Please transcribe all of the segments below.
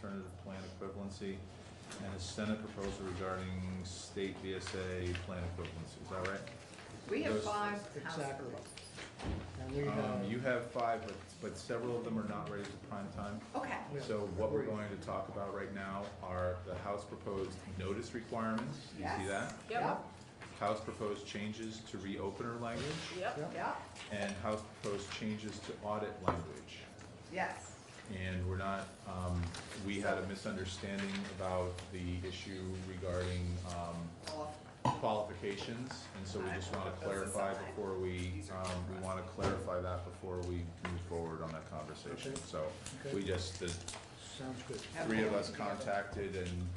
alternative plan equivalency, and a Senate proposal regarding state VSA plan equivalency. Is that right? We have Those- 5 Exactly. houses. And we have, You have 5, but several of them are not ready for prime time. Okay. So what we're going to talk about right now are the House proposed notice requirements. You see Yes. that? Yep. House proposed changes to reopener language, Yep. Yep. and House proposed changes to audit language. Yes. And we're not, we had a misunderstanding about the issue regarding qualifications, and so we just want to clarify before we want to clarify that before we move forward on that conversation. So we just, the sounds good. 3 of us contacted, and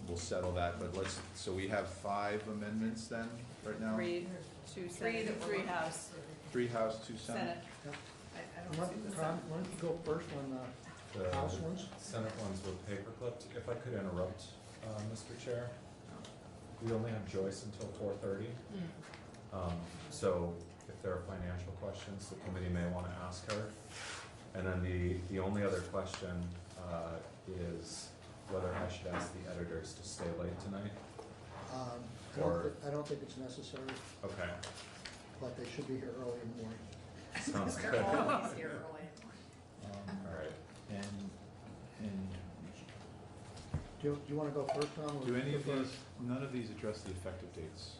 we'll settle that, but so we have 5 amendments then, right now? 3, 2 Senate, and 3 House. 3 House, 2 Senate? Senate. I don't see the Tom, sun. why don't you go first on the House ones? Senate ones were paper clipped. If I could interrupt, Mr. Chair. We only have Joyce until 4:30. So if there are financial questions, the committee may want to ask her. And then the only other question is whether I should ask the editors to stay late tonight. I don't think it's necessary, Okay, but they should be here early in the morning. sounds good. They're All always here early. right. And Do you want to go first, Tom? or do any of prefer- these, none of these address the effective dates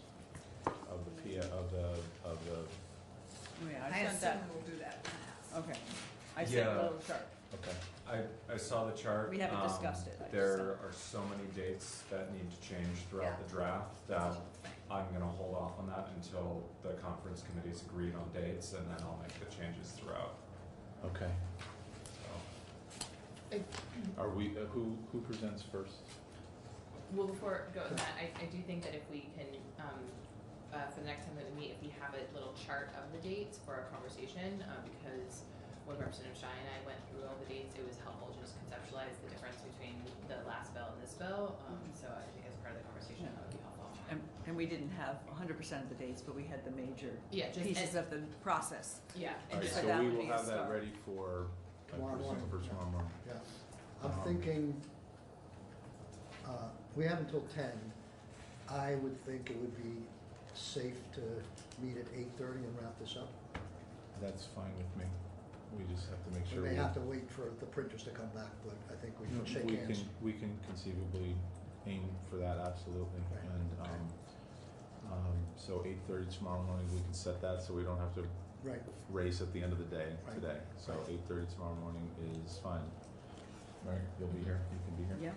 of the of the, Oh, yeah, I I sent that. assume we'll do that. Okay. I sent Yeah. a little chart. okay. I saw the chart. We haven't discussed it. I just There said it. are so many dates that need to change throughout Yeah. the draft that I'm gonna hold off on that until the conference committee's agreed on dates, and then I'll make the changes throughout. Okay. So, Are we, who presents first? Well, before going to that, I do think that if we can, for the next time that we meet, if we have a little chart of the dates for our conversation, because when Representative Shai and I went through all the dates, it was helpful to just conceptualize the difference between the last bill and this bill. So I think as part of the conversation, that would be helpful. And we didn't have 100% of the dates, but we had the major Yeah, just- pieces of the process. Yeah. All And right, just So so that we would will be a have that start. ready for, I Tomorrow presume, morning. for tomorrow morning. Yeah. I'm thinking, we have until 10. I would think it would be safe to meet at 8:30 and wrap this up. That's fine with me. We just have to make We sure. may have to wait for the printers to come back, but I think we No, can shake hands. We can conceivably aim for that, absolutely. Right. And so 8:30 tomorrow morning, we can set that so we don't have to Right. race at the end of the day Right. today. So Right. 8:30 tomorrow morning is fine. Right, you'll be here, you can be here? Yeah.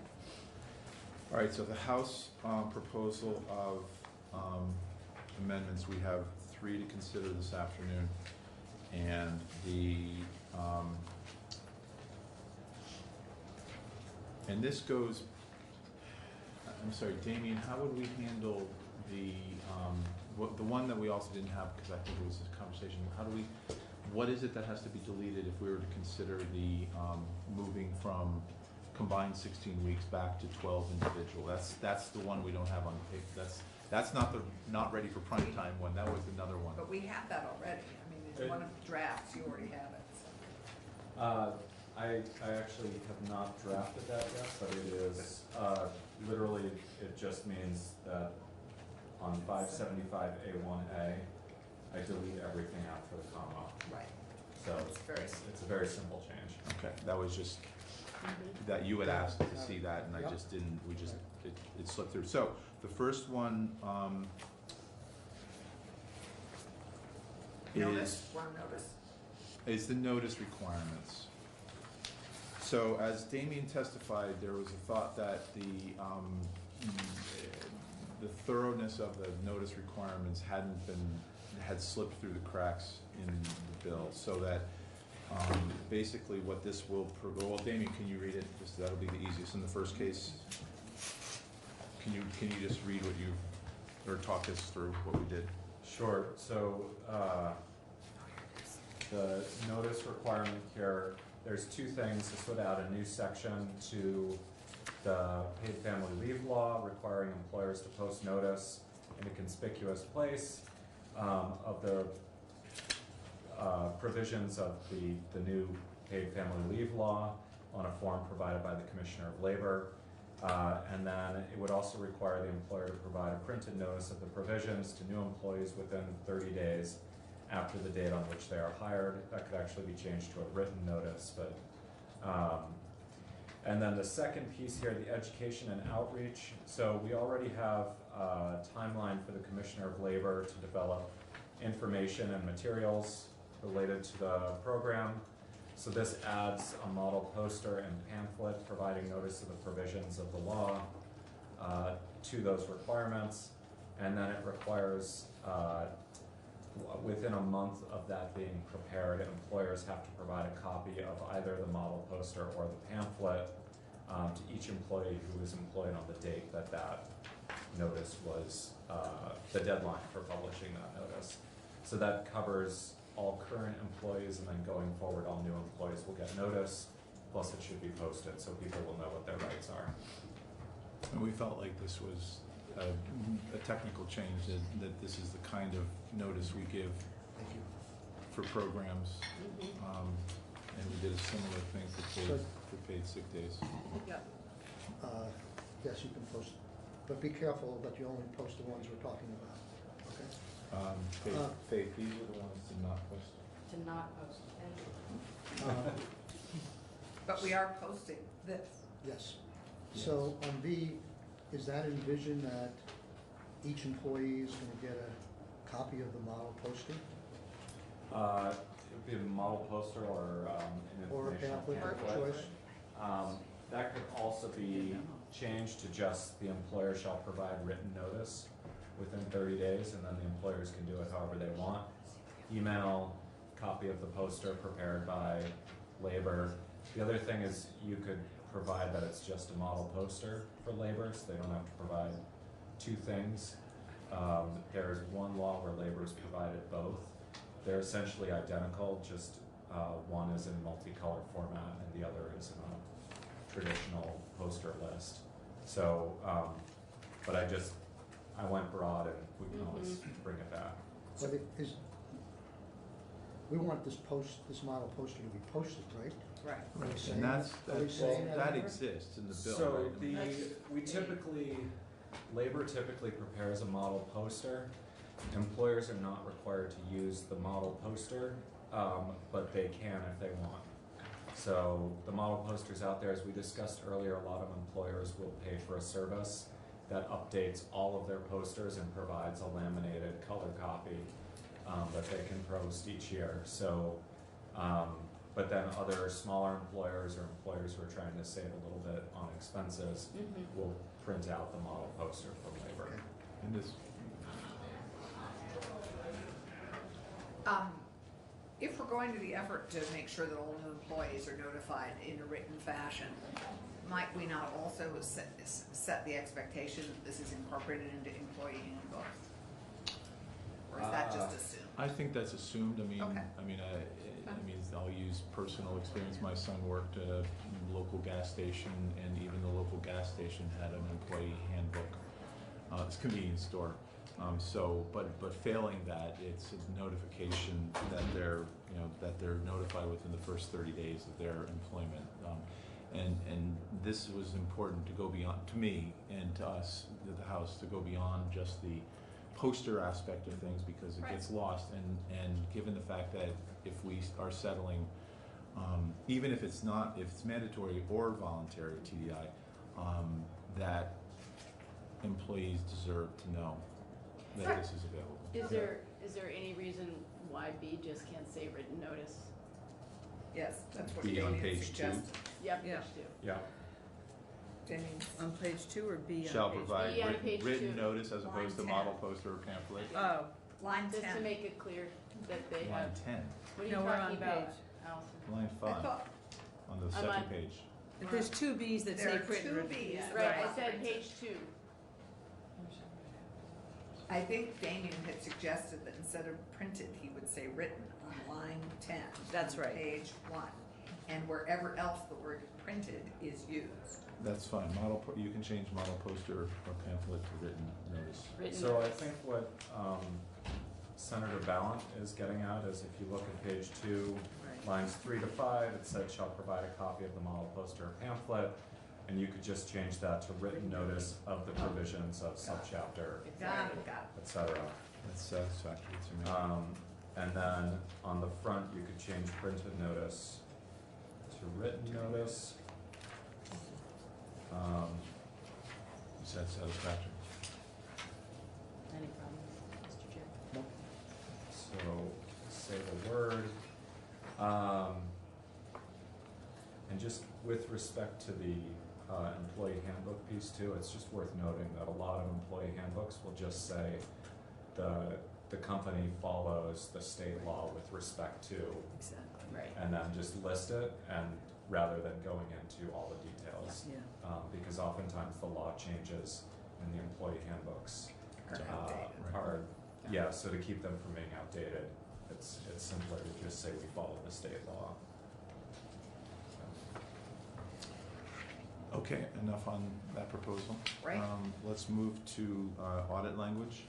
All right, so the House proposal of amendments, we have 3 to consider this afternoon. And and this goes, I'm sorry, Damien, how would we handle the one that we also didn't have, because I think it was a conversation, what is it that has to be deleted if we were to consider the moving from combined 16 weeks back to 12 individual? That's the one we don't have on the paper. That's not ready for prime time one. That was another one. But we have that already. I mean, it's one of the drafts, you already have it. So. I actually have not drafted that yet, but it is, literally, it just means that on 575A1A, I delete everything after the comma. Right. So It's it's a very simple change. Okay, that was just, that you had asked to see that, and I just didn't, it slipped through. So, the first one Notice, one notice. is the notice requirements. So, as Damien testified, there was a thought that the thoroughness of the notice requirements had slipped through the cracks in the bill, so that basically what this will, well, Damien, can you read it? Just, that'll be the easiest. In the first case, can you just read what you, or talk us through what we did? Sure. So the notice requirement here, there's 2 things. This would add a new section to the paid family leave law requiring employers to post notice in a conspicuous place of the provisions of the new paid family leave law. on a form provided by the Commissioner of Labor. And then it would also require the employer to provide a printed notice of the provisions to new employees within 30 days after the date on which they are hired. That could actually be changed to a written notice, but and then the second piece here, the education and outreach. So we already have a timeline for the Commissioner of Labor to develop information and materials related to the program. So this adds a model poster and pamphlet providing notice of the provisions of the law to those requirements. And then it requires, within a month of that being prepared, employers have to provide a copy of either the model poster or the pamphlet to each employee who is employed on the date that that notice was, the deadline for publishing that notice. So that covers all current employees, and then going forward, all new employees will get notice, plus it should be posted so people will know what their rights are. And we felt like this was a technical change, that this is the kind of notice we give Thank you. for programs. And we did a similar thing for paid sick days. Yep. Yes, you can post, but be careful that you only post the ones we're talking about, okay? Faith, these are the ones to not post. To not post. But we are posting this. Yes. So on B, is that envision that each employee is gonna get a copy of the model poster? It would be a model poster or an Or a informational pamphlet, choice? That could also be changed to just the employer shall provide written notice within 30 days, and then the employers can do it however they want. Email, copy of the poster prepared by labor. The other thing is you could provide that it's just a model poster for labor, so they don't have to provide two things. There's one law where labor's provided both. They're essentially identical, just one is in multicolored format and the other is in a traditional poster list. So, but I went broad, and we can always bring it back. But it is, we want this model poster to be posted, right? Right. Are we saying And that? Are we saying that that in there? exists in the bill, So right? we typically, labor typically prepares a model poster. Employers are not required to use the model poster, but they can if they want. So the model posters out there, as we discussed earlier, a lot of employers will pay for a service that updates all of their posters and provides a laminated color copy that they can post each year. So, but then other smaller employers or employers who are trying to save a little bit on expenses will print out the model poster from labor. And this, If we're going to the effort to make sure that all new employees are notified in a written fashion, might we not also set the expectation that this is incorporated into employee handbooks? Or is that just assumed? I think that's assumed. Okay. I mean, I'll use personal experience. My son worked at a local gas station, and even the local gas station had an employee handbook. It's a convenience store. But failing that, it's a notification that they're notified within the first 30 days of their employment. And this was important to go beyond, to me and to us, to the House, to go beyond just the poster aspect of things, because it gets lost. And given the fact that if we are settling, even if it's mandatory or voluntary TDI, that employees deserve to know that this is available. Is there any reason why B just can't say written notice? Yes, that's what Be on Damien page 2. suggested. Yep, Yeah. page two. Yeah. Damien's On page 2 or B on Shall page? provide Yeah, page written 2. notice as opposed to Line model 10. poster or pamphlet. Oh, line Just to 10. make it clear that they Line have, 10, what are you No, we're talking on about, page. Allison? line I 5, thought, on the I'm second on- page. there's 2 Bs that There say are print 2 written. Bs. Yeah. Right, I Right. said page 2. I think Damien had suggested that instead of printed, he would say written on line 10. That's on right. Page 1, and wherever else the word printed is used. That's fine. You can change model poster or pamphlet to written notice. Written So I notice. think what Senator Ballant is getting at is if you look at page 2, Right. lines 3 to 5, it said shall provide a copy of the model poster or pamphlet, and you could just change that to written notice of the provisions of subchapter, Got it, got et cetera. That's satisfactory to me. And then on the front, you could change printed notice to written notice. Is that satisfactory? Any problems, Mr. Chair? So, say the word. And just with respect to the employee handbook piece too, it's just worth noting that a lot of employee handbooks will just say the company follows the state law with respect to, Exactly. Right. and then just list it, and rather than going into all the details. Yeah. Because oftentimes the law changes and the employee handbooks it. Or outdated. are, yeah, so to keep them from being outdated, it's simpler to just say we follow the state law. So, Okay, enough on that proposal. Right. Let's move to audit language.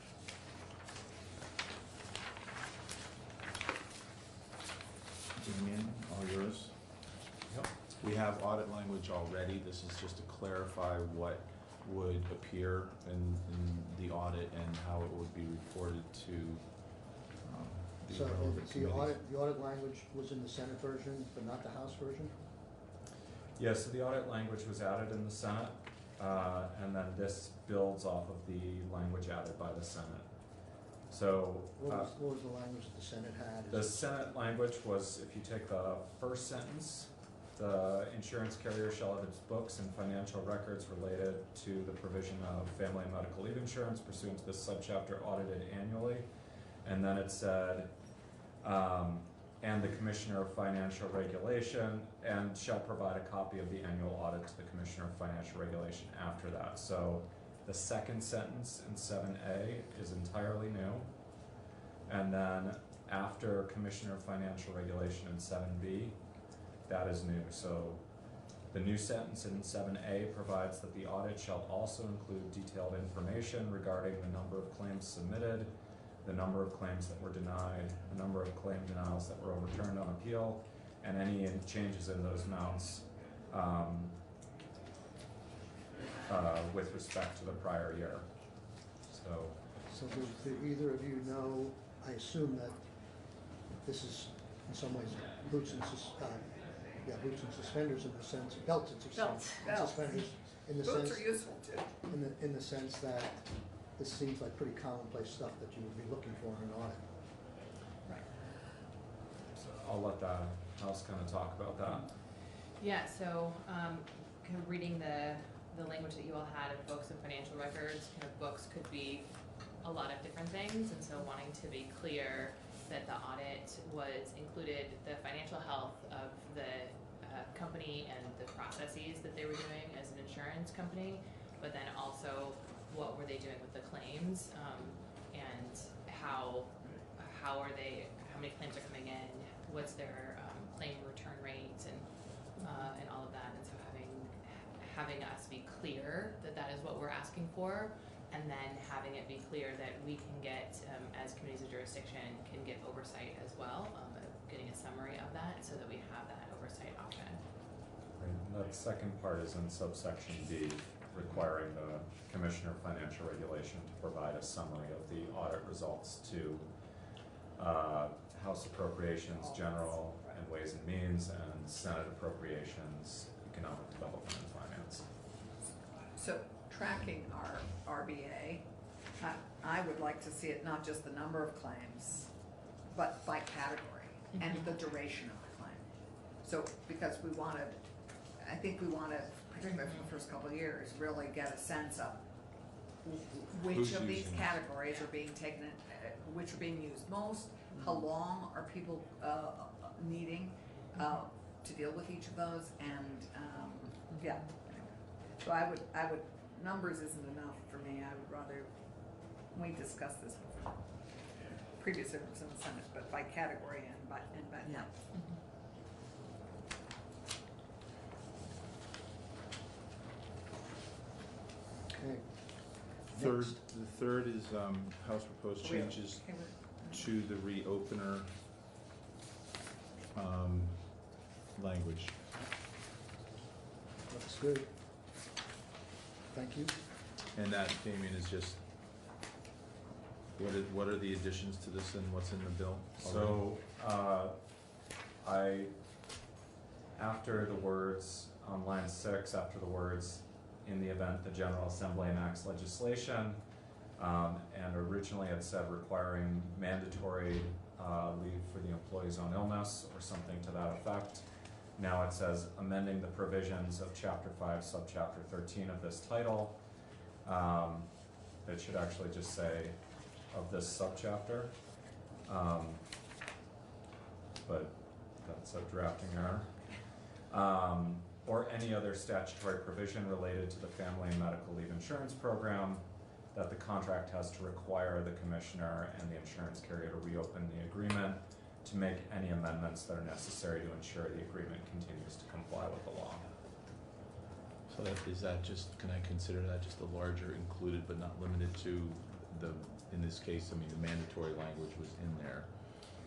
Damien, all yours. Yep. We have audit language already. This is just to clarify what would appear in the audit and how it would be reported to the So relevant the committees. audit language was in the Senate version, but not the House version? Yeah, so the audit language was added in the Senate, and then this builds off of the language added by the Senate. So, What was the language that the Senate had? the Senate language was, if you take the first sentence, the insurance carrier shall have its books and financial records related to the provision of family and medical leave insurance pursuant to this subchapter audited annually. And then it said, and the Commissioner of Financial Regulation, and shall provide a copy of the annual audit to the Commissioner of Financial Regulation after that. So the second sentence in 7A is entirely new. And then after Commissioner of Financial Regulation in 7B, that is new. So the new sentence in 7A provides that the audit shall also include detailed information regarding the number of claims submitted, the number of claims that were denied, the number of claim denials that were overturned on appeal, and any changes in those amounts with respect to the prior year. So do either of you know, I assume that this is in some ways boots and suspenders in the sense, belts and suspenders in the sense, Boots are useful too. in the sense that this seems like pretty commonplace stuff that you would be looking for in an audit. So I'll let the House kind of talk about that. Yeah, so, kind of reading the language that you all had of books and financial records, kind of books could be a lot of different things, and so wanting to be clear that the audit included the financial health of the company and the processes that they were doing as an insurance company, but then also what were they doing with the claims, and how many claims are coming in, what's their claim return rate, and all of that. And so having us be clear that that is what we're asking for, and then having it be clear that we can get, as committees of jurisdiction, can get oversight as well, getting a summary of that so that we have that oversight option. Right, and that second part is in subsection D, requiring the Commissioner of Financial Regulation to provide a summary of the audit results to House Appropriations, General and Ways and Means, and Senate Appropriations, Economic Development and Finance. So tracking our RBA, I would like to see it not just the number of claims, but by category and the duration of the claim. So, because I think we wanted, particularly for the first couple of years, really get a sense of which Who's of these using it? categories are being taken, which are being used most, how long are people needing to deal with each of those, and yeah. So I would, numbers isn't enough for me. I would rather, we discussed this before. Previously it was in the Senate, but by category and by Yeah. Okay. Third, Next. the third is House proposed changes to the reopener language. Looks good. Thank you. And that, Damien, is just, what are the additions to this and what's in the bill? So, after the words, on line 6, after the words, in the event the General Assembly enacts legislation, and originally it said requiring mandatory leave for the employee's own illness or something to that effect. Now it says amending the provisions of Chapter 5, Subchapter 13 of this title. It should actually just say of this subchapter, but that's a drafting error. Or any other statutory provision related to the Family and Medical Leave Insurance Program that the contract has to require the commissioner and the insurance carrier to reopen the agreement to make any amendments that are necessary to ensure the agreement continues to comply with the law. So is that just, can I consider that just a larger included but not limited to in this case, I mean, the mandatory language was in there.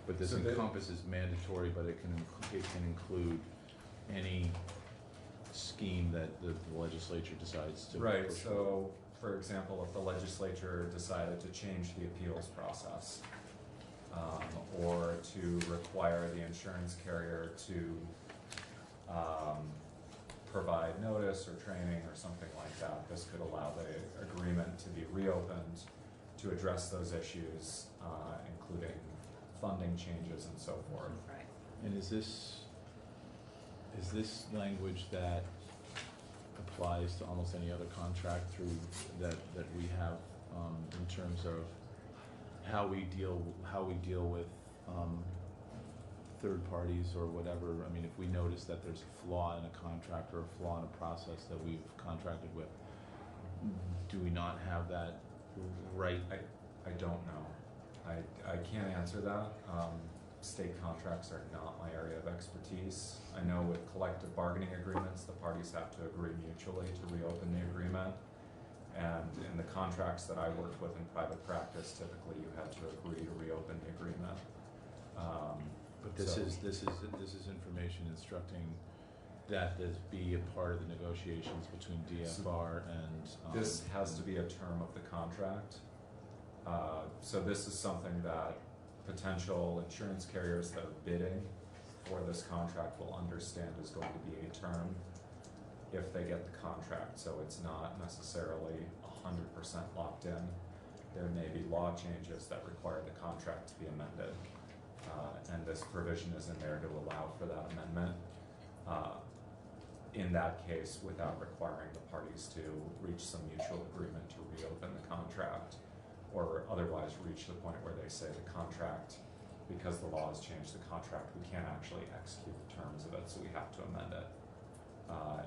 But this So encompasses mandatory, but it can include any scheme that the legislature decides to. Right, push so for example, if the legislature decided to change the appeals process, or to require the insurance carrier to provide notice or training or something like that, this could allow the agreement to be reopened to address those issues, including funding changes and so forth. Right. And is this language that applies to almost any other contract through that we have in terms of how we deal with third parties or whatever? I mean, if we notice that there's a flaw in a contract or a flaw in a process that we've contracted with, do we not have that right? I don't know. I can't answer that. State contracts are not my area of expertise. I know with collective bargaining agreements, the parties have to agree mutually to reopen the agreement. And in the contracts that I worked with in private practice, typically you had to agree to reopen the agreement. But this is information instructing that this be a part of the negotiations between DFR and. This has to be a term of the contract. So this is something that potential insurance carriers that are bidding for this contract will understand is going to be a term if they get the contract. So it's not necessarily 100% locked in. There may be law changes that require the contract to be amended. And this provision is in there to allow for that amendment. In that case, without requiring the parties to reach some mutual agreement to reopen the contract, or otherwise reach the point where they say the contract, because the law has changed the contract, we can't actually execute the terms of it, so we have to amend it.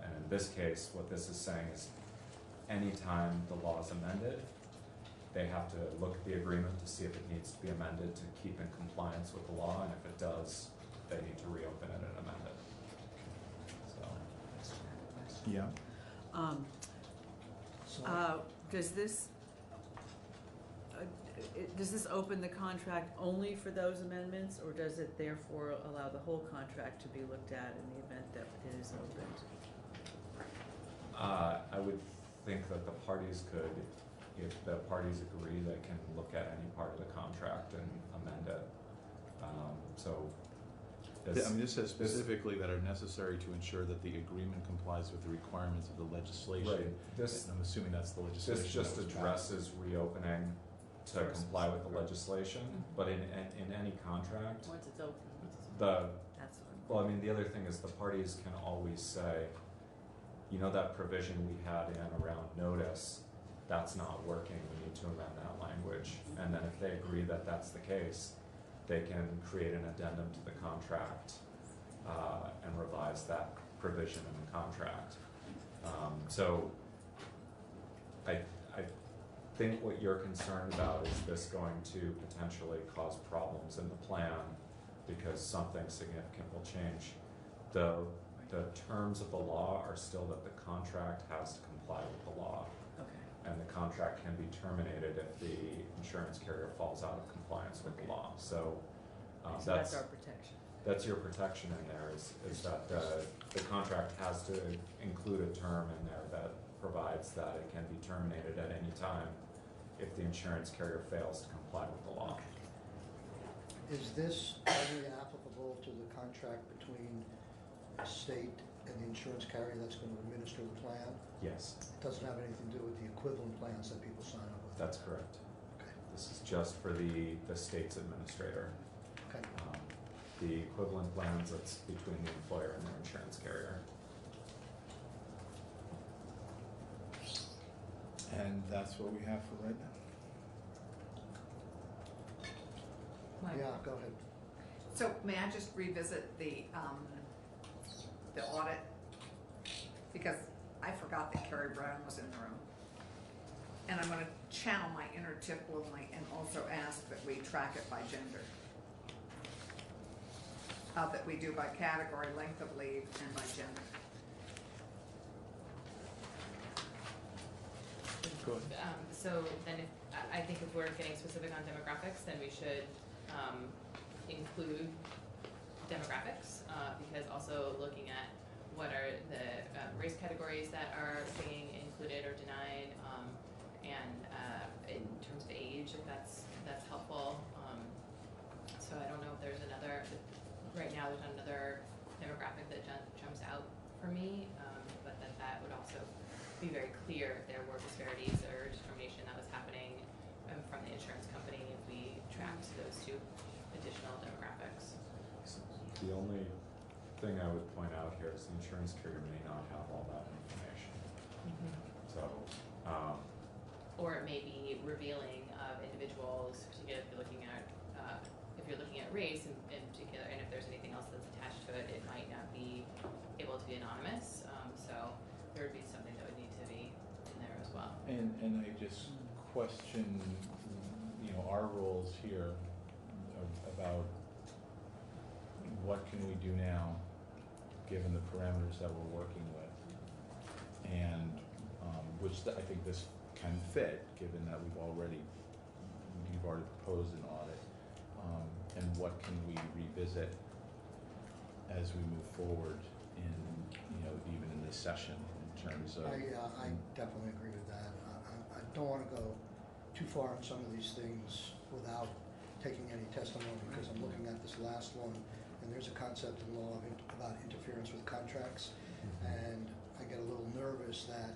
And in this case, what this is saying is anytime the law is amended, they have to look at the agreement to see if it needs to be amended to keep in compliance with the law, and if it does, they need to reopen it and amend it. So. Yeah. Does this open the contract only for those amendments, or does it therefore allow the whole contract to be looked at in the event that it is opened? I would think that the parties could, if the parties agree, they can look at any part of the contract and amend it. This says specifically that are necessary to ensure that the agreement complies with the requirements of the legislation. Right. This, I'm assuming that's the legislation. this just that was addresses reopening to comply with the legislation, but in any contract, Once it's open. That's what well, I mean, the other thing is the parties can always say, you know, that provision we had in around notice, that's not working, we need to amend that language. And then if they agree that that's the case, they can create an addendum to the contract and revise that provision in the contract. So I think what you're concerned about is this going to potentially cause problems in the plan because something significant will change. The terms of the law are still that the contract has to comply with the law. Okay. And the contract can be terminated if the insurance carrier falls out of compliance with the law. So So that's our protection. That's your protection in there, is that the contract has to include a term in there that provides that it can be terminated at any time if the insurance carrier fails to comply with the law. Is this only applicable to the contract between the state and the insurance carrier that's going to administer the plan? Yes, It doesn't have anything to do with the equivalent plans that people sign up with? that's correct. Okay, This is just for the state's administrator. okay. The equivalent plans, that's between the employer and their insurance carrier. And that's what we have for right now. Yeah, go ahead. So may I just revisit the audit? Because I forgot that Carrie Brown was in the room. And I'm gonna channel my inner Tiplin and also ask that we track it by gender. That we do by category, length of leave, and by gender. Good. So then if, I think if we're getting specific on demographics, then we should, include demographics, because also looking at what are the, race categories that are being included or denied, and, in terms of age, if that's helpful. So I don't know if there's another, right now there's not another demographic that jumps out for me, but that would also be very clear if there were disparities or discrimination that was happening from the insurance company if we tracked those two additional demographics. The only thing I would point out here is the insurance carrier may not have all that information. So, Or it may be revealing of individuals, particularly if you're looking at race in particular, and if there's anything else that's attached to it, it might not be able to be anonymous. So there would be something that would need to be in there as well. And I just question, our roles here about what can we do now, given the parameters that we're working with, and I think this can fit, given that you've already proposed an audit, and what can we revisit as we move forward in, even in this session in terms of. I definitely agree with that. I don't want to go too far on some of these things without taking any testimony, because I'm looking at this last one, and there's a concept in law about interference with contracts, and I get a little nervous that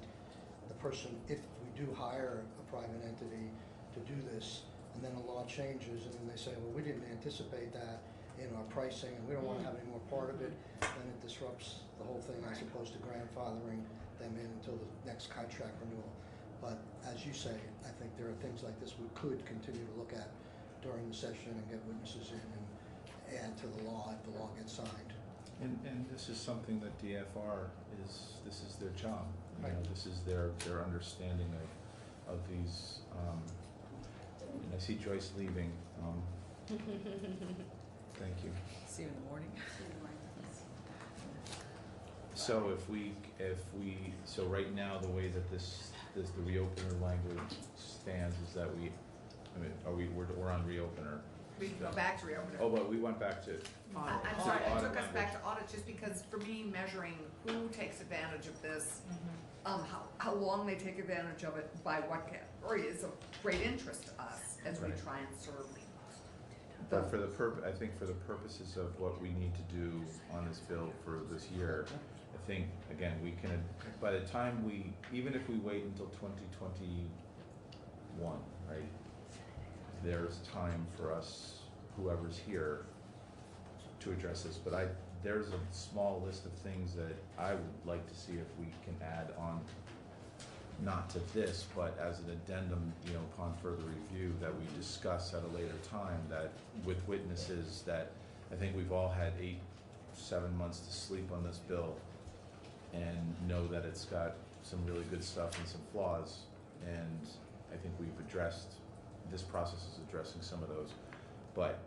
the person, if we do hire a private entity to do this, and then the law changes, and then they say, well, we didn't anticipate that in our pricing, and we don't want to have any more part of it, then it disrupts the whole thing as opposed to grandfathering them in until the next contract renewal. But as you say, I think there are things like this we could continue to look at during the session and get witnesses in and add to the law if the law gets signed. And this is something that DFR this is their job. Right. This is their understanding of these, and I see Joyce leaving. Thank you. See you in the morning. So so right now, the way that the reopener language stands is that we're on reopener. We can go back to reopener. Oh, but we went back to. I'm sorry, it audit took us back language. to audit just because for me, measuring who takes advantage of this, how long they take advantage of it, by what category is of great interest to us as we Right. try and serve. But I think for the purposes of what we need to do on this bill for this year, I think, again, we can, by the time even if we wait until 2021, right? There's time for us, whoever's here, to address this, but there's a small list of things that I would like to see if we can add on, not to this, but as an addendum, upon further review, that we discuss at a later time, that with witnesses, that I think we've all had 7 months to sleep on this bill and know that it's got some really good stuff and some flaws, and I think this process is addressing some of those, but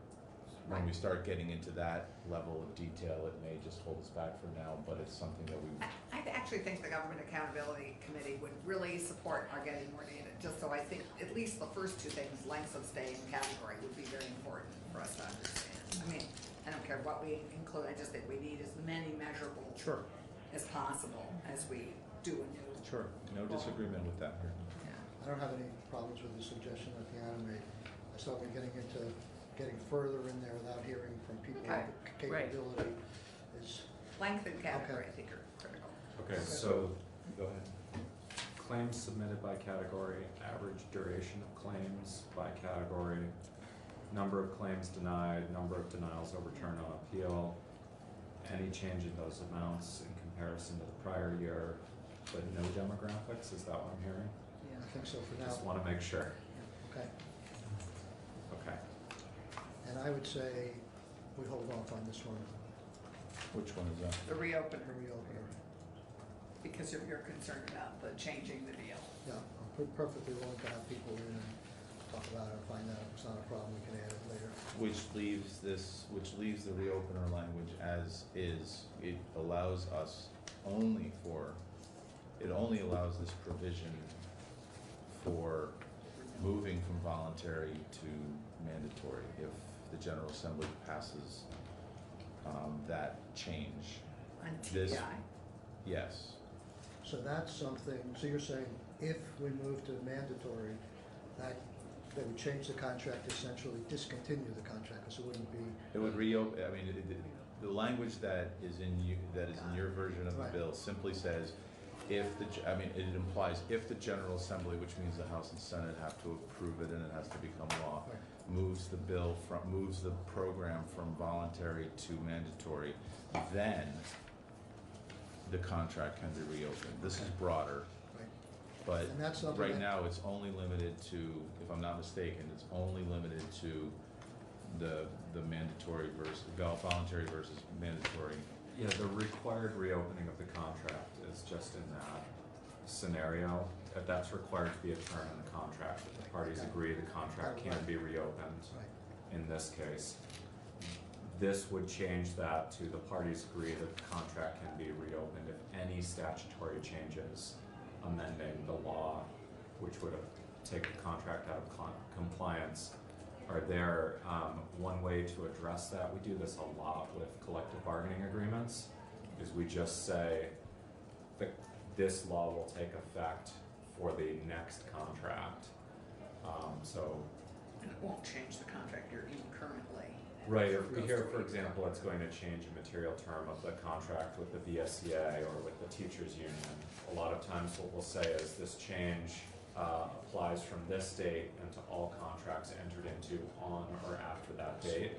when we start getting into that level of detail, it may just hold us back for now, but it's something that we. I actually think the Government Accountability Committee would really support our getting more data, just so I think at least the first two things, lengths of stay and category, would be very important for us to understand. I mean, I don't care what we include, I just think we need as many measurables Sure, as possible as we do a new. sure, no disagreement with that here. Yeah. I don't have any problems with the suggestion that Deanna made. I thought we're getting further in there without hearing from people Okay. with Right. capability is, Length and category, I think are critical. Okay, so, go ahead. Claims submitted by category, average duration of claims by category, number of claims denied, number of denials overturned on appeal, any change in those amounts in comparison to the prior year, but no demographics, is that what I'm hearing? I think so for now. Just wanna make sure. Okay. Okay. And I would say we hold off on this one, Which one is that? The reopener, the reopener. because you're concerned about the changing the deal. Yeah, I'm perfectly willing to have people in and talk about it, find out if it's not a problem, we can add it later. Which leaves the reopener language as is. It allows us it only allows this provision for moving from voluntary to mandatory if the General Assembly passes that change. On This- TBI, Yes, So that's something, so you're saying if we move to mandatory, that they would change the contract, essentially discontinue the contract, because it wouldn't be, it would reopen, I mean, the language that is in your version of the Right. bill simply says, it implies if the General Assembly, which means the House and Senate have to approve it and it has to become law, right, moves the program from voluntary to mandatory, then the contract can be reopened. This is broader, right. but And that's something right that- now it's only limited to, if I'm not mistaken, it's only limited to the mandatory versus, voluntary versus mandatory. Yeah, the required reopening of the contract is just in that scenario. If that's required to be a term in the contract, if the parties agree the contract can be reopened Right. in this case. This would change that to the parties agree that the contract can be reopened if any statutory changes amending the law, which would take the contract out of compliance, are there. One way to address that, we do this a lot with collective bargaining agreements, is we just say that this law will take effect for the next contract. So and it won't change the contract you're in currently. right, if It we goes hear, to for reopen. example, it's going to change a material term of the contract with the VSCA or with the teachers union, a lot of times what we'll say is this change applies from this date and to all contracts entered into on or after that date.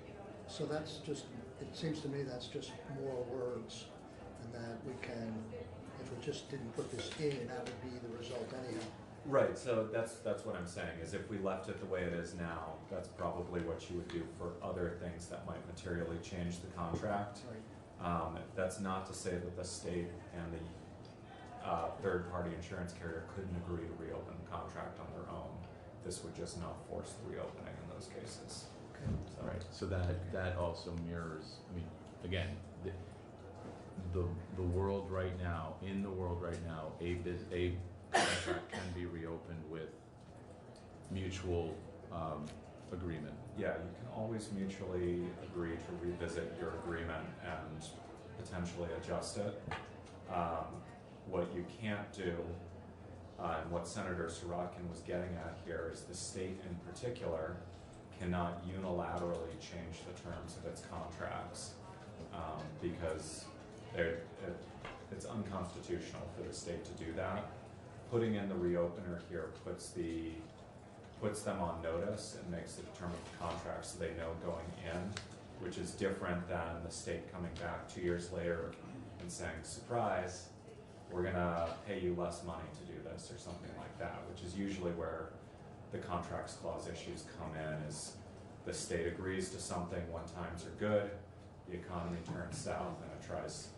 So that's just, it seems to me that's just more words, and that we can, if we just didn't put this in, that would be the result anyhow. Right, so that's what I'm saying, is if we left it the way it is now, that's probably what you would do for other things that might materially change the contract. Right. That's not to say that the state and the third-party insurance carrier couldn't agree to reopen the contract on their own. This would just not force the reopening in those cases. Okay. So, Right, so that also mirrors, I mean, again, the world right now, in the world right now, a contract can be reopened with mutual agreement. Yeah, you can always mutually agree to revisit your agreement and potentially adjust it. What you can't do, and what Senator Sorokin was getting at here, is the state in particular cannot unilaterally change the terms of its contracts, because it's unconstitutional for the state to do that. Putting in the reopener here puts them on notice and makes it a term of the contract so they know going in, which is different than the state coming back 2 years later and saying, surprise, we're gonna pay you less money to do this, or something like that, which is usually where the contracts clause issues come in, is the state agrees to something when times are good, the economy turns south and it tries,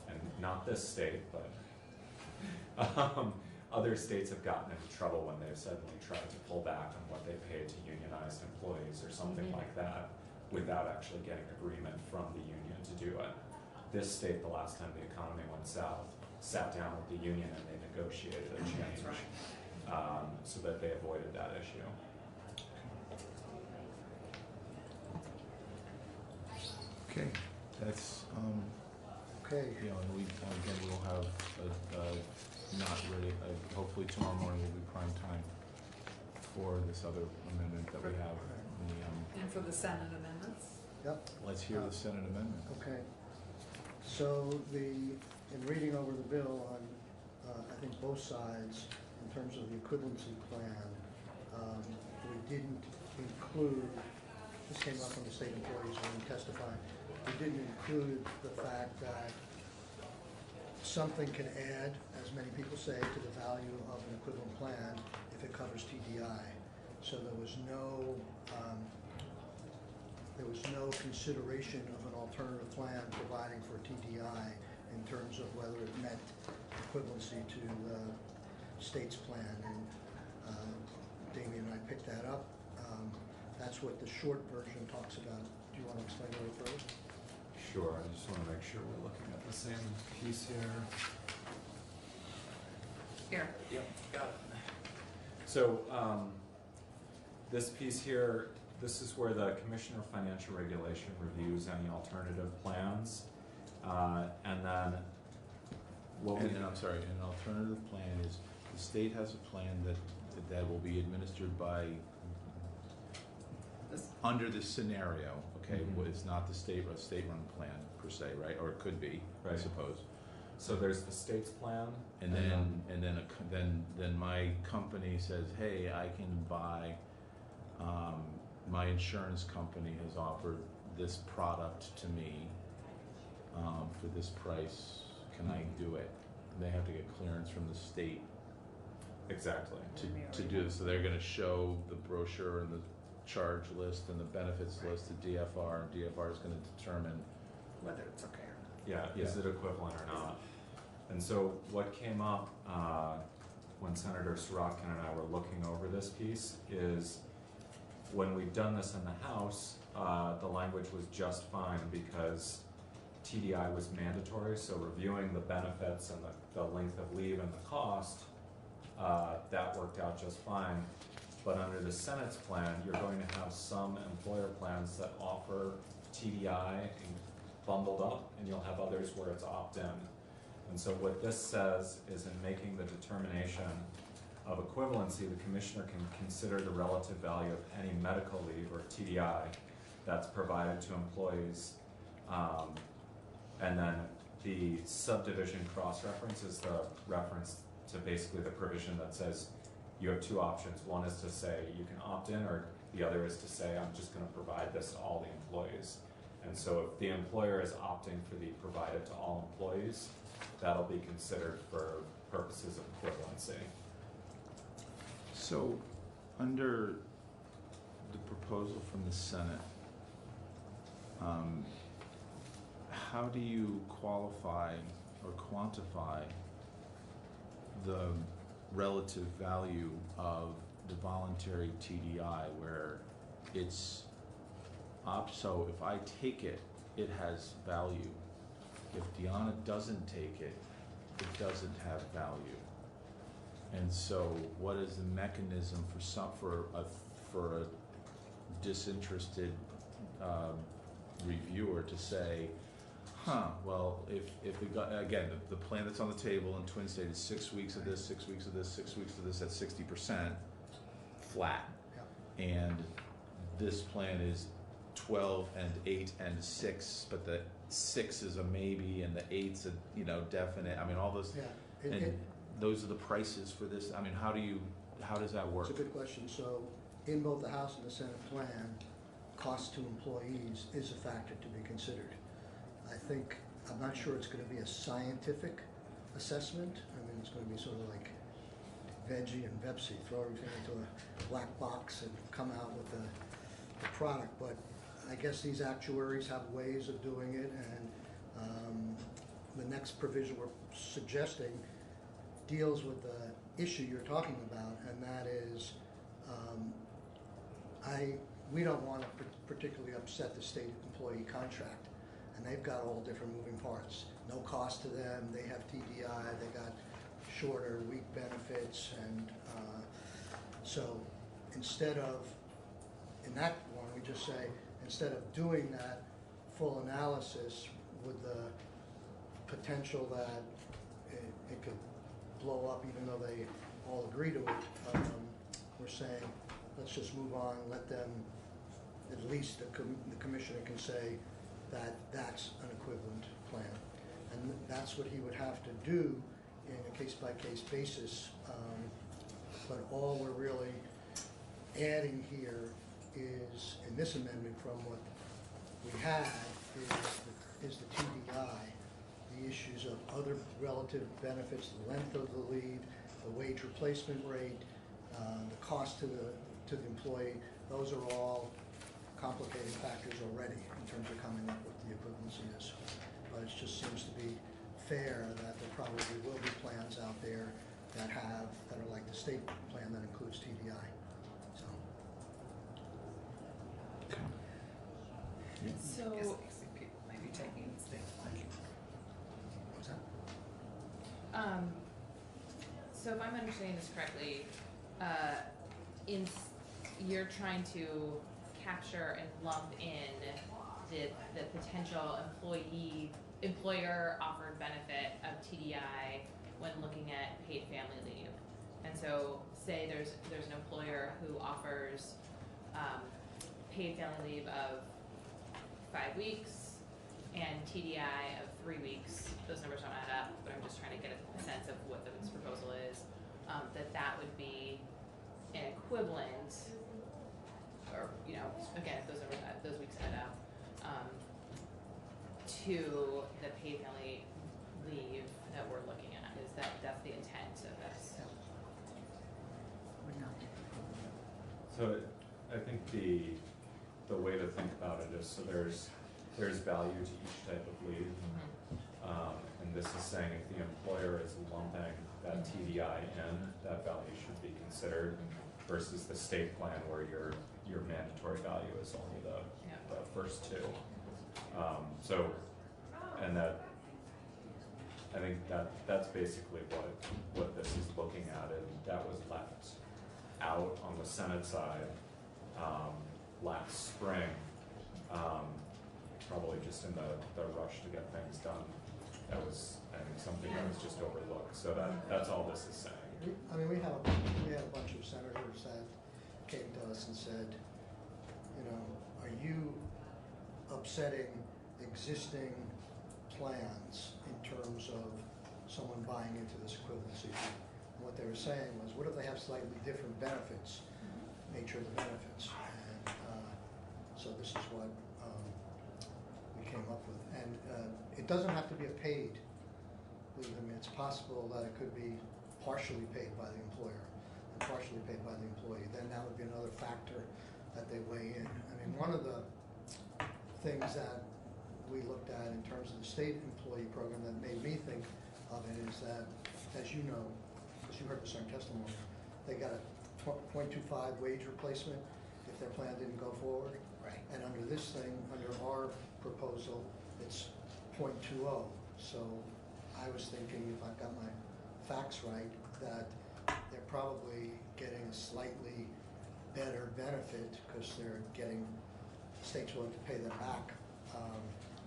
and not this state, but other states have gotten into trouble when they've suddenly tried to pull back on what they pay to unionized employees or something like that without actually getting agreement from the union to do it. This state, the last time the economy went south, sat down with the union and they negotiated a change, so that they avoided that issue. Okay, that's, Okay, you know, and we, again, we'll have, not ready, hopefully tomorrow morning will be prime time for this other amendment that we have. And for the Senate amendments? yep, Let's hear the Senate amendment. okay. So in reading over the bill on, I think both sides, in terms of the equivalency plan, we didn't include, this came up from the state employees when we testified, we didn't include the fact that something can add, as many people say, to the value of an equivalent plan if it covers TDI. So there was no consideration of an alternative plan providing for TDI in terms of whether it met equivalency to the state's plan. And Damien and I picked that up. That's what the short version talks about. Do you want to explain a little further? Sure, I just want to make sure we're looking at the same piece here. Here. Yep, got it. So, this piece here, this is where the Commissioner of Financial Regulation reviews any alternative plans. And then what we, And I'm sorry, an alternative plan is, the state has a plan that will be administered by, This- under this scenario, okay? Mhm. It's not the state-run plan per se, right? Or it could be, I Right. suppose. so there's the state's plan. And then my company says, hey, I can buy, my insurance company has offered this product to me, for this price, can I do it? They have to get clearance from the state Exactly. to do this, so they're gonna show the brochure and the charge list and the benefits list to DFR, and DFR is gonna determine, Whether it's okay or not. Yeah, is Yeah. it equivalent or not? And so what came up when Senator Sorokin and I were looking over this piece is when we've done this in the House, the language was just fine because TDI was mandatory, so reviewing the benefits and the length of leave and the cost, that worked out just fine. But under the Senate's plan, you're going to have some employer plans that offer TDI bundled up, and you'll have others where it's opt-in. And so what this says is in making the determination of equivalency, the commissioner can consider the relative value of any medical leave or TDI that's provided to employees. And then the subdivision cross-reference is the reference to basically the provision that says you have two options. One is to say you can opt in, or the other is to say I'm just gonna provide this to all the employees. And so if the employer is opting for the provided to all employees, that'll be considered for purposes of equivalency. so, under the proposal from the Senate, how do you qualify or quantify the relative value of the voluntary TDI where it's so if I take it, it has value. If Deanna doesn't take it, it doesn't have value. And so what is the mechanism for a disinterested reviewer to say, well, if we got, again, the plan that's on the table in Twin State is 6 weeks of this, 6 weeks of this, 6 weeks of this at 60% flat. Yeah. And this plan is 12 and 8 and 6, but the 6 is a maybe and the 8's a definite. I mean, all those, Yeah, and those are the prices for this. I mean, how does that work? it's a good question. So in both the House and the Senate plan, cost to employees is a factor to be considered. I'm not sure it's gonna be a scientific assessment. I mean, it's gonna be sort of like veggie and Pepsi, throw everything into a black box and come out with the product. But I guess these actuaries have ways of doing it, and the next provision we're suggesting deals with the issue you're talking about, and that is, we don't want to particularly upset the state employee contract, and they've got all different moving parts. No cost to them, they have TDI, they got shorter week benefits, and so instead of, in that one, we just say, instead of doing that full analysis with the potential that it could blow up even though they all agree to it. We're saying, let's just move on, let them, at least the commissioner can say that that's an equivalent plan. And that's what he would have to do in a case-by-case basis. But all we're really adding here is, in this amendment from what we had, is the TDI, the issues of other relative benefits, the length of the leave, the wage replacement rate, the cost to the employee. Those are all complicating factors already in terms of coming up with the equivalency is. But it just seems to be fair that there probably will be plans out there that are like the state plan that includes TDI. So. So, Guess I see people maybe taking these things. What's that? so if I'm understanding this correctly, you're trying to capture and lump in the potential employer offered benefit of TDI when looking at paid family leave. And so say there's an employer who offers paid family leave of 5 weeks and TDI of 3 weeks. Those numbers don't add up, but I'm just trying to get a sense of what this proposal is. That would be an equivalent, or again, if those weeks add up, to the paid family leave that we're looking at. That's the intent of this? We're not. So I think the way to think about it is, so there's value to each type of leave. And this is saying if the employer is lumping that TDI in, that value should be considered versus the state plan where your mandatory value is only the first two. And that, I think that's basically what this is looking at, and that was left out on the Senate side last spring, probably just in the rush to get things done. That was, I think, something that was just overlooked. So that's all this is saying. We had a bunch of senators that came to us and said, are you upsetting existing plans in terms of someone buying into this equivalency? And what they were saying was, what if they have slightly different benefits, nature of the benefits? And so this is what we came up with. And it doesn't have to be a paid leave. It's possible that it could be partially paid by the employer and partially paid by the employee. Then that would be another factor that they weigh in. One of the things that we looked at in terms of the state employee program that made me think of it is that, as you know, because you heard this on testimony, they got a 0.25 wage replacement if their plan didn't go forward. Right. And under this thing, under our proposal, it's 0.20. So I was thinking, if I've got my facts right, that they're probably getting a slightly better benefit because they're getting states willing to pay them back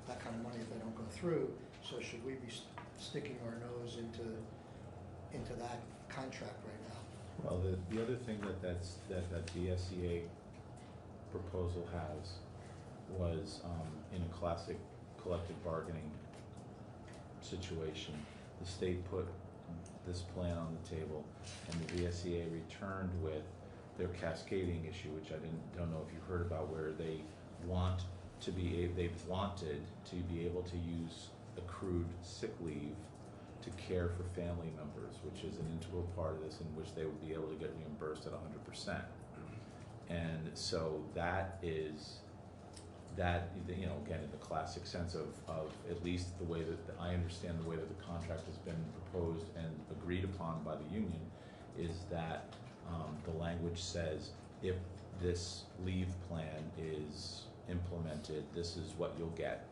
that kind of money if they don't go through. So should we be sticking our nose into that contract right now? Well, the other thing that the SEA proposal has was in a classic collective bargaining situation, the state put this plan on the table, and the VSEA returned with their cascading issue, which I don't know if you heard about, where they've wanted to be able to use accrued sick leave to care for family members, which is an integral part of this, in which they would be able to get reimbursed at 100%. And so that is that, again, in the classic sense of at least the way that I understand the way that the contract has been proposed and agreed upon by the union, is that the language says if this leave plan is implemented, this is what you'll get.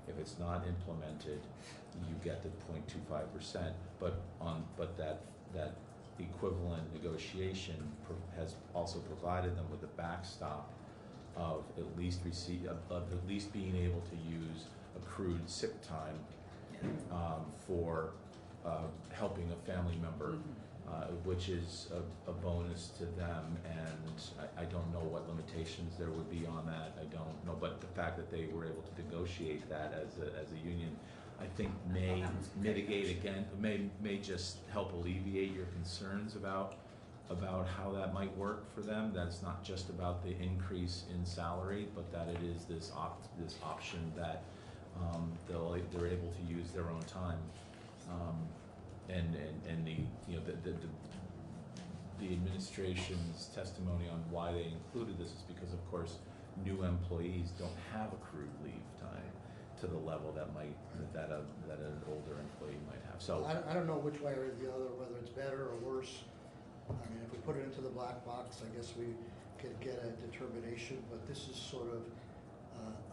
If it's not implemented, you get the 0.25%. But that equivalent negotiation has also provided them with a backstop of at least of at least being able to use accrued sick time for helping a family member, which is a bonus to them, and I don't know what limitations there would be on that, I don't know, but the fact that they were able to negotiate that as a union, I think may mitigate again, may just help alleviate your concerns about how that might work for them. That's not just about the increase in salary, but that it is this option that they're able to use their own time, and the administration's testimony on why they included this is because, of course, new employees don't have accrued leave time to the level that an older employee might have. So I don't know which way or the other, whether it's better or worse. I mean, if we put it into the black box, I guess we could get a determination, but this is sort of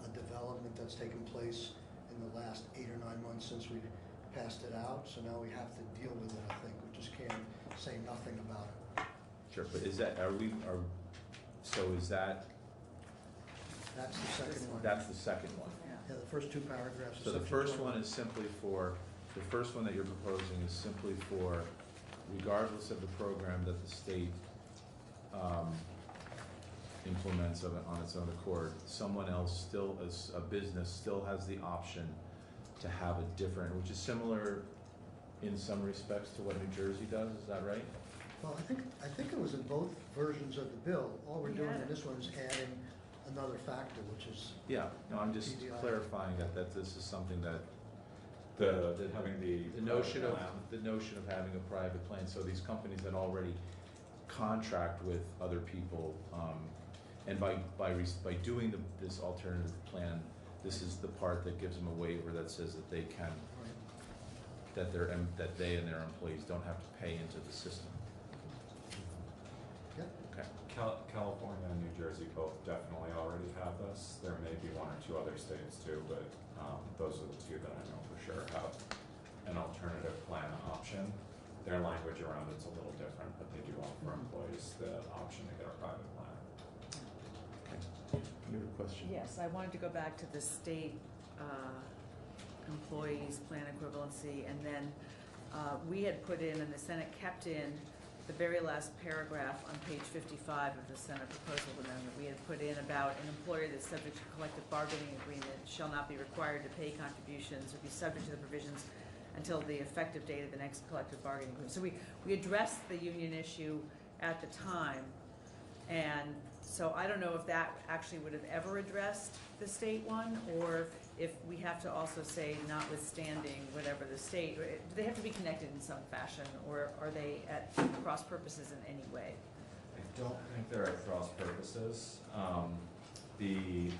a development that's taken place in the last 8 or 9 months since we passed it out, so now we have to deal with it, I think. We just can't say nothing about it. sure, but is that so is that That's the second one. that's the second one? Yeah, the first 2 paragraphs. So the first one is simply for, the first one that you're proposing is simply for, regardless of the program that the state implements on its own accord, someone else still, as a business, still has the option to have a different, which is similar in some respects to what New Jersey does, is that right? Well, I think it was in both versions of the bill. All we're doing Yeah. in this one is adding another factor, which is, Yeah, no, I'm just TDI. clarifying that this is something that having the notion of having a private plan, so these companies that already contract with other people, and by doing this alternative plan, this is the part that gives them a waiver that says that they can, that they and their employees don't have to pay into the system. yeah. Okay. California and New Jersey both definitely already have this. There may be 1 or 2 other states too, but those are the 2 that I know for sure have an alternative plan option. Their language around it's a little different, but they do offer employees the option to get a private plan. Okay. You have a question? Yes, I wanted to go back to the state employees plan equivalency, and then we had put in, and the Senate kept in, the very last paragraph on page 55 of the Senate proposal amendment. We had put in about an employer that's subject to collective bargaining agreement shall not be required to pay contributions or be subject to the provisions until the effective date of the next collective bargaining agreement. So we addressed the union issue at the time, and so I don't know if that actually would have ever addressed the state one, or if we have to also say notwithstanding whatever the state, do they have to be connected in some fashion, or are they at cross purposes in any way? I don't think they're at cross purposes. Thank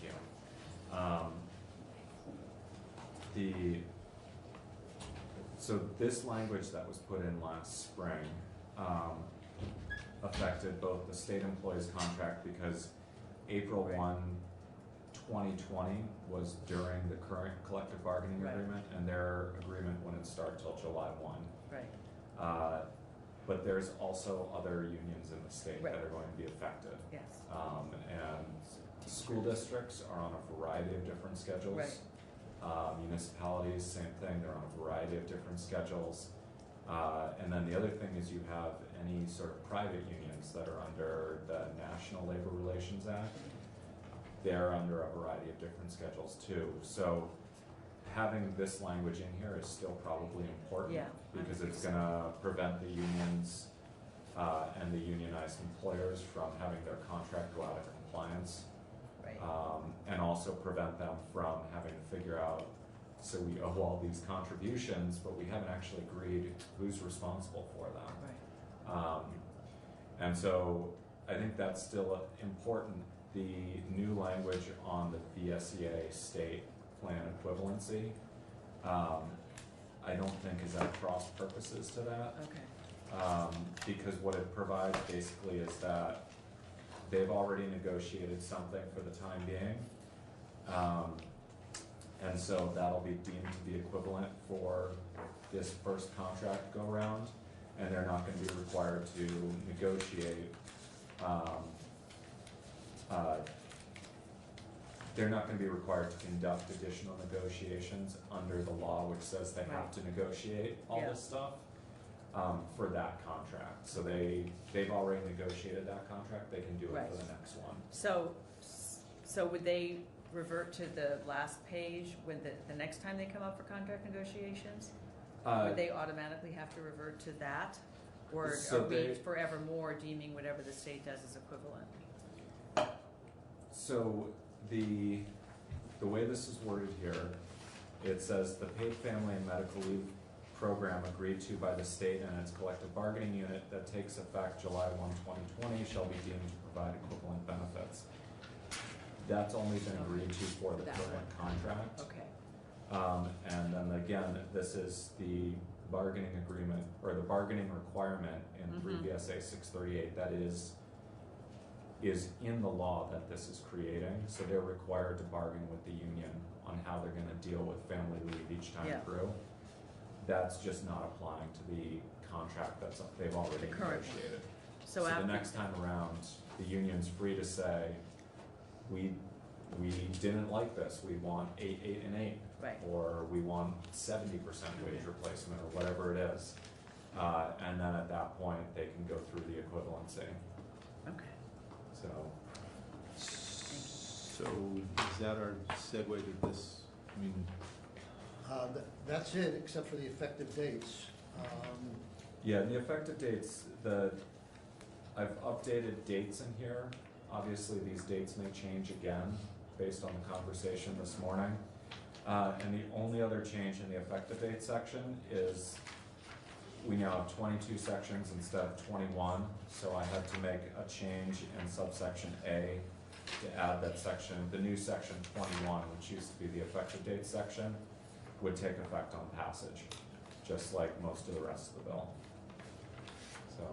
you. So this language that was put in last spring affected both the state employees contract because April 1, 2020 was during the current collective bargaining Right. agreement, and their agreement wouldn't start till July 1. Right, But there's also other unions in the state Right. that are going to be affected. yes, And school districts are on a variety of different schedules. Right. Municipalities, same thing, they're on a variety of different schedules. And then the other thing is you have any sort of private unions that are under the National Labor Relations Act. They're under a variety of different schedules too. So having this language in here is still probably important. Yeah, Because it's 100%. gonna prevent the unions and the unionized employers from having their contract go out of compliance. right, And also prevent them from having to figure out, so we owe all these contributions, but we haven't actually agreed who's responsible for them. right, And so I think that's still important. The new language on the VSEA state plan equivalency, I don't think is at cross purposes to that. okay, Because what it provides basically is that they've already negotiated something for the time being. And so that'll be deemed to be equivalent for this first contract go round, and they're not gonna be required to negotiate they're not gonna be required to conduct additional negotiations under the law, which says they have Right. to negotiate all Yeah. this stuff, for that contract. So they've already negotiated that contract, they can do it Right. for the next one. So would they revert to the last page when the next time they come up for contract negotiations? Would they automatically have to revert to that? Or So are we they- forevermore deeming whatever the state does as equivalent? So the way this is worded here, it says the paid family and medical leave program agreed to by the state and its collective bargaining unit that takes effect July 1, 2020 shall be deemed to provide equivalent benefits. That's only been agreed to for the That current one. contract. Okay, And then again, this is the bargaining agreement, or the bargaining requirement in 3 Mhm. VSA 638 that is in the law that this is creating, so they're required to bargain with the union on how they're gonna deal with family leave each time Yeah. through. That's just not applying to the contract they've already The current one. negotiated. so the after, next time around, the union's free to say, we didn't like this, we want 8, 8, and 8. right, Or we want 70% wage replacement, or whatever it is. And then at that point, they can go through the equivalency, okay. so. So is that our segue to this? I mean, That's it, except for the effective dates. Yeah, the effective dates, I've updated dates in here. Obviously, these dates may change again based on the conversation this morning. And the only other change in the effective date section is we now have 22 sections instead of 21. So I had to make a change in subsection A to add that section, the new section 21, which used to be the effective date section, would take effect on passage, just like most of the rest of the bill. So,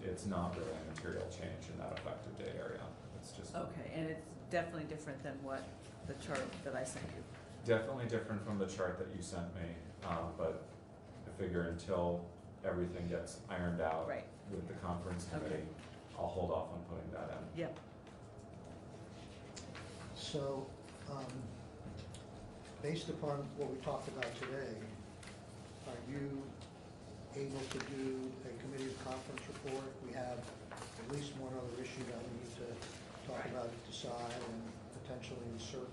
it's not really a material change in that effective date area. It's just Okay, and it's definitely different than what the chart that I sent you. definitely different from the chart that you sent me, but I figure until everything gets ironed out Right. with the conference Okay. committee, I'll hold off on putting that in. Yep, So, based upon what we talked about today, are you able to do a committee of conference report? We have at least one other issue that we need to talk Right. about, decide, and potentially insert.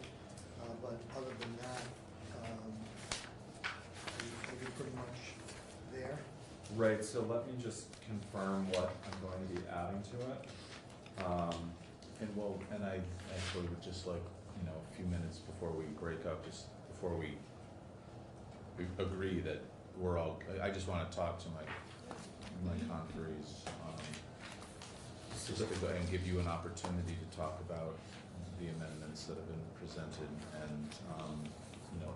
But other than that, are you pretty much there? Right, so let me just confirm what I'm going to be adding to it. and I actually would just like, a few minutes before we break up, just before we agree that we're all, I just wanna talk to my conferees, specifically, and give you an opportunity to talk about the amendments that have been presented and,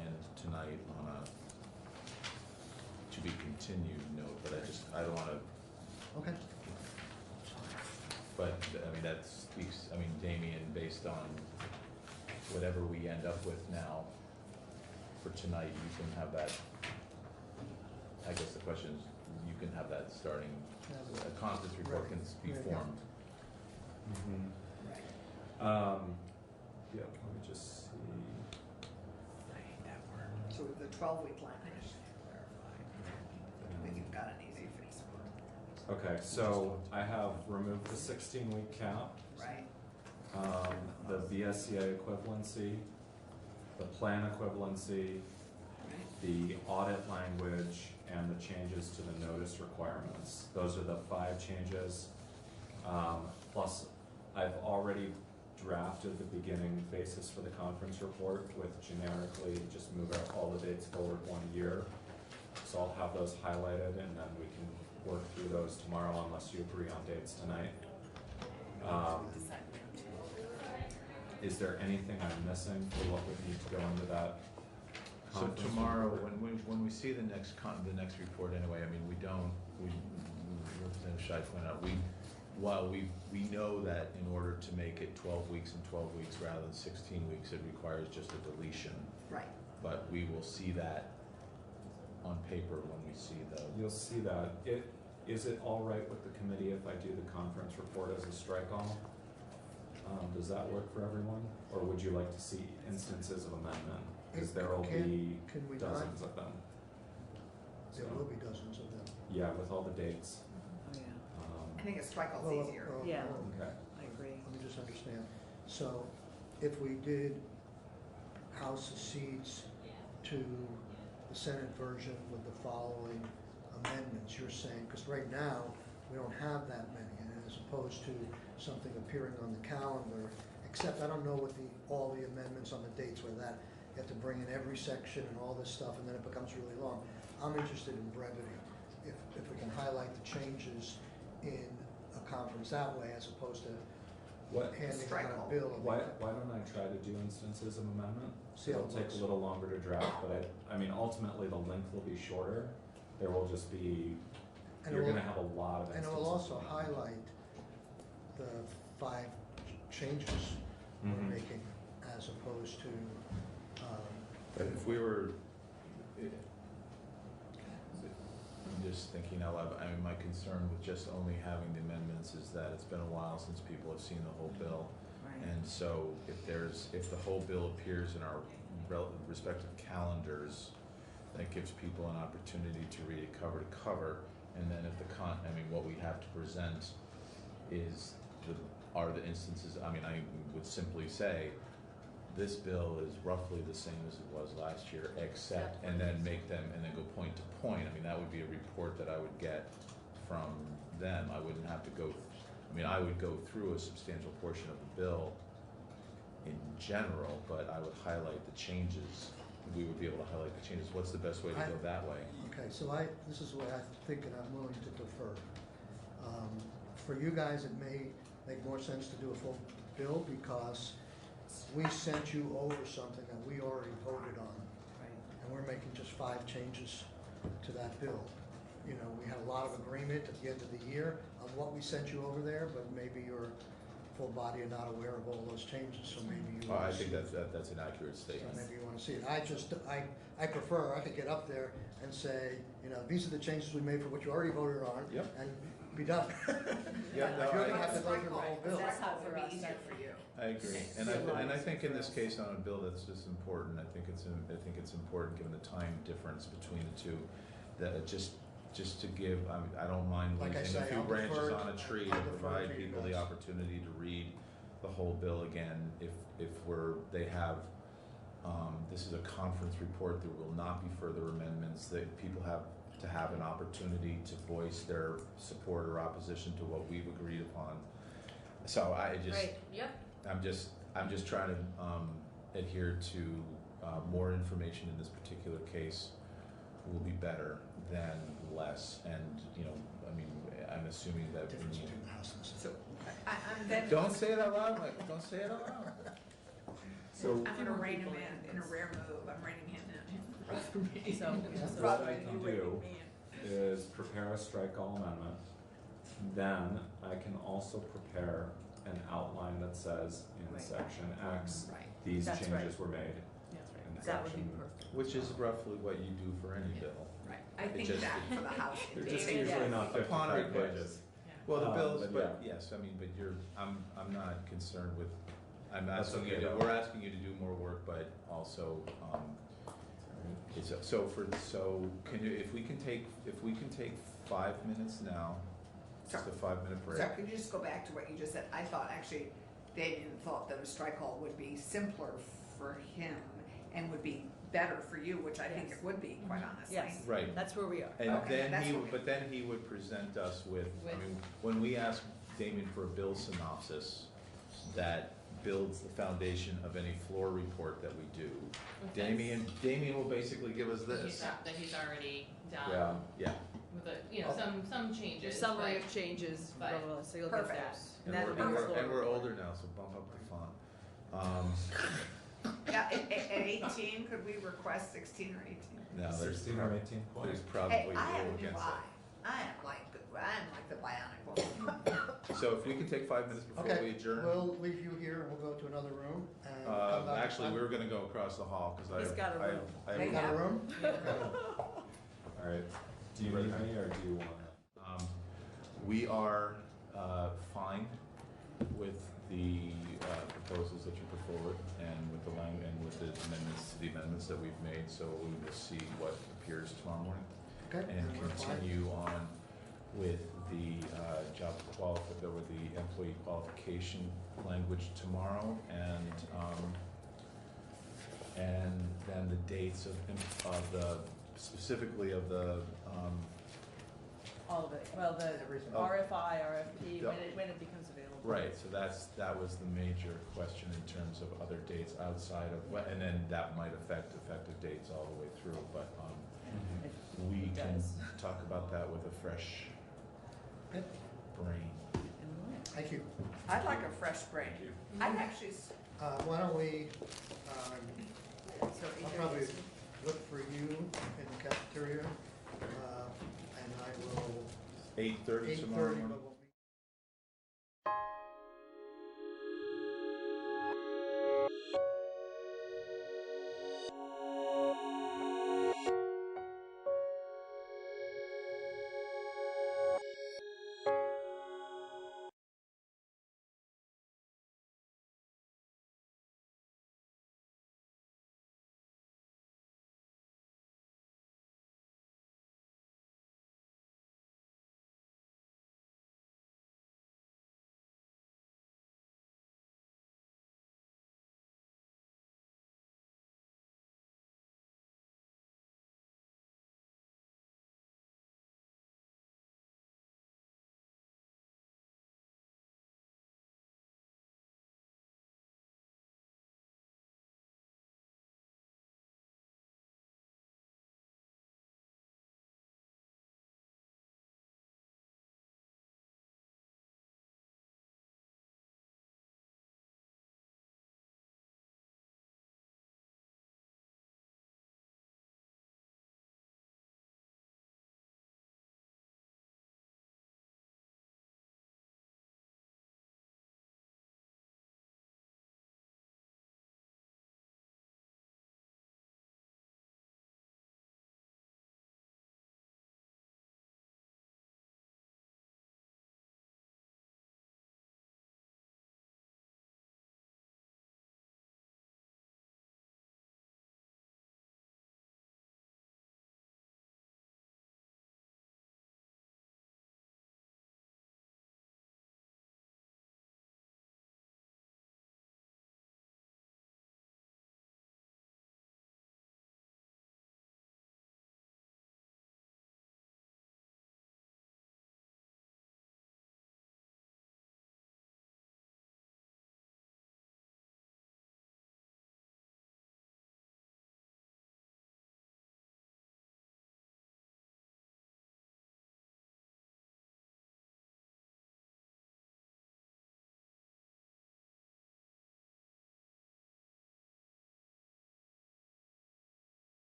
end tonight on a to be continued note, but I don't wanna, Okay. but, that speaks, Damien, based on whatever we end up with now for tonight, you can have that, I guess the question is, you can have that starting, a conference report can be Ready. There you go. formed. Yeah, let me just see. I hate that word. So the 12-week language, we've got an easy fix for it, Okay, so I have removed the 16-week cap, right? the VSCA equivalency, the plan equivalency, the audit language, and the changes to the notice requirements. Those are the 5 changes. Plus, I've already drafted the beginning basis for the conference report with generically just move all the dates forward 1 year. So I'll have those highlighted and then we can work through those tomorrow unless you agree on dates tonight. Is there anything I'm missing for what would need to go into that So conference tomorrow, report? when we see the next report anyway, Representative Scheid pointed out, while we know that in order to make it 12 weeks and 12 weeks rather than 16 weeks, it requires just a deletion. Right. But we will see that on paper when we see the, You'll see that. Is it all right with the committee if I do the conference report as a strike all? Does that work for everyone? Or would you like to see instances of amendment? Because there will be Can we not? dozens of them. There So, will be dozens of them. yeah, with all the dates. Oh, yeah, I think a strike all's Well, easier. Yeah. Okay. I agree. Let me just understand. So if we did House secedes to the Senate version with the following amendments, you're saying, because right now, we don't have that many, and as opposed to something appearing on the calendar, except I don't know what all the amendments on the dates, whether that, you have to bring in every section and all this stuff, and then it becomes really long. I'm interested in brevity. If we can highlight the changes in a conference that way, as opposed to What, handing Strike out all. a bill. why don't I try to do instances of amendment? See how It'll it take looks. a little longer to draft, but I mean, ultimately, the length will be shorter. There will just be, And you're it will- gonna have a lot of And instances. it will also of amendment. highlight the 5 changes we're Mhm. making, as opposed to, But if we were, I'm just thinking out loud, I mean, my concern with just only having the amendments is that it's been a while since people have seen the whole bill. Right. And so if the whole bill appears in our respective calendars, that gives people an opportunity to read it cover to cover. And then if I mean, what we have to present are the instances, I mean, I would simply say, this bill is roughly the same as it was last year, except, and then go point to point. I mean, that would be a report that I would get from them. I wouldn't have to I would go through a substantial portion of the bill in general, but I would highlight the changes. We would be able to highlight the changes. What's the best way to go that way? okay, so this is the way I think, and I'm willing to defer. For you guys, it may make more sense to do a full bill, because we sent you over something that we already voted on, Right. and we're making just 5 changes to that bill. You know, we had a lot of agreement at the end of the year on what we sent you over there, but maybe your full body are not aware of all those changes, so maybe you. I wanna think see- that's an accurate So statement. maybe you wanna see it. I prefer, I could get up there and say, you know, these are the changes we made for what you already voted on. Yep. And be done. Yeah, no, You're I- gonna have to go through the whole bill. That's how Strike all would for us, be easier I for you. I agree, and I think in this case on a bill that's just important, I think it's important, given the time difference between the two, that just to give, I don't mind Like I losing a say, few I'll branches defer on a tree I'll to defer provide to you people the guys. opportunity to read the whole bill again, if they have, this is a conference report, there will not be further amendments, that people have to have an opportunity to voice their support or opposition to what we've agreed upon. So I just, Right, yep. I'm just trying to adhere to more information in this particular case will be better than less. And, I mean, I'm assuming that we Difference need. between the House and the So, Senate. I'm then. Don't say it out loud, Mike, don't say it out loud. So I'm gonna rein him in a rare move, I'm reining him in. So, what I can do is prepare a strike all amendment. Then I can also prepare an outline that says in Right. section X, Right. these That's right. changes were made. That's In right. That would be section- perfect. Which is roughly what you do for any bill. Right, I It think just- that for the House. in They're just particular. usually not Upon 55 request. pages. Well, the bills, but but yes, I mean, but I'm not concerned with, That's we're asking you to do more work, but also, if we can take 5 minutes now, just a 5-minute break. So could you just go back to what you just said? I thought actually, Damien thought that a strike all would be simpler for him and would be better for you, which I think Yes. it would be, quite honestly. Yes. Right. That's where we are. And Okay, that's what we- but then he would present us with, I With- mean, when we ask Damien for a bill synopsis that builds the foundation of any floor report that we do, Damien will basically give us this. That he's already Yeah. done Yeah, with some Your changes. summary but- of changes, blah, but- blah, blah, so you'll get Perfect. that. and That'll be the floor we're report. older now, so bump up the font. Yeah, at 18, could we request 16 or 18? No, there's 16 or 18 there's points. probably Hey, I a have rule a new against eye. I'm like the bionic woman. it. So if we can take 5 minutes before we Okay, adjourn. we'll leave you here and we'll go to another room and come back. Actually, we were gonna go across the hall, cause He's got a room. I They You got a room? Yeah. Okay. All right. Do you need me or do you want to? We are fine with the proposals that you put forward and with the language and with the amendments to the amendments that we've made, so we will see what appears tomorrow morning. Okay. And we're fine. continue on with the the employee qualification language tomorrow, and then the dates of the, specifically of the, All of it, well, the Everything. RFI, RFP, Yeah. when it becomes available. right, so that was the major question in terms of other dates outside of, and then that might affect effective dates all the way through, but, It we can does. talk about that with a fresh Good. brain. Thank you. I'd like a fresh brain. Thank you. I'd actually, Why don't we, So I'll 8:30 probably is- look for you in the cafeteria, and I will, 8:30 tomorrow 8:30, morning? but we'll meet.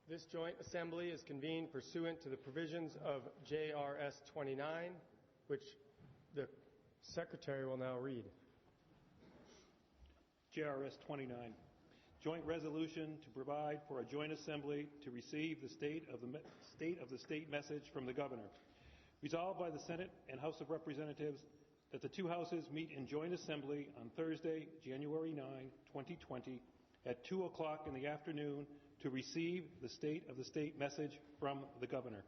This joint assembly is convened pursuant to the provisions of JRS 29, which the Secretary will now read. JRS 29, joint resolution to provide for a joint assembly to receive the state of the state message from the governor. Resolved by the Senate and House of Representatives that the two houses meet in joint assembly on Thursday, January 9, 2020, at 2 o'clock in the afternoon to receive the state of the state message from the governor.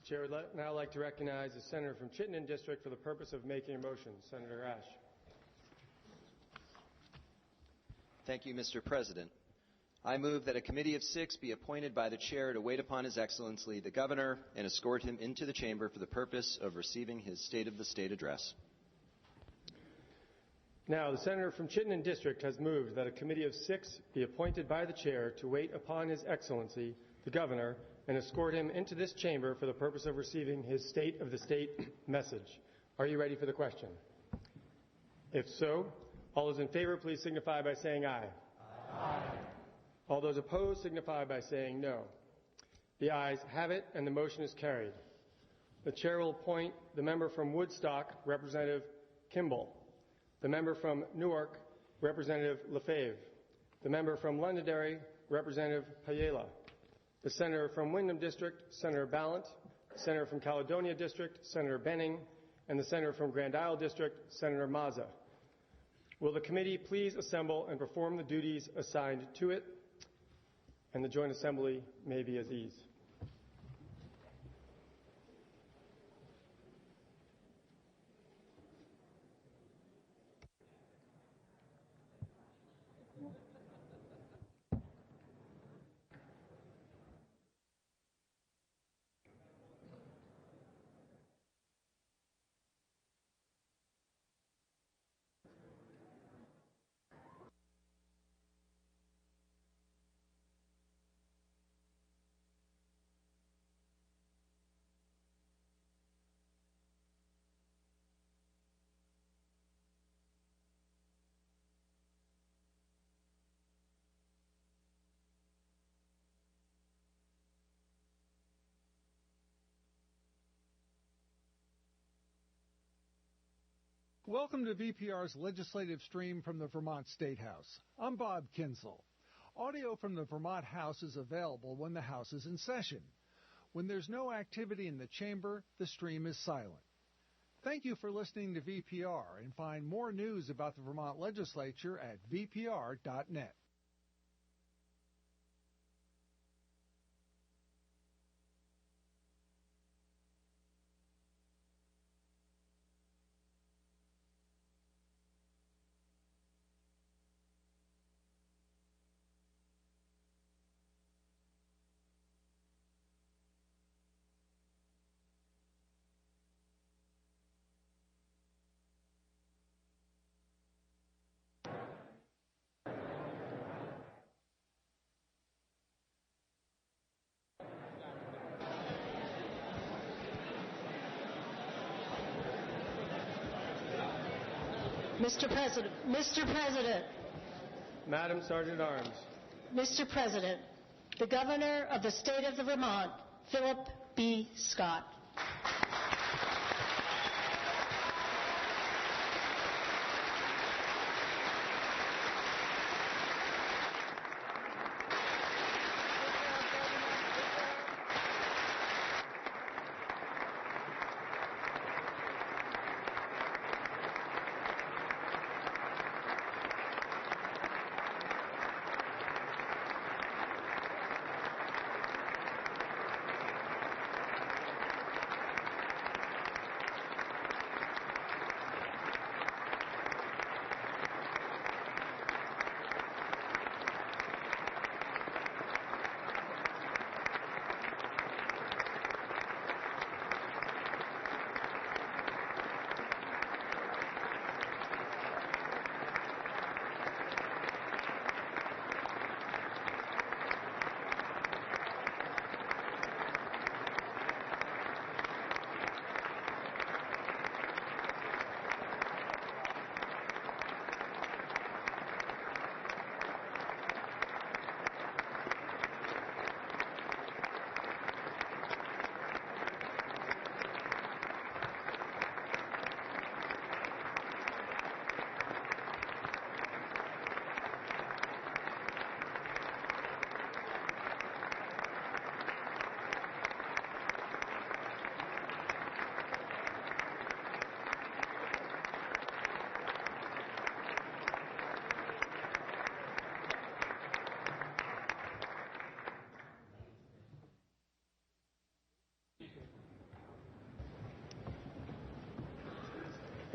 The Chair would now like to recognize the Senator from Chittenden District for the purpose of making a motion. Senator Ash. Thank you, Mr. President. I move that a committee of 6 be appointed by the Chair to wait upon His Excellency the Governor and escort him into the chamber for the purpose of receiving his State of the State address. Now, the Senator from Chittenden District has moved that a committee of 6 be appointed by the Chair to wait upon His Excellency the Governor and escort him into this chamber for the purpose of receiving his State of the State message. Are you ready for the question? If so, all those in favor, please signify by saying aye. Aye. All those opposed signify by saying no. The ayes have it, and the motion is carried. The Chair will appoint the member from Woodstock, Representative Kimball, the member from Newark, Representative Lefebvre, the member from Londonderry, Representative Payela, the Senator from Windham District, Senator Ballant, the Senator from Caledonia District, Senator Benning, and the Senator from Grand Isle District, Senator Mazza. Will the committee please assemble and perform the duties assigned to it? And the joint assembly may be at ease. Welcome to VPR's legislative stream from the Vermont State House. I'm Bob Kinsel. Audio from the Vermont House is available when the House is in session. When there's no activity in the chamber, the stream is silent. Thank you for listening to VPR, and find more news about the Vermont legislature at vpr.net. Mr. President. Madam Sergeant at Arms. Mr. President, the Governor of the State of Vermont, Philip B. Scott.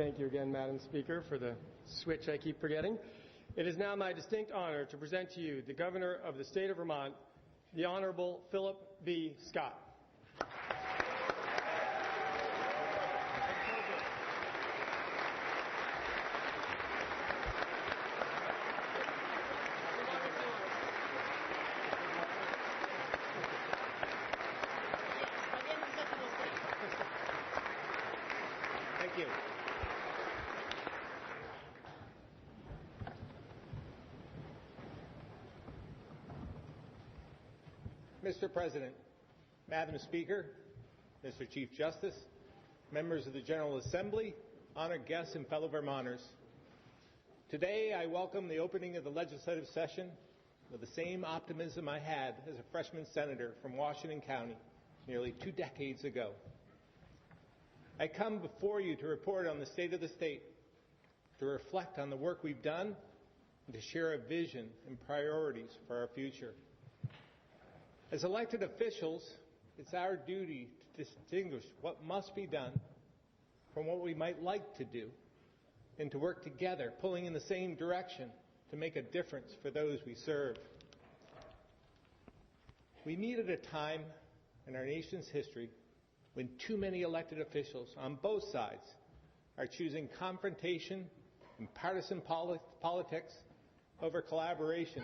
thank you again, Madam Speaker, for the switch I keep forgetting. It is now my distinct honor to present to you the Governor of the State of Vermont, the Honorable Philip B. Scott. Thank you. Mr. President, Madam Speaker, Mr. Chief Justice, members of the General Assembly, honored guests, and fellow Vermonters. Today, I welcome the opening of the legislative session with the same optimism I had as a freshman senator from Washington County nearly 2 decades ago. I come before you to report on the state of the state, to reflect on the work we've done, and to share a vision and priorities for our future. As elected officials, it's our duty to distinguish what must be done from what we might like to do, and to work together, pulling in the same direction to make a difference for those we serve. We meet at a time in our nation's history when too many elected officials on both sides are choosing confrontation and partisan politics over collaboration.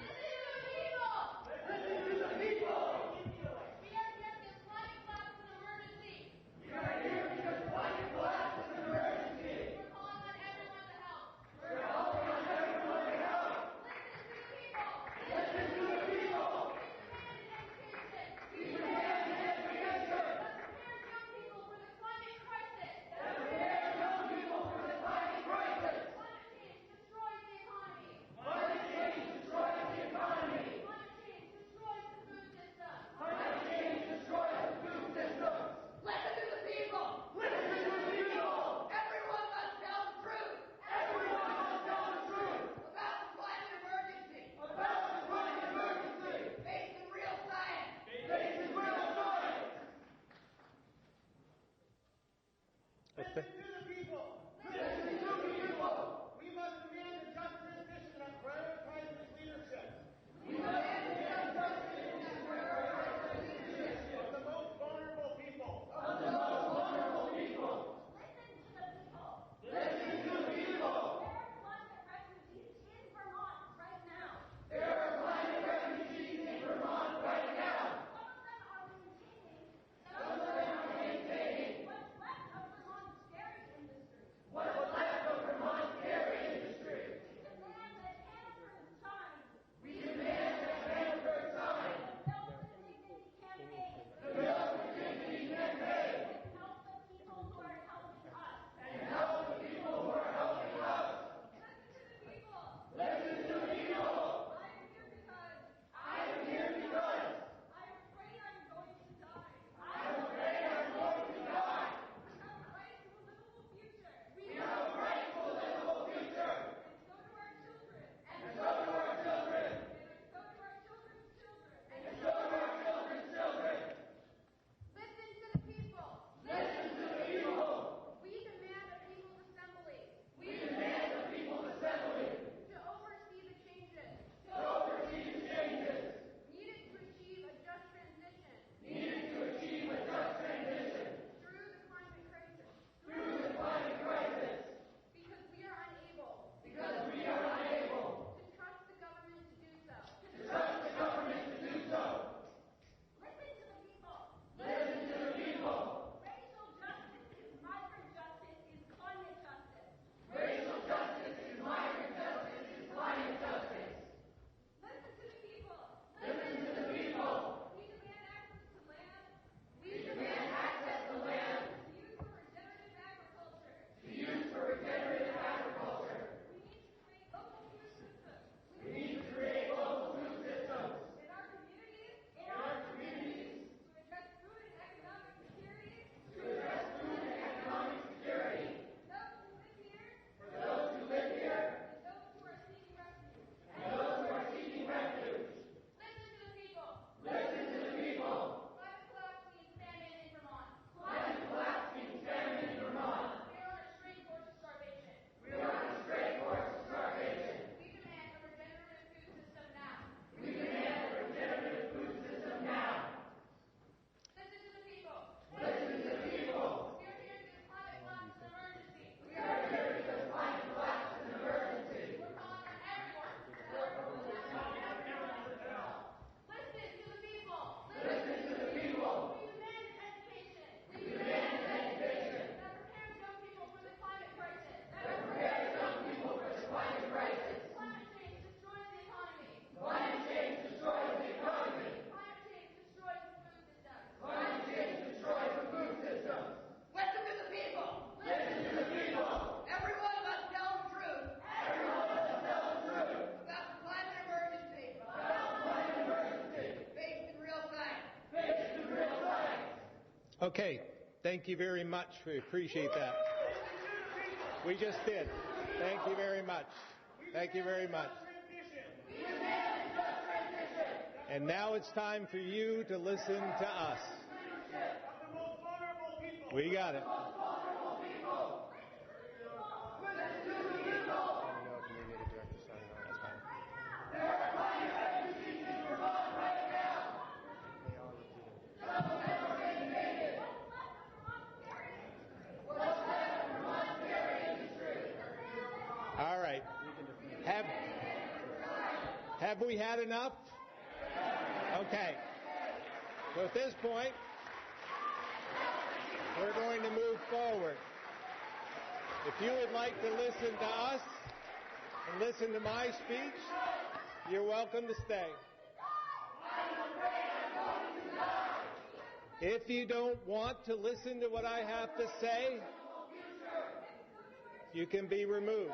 Okay, thank you very much. We appreciate that. We just did. Thank you very much. Thank you very much. And now it's time for you to listen to us. We got it. All right. Have we had enough? Okay. So at this point, we're going to move forward. If you would like to listen to us and listen to my speech, you're welcome to stay. If you don't want to listen to what I have to say, you can be removed.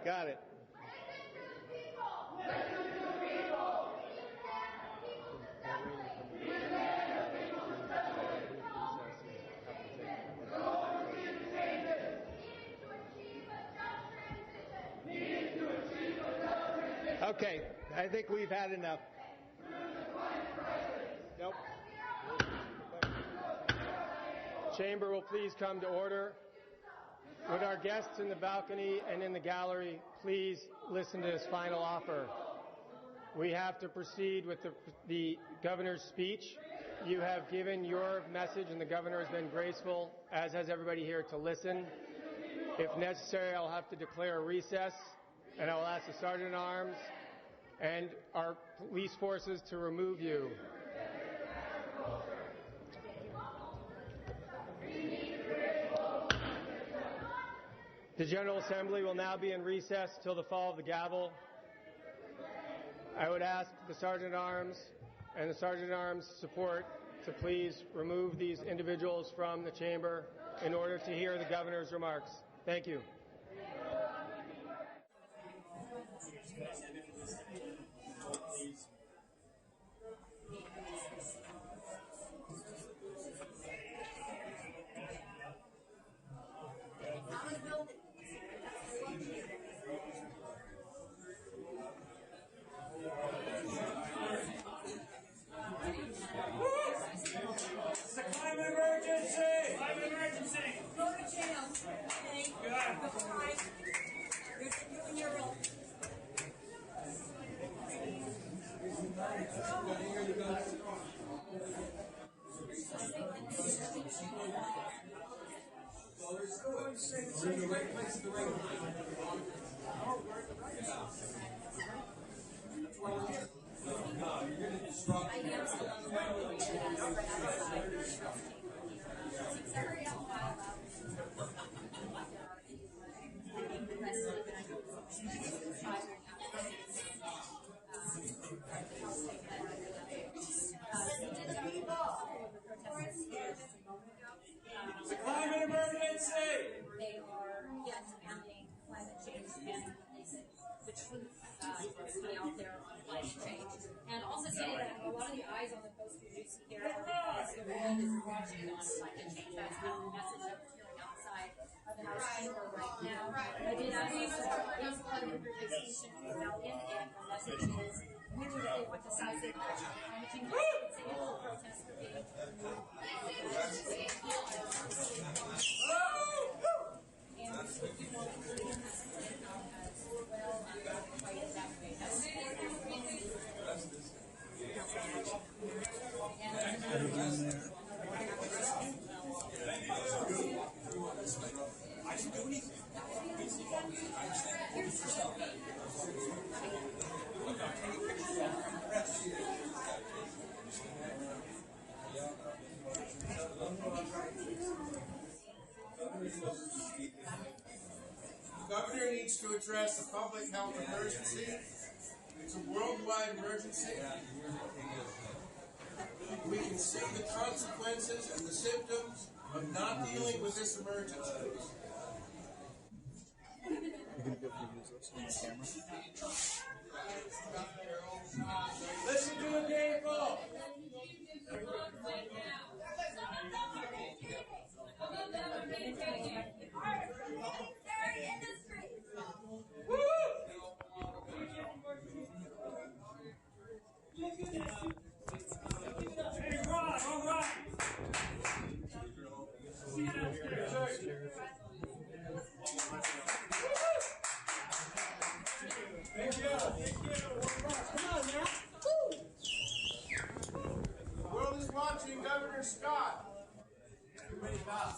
Got it. Okay, I think we've had enough. Nope. Chamber will please come to order. Would our guests in the balcony and in the gallery please listen to his final offer? We have to proceed with the governor's speech. You have given your message and the governor has been graceful, as has everybody here, to listen. If necessary, I'll have to declare a recess, and I will ask the Sergeant-at-Arms and our police forces to remove you. The General Assembly will now be in recess till the fall of the gavel. I would ask the Sergeant-at-Arms and the Sergeant-at-Arms support to please remove these individuals from the chamber in order to hear the governor's remarks. Thank you. It's a climate emergency! Climate emergency! Go to jail. Okay? Good. Bye. You're doing your role. We're in the right place at the right time. No, you're going to disrupt. I am still on the road. It's a climate emergency! They are demanding climate change and the truth be out there on climate change. And also say that a lot of the eyes on the post you see here are because the world is watching on climate change. That's the message that we're hearing outside of the House chamber right now. I did ask you is part of your vacation rebellion, and the message is we really want to size it climate change. Say it will protest for being The governor needs to address the public health emergency. It's a worldwide emergency. We can see the consequences and the symptoms of not dealing with this emergency. You're going to be able to use this on the camera? Listen to the people. Hey, Ron, all right. Thank you. Come on, man. The world is watching Governor Scott. Everybody stop.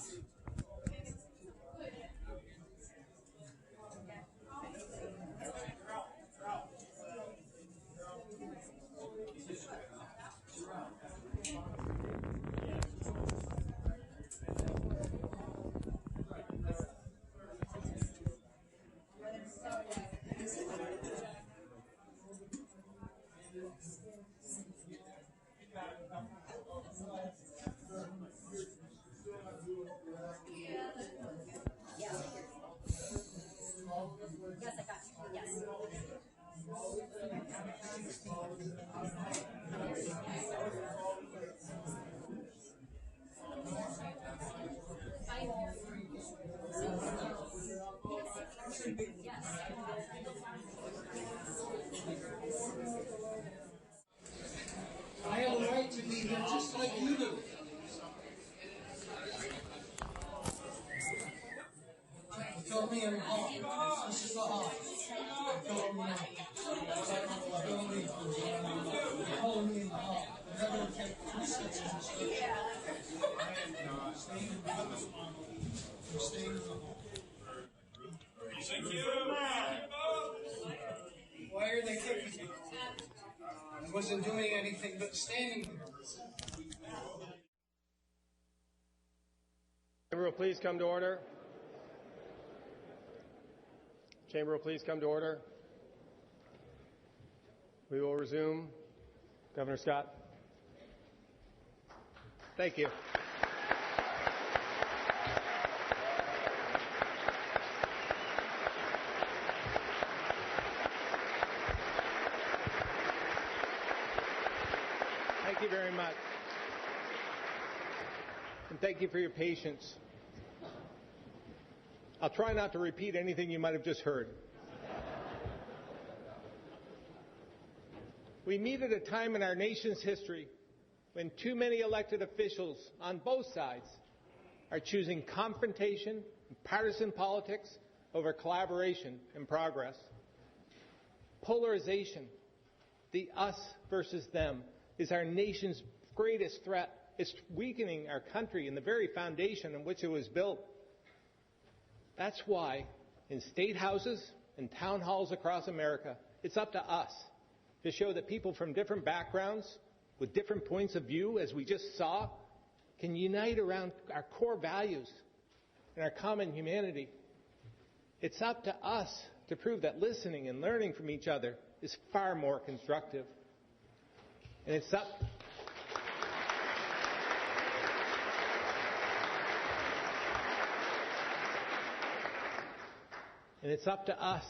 Yes, I got you. Yes. I have a right to be here just like you do. Fill me in the hall. This is the hall. Fill me in. Fill me in. Fill me in the hall. Never take 2 seconds and stay. Stay in the hall. Thank you. Why are they kicking me? I wasn't doing anything but standing here. Chamber will please come to order. Chamber will please come to order. We will resume. Governor Scott. Thank you. Thank you very much. And thank you for your patience. I'll try not to repeat anything you might have just heard. We meet at a time in our nation's history when too many elected officials on both sides are choosing confrontation and partisan politics over collaboration and progress. Polarization, the us versus them, is our nation's greatest threat. It's weakening our country and the very foundation on which it was built. That's why in state houses and town halls across America, it's up to us to show that people from different backgrounds with different points of view, as we just saw, can unite around our core values and our common humanity. It's up to us to prove that listening and learning from each other is far more constructive. And it's up to us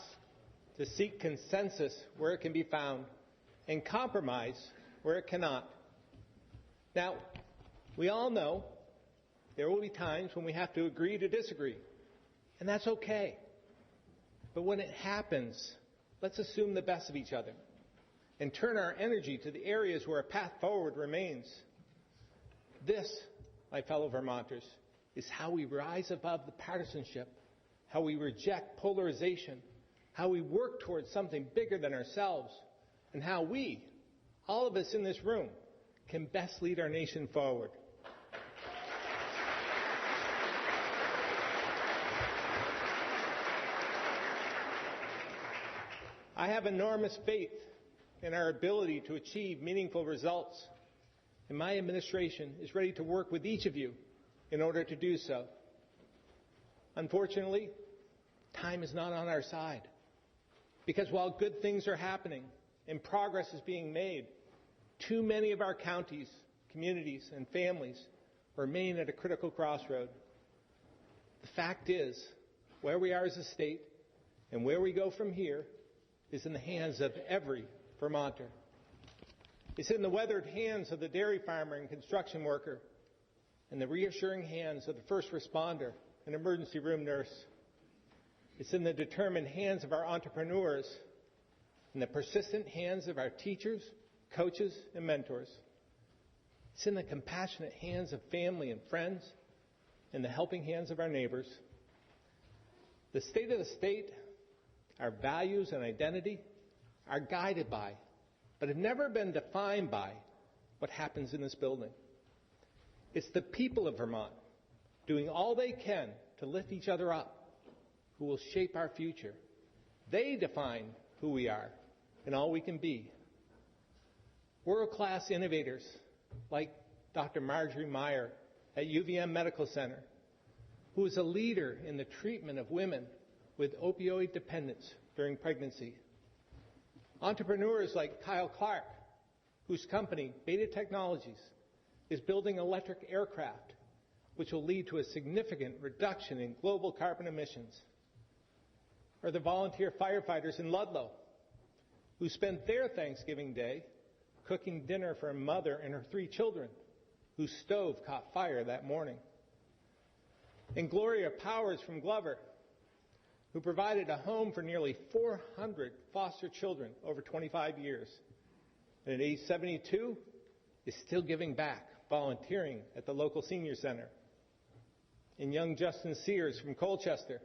to seek consensus where it can be found and compromise where it cannot. Now, we all know there will be times when we have to agree to disagree, and that's okay. But when it happens, let's assume the best of each other and turn our energy to the areas where a path forward remains. This, my fellow Vermonters, is how we rise above the partisanship, how we reject polarization, how we work towards something bigger than ourselves, and how we, all of us in this room, can best lead our nation forward. I have enormous faith in our ability to achieve meaningful results, and my administration is ready to work with each of you in order to do so. Unfortunately, time is not on our side, because while good things are happening and progress is being made, too many of our counties, communities, and families remain at a critical crossroad. The fact is, where we are as a state and where we go from here is in the hands of every Vermonter. It's in the weathered hands of the dairy farmer and construction worker, and the reassuring hands of the first responder and emergency room nurse. It's in the determined hands of our entrepreneurs, and the persistent hands of our teachers, coaches, and mentors. It's in the compassionate hands of family and friends, and the helping hands of our neighbors. The state of the state, our values and identity, are guided by, but have never been defined by, what happens in this building. It's the people of Vermont doing all they can to lift each other up who will shape our future. They define who we are and all we can be. World-class innovators like Dr. Marjorie Meyer at UVM Medical Center, who is a leader in the treatment of women with opioid dependence during pregnancy. Entrepreneurs like Kyle Clark, whose company, Beta Technologies, is building electric aircraft, which will lead to a significant reduction in global carbon emissions. Or the volunteer firefighters in Ludlow, who spent their Thanksgiving Day cooking dinner for a mother and her 3 children, whose stove caught fire that morning. And Gloria Powers from Glover, who provided a home for nearly 400 foster children over 25 years. And at age 72, is still giving back, volunteering at the local senior center. And young Justin Sears from Colchester,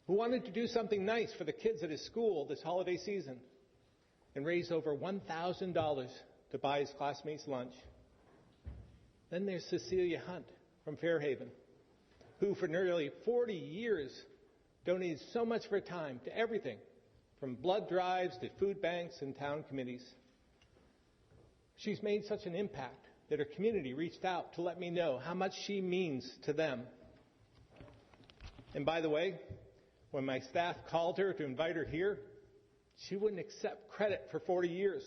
who wanted to do something nice for the kids at his school this holiday season and raised over $1,000 to buy his classmates lunch. Then there's Cecilia Hunt from Fairhaven, who for nearly 40 years donated so much of her time to everything from blood drives to food banks and town committees. She's made such an impact that her community reached out to let me know how much she means to them. And by the way, when my staff called her to invite her here, she wouldn't accept credit for 40 years.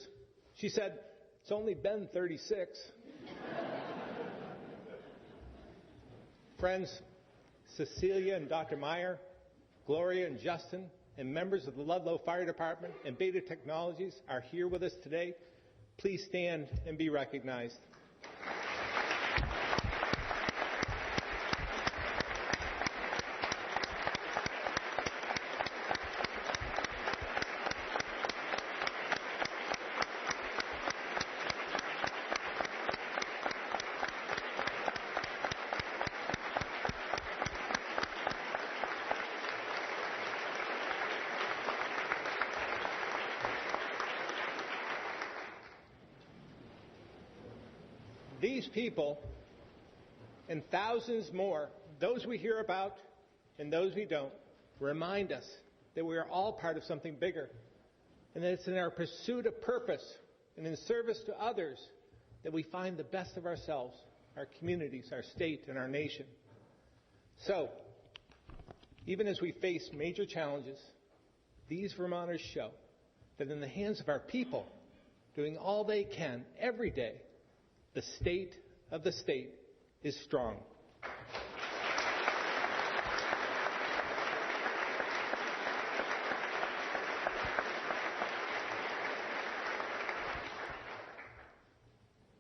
She said, "It's only been 36. Friends, Cecilia and Dr. Meyer, Gloria and Justin, and members of the Ludlow Fire Department and Beta Technologies are here with us today. Please stand and be recognized. These people and thousands more, those we hear about and those we don't, remind us that we are all part of something bigger, and that it's in our pursuit of purpose and in service to others that we find the best of ourselves, our communities, our state, and our nation. So, even as we face major challenges, these Vermonters show that in the hands of our people, doing all they can every day, the state of the state is strong.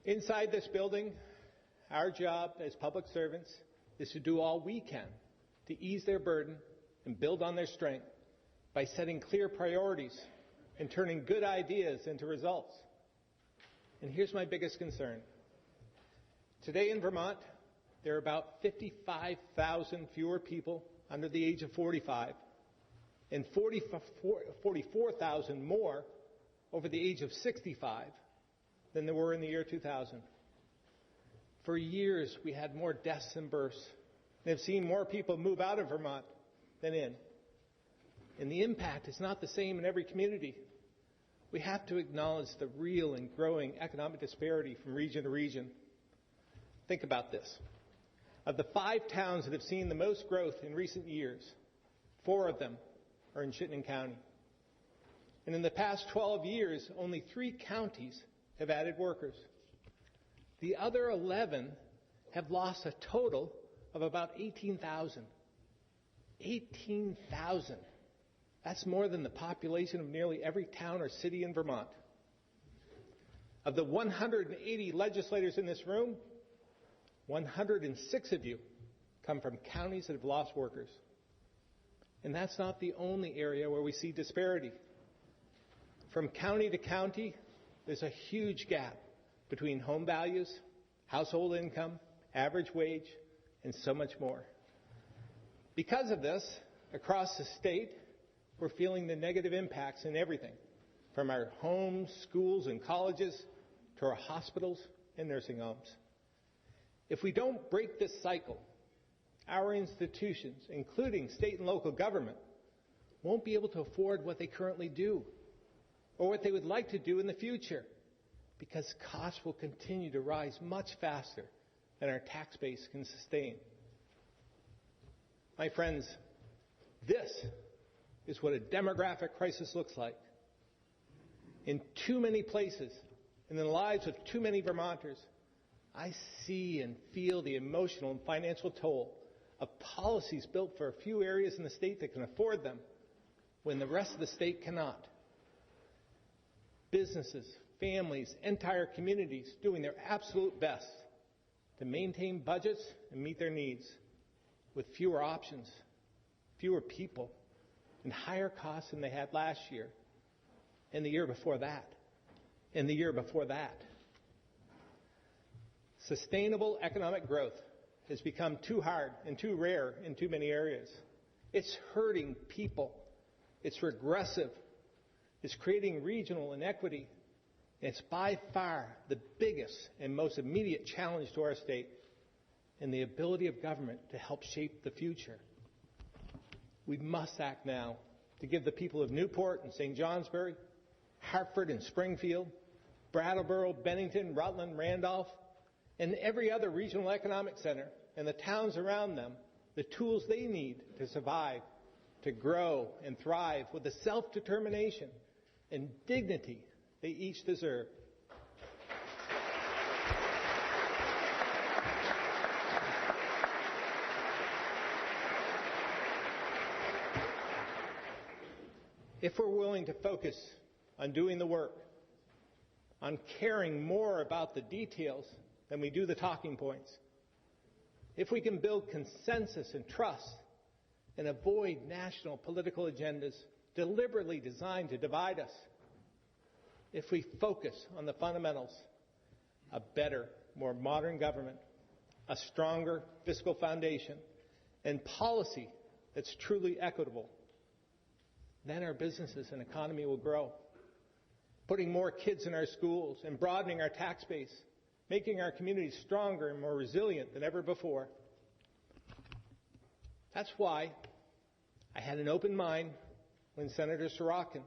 Inside this building, our job as public servants is to do all we can to ease their burden and build on their strength by setting clear priorities and turning good ideas into results. And here's my biggest concern. Today in Vermont, there are about 55,000 fewer people under the age of 45 and 44,000 more over the age of 65 than there were in the year 2000. For years, we had more deaths than births and have seen more people move out of Vermont than in. And the impact is not the same in every community. We have to acknowledge the real and growing economic disparity from region to region. Think about this. Of the 5 towns that have seen the most growth in recent years, 4 of them are in Chittenden County. And in the past 12 years, only 3 counties have added workers. The other 11 have lost a total of about 18,000. 18,000. That's more than the population of nearly every town or city in Vermont. Of the 180 legislators in this room, 106 of you come from counties that have lost workers. And that's not the only area where we see disparity. From county to county, there's a huge gap between home values, household income, average wage, and so much more. Because of this, across the state, we're feeling the negative impacts in everything, from our homes, schools, and colleges to our hospitals and nursing homes. If we don't break this cycle, our institutions, including state and local government, won't be able to afford what they currently do or what they would like to do in the future, because costs will continue to rise much faster than our tax base can sustain. My friends, this is what a demographic crisis looks like. In too many places, and in the lives of too many Vermonters, I see and feel the emotional and financial toll of policies built for a few areas in the state that can afford them when the rest of the state cannot. Businesses, families, entire communities doing their absolute best to maintain budgets and meet their needs with fewer options, fewer people, and higher costs than they had last year, and the year before that, and the year before that. Sustainable economic growth has become too hard and too rare in too many areas. It's hurting people. It's regressive. It's creating regional inequity. And it's by far the biggest and most immediate challenge to our state and the ability of government to help shape the future. We must act now to give the people of Newport and St. Johnsbury, Hartford and Springfield, Brattleboro, Bennington, Rutland, Randolph, and every other regional economic center and the towns around them the tools they need to survive, to grow and thrive with the self-determination and dignity they each deserve. If we're willing to focus on doing the work, on caring more about the details than we do the talking points, if we can build consensus and trust and avoid national political agendas deliberately designed to divide us, if we focus on the fundamentals, a better, more modern government, a stronger fiscal foundation, and policy that's truly equitable, then our businesses and economy will grow. Putting more kids in our schools and broadening our tax base, making our communities stronger and more resilient than ever before. That's why I had an open mind when Senator Sorokin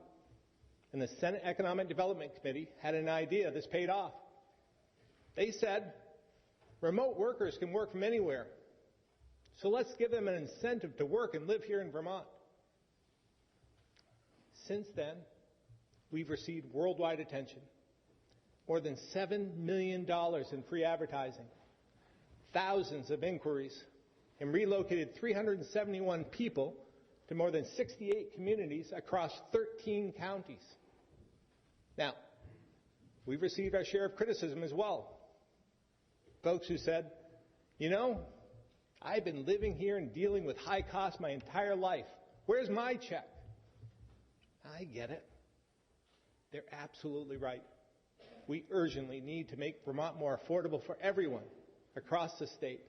and the Senate Economic Development Committee had an idea that's paid off. They said, remote workers can work from anywhere, so let's give them an incentive to work and live here in Vermont. Since then, we've received worldwide attention. More than $7 million in free advertising, thousands of inquiries, and relocated 371 people to more than 68 communities across 13 counties. Now, we've received our share of criticism as well. Folks who said, you know, I've been living here and dealing with high costs my entire life. Where's my check? I get it. They're absolutely right. We urgently need to make Vermont more affordable for everyone across the state.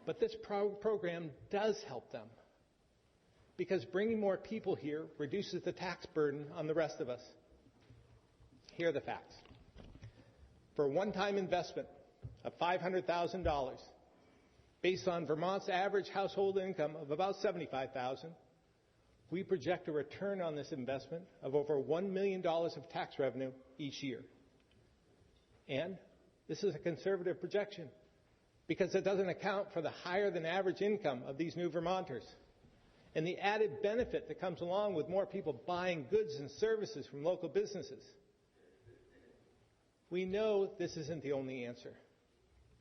But this program does help them, because bringing more people here reduces the tax burden on the rest of us. Here are the facts. For a one-time investment of $500,000, based on Vermont's average household income of about $75,000, we project a return on this investment of over $1 million of tax revenue each year. And this is a conservative projection because it doesn't account for the higher than average income of these new Vermonters and the added benefit that comes along with more people buying goods and services from local businesses. We know this isn't the only answer,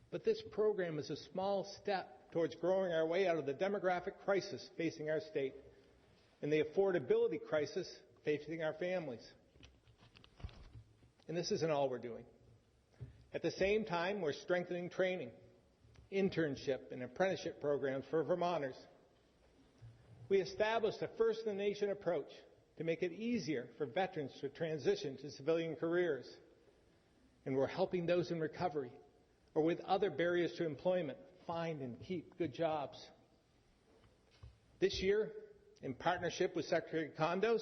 but this program is a small step towards growing our way out of the demographic crisis facing our state. and the affordability crisis facing our families. And this isn't all we're doing. At the same time, we're strengthening training, internship, and apprenticeship programs for Vermonters. We established a first-in-the-nation approach to make it easier for veterans to transition to civilian careers. And we're helping those in recovery or with other barriers to employment find and keep good jobs. This year, in partnership with Secretary Condos,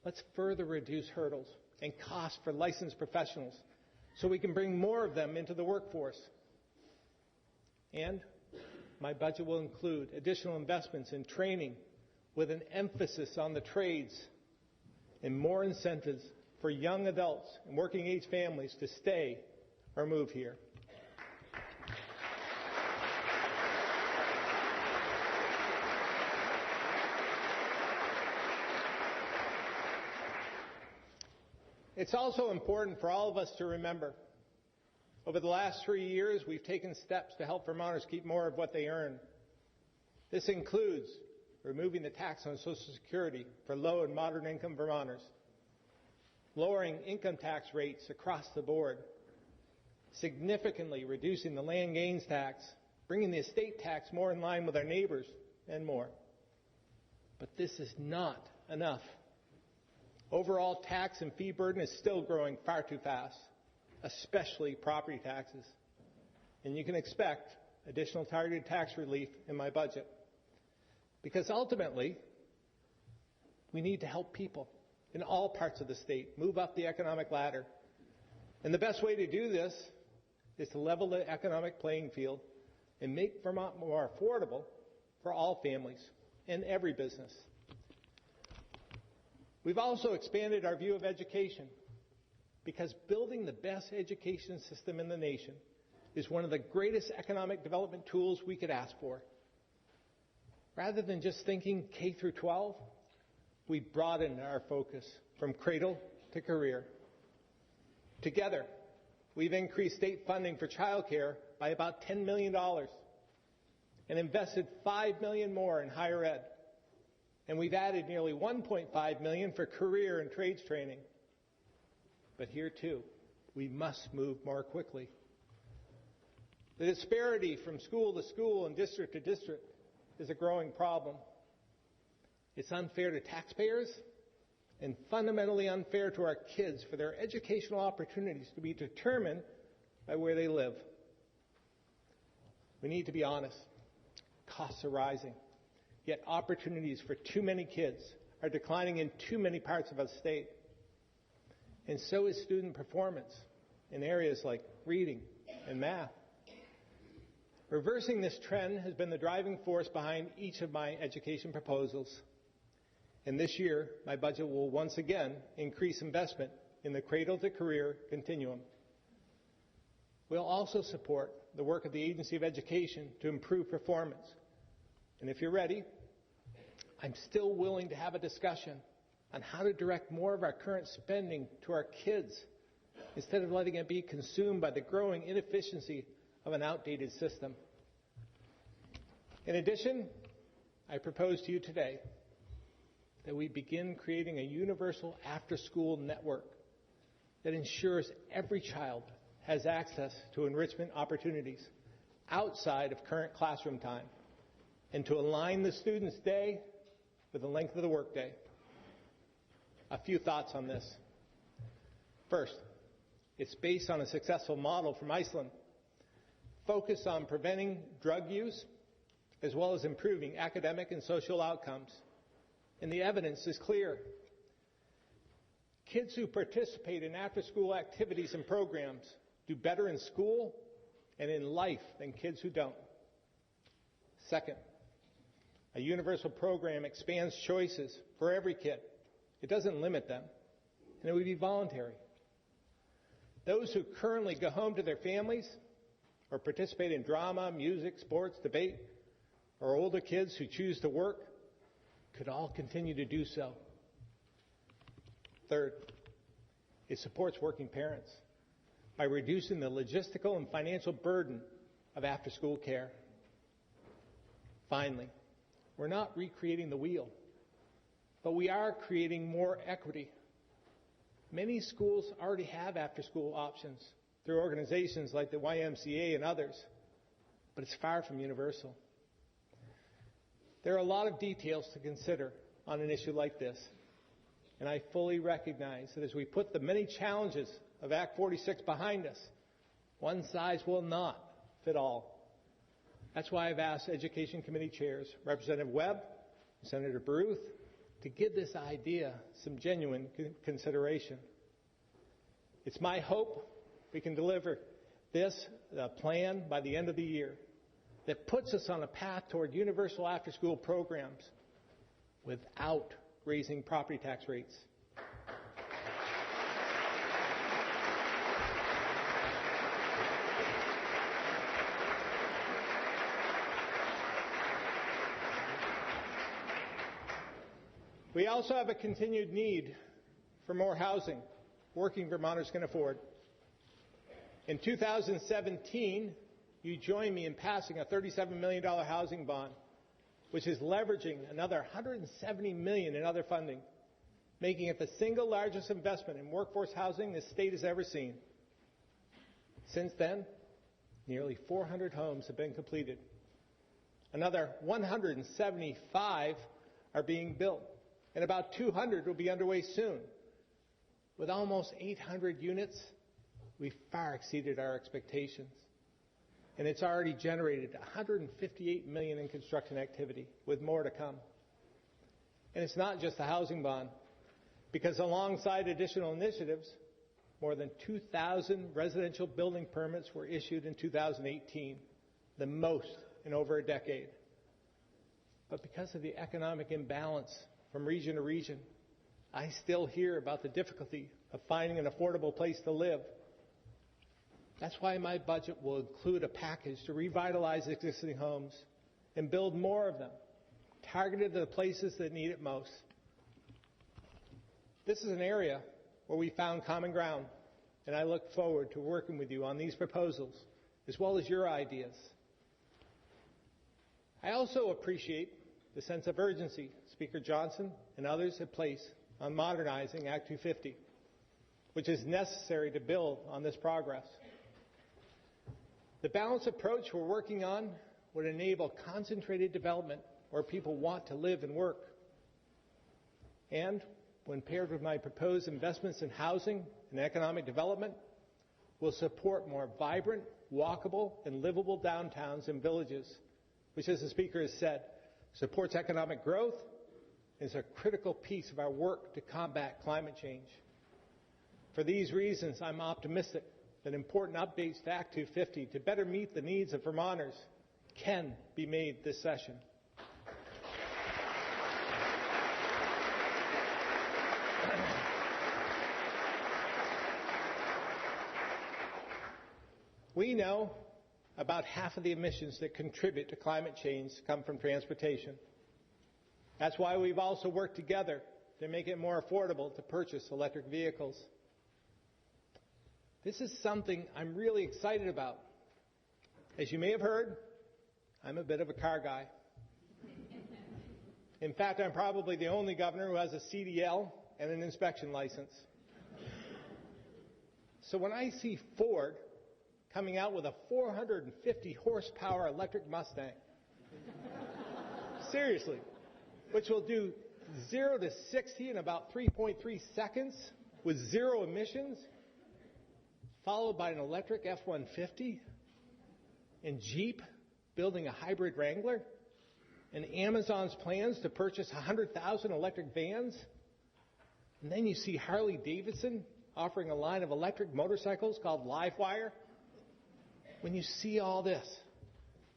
let's further reduce hurdles and costs for licensed professionals so we can bring more of them into the workforce. And my budget will include additional investments in training with an emphasis on the trades and more incentives for young adults and working-age families to stay or move here. It's also important for all of us to remember, over the last 3 years, we've taken steps to help Vermonters keep more of what they earn. This includes removing the tax on Social Security for low and moderate income Vermonters, lowering income tax rates across the board, significantly reducing the land gains tax, bringing the estate tax more in line with our neighbors, and more. But this is not enough. Overall tax and fee burden is still growing far too fast, especially property taxes. And you can expect additional targeted tax relief in my budget. Because ultimately, we need to help people in all parts of the state move up the economic ladder. And the best way to do this is to level the economic playing field and make Vermont more affordable for all families and every business. We've also expanded our view of education because building the best education system in the nation is one of the greatest economic development tools we could ask for. Rather than just thinking K through 12, we broadened our focus from cradle to career. Together, we've increased state funding for childcare by about $10 million and invested $5 million more in higher ed. And we've added nearly $1.5 million for career and trades training. But here, too, we must move more quickly. The disparity from school to school and district to district is a growing problem. It's unfair to taxpayers and fundamentally unfair to our kids for their educational opportunities to be determined by where they live. We need to be honest. Costs are rising, yet opportunities for too many kids are declining in too many parts of our state. And so is student performance in areas like reading and math. Reversing this trend has been the driving force behind each of my education proposals. And this year, my budget will once again increase investment in the cradle to career continuum. We'll also support the work of the Agency of Education to improve performance. And if you're ready, I'm still willing to have a discussion on how to direct more of our current spending to our kids instead of letting it be consumed by the growing inefficiency of an outdated system. In addition, I propose to you today that we begin creating a universal after-school network that ensures every child has access to enrichment opportunities outside of current classroom time, and to align the student's day with the length of the workday. A few thoughts on this. First, it's based on a successful model from Iceland, focused on preventing drug use as well as improving academic and social outcomes. And the evidence is clear. Kids who participate in after-school activities and programs do better in school and in life than kids who don't. Second, a universal program expands choices for every kid. It doesn't limit them, and it would be voluntary. Those who currently go home to their families or participate in drama, music, sports, debate, or older kids who choose to work could all continue to do so. Third, it supports working parents by reducing the logistical and financial burden of after-school care. Finally, we're not recreating the wheel. but we are creating more equity. Many schools already have after-school options through organizations like the YMCA and others, but it's far from universal. There are a lot of details to consider on an issue like this, and I fully recognize that as we put the many challenges of Act 46 behind us, one size will not fit all. That's why I've asked Education Committee chairs, Representative Webb, Senator Baruth, to give this idea some genuine consideration. It's my hope we can deliver this plan by the end of the year that puts us on a path toward universal after-school programs without raising property tax rates. We also have a continued need for more housing working Vermonters can afford. In 2017, you joined me in passing a $37 million housing bond, which is leveraging another $170 million in other funding, making it the single largest investment in workforce housing this state has ever seen. Since then, nearly 400 homes have been completed. Another 175 are being built, and about 200 will be underway soon. With almost 800 units, we far exceeded our expectations. And it's already generated $158 million in construction activity, with more to come. And it's not just the housing bond, because alongside additional initiatives, more than 2,000 residential building permits were issued in 2018, the most in over a decade. But because of the economic imbalance from region to region, I still hear about the difficulty of finding an affordable place to live. That's why my budget will include a package to revitalize existing homes and build more of them, targeted to the places that need it most. This is an area where we found common ground, and I look forward to working with you on these proposals, as well as your ideas. I also appreciate the sense of urgency Speaker Johnson and others have placed on modernizing Act 250, which is necessary to build on this progress. The balanced approach we're working on would enable concentrated development where people want to live and work. And when paired with my proposed investments in housing and economic development, will support more vibrant, walkable, and livable downtowns and villages, which, as the Speaker has said, supports economic growth and is a critical piece of our work to combat climate change. For these reasons, I'm optimistic that important updates to Act 250 to better meet the needs of Vermonters can be made this session. We know about half of the emissions that contribute to climate change come from transportation. That's why we've also worked together to make it more affordable to purchase electric vehicles. This is something I'm really excited about. As you may have heard, I'm a bit of a car guy. In fact, I'm probably the only governor who has a CDL and an inspection license. So when I see Ford coming out with a 450 horsepower electric Mustang, seriously, which will do 0 to 60 in about 3.3 seconds with zero emissions, followed by an electric F-150, and Jeep building a hybrid Wrangler, and Amazon's plans to purchase 100,000 electric vans. And then you see Harley Davidson offering a line of electric motorcycles called Livewire. When you see all this,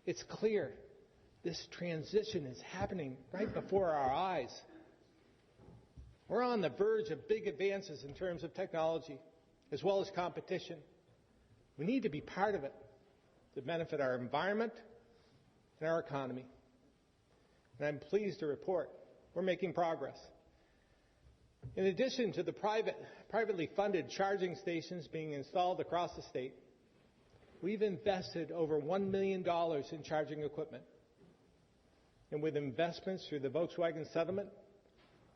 it's clear this transition is happening right before our eyes. We're on the verge of big advances in terms of technology, as well as competition. We need to be part of it to benefit our environment and our economy. And I'm pleased to report we're making progress. In addition to the privately funded charging stations being installed across the state, we've invested over $1 million in charging equipment. And with investments through the Volkswagen settlement,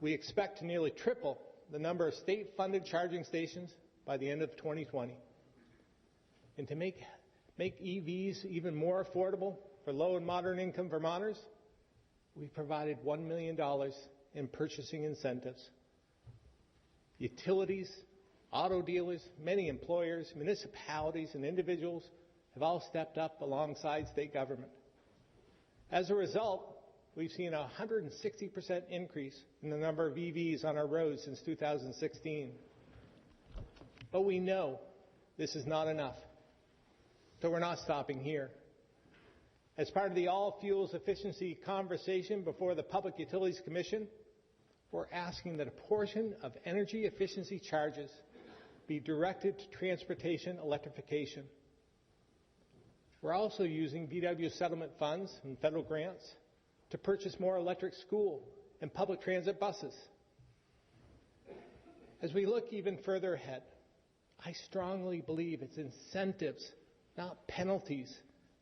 we expect to nearly triple the number of state-funded charging stations by the end of 2020. And to make EVs even more affordable for low and moderate income Vermonters, we provided $1 million in purchasing incentives. Utilities, auto dealers, many employers, municipalities, and individuals have all stepped up alongside state government. As a result, we've seen a 160% increase in the number of EVs on our roads since 2016. But we know this is not enough, so we're not stopping here. As part of the all fuels efficiency conversation before the Public Utilities Commission, we're asking that a portion of energy efficiency charges be directed to transportation electrification. We're also using VW settlement funds and federal grants to purchase more electric school and public transit buses. As we look even further ahead, I strongly believe it's incentives, not penalties,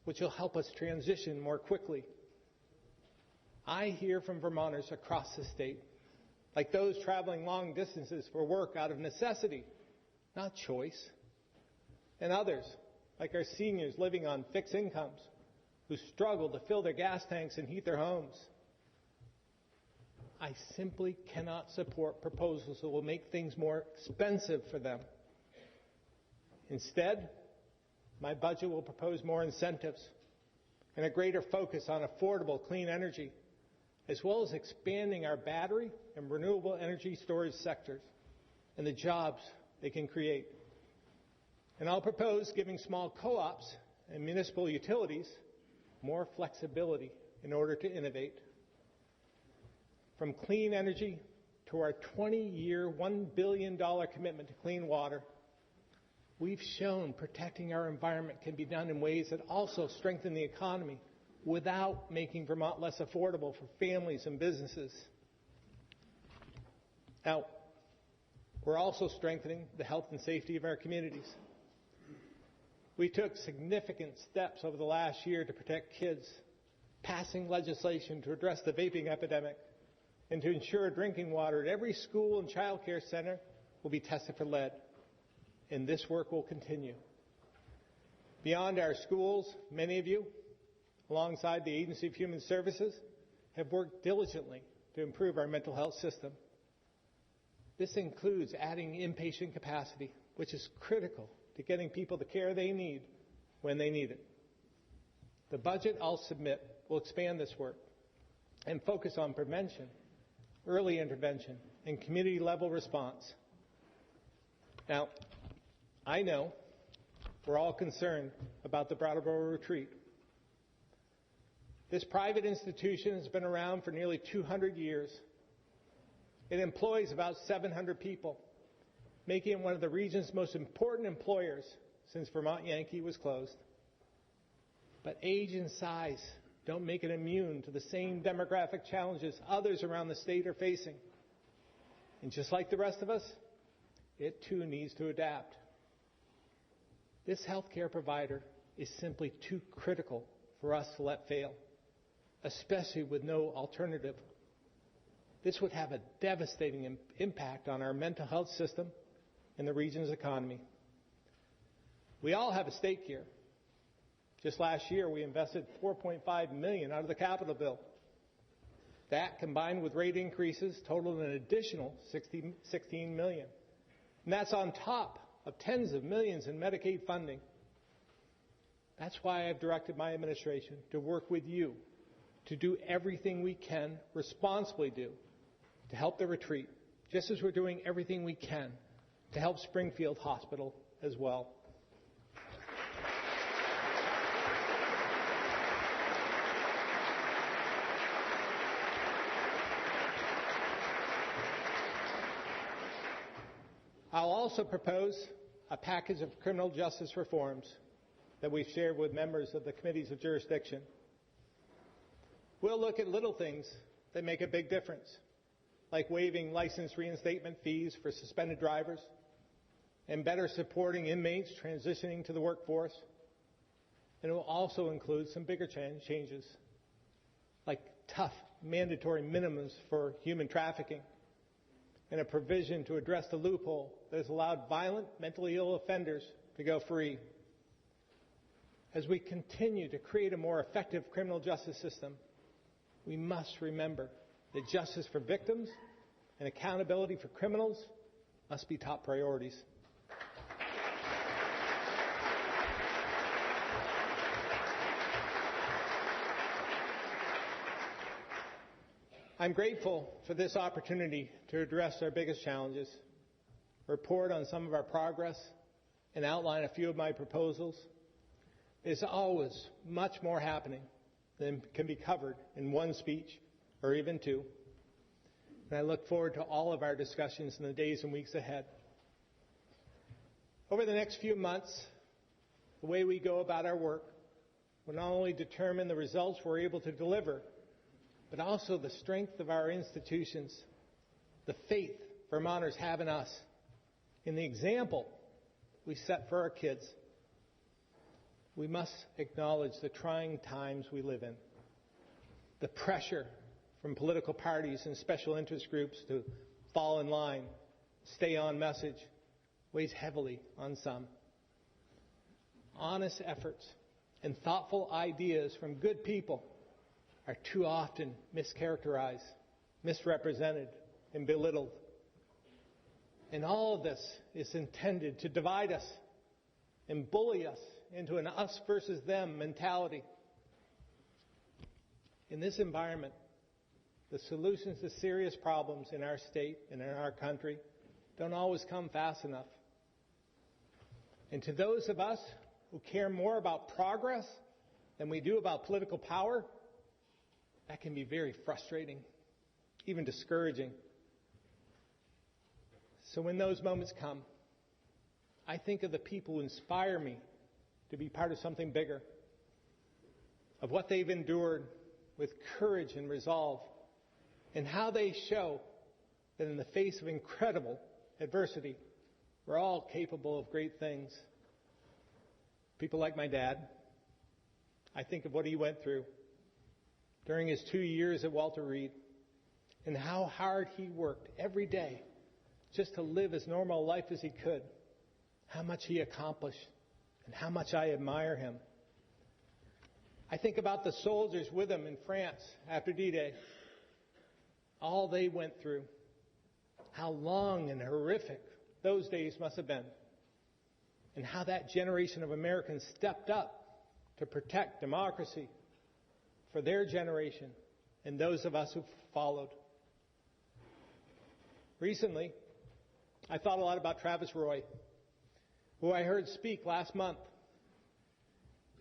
which will help us transition more quickly. I hear from Vermonters across the state, like those traveling long distances for work out of necessity, not choice, and others, like our seniors living on fixed incomes, who struggle to fill their gas tanks and heat their homes. I simply cannot support proposals that will make things more expensive for them. Instead, my budget will propose more incentives and a greater focus on affordable, clean energy, as well as expanding our battery and renewable energy storage sectors and the jobs they can create. And I'll propose giving small co-ops and municipal utilities more flexibility in order to innovate. From clean energy to our 20-year, $1 billion commitment to clean water, we've shown protecting our environment can be done in ways that also strengthen the economy without making Vermont less affordable for families and businesses. Now, we're also strengthening the health and safety of our communities. We took significant steps over the last year to protect kids, passing legislation to address the vaping epidemic and to ensure drinking water at every school and child care center will be tested for lead. And this work will continue. Beyond our schools, many of you, alongside the Agency of Human Services, have worked diligently to improve our mental health system. This includes adding inpatient capacity, which is critical to getting people the care they need when they need it. The budget I'll submit will expand this work and focus on prevention, early intervention, and community-level response. Now, I know we're all concerned about the Brattleboro Retreat. This private institution has been around for nearly 200 years. It employs about 700 people, making it one of the region's most important employers since Vermont Yankee was closed. But age and size don't make it immune to the same demographic challenges others around the state are facing. And just like the rest of us, it too needs to adapt. This healthcare provider is simply too critical for us to let fail, especially with no alternative. This would have a devastating impact on our mental health system and the region's economy. We all have a stake here. Just last year, we invested $4.5 million out of the Capitol bill. That, combined with rate increases, totaled an additional $16 million. And that's on top of tens of millions in Medicaid funding. That's why I've directed my administration to work with you to do everything we can responsibly do to help the retreat, just as we're doing everything we can to help Springfield Hospital as well. I'll also propose a package of criminal justice reforms that we've shared with members of the committees of jurisdiction. We'll look at little things that make a big difference, like waiving license reinstatement fees for suspended drivers and better supporting inmates transitioning to the workforce. And it will also include some bigger changes, like tough mandatory minimums for human trafficking and a provision to address the loophole that has allowed violent, mentally ill offenders to go free. As we continue to create a more effective criminal justice system, we must remember that justice for victims and accountability for criminals must be top priorities. I'm grateful for this opportunity to address our biggest challenges, report on some of our progress, and outline a few of my proposals. There's always much more happening than can be covered in one speech or even two. And I look forward to all of our discussions in the days and weeks ahead. Over the next few months, the way we go about our work will not only determine the results we're able to deliver, but also the strength of our institutions, the faith Vermonters have in us, and the example we set for our kids. We must acknowledge the trying times we live in, the pressure from political parties and special interest groups to fall in line, stay on message, weighs heavily on some. Honest efforts and thoughtful ideas from good people are too often mischaracterized, misrepresented, and belittled. And all of this is intended to divide us and bully us into an us versus them mentality. In this environment, the solutions to serious problems in our state and in our country don't always come fast enough. And to those of us who care more about progress than we do about political power, that can be very frustrating, even discouraging. So when those moments come, I think of the people who inspire me to be part of something bigger, of what they've endured with courage and resolve, and how they show that in the face of incredible adversity, we're all capable of great things. People like my dad, I think of what he went through during his 2 years at Walter Reed, and how hard he worked every day just to live as normal a life as he could, how much he accomplished, and how much I admire him. I think about the soldiers with him in France after D-Day, all they went through, how long and horrific those days must have been, and how that generation of Americans stepped up to protect democracy for their generation and those of us who followed. Recently, I thought a lot about Travis Roy, who I heard speak last month.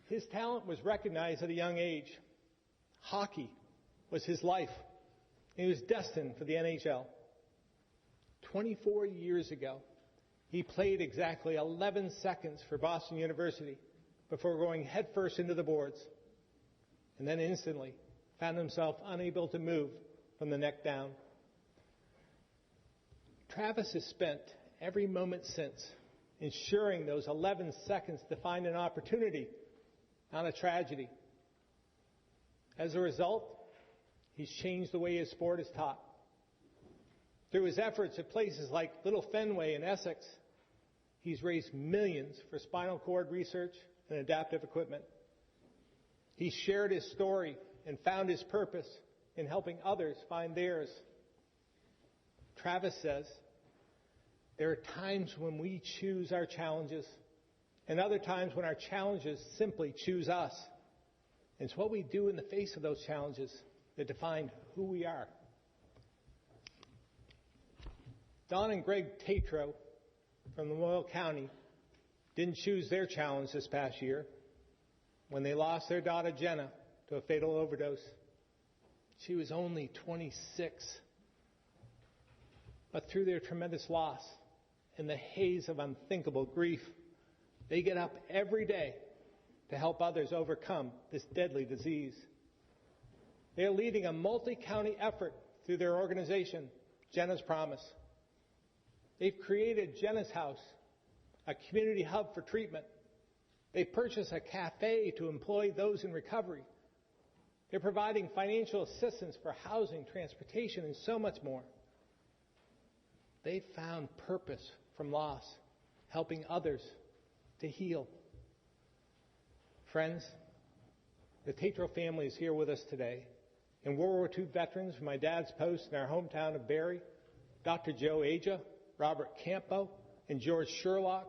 His talent was recognized at a young age. Hockey was his life. He was destined for the NHL. 24 years ago, he played exactly 11 seconds for Boston University before going headfirst into the boards, and then instantly found himself unable to move from the neck down. Travis has spent every moment since ensuring those 11 seconds defined an opportunity, not a tragedy. As a result, he's changed the way his sport is taught. Through his efforts at places like Little Fenway in Essex, he's raised millions for spinal cord research and adaptive equipment. He shared his story and found his purpose in helping others find theirs. Travis says, there are times when we choose our challenges and other times when our challenges simply choose us. And it's what we do in the face of those challenges that define who we are. Don and Greg Tatro from Lamoille County didn't choose their challenge this past year when they lost their daughter Jenna to a fatal overdose. She was only 26. But through their tremendous loss and the haze of unthinkable grief, they get up every day to help others overcome this deadly disease. They are leading a multi-county effort through their organization, Jenna's Promise. They've created Jenna's House, a community hub for treatment. They purchased a cafe to employ those in recovery. They're providing financial assistance for housing, transportation, and so much more. They found purpose from loss, helping others to heal. Friends, the Tatro family is here with us today. And World War II veterans from my dad's post in our hometown of Barrie, Dr. Joe Aja, Robert Campo, and George Sherlock,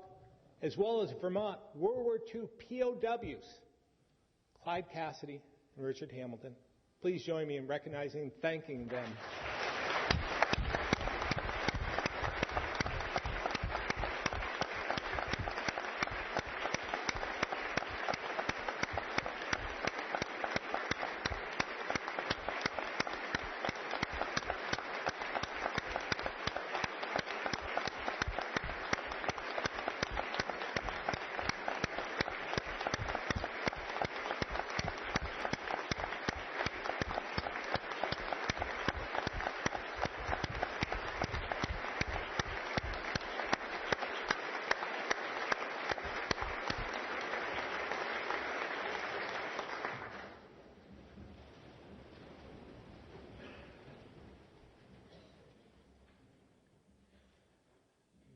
as well as Vermont World War II POWs, Clyde Cassidy and Richard Hamilton. Please join me in recognizing and thanking them.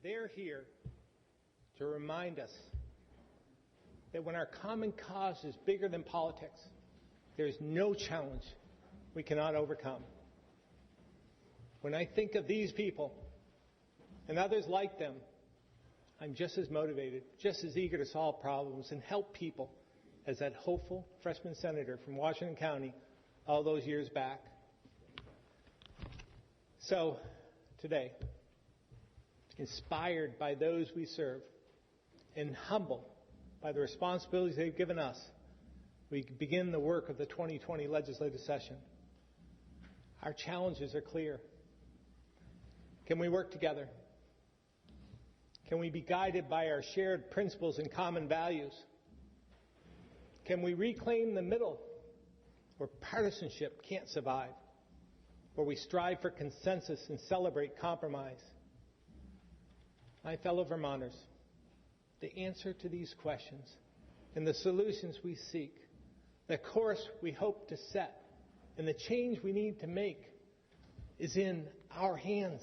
They're here to remind us that when our common cause is bigger than politics, there's no challenge we cannot overcome. When I think of these people and others like them, I'm just as motivated, just as eager to solve problems and help people as that hopeful freshman senator from Washington County all those years back. So, today, inspired by those we serve and humbled by the responsibilities they've given us, we begin the work of the 2020 legislative session. Our challenges are clear. Can we work together? Can we be guided by our shared principles and common values? Can we reclaim the middle where partisanship can't survive, where we strive for consensus and celebrate compromise? My fellow Vermonters, the answer to these questions and the solutions we seek, the course we hope to set, and the change we need to make is in our hands.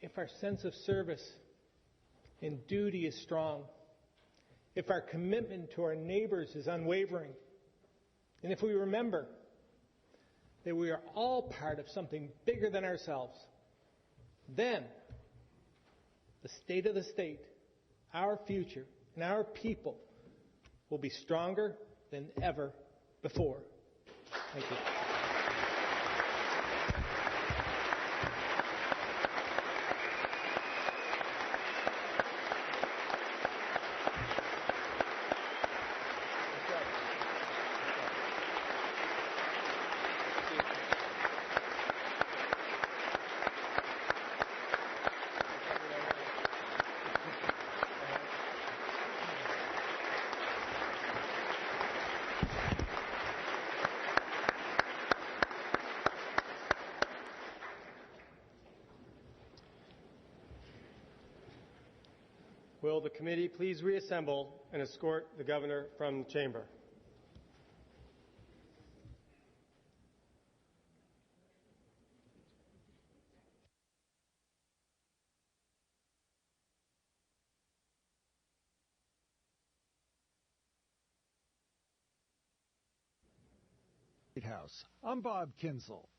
If our sense of service and duty is strong, if our commitment to our neighbors is unwavering, and if we remember that we are all part of something bigger than ourselves, then the state of the state, our future, and our people will be stronger than ever before. Thank you. Will the committee please reassemble and escort the governor from the chamber? House. I'm Bob Kinsel.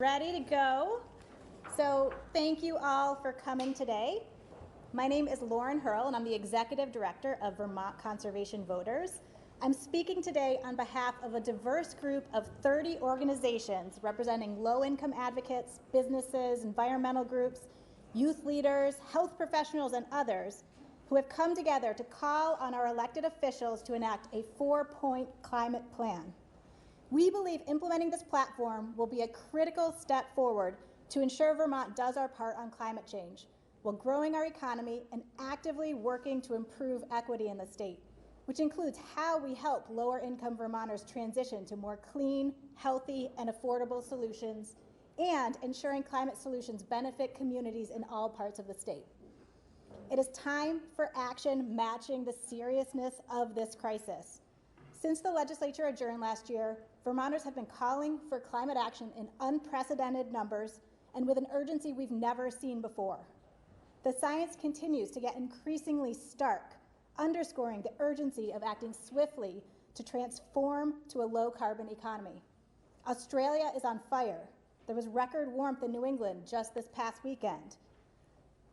ready to go. So thank you all for coming today. My name is Lauren Hurl, and I'm the Executive Director of Vermont Conservation Voters. I'm speaking today on behalf of a diverse group of 30 organizations representing low-income advocates, businesses, environmental groups, youth leaders, health professionals, and others who have come together to call on our elected officials to enact a 4-point climate plan. We believe implementing this platform will be a critical step forward to ensure Vermont does our part on climate change, while growing our economy and actively working to improve equity in the state, which includes how we help lower-income Vermonters transition to more clean, healthy, and affordable solutions, and ensuring climate solutions benefit communities in all parts of the state. It is time for action matching the seriousness of this crisis. Since the legislature adjourned last year, Vermonters have been calling for climate action in unprecedented numbers and with an urgency we've never seen before. The science continues to get increasingly stark, underscoring the urgency of acting swiftly to transform to a low-carbon economy. Australia is on fire. There was record warmth in New England just this past weekend.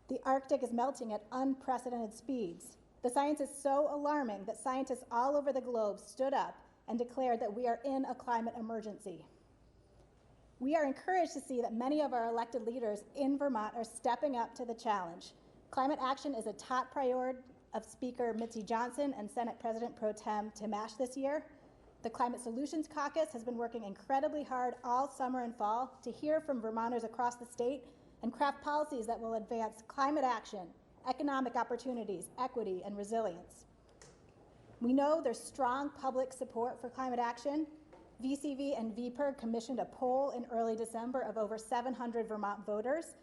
The Arctic is melting at unprecedented speeds. The science is so alarming that scientists all over the globe stood up and declared that we are in a climate emergency. We are encouraged to see that many of our elected leaders in Vermont are stepping up to the challenge. Climate action is a top priority of Speaker Mitzi Johnson and Senate President Pro Tem Tim Ash this year. The Climate Solutions Caucus has been working incredibly hard all summer and fall to hear from Vermonters across the state and craft policies that will advance climate action, economic opportunities, equity, and resilience. We know there's strong public support for climate action. VCV and VPIRG commissioned a poll in early December of over 700 Vermont voters,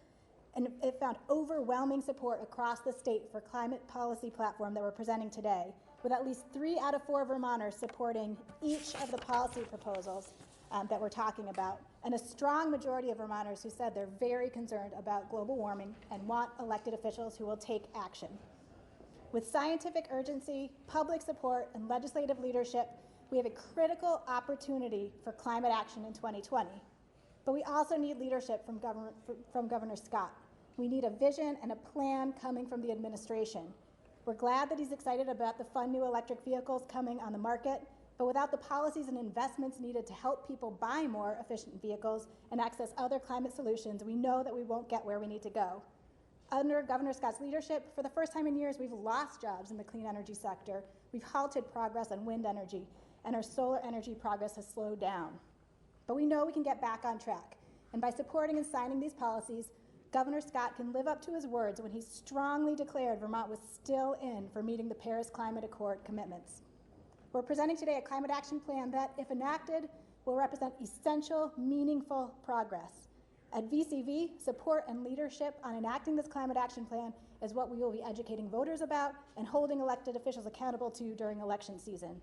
and it found overwhelming support across the state for climate policy platform that we're presenting today, with at least 3 out of 4 Vermonters supporting each of the policy proposals that we're talking about, and a strong majority of Vermonters who said they're very concerned about global warming and want elected officials who will take action. With scientific urgency, public support, and legislative leadership, we have a critical opportunity for climate action in 2020. But we also need leadership from Governor Scott. We need a vision and a plan coming from the administration. We're glad that he's excited about the fun new electric vehicles coming on the market, but without the policies and investments needed to help people buy more efficient vehicles and access other climate solutions, we know that we won't get where we need to go. Under Governor Scott's leadership, for the first time in years, we've lost jobs in the clean energy sector. We've halted progress on wind energy, and our solar energy progress has slowed down. But we know we can get back on track, and by supporting and signing these policies, Governor Scott can live up to his words when he strongly declared Vermont was still in for meeting the Paris Climate Accord commitments. We're presenting today a climate action plan that, if enacted, will represent essential, meaningful progress. At VCV, support and leadership on enacting this climate action plan is what we will be educating voters about and holding elected officials accountable to during election season.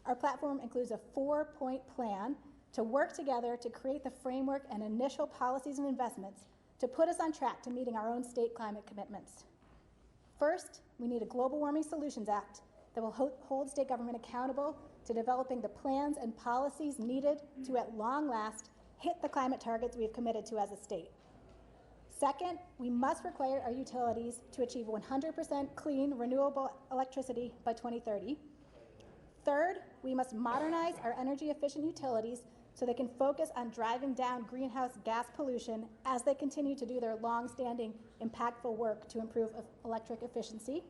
Our platform includes a 4-point plan to work together to create the framework and initial policies and investments to put us on track to meeting our own state climate commitments. First, we need a Global Warming Solutions Act that will hold state government accountable to developing the plans and policies needed to, at long last, hit the climate targets we have committed to as a state. Second, we must require our utilities to achieve 100% clean, renewable electricity by 2030. Third, we must modernize our energy-efficient utilities so they can focus on driving down greenhouse gas pollution as they continue to do their long-standing, impactful work to improve electric efficiency.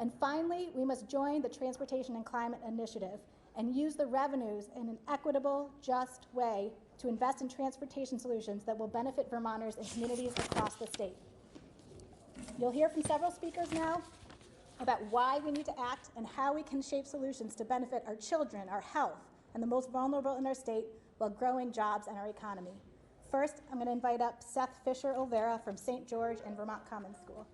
And finally, we must join the Transportation and Climate Initiative and use the revenues in an equitable, just way to invest in transportation solutions that will benefit Vermonters and communities across the state. You'll hear from several speakers now about why we need to act and how we can shape solutions to benefit our children, our health, and the most vulnerable in our state while growing jobs and our economy. First, I'm going to invite up Seth Fisher-Olvera from St. George and Vermont Common School.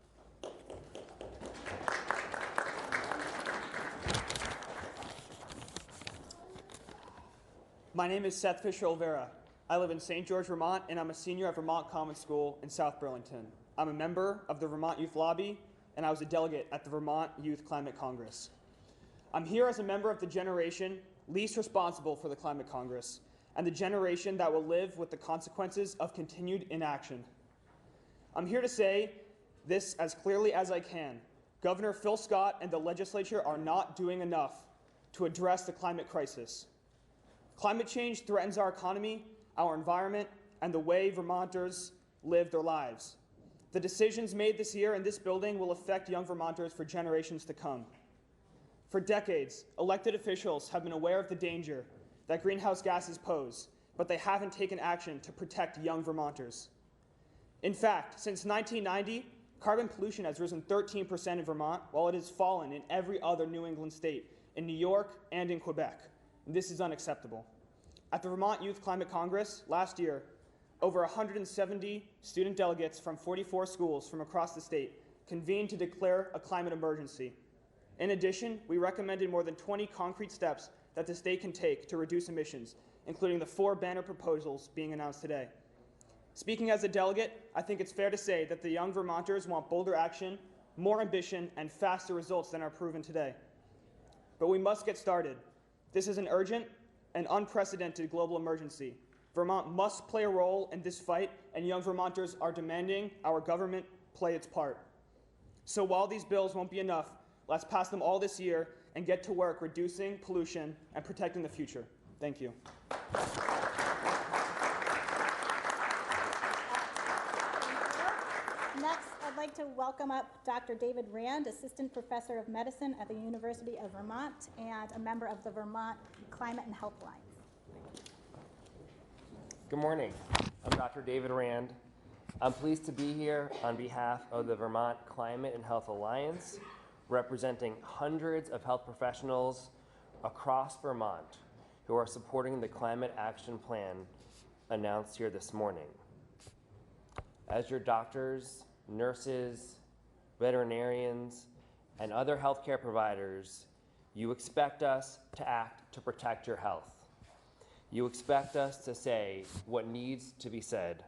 My name is Seth Fisher-Olvera. I live in St. George, Vermont, and I'm a senior at Vermont Common School in South Burlington. I'm a member of the Vermont Youth Lobby, and I was a delegate at the Vermont Youth Climate Congress. I'm here as a member of the generation least responsible for the Climate Congress. and the generation that will live with the consequences of continued inaction. I'm here to say this as clearly as I can. Governor Phil Scott and the legislature are not doing enough to address the climate crisis. Climate change threatens our economy, our environment, and the way Vermonters live their lives. The decisions made this year in this building will affect young Vermonters for generations to come. For decades, elected officials have been aware of the danger that greenhouse gases pose, but they haven't taken action to protect young Vermonters. In fact, since 1990, carbon pollution has risen 13% in Vermont, while it has fallen in every other New England state, in New York and in Quebec. And this is unacceptable. At the Vermont Youth Climate Congress last year, over 170 student delegates from 44 schools from across the state convened to declare a climate emergency. In addition, we recommended more than 20 concrete steps that the state can take to reduce emissions, including the 4 banner proposals being announced today. Speaking as a delegate, I think it's fair to say that the young Vermonters want bolder action, more ambition, and faster results than are proven today. But we must get started. This is an urgent and unprecedented global emergency. Vermont must play a role in this fight, and young Vermonters are demanding our government play its part. So while these bills won't be enough, let's pass them all this year and get to work reducing pollution and protecting the future. Thank you. Next, I'd like to welcome up Dr. David Rand, Assistant Professor of Medicine at the University of Vermont and a member of the Vermont Climate and Health Alliance. Good morning. I'm Dr. David Rand. I'm pleased to be here on behalf of the Vermont Climate and Health Alliance, representing hundreds of health professionals across Vermont who are supporting the Climate Action Plan announced here this morning. As your doctors, nurses, veterinarians, and other healthcare providers, you expect us to act to protect your health. You expect us to say what needs to be said.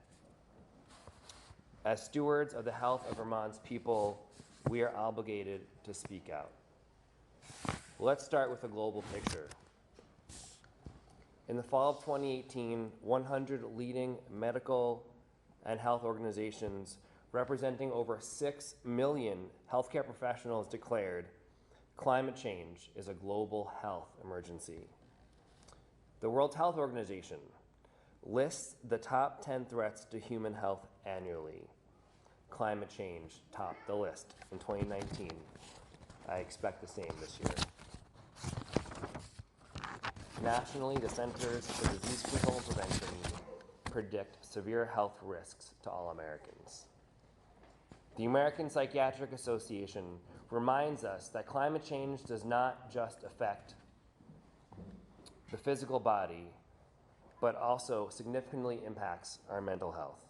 As stewards of the health of Vermont's people, we are obligated to speak out. Let's start with a global picture. In the fall of 2018, 100 leading medical and health organizations representing over 6 million healthcare professionals declared climate change is a global health emergency. The World Health Organization lists the top 10 threats to human health annually. Climate change topped the list in 2019. I expect the same this year. Nationally, the Centers for Disease Control and Prevention predict severe health risks to all Americans. The American Psychiatric Association reminds us that climate change does not just affect the physical body, but also significantly impacts our mental health.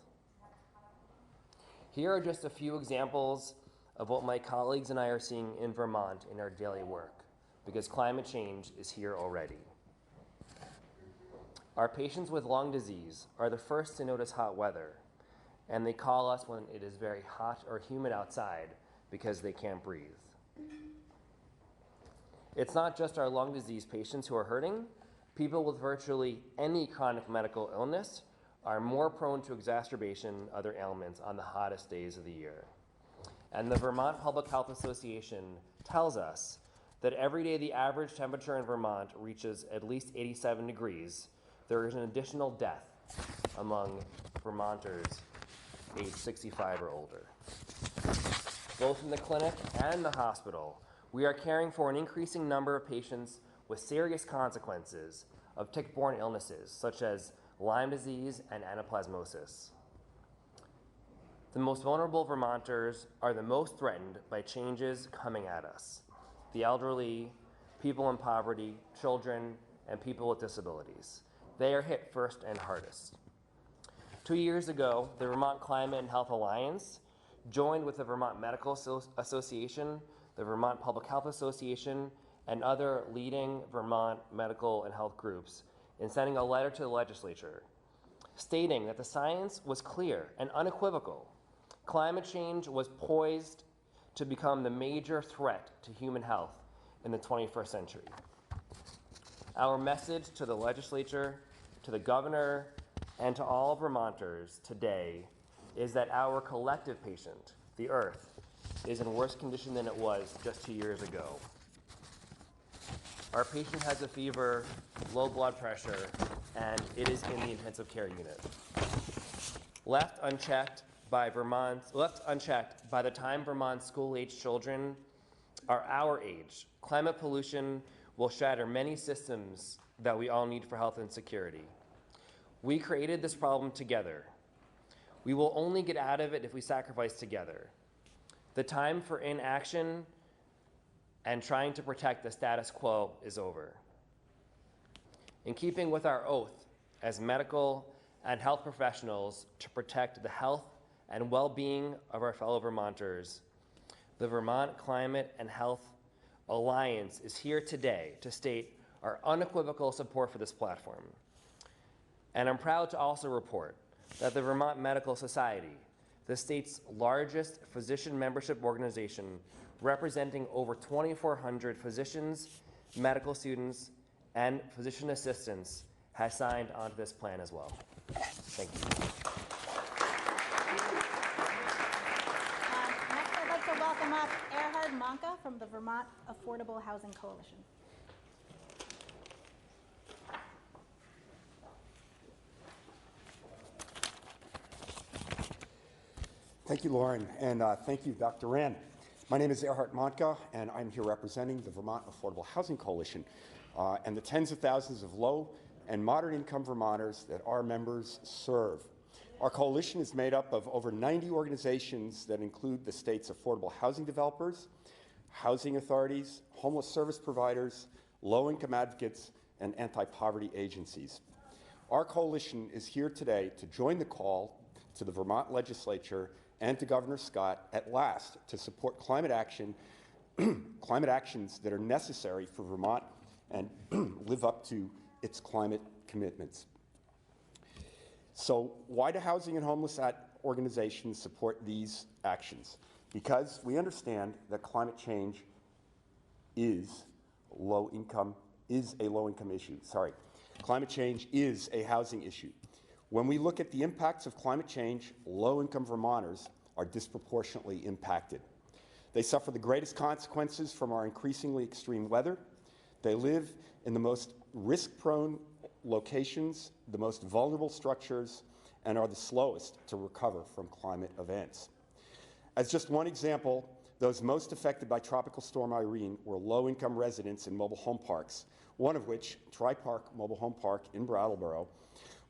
Here are just a few examples of what my colleagues and I are seeing in Vermont in our daily work, because climate change is here already. Our patients with lung disease are the first to notice hot weather, and they call us when it is very hot or humid outside because they can't breathe. It's not just our lung disease patients who are hurting. People with virtually any chronic medical illness are more prone to exacerbation of other ailments on the hottest days of the year. And the Vermont Public Health Association tells us that every day the average temperature in Vermont reaches at least 87 degrees, there is an additional death among Vermonters aged 65 or older. Both in the clinic and the hospital, we are caring for an increasing number of patients with serious consequences of tick-borne illnesses, such as Lyme disease and anaplasmosis. The most vulnerable Vermonters are the most threatened by changes coming at us: the elderly, people in poverty, children, and people with disabilities. They are hit first and hardest. 2 years ago, the Vermont Climate and Health Alliance joined with the Vermont Medical Association, the Vermont Public Health Association, and other leading Vermont medical and health groups in sending a letter to the legislature stating that the science was clear and unequivocal. Climate change was poised to become the major threat to human health in the 21st century. Our message to the legislature to the governor and to all Vermonters today is that our collective patient, the earth, is in worse condition than it was just 2 years ago. Our patient has a fever, low blood pressure, and it is in the intensive care unit. Left unchecked by the time Vermont's school-age children are our age, climate pollution will shatter many systems that we all need for health and security. We created this problem together. We will only get out of it if we sacrifice together. The time for inaction and trying to protect the status quo is over. In keeping with our oath as medical and health professionals to protect the health and well-being of our fellow Vermonters, the Vermont Climate and Health Alliance is here today to state our unequivocal support for this platform. And I'm proud to also report that the Vermont Medical Society, the state's largest physician membership organization, representing over 2,400 physicians, medical students, and physician assistants, has signed onto this plan as well. Thank you. Next, I'd like to welcome up Erhard Manka from the Vermont Affordable Housing Coalition. Thank you, Lauren, and thank you, Dr. Rand. My name is Erhard Manka, and I'm here representing the Vermont Affordable Housing Coalition and the tens of thousands of low and moderate income Vermonters that our members serve. Our coalition is made up of over 90 organizations that include the state's affordable housing developers, housing authorities, homeless service providers, low-income advocates, and anti-poverty agencies. Our coalition is here today to join the call to the Vermont legislature and to Governor Scott at last to support climate action, climate actions that are necessary for Vermont and live up to its climate commitments. So why do housing and homeless organizations support these actions? Because we understand that climate change is a low-income issue. Climate change is a housing issue. When we look at the impacts of climate change, low-income Vermonters are disproportionately impacted. They suffer the greatest consequences from our increasingly extreme weather. They live in the most risk-prone locations, the most vulnerable structures, and are the slowest to recover from climate events. As just one example, those most affected by Tropical Storm Irene were low-income residents in mobile home parks, one of which, Tri-Park Mobile Home Park in Brattleboro,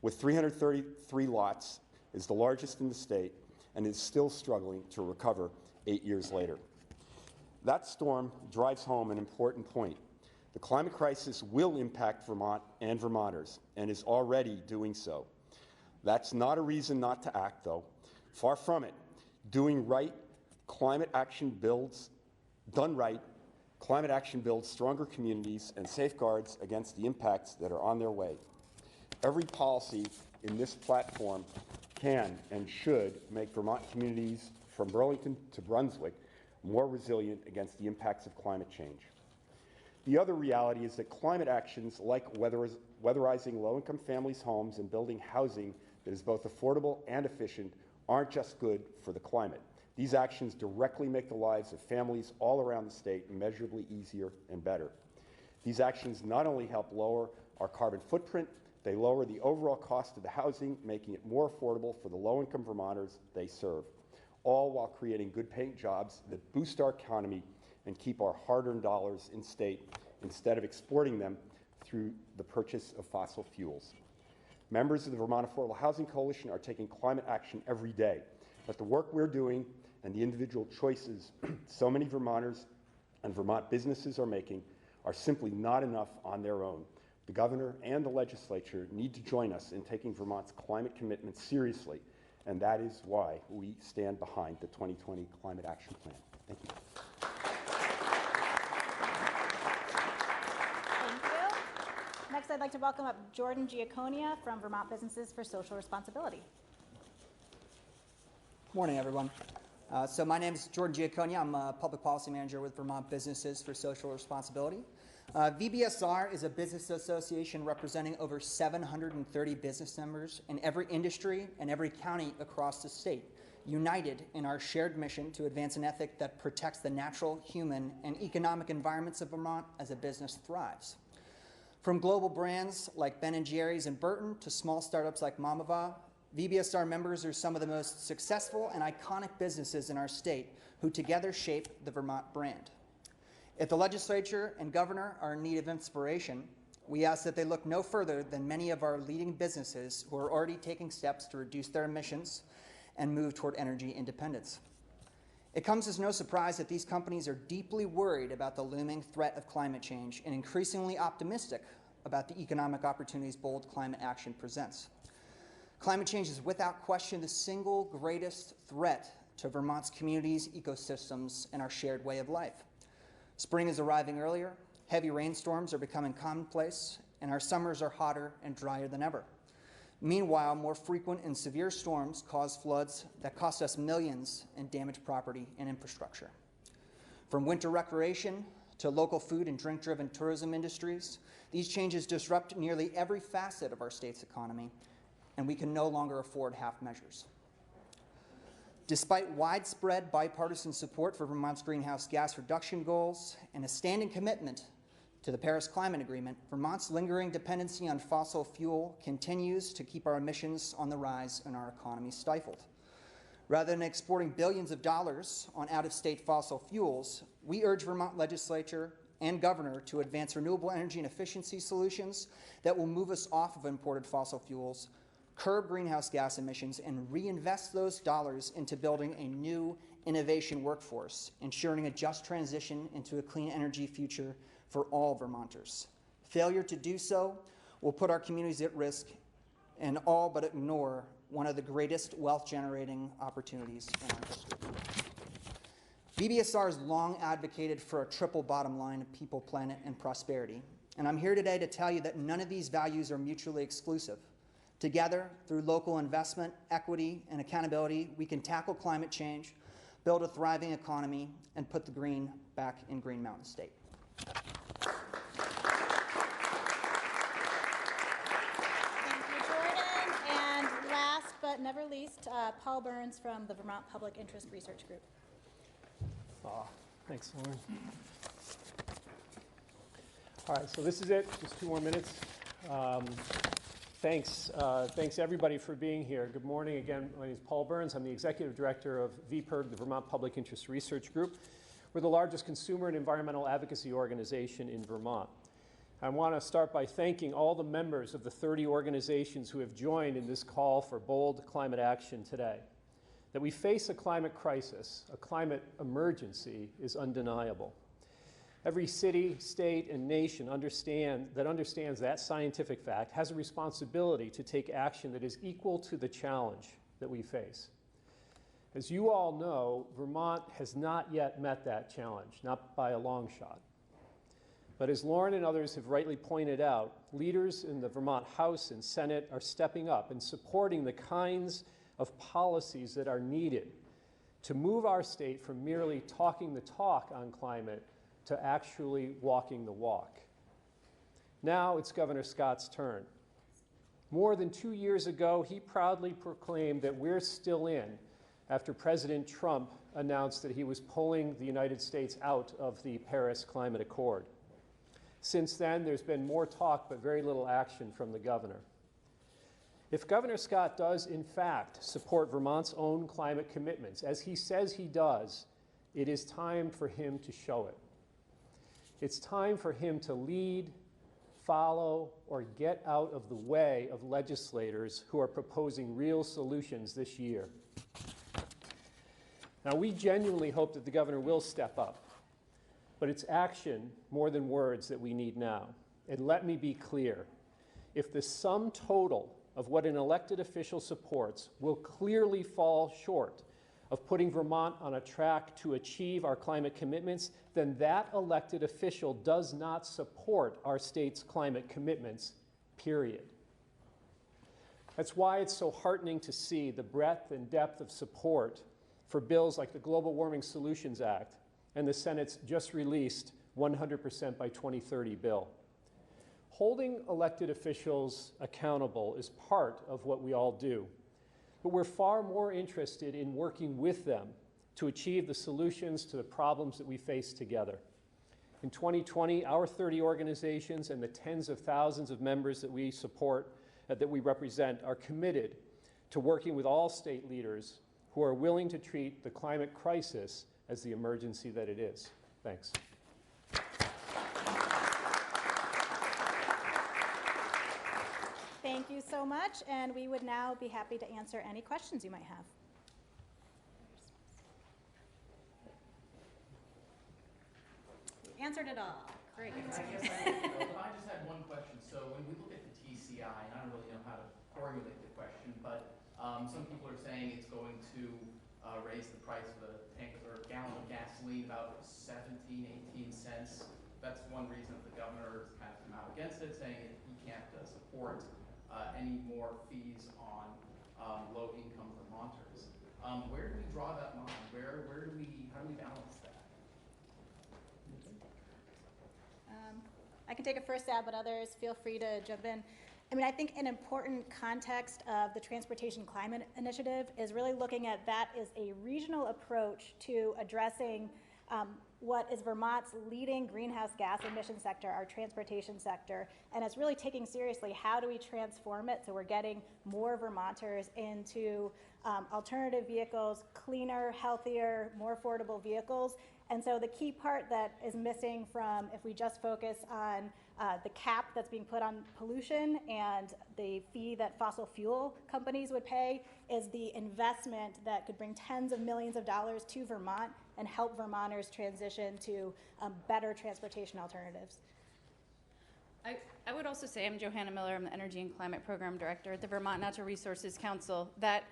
with 333 lots, is the largest in the state and is still struggling to recover 8 years later. That storm drives home an important point. The climate crisis will impact Vermont and Vermonters, and is already doing so. That's not a reason not to act, though. Far from it. Doing right, climate action builds stronger communities and safeguards against the impacts that are on their way. Every policy in this platform can and should make Vermont communities from Burlington to Brunswick more resilient against the impacts of climate change. The other reality is that climate actions like weatherizing low-income families' homes and building housing that is both affordable and efficient aren't just good for the climate. These actions directly make the lives of families all around the state immeasurably easier and better. These actions not only help lower our carbon footprint, they lower the overall cost of the housing, making it more affordable for the low-income Vermonters they serve, all while creating good-paying jobs that boost our economy and keep our hard-earned dollars in state instead of exporting them through the purchase of fossil fuels. Members of the Vermont Affordable Housing Coalition are taking climate action every day, but the work we're doing and the individual choices so many Vermonters and Vermont businesses are making are simply not enough on their own. The governor and the legislature need to join us in taking Vermont's climate commitment seriously, and that is why we stand behind the 2020 Climate Action Plan. Thank you. Thank you. Next, I'd like to welcome up Jordan Giaconia from Vermont Businesses for Social Responsibility. Morning, everyone. So my name is Jordan Giaconia. I'm a public policy manager with Vermont Businesses for Social Responsibility. VBSR is a business association representing over 730 business members in every industry and every county across the state, united in our shared mission to advance an ethic that protects the natural, human, and economic environments of Vermont as a business thrives. From global brands like Ben & Jerry's and Burton to small startups like Mamava, VBSR members are some of the most successful and iconic businesses in our state who together shape the Vermont brand. If the legislature and governor are in need of inspiration, we ask that they look no further than many of our leading businesses who are already taking steps to reduce their emissions and move toward energy independence. It comes as no surprise that these companies are deeply worried about the looming threat of climate change and increasingly optimistic about the economic opportunities bold climate action presents. Climate change is without question the single greatest threat to Vermont's communities, ecosystems, and our shared way of life. Spring is arriving earlier, heavy rainstorms are becoming commonplace, and our summers are hotter and drier than ever. Meanwhile, more frequent and severe storms cause floods that cost us millions and damage property and infrastructure. From winter recreation to local food and drink-driven tourism industries, these changes disrupt nearly every facet of our state's economy, and we can no longer afford half measures. Despite widespread bipartisan support for Vermont's greenhouse gas reduction goals and a standing commitment to the Paris Climate Agreement, Vermont's lingering dependency on fossil fuel continues to keep our emissions on the rise and our economy stifled. Rather than exporting billions of dollars on out-of-state fossil fuels, we urge Vermont legislature and governor to advance renewable energy and efficiency solutions that will move us off of imported fossil fuels, curb greenhouse gas emissions, and reinvest those dollars into building a new innovation workforce, ensuring a just transition into a clean energy future for all Vermonters. Failure to do so will put our communities at risk and all but ignore one of the greatest wealth-generating opportunities in our history. VBSR has long advocated for a triple bottom line of people, planet, and prosperity, and I'm here today to tell you that none of these values are mutually exclusive. Together, through local investment, equity, and accountability, we can tackle climate change, build a thriving economy, and put the green back in Green Mountain State. Thank you, Jordan. And last but never least, Paul Burns from the Vermont Public Interest Research Group. Thanks, Lauren. All right, so this is it. Just 2 more minutes. Thanks everybody for being here. Good morning again. My name is Paul Burns. I'm the Executive Director of VPIRG, the Vermont Public Interest Research Group. We're the largest consumer and environmental advocacy organization in Vermont. I want to start by thanking all the members of the 30 organizations who have joined in this call for bold climate action today. That we face a climate crisis, a climate emergency, is undeniable. Every city, state, and nation understands that scientific fact has a responsibility to take action that is equal to the challenge that we face. As you all know, Vermont has not yet met that challenge, not by a long shot. But as Lauren and others have rightly pointed out, leaders in the Vermont House and Senate are stepping up and supporting the kinds of policies that are needed to move our state from merely talking the talk on climate to actually walking the walk. Now it's Governor Scott's turn. More than 2 years ago, he proudly proclaimed that we're still in after President Trump announced that he was pulling the United States out of the Paris Climate Accord. Since then, there's been more talk but very little action from the governor. If Governor Scott does, in fact, support Vermont's own climate commitments, as he says he does, it is time for him to show it. It's time for him to lead, follow, or get out of the way of legislators who are proposing real solutions this year. Now, we genuinely hope that the governor will step up, but it's action more than words that we need now. And let me be clear, if the sum total of what an elected official supports will clearly fall short of putting Vermont on a track to achieve our climate commitments, then that elected official does not support our state's climate commitments, period. That's why it's so heartening to see the breadth and depth of support for bills like the Global Warming Solutions Act and the Senate's just released 100% by 2030 bill. Holding elected officials accountable is part of what we all do, but we're far more interested in working with them to achieve the solutions to the problems that we face together. In 2020, our 30 organizations and the tens of thousands of members that we support, that we represent, are committed to working with all state leaders who are willing to treat the climate crisis as the emergency that it is. Thanks. Thank you so much, and we would now be happy to answer any questions you might have. You answered it all. Great. I just had one question. So when we look at the TCI, and I don't really know how to formulate the question, but some people are saying it's going to raise the price of a tank or a gallon of gasoline about 17, 18 cents. That's one reason that the governor has kind of come out against it, saying he can't support any more fees on low-income Vermonters. Where do we draw that line? How do we balance that? I can take a first stab, but others feel free to jump in. I mean, I think an important context of the Transportation Climate Initiative is really looking at that as a regional approach to addressing what is Vermont's leading greenhouse gas emission sector, our transportation sector, and it's really taking seriously how do we transform it so we're getting more Vermonters into alternative vehicles, cleaner, healthier, more affordable vehicles. And so the key part that is missing from if we just focus on the cap that's being put on pollution and the fee that fossil fuel companies would pay is the investment that could bring tens of millions of dollars to Vermont and help Vermonters transition to better transportation alternatives. I would also say, I'm Johanna Miller, I'm the Energy and Climate Program Director at the Vermont Natural Resources Council, that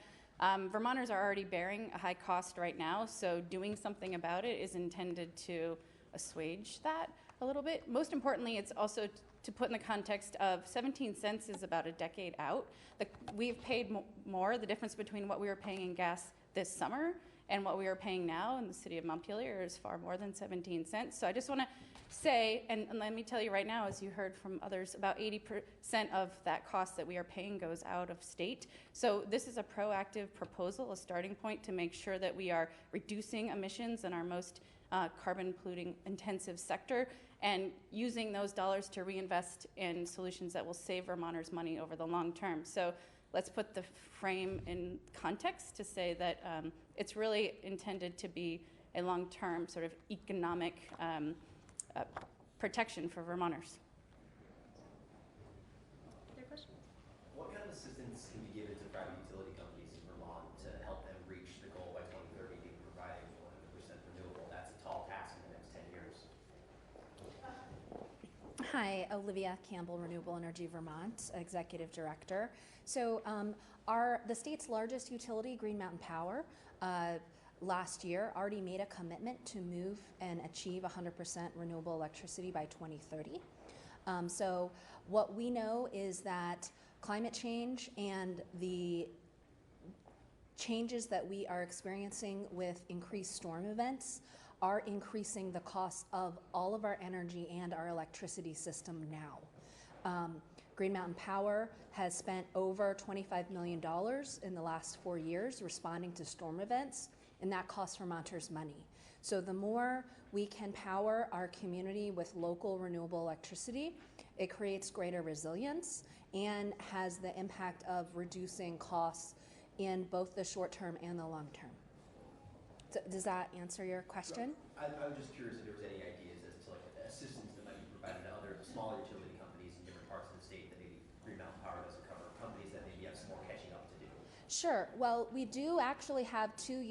Vermonters are already bearing a high cost right now, so doing something about it is intended to assuage that a little bit. Most importantly, it's also to put in the context of 17 cents is about a decade out. We've paid more. The difference between what we were paying in gas this summer and what we are paying now in the city of Montpelier is far more than 17 cents. So I just want to say, and let me tell you right now, as you heard from others, about 80% of that cost that we are paying goes out of state. So this is a proactive proposal, a starting point to make sure that we are reducing emissions in our most carbon polluting intensive sector and using those dollars to reinvest in solutions that will save Vermonters money over the long term. So let's put the frame in context to say that it's really intended to be a long-term sort of economic protection for Vermonters. Other questions? What kind of assistance can be given to private utility companies in Vermont to help them reach the goal by 2030 to be providing 100% renewable? That's a tall task in the next 10 years. Hi, Olivia Campbell, Renewable Energy Vermont, Executive Director. So the state's largest utility, Green Mountain Power, last year already made a commitment to move and achieve 100% renewable electricity by 2030. So what we know is that climate change and the changes that we are experiencing with increased storm events are increasing the cost of all of our energy and our electricity system now. Green Mountain Power has spent over $25 million in the last 4 years responding to storm events, and that costs Vermonters money. So the more we can power our community with local renewable electricity, it creates greater resilience and has the impact of reducing costs in both the short term and the long term. So does that answer your question? I was just curious if there was any ideas as to like assistance that might be provided to other smaller utility companies in different parts of the state that maybe Green Mountain Power doesn't cover, companies that maybe have some more catching up to do. Sure. Well, we do actually have two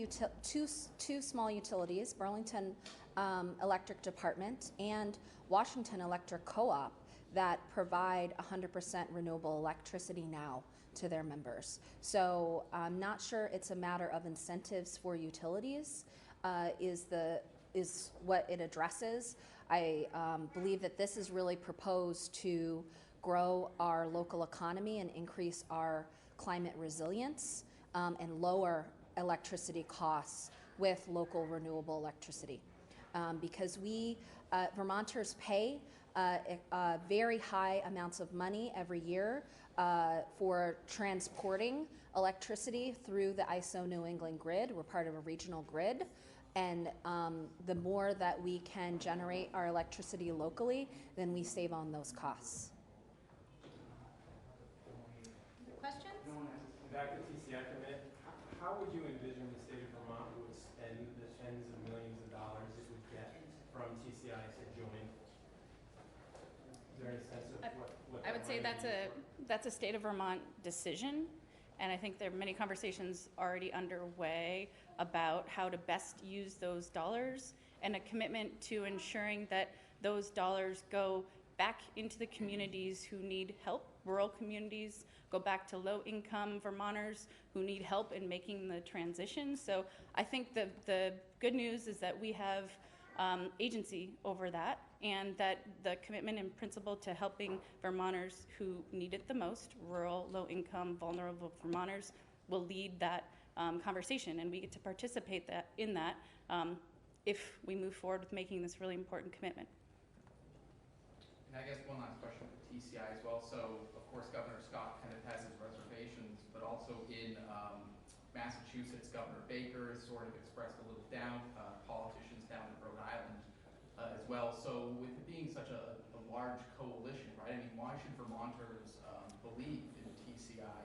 small utilities, Burlington Electric Department and Washington Electric Co-op, that provide 100% renewable electricity now to their members. So I'm not sure it's a matter of incentives for utilities is what it addresses. I believe that this is really proposed to grow our local economy and increase our climate resilience and lower electricity costs with local renewable electricity. Because we Vermonters pay very high amounts of money every year for transporting electricity through the ISO New England grid. We're part of a regional grid. And the more that we can generate our electricity locally, then we save on those costs. Questions? Back to TCI for a minute. How would you envision the state of Vermont would spend the tens of millions of dollars it would get from TCI to join? Is there any sense of what I would say that's a state of Vermont decision, and I think there are many conversations already underway about how to best use those dollars and a commitment to ensuring that those dollars go back into the communities who need help, rural communities, go back to low-income Vermonters who need help in making the transition. So I think the good news is that we have agency over that, and that the commitment and principle to helping Vermonters who need it the most, rural, low-income, vulnerable Vermonters, will lead that conversation, and we get to participate in that if we move forward with making this really important commitment. And I guess one last question for TCI as well. So, of course, Governor Scott kind of has his reservations, but also in Massachusetts, Governor Baker has sort of expressed a little doubt, politicians down in Rhode Island as well. So with it being such a large coalition, right, I mean, why should Vermonters believe in TCI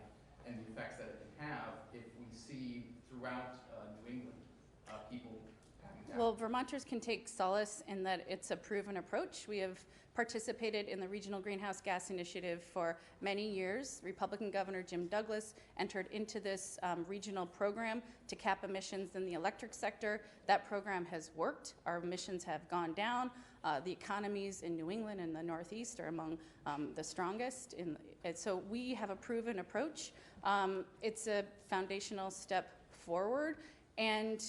and the effects that it can have if we see throughout New England people having that? Well, Vermonters can take solace in that it's a proven approach. We have participated in the Regional Greenhouse Gas Initiative for many years. Republican Governor Jim Douglas entered into this regional program to cap emissions in the electric sector. That program has worked. Our emissions have gone down. The economies in New England and the Northeast are among the strongest. And so we have a proven approach. It's a foundational step forward, and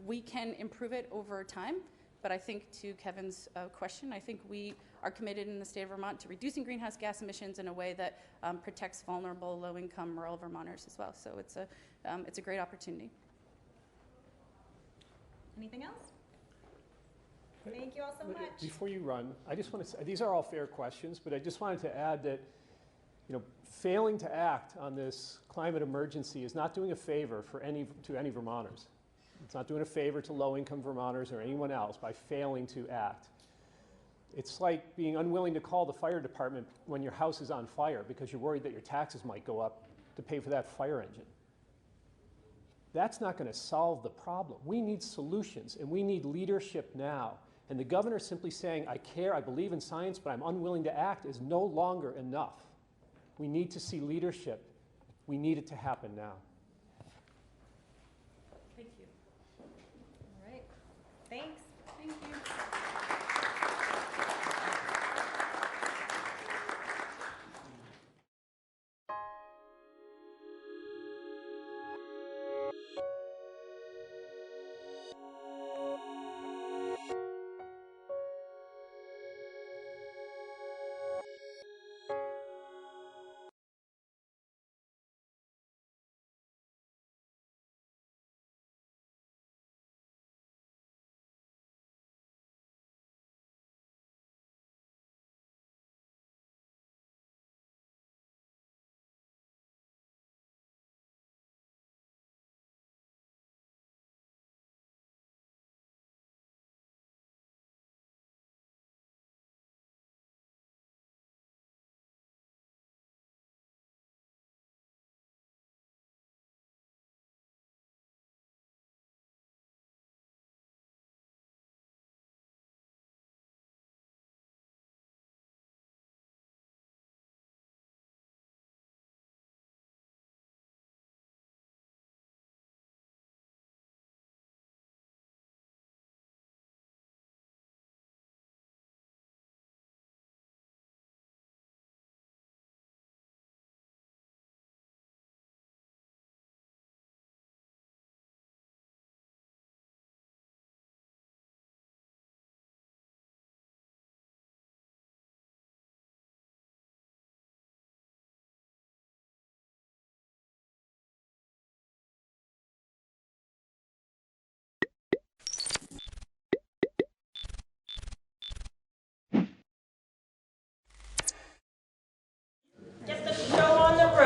we can improve it over time. But I think to Kevin's question, I think we are committed in the state of Vermont to reducing greenhouse gas emissions in a way that protects vulnerable, low-income rural Vermonters as well. So it's a great opportunity. Anything else? Thank you all so much. Before you run, I just want to say, these are all fair questions, but I just wanted to add that, failing to act on this climate emergency is not doing a favor to any Vermonters. It's not doing a favor to low-income Vermonters or anyone else by failing to act. It's like being unwilling to call the fire department when your house is on fire because you're worried that your taxes might go up to pay for that fire engine. That's not going to solve the problem. We need solutions, and we need leadership now. And the governor simply saying, I care, I believe in science, but I'm unwilling to act is no longer enough. We need to see leadership. We need it to happen now. Thank you. All right. Thanks. Thank you.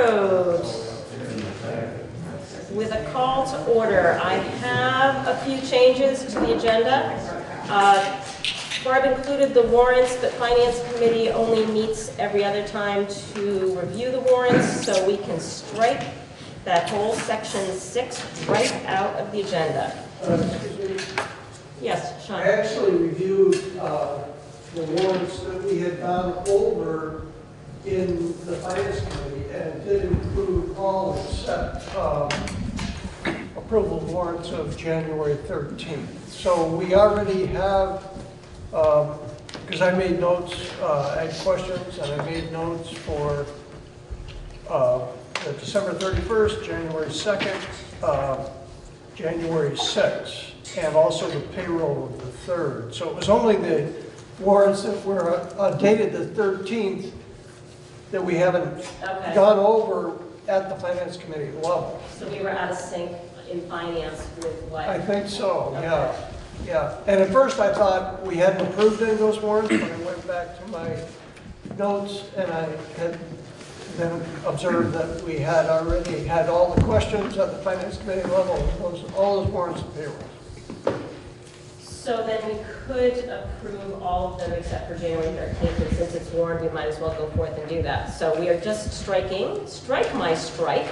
Road. With a call to order, I have a few changes to the agenda. Barb included the warrants, but Finance Committee only meets every other time to review the warrants, so we can strike that whole section 6 right out of the agenda. Yes, Sean. I actually reviewed the warrants that we had gone over in the Finance Committee, and it did include all except approval warrants of January 13th. So we already have, because I made notes, I had questions, and I made notes for December 31st, January 2nd, January 6th, and also the payroll of the 3rd. So it was only the warrants that were dated the 13th that we haven't gone over at the Finance Committee level. So we were out of sync in finance with what? I think so, yeah. Yeah. And at first I thought we hadn't approved any of those warrants, but I went back to my notes and I had then observed that we had already had all the questions at the Finance Committee level, all those warrants and payrolls. So then we could approve all of them except for January 13th, and since it's warned, we might as well go forth and do that. So we are just striking, strike my strike.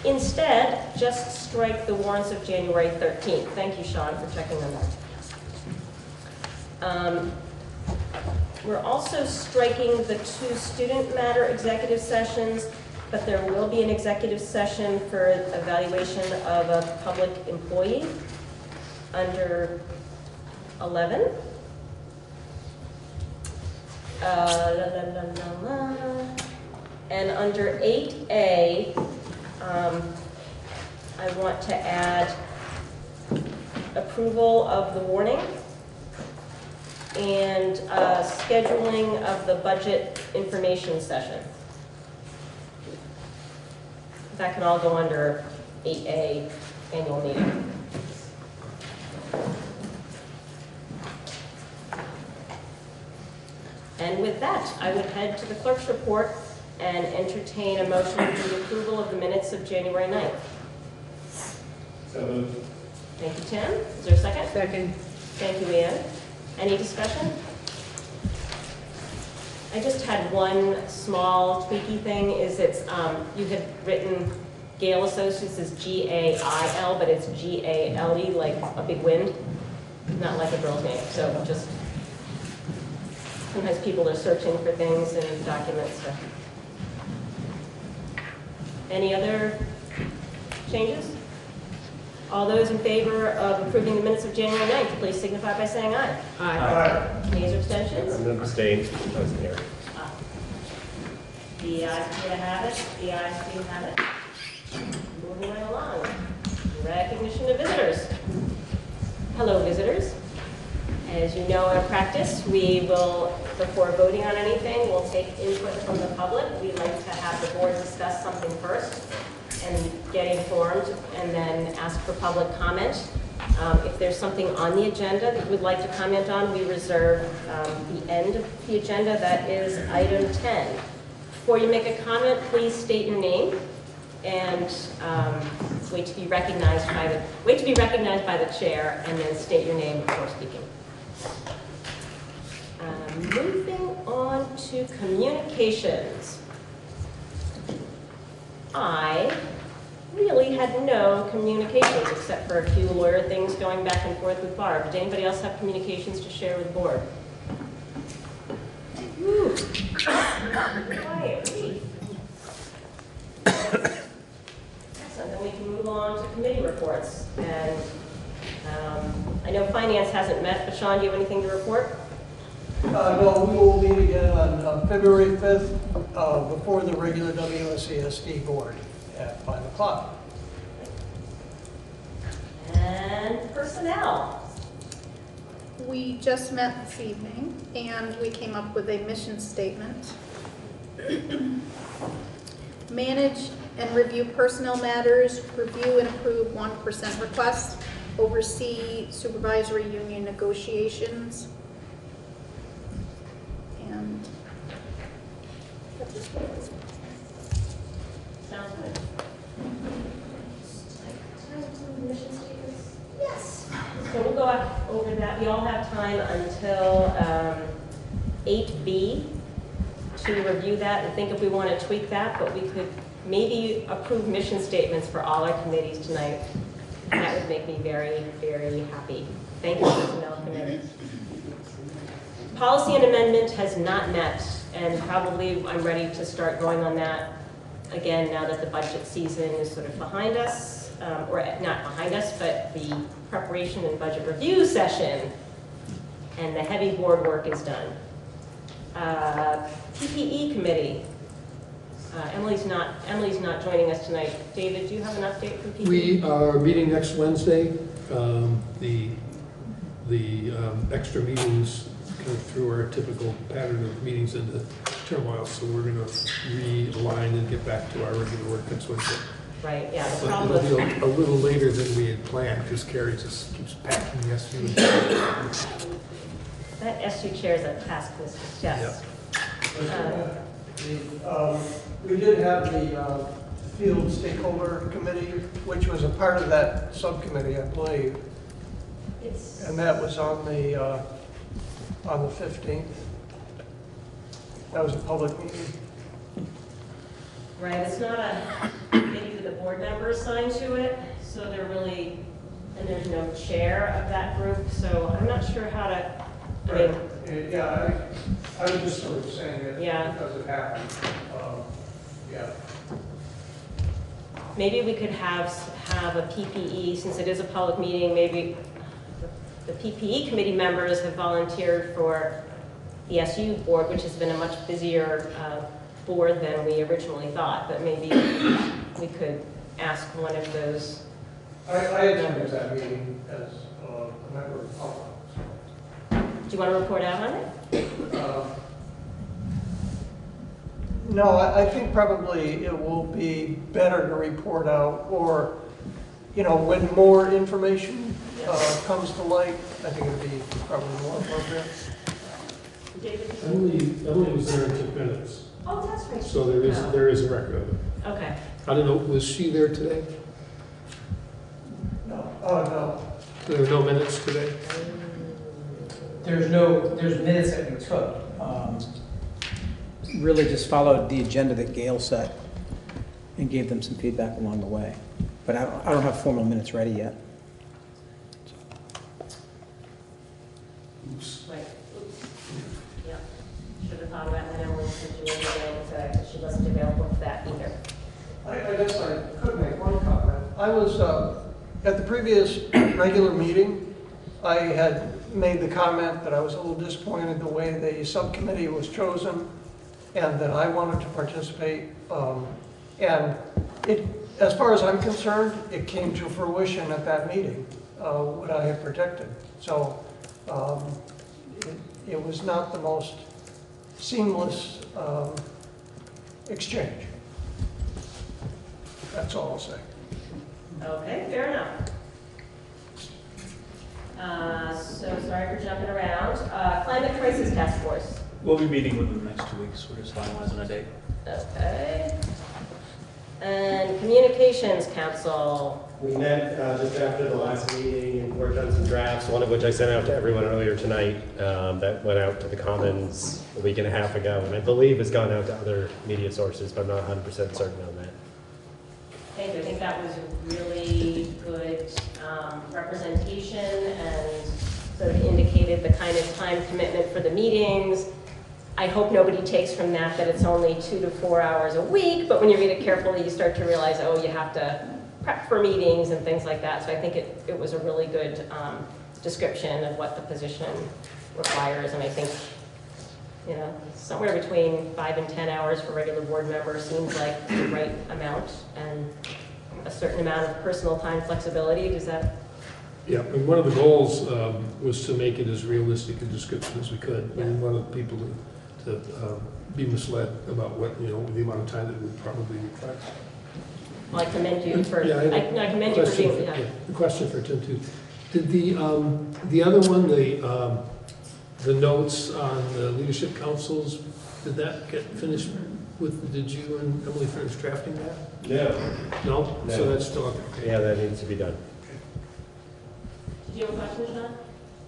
Instead, just strike the warrants of January 13th. Thank you, Sean, for checking on that. We're also striking the 2 student matter executive sessions, but there will be an executive session for evaluation of a public employee under 11. And under 8A, I want to add approval of the warning and scheduling of the budget information session. That can all go under 8A, annual meeting. And with that, I would head to the clerk's report and entertain a motion for the approval of the minutes of January 9th. So moved. Thank you, Tim. Is there a second? Second. Thank you, Ann. Any discussion? I just had one small tweaky thing, is it's, you had written Gale Associates as G-A-I-L, but it's G-A-L-E, like a big wind, not like a girl's name. So just, sometimes people are searching for things in documents. So. Any other changes? All those in favor of approving the minutes of January 9th, please signify by saying aye. Aye. Nays or abstentions? I'm going to abstain. I wasn't here. The ayes appear to have it. The ayes do have it. Moving right along. Recognition of visitors. Hello, visitors. As you know in practice, we will, before voting on anything, we'll take input from the public. We like to have the board discuss something first and get informed, and then ask for public comment. If there's something on the agenda that you would like to comment on, we reserve the end of the agenda. That is item 10. Before you make a comment, please state your name and wait to be recognized by the chair, and then state your name before speaking. Moving on to communications. I really had no communications except for a few lawyer things going back and forth with Barb. Did anybody else have communications to share with the board? Woo. Quiet. Excellent. Then we can move on to committee reports. And I know finance hasn't met, but Sean, do you have anything to report? No, we will meet again on February 5th before the regular WSESD board at 5 o'clock. And personnel. We just met this evening and we came up with a mission statement. Manage and review personnel matters, review and approve 1% requests, oversee supervisory union negotiations. And with that, we all have time until 8B to review that and think if we want to tweak that, but we could maybe approve mission statements for all our committees tonight. That would make me very, very happy. Thank you, Personnel Committee. Policy and Amendment has not met, and probably I'm ready to start going on that again now that the budget season is sort of behind us, or not behind us, but the preparation and budget review session and the heavy board work is done. PPE Committee. Emily's not joining us tonight. David, do you have an update from PPE? We are meeting next Wednesday. The extra meetings kind of through our typical pattern of meetings into turmoil, so we're going to realign and get back to our regular work next Wednesday. Right, yeah, the But problem. it'll be a little later than we had planned because Carrie just keeps packing the SU. That SU chair is a task, Mr. Yes. We did have the Field Stakeholder Committee, which was a part of that subcommittee, I believe. And that was on the 15th. That was a public meeting. Right, it's not a committee that the board members sign to it, so they're really, and there's no chair of that group, so I'm not sure how to, I mean. Yeah, I was just sort of saying it Yeah. because it happened. Yeah. Maybe we could have a PPE, since it is a public meeting, maybe the PPE committee members have volunteered for the SU board, which has been a much busier board than we originally thought, but maybe we could ask one of those. I attended that meeting as a member of the public. Do you want to report out on it? No, I think probably it will be better to report out, or, you know, when more information comes to light, I think it'd be probably more appropriate. Emily was there and took minutes. Oh, that's right. So there is a record of it. Okay. I don't know, was she there today? No. Oh, no. There were no minutes today? There's minutes that we took. Really just followed the agenda that Gail set and gave them some feedback along the way. But I don't have formal minutes ready yet. Right. Yep. Should have thought about that, Emily, since you were available today, but she wasn't available for that either. I guess I could make one comment. I was, at the previous regular meeting, I had made the comment that I was a little disappointed the way the subcommittee was chosen and that I wanted to participate. And it, as far as I'm concerned, it came to fruition at that meeting, what I had predicted. So it was not the most seamless exchange. That's all I'll say. Okay, fair enough. So sorry for jumping around. Climate Crisis Task Force. We'll be meeting with them the next 2 weeks. We're just finalizing a date. Okay. And Communications Council. We met just after the last meeting and worked on some drafts, one of which I sent out to everyone earlier tonight. That went out to the Commons a week and a half ago, and I believe has gone out to other media sources, but I'm not 100% certain on that. Thank you. I think that was a really good representation and sort of indicated the kind of time commitment for the meetings. I hope nobody takes from that that it's only 2 to 4 hours a week, but when you read it carefully, you start to realize, oh, you have to prep for meetings and things like that. So I think it was a really good description of what the position requires. And I think, you know, somewhere between 5 and 10 hours for regular board members seems like the right amount, and a certain amount of personal time flexibility. Does that? Yeah, and one of the goals was to make it as realistic a description as we could. Yeah. And one of the people to be misled about what, you know, the amount of time that would probably require. Well, I commend you for, Yeah, I commend you for being, yeah. The question for Tim too. Did the other one, the notes on the leadership councils, did that get finished with, did you and Emily finish drafting that? No. No? No. So that's still up. Okay. Yeah, that needs to be done. Did you have a question,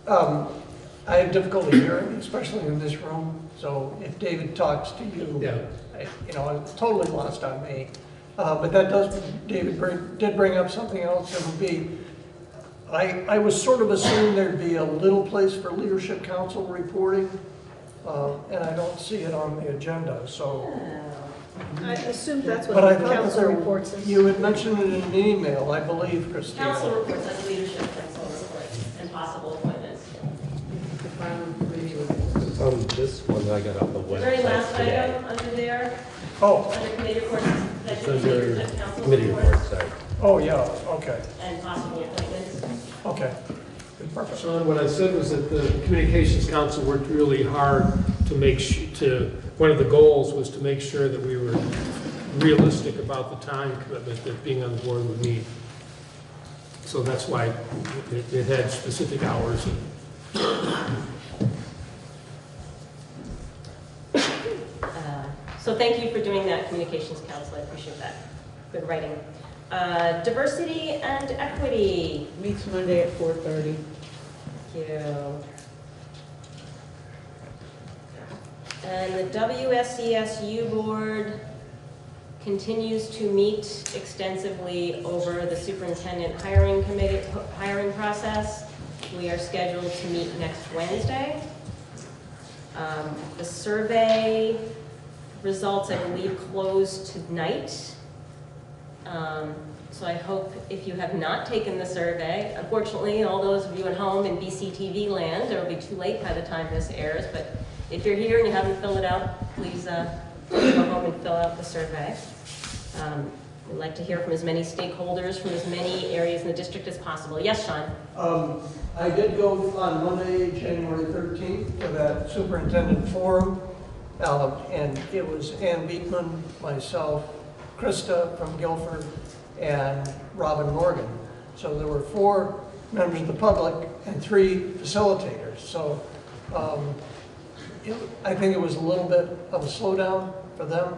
I have difficulty hearing, especially in this room, so if David talks to you, Yeah. it's totally lost on me. But that does, David did bring up something else. It would be, I was sort of assuming there'd be a little place for Leadership Council reporting, and I don't see it on the agenda, so. I assume that's what But I the thought council reports is. you had mentioned it in an email, I believe, Christina. Council reports as leadership council reports and possible appointments. On this one that I got off the The very website last today. item under there, Oh, under committee reports, that It's should be under leadership council committee reports reports, sorry. oh, yeah, okay, and possible appointments. okay. Perfect. Sean, what I said was that the Communications Council worked really hard to make one of the goals was to make sure that we were realistic about the time commitment that being on the board would need. So that's why it had specific hours. So thank you for doing that, Communications Council, I appreciate that. Good writing. Diversity and equity. Meets Monday at 4:30. Thank you. And the WSESU board continues to meet extensively over the superintendent hiring process. We are scheduled to meet next Wednesday. The survey results, I believe, close tonight. So I hope if you have not taken the survey, unfortunately, all those of you at home in BCTV land, it'll be too late by the time this airs, but if you're here and you haven't filled it out, please go home and fill out the survey. We'd like to hear from as many stakeholders from as many areas in the district as possible. Yes, Sean? I did go on Monday, January 13th, to that superintendent forum, and it was Ann Beekman, myself, Krista from Guilford, and Robin Morgan. So there were 4 members of the public and 3 facilitators. So I think it was a little bit of a slowdown for them.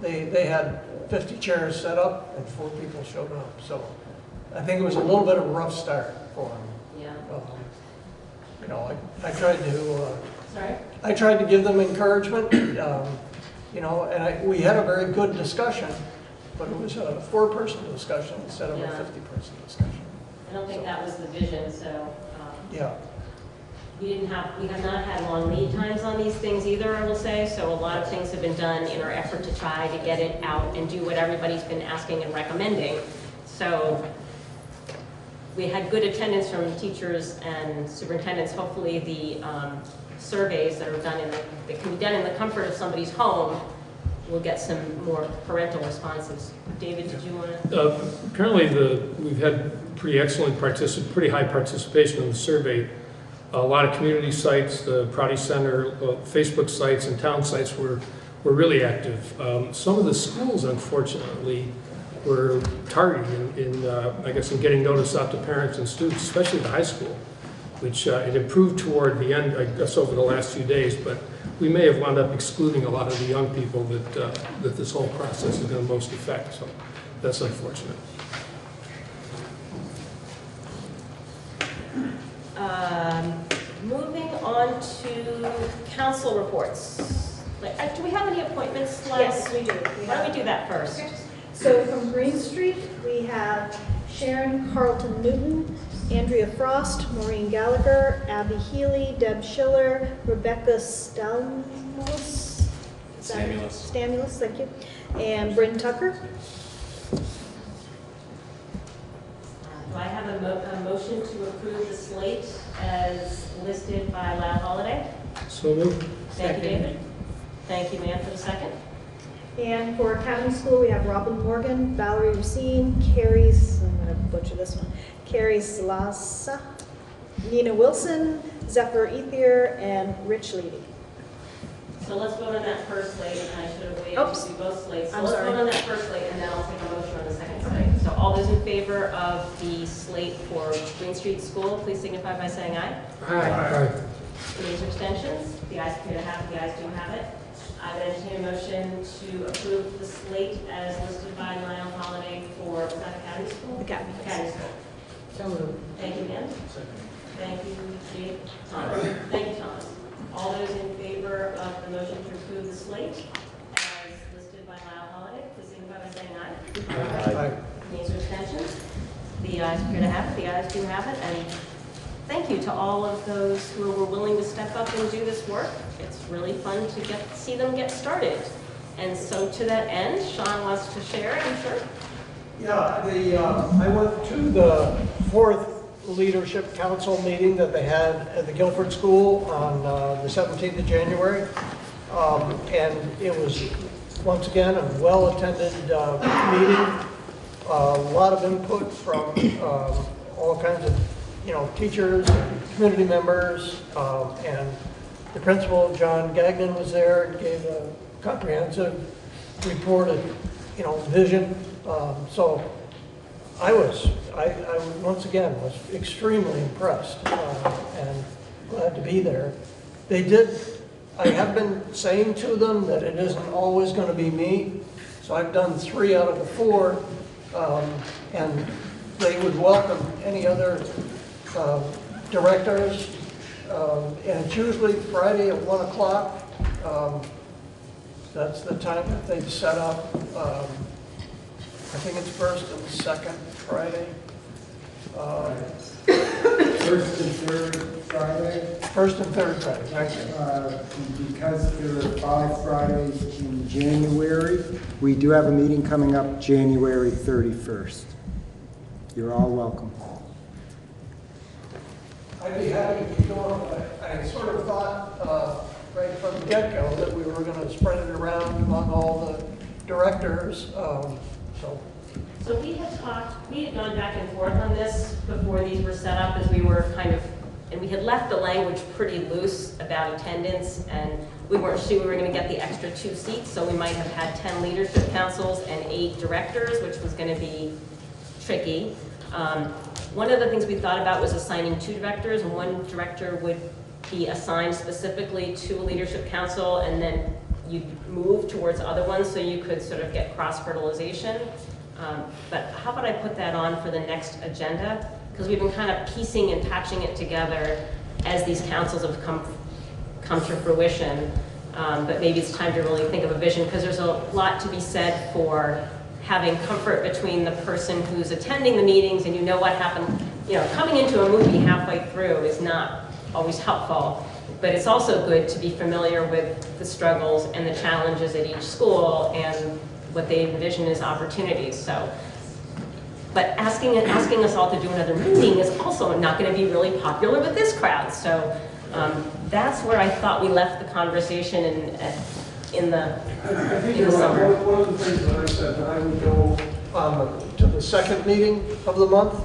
They had 50 chairs set up and 4 people showed up. So I think it was a little bit of a rough start for them. Yeah. I tried to. Sorry? I tried to give them encouragement, and we had a very good discussion, but it was a 4-person discussion instead of a 50-person discussion. I don't think that was the vision, so. Yeah. We have not had long lead times on these things either, I will say, so a lot of things have been done in our effort to try to get it out and do what everybody's been asking and recommending. So we had good attendance from teachers and superintendents. Hopefully the surveys that are done that can be done in the comfort of somebody's home will get some more parental responses. David, did you want to? Apparently we've had pretty high participation in the survey. A lot of community sites, the Prouty Center, Facebook sites, and town sites were really active. Some of the schools, unfortunately, were tardy in getting notice out to parents and students, especially the high school, which it improved toward the end, I guess, over the last few days. But we may have wound up excluding a lot of the young people that this whole process is going to most affect. So that's unfortunate. Moving on to council reports. Do we have any appointments left? Yes, we do. Why don't we do that first? So from Green Street, we have Sharon Carlton Newton, Andrea Frost, Maureen Gallagher, Abby Healy, Deb Schiller, Rebecca Stamulus, thank you, and Bryn Tucker. Do I have a motion to approve the slate as listed by Lyle Holiday? So moved. Thank you, David. Thank you, Ann, for the second. And for Academy School, we have Robin Morgan, Valerie Racine, Carrie, I'm going to butcher this one, Carrie Slasa, Nina Wilson, Zephyr Ethier, and Rich Levy. So let's vote on that first slate, and I should have waited Oops. to do both slates. So I'm let's sorry. vote on that first slate, and then I'll take a motion on the second slate. So all those in favor of the slate for Green Street School, please signify by saying aye. Aye. Any abstentions? The ayes appear to have it. The ayes do have it. I would entertain a motion to approve the slate as listed by Lyle Holiday for, was that Academy School? Academy. Academy School. So moved. Thank you, Ann. Thank you, Chief. Thomas. Thank you, Thomas. All those in favor of the motion to approve the slate as listed by Lyle Holiday, please signify by saying aye. Aye. Any abstentions? The ayes appear to have it. The ayes do have it. And thank you to all of those who were willing to step up and do this work. It's really fun to see them get started. And so to that end, Sean wants to share, I'm sure. Yeah, I went to the 4th Leadership Council meeting that they had at the Guilford School on the 17th of January. And it was, once again, a well-attended meeting. A lot of input from all kinds of, teachers, community members, and the principal, John Gagnon, was there and gave a comprehensive report of, vision. So I once again was extremely impressed and glad to be there. I have been saying to them that it isn't always going to be me. So I've done 3 out of the 4, and they would welcome any other directors. And it's usually Friday at 1 o'clock. That's the time that they've set up. I think it's first and second Friday. First and third Friday? First and third Friday, thank you. Because there are 5 Fridays in January, we do have a meeting coming up January 31st. You're all welcome. I'd be happy to keep going. I sort of thought right from the get-go that we were going to spread it around among all the directors. So we had gone back and forth on this before these were set up, as we were and we had left the language pretty loose about attendance, and we weren't sure we were going to get the extra 2 seats, so we might have had 10 leadership councils and 8 directors, which was going to be tricky. One of the things we thought about was assigning 2 directors, and 1 director would be assigned specifically to a leadership council, and then you move towards other ones so you could sort of get cross-fertilization. But how about I put that on for the next agenda? Because we've been kind of piecing and patching it together as these councils have come to fruition. But maybe it's time to really think of a vision, because there's a lot to be said for having comfort between the person who's attending the meetings and what happened. Coming into a movie halfway through is not always helpful, but it's also good to be familiar with the struggles and the challenges at each school and what they envision as opportunities. So, but asking us all to do another meeting is also not going to be really popular with this crowd. So that's where I thought we left the conversation in the I think you're right. One of the things that I said, that I would go to the second meeting of the month.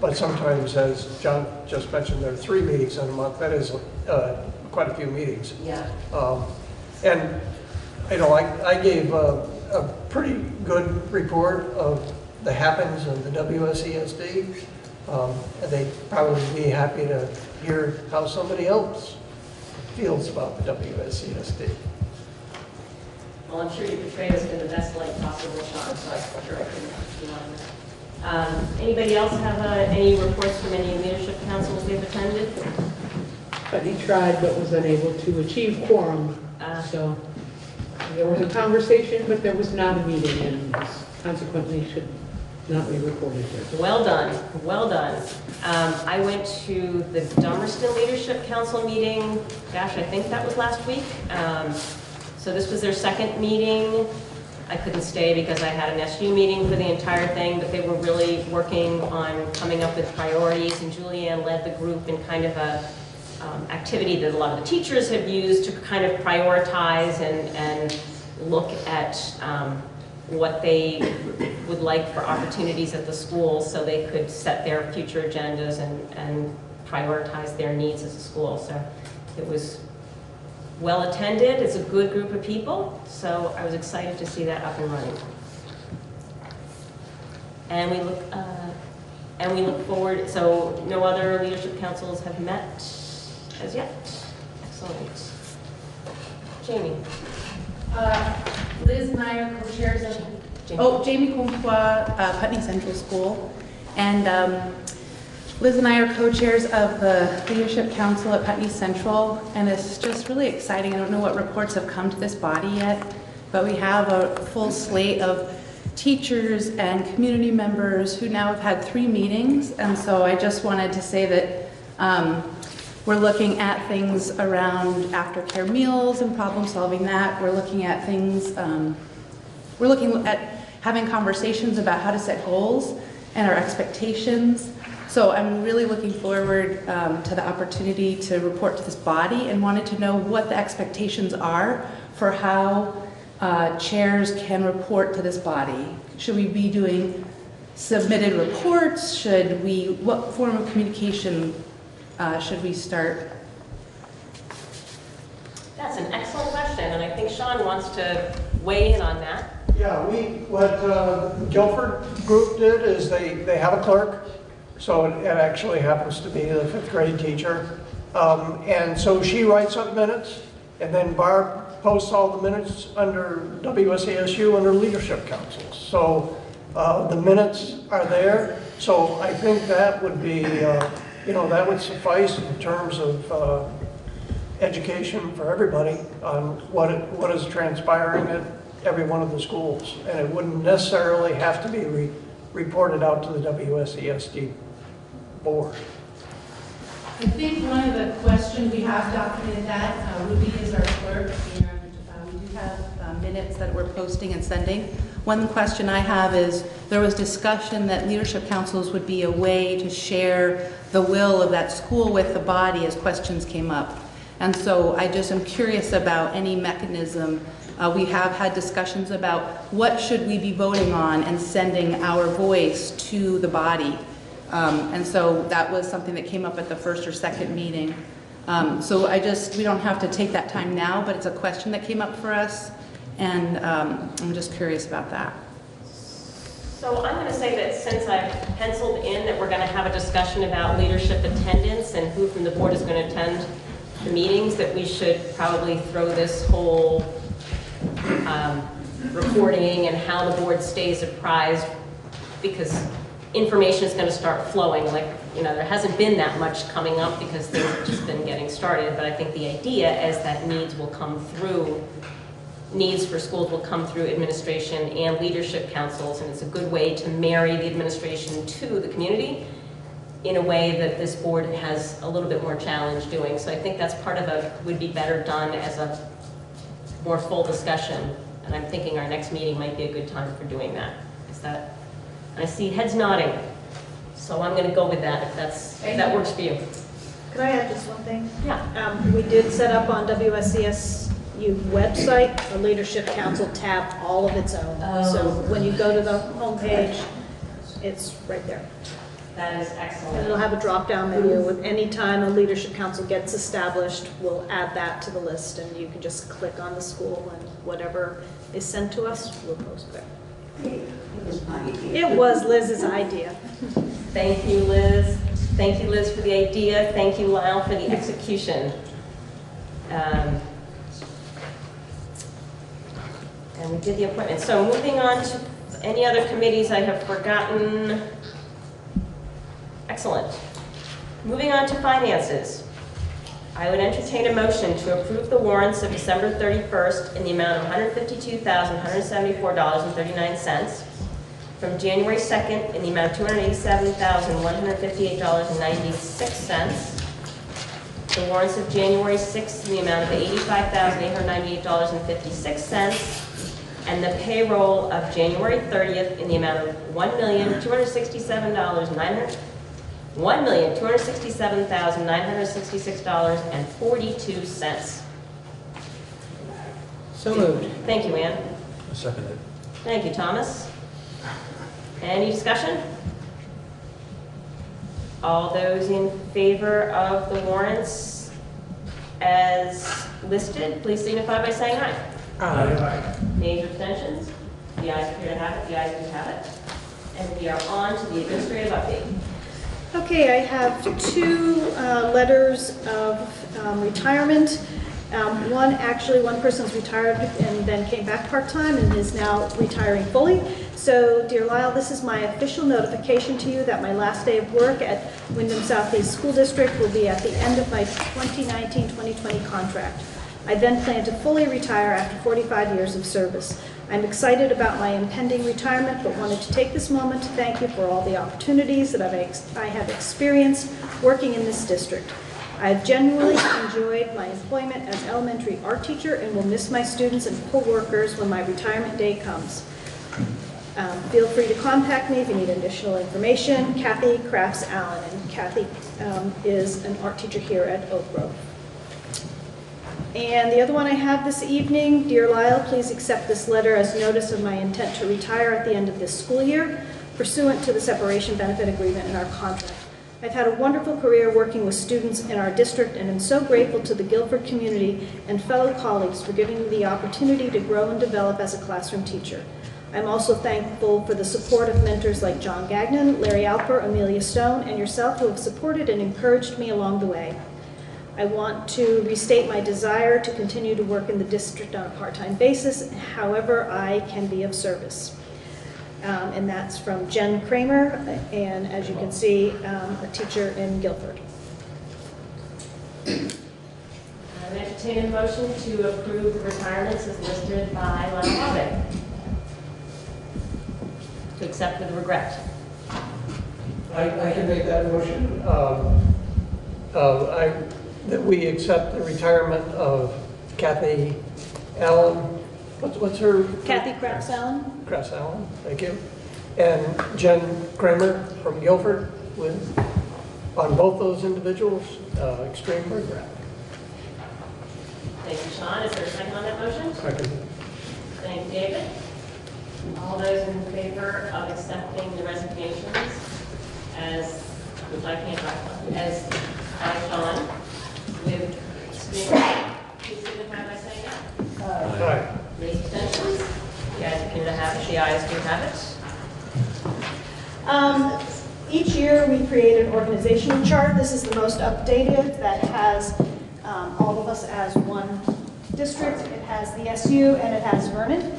But sometimes, as John just mentioned, there are 3 meetings in a month. That is quite a few meetings. Yeah. And I gave a pretty good report of the happens of the WSESD. And they'd probably be happy to hear how somebody else feels about the WSESD. Well, I'm sure you portrayed us in the best light possible, Sean, so I'm sure I can put you on that. Anybody else have any reports from any leadership councils they've attended? But he tried but was unable to achieve quorum. So there was a conversation, but there was not a meeting, and consequently should not be reported here. Well done, well done. I went to the Dummerston Leadership Council meeting, gosh, I think that was last week. So this was their second meeting. I couldn't stay because I had an SU meeting for the entire thing, but they were really working on coming up with priorities, and Julianne led the group in kind of a activity that a lot of the teachers have used to kind of prioritize and look at what they would like for opportunities at the school so they could set their future agendas and prioritize their needs as a school. So it was well attended. It's a good group of people, so I was excited to see that up and running. And we look forward. So no other leadership councils have met as yet. Excellent. Jamie. Liz and I are co-chairs of Jamie Comtois, Putney Central School, and Liz and I are co-chairs of the Leadership Council at Putney Central, and it's just really exciting. I don't know what reports have come to this body yet, but we have a full slate of teachers and community members who now have had 3 meetings, and so I just wanted to say that we're looking at things around aftercare meals and problem solving that. We're looking at things, we're looking at having conversations about how to set goals and our expectations. So I'm really looking forward to the opportunity to report to this body and wanted to know what the expectations are for how chairs can report to this body. Should we be doing submitted reports? What form of communication should we start? That's an excellent question, and I think Sean wants to weigh in on that. Yeah, what Guilford Group did is they have a clerk, so it actually happens to be the 5th grade teacher. And so she writes up minutes, and then Barb posts all the minutes under WSASU under Leadership Councils. So the minutes are there. So I think that would be, that would suffice in terms of education for everybody on what is transpiring at every one of the schools. And it wouldn't necessarily have to be reported out to the WSESD board. I think one of the questions we have documented that, Ruby is our clerk, and we do have minutes that we're posting and sending. One question I have is, there was discussion that leadership councils would be a way to share the will of that school with the body as questions came up. And so I just am curious about any mechanism. We have had discussions about what should we be voting on and sending our voice to the body. And so that was something that came up at the first or second meeting. So we don't have to take that time now, but it's a question that came up for us, and I'm just curious about that. So I'm going to say that since I've penciled in that we're going to have a discussion about leadership attendance and who from the board is going to attend the meetings, that we should probably throw this whole reporting and how the board stays apprised, because information is going to start flowing. There hasn't been that much coming up because they've just been getting started, but I think the idea is that needs for schools will come through administration and leadership councils, and it's a good way to marry the administration to the community in a way that this board has a little bit more challenge doing. So I think that's part of would be better done as a more full discussion, and I'm thinking our next meeting might be a good time for doing that. I see heads nodding, so I'm going to go with that if that works for you. Could I add just one thing? Yeah. We did set up on WSCSU website a Leadership Council tab all of its own. So when you go to the homepage, it's right there. That is excellent. And it'll have a drop-down menu with any time a Leadership Council gets established, we'll add that to the list, and you can just click on the school, and whatever is sent to us, we'll post there. It was Liz's idea. Thank you, Liz. Thank you, Liz, for the idea. Thank you, Lyle, for the execution. And we did the appointment. So moving on to any other committees I have forgotten. Excellent. Moving on to finances. I would entertain a motion to approve the warrants of December 31st in the amount of $152,174.39, from January 2nd in the amount of $287,158.96, the warrants of January 6th in the amount of $85,898.56, and the payroll of January 30th in the amount of $1,267,966.42. So moved. Thank you, Ann. I second it. Thank you, Thomas. Any discussion? All those in favor of the warrants as listed, please signify by saying aye. Aye. Nays or abstentions? The ayes appear to have it. The ayes do have it. And we are on to the administrative update. Okay, I have two letters of retirement. One person's retired and then came back part-time and is now retiring fully. So, dear Lyle, this is my official notification to you that my last day of work at Wyndham Southeast School District will be at the end of my 2019-2020 contract. I then plan to fully retire after 45 years of service. I'm excited about my impending retirement, but wanted to take this moment to thank you for all the opportunities that I have experienced working in this district. I've genuinely enjoyed my employment as elementary art teacher and will miss my students and co-workers when my retirement day comes. Feel free to contact me if you need additional information. Kathy Crafts Allen, and Kathy is an art teacher here at Oak Grove. And the other one I have this evening, dear Lyle, please accept this letter as notice of my intent to retire at the end of this school year, pursuant to the separation benefit agreement in our contract. I've had a wonderful career working with students in our district and am so grateful to the Guilford community and fellow colleagues for giving me the opportunity to grow and develop as a classroom teacher. I'm also thankful for the support of mentors like John Gagnon, Larry Alper, Amelia Stone, and yourself who have supported and encouraged me along the way. I want to restate my desire to continue to work in the district on a part-time basis, however I can be of service. And that's from Jen Kramer, and as you can see, a teacher in Guilford. I entertain a motion to approve the retirements as listed by Lyle Harvick. To accept with regret. I can make that motion. That we accept the retirement of Kathy Allen. What's her? Kathy Crafts Allen. Crafts Allen, thank you. And Jen Kramer from Guilford on both those individuals, extreme regret. Thank you, Sean. Is there a second on that motion? Second. Thank you, David. All those in favor of accepting the resignations as, which I can't write, as by Sean, with extreme regret, please signify by saying aye. Aye. Any abstentions? You guys appear to have, the ayes do have it. Each year we create an organizational chart. This is the most updated that has all of us as one district. It has the SU and it has Vernon.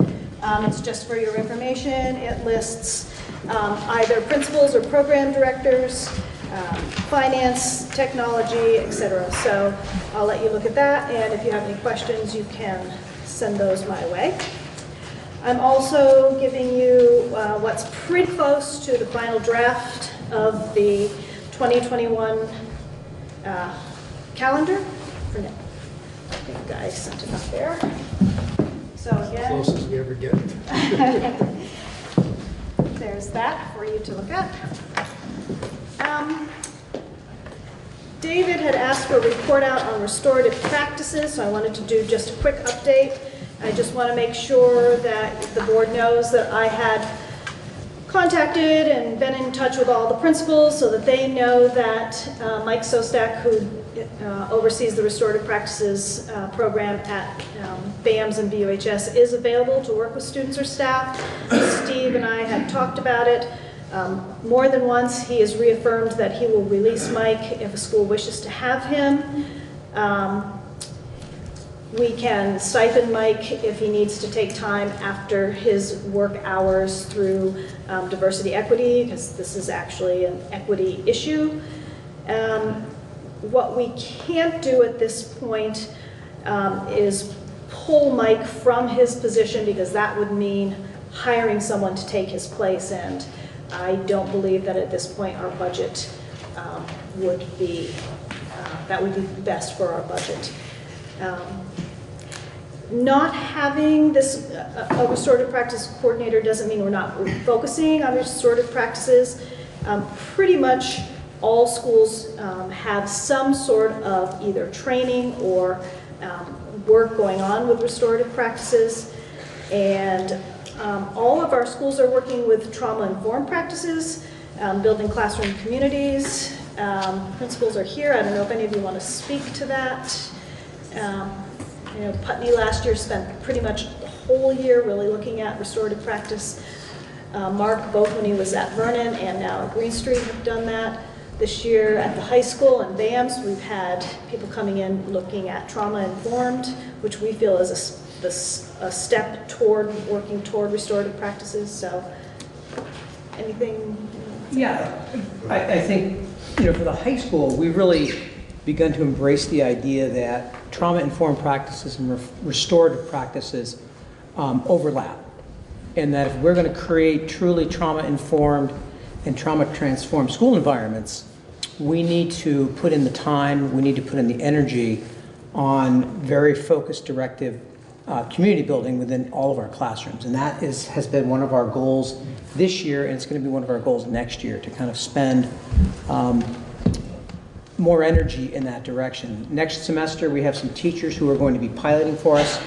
It's just for your information. It lists either principals or program directors, finance, technology, etc. So I'll let you look at that, and if you have any questions, you can send those my way. I'm also giving you what's pretty close to the final draft of the 2021 calendar. For now. I think I sent it up there. So again, Closest we ever get. there's that for you to look at. David had asked for a report out on restorative practices, so I wanted to do just a quick update. I just want to make sure that the board knows that I had contacted and been in touch with all the principals so that they know that Mike Sostak, who oversees the restorative practices program at BAMS and BUHS, is available to work with students or staff. Steve and I had talked about it. More than once, he has reaffirmed that he will release Mike if a school wishes to have him. We can stipend Mike if he needs to take time after his work hours through diversity equity, because this is actually an equity issue. What we can't do at this point is pull Mike from his position, because that would mean hiring someone to take his place, and I don't believe that at this point our budget would be, that would be best for our budget. Not having this a restorative practice coordinator doesn't mean we're not focusing on restorative practices. Pretty much all schools have some sort of either training or work going on with restorative practices, and all of our schools are working with trauma-informed practices, building classroom communities. Principals are here. I don't know if any of you want to speak to that. You know, Putney last year spent pretty much the whole year really looking at restorative practice. Mark, both when he was at Vernon and now at Green Street, have done that. This year at the high school and BAMS, we've had people coming in looking at trauma-informed, which we feel is a step toward working toward restorative practices. So anything? Yeah, I think, you know, for the high school, we've really begun to embrace the idea that trauma-informed practices and restorative practices overlap. And that if we're going to create truly trauma-informed and trauma-transformed school environments, we need to put in the time, we need to put in the energy on very focused, directive community building within all of our classrooms. And that has been one of our goals this year, and it's going to be one of our goals next year, to kind of spend more energy in that direction. Next semester, we have some teachers who are going to be piloting for us,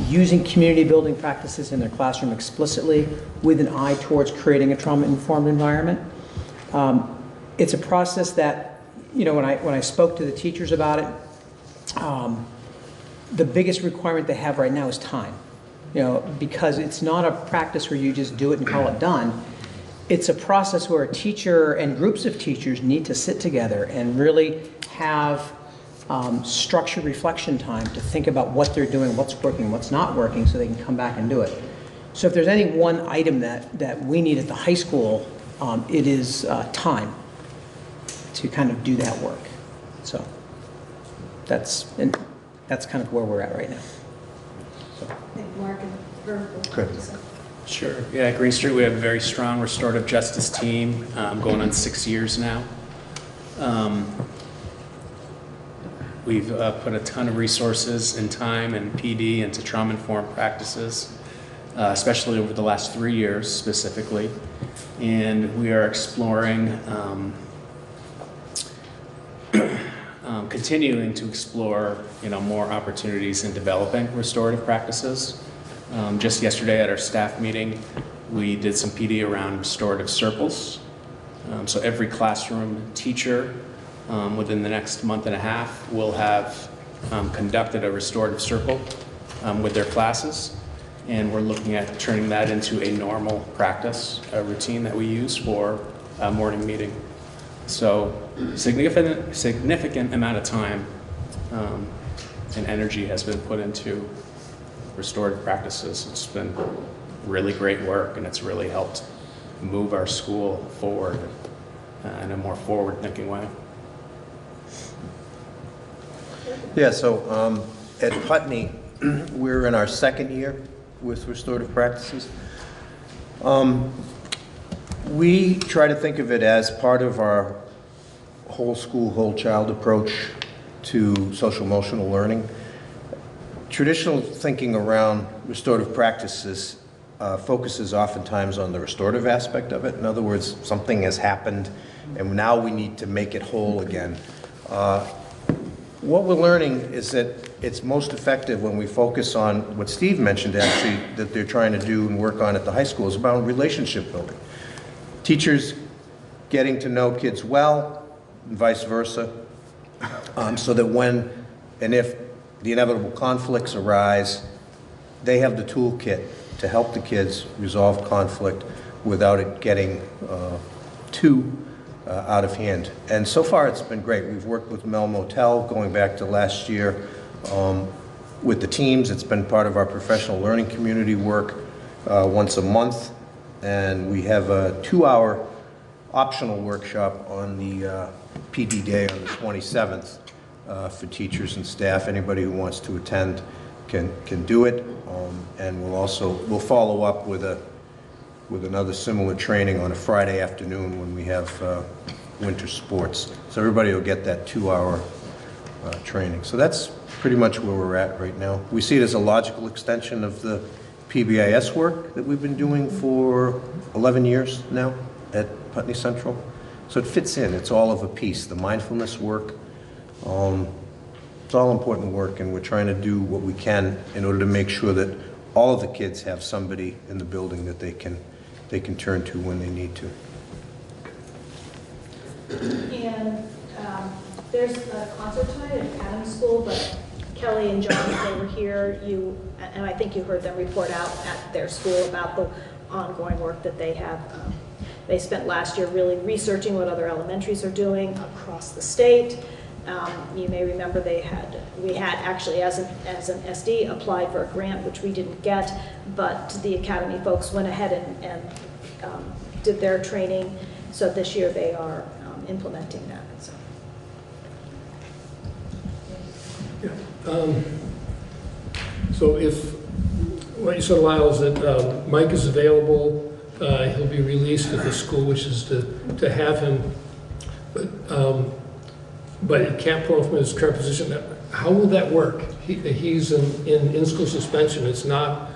using community building practices in their classroom explicitly with an eye towards creating a trauma-informed environment. It's a process that, you know, when I spoke to the teachers about it, the biggest requirement they have right now is time. You know, because it's not a practice where you just do it and call it done. It's a process where a teacher and groups of teachers need to sit together and really have structured reflection time to think about what they're doing, what's working, what's not working, so they can come back and do it. So if there's any one item that we need at the high school, it is time to kind of do that work. So that's kind of where we're at right now. So. I think Mark and Herb. Good. Sure. Yeah, at Green Street we have a very strong restorative justice team, going on 6 years now. We've put a ton of resources and time and PD into trauma-informed practices, especially over the last 3 years specifically. And we are exploring, continuing to explore, you know, more opportunities in developing restorative practices. Just yesterday at our staff meeting, we did some PD around restorative circles. So every classroom teacher within the next month and a half will have conducted a restorative circle with their classes. And we're looking at turning that into a normal practice, a routine that we use for a morning meeting. So significant amount of time and energy has been put into restorative practices. It's been really great work, and it's really helped move our school forward in a more forward-thinking way. Yeah, so at Putney, we're in our second year with restorative practices. We try to think of it as part of our whole school, whole child approach to social emotional learning. Traditional thinking around restorative practices focuses oftentimes on the restorative aspect of it. In other words, something has happened and now we need to make it whole again. What we're learning is that it's most effective when we focus on what Steve mentioned, actually, that they're trying to do and work on at the high school, is about relationship building. Teachers getting to know kids well, and vice versa, so that when and if the inevitable conflicts arise, they have the toolkit to help the kids resolve conflict without it getting too out of hand. And so far it's been great. We've worked with Mel Motel going back to last year with the teams. It's been part of our professional learning community work once a month. And we have a 2-hour optional workshop on the PD day on the 27th for teachers and staff. Anybody who wants to attend can do it. And we'll follow up with another similar training on a Friday afternoon when we have winter sports. So everybody will get that 2-hour training. So that's pretty much where we're at right now. We see it as a logical extension of the PBIS work that we've been doing for 11 years now at Putney Central. So it fits in. It's all of a piece. The mindfulness work, it's all important work, and we're trying to do what we can in order to make sure that all of the kids have somebody in the building that they can turn to when they need to. And there's a concert tonight at Academy School, but Kelly and John, if they were here, and I think you heard them report out at their school about the ongoing work that they have They spent last year really researching what other elementaries are doing across the state. You may remember we had actually, as an SD, applied for a grant, which we didn't get, but the academy folks went ahead and did their training. So this year they are implementing that. So. So if what you said, Lyle, is that Mike is available, he'll be released if the school wishes to have him, but it can't pull him from his current position. How will that work? He's in in-school suspension. It's not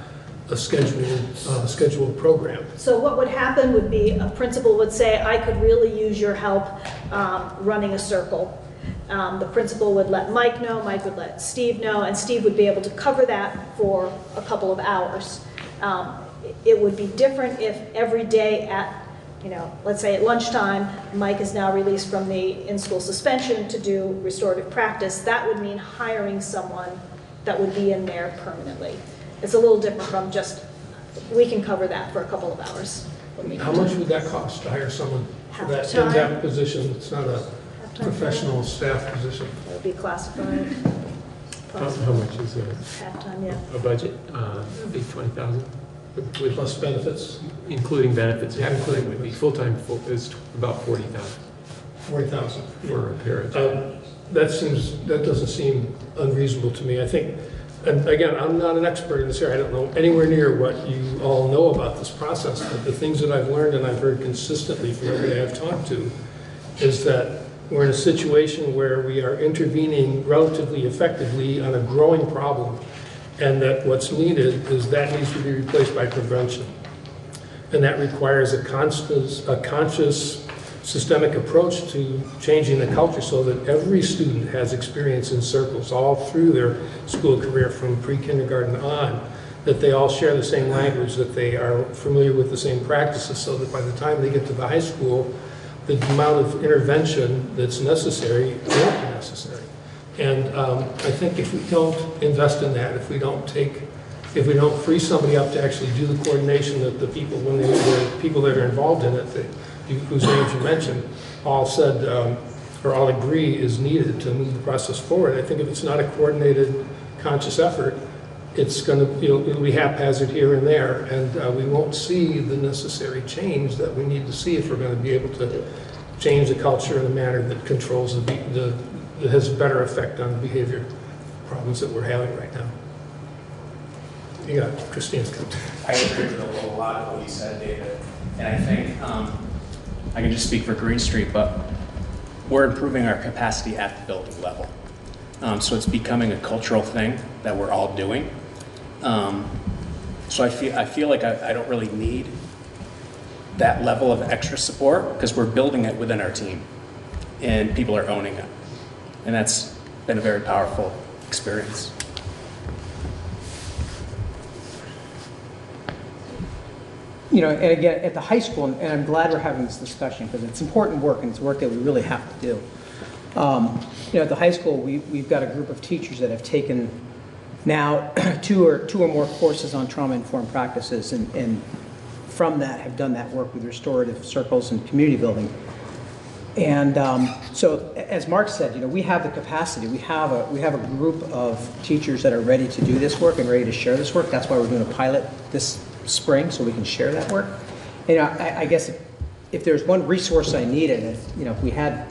a scheduled program. So what would happen would be a principal would say, I could really use your help running a circle. The principal would let Mike know, Mike would let Steve know, and Steve would be able to cover that for a couple of hours. It would be different if every day at, let's say at lunchtime, Mike is now released from the in-school suspension to do restorative practice. That would mean hiring someone that would be in there permanently. It's a little different from just, we can cover that for a couple of hours. How much would that cost to hire someone for that in-depth position? It's not a professional staff position. It would be classified. How much is it? Half-time, yeah. A budget? It'd be 20,000. With plus benefits? Including benefits. Yeah, including would be full-time is about 40,000. 40,000 for a parent. That doesn't seem unreasonable to me. I think, and again, I'm not an expert in this area. I don't know anywhere near what you all know about this process, but the things that I've learned and I've heard consistently from everybody I've talked to is that we're in a situation where we are intervening relatively effectively on a growing problem, and that what's needed is that needs to be replaced by prevention. And that requires a conscious systemic approach to changing the culture so that every student has experience in circles all through their school career from pre-kindergarten on, that they all share the same language, that they are familiar with the same practices, so that by the time they get to the high school, the amount of intervention that's necessary won't be necessary. And I think if we don't invest in that, if we don't free somebody up to actually do the coordination that the people that are involved in it, whose names you mentioned, all said or all agree is needed to move the process forward. I think if it's not a coordinated, conscious effort, it's going to, it'll be haphazard here and there, and we won't see the necessary change that we need to see if we're going to be able to change the culture in a manner that controls that has a better effect on the behavior problems that we're having right now. You got Christine's come. I agree with a lot of what you said, David, and I think I can just speak for Green Street, but we're improving our capacity at the building level. So it's becoming a cultural thing that we're all doing. So I feel like I don't really need that level of extra support because we're building it within our team and people are owning it. And that's been a very powerful experience. And again, at the high school, and I'm glad we're having this discussion because it's important work and it's work that we really have to do. At the high school, we've got a group of teachers that have taken now two or more courses on trauma-informed practices, and from that have done that work with restorative circles and community building. And so, as Mark said, we have the capacity. We have a group of teachers that are ready to do this work and ready to share this work. That's why we're doing a pilot this spring, so we can share that work. I guess if there's one resource I needed, if we had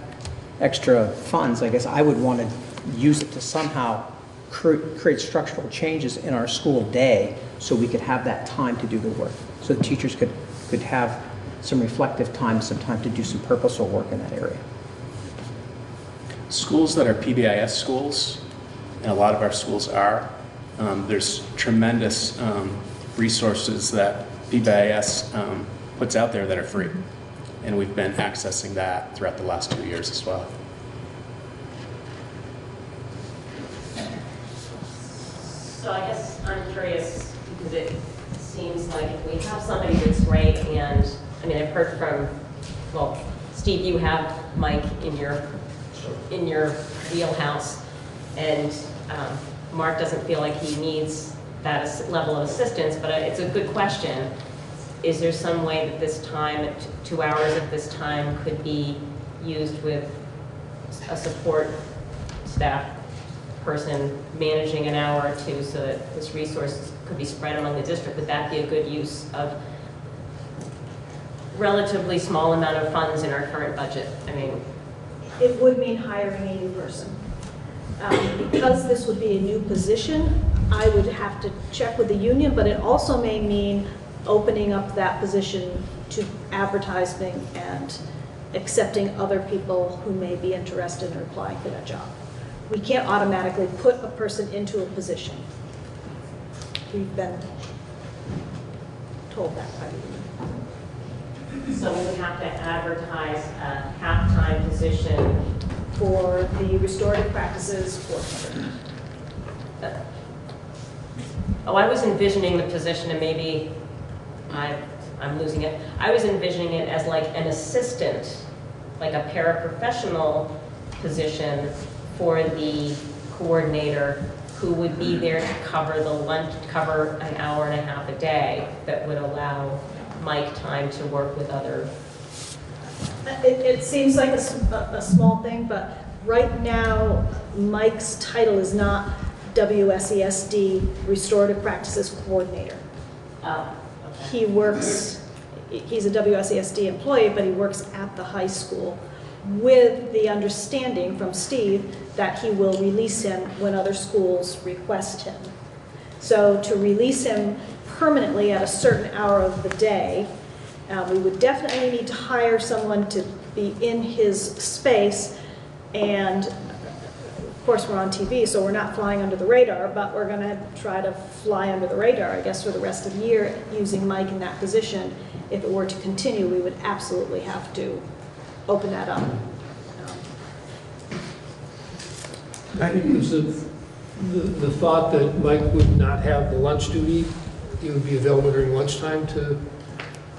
extra funds, I guess I would want to use it to somehow create structural changes in our school day so we could have that time to do the work. So the teachers could have some reflective time, some time to do some purposeful work in that area. Schools that are PBIS schools, and a lot of our schools are, there's tremendous resources that PBIS puts out there that are free. And we've been accessing that throughout the last 2 years as well. So I guess I'm curious, because it seems like if we have somebody that's great, and I've heard from, Steve, you have Mike in your wheelhouse, and Mark doesn't feel like he needs that level of assistance, but it's a good question. is there some way that this time, 2 hours of this time could be used with a support staff person managing an hour or two so that this resource could be spread among the district? Would that be a good use of relatively small amount of funds in our current budget? I mean, It would mean hiring a new person. Because this would be a new position, I would have to check with the union, but it also may mean opening up that position to advertising and accepting other people who may be interested in applying for that job. We can't automatically put a person into a position. We've been told that by the union. so we would have to advertise a half-time position For the restorative practices coordinator. Oh, I was envisioning the position, and maybe I'm losing it. I was envisioning it as like an assistant, like a paraprofessional position for the coordinator who would be there to cover the lunch, cover an hour and a half a day that would allow Mike time to work with other. It seems like a small thing, but right now, Mike's title is not WSESD Restorative Practices Coordinator. He works, he's a WSESD employee, but he works at the high school with the understanding from Steve that he will release him when other schools request him. So to release him permanently at a certain hour of the day, we would definitely need to hire someone to be in his space, and of course we're on TV, so we're not flying under the radar, but we're going to try to fly under the radar, I guess, for the rest of the year using Mike in that position. If it were to continue, we would absolutely have to open that up. I think it was the thought that Mike would not have the lunch duty, he would be available during lunchtime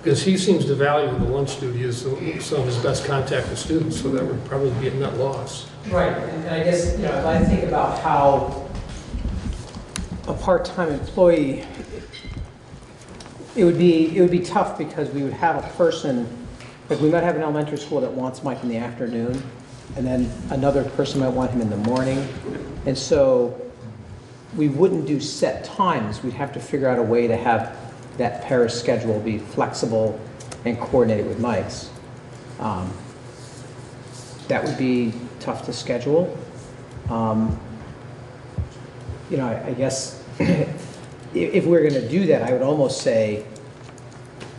because he seems to value the lunch duty as some of his best contact with students, so that would probably be a net loss. Right, and I guess, you know, if I think about how a part-time employee, it would be tough because we would have a person, like we might have an elementary school that wants Mike in the afternoon, and then another person might want him in the morning, and so we wouldn't do set times. We'd have to figure out a way to have that para schedule be flexible and coordinated with Mike's. That would be tough to schedule. You know, I guess if we're going to do that, I would almost say,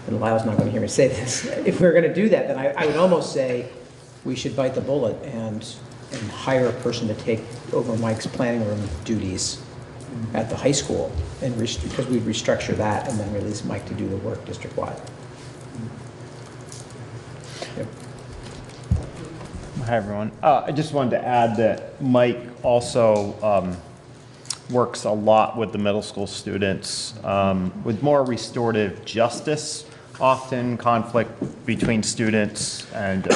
and Lyle's not going to hear me say this, if we're going to do that, then I would almost say we should bite the bullet and hire a person to take over Mike's planning room duties at the high school, and because we'd restructure that and then release Mike to do the work district-wide. Yep. Hi, everyone. I just wanted to add that Mike also works a lot with the middle school students with more restorative justice, often conflict between students, and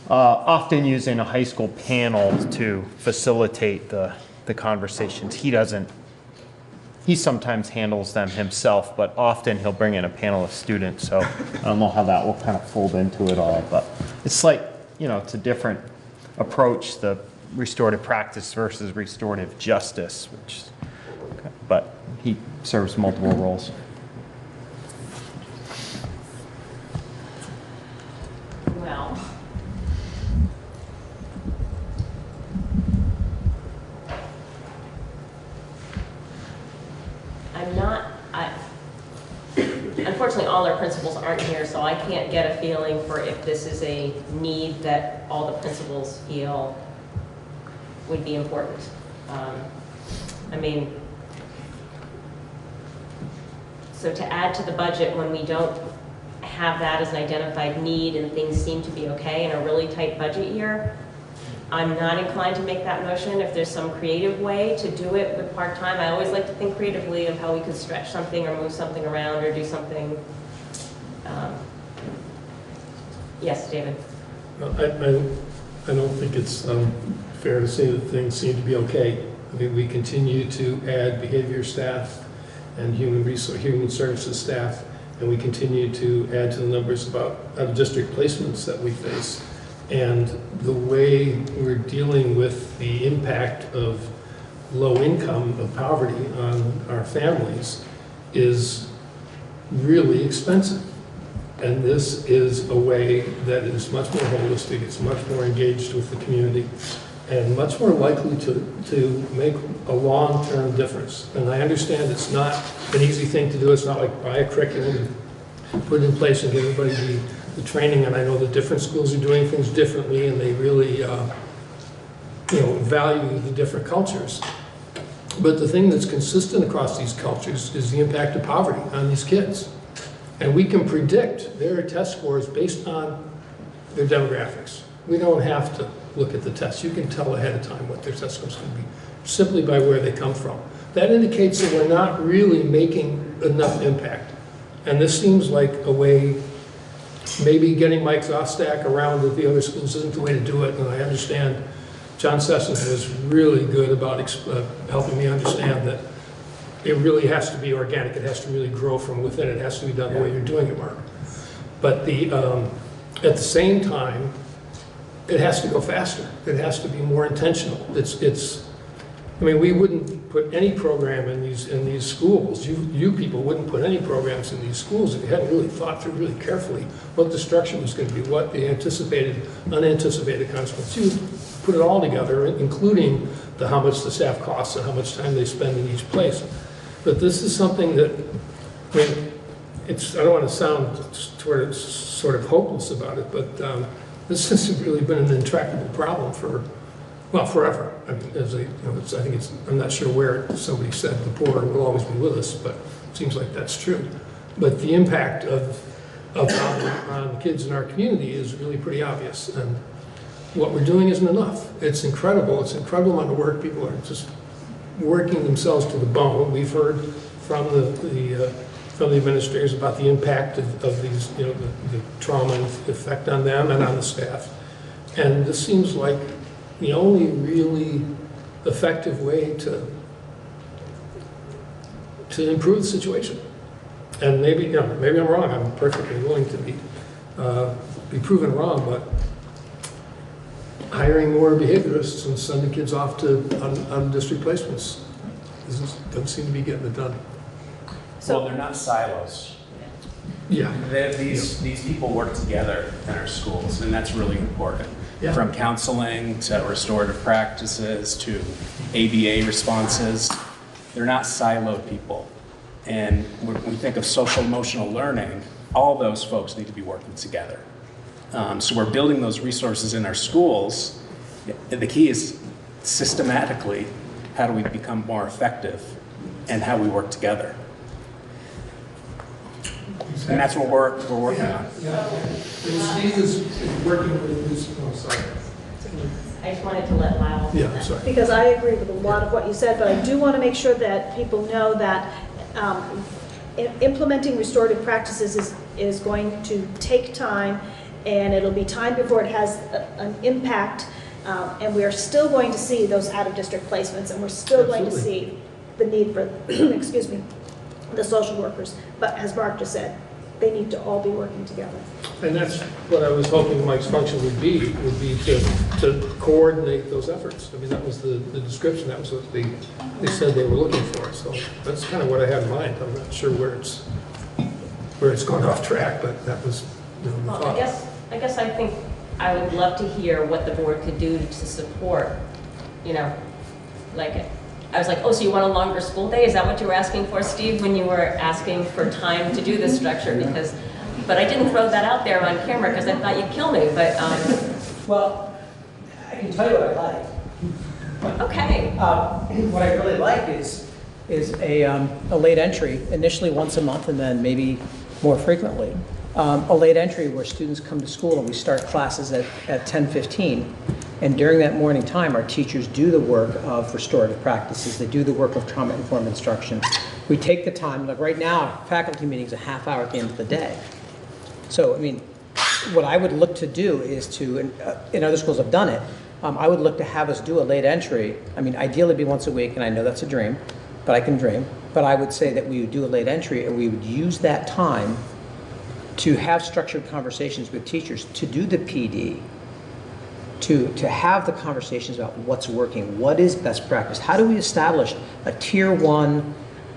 often using a high school panel to facilitate the conversations. He sometimes handles them himself, but often he'll bring in a panel of students, so I don't know how that will kind of fold into it all, but it's like, you know, it's a different approach, the restorative practice versus restorative justice, but he serves multiple roles. Well, unfortunately, all our principals aren't here, so I can't get a feeling for if this is a need that all the principals feel would be important. I mean, so to add to the budget when we don't have that as an identified need and things seem to be okay in a really tight budget year, I'm not inclined to make that motion. If there's some creative way to do it with part-time, I always like to think creatively of how we could stretch something or move something around or do something. Yes, David? I don't think it's fair to say that things seem to be okay. I mean, we continue to add behavior staff and human services staff, and we continue to add to the numbers about out-of-district placements that we face. And the way we're dealing with the impact of low income, of poverty on our families is really expensive. And this is a way that is much more holistic, it's much more engaged with the community, and much more likely to make a long-term difference. And I understand it's not an easy thing to do. It's not like buy a curriculum and put it in place and give everybody the training. And I know that different schools are doing things differently, and they really value the different cultures. But the thing that's consistent across these cultures is the impact of poverty on these kids. And we can predict their test scores based on their demographics. We don't have to look at the tests. You can tell ahead of time what their test scores can be, simply by where they come from. That indicates that we're not really making enough impact. And this seems like a way, maybe getting Mike Zostak around at the other schools isn't the way to do it, and I understand John Sessions was really good about helping me understand that it really has to be organic. It has to really grow from within. It has to be done the way you're doing it, Mark. But at the same time, it has to go faster. It has to be more intentional. I mean, we wouldn't put any program in these schools. You people wouldn't put any programs in these schools if you hadn't really thought through really carefully what the structure was going to be, what the anticipated, unanticipated consequences. You put it all together, including how much the staff costs and how much time they spend in each place. But this is something that, I mean, I don't want to sound sort of hopeless about it, but this has really been an intractable problem forever. I mean, I'm not sure where somebody said the poor will always be with us, but it seems like that's true. But the impact of poverty on kids in our community is really pretty obvious. And what we're doing isn't enough. It's incredible. It's an incredible amount of work. People are just working themselves to the bone. We've heard from the administrators about the impact of these, the trauma and effect on them and on the staff. And this seems like the only really effective way to improve the situation. And maybe I'm wrong. I'm perfectly willing to be proven wrong, but hiring more behaviorists and sending kids off to out-of-district placements doesn't seem to be getting it done. Well, they're not silos. Yeah. These people work together in our schools, and that's really important. Yeah. From counseling to restorative practices to ABA responses, they're not siloed people. And when we think of social emotional learning, all those folks need to be working together. So we're building those resources in our schools. The key is systematically, how do we become more effective and how we work together. And that's what we're working on. Steve is working with this. Oh, sorry. I just wanted to let Lyle. Yeah, sorry. Because I agree with a lot of what you said, but I do want to make sure that people know that implementing restorative practices is going to take time, and it'll be time before it has an impact, and we are still going to see those out-of-district placements, and we're still going to see the need for, excuse me, the social workers. But as Mark just said, they need to all be working together. And that's what I was hoping Mike's function would be to coordinate those efforts. I mean, that was the description. That was what they said they were looking for. So that's kind of what I had in mind. I'm not sure where it's gone off track, but that was the Well, thought. I guess I think I would love to hear what the board could do to support, like I was like, oh, so you want a longer school day? Is that what you were asking for, Steve, when you were asking for time to do this structure? But I didn't throw that out there on camera because I thought you'd kill me. But Well, I can tell you what I like. Okay. What I really like is a late entry, initially once a month and then maybe more frequently. A late entry where students come to school and we start classes at 10:15. And during that morning time, our teachers do the work of restorative practices. They do the work of trauma-informed instruction. We take the time, like right now, faculty meeting's a half hour at the end of the day. So, I mean, what I would look to do is to, and other schools have done it, I would look to have us do a late entry. I mean, ideally be once a week, and I know that's a dream, but I can dream. But I would say that we would do a late entry, and we would use that time to have structured conversations with teachers, to do the PD, to have the conversations about what's working, what is best practice, how do we establish a tier 1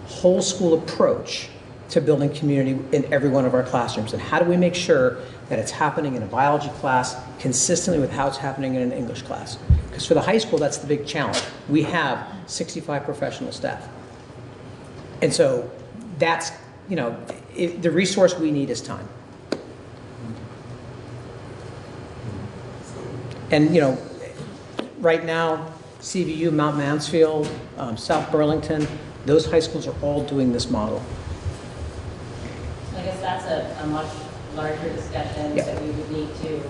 whole school approach to building community in every one of our classrooms, and how do we make sure that it's happening in a biology class consistently with how it's happening in an English class. Because for the high school, that's the big challenge. We have 65 professional staff. And so that's, the resource we need is time. And, right now, CVU, Mount Mansfield, South Burlington, those high schools are all doing this model. I guess that's a much larger discussion that we would need to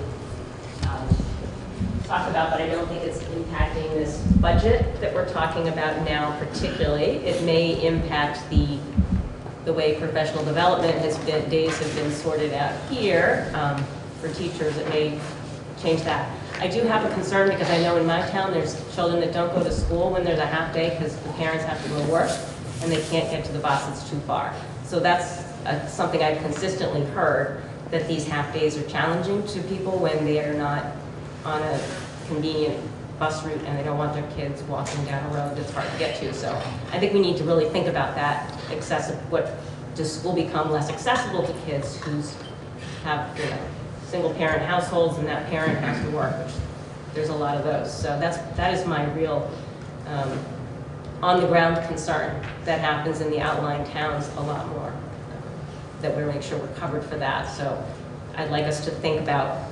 talk about, but I don't think it's impacting this budget that we're talking about now particularly. It may impact the way professional development days have been sorted out here for teachers. It may change that. I do have a concern because I know in my town there's children that don't go to school when there's a half day because the parents have to go to work and they can't get to the bus, it's too far. So that's something I've consistently heard, that these half days are challenging to people when they are not on a convenient bus route and they don't want their kids walking down a road that's hard to get to. So I think we need to really think about that. Does school become less accessible to kids who have single parent households and that parent has to work, which there's a lot of those. So that is my real on the ground concern. That happens in the outlying towns a lot more, that we make sure we're covered for that. So I'd like us to think about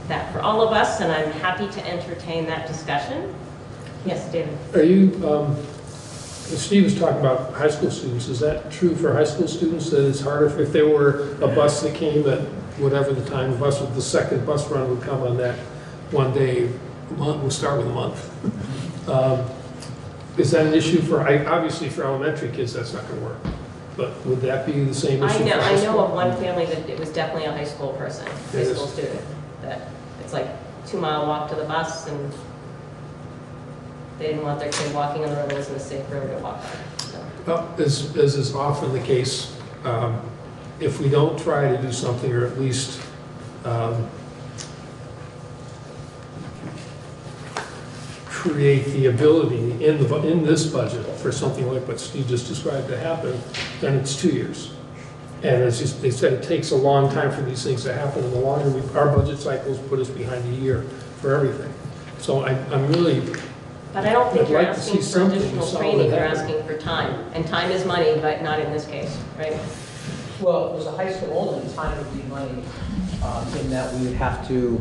that for all of us, and I'm happy to entertain that discussion. Yes, David. Are you, Steve was talking about high school students. Is that true for high school students, that it's harder if there were a bus that came at whatever the time the second bus run would come on that one day, we'll start with a month. Is that an issue obviously for elementary kids, that's not going to work. But would that be the same issue? I know of one family that it was definitely a high school person, high school student, that it's like 2-mile walk to the bus, and they didn't want their kid walking on the road. It wasn't a safe road to walk on. So. Well, as is often the case, if we don't try to do something, or at least create the ability in this budget for something like what Steve just described to happen, then it's 2 years. And as they said, it takes a long time for these things to happen, and the longer our budget cycles put us behind a year for everything. So I'm really. But I don't think you're asking for something additional training, you're asking for time. And time is money, but not in this case, right? Well, it was a high school only, time would be money, in that we would have to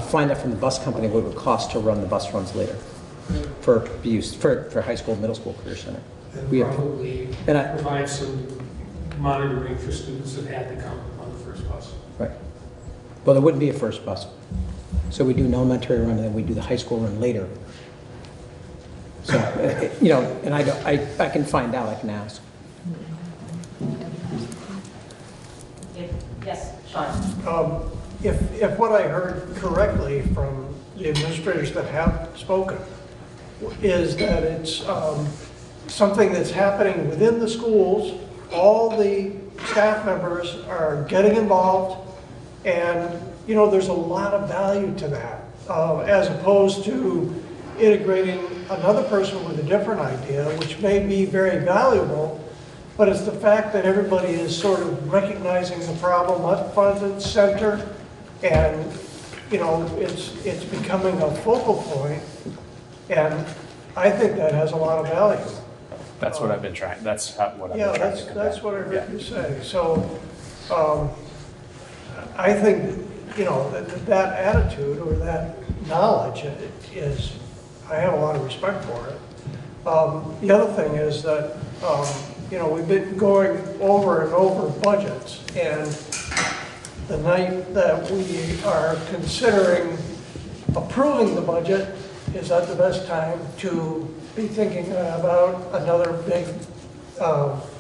find out from the bus company what it would cost to run the bus runs later for use, for high school, middle school, career center. And probably provide some monitoring for students that had to come on the first bus. Right. Well, there wouldn't be a first bus. So we do an elementary run, and then we do the high school run later. So, and I can find out, I can ask. Yes, Sean. If what I heard correctly from the administrators that have spoken is that it's something that's happening within the schools, all the staff members are getting involved, and there's a lot of value to that, as opposed to integrating another person with a different idea, which may be very valuable, but it's the fact that everybody is sort of recognizing the problem up front and center, and it's becoming a focal point, and I think that has a lot of value. That's what I've been trying. That's what I've been trying to convey. That's what I heard you say. So I think that attitude or that knowledge is, I have a lot of respect for it. The other thing is that we've been going over and over budgets, and the night that we are considering approving the budget is at the best time to be thinking about another big,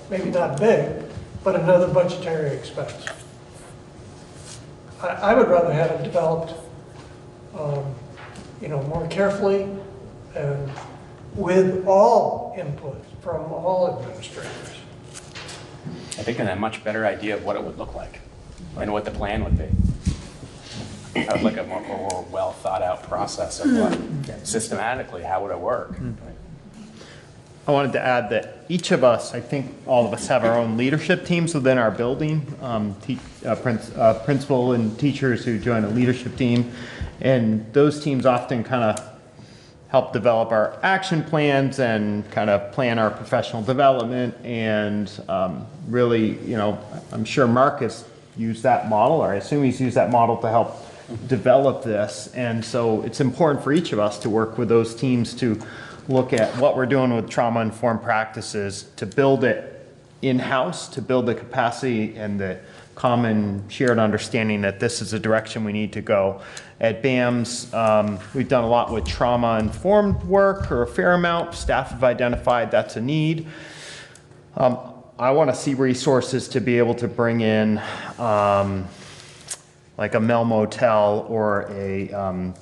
maybe not big, but another budgetary expense. I would rather have it developed, more carefully and with all input from all administrators. I think I have a much better idea of what it would look like and what the plan would be. I would like a more well thought out process of what, systematically, how would it work? I wanted to add that each of us, I think all of us have our own leadership teams within our building, principal and teachers who join a leadership team. And those teams often kind of help develop our action plans and kind of plan our professional development. And really, you know, I'm sure Mark has used that model, or I assume he's used that model to help develop this. And so it's important for each of us to work with those teams to look at what we're doing with trauma-informed practices, to build it in-house, to build the capacity and the common shared understanding that this is the direction we need to go. At BAMS, we've done a lot with trauma-informed work, or a fair amount. Staff have identified that's a need. I want to see resources to be able to bring in like a Mel Motel or a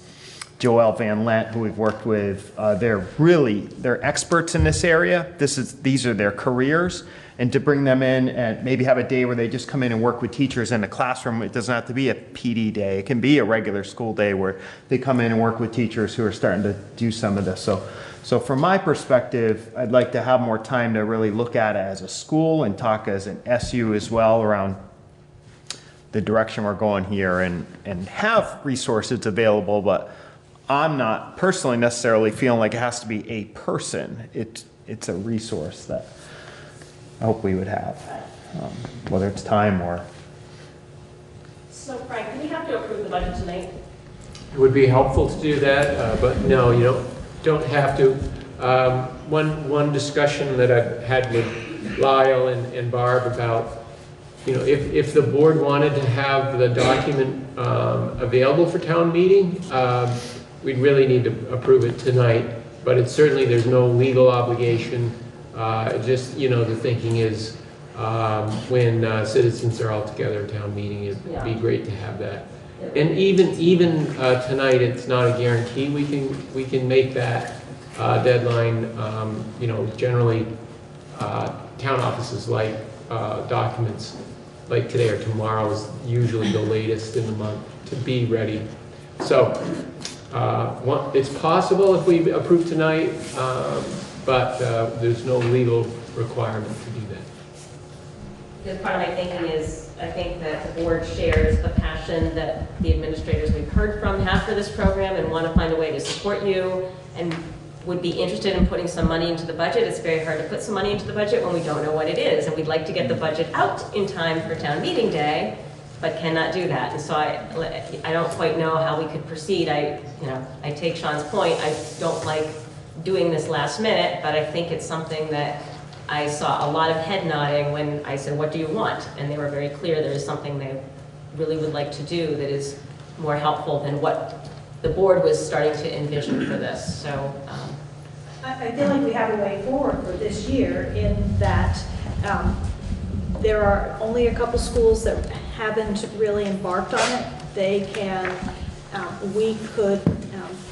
Joelle Van Lent, who we've worked with. They're experts in this area. These are their careers. And to bring them in and maybe have a day where they just come in and work with teachers in the classroom. It doesn't have to be a PD day. It can be a regular school day where they come in and work with teachers who are starting to do some of this. So from my perspective, I'd like to have more time to really look at it as a school and talk as an SU as well around the direction we're going here, and have resources available. But I'm not personally necessarily feeling like it has to be a person. It's a resource that I hope we would have, whether it's time or. So Frank, do we have to approve the budget tonight? It would be helpful to do that, but no, you don't have to. One discussion that I've had with Lyle and Barb about, if the board wanted to have the document available for town meeting, we'd really need to approve it tonight. But there's no legal obligation. The thinking is when citizens are all together at town meeting, it'd be great to have that. And even tonight, it's not a guarantee we can make that deadline. Generally, town offices like documents like today or tomorrow is usually the latest in the month to be ready. So it's possible if we approve tonight, but there's no legal requirement to do that. Because part of my thinking is, I think that the board shares the passion that the administrators we've heard from have for this program and want to find a way to support you, and would be interested in putting some money into the budget. It's very hard to put some money into the budget when we don't know what it is, and we'd like to get the budget out in time for town meeting day, but cannot do that. And so I don't quite know how we could proceed. I take Sean's point. I don't like doing this last minute, but I think it's something that I saw a lot of head nodding when I said, what do you want? And they were very clear there is something they really would like to do that is more helpful than what the board was starting to envision for this. So I feel like we have a way forward for this year in that there are only a couple schools that haven't really embarked on it. We could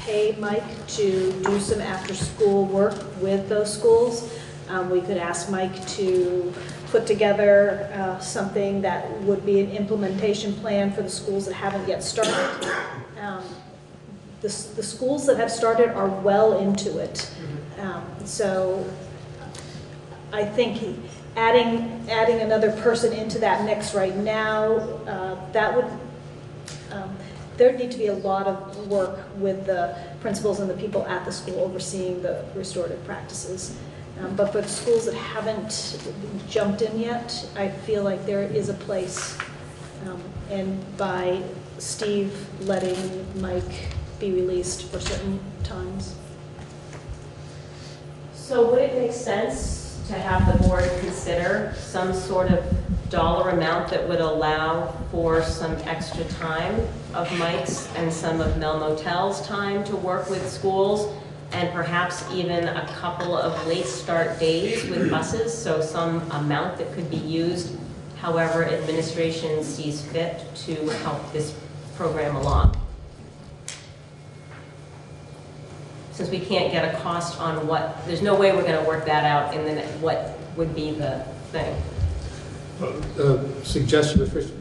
pay Mike to do some after-school work with those schools. We could ask Mike to put together something that would be an implementation plan for the schools that haven't yet started. The schools that have started are well into it. So I think adding another person into that mix right now, that would, there'd need to be a lot of work with the principals and the people at the school overseeing the restorative practices. But for the schools that haven't jumped in yet, I feel like there is a place. And by Steve letting Mike be released for certain times. So would it make sense to have the board consider some sort of dollar amount that would allow for some extra time of Mike's and some of Mel Motel's time to work with schools, and perhaps even a couple of late start days with buses, so some amount that could be used however administration sees fit to help this program along? since we can't get a cost on what, there's no way we're gonna work that out and then what would be the thing. Suggestion first,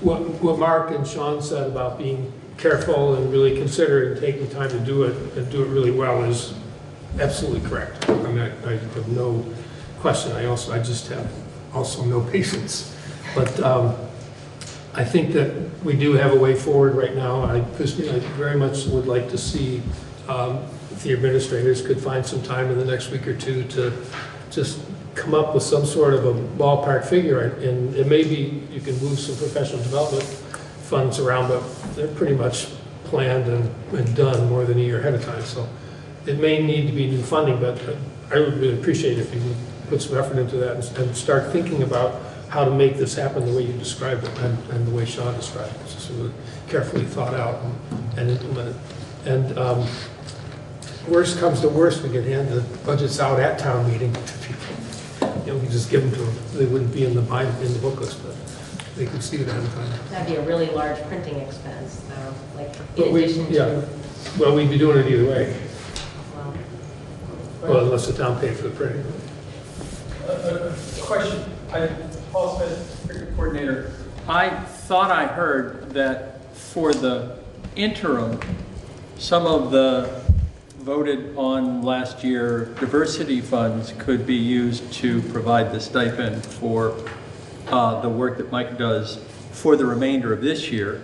what Mark and Sean said about being careful and really consider and taking time to do it and do it really well is absolutely correct. I mean, I have no question. I just have also no patience. But I think that we do have a way forward right now. I very much would like to see if the administrators could find some time in the next week or two to just come up with some sort of a ballpark figure. And it may be you can move some professional development funds around, but they're pretty much planned and done more than a year ahead of time. So it may need to be new funding, but I would really appreciate if you would put some effort into that and start thinking about how to make this happen the way you described it and the way Sean described it. Just really carefully thought out and implemented. And worst comes to worst, we could hand the budgets out at town meeting to people. You know, we just give them to them. They wouldn't be in the booklets, but they could see it ahead of time. That'd be a really large printing expense, though, like in addition to. Well, we'd be doing it either way. Well, unless the town paid for the printing. Question. Paul Smith, Cricket Coordinator. I thought I heard that for the interim, some of the voted on last year diversity funds could be used to provide the stipend for the work that Mike does for the remainder of this year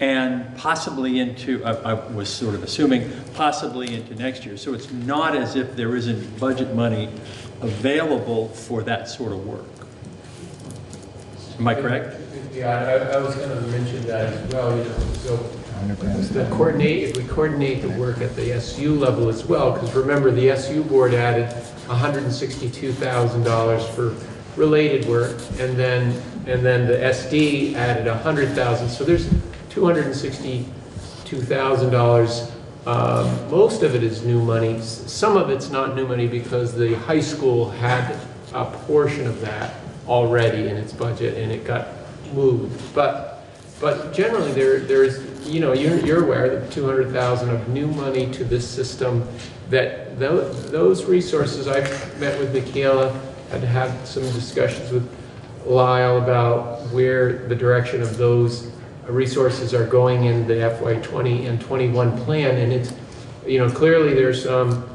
and possibly into, I was sort of assuming, possibly into next year. So it's not as if there isn't budget money available for that sort of work. Am I correct? Yeah, I was going to mention that as well. You know, so if we coordinate the work at the SU level as well, because remember the SU board added $162,000 for related work, and then the SD added $100,000. So there's $262,000. Most of it is new money. Some of it's not new money because the high school had a portion of that already in its budget and it got moved. But generally there's you know, you're aware that 200,000 of new money to this system, that those resources, I've met with Michaela, had to have some discussions with Lyle about where the direction of those resources are going in the FY20 and 21 plan, and it's, you know, clearly there's some,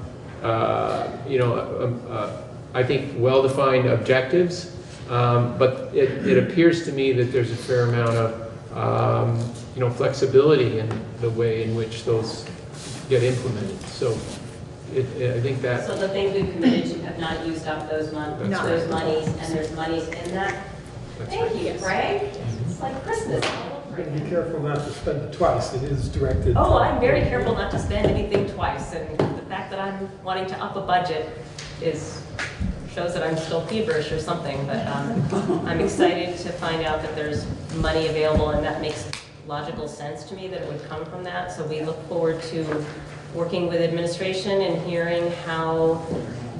you know, I think well-defined objectives, but it appears to me that there's a fair amount of, you know, flexibility in the way in which those get implemented. So I think that. So the things we've committed to have not used up those monies, and there's monies in that. Thank you, Greg. It's like Christmas. Be careful not to spend it twice. It is directed. Oh, I'm very careful not to spend anything twice, and the fact that I'm wanting to up a budget shows that I'm still feverish or something. But I'm excited to find out that there's money available, and that makes logical sense to me that it would come from that. So we look forward to working with administration and hearing how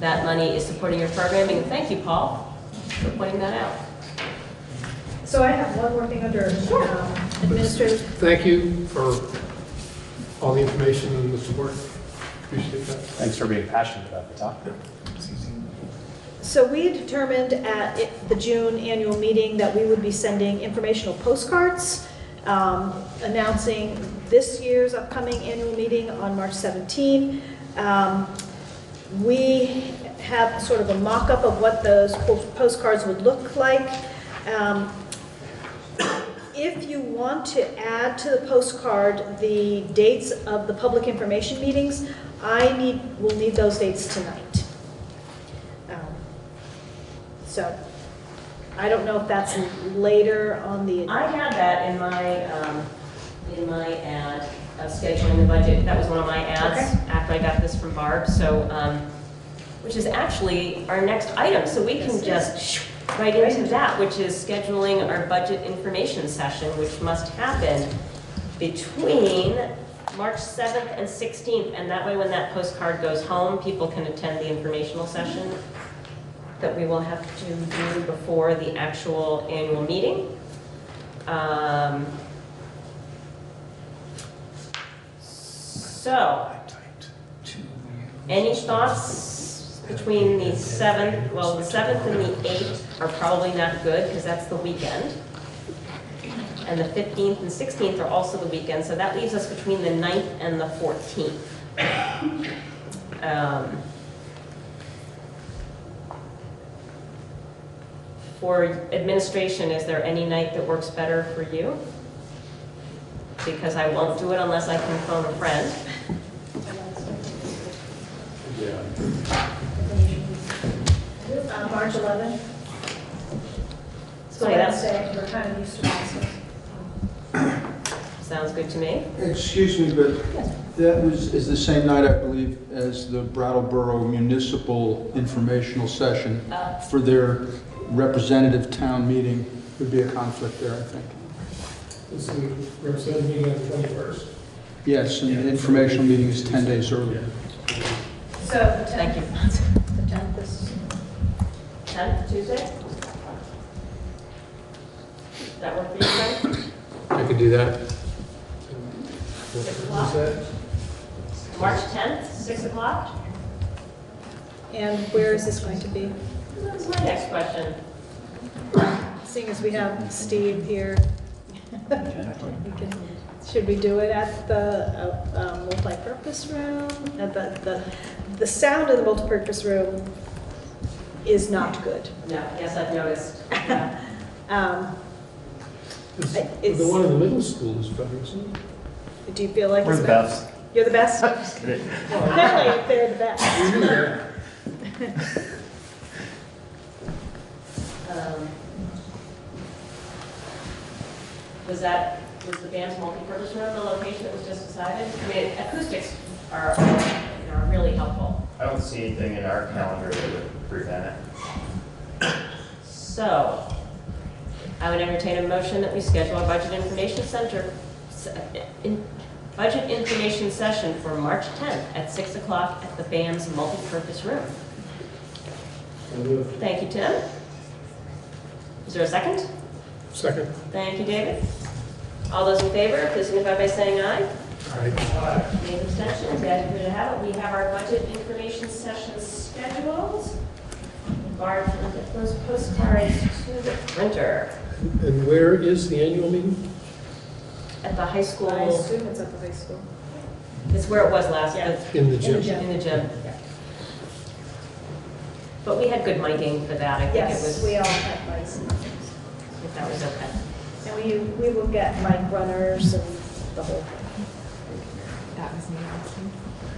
that money is supporting your programming. And thank you, Paul, for pointing that out. So I have one more thing under administrative. Thank you for all the information and the support. Appreciate that. Thanks for being passionate about the topic. So we had determined at the June annual meeting that we would be sending informational postcards announcing this year's upcoming annual meeting on March 17. We have sort of a mock-up of what those postcards would look like. If you want to add to the postcard the dates of the public information meetings, we'll need those dates tonight. So I don't know if that's later on the. I had that in my ad scheduling the budget. That was one of my ads after I got this from Barb. So, which is actually our next item. So we can just right into that, which is scheduling our budget information session, which must happen between March 7th and 16th. And that way, when that postcard goes home, people can attend the informational session that we will have to do before the actual annual meeting. So, any thoughts between the 7th, well, the 7th and the 8th are probably not good because that's the weekend. And the 15th and 16th are also the weekend, so that leaves us between the 9th and the 14th. For administration, is there any night that works better for you? Because I won't do it unless I can phone a friend. March 11th. So Say that. Wednesday, we're kind of used to Wednesdays. Sounds good to me. Excuse me, but that is the same night, I believe, as the Brattleboro Municipal Informational Session for their representative town meeting. Would be a conflict there, I think. Is the representative meeting on the 21st? Yes, and the informational meeting is 10 days earlier. So the 10th. Thank you. The 10th is 10th, Tuesday? Does that work for you, Frank? I could do that. 6 o'clock? March 10th, 6 o'clock? And where is this going to be? That's my next question. Seeing as we have Steve here, should we do it at the multi-purpose room? At the sound of the multi-purpose room is not good. No, yes, I've noticed. Yeah. The one in the middle school is better, isn't it? Do you feel like We're it's the better? best. You're the best? I'm just kidding. Apparently, they're the best. Was the band's multi-purpose room the location that was just decided? I mean, acoustics are really helpful. I don't see anything in our calendar that would prevent it. So, I would entertain a motion that we schedule a budget information session for March 10th at 6 o'clock at the BAM's multi-purpose room. Thank you, Tim. Is there a second? Second. Thank you, David. All those in favor, please signify by saying aye. Aye. Any abstentions? The ayes appear to have it. We have our budget information session scheduled. Barb, get those postcards to the printer. And where is the annual meeting? At the high school. I assume it's at the high school. It's where it was last year. In the gym. In the gym. Yeah. But we had good miking for that. I think it was. Yes, we all had mics. If that was okay. And we will get mic runners and the whole thing. That was amazing.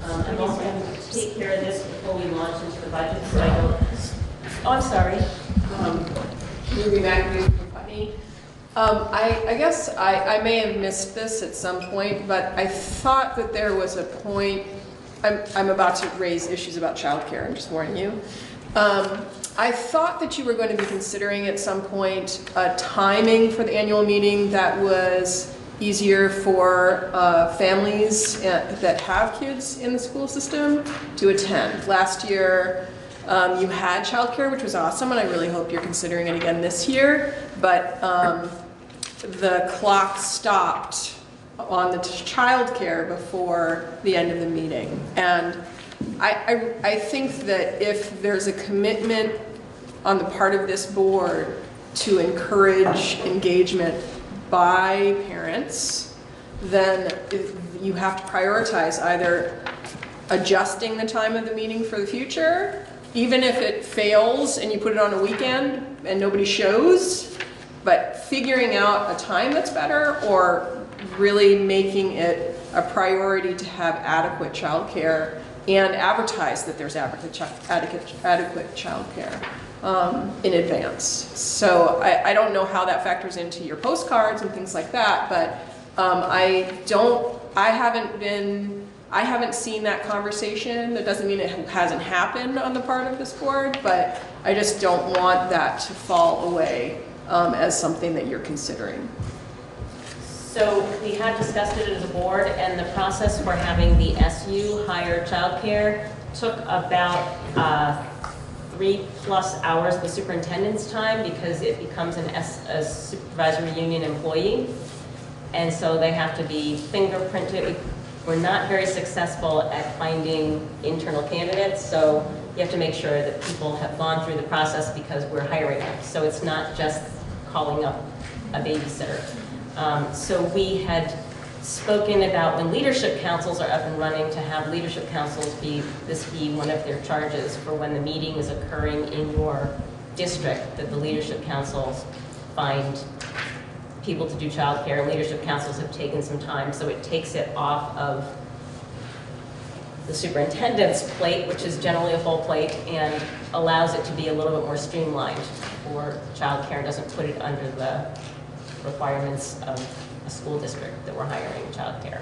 I'm also going to take care of this before we launch into the budget, so I don't. Oh, I'm sorry. Moving back to Putney. I guess I may have missed this at some point, but I thought that there was a point. I'm about to raise issues about childcare. I'm just warning you. I thought that you were going to be considering at some point a timing for the annual meeting that was easier for families that have kids in the school system to attend. Last year, you had childcare, which was awesome, and I really hope you're considering it again this year. But the clock stopped on the childcare before the end of the meeting, and I think that if there's a commitment on the part of this board to encourage engagement by parents, then you have to prioritize either adjusting the time of the meeting for the future, even if it fails and you put it on a weekend and nobody shows, but figuring out a time that's better, or really making it a priority to have adequate childcare and advertise that there's adequate childcare in advance. So I don't know how that factors into your postcards and things like that, but I haven't seen that conversation. That doesn't mean it hasn't happened on the part of this board, but I just don't want that to fall away as something that you're considering. So we had discussed it as a board, and the process for having the SU hire childcare took about 3+ hours of the superintendent's time, because it becomes a supervisory union employee. And so they have to be fingerprinted. we're not very successful at finding internal candidates, so you have to make sure that people have gone through the process because we're hiring them. So it's not just calling up a babysitter. So we had spoken about when leadership councils are up and running to have leadership councils be one of their charges for when the meeting is occurring in your district, that the leadership councils find people to do childcare. Leadership councils have taken some time, so it takes it off of the superintendent's plate, which is generally a full plate, and allows it to be a little bit more streamlined for childcare and doesn't put it under the requirements of a school district that we're hiring childcare.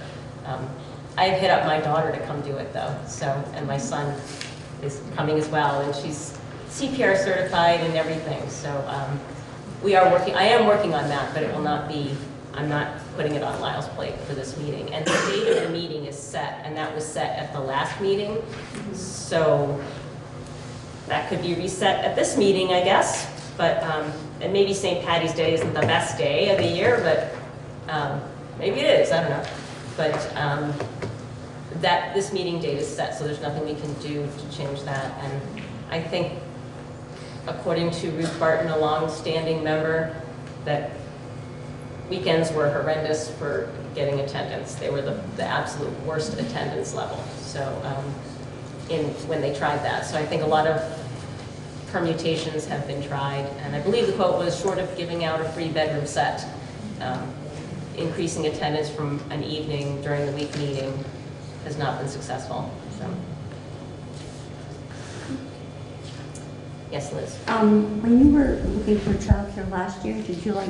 I've hit up my daughter to come do it though, and my son is coming as well, and she's CPR certified and everything, so I am working on that, but it will not be, I'm not putting it on Lyle's plate for this meeting. And the date of the meeting is set, and that was set at the last meeting, so that could be reset at this meeting, I guess, but, and maybe St. Patty's Day isn't the best day of the year, but maybe it is, I don't know. But this meeting date is set, so there's nothing we can do to change that. And I think, according to Ruth Barton, a long-standing member, that weekends were horrendous for getting attendance. They were the absolute worst attendance level. So when they tried that. So I think a lot of permutations have been tried. And I believe the quote was, short of giving out a free bedroom set, increasing attendance from an evening during the week meeting has not been successful. So. Yes, Liz. When you were looking for childcare last year, did you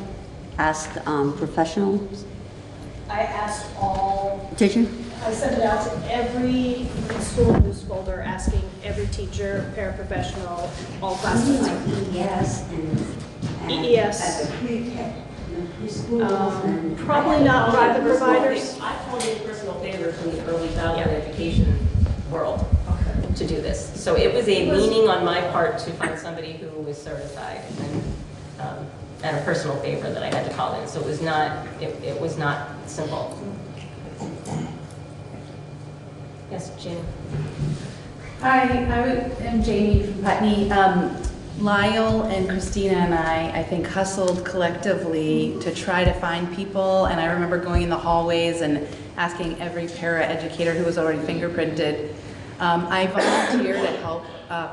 ask professionals? I asked all. Did you? I sent it out to every school news folder, asking every teacher, paraprofessional, all classmates. EES and EES. At the preschool. Probably not private providers. I called in personal favor from the early childhood education world to do this. So it was a leaning on my part to find somebody who was certified and a personal favor that I had to call in. So it was not simple. Yes, Jane. Hi, I'm Jamie from Putney. Lyle and Christina and I think, hustled collectively to try to find people. And I remember going in the hallways and asking every para-educator who was already fingerprinted. I volunteer to help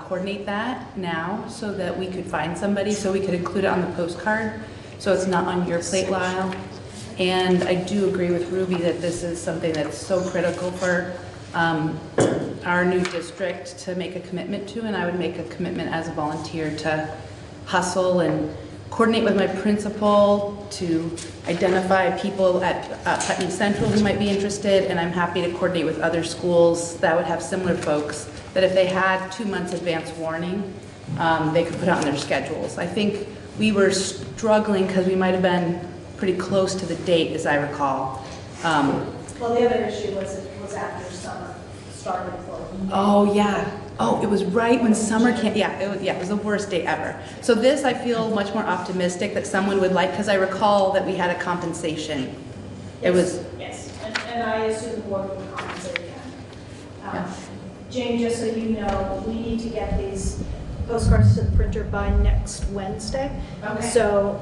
coordinate that now so that we could find somebody, so we could include it on the postcard, so it's not on your plate, Lyle. And I do agree with Ruby that this is something that's so critical for our new district to make a commitment to, and I would make a commitment as a volunteer to hustle and coordinate with my principal to identify people at Putney Central who might be interested, and I'm happy to coordinate with other schools that would have similar folks, that if they had 2 months advance warning, they could put out in their schedules. I think we were struggling because we might have been pretty close to the date, as I recall. Well, the other issue was it was after summer started for. Oh, yeah. Oh, it was right when summer came. Yeah, it was the worst day ever. So this, I feel much more optimistic that someone would like, because I recall that we had a compensation. It was. Yes, and I assume the board will compensate again. Jane, just so you know, we need to get these postcards to the printer by next Wednesday. Okay. So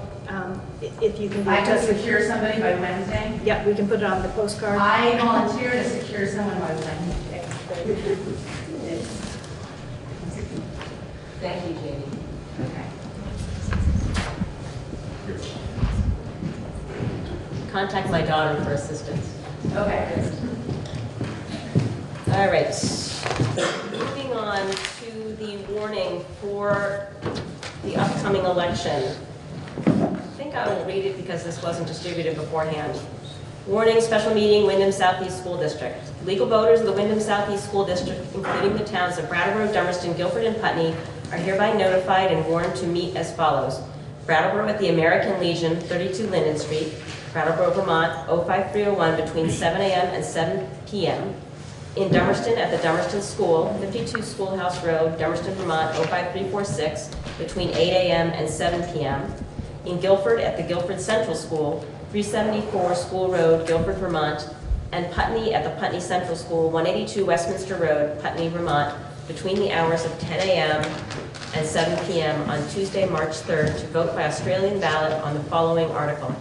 if you can be I can secure somebody by Wednesday? Yeah, we can put it on the postcard. I volunteer to secure someone by Wednesday. Thank you, Jamie. Okay. Contact my daughter for assistance. Okay. All right. Moving on to the warning for the upcoming election. I think I will read it because this wasn't distributed beforehand. Warning, special meeting, Wyndham Southeast School District. Legal voters of the Wyndham Southeast School District, including the towns of Brattleboro, Dummerston, Guilford, and Putney, are hereby notified and warned to meet as follows. Brattleboro at the American Legion, 32 Linden Street, Brattleboro, Vermont, 05301, between 7 a.m. and 7 p.m. In Dummerston at the Dummerston School, 52 Schoolhouse Road, Dummerston, Vermont, 05346, between 8 a.m. and 7 p.m. In Guilford at the Guilford Central School, 374 School Road, Guilford, Vermont, and Putney at the Putney Central School, 182 Westminster Road, Putney, Vermont, between the hours of 10 a.m. and 7 p.m. on Tuesday, March 3rd, to vote by Australian ballot on the following article.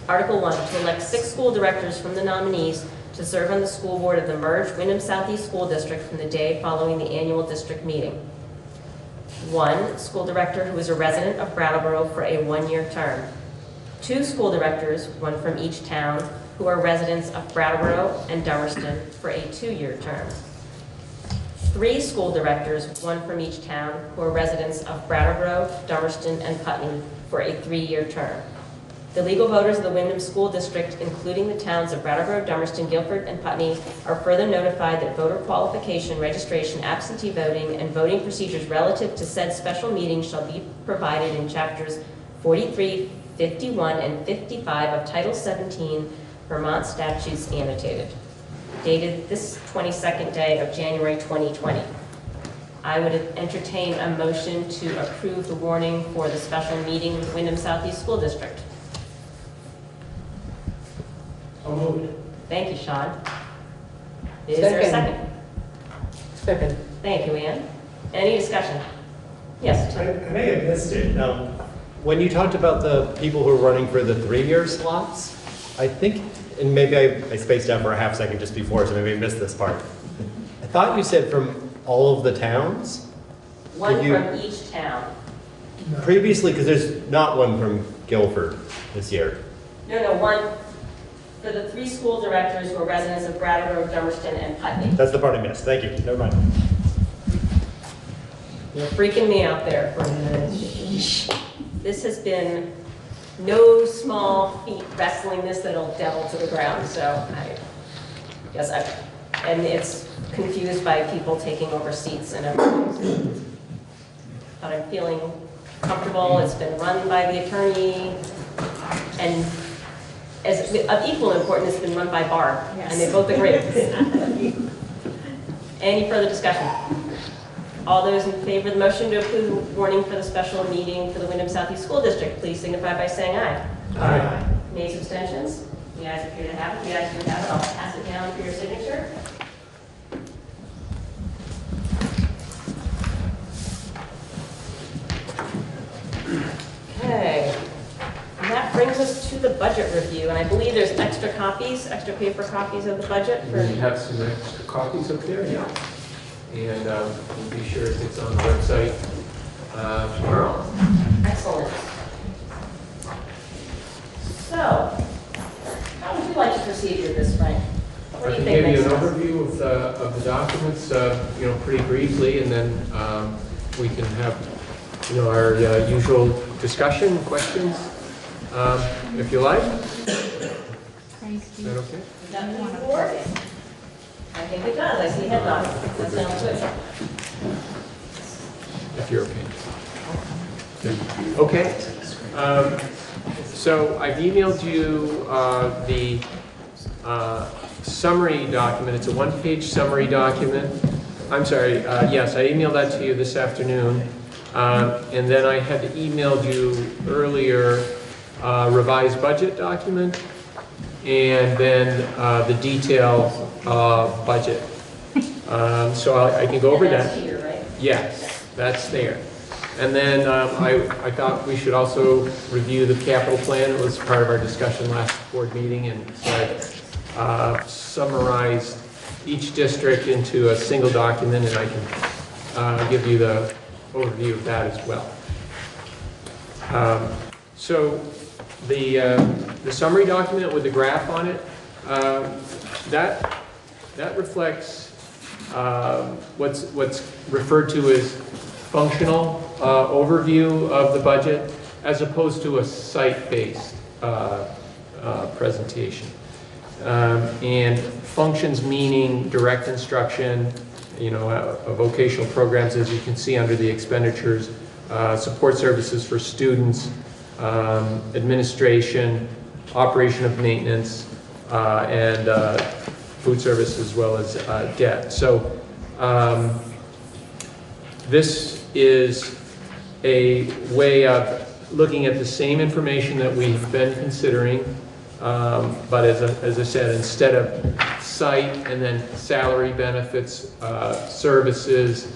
Article 1, to elect 6 school directors from the nominees to serve on the school board of the merged Wyndham Southeast School District from the day following the annual district meeting. 1 school director who is a resident of Brattleboro for a 1-year term. 2 school directors, 1 from each town, who are residents of Brattleboro and Dummerston for a 2-year term. 3 school directors, 1 from each town, who are residents of Brattleboro, Dummerston, and Putney for a 3-year term. The legal voters of the Wyndham School District, including the towns of Brattleboro, Dummerston, Guilford, and Putney, are further notified that voter qualification, registration, absentee voting, and voting procedures relative to said special meeting shall be provided in chapters 43, 51, and 55 of Title 17 Vermont statutes annotated. Dated this 22nd day of January 2020. I would entertain a motion to approve the warning for the special meeting with Wyndham Southeast School District. I'll move it. Thank you, Sean. Is there a second? Second. Thank you, Ann. Any discussion? Yes, I Tim. may have missed it. When you talked about the people who are running for the 3-year slots, I think, and maybe I spaced out for a half second just before, so maybe I missed this part. I thought you said from all of the towns? 1 from each town. Previously, because there's not one from Guilford this year. No, 1 for the 3 school directors who are residents of Brattleboro, Dummerston, and Putney. That's the part I missed. Thank you. Never mind. You're freaking me out there for a minute. This has been no small feat wrestling this little devil to the ground, so and it's confused by people taking over seats and everything. But I'm feeling comfortable. It's been run by the attorney, and as of equal importance, it's been run by Barb, and they both agree. Any further discussion? All those in favor of the motion to approve the warning for the special meeting for the Wyndham Southeast School District, please signify by saying aye. Aye. Nays, abstentions? The ayes appear to have it. The ayes do have it. I'll pass it down for your signature. Okay. And that brings us to the budget review, and I believe there's extra paper copies of the budget for. We have some extra copies up there, yeah. And we'll be sure it's on the website tomorrow. Excellent. So, how would you like to proceed with this, Frank? What do I you can think give you makes an sense? overview of the documents, pretty briefly, and then we can have, our usual discussion, questions, if you like. Is that okay? Does that move forward? I think it does. I see head nods. That sounds good. If you're okay. Okay. So I've emailed you the summary document. It's a 1-page summary document. I'm sorry, yes, I emailed that to you this afternoon. And then I had emailed you earlier revised budget document and then the detailed budget. So I can go over that. That's here, right? Yes, that's there. And then I thought we should also review the capital plan. It was part of our discussion last board meeting, and so I summarized each district into a single document, and I can give you the overview of that as well. So the summary document with the graph on it, that reflects what's referred to as functional overview of the budget, as opposed to a site-based presentation. And functions meaning direct instruction, vocational programs, as you can see under the expenditures, support services for students, administration, operation of maintenance, and food service, as well as debt. So this is a way of looking at the same information that we've been considering But as I said, instead of site and then salary, benefits, services,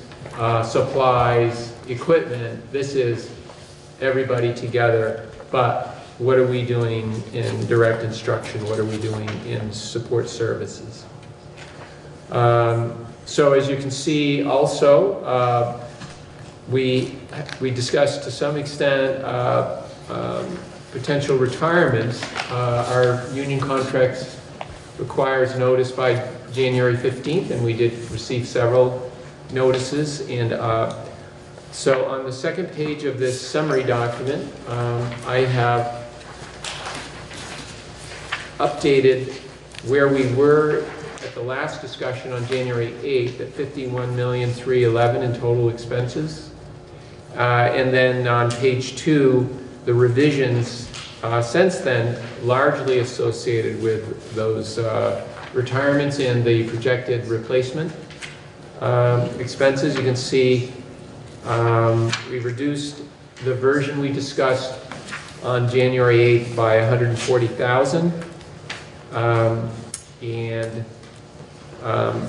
supplies, equipment, this is everybody together. But what are we doing in direct instruction? What are we doing in support services? So as you can see also, we discussed to some extent potential retirements. Our union contracts requires notice by January 15th, and we did receive several notices. And so on the second page of this summary document, I have updated where we were at the last discussion on January 8th at $51,311,000 in total expenses. And then on page 2, the revisions since then, largely associated with those retirements and the projected replacement expenses. You can see we reduced the version we discussed on January 8th by $140,000. And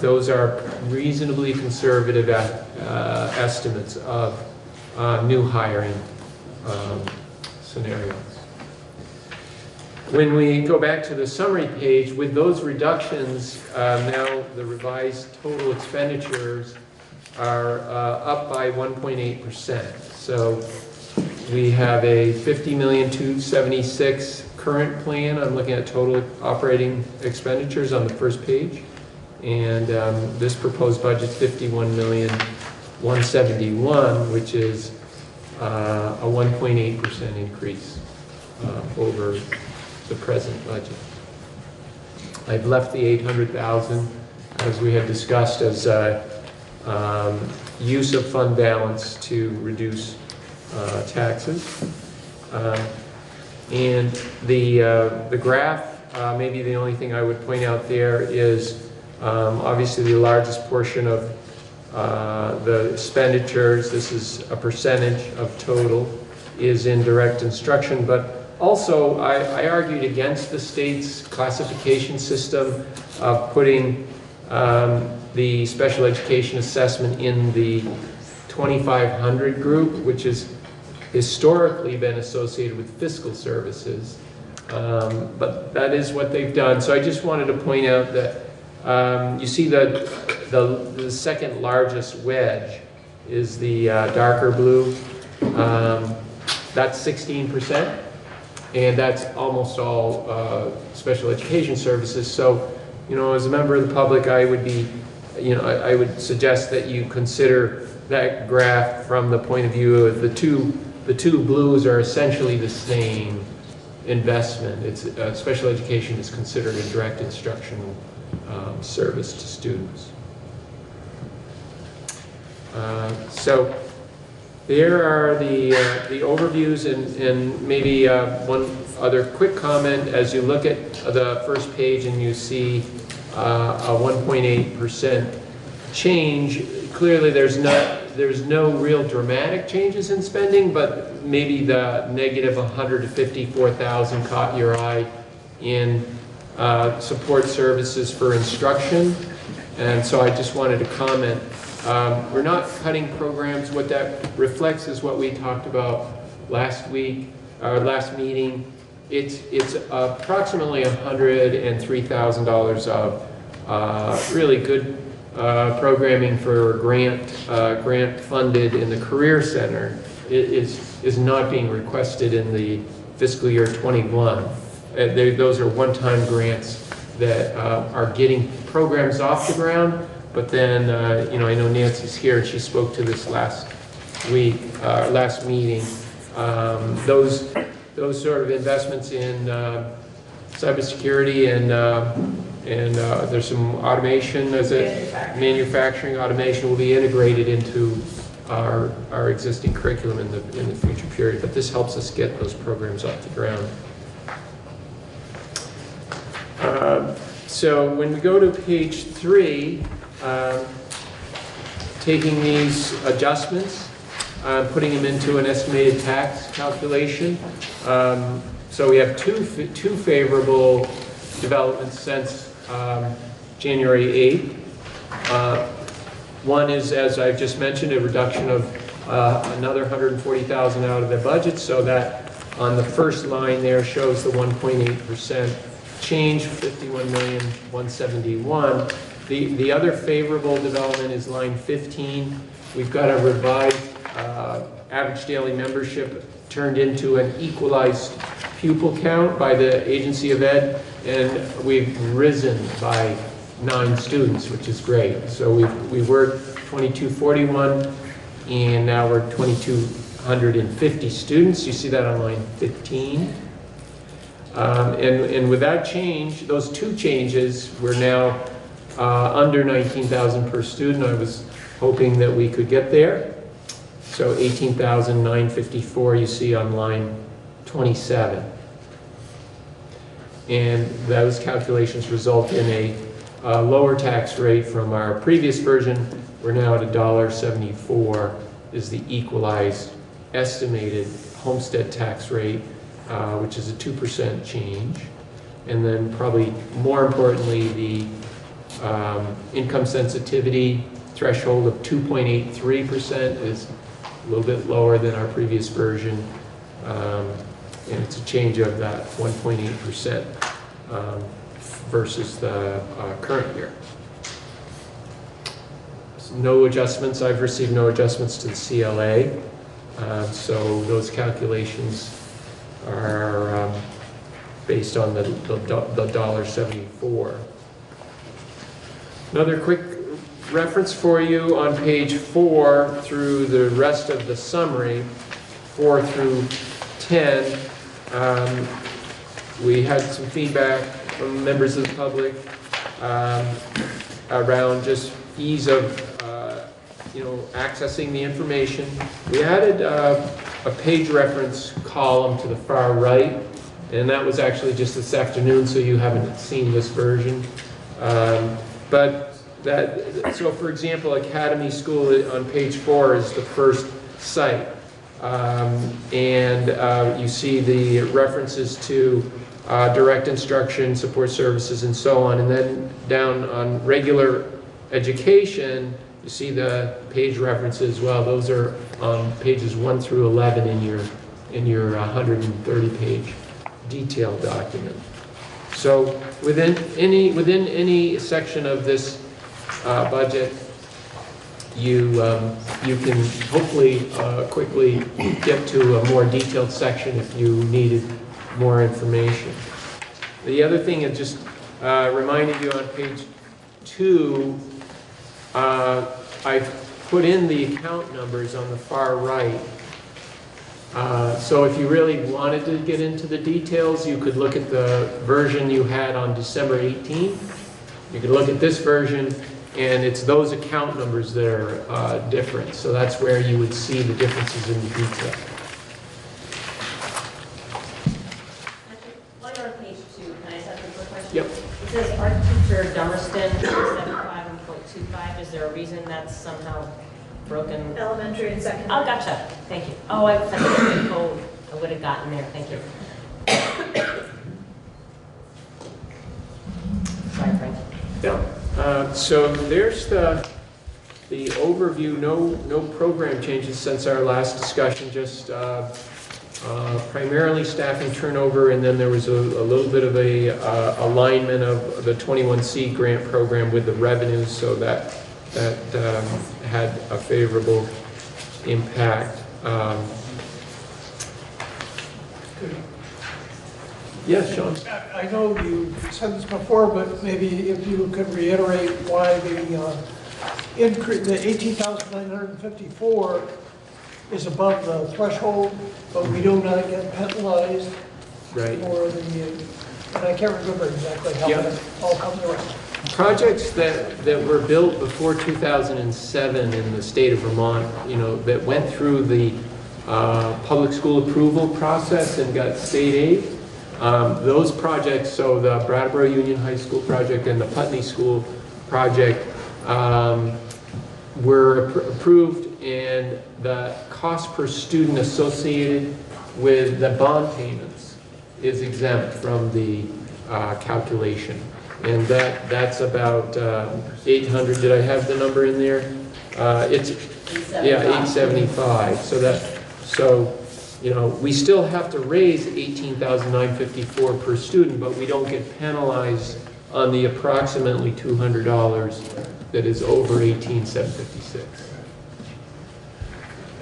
those are reasonably conservative estimates of new hiring scenarios. When we go back to the summary page, with those reductions, now the revised total expenditures are up by 1.8%. So we have a $50,276,000 current plan. I'm looking at total operating expenditures on the first page. And this proposed budget is $51,171,000, which is a 1.8% increase over the present budget. I've left the $800,000, as we had discussed, as use of fund balance to reduce taxes. And the graph, maybe the only thing I would point out there is obviously the largest portion of the expenditures, this is a percentage of total, is in direct instruction. But also, I argued against the state's classification system of putting the special education assessment in the 2,500 group, which has historically been associated with fiscal services. But that is what they've done. So I just wanted to point out that you see the second largest wedge is the darker blue. That's 16%, and that's almost all special education services. So, you know, as a member of the public, I would be, you know, I would suggest that you consider that graph from the point of view of the two blues are essentially the same investment. It's special education is considered a direct instructional service to students. So there are the overviews, and maybe one other quick comment. As you look at the first page and you see a 1.8% change, clearly there's no real dramatic changes in spending, but maybe the negative $154,000 caught your eye in support services for instruction. And so I just wanted to comment. We're not cutting programs. What that reflects is what we talked about last week, our last meeting. It's approximately $103,000 of really good programming for grant funded in the Career Center. It is not being requested in the fiscal year 21. Those are one-time grants that are getting programs off the ground. But then, you know, I know Nancy's here, and she spoke to this last meeting. Those sort of investments in cybersecurity and there's some automation, manufacturing automation will be integrated into our existing curriculum in the future period. But this helps us get those programs off the ground. So when we go to page 3, taking these adjustments, putting them into an estimated tax calculation. So we have two favorable developments since January 8th. One is, as I've just mentioned, a reduction of another $140,000 out of the budget, so that on the first line there shows the 1.8% change, $51,171,000. The other favorable development is line 15. We've got a revised average daily membership turned into an equalized pupil count by the Agency of Ed, and we've risen by 9 students, which is great. So we were 2241, and now we're 2,250 students. You see that on line 15. And with that change, those two changes, we're now under 19,000 per student. I was hoping that we could get there. So 18,954 you see on line 27. And those calculations result in a lower tax rate from our previous version. We're now at $1.74 is the equalized estimated homestead tax rate, which is a 2% change. And then probably more importantly, the income sensitivity threshold of 2.83% is a little bit lower than our previous version. And it's a change of that 1.8% versus the current year. So no adjustments. I've received no adjustments to the CLA. So those calculations are based on the $1.74. Another quick reference for you on page 4 through the rest of the summary, 4 through 10. We had some feedback from members of the public around just ease of accessing the information. We added a page reference column to the far right, and that was actually just this afternoon, so you haven't seen this version. So for example, Academy School on page 4 is the first site. You see the references to direct instruction, support services, and so on. And then down on regular education, you see the page references. Well, those are on pages 1 through 11 in your 130-page detailed document. So within any section of this budget, you can hopefully quickly get to a more detailed section if you needed more information. The other thing is just reminding you on page 2, I've put in the account numbers on the far right. So if you really wanted to get into the details, you could look at the version you had on December 18th. You could look at this version, and it's those account numbers that are different. So that's where you would see the differences in the detail. While you're on page 2, can I ask a quick question? Yep. It says art teacher Dummerston 75 and .25. Is there a reason that's somehow broken? Elementary and secondary. Oh, gotcha. Thank you. Oh, I thought that was the code. I would have gotten there. Thank you. Sorry, Frank. Yeah. So there's the overview. No program changes since our last discussion. Just primarily staffing turnover, and then there was a little bit of a alignment of the 21C grant program with the revenues, so that had a favorable impact. Yes, Sean. I know you said this before, but maybe if you could reiterate why the increase, the 18,954 is above the threshold, but we do not get penalized Right. for the, and I can't remember exactly how that all comes around. Projects that were built before 2007 in the state of Vermont, that went through the public school approval process and got state aid, those projects, so the Brattleboro Union High School project and the Putney School project, were approved, and the cost per student associated with the bond payments is exempt from the calculation. And that's about 800, did I have the number in there? It's, yeah, 875. So, you know, we still have to raise 18,954 per student, but we don't get penalized on the approximately $200 that is over 18,756.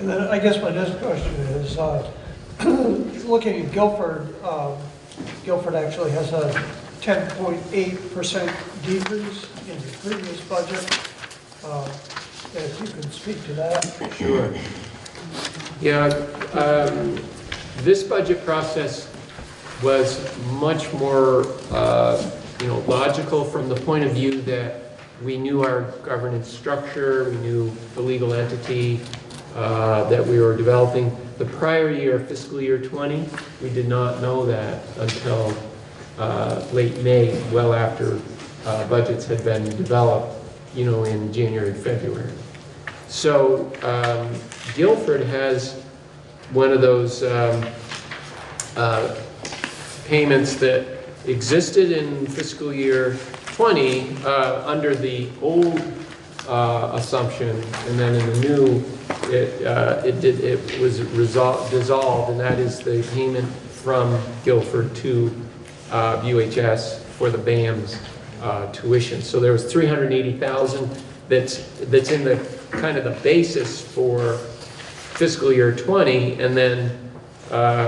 And then I guess my next question is, looking at Guilford, Guilford actually has a 10.8% decrease in the previous budget. If you can speak to that. Sure. Yeah, this budget process was much more, logical from the point of view that we knew our governance structure, we knew the legal entity that we were developing. The prior year, fiscal year 20, we did not know that until late May, well after budgets had been developed, in January, February. So Guilford has one of those payments that existed in fiscal year 20 under the old assumption, and then in the new, it was dissolved, and that is the payment from Guilford to UHS for the BAM's tuition. So there was $380,000 that's in the kind of the basis for fiscal year 20, and then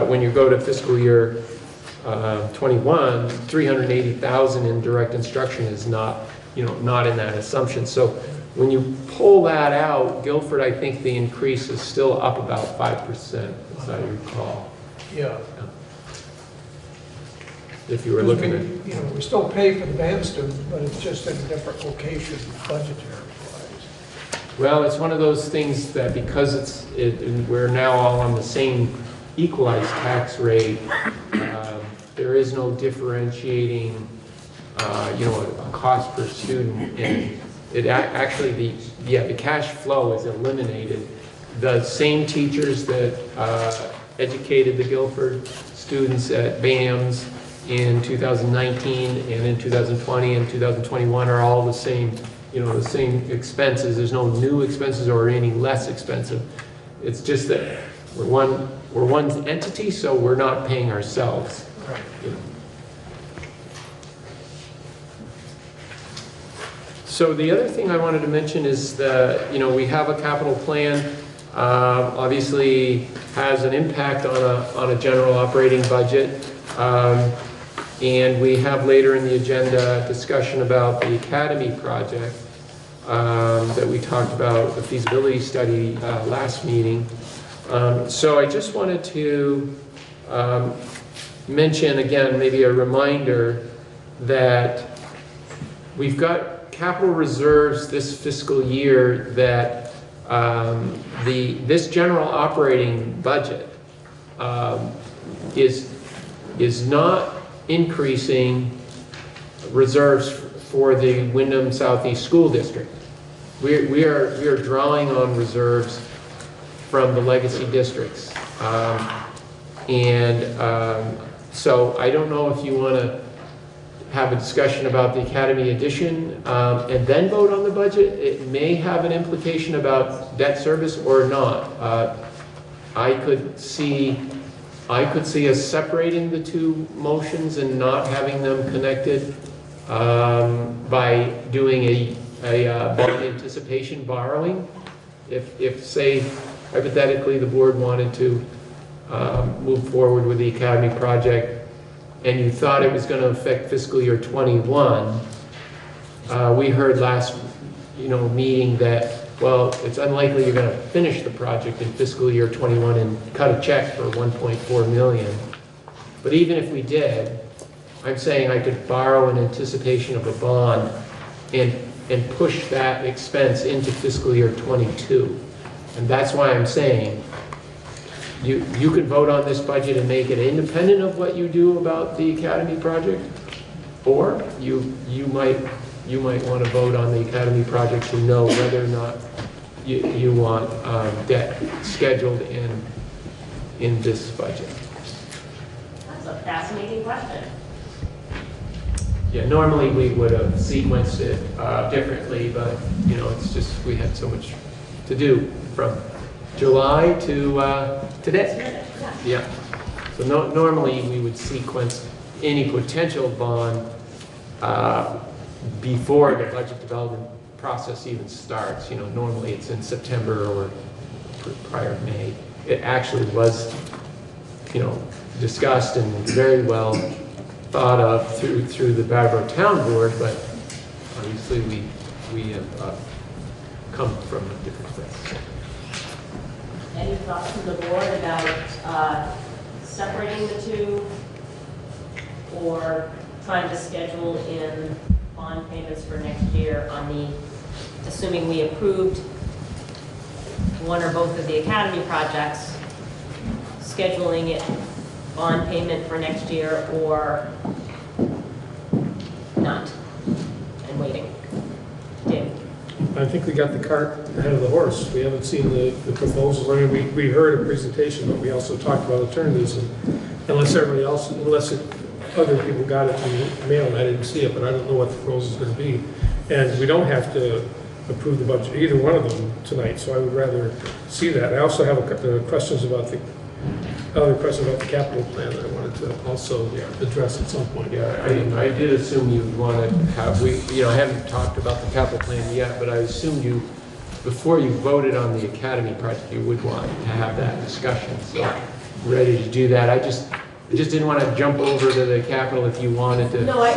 when you go to fiscal year 21, 380,000 in direct instruction is not in that assumption. So when you pull that out, Guilford, I think the increase is still up about 5%, as I recall. Yeah. If you were looking at, we still pay for the band students, but it's just in a different location budgetary-wise. well, it's one of those things that because we're now all on the same equalized tax rate, there is no differentiating, a cost per student, and it actually the cash flow is eliminated. The same teachers that educated the Guilford students at BAMS in 2019 and in 2020 and 2021 are all the same, the same expenses. There's no new expenses or any less expensive. It's just that we're one entity, so we're not paying ourselves. Right. So the other thing I wanted to mention is that, we have a capital plan, obviously has an impact on a general operating budget. And we have later in the agenda discussion about the Academy project that we talked about, the feasibility study last meeting. So I just wanted to mention again, maybe a reminder that we've got capital reserves this fiscal year that this general operating budget is not increasing reserves for the Wyndham Southeast School District. We are drawing on reserves from the legacy districts. So I don't know if you want to have a discussion about the Academy addition and then vote on the budget. It may have an implication about debt service or not. I could see us separating the two motions and not having them connected by doing a bond anticipation borrowing. If say, hypothetically, the board wanted to move forward with the Academy project and you thought it was going to affect fiscal year 21, we heard last meeting that, well, it's unlikely you're going to finish the project in fiscal year 21 and cut a check for $1.4 million. But even if we did, I'm saying I could borrow in anticipation of a bond and push that expense into fiscal year 22. And that's why I'm saying you could vote on this budget and make it independent of what you do about the Academy project, or you might want to vote on the Academy project to know whether or not you want debt scheduled in this budget. fascinating question. Yeah, normally we would have sequenced it differently, but, it's just, we had so much to do from July to today. Yeah. So normally we would sequence any potential bond before the budget development process even starts. Normally it's in September or prior to May. It actually was, discussed and very well thought of through the Brattleboro Town Board, but obviously we have come from a different place. Any thoughts from the board about separating the two or trying to schedule in bond payments for next year on the, assuming we approved one or both of the academy projects, scheduling it bond payment for next year or not, and waiting? Dave? I think we got the cart ahead of the horse. We haven't seen the proposals. I mean, we heard a presentation, but we also talked about alternatives. And unless other people got it in the mail, and I didn't see it, but I don't know what the proposal is going to be. And we don't have to approve the budget, either one of them tonight, so I would rather see that. I also have a couple of questions about the capital plan that I wanted to also address at some point. Yeah, I did assume you want to have, I haven't talked about the capital plan yet, but I assumed before you voted on the academy project, you would want to have that discussion. So ready to do that. I just didn't want to jump over to the capital if you wanted to. No, I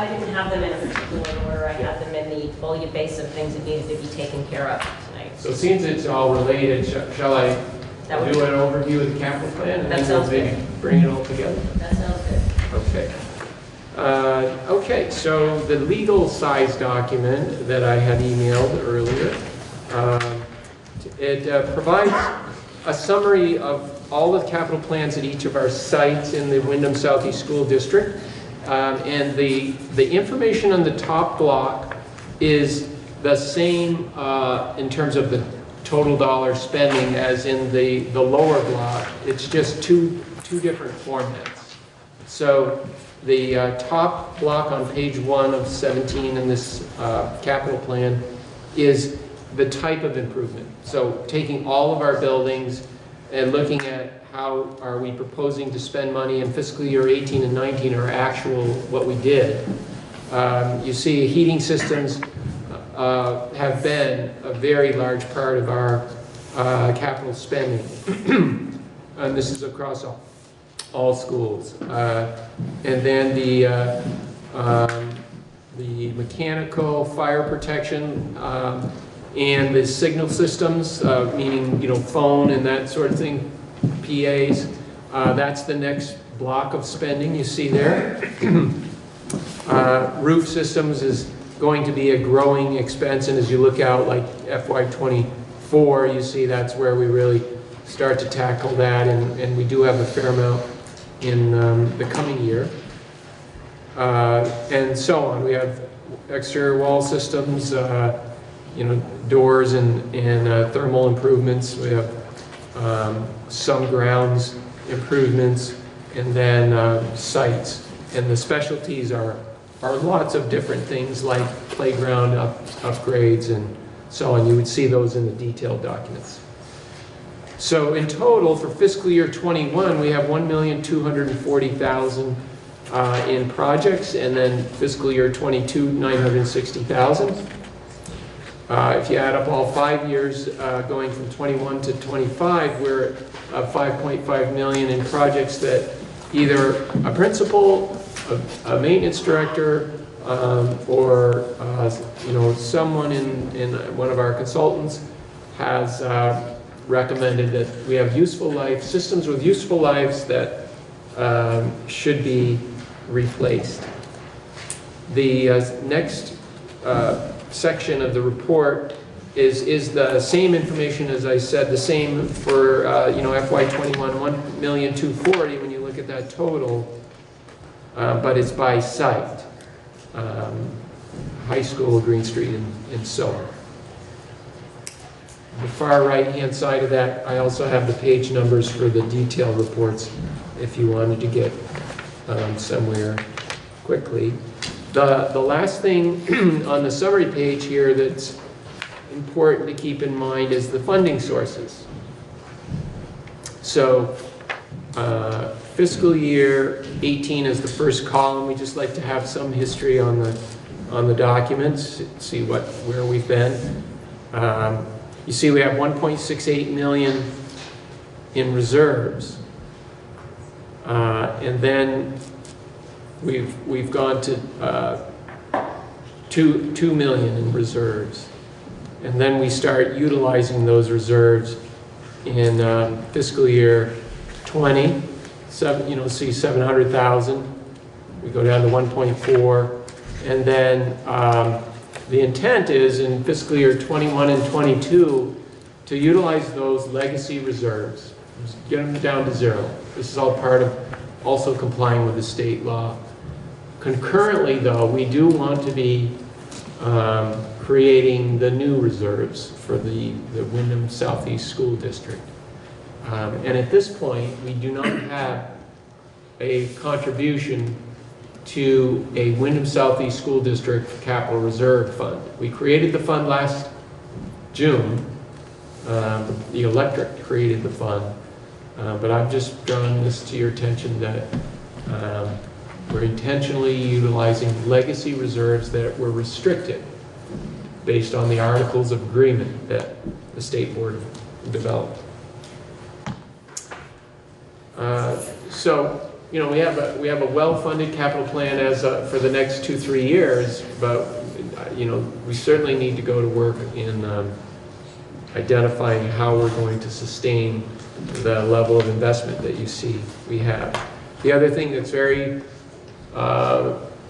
didn't have them in a particular order. I had them in the base of things that needed to be taken care of tonight. So since it's all related, shall I do an overview of the capital plan and then we'll maybe bring it all together? That sounds good. Okay. Okay, so the legal size document that I had emailed earlier, it provides a summary of all the capital plans at each of our sites in the Wyndham Southeast School District. And the information on the top block is the same in terms of the total dollar spending as in the lower block. It's just two different formats. So the top block on page 1 of 17 in this capital plan is the type of improvement. So taking all of our buildings and looking at how are we proposing to spend money in fiscal year 18 and 19 or actual what we did. You see heating systems have been a very large part of our capital spending. And this is across all schools. And then the mechanical fire protection and the signal systems, meaning phone and that sort of thing, PAs. That's the next block of spending you see there. Roof systems is going to be a growing expense, and as you look out like FY24, you see that's where we really start to tackle that, and we do have a fair amount in the coming year. And so on. We have exterior wall systems, doors and thermal improvements. We have some grounds improvements, and then sites. And the specialties are lots of different things like playground upgrades and so on. You would see those in the detailed documents. So in total, for fiscal year 21, we have $1,240,000 in projects, and then fiscal year 22, $960,000. If you add up all 5 years, going from 21 to 25, we're at $5.5 million in projects that either a principal, a maintenance director, or someone in one of our consultants has recommended that we have useful life systems with useful lives that should be replaced. The next section of the report is the same information, as I said, the same for FY21, $1,240,000 when you look at that total, but it's by site, high school, Green Street, and so on. The far right-hand side of that, I also have the page numbers for the detailed reports if you wanted to get somewhere quickly. The last thing on the summary page here that's important to keep in mind is the funding sources. So fiscal year 18 is the first column. We just like to have some history on the documents, see where we've been. You see we have 1.68 million in reserves. And then we've gone to 2 million in reserves. And then we start utilizing those reserves in fiscal year 20. See 700,000. We go down to 1.4. And then the intent is in fiscal year 21 and 22 to utilize those legacy reserves. Just get them down to zero. This is all part of also complying with the state law. Concurrently, though, we do want to be creating the new reserves for the Wyndham Southeast School District. And at this point, we do not have a contribution to a Wyndham Southeast School District Capital Reserve Fund. We created the fund last June. The electorate created the fund. But I've just drawn this to your attention that we're intentionally utilizing legacy reserves that were restricted based on the Articles of Agreement that the State Board developed. So, we have a well-funded capital plan as for the next 2-3 years, but we certainly need to go to work in identifying how we're going to sustain the level of investment that you see we have. The other thing that's very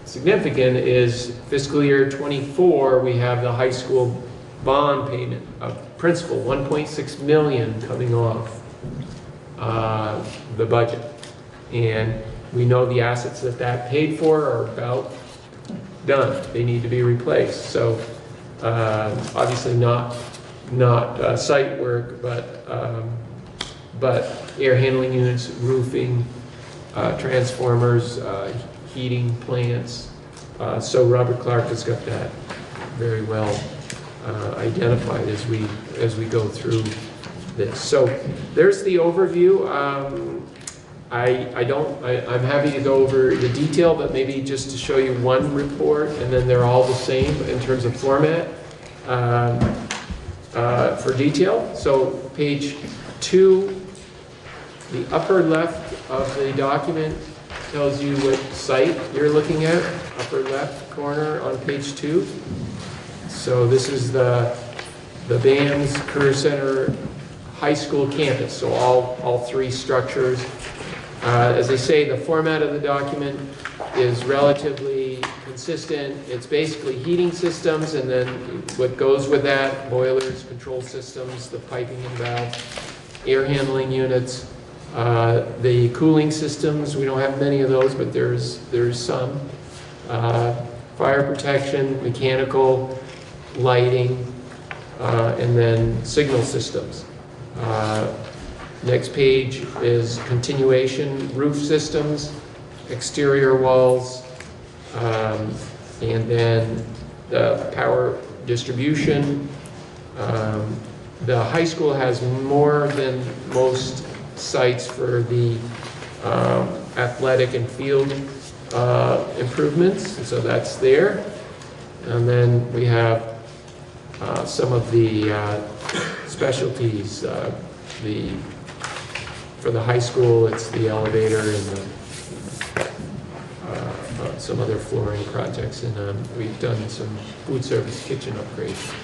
significant is fiscal year 24, we have the high school bond payment of principal, 1.6 million coming off the budget. And we know the assets that paid for are about done. They need to be replaced. So obviously not site work, but air handling units, roofing, transformers, heating plants. So Robert Clark has got that very well identified as we go through this. So there's the overview. I'm happy to go over the detail, but maybe just to show you one report, and then they're all the same in terms of format for detail. So page 2, the upper left of the document tells you what site you're looking at, upper left corner on page 2. So this is the BAMS Career Center High School campus, so all 3 structures. As I say, the format of the document is relatively consistent. It's basically heating systems, and then what goes with that, boilers, control systems, the piping and valves, air handling units, the cooling systems. We don't have many of those, but there's some. Fire protection, mechanical, lighting, and then signal systems. Next page is continuation, roof systems, exterior walls, and then the power distribution. The high school has more than most sites for the athletic and field improvements, so that's there. And then we have some of the specialties. For the high school, it's the elevator and some other flooring projects, and we've done some food service kitchen upgrades.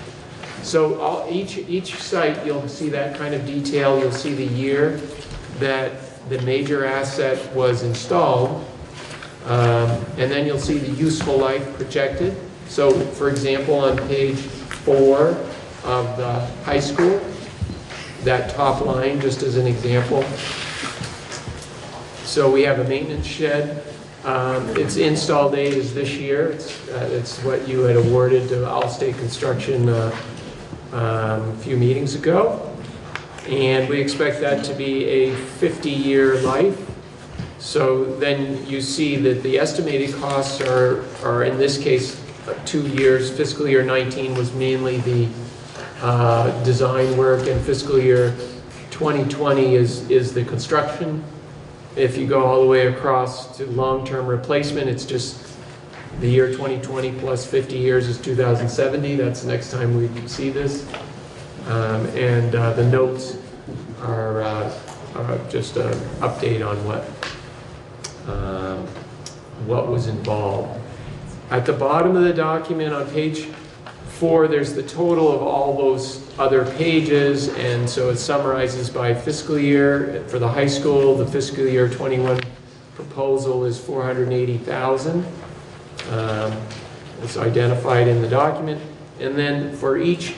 So each site, you'll see that kind of detail. You'll see the year that the major asset was installed, and then you'll see the useful life projected. So, for example, on page 4 of the high school, that top line, just as an example. So we have a maintenance shed. Its install date is this year. It's what you had awarded to Allstate Construction a few meetings ago. And we expect that to be a 50-year life. So then you see that the estimated costs are in this case 2 years. Fiscal year 19 was mainly the design work, and fiscal year 2020 is the construction. If you go all the way across to long-term replacement, it's just the year 2020 plus 50 years is 2070. That's the next time we see this. And the notes are just an update on what was involved. At the bottom of the document on page 4, there's the total of all those other pages, and so it summarizes by fiscal year. For the high school, the fiscal year 21 proposal is $480,000. It's identified in the document. And then for each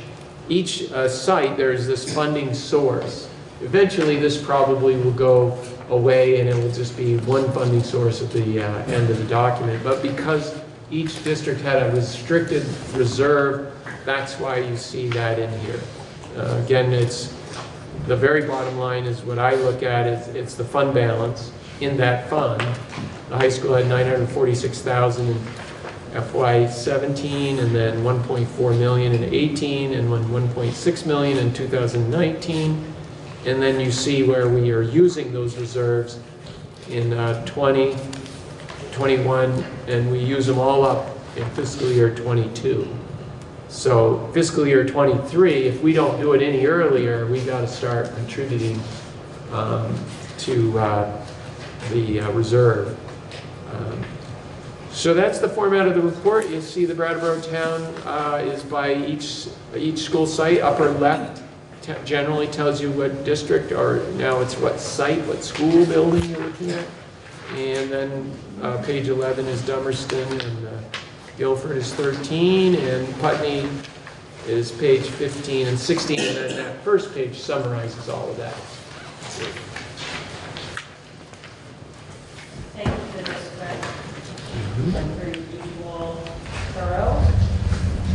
site, there's this funding source. Eventually, this probably will go away, and it will just be one funding source at the end of the document. But because each district had a restricted reserve, that's why you see that in here. Again, it's the very bottom line is what I look at is it's the fund balance in that fund. The high school had $946,000 in FY17, and then $1.4 million in 18, and $1.6 million in 2019. And then you see where we are using those reserves in 20, 21, and we use them all up in fiscal year 22. So fiscal year 23, if we don't do it any earlier, we got to start contributing to the reserve. So that's the format of the report. You see the Brattleboro Town is by each school site. Upper left generally tells you what district, or now it's what site, what school building you're looking at. And then page 11 is Dummerston, and Guilford is 13, and Putney is page 15 and 16, and then that first page summarizes all of that. Thank you for this, Brett. For your usual thorough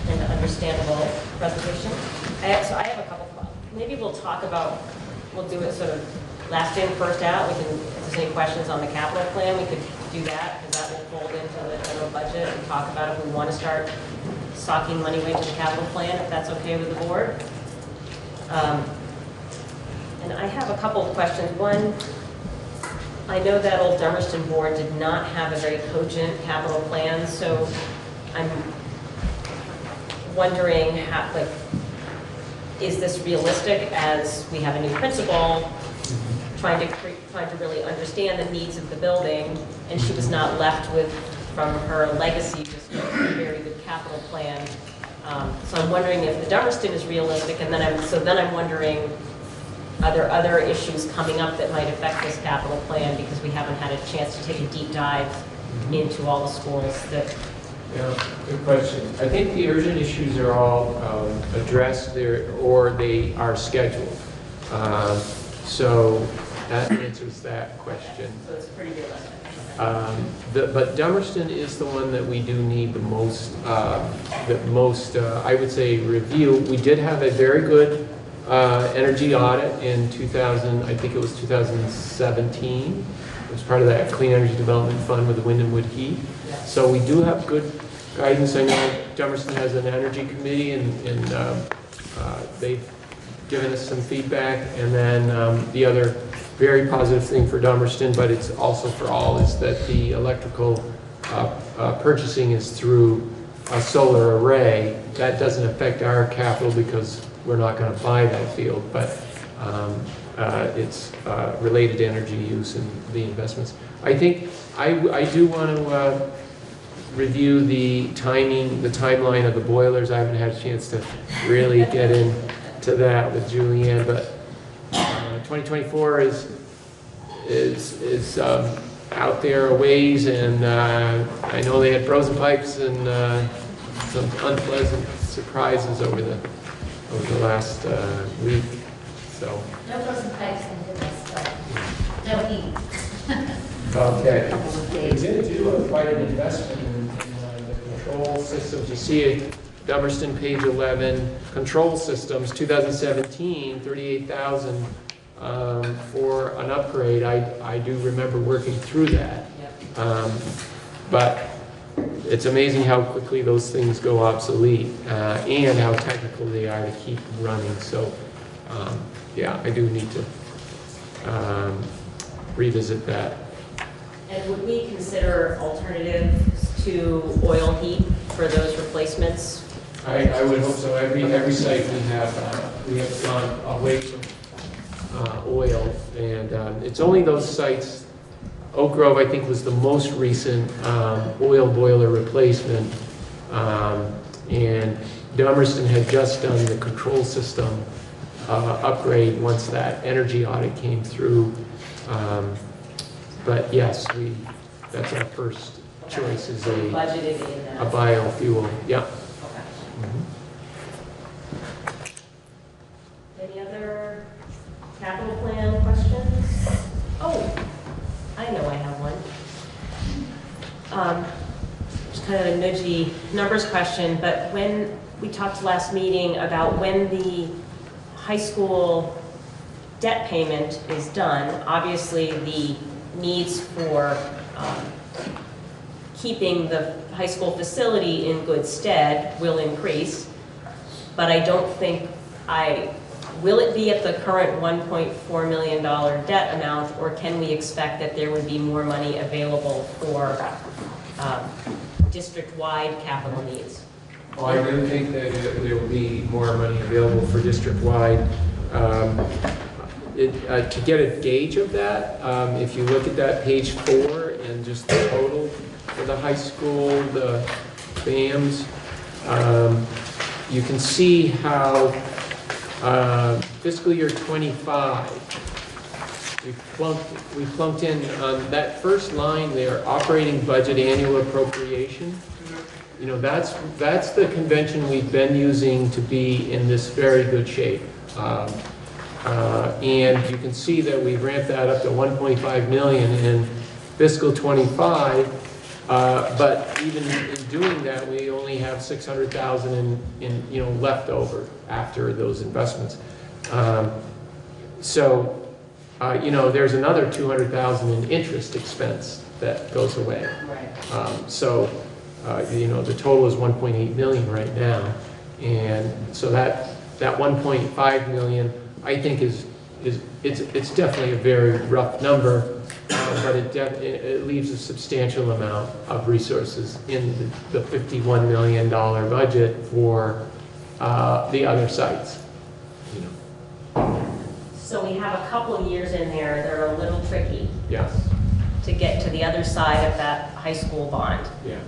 and understandable presentation. So I have a couple of, maybe we'll talk about, we'll do it sort of last in, first out. We can, if there's any questions on the capital plan, we could do that, because that will fold into the general budget and talk about if we want to start socking money away to the capital plan, if that's okay with the board. And I have a couple of questions. One, I know that old Dummerston board did not have a very cogent capital plan, so I'm wondering how, like, is this realistic as we have a new principal trying to really understand the needs of the building, and she was not left with, from her legacy, just a very good capital plan. So I'm wondering if the Dummerston is realistic, and then I'm wondering, are there other issues coming up that might affect this capital plan, because we haven't had a chance to take a deep dive into all the schools that. Yeah, good question. I think the urgent issues are all addressed there, or they are scheduled. So that answers that question. So it's pretty realistic. But Dummerston is the one that we do need the most, I would say, review. We did have a very good energy audit in 2000, I think it was 2017. It was part of that Clean Energy Development Fund with the wind and wood heat. So we do have good guidance. I know Dummerston has an energy committee, and they've given us some feedback. And then the other very positive thing for Dummerston, but it's also for all, is that the electrical purchasing is through a solar array. That doesn't affect our capital because we're not going to buy that field, but it's related to energy use and the investments. I think I do want to review the timeline of the boilers. I haven't had a chance to really get into that with Julianne, but 2024 is out there a ways, and I know they had frozen pipes and some unpleasant surprises over the last week. So. No frozen pipes and goodness, but no heat. Okay. We're going to do quite an investment in the control systems. You see it, Dummerston, page 11, control systems, 2017, $38,000 for an upgrade. I do remember working through that. But it's amazing how quickly those things go obsolete and how technical they are to keep running. So, yeah, I do need to revisit that. And would we consider alternatives to oil heat for those replacements? I would hope so. Every site we have gone away from oil, and it's only those sites. Oak Grove, I think, was the most recent oil boiler replacement, and Dummerston had just done the control system upgrade once that energy audit came through. But yes, that's our first choice, is a biofuel. Yeah. Any other capital plan questions? Oh, I know I have one. Just kind of a nudgy numbers question, but when we talked last meeting about when the high school debt payment is done, obviously the needs for keeping the high school facility in good stead will increase, but I don't think will it be at the current $1.4 million debt amount, or can we expect that there would be more money available for district-wide capital needs? Well, I do think that there will be more money available for district-wide. To get a gauge of that, if you look at that page 4 and just the total for the high school, the BAMs, you can see how fiscal year 25, we plunked in on that first line there, operating budget annual appropriation. You know, that's the convention we've been using to be in this very good shape. And you can see that we've ramped that up to 1.5 million in fiscal 25. But even in doing that, we only have 600,000 in left over after those investments. There's another 200,000 in interest expense that goes away. Right. The total is 1.8 million right now, and so that 1.5 million, I think it's definitely a very rough number, but it leaves a substantial amount of resources in the $51 million budget for the other sites. So we have a couple of years in there that are a little tricky. Yes. To get to the other side of that high school bond. Yeah.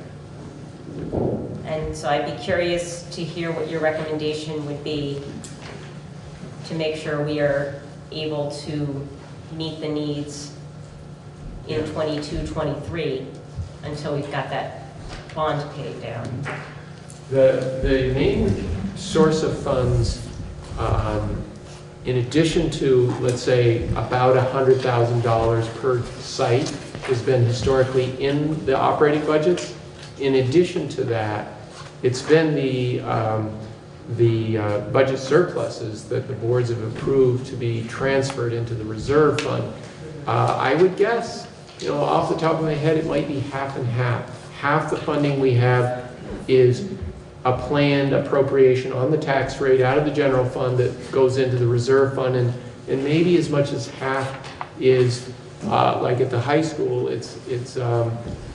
And so I'd be curious to hear what your recommendation would be to make sure we are able to meet the needs in 22, 23 until we've got that bond paid down. The main source of funds, in addition to, let's say, about $100,000 per site, has been historically in the operating budgets. In addition to that, it's been the budget surpluses that the boards have approved to be transferred into the reserve fund. I would guess, off the top of my head, it might be half and half. Half the funding we have is a planned appropriation on the tax rate out of the general fund that goes into the reserve fund, and maybe as much as half is like at the high school, it's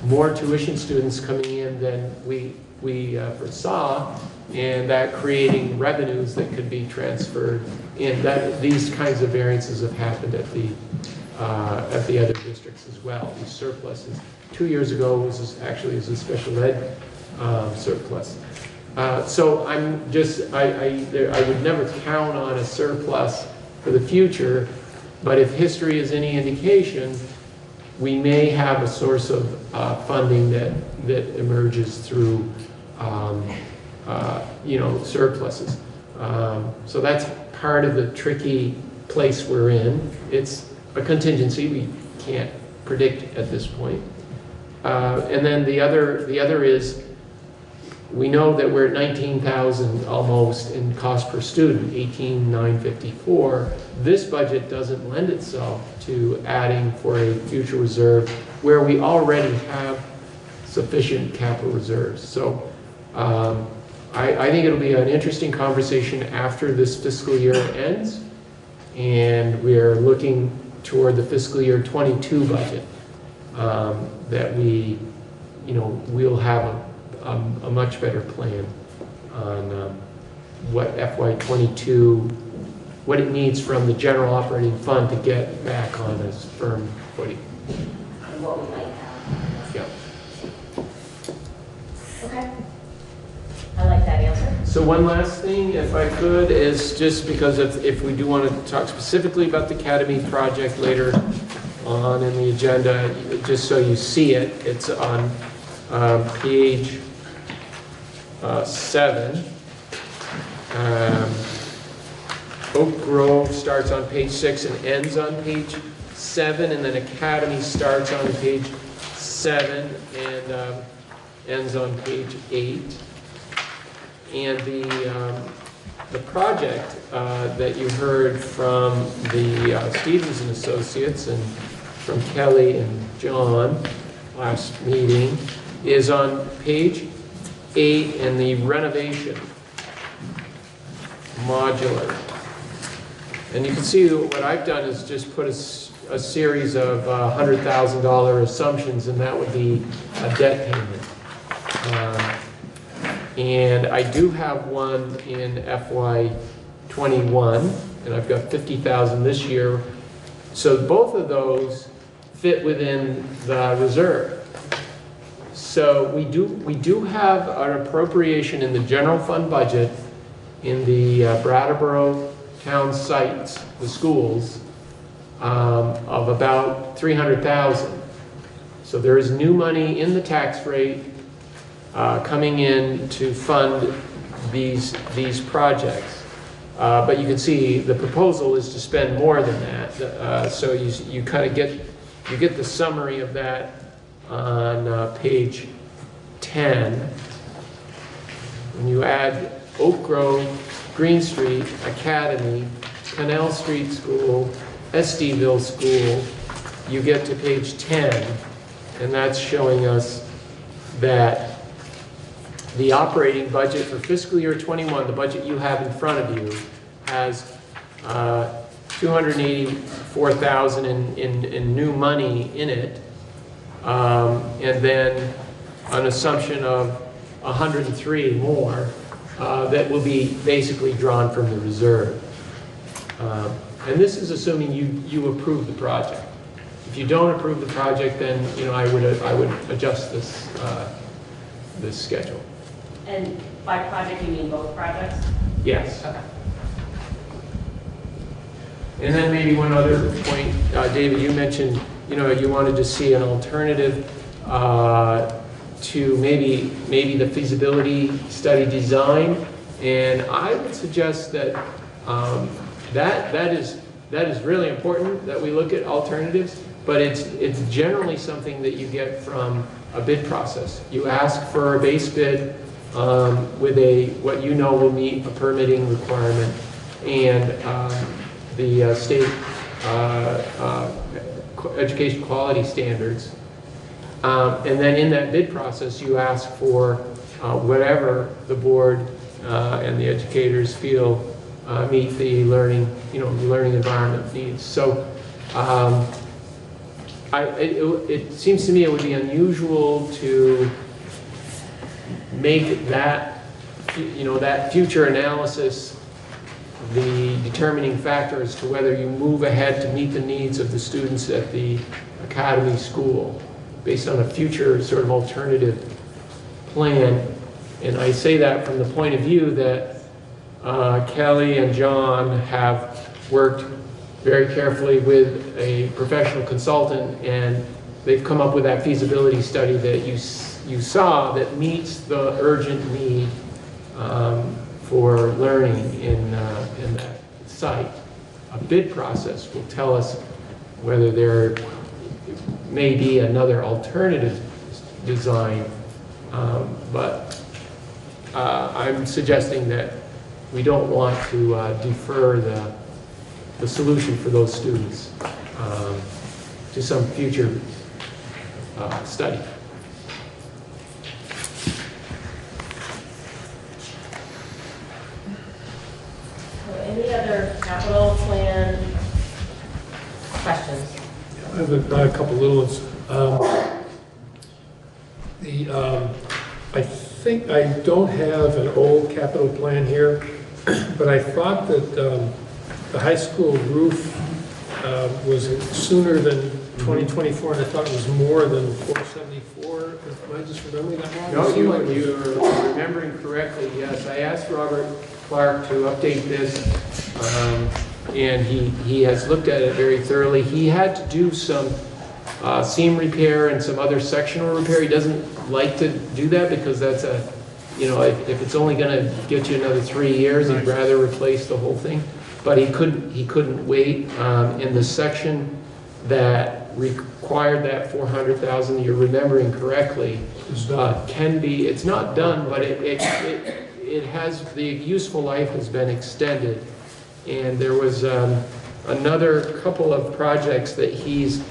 more tuition students coming in than we foresaw, and that creating revenues that could be transferred in. These kinds of variances have happened at the other districts as well. These surpluses. 2 years ago was actually a special ed surplus. So I would never count on a surplus for the future, but if history is any indication, we may have a source of funding that emerges through surpluses. So that's part of the tricky place we're in. It's a contingency we can't predict at this point. And then the other is we know that we're at 19,000 almost in cost per student, 18,954. This budget doesn't lend itself to adding for a future reserve where we already have sufficient capital reserves. So I think it'll be an interesting conversation after this fiscal year ends, and we're looking toward the fiscal year 22 budget, that we'll have a much better plan on what FY22, what it needs from the general operating fund to get back on a firm footing. And what we might have. Yeah. Okay. I like that answer. So one last thing, if I could, is just because if we do want to talk specifically about the Academy project later on in the agenda, just so you see it, it's on page 7. Oak Grove starts on page 6 and ends on page 7, and then Academy starts on page 7 and ends on page 8. And the project that you heard from the Stevens and Associates and from Kelly and John last meeting is on page 8 in the renovation modular. And you can see what I've done is just put a series of $100,000 assumptions, and that would be a debt payment. And I do have one in FY21, and I've got $50,000 this year. So both of those fit within the reserve. So we do have an appropriation in the general fund budget in the Brattleboro town sites, the schools, of about $300,000. So there is new money in the tax rate coming in to fund these projects. But you can see the proposal is to spend more than that. So you kind of get the summary of that on page 10. When you add Oak Grove, Green Street, Academy, Canal Street School, Estiville School, you get to page 10, and that's showing us that the operating budget for fiscal year 21, the budget you have in front of you, has $284,000 in new money in it, and then an assumption of 103 more that will be basically drawn from the reserve. And this is assuming you approve the project. If you don't approve the project, then I would adjust this schedule. And by project, you mean both projects? Yes. Okay. And then maybe one other point, David, you mentioned, you wanted to see an alternative to maybe the feasibility study design, and I would suggest that that is really important that we look at alternatives, but it's generally something that you get from a bid process. You ask for a base bid with what will meet a permitting requirement, and the state education quality standards. And then in that bid process, you ask for whatever the board and the educators feel meet the learning environment needs. So it seems to me it would be unusual to make that, that future analysis the determining factor as to whether you move ahead to meet the needs of the students at the academy school based on a future sort of alternative plan. And I say that from the point of view that Kelly and John have worked very carefully with a professional consultant, and they've come up with that feasibility study that you saw that meets the urgent need for learning in that site. A bid process will tell us whether there may be another alternative design, but I'm suggesting that we don't want to defer the solution for those students to some future study. Any other capital plan questions? I have a couple little ones. I think I don't have an old capital plan here, but I thought that the high school roof was sooner than 2024, and I thought it was more than 474. Am I just remembering that wrong? No, you're remembering correctly, yes. I asked Robert Clark to update this, and he has looked at it very thoroughly. He had to do some seam repair and some other sectional repair. He doesn't like to do that because that's if it's only going to get you another 3 years, he'd rather replace the whole thing. But he couldn't wait. In the section that required that 400,000, you're remembering correctly, can be, it's not done, but it has, the useful life has been extended. And there was another couple of projects that he's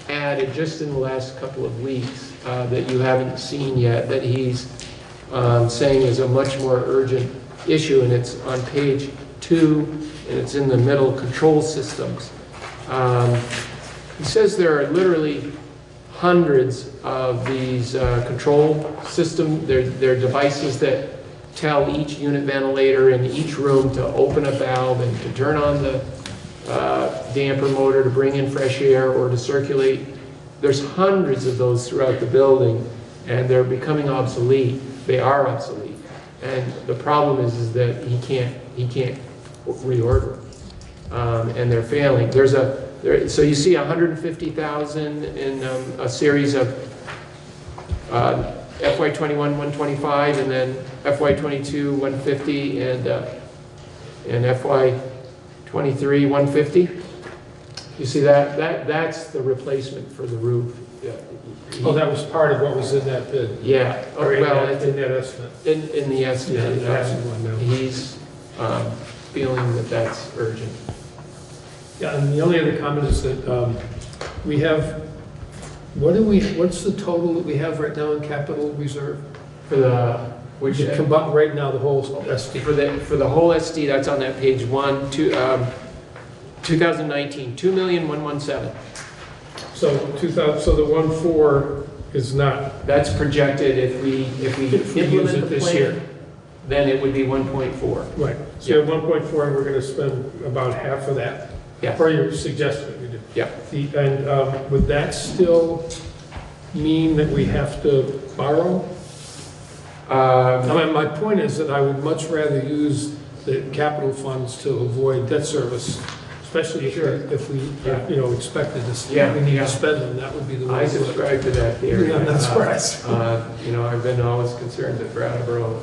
added just in the last couple of weeks that you haven't seen yet, that he's saying is a much more urgent issue, and it's on page 2, and it's in the middle, control systems. He says there are literally hundreds of these control systems. They're devices that tell each unit ventilator in each room to open a valve and to turn on the damper motor to bring in fresh air or to circulate. There's hundreds of those throughout the building, and they're becoming obsolete. They are obsolete, and the problem is that he can't reorder them, and they're failing. So you see 150,000 in a series of FY21 125, and then FY22 150, and FY23 150. You see that's the replacement for the roof. Oh, that was part of what was in that bid. Yeah. Or in Well, that estimate. In the estimate. Yeah, the estimate now. He's feeling that that's urgent. Yeah, and the only other comment is that we have, what's the total that we have right now in capital reserve? For the, which, combine right now, the whole SD. For the whole SD, that's on that page 2019, 2,117,000. So so the 1.4 is not. That's projected if we use implement it the this plan, year. then it would be 1.4. Right. So you have 1.4, and we're going to spend about half of that. Yes. Per your suggestion, we do. Yeah. And would that still mean that we have to borrow? I mean, my point is that I would much rather use the capital funds to avoid debt service, especially if we expected this. Yeah, we need to spend them. That would be the way. I subscribe to that theory. Yeah, I'm not surprised. I've been always concerned that Brattleboro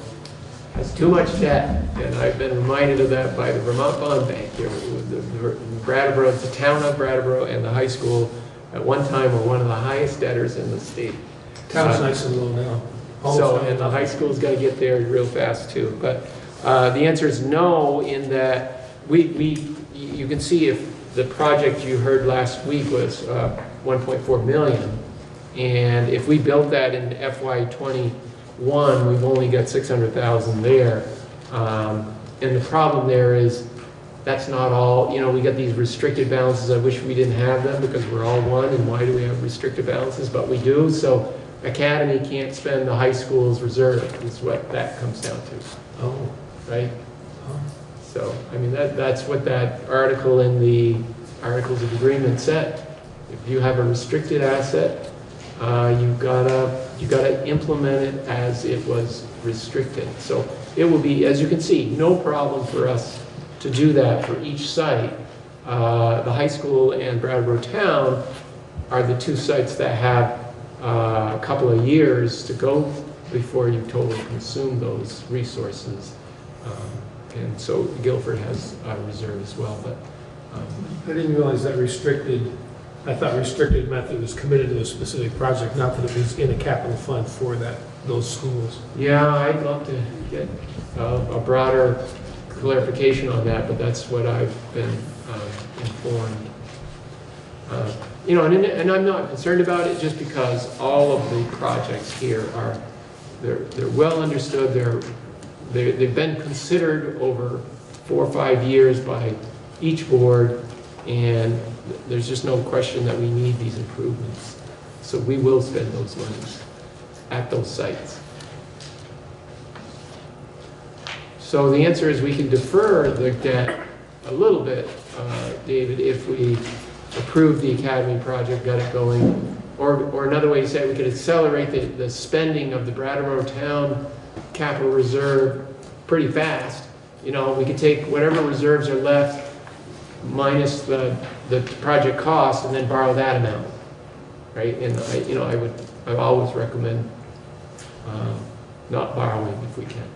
has too much debt, and I've been reminded of that by the Vermont Bond Bank. Brattleboro, the town of Brattleboro, and the high school at one time were one of the highest debtors in the state. Town's nice and low now. And the high school's got to get there real fast too. But the answer is no, in that you can see if the project you heard last week was 1.4 million, and if we built that in FY21, we've only got 600,000 there. And the problem there is that's not all. We got these restricted balances. I wish we didn't have them because we're all one, and why do we have restricted balances? But we do. So Academy can't spend the high school's reserve, is what that comes down to. Oh. Right? Oh. So, I mean, that's what that article in the Articles of Agreement said. If you have a restricted asset, you've got to implement it as it was restricted. So it will be, as you can see, no problem for us to do that for each site. The high school and Brattleboro Town are the two sites that have a couple of years to go before you totally consume those resources. And so Guilford has a reserve as well. But I didn't realize that I thought restricted meant it was committed to a specific project, not that it was in a capital fund for that. those schools. Yeah, I'd love to get a broader clarification on that, but that's what I've been informed. You know, and I'm not concerned about it just because all of the projects here are, they're well understood, they've been considered over 4 or 5 years by each board, and there's just no question that we need these improvements. So we will spend those monies at those sites. So the answer is we can defer the debt a little bit, David, if we approve the academy project, got it going. Or another way to say it, we could accelerate the spending of the Brattleboro Town Capital Reserve pretty fast. You know, we could take whatever reserves are left minus the project cost and then borrow that amount, right? And I always recommend not borrowing if we can.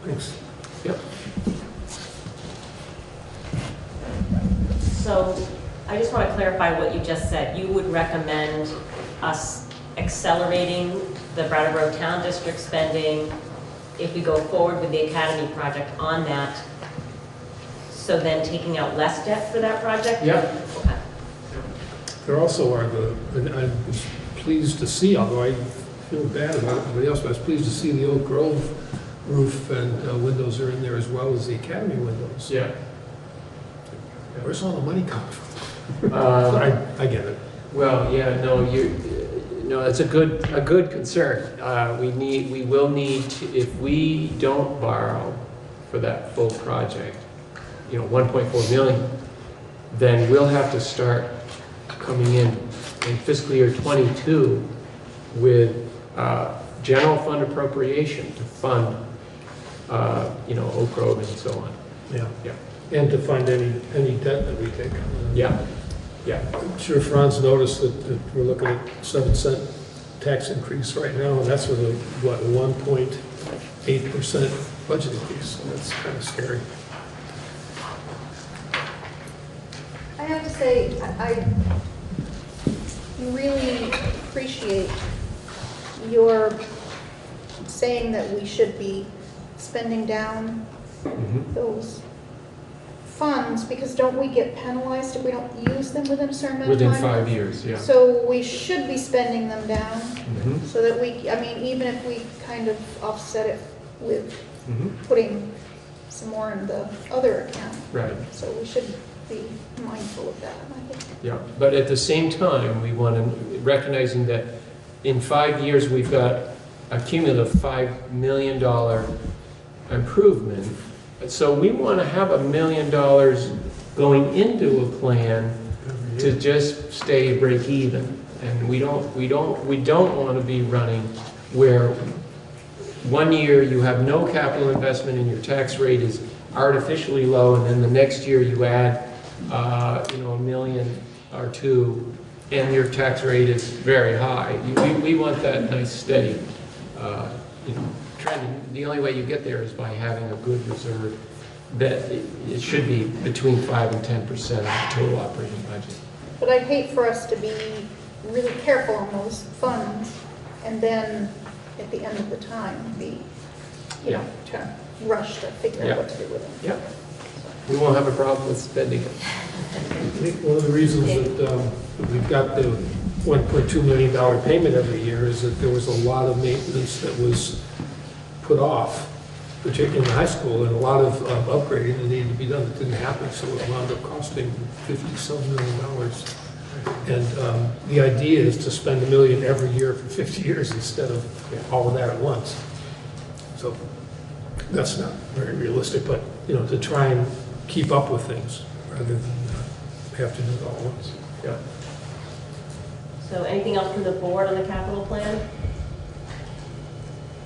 Thanks. Yep. So I just want to clarify what you just said. You would recommend us accelerating the Brattleboro Town District spending if we go forward with the Academy project on that, so then taking out less debt for that project? Yeah. Okay. There also are and I was pleased to see, although I feel bad about everybody else, but I was pleased to see the Oak Grove roof and windows are in there as well as the Academy windows. Yeah. Where's all the money coming from? I get it. Well, yeah, no, it's a good concern. We will need to, if we don't borrow for that full project, 1.4 million, then we'll have to start coming in fiscal year 22 with general fund appropriation to fund, Oak Grove and so on. Yeah. Yeah. And to fund any debt that we take. Yeah. Yeah. I'm sure Franz noticed that we're looking at 7-cent tax increase right now, and that's with a, 1.8% budget increase, so that's kind of scary. I have to say, I really appreciate your saying that we should be spending down those funds, because don't we get penalized if we don't use them within a certain amount of time? Within 5 years, yeah. So we should be spending them down, Mm-hmm. so that even if we kind of offset it with Mm-hmm. putting some more in the other account. Right. So we should be mindful of that, I think. Yeah, but at the same time, we want to, recognizing that in 5 years, we've got a cumulative $5 million improvement. So we want to have $1 million going into a plan to just stay break even. And we don't want to be running where 1 year you have no capital investment and your tax rate is artificially low, and then the next year you add $1 million or $2 million, and your tax rate is very high. We want that nice steady trend. The only way you get there is by having a good reserve that it should be between 5 and 10% of the total operating budget. But I'd hate for us to be really careful on those funds, and then at the end of the time be, to rush to figure out what to do with them. Yeah. We won't have a problem with spending it. I think one of the reasons that we've got the $1.2 million payment every year is that there was a lot of maintenance that was put off, particularly in the high school, and a lot of upgrading that needed to be done that didn't happen, so it wound up costing $50-some million. And the idea is to spend $1 million every year for 50 years instead of all of that at once. So that's not very realistic, but to try and keep up with things rather than have to do it all at once. Yeah. So anything else from the board on the capital plan?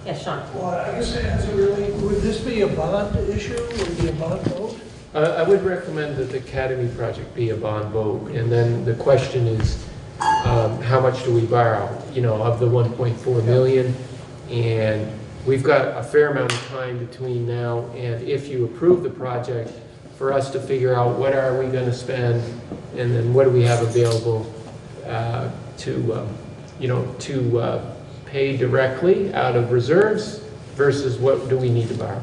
Yes, Sean. Well, I guess would this be a bond issue? Would it be a bond vote? I would recommend that the Academy project be a bond vote, and then the question is, how much do we borrow, of the 1.4 million? And we've got a fair amount of time between now and if you approve the project for us to figure out what are we going to spend, and then what do we have available to to pay directly out of reserves versus what do we need to borrow.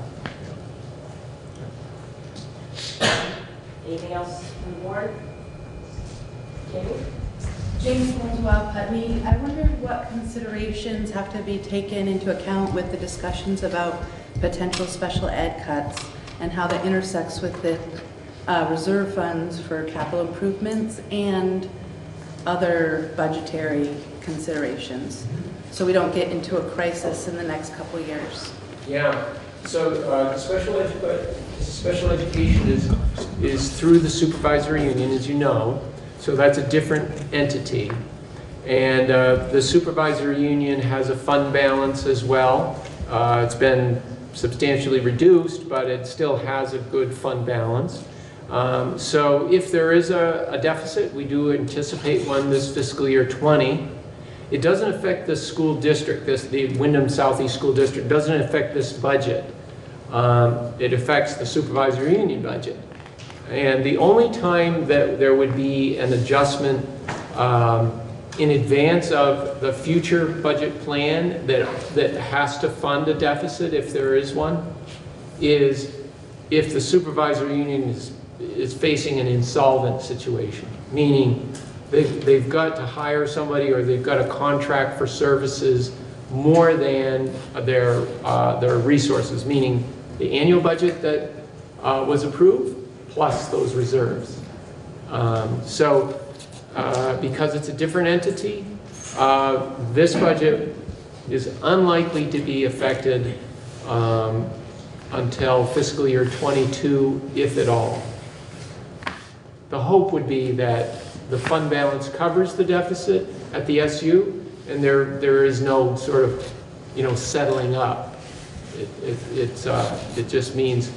Anything else from the board? Jamie? James Holdswell, Putney. I wondered what considerations have to be taken into account with the discussions about potential special ed cuts and how that intersects with the reserve funds for capital improvements and other budgetary considerations, so we don't get into a crisis in the next couple of years. Yeah, so special education is through the supervisory union, as you know, so that's a different entity. And the supervisory union has a fund balance as well. It's been substantially reduced, but it still has a good fund balance. So if there is a deficit, we do anticipate one this fiscal year 20. It doesn't affect the school district, the Wyndham Southeast School District doesn't affect this budget. It affects the supervisory union budget. And the only time that there would be an adjustment in advance of the future budget plan that has to fund a deficit, if there is one, is if the supervisory union is facing an insolvent situation, meaning they've got to hire somebody or they've got a contract for services more than their resources, meaning the annual budget that was approved plus those reserves. Because it's a different entity, this budget is unlikely to be affected until fiscal year 22, if at all. The hope would be that the fund balance covers the deficit at the SU, and there is no sort of, settling up. It just means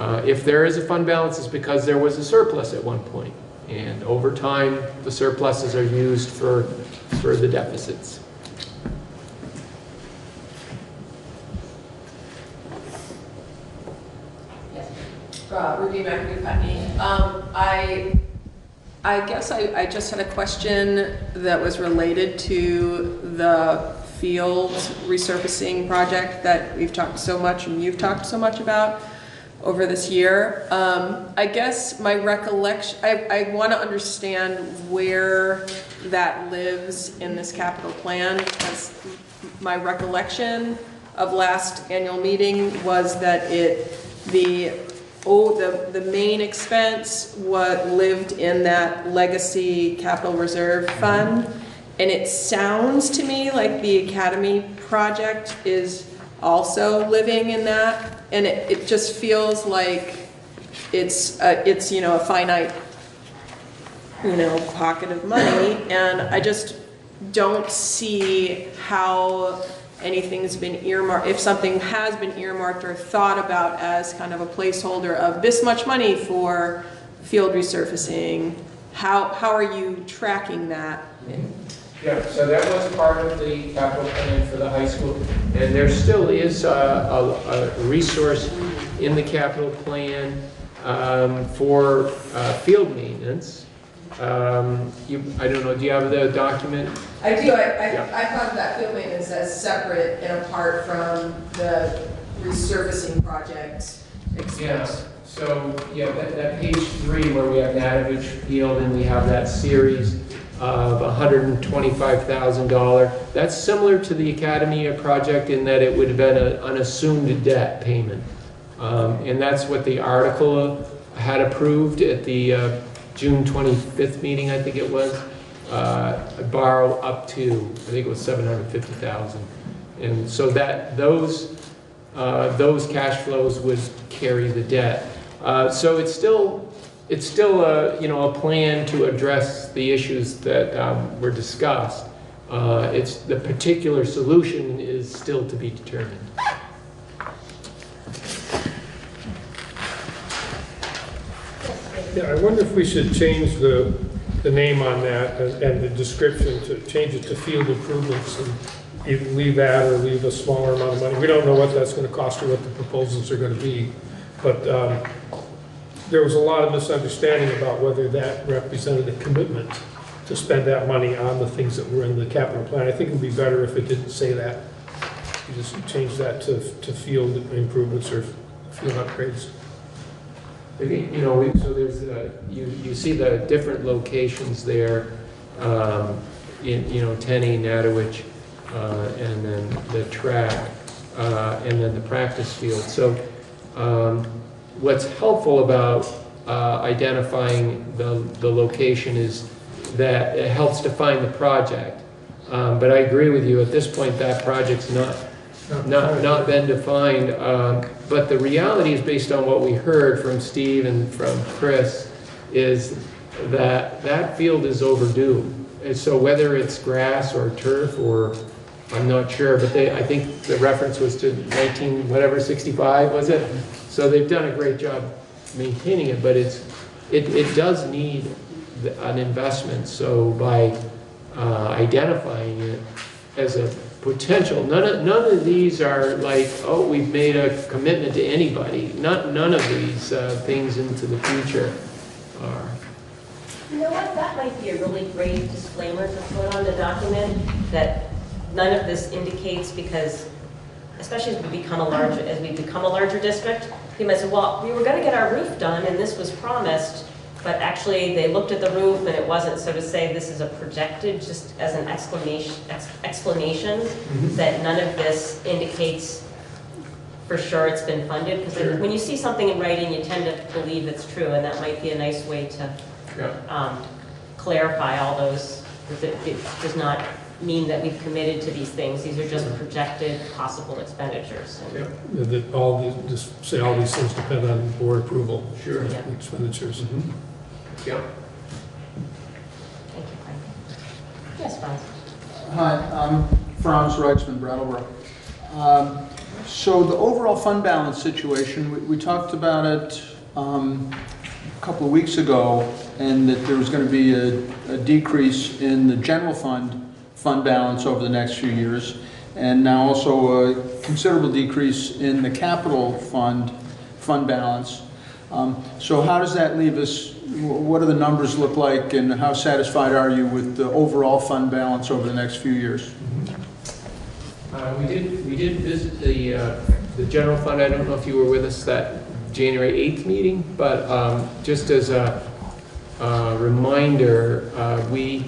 if there is a fund balance, it's because there was a surplus at one point. And over time, the surpluses are used for the deficits. Ruby McAdoo Putney. I guess I just had a question that was related to the field resurfacing project that we've talked so much and you've talked so much about over this year. I guess my recollection, I want to understand where that lives in this capital plan, because my recollection of last annual meeting was that the main expense lived in that legacy capital reserve fund, and it sounds to me like the academy project is also living in that, and it just feels like it's a finite pocket of money, and I just don't see how anything's been earmarked, if something has been earmarked or thought about as kind of a placeholder of this much money for field resurfacing. How are you tracking that? Yeah, so that was part of the capital plan for the high school, and there still is a resource in the capital plan for field maintenance. I don't know, do you have the document? I do. I thought of that field maintenance as separate and apart from the resurfacing project expense. Yeah. So that page 3 where we have Natavich Field and we have that series of $125,000. That's similar to the Academy project in that it would have been an assumed debt payment. And that's what the article had approved at the June 25th meeting, I think it was. Borrow up to, I think it was $750,000. And so that those cash flows would carry the debt. So it's still a plan to address the issues that were discussed. It's the particular solution is still to be determined. Yeah, I wonder if we should change the name on that and the description to change it to field improvements and either leave that or leave a smaller amount of money. We don't know what that's going to cost or what the proposals are going to be, but there was a lot of misunderstanding about whether that represented a commitment to spend that money on the things that were in the capital plan. I think it would be better if it didn't say that. You just change that to field improvements or field upgrades. You know, so there's, you see the different locations there, in, you know, Tenny, Natowich, and then the track, and then the practice field. So what's helpful about identifying the location is that it helps define the project. But I agree with you, at this point that project's not been defined. But the reality is, based on what we heard from Steve and from Chris, is that that field is overdue. And so whether it's grass or turf, or I'm not sure, but I think the reference was to 1965, was it? So they've done a great job maintaining it, but it does need an investment. So by identifying it as a potential, none of these are like, oh, we've made a commitment to anybody. None of these things into the future are. You know what, that might be a really great disclaimer to put on the document, that none of this indicates, because especially as we become a larger district, you might say, well, we were going to get our roof done and this was promised, but actually they looked at the roof and it wasn't. So to say this is a projected, just as an explanation, that none of this indicates for sure it's been funded, because when you see something in writing, you tend to believe it's true, and that might be a nice way to clarify all those. It does not mean that we've committed to these things. These are just projected possible expenditures. That all these, just say all these things depend on board approval. Sure. Yeah. Expenditures. Yeah. Thank you, Frank. Yes, Franz. Hi, I'm Franz Reitzman, Brattleboro. So the overall fund balance situation, we talked about it a couple of weeks ago, and that there was going to be a decrease in the general fund balance over the next few years, and now also a considerable decrease in the capital fund balance. So how does that leave us? What do the numbers look like, and how satisfied are you with the overall fund balance over the next few years? We did visit the general fund. I don't know if you were with us that January 8th meeting, but just as a reminder, we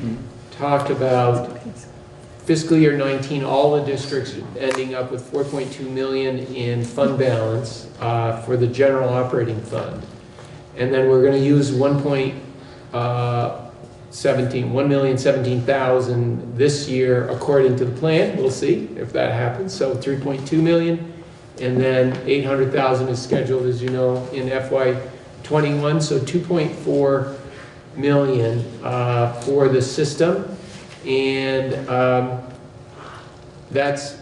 talked about fiscal year 19, all the districts ending up with 4.2 million in fund balance for the general operating fund. And then we're going to use 1,017,000 this year according to the plan. We'll see if that happens. So 3.2 million, and then 800,000 is scheduled, as you know, in FY21. So 2.4 million for the system, and that's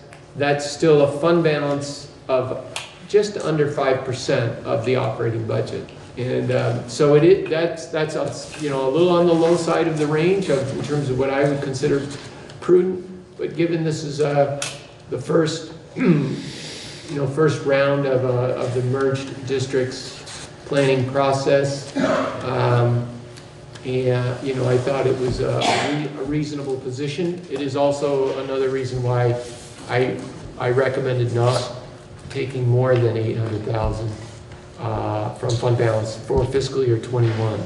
still a fund balance of just under 5% of the operating budget. And so that's a little on the low side of the range in terms of what I would consider prudent. But given this is the first first round of the merged districts planning process, and I thought it was a reasonable position. It is also another reason why I recommended not taking more than 800,000 from fund balance for fiscal year 21.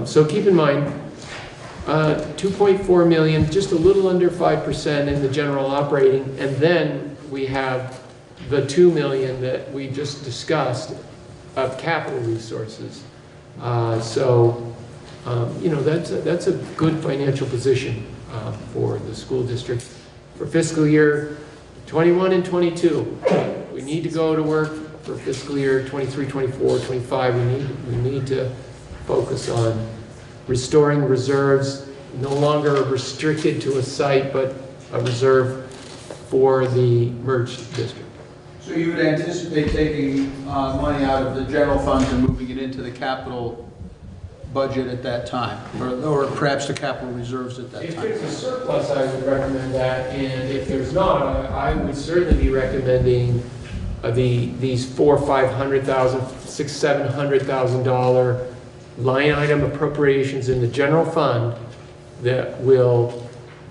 So keep in mind, 2.4 million, just a little under 5% in the general operating, and then we have the 2 million that we just discussed of capital resources. That's a good financial position for the school district for fiscal year 21 and 22. We need to go to work for fiscal year 23, 24, 25. We need to focus on restoring reserves, no longer restricted to a site, but a reserve for the merged district. So you would anticipate taking money out of the general funds and moving it into the capital budget at that time, or perhaps the capital reserves at that time? If there's a surplus, I would recommend that, and if there's not, I would certainly be recommending these $400,000, $500,000, $600,000, $700,000 line item appropriations in the general fund that will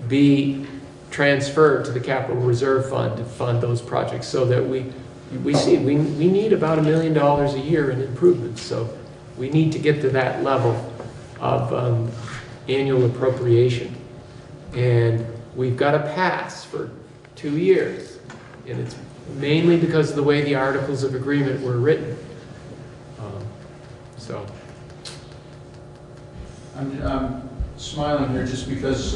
be transferred to the capital reserve fund to fund those projects, so that we need about $1 million a year in improvements. So we need to get to that level of annual appropriation. And we've got a pass for 2 years. And it's mainly because of the way the Articles of Agreement were written. I'm smiling here just because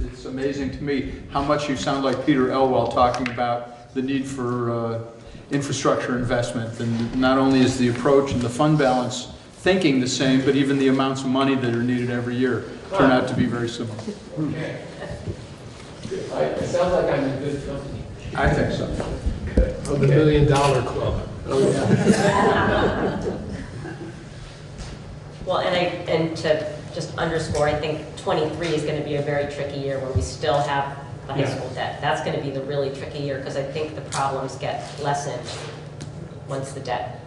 it's amazing to me how much you sound like Peter Elwell talking about the need for infrastructure investment. And not only is the approach and the fund balance thinking the same, but even the amounts of money that are needed every year turn out to be very similar. Okay. It sounds like I'm in good company. I think so. Good. Of the $1 million club. Oh, yeah. Well, and to just underscore, I think 23 is going to be a very tricky year when we still have the high school debt. That's going to be the really tricky year, because I think the problems get lessened once the debt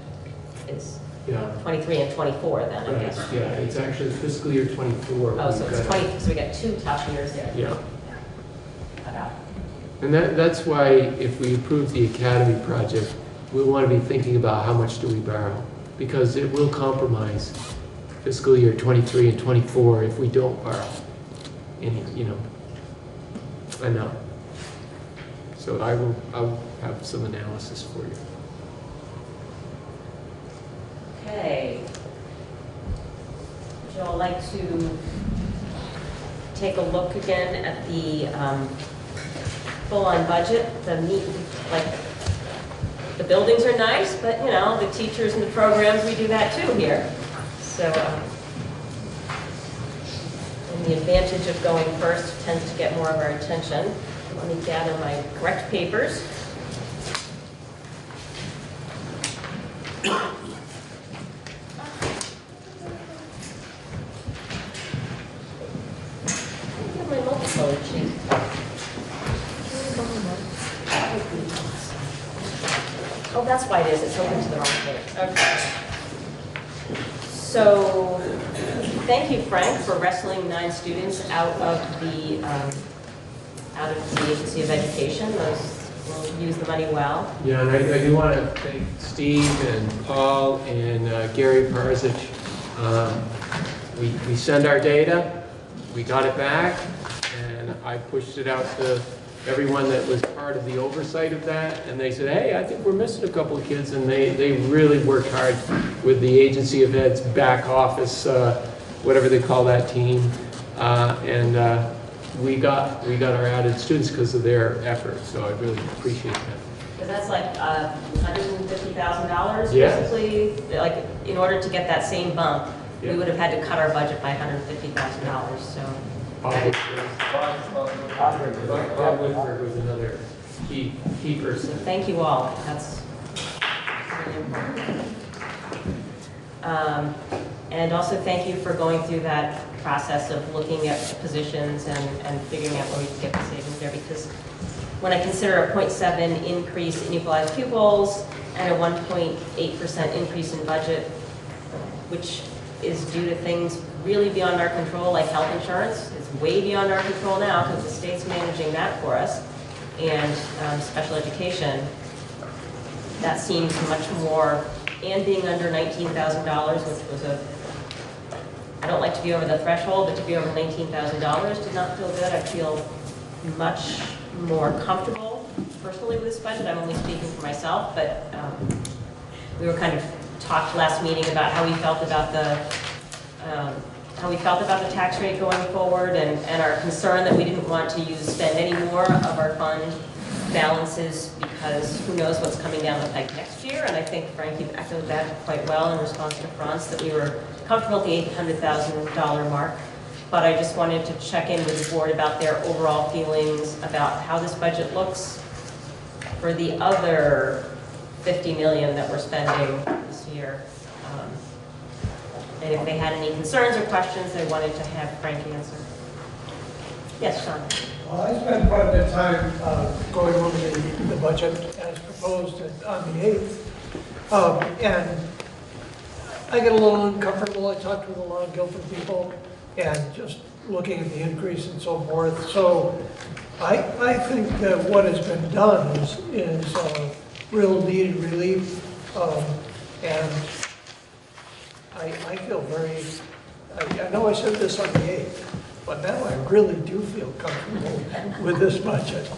is 23 and 24 then, I guess. Yeah, it's actually fiscal year 24. Oh, so it's 20, so we got 2 tough years there. Yeah. Cut out. And that's why if we approve the Academy project, we want to be thinking about how much do we borrow, because it will compromise fiscal year 23 and 24 if we don't borrow any, enough. So I'll have some analysis for you. Okay. Would you all like to take a look again at the full-on budget? The buildings are nice, but the teachers and the programs, we do that too here. So, and the advantage of going first tends to get more of our attention. Let me gather my correct papers. My multicolored sheet. Oh, that's why it is. It's open to the wrong page. Okay. So, thank you, Frank, for wrestling 9 students out of the Agency of Education. Those will use the money well. Yeah, and I do want to thank Steve and Paul and Gary Parzic. We send our data, we got it back, and I pushed it out to everyone that was part of the oversight of that, and they said, hey, I think we're missing a couple of kids, and they really worked hard with the Agency of Ed's back office, whatever they call that team, and we got our added students because of their efforts, so I really appreciate that. Because that's like $150,000, Yeah. basically. Like, in order to get that same bump, we would have had to cut our budget by $150,000, so. Bob Whitford was another key person. Thank you all. That's really important. And also thank you for going through that process of looking at positions and figuring out where we can get the savings there, because when I consider a 0.7 increase in equalized pupils and a 1.8% increase in budget, which is due to things really beyond our control, like health insurance. It's way beyond our control now because the state's managing that for us, and special education. That seems much more, and being under $19,000, which was I don't like to be over the threshold, but to be over $19,000 did not feel good. I feel much more comfortable personally with this budget. I'm only speaking for myself, but we were kind of talked last meeting about how we felt about the tax rate going forward, and our concern that we didn't want to spend any more of our fund balances because who knows what's coming down the pike next year. And I think Frank, you've echoed that quite well in response to Franz, that we were comfortable at the $800,000 mark. But I just wanted to check in with the board about their overall feelings about how this budget looks for the other $50 million that we're spending this year. And if they had any concerns or questions, they wanted to have Frank answer. Yes, Sean. Well, I spent quite a bit of time going over the budget as proposed on the 8th. And I get a little uncomfortable. I talked with a lot of Guilford people, and just looking at the increase and so forth. So I think that what has been done is real needed relief. And I feel very, I know I said this on the 8th, but now I really do feel comfortable with this budget.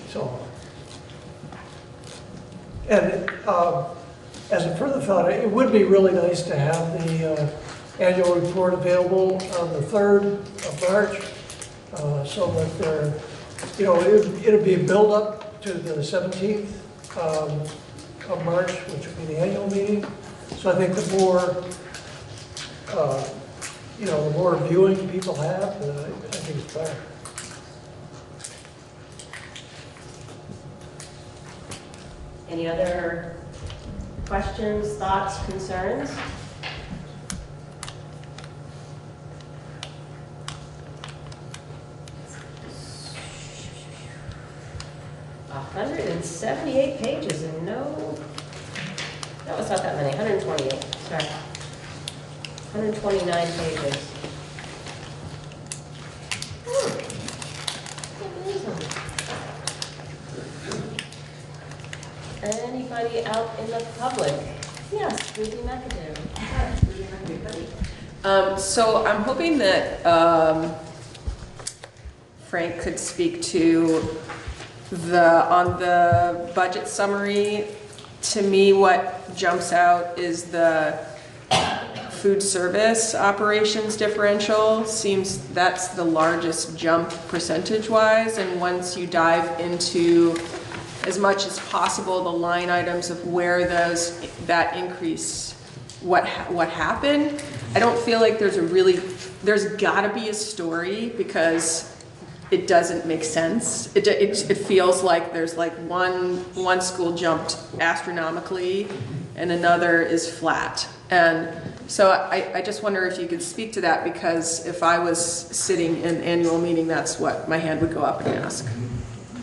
So, and as a further thought, it would be really nice to have the annual report available on the 3rd of March, so that there, you know, it'll be a build-up to the 17th of March, which will be the annual meeting. So I think the more, you know, the more viewing people have, I think it's better. Any other questions, thoughts, concerns? A 178 pages and no, that was not that many, 128, sorry. 129 pages. Anybody out in the public? Yes, Ruby McAdoo. So I'm hoping that Frank could speak to on the budget summary. To me, what jumps out is the food service operations differential. Seems that's the largest jump percentage-wise, and once you dive into as much as possible the line items of where that increase, what happened, I don't feel like there's gotta be a story, because it doesn't make sense. It feels like there's like one school jumped astronomically and another is flat. And so I just wonder if you could speak to that, because if I was sitting in an annual meeting, that's what my hand would go up and ask.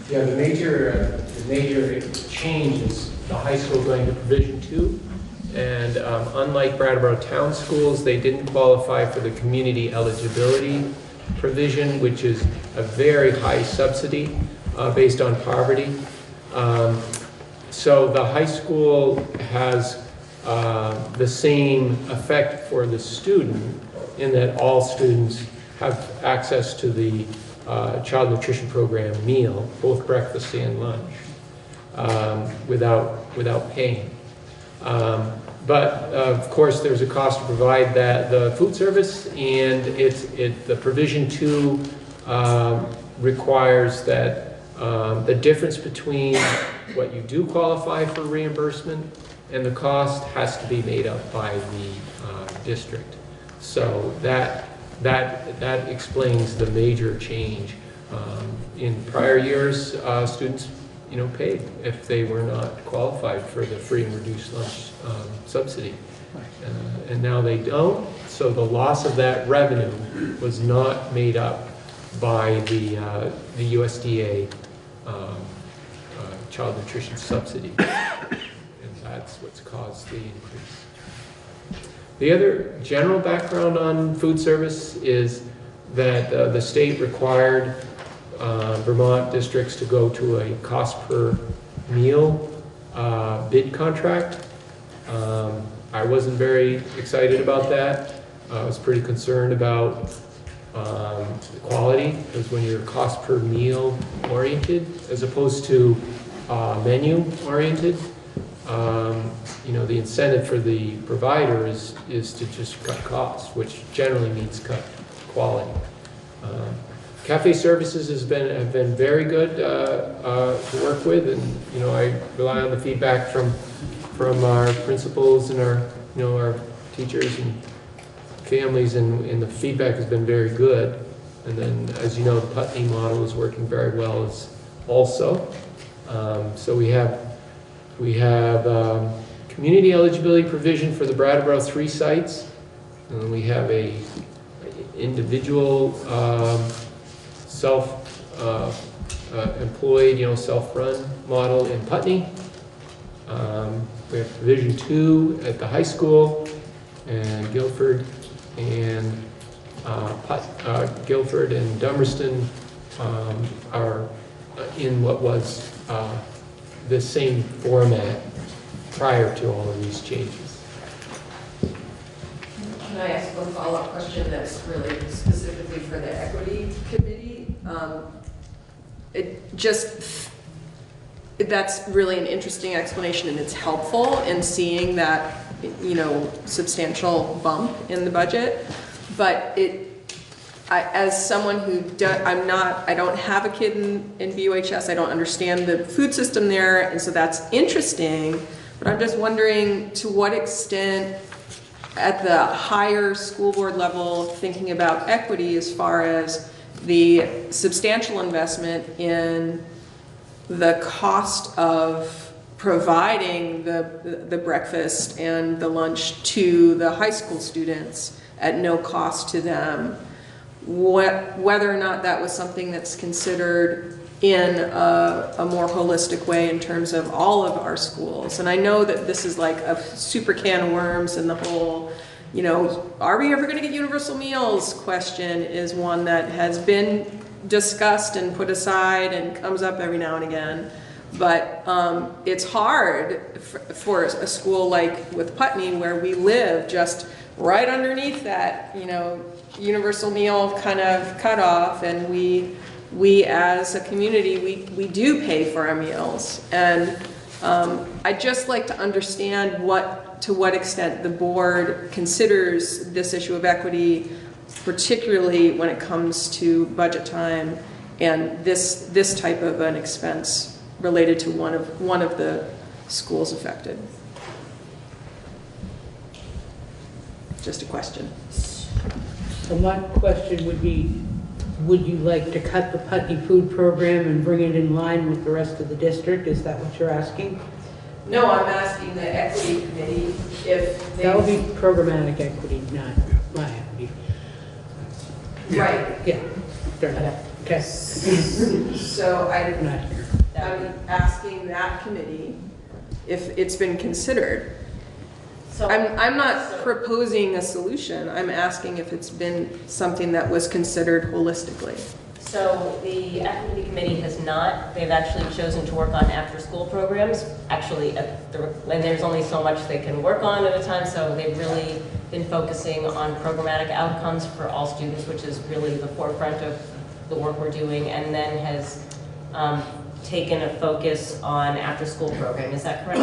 Yeah, the major change is the high school going to Provision 2. And unlike Brattleboro Town Schools, they didn't qualify for the community eligibility provision, which is a very high subsidy based on poverty. So the high school has the same effect for the student, in that all students have access to the child nutrition program meal, both breakfast and lunch, without paying. But of course, there's a cost to provide the food service, and the Provision 2 requires that the difference between what you do qualify for reimbursement and the cost has to be made up by the district. So that explains the major change. In prior years, students paid if they were not qualified for the free and reduced lunch subsidy. And now they don't, so the loss of that revenue was not made up by the USDA child nutrition subsidy. And that's what's caused the increase. The other general background on food service is that the state required Vermont districts to go to a cost per meal bid contract. I wasn't very excited about that. I was pretty concerned about the quality, because when you're cost per meal oriented as opposed to menu oriented, the incentive for the provider is to just cut costs, which generally means cut quality. Cafe services have been very good to work with, and I rely on the feedback from our principals and our teachers and families, and the feedback has been very good. And then, as you know, the Putney model is working very well also. So we have community eligibility provision for the Brattleboro 3 sites. And we have a individual self-employed, self-run model in Putney. We have Provision 2 at the high school and Guilford, and Guilford and Dummerston are in what was the same format prior to all of these changes. Can I ask one follow-up question that's really specifically for the equity committee? That's really an interesting explanation, and it's helpful in seeing that, substantial bump in the budget. But as someone who I don't have a kid in BUHS, I don't understand the food system there, and so that's interesting. But I'm just wondering to what extent at the higher school board level, thinking about equity as far as the substantial investment in the cost of providing the breakfast and the lunch to the high school students at no cost to them, whether or not that was something that's considered in a more holistic way in terms of all of our schools. And I know that this is like a super can of worms, and the whole, are we ever going to get universal meals question is one that has been discussed and put aside and comes up every now and again. But it's hard for a school like with Putney, where we live just right underneath that, universal meal kind of cutoff, and we as a community, we do pay for our meals. And I'd just like to understand to what extent the board considers this issue of equity, particularly when it comes to budget time and this type of an expense related to one of the schools affected. Just a question. So my question would be, would you like to cut the Putney food program and bring it in line with the rest of the district? Is that what you're asking? No, I'm asking the equity committee if they... That would be programmatic equity, not my equity. Right. Yeah, fair enough. Okay. So I'm asking that committee if it's been considered. So I'm not proposing a solution. I'm asking if it's been something that was considered holistically. So the equity committee has not. They've actually chosen to work on after-school programs. Actually, and there's only so much they can work on at a time, so they've really been focusing on programmatic outcomes for all students, which is really the forefront of the work we're doing, and then has taken a focus on after-school programming. Is that correct?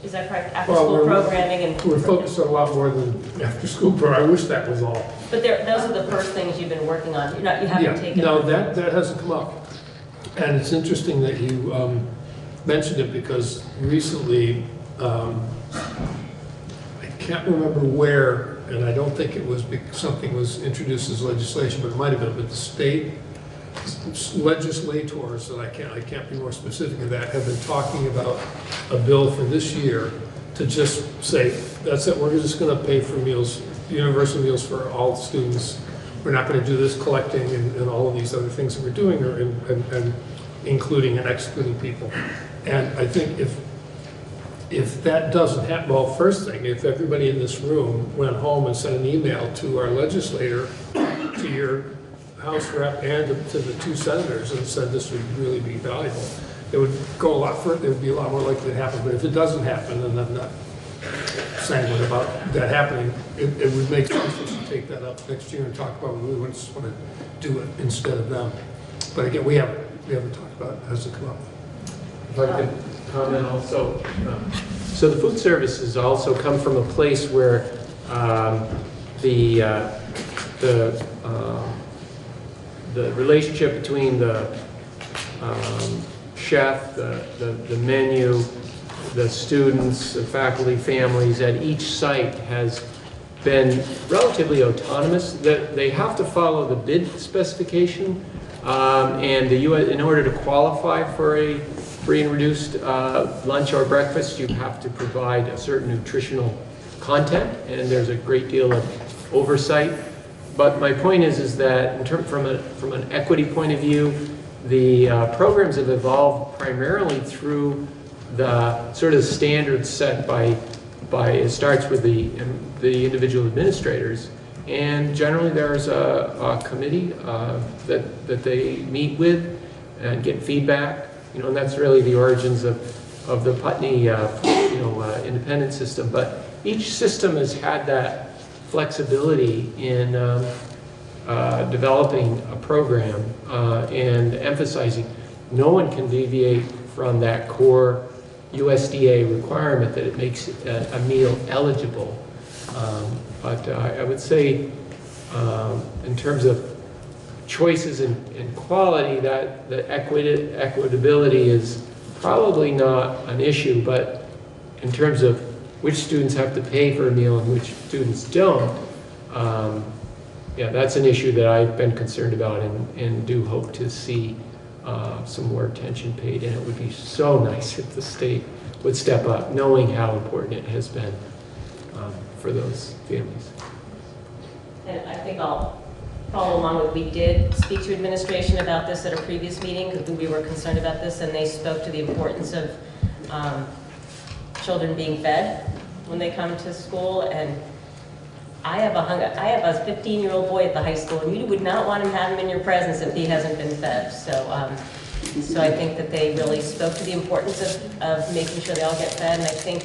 Is that correct? After-school programming and... We're focused on a lot more than after-school program. I wish that was all. But those are the first things you've been working on. You haven't taken... No, that hasn't come up. And it's interesting that you mentioned it, because recently, I can't remember where, and I don't think it was something was introduced as legislation, but it might have been, but the state legislators, and I can't be more specific than that, have been talking about a bill for this year to just say, that's it, we're just going to pay for meals, universal meals for all students. We're not going to do this collecting and all of these other things that we're doing, and including and excluding people. And I think if that doesn't happen, well, first thing, if everybody in this room went home and sent an email to our legislator, to your House rep and to the two senators, and said this would really be valuable, it would go a lot further. It would be a lot more likely to happen. But if it doesn't happen, and I'm not sanguine about that happening, it would make sense to take that up next year and talk about whether we just want to do it instead of them. But again, we haven't talked about it. It hasn't come up. If I could comment also. So the food services also come from a place where the relationship between the chef, the menu, the students, the faculty, families at each site has been relatively autonomous. That they have to follow the bid specification, and in order to qualify for a free and reduced lunch or breakfast, you have to provide a certain nutritional content, and there's a great deal of oversight. But my point is that from an equity point of view, the programs have evolved primarily through the sort of standards set by it starts with the individual administrators, And generally, there's a committee that they meet with and get feedback. And that's really the origins of the Putney, independent system. But each system has had that flexibility in developing a program and emphasizing no one can deviate from that core USDA requirement that it makes a meal eligible. But I would say in terms of choices and quality, that the equitability is probably not an issue, but in terms of which students have to pay for a meal and which students don't, that's an issue that I've been concerned about and do hope to see some more attention paid. And it would be so nice if the state would step up, knowing how important it has been for those families. And I think I'll follow along with, we did speak to administration about this at a previous meeting because we were concerned about this, and they spoke to the importance of children being fed when they come to school. And I have a 15-year-old boy at the high school, and you would not want to have him in your presence if he hasn't been fed. So I think that they really spoke to the importance of making sure they all get fed. And I think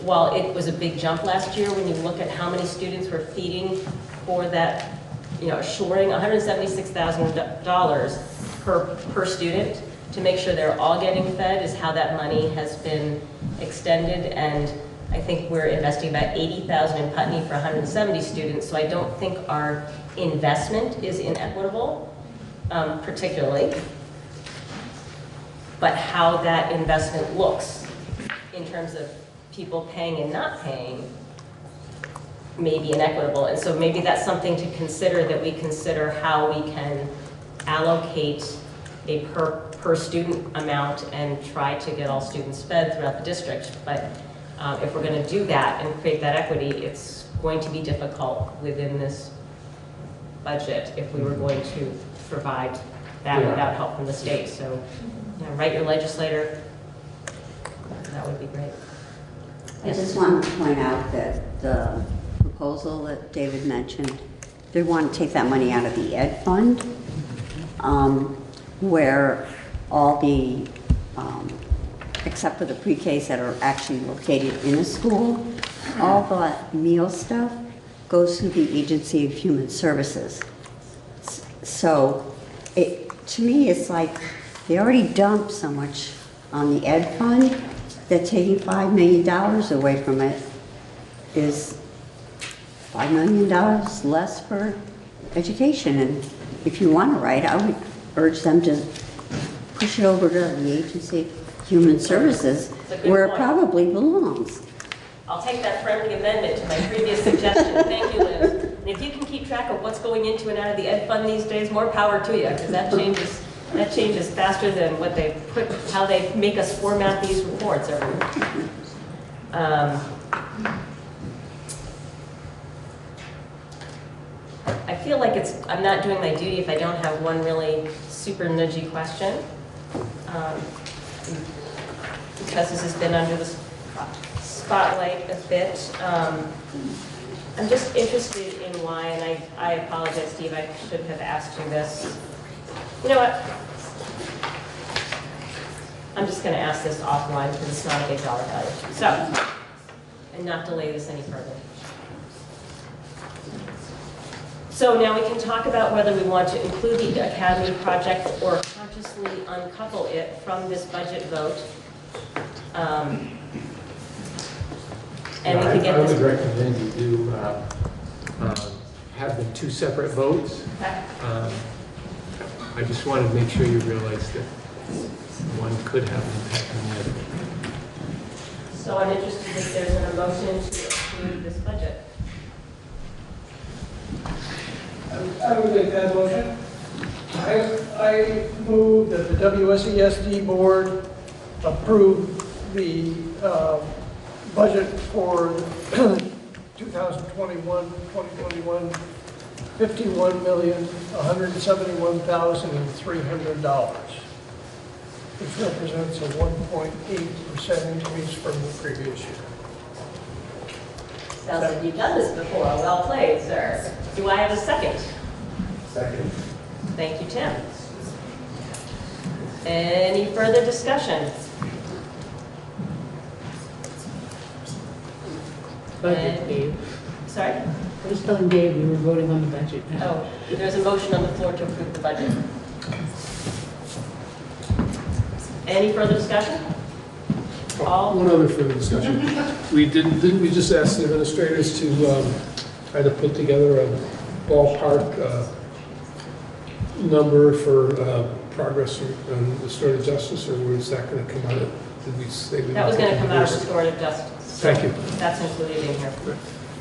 while it was a big jump last year, when you look at how many students were feeding for that, assuring $176,000 per student to make sure they're all getting fed is how that money has been extended. And I think we're investing about $80,000 in Putney for 170 students. So I don't think our investment is inequitable, particularly. But how that investment looks in terms of people paying and not paying may be inequitable. And so maybe that's something to consider, that we consider how we can allocate a per student amount and try to get all students fed throughout the district. But if we're going to do that and create that equity, it's going to be difficult within this budget if we were going to provide that without help from the state. So write your legislator. That would be great. I just want to point out that the proposal that David mentioned, they want to take that money out of the ed fund, where all the, except for the pre-Ks that are actually located in a school, all the meal stuff goes through the Agency of Human Services. So to me, it's like they already dumped so much on the ed fund that taking $5 million away from it is $5 million less for education. And if you want to write, I would urge them to push it over to the Agency of Human Services, where it probably belongs. I'll take that friendly amendment to my previous suggestion. Thank you, Liz. And if you can keep track of what's going into and out of the ed fund these days, more power to you, because that changes faster than what they put, how they make us format these reports every week. I feel like I'm not doing my duty if I don't have one really super nudgy question. Because this has been under the spotlight a bit. I'm just interested in why, and I apologize, Steve, I should have asked you this. You know what? I'm just going to ask this offline because it's not a big dollar value. So, and not delay this any further. So now we can talk about whether we want to include the Academy project or consciously uncouple it from this budget vote. And we can get this. I would recommend you do have them two separate votes. Okay. I just wanted to make sure you realize that one could have an impact on the other. So I'm interested if there's an motion to approve this budget. I would make that motion. I move that the WSESD board approve the budget for 2021, $51,171,300, which represents a 1.8% increase from the previous year. Sounds like you've done this before. Well played, sir. Do I have a second? Second. Thank you, Tim. Any further discussion? Budget, Dave. Sorry? I was telling Dave we were voting on the budget. Oh, there's a motion on the floor to approve the budget. Any further discussion? All? One other further discussion. Didn't we just ask the administrators to try to put together a ballpark number for progress on restorative justice, or was that going to come out of, did we say? That was going to come out of restorative justice. Thank you. That's included in here.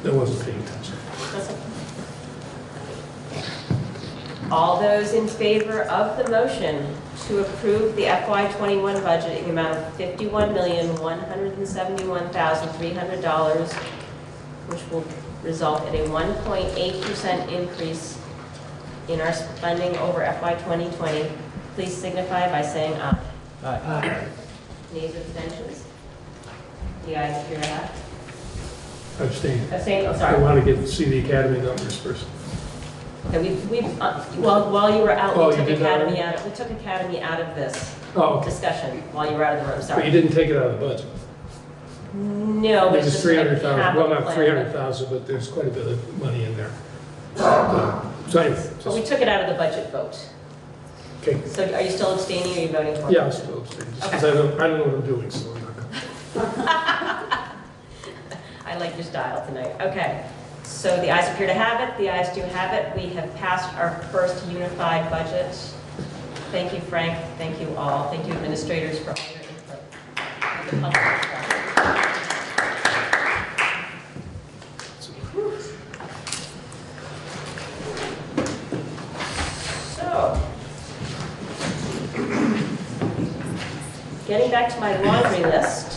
I wasn't paying attention. That's okay. All those in favor of the motion to approve the FY21 budget in the amount of $51,171,300, which will result in a 1.8% increase in our spending over FY 2020, please signify by saying aye. Aye. Nays, abstentions? The ayes appear to have. Abstain. Abstain, oh, I sorry. want to see the academy numbers first. Okay, while you were out, Oh, we you took did that academy already? out. We took academy out of this discussion while you were out of the room. Sorry. But you didn't take it out of the budget. No, but There's it's just like 300,000, well, not capital plan. 300,000, but there's quite a bit of money in there. So anyway, But we took it out of the budget vote. okay. So are you still abstaining or are you voting for it? Yeah, I'll still abstain, just because I don't know what I'm doing, so I'm not going to. I like your style tonight. Okay. So the ayes appear to have it. The ayes do have it. We have passed our first unified budget. Thank you, Frank. Thank you all. Thank you, administrators, for all your input. The public as well. So, getting back to my laundry list.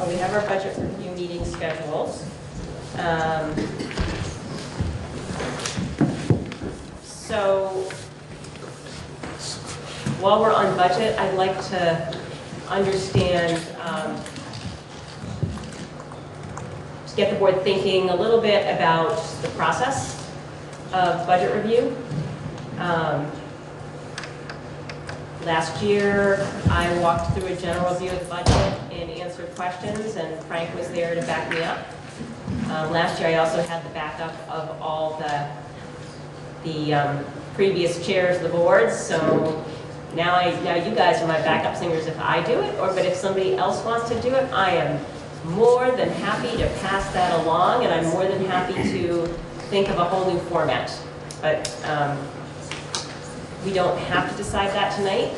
We have our budget review meeting scheduled. So while we're on budget, I'd like to understand, to get the board thinking a little bit about the process of budget review. Last year, I walked through a general review of the budget and answered questions, and Frank was there to back me up. Last year, I also had the backup of all the previous chairs of the boards, so now you guys are my backup singers if I do it, but if somebody else wants to do it, I am more than happy to pass that along, and I'm more than happy to think of a whole new format. But we don't have to decide that tonight.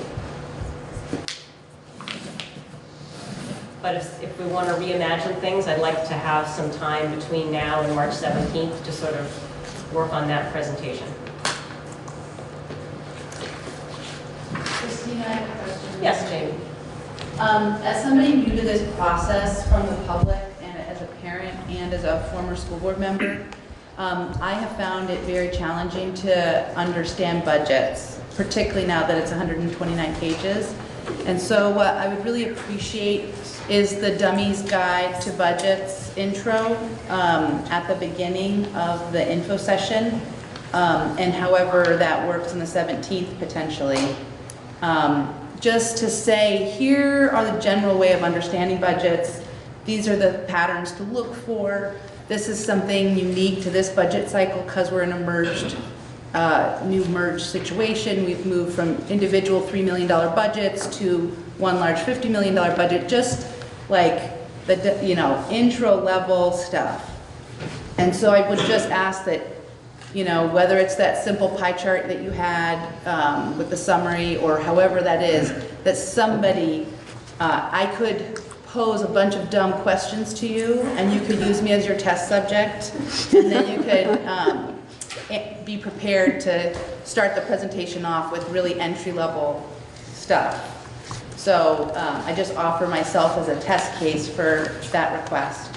But if we want to reimagine things, I'd like to have some time between now and March 17th to sort of work on that presentation. Christina, I have a question. Yes, Jamie. As somebody new to this process from the public and as a parent and as a former school board member, I have found it very challenging to understand budgets, particularly now that it's 129 pages. And so what I would really appreciate is the Dummies Guide to Budgets intro at the beginning of the info session, and however that works on the 17th potentially. Just to say, here are the general way of understanding budgets. These are the patterns to look for. This is something unique to this budget cycle because we're in a new merged situation. We've moved from individual $3 million budgets to one large $50 million budget, just like the intro level stuff. And so I would just ask that, whether it's that simple pie chart that you had with the summary or however that is, that somebody, I could pose a bunch of dumb questions to you and you could use me as your test subject, and then you could be prepared to start the presentation off with really entry-level stuff. So I just offer myself as a test case for that request.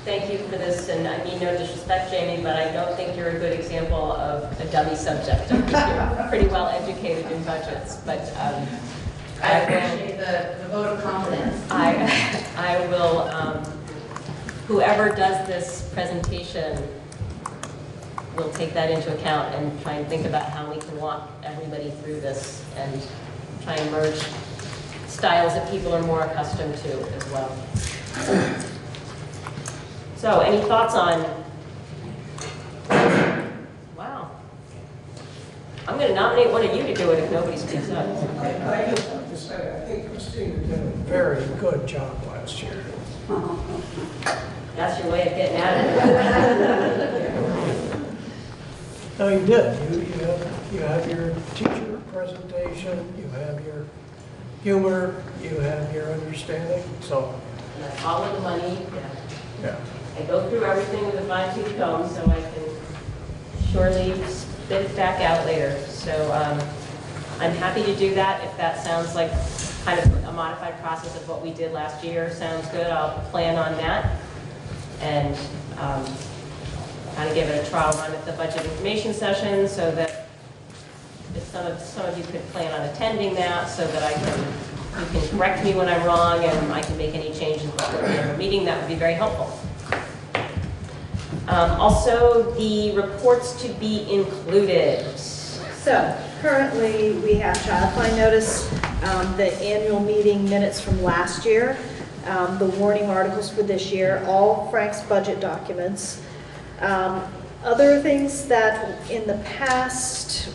Thank you for this, and I mean no disrespect, Jamie, but I don't think you're a good example of a dummy subject. I think you're pretty well educated in budgets, but I appreciate the vote of confidence. I will, whoever does this presentation will take that into account and try and think about how we can walk everybody through this and try and merge styles that people are more accustomed to as well. So, any thoughts on? Wow. I'm going to nominate one of you to do it if nobody speaks up. I have to say, I think Christina did a very good job last year. That's your way of getting at it. No, you did. You have your teacher presentation, you have your humor, you have your understanding, so. All of the money. Yeah. I go through everything with a fine-tooth comb so I can surely spit it back out later. So I'm happy to do that if that sounds like kind of a modified process of what we did last year. Sounds good. I'll plan on that and kind of give it a trial run at the budget information session so that if some of you could plan on attending that so that you can correct me when I'm wrong and I can make any changes before the end of the meeting. That would be very helpful. Also, the reports to be included. So currently, we have child find notice, the annual meeting minutes from last year, the warning articles for this year, all Frank's budget documents. Other things that in the past,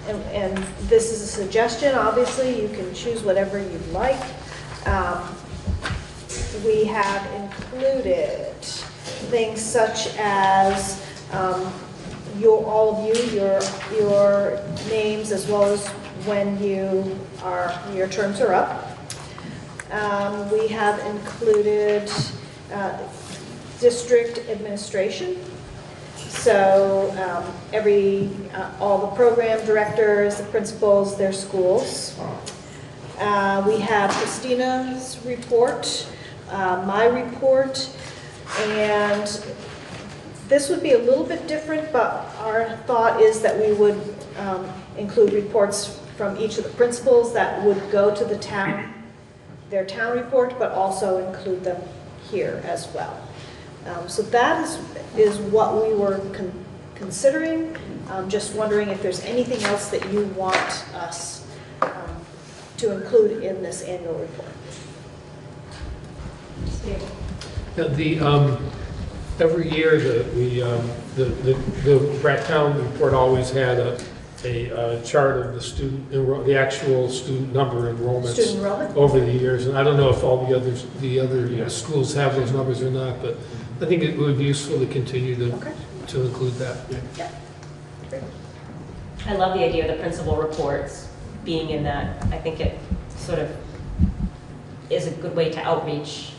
and this is a suggestion, obviously, you can choose whatever you'd like. We have included things such as all of you, your names, as well as when your terms are up. We have included district administration. So all the program directors, the principals, their schools. We have Christina's report, my report, and this would be a little bit different, but our thought is that we would include reports from each of the principals that would go to the town, their town report, but also include them here as well. So that is what we were considering. Just wondering if there's anything else that you want us to include in this annual report. Every year the Bratt Town report always had a chart of the actual student number enrollments over the years, and I don't know if all the other schools have those numbers or not, but I think it would be useful to continue to include that. Yeah. Great. I love the idea of the principal reports being in that. I think it sort of is a good way to outreach.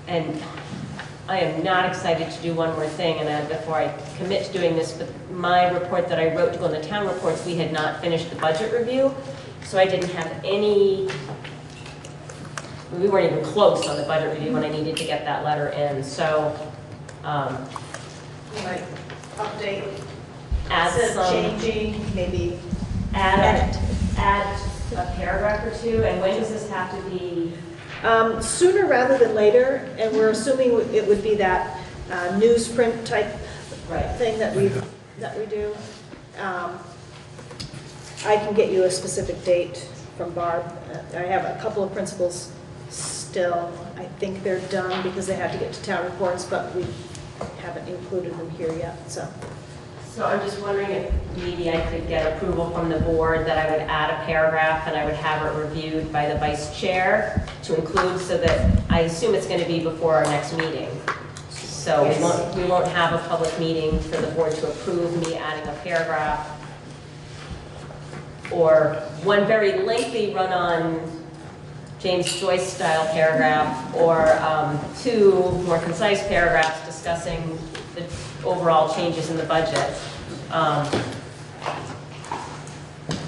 And I am not excited to do one more thing, and before I commit to doing this, but my report that I wrote to go in the town reports, we had not finished the budget review, so I didn't have any, we weren't even close on the budget review when I needed to get that letter in, so. You might update, Add changing, maybe add a paragraph or two, and when does this have to be? Sooner rather than later, and we're assuming it would be that newsprint type thing that we do. I can get you a specific date from Barb. I have a couple of principals still. I think they're done because they had to get to town reports, but we haven't included them here yet. So I'm just wondering if maybe I could get approval from the board that I would add a paragraph and I would have it reviewed by the vice chair to include, so that I assume it's going to be before our next meeting. So we won't have a public meeting for the board to approve me adding a paragraph or one very lengthy run-on James Joyce style paragraph, or two more concise paragraphs discussing the overall changes in the budget.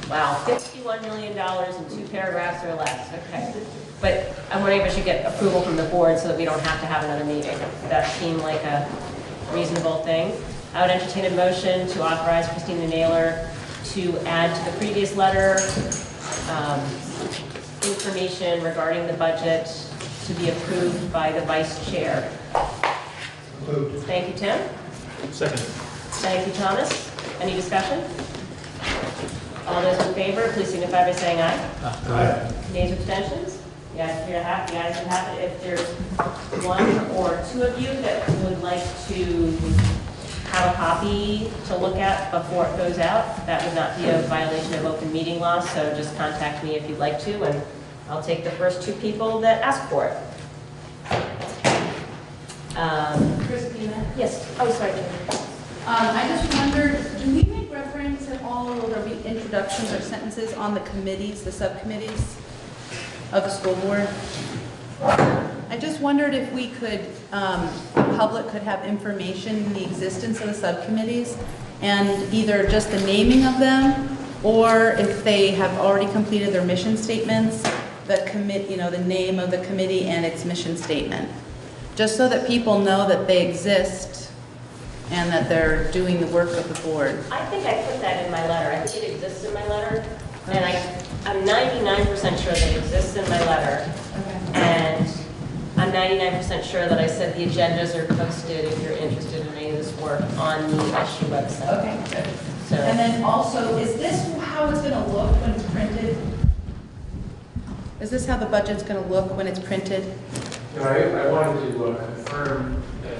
Wow, $51 million in 2 paragraphs or less. Okay, but I'm wondering if I should get approval from the board so that we don't have to have another meeting. Does that seem like a reasonable thing? I would entertain a motion to authorize Christina Naylor to add to the previous letter information regarding the budget to be approved by the vice chair. Thank you, Tim. Second. Thank you, Thomas. Any discussion? All those in favor, please signify by saying aye. Aye. Nays or abstentions? The ayes appear to have, the ayes have it. If there's one or two of you that would like to have a copy to look at before it goes out, that would not be a violation of open meeting law, so just contact me if you'd like to, and I'll take the first two people that ask for it. Christina? Yes. Oh, sorry. I just wondered, do we make reference at all, or will there be introductions or sentences on the committees, the subcommittees of the school board? I just wondered if we could, the public could have information in the existence of the subcommittees and either just the naming of them, or if they have already completed their mission statements, the name of the committee and its mission statement. Just so that people know that they exist and that they're doing the work of the board. I think I put that in my letter. I think it exists in my letter. And I'm 99% sure that it exists in my letter. And I'm 99% sure that I said the agendas are posted if you're interested in any of this work on the SU website. Okay, good. So, And then also, is this how it's going to look when it's printed? Is this how the budget's going to look when it's printed? No, I wanted to confirm that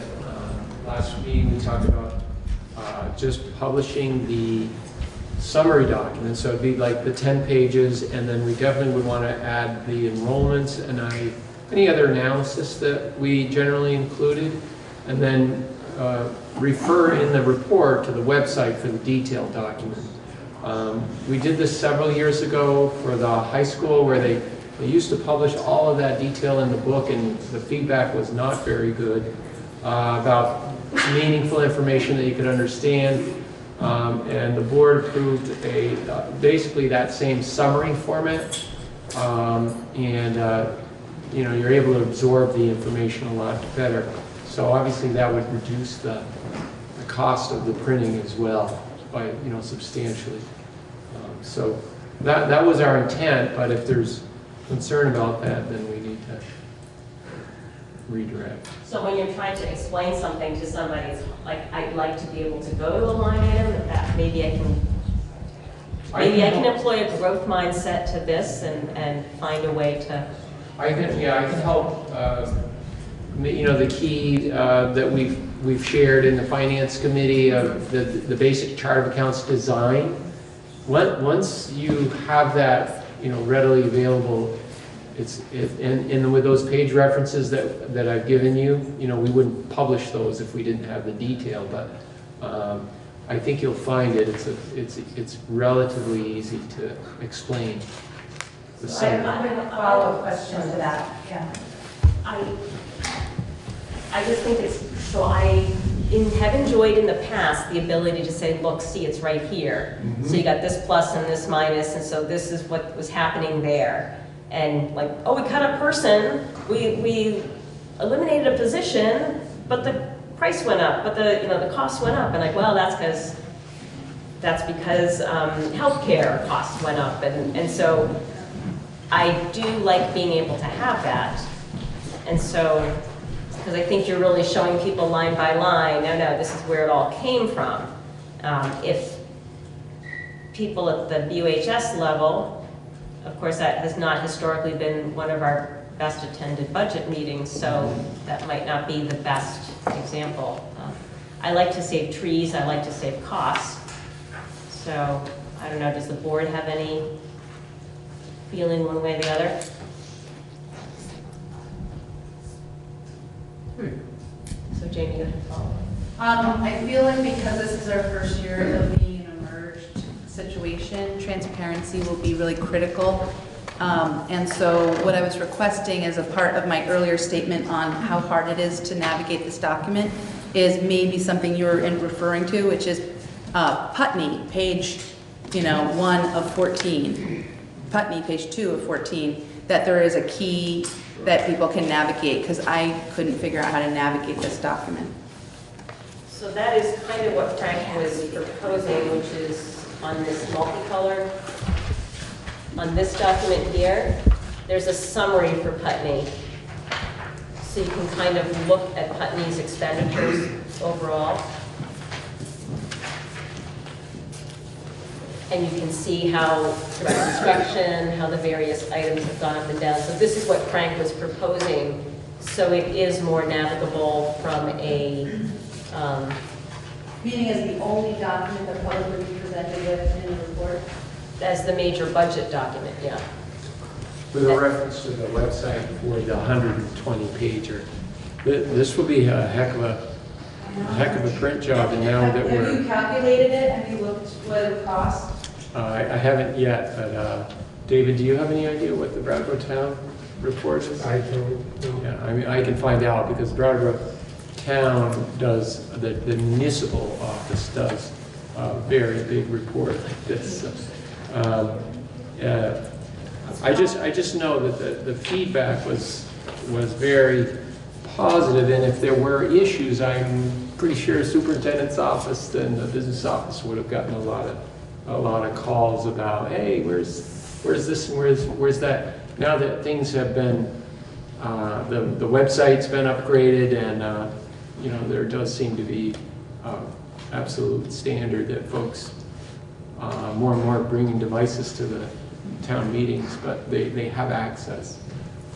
last meeting we talked about just publishing the summary document, so it'd be like the 10 pages, and then we definitely would want to add the enrollments and any other analysis that we generally included, and then refer in the report to the website for the detailed document. We did this several years ago for the high school, where they used to publish all of that detail in the book, and the feedback was not very good about meaningful information that you could understand. And the board approved basically that same summary format, you're able to absorb the information a lot better. So obviously that would reduce the cost of the printing as well by substantially. So that was our intent, but if there's concern about that, then we need to redirect. so when you're trying to explain something to somebody, it's like, I'd like to be able to go to a line item, that maybe I can employ a growth mindset to this and find a way to. I can help. The key that we've shared in the finance committee of the basic chart of accounts design. Once you have that readily available, and with those page references that I've given you, we wouldn't publish those if we didn't have the detail. But I think you'll find it. It's relatively easy to explain. I have a follow-up question to that. Yeah. I just think so I have enjoyed in the past the ability to say, look, see, it's right here. Mm-hmm. So you got this plus and this minus, and so this is what was happening there. And like, oh, we cut a person, we eliminated a position, but the price went up, but the cost went up. And like, well, that's because healthcare costs went up. And so I do like being able to have that. And so, because I think you're really showing people line by line, no, this is where it all came from. If people at the BUHS level, of course, that has not historically been one of our best attended budget meetings, so that might not be the best example. I like to save trees, I like to save costs. So, I don't know, does the board have any feeling one way or the other? So Jamie, you have to follow. I feel like because this is our first year of being an emerged situation, transparency will be really critical. And so what I was requesting as a part of my earlier statement on how hard it is to navigate this document is maybe something you're referring to, which is Putney, page 1 of 14. Putney, page 2 of 14, that there is a key that people can navigate, because I couldn't figure out how to navigate this document. So that is kind of what Frank was proposing, which is on this multicolored on this document here, there's a summary for Putney. So you can kind of look at Putney's expenditures overall. And you can see how direct instruction, how the various items have gone up and down. So this is what Frank was proposing. So it is more navigable from a... Meaning as the only document the public would be presented with in the report? As the major budget document, yeah. With a reference to the website for the 120-pager. This will be a heck of a print job, and now that Have you calculated it? Have you looked what it would cost? I haven't yet, but David, do you have any idea what the Brattleboro Town report is? I don't. Yeah, I mean, I can find out because Brattleboro Town does, the municipal office does a very big report like this. I just know that the feedback was very positive, and if there were issues, I'm pretty sure superintendent's office and the business office would have gotten a lot of calls about, hey, where's this and where's that. Now that things have been, the website's been upgraded, and you know, there does seem to be absolute standard that folks more and more are bringing devices to the town meetings, but they have access.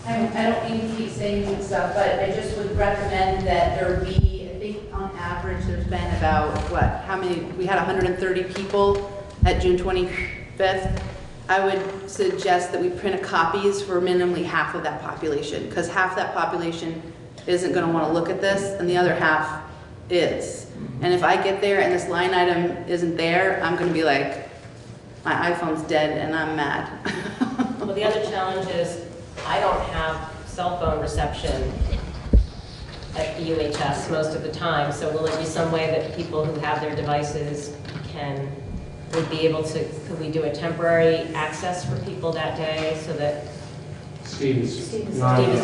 I don't mean to keep saying stuff, but I just would recommend that there be, I think on average, there's been about, how many, we had 130 people at June 25th. I would suggest that we print copies for minimally half of that population, because half that population isn't going to want to look at this, and the other half is. And if I get there and this line item isn't there, I'm going to be like, my iPhone's dead and I'm mad. Well, the other challenge is I don't have cell phone reception at the UHS most of the time, so will there be some way that people who have their devices would be able to, could we do a temporary access for people that day so that Steve is nodding.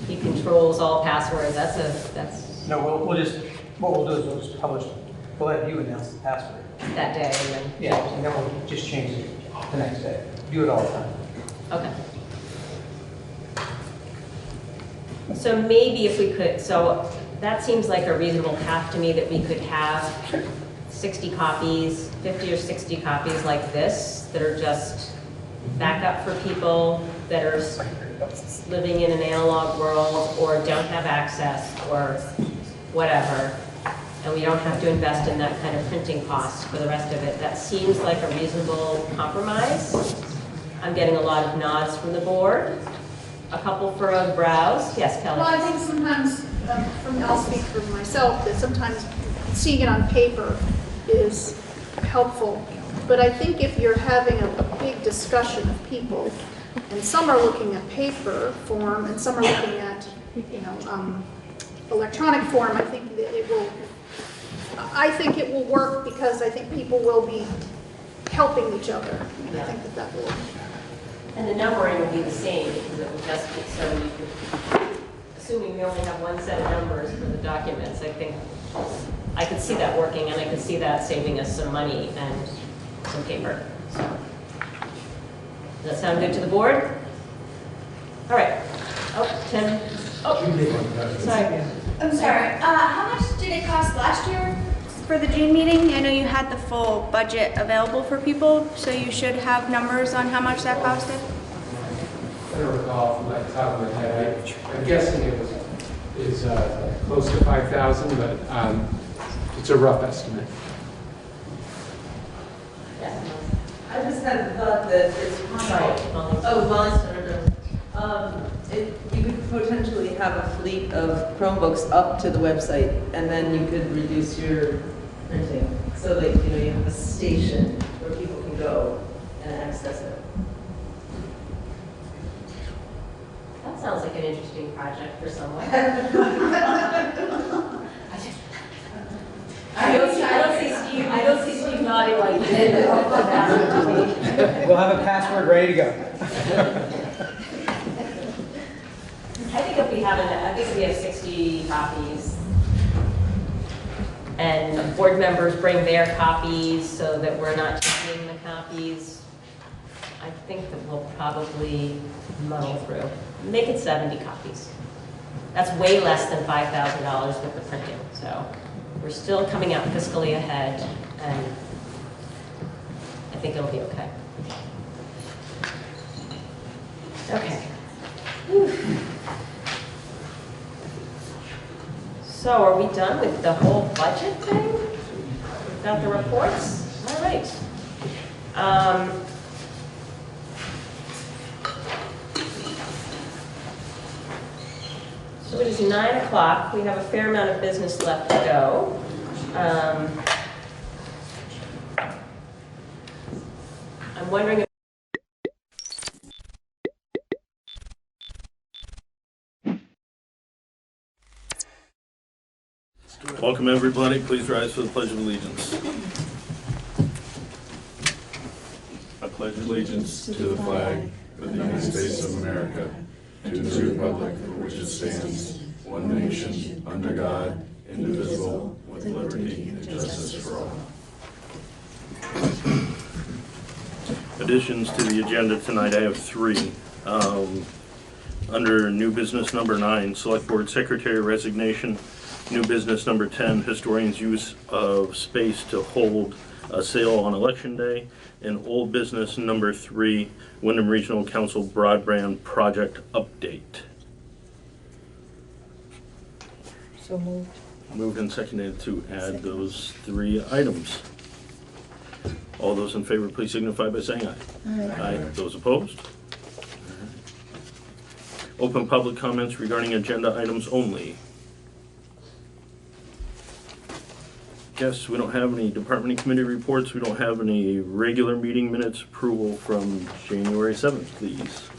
He controls all passwords. That's No, we'll just, what we'll do is we'll just publish, we'll let you announce the password. that day and then. Yeah, and then we'll just change it the next day. Do it all the time. Okay. So maybe if we could, so that seems like a reasonable path to me, that we could have 60 copies, 50 or 60 copies like this that are just backup for people that are living in an analog world or don't have access or whatever. And we don't have to invest in that kind of printing cost for the rest of it. That seems like a reasonable compromise. I'm getting a lot of nods from the board. A couple for a browse. Yes, Kelly? Well, I think sometimes, I'll speak for myself, that sometimes seeing it on paper is helpful. But I think if you're having a big discussion of people, and some are looking at paper form, and some are looking at, electronic form, I think that it will work because I think people will be helping each other. And I think that will work. And the numbering will be the same because it will just be so you could, assuming we only have one set of numbers for the documents, I think I could see that working, and I could see that saving us some money and some paper. So, does that sound good to the board? All right. Oh, Tim. Oh, sorry. I'm sorry. How much did it cost last year for the June meeting? I know you had the full budget available for people, so you should have numbers on how much that costed. I don't recall from the top of my head. I'm guessing it is close to 5,000, but it's a rough estimate. I just had the thought that it's you could potentially have a fleet of Chromebooks up to the website, and then you could reduce your printing so that you have a station where people can go and access it. That sounds like an interesting project for someone. I don't see Steve nodding like this. We'll have a password ready to go. I think if we have 60 copies, and board members bring their copies so that we're not taking the copies I think that we'll probably muddle through. Make it 70 copies. That's way less than $5,000 worth of printing. So we're still coming out fiscally ahead, and I think it'll be okay. Okay. Whew. So are we done with the whole budget thing? We've got the reports? All right. So it is 9 o'clock. We have a fair amount of business left to go. I'm wondering if Welcome, everybody. Please rise for the Pledge of Allegiance. I pledge allegiance to the flag of the United States of America, to the republic for which it stands, one nation, under God, indivisible, with liberty and justice for all. Additions to the agenda tonight, I have 3. Under new business number 9, Select Board Secretary resignation. New business number 10, historian's use of space to hold a sale on election day. And old business number 3, Wyndham Regional Council broadband project update. So moved. Moved and seconded to add those 3 items. All those in favor, please signify by saying aye. Aye. Those opposed? Open public comments regarding agenda items only. Yes, we don't have any department and committee reports. We don't have any regular meeting minutes. Approval from January 7th, please.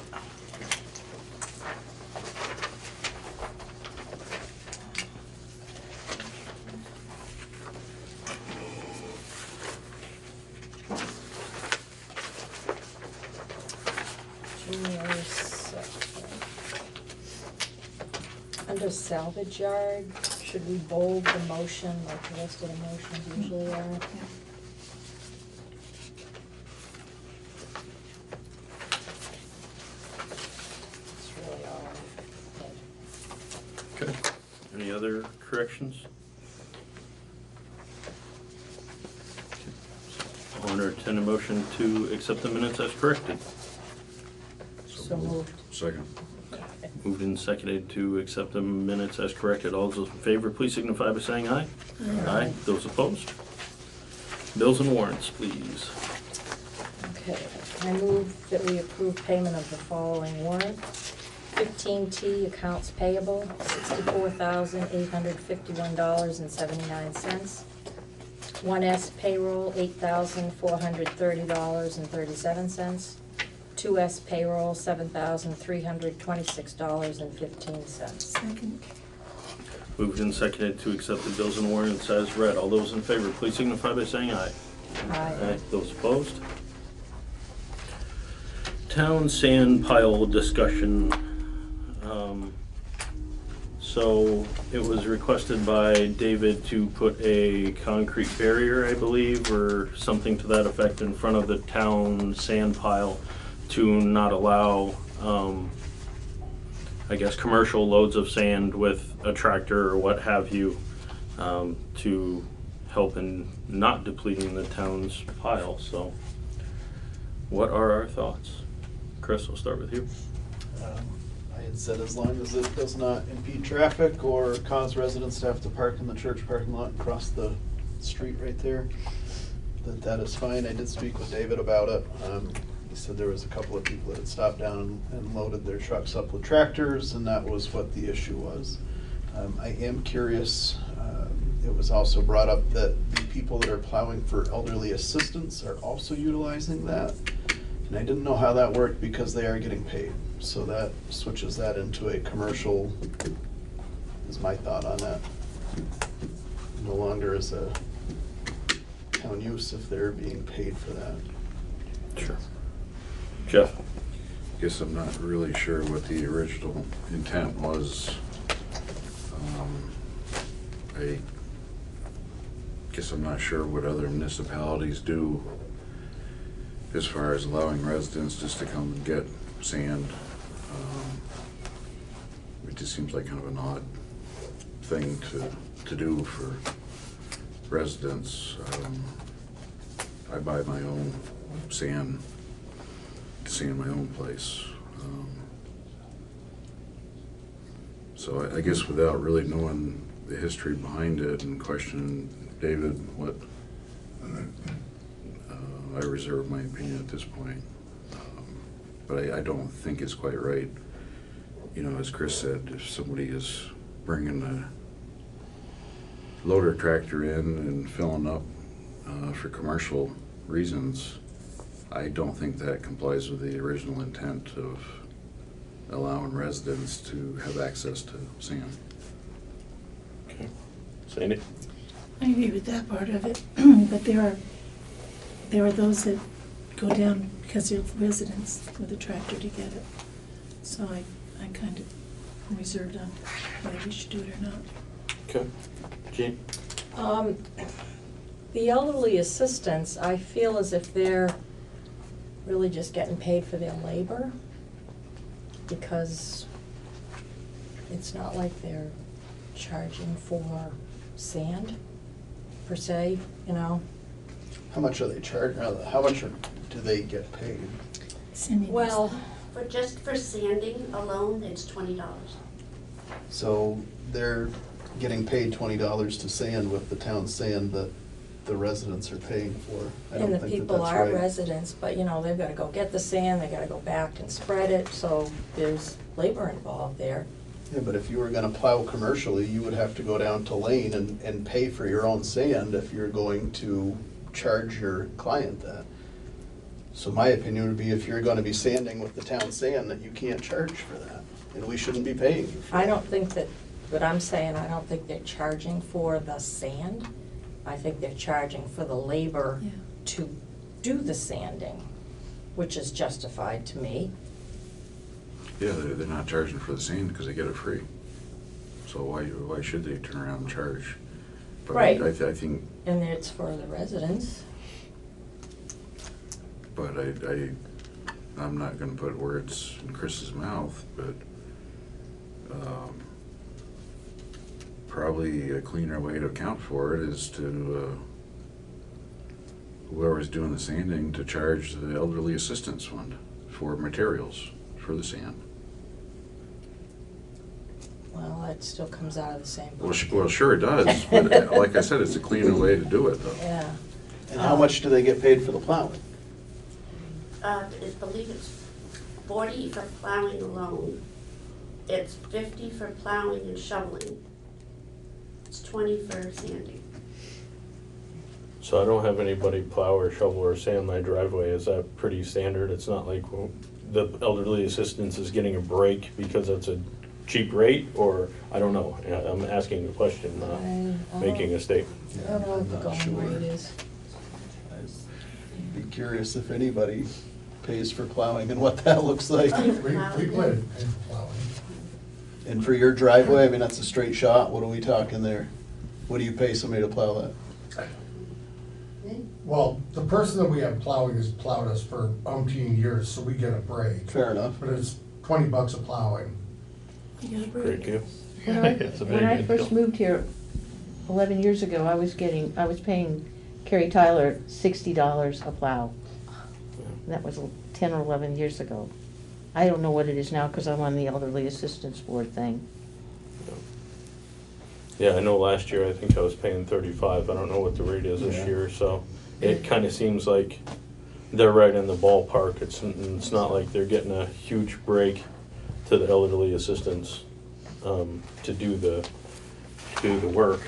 January 2nd. Under salvage yard, should we bold the motion like the rest of the motions usually are? It's really all. Okay. Any other corrections? I'll entertain a motion to accept the minutes as corrected. So moved. Second. Moved and seconded to accept the minutes as corrected. All those in favor, please signify by saying aye. Aye. Those opposed? Bills and warrants, please. Okay, I move that we approve payment of the following warrant. 15T accounts payable, $64,851.79. 1S payroll, $8,430.37. 2S payroll, $7,326.15. Second. Moved and seconded to accept the bills and warrants as read. All those in favor, please signify by saying aye. Aye. Those opposed? Town sand pile discussion. So it was requested by David to put a concrete barrier, I believe, or something to that effect in front of the town sand pile to not allow, I guess, commercial loads of sand with a tractor or what have you, to help in not depleting the town's pile. So what are our thoughts? Chris, we'll start with you. I had said as long as it does not impede traffic or cause residents to have to park in the church parking lot and cross the street right there, that is fine. I did speak with David about it. He said there was a couple of people that had stopped down and loaded their trucks up with tractors, and that was what the issue was. I am curious, it was also brought up that the people that are plowing for elderly assistance are also utilizing that. And I didn't know how that worked because they are getting paid. So that switches that into a commercial, is my thought on that. No longer is a town use if they're being paid for that. Sure. Jeff? Guess I'm not really sure what the original intent was. I guess I'm not sure what other municipalities do as far as allowing residents just to come and get sand. It just seems like kind of an odd thing to do for residents. I buy my own sand to sand my own place. So I guess without really knowing the history behind it and questioning David, what I reserve my opinion at this point. But I don't think it's quite right. You know, as Chris said, if somebody is bringing a loader tractor in and filling up for commercial reasons, I don't think that complies with the original intent of allowing residents to have access to sand. Okay. Sandy? I agree with that part of it, but there are those that go down because they're residents with a tractor to get it. So I kind of reserved on whether we should do it or not. Okay. Jean? The elderly assistants, I feel as if they're really just getting paid for their labor, because it's not like they're charging for sand, per se, you know. How much are they charging? How much do they get paid? Well, Just for sanding alone, it's $20. So they're getting paid $20 to sand with the town sand that the residents are paying for. I don't and the think that people that's are right. residents, but you know, they've gotta go get the sand, they gotta go back and spread it, so there's labor involved there. Yeah, but if you were gonna plow commercially, you would have to go down to Lane and pay for your own sand if you're going to charge your client that. So my opinion would be if you're gonna be sanding with the town sand, that you can't charge for that, and we shouldn't be paying you for I that. don't think that, what I'm saying, I don't think they're charging for the sand. I think they're charging for the labor to do the sanding, which is justified to me. Yeah, they're not charging for the sand because they get it free. So why should they turn around and charge? But Right. I think, And it's for the residents. but I'm not gonna put words in Chris's mouth, but probably a cleaner way to account for it is to whoever's doing the sanding to charge the elderly assistance fund for materials for the sand. Well, that still comes out of the same. Well, sure it does, but like I said, it's a cleaner way to do it though. Yeah. And how much do they get paid for the plowing? I believe it's 40 for plowing alone. It's 50 for plowing and shoveling. It's 20 for sanding. So I don't have anybody plow or shovel or sand my driveway. Is that pretty standard? It's not like the elderly assistance is getting a break because it's a cheap rate, or I don't know. I'm asking a question, not making a statement. I don't know what the Not going sure. rate is. I'd be curious if anybody pays for plowing and what that looks like. And for your driveway, I mean, that's a straight shot, what are we talking there? What do you pay somebody to plow that? Well, the person that we have plowing has plowed us for umpteen years, so we get a break. Fair enough. But it's $20 a plowing. You got a Great deal. When I first moved here 11 years ago, I was paying Carrie Tyler $60 a plow. That was 10 or 11 years ago. I don't know what it is now because I'm on the elderly assistance board thing. Yeah, I know last year I think I was paying 35. I don't know what the rate is this year, so it kind of seems like they're right in the ballpark. It's not like they're getting a huge break to the elderly assistants to do the work.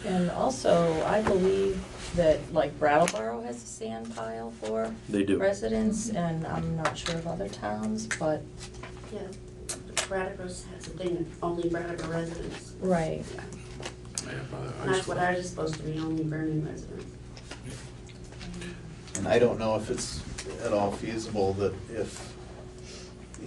And also, I believe that like Brattleboro has a sand pile for They do. residents, and I'm not sure of other towns, but. Yeah, Brattleboro has a thing, only Brattleboro residents. Right. And that's what ours is supposed to be, only Vernon residents. And I don't know if it's at all feasible that if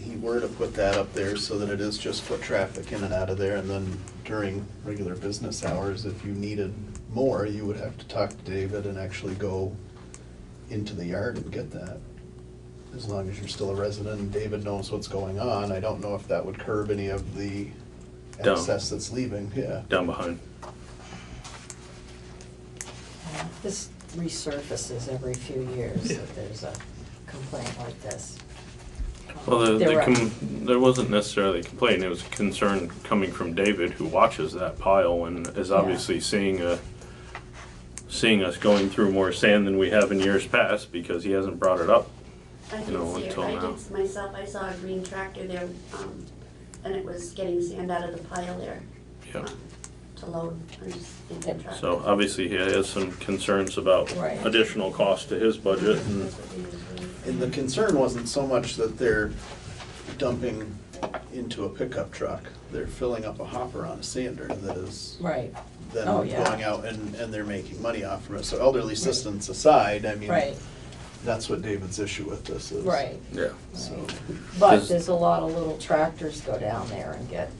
he were to put that up there so that it is just foot traffic in and out of there, and then during regular business hours, if you needed more, you would have to talk to David and actually go into the yard and get that. As long as you're still a resident and David knows what's going on, I don't know if that would curb any of the Down. excess that's leaving, yeah. Down behind. This resurfaces every few years that there's a complaint like this. Well, There were- there wasn't necessarily a complaint, it was a concern coming from David, who watches that pile and is obviously seeing us going through more sand than we have in years past, because he hasn't brought it up, I you did know, see it, until I now. did myself, I saw a green tractor there, and it was getting sand out of the pile there. Yeah. To load, I just think that tractor. So obviously he has some concerns about Right. additional cost to his budget, and And the concern wasn't so much that they're dumping into a pickup truck. They're filling up a hopper on a sander that is Right. then Oh, yeah. going out and they're making money off from it. So elderly assistance aside, I mean, Right. that's what David's issue with this is. Right. Yeah. So, But there's a lot of little tractors go down there and get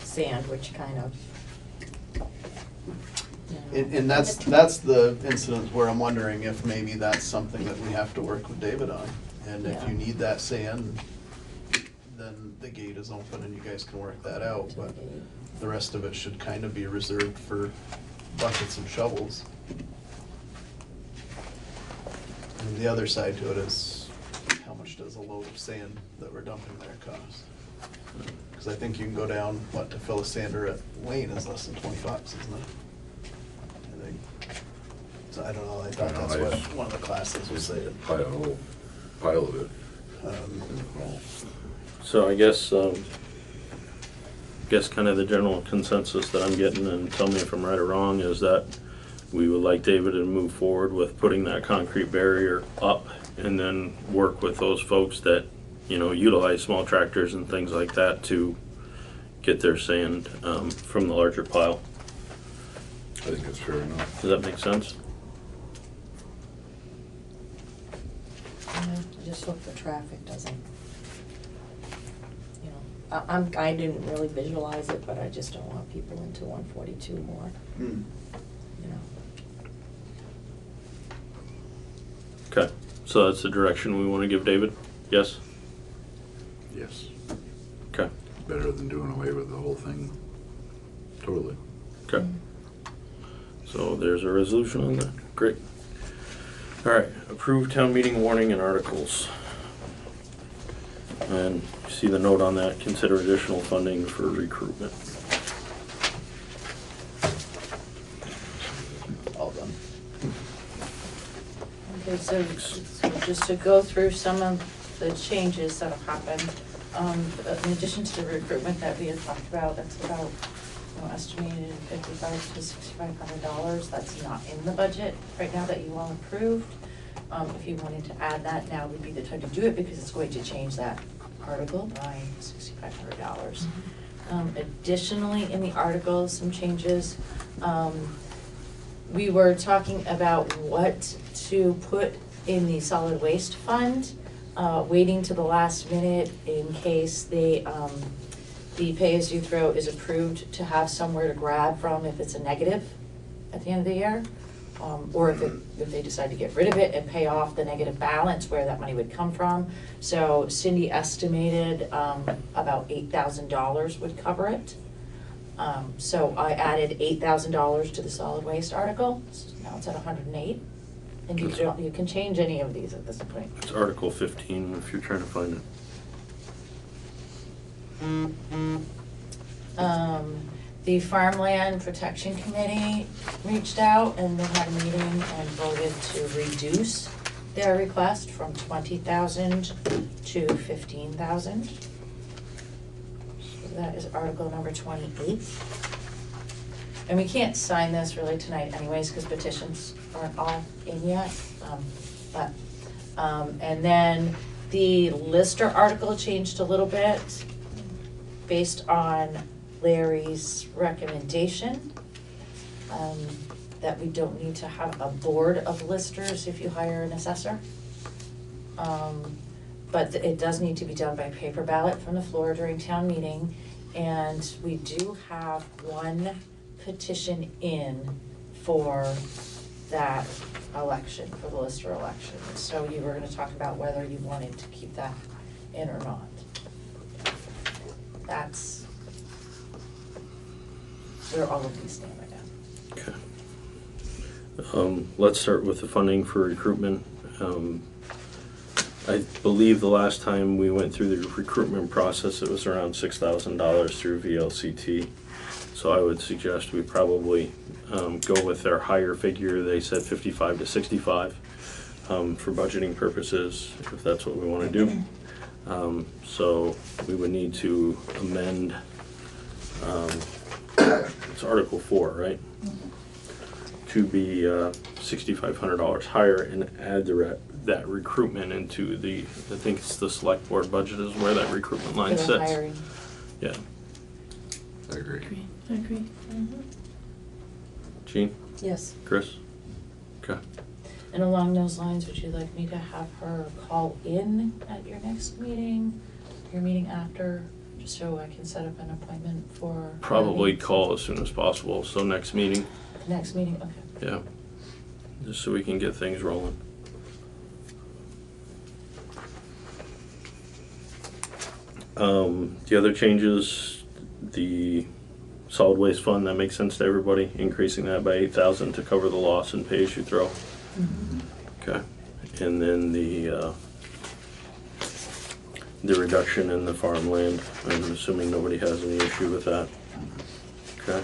sand, which kind of, and that's the incident where I'm wondering if maybe that's something that we have to work with David on. And if Yeah. you need that sand, then the gate is open and you guys can work that out. But the rest of it should kind of be reserved for buckets and shovels. And the other side to it is, how much does a load of sand that we're dumping there cost? Because I think you can go down, to fill a sander at Wayne is less than $20, isn't it? I think. So I don't know, I thought that's what one of the classes was saying. Pile of it. so I guess kind of the general consensus that I'm getting, and tell me if I'm right or wrong, is that we would like David to move forward with putting that concrete barrier up, and then work with those folks that, you know, utilize small tractors and things like that to get their sand from the larger pile. I think that's fair enough. Does that make sense? I just hope the traffic doesn't, you know, I didn't really visualize it, but I just don't want people into 142 more, Hmm. you know. Okay, so that's the direction we want to give David? Yes? Yes. Okay. Better than doing away with the whole thing. Totally. Okay. So there's a resolution on that. Great. All right, approve town meeting warning and articles. And you see the note on that, consider additional funding for recruitment. All done. Okay, so just to go through some of the changes that have happened, in addition to the recruitment that we had talked about, that's about, estimated $5,500 to $6,500. That's not in the budget right now that you all approved. If you wanted to add that, now would be the time to do it, because it's going to change that article by $6,500. Additionally, in the articles, some changes. We were talking about what to put in the solid waste fund, waiting to the last minute in case the pay-as-you-throw is approved, to have somewhere to grab from if it's a negative at the end of the year. Or if they decide to get rid of it and pay off the negative balance, where that money would come from. So Cindy estimated about $8,000 would cover it. So I added $8,000 to the solid waste article. Now it's at 108. And you can change any of these at this point. It's Article 15 if you're trying to find it. The Farmland Protection Committee reached out and they had a meeting and voted to reduce their request from 20,000 to 15,000. So that is Article number 28. And we can't sign this really tonight anyways, because petitions aren't all in yet. And then the Lister article changed a little bit based on Larry's recommendation, that we don't need to have a board of listers if you hire an assessor. But it does need to be done by paper ballot from the floor during town meeting. And we do have one petition in for that election, for the Lister election. So you were gonna talk about whether you wanted to keep that in or not. That's where all of these stand right now. Okay. Let's start with the funding for recruitment. I believe the last time we went through the recruitment process, it was around $6,000 through VLCT. So I would suggest we probably go with their higher figure. They said 55 to 65 for budgeting purposes, if that's what we want to do. So we would need to amend, it's Article 4, right? To be $6,500 higher and add that recruitment into the, I think it's the select board budget is where that recruitment line For the sits. hiring. Yeah. I agree. I agree. Jean? Yes. Chris? Okay. And along those lines, would you like me to have her call in at your next meeting, your meeting after, just so I can set up an appointment for? Probably call as soon as possible, so next meeting. Next meeting, okay. Yeah. Just so we can get things rolling. The other changes, the solid waste fund, that makes sense to everybody, increasing that by 8,000 to cover the loss and pay as you throw. Okay. And then the reduction in the farmland, I'm assuming nobody has any issue with that. Okay.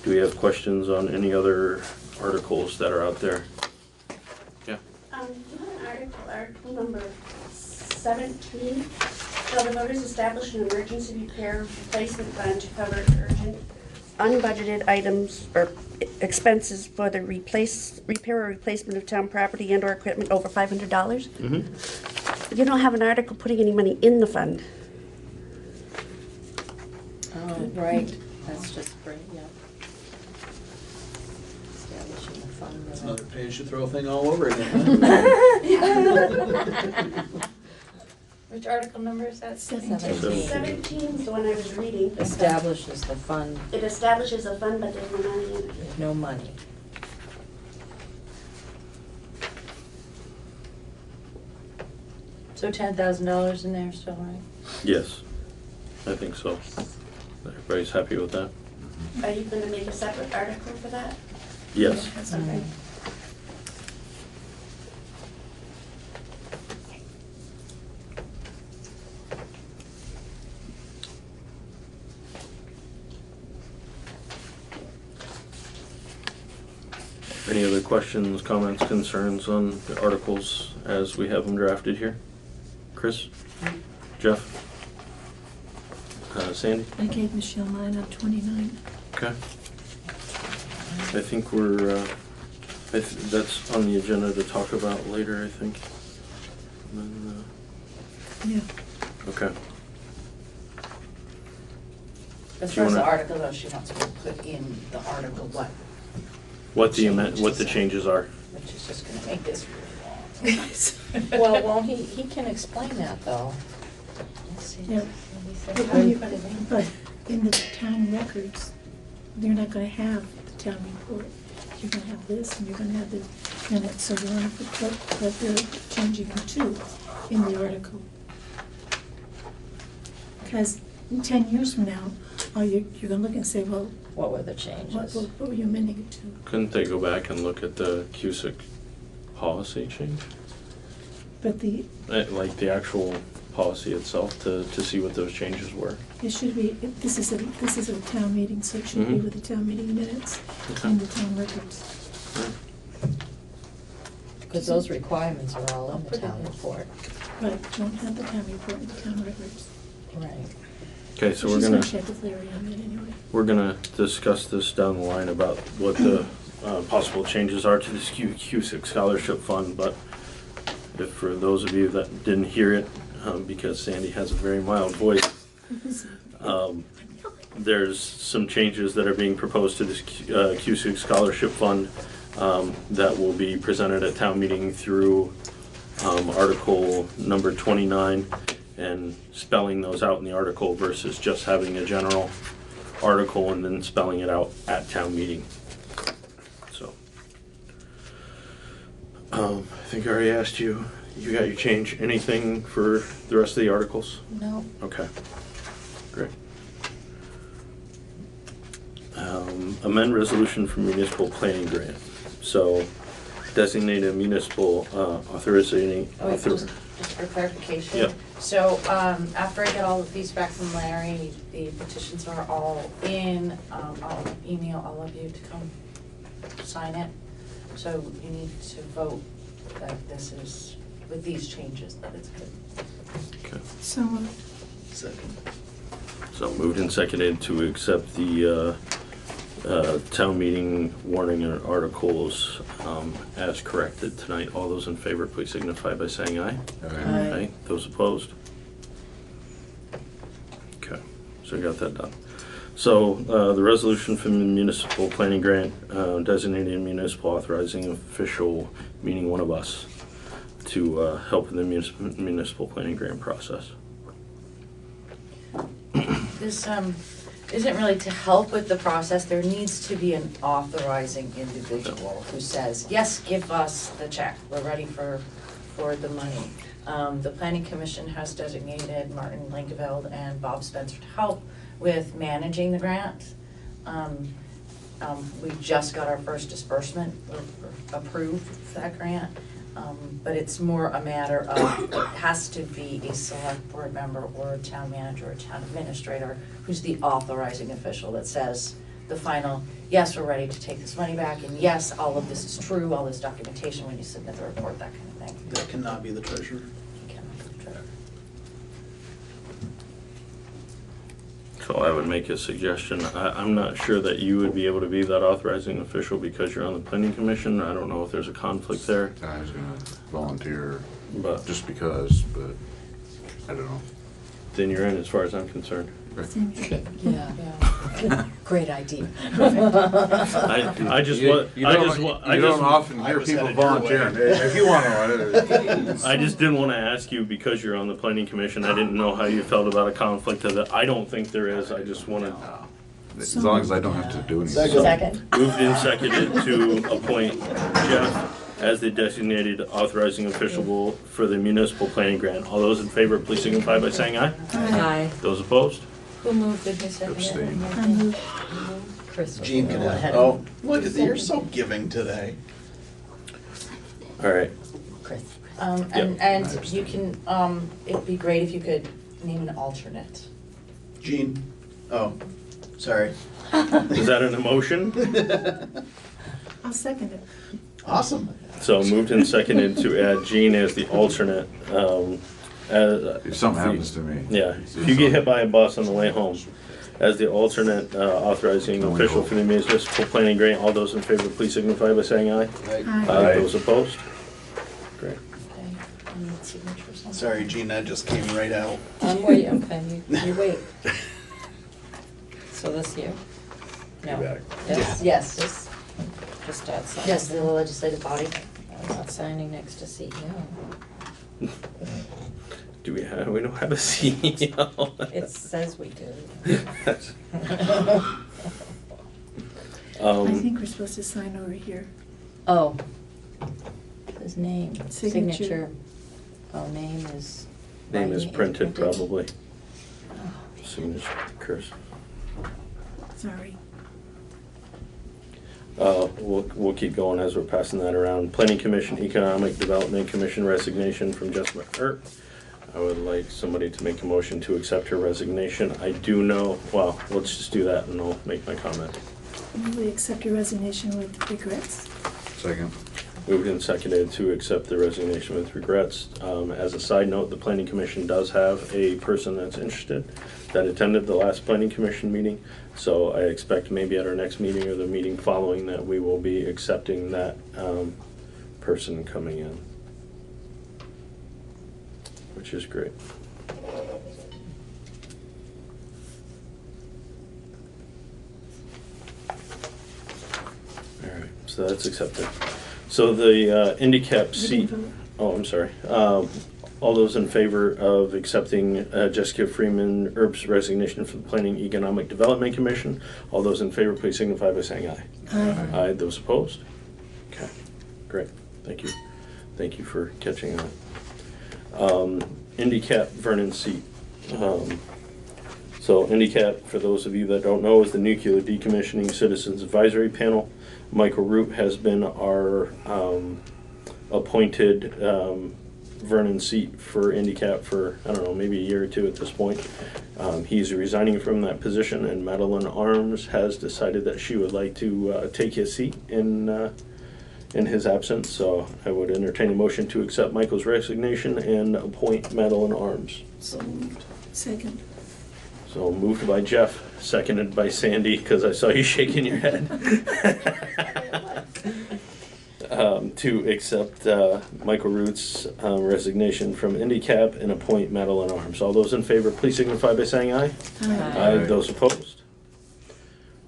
Do we have questions on any other articles that are out there? Yeah. You have an article number 17. Shall the voters establish an emergency repair replacement fund to cover urgent unbudgeted items or expenses for the repair or replacement of town property and or equipment over $500? Mm-hmm. You don't have an article putting any money in the fund. Oh, right, that's just great, yeah. Establishing the fund. It's another pay-as-you-throw thing all over again. Which article number is that? 17. 17 is the one I was reading. Establishes the fund. It establishes a fund, but there's no money in it. There's no money. So $10,000 in there still, right? Yes, I think so. Everybody's happy with that? Are you going to make a separate article for that? Yes. That's okay. Any other questions, comments, concerns on the articles as we have them drafted here? Chris? Jeff? Sandy? I gave Michelle mine on 29. Okay. I think we're, that's on the agenda to talk about later, I think. And then, Yeah. okay. As Do you far as the wanna- article though, she wants me to put in the article What the changes are. which is just gonna make this really long. Well, won't he can explain that though. Let's see. Yeah. Let me see. But How do when you you- put it in? But in the town records, you're not gonna have the town report. You're gonna have this, and you're gonna have the minutes, so you wanna put what they're changing them to in the article. Because 10 years from now, you're gonna look and say, well, What were the changes? what were you amending it to? Couldn't they go back and look at the CUSIC policy change? But Like the actual policy itself to see what those changes were? it should be, this is a town meeting, so it should be Mhm. with the town meeting minutes Okay. and the town records. Because those requirements are all in the town report. Right, don't have the town report and the town records. Right. Okay, so we're She's gonna, check with Larry on that anyway. we're gonna discuss this down the line about what the possible changes are to this CUSIC scholarship fund, but if for those of you that didn't hear it, because Sandy has a very mild voice, there's some changes that are being proposed to this CUSIC scholarship fund that will be presented at town meeting through article number 29 and spelling those out in the article versus just having a general article and then spelling it out at town meeting. So, I think I already asked you. You got your change. Anything for the rest of the articles? No. Okay, great. Amend resolution for municipal planning grant. So designate a municipal authorizing. Oh, wait, just for clarification. Yep. So, after I get all the fees back from Larry, the petitions are all in, I'll email all of you to come sign it. So you need to vote that this is, with these changes, that it's good. Okay. So moved. Second. So moved and seconded to accept the town meeting warning and articles as corrected tonight. All those in favor, please signify by saying aye. Aye. Those opposed? Okay, so we got that done. So the resolution for the municipal planning grant designating a municipal authorizing official, meaning one of us, to help in the municipal planning grant process. This isn't really to help with the process. There needs to be an authorizing individual who says, yes, give us the check. We're ready for the money. The Planning Commission has designated Martin Lankeveld and Bob Spencer to help with managing the grant. We just got our first disbursement approved for that grant. But it's more a matter of, it has to be a select board member or a town manager or a town administrator who's the authorizing official that says the final, yes, we're ready to take this money back, and yes, all of this is true, all this documentation when you submit the report, that kind of thing. That cannot be the treasurer. You cannot be the treasurer. So I would make a suggestion. I'm not sure that you would be able to be that authorizing official because you're on the planning commission. I don't know if there's a conflict there. I was gonna volunteer, But just because, but I don't know. then you're in as far as I'm concerned. Yeah. Great idea. I just want. You don't often hear people volunteering. If you want to. I just didn't want to ask you because you're on the planning commission. I didn't know how you felt about a conflict of that. I don't think there is. I just wanted. As long as I don't have to do anything. Second. Moved and seconded to appoint Jeff as the designated authorizing official for the municipal planning grant. All those in favor, please signify by saying aye. Aye. Those opposed? Who moved it, who seconded Abstain. it? I moved. Chris. Gene can Go have. ahead. Oh, look at you're so giving today. All right. Chris. And you can, it'd be great if you could name an alternate. Gene. Oh, sorry. Is that an emotion? I'll second it. Awesome. So moved and seconded to add Jean as the alternate. If something happens to me. Yeah, if you get hit by a bus on the way home, as the alternate authorizing official for the municipal planning grant, all those in favor, please signify by saying aye. Aye. Those opposed? Great. Okay, I need signatures on that. Sorry, Gene, that just came right out. Wait, okay, you wait. So this you? No. Yes, yes. Just outside. Yes, the legislative body. I'm not signing next to CEO. Do we have, we don't have a CEO. It says we do. I think we're supposed to sign over here. Oh. His name, Signature. signature. Oh, name is. Name is writing printed probably. Oh. Signature cursive. Sorry. We'll keep going as we're passing that around. Planning Commission, Economic Development Commission resignation from Jessica Earp. I would like somebody to make a motion to accept her resignation. I do know, well, let's just do that and I'll make my comment. We accept your resignation with regrets. Second. Moved and seconded to accept the resignation with regrets. As a side note, the Planning Commission does have a person that's interested that attended the last Planning Commission meeting. So I expect maybe at our next meeting or the meeting following that we will be accepting that person coming in, which is great. All right, so that's accepted. So the handicap seat, oh, I'm sorry. All those in favor of accepting Jessica Freeman Erb's resignation from the Planning Economic Development Commission? All those in favor, please signify by saying aye. Aye. Aye. Those opposed? Okay, great. Thank you. Thank you for catching that. IndyCap Vernon seat. So IndyCap, for those of you that don't know, is the Nuclear Decommissioning Citizens Advisory Panel. Michael Root has been our appointed Vernon seat for IndyCap for, I don't know, maybe a year or two at this point. He's resigning from that position, and Madeline Arms has decided that she would like to take his seat in his absence. So I would entertain a motion to accept Michael's resignation and appoint Madeline Arms. So moved. Second. So moved by Jeff, seconded by Sandy, because I saw you shaking your head. To accept Michael Root's resignation from IndyCap and appoint Madeline Arms. All those in favor, please signify by saying aye. Aye. Those opposed?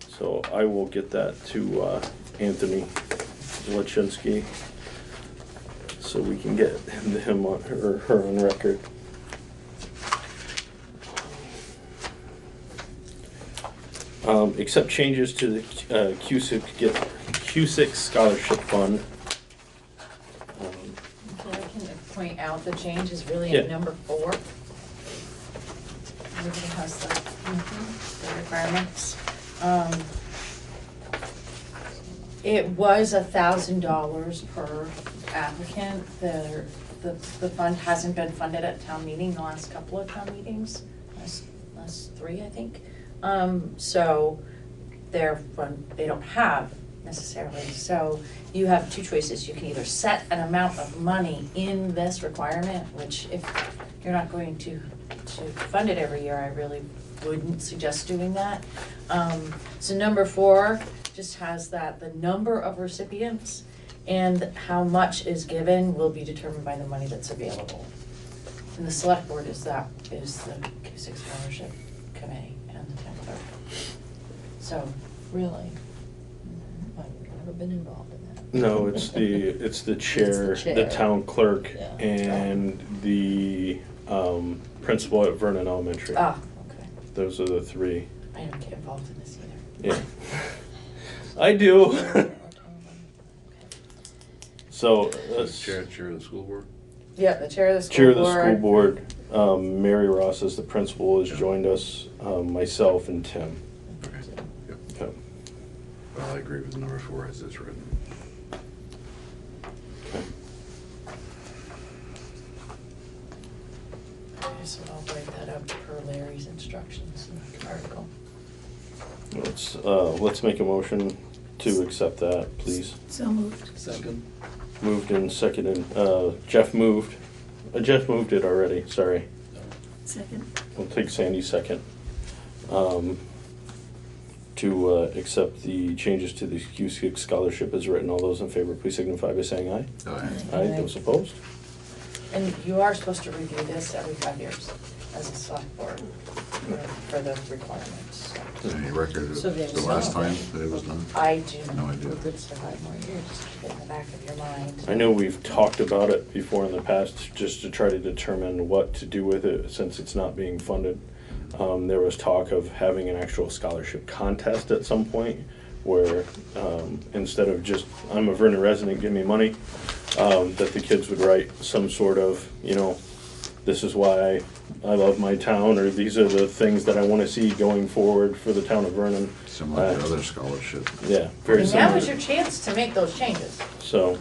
So I will get that to Anthony Lachinsky so we can get him on, or her on record. Accept changes to the Cusick Scholarship Fund. I can point out the change is really Yeah. at number 4. Everybody has the requirements. It was $1,000 per applicant. The fund hasn't been funded at town meeting the last couple of town meetings, last 3, I think. So they don't have necessarily. So you have 2 choices. You can either set an amount of money in this requirement, which if you're not going to fund it every year, I really wouldn't suggest doing that. So number 4 just has that the number of recipients and how much is given will be determined by the money that's available. And the select board is the Cusick Scholarship Committee and the town clerk. So really, I've never been involved in that. No, it's the chair, the town clerk, Yeah. and the principal at Vernon Elementary. Ah, okay. Those are the 3. I don't get involved in this either. Yeah. I do. So, Chair of the school board? Yeah, the chair of the school Chair of board. the school board, Mary Ross as the principal has joined us, myself and Tim. Okay. Yep. Okay. Well, I agree with number 4 as it's written. Okay. Okay, so I'll break that up per Larry's instructions in the article. Let's make a motion to accept that, please. So moved. Second. Moved and seconded, Jeff moved. Jeff moved it already, sorry. Second. We'll take Sandy's second. To accept the changes to the Cusick Scholarship as written. All those in favor, please signify by saying aye. Aye. Aye. Those opposed? And you are supposed to review this every 5 years as a select board for the requirements. Is there any record So of there's the last no- time that it was done? I do. No idea. We're good for 5 more years, just keep it in the back of your mind. I know we've talked about it before in the past, just to try to determine what to do with it since it's not being funded. There was talk of having an actual scholarship contest at some point where instead of just, I'm a Vernon resident, give me money, that the kids would write some sort of, this is why I love my town, or these are the things that I want to see going forward for the town of Vernon. Similar to other scholarship. Yeah, very And similar. now is your chance to make those changes. So,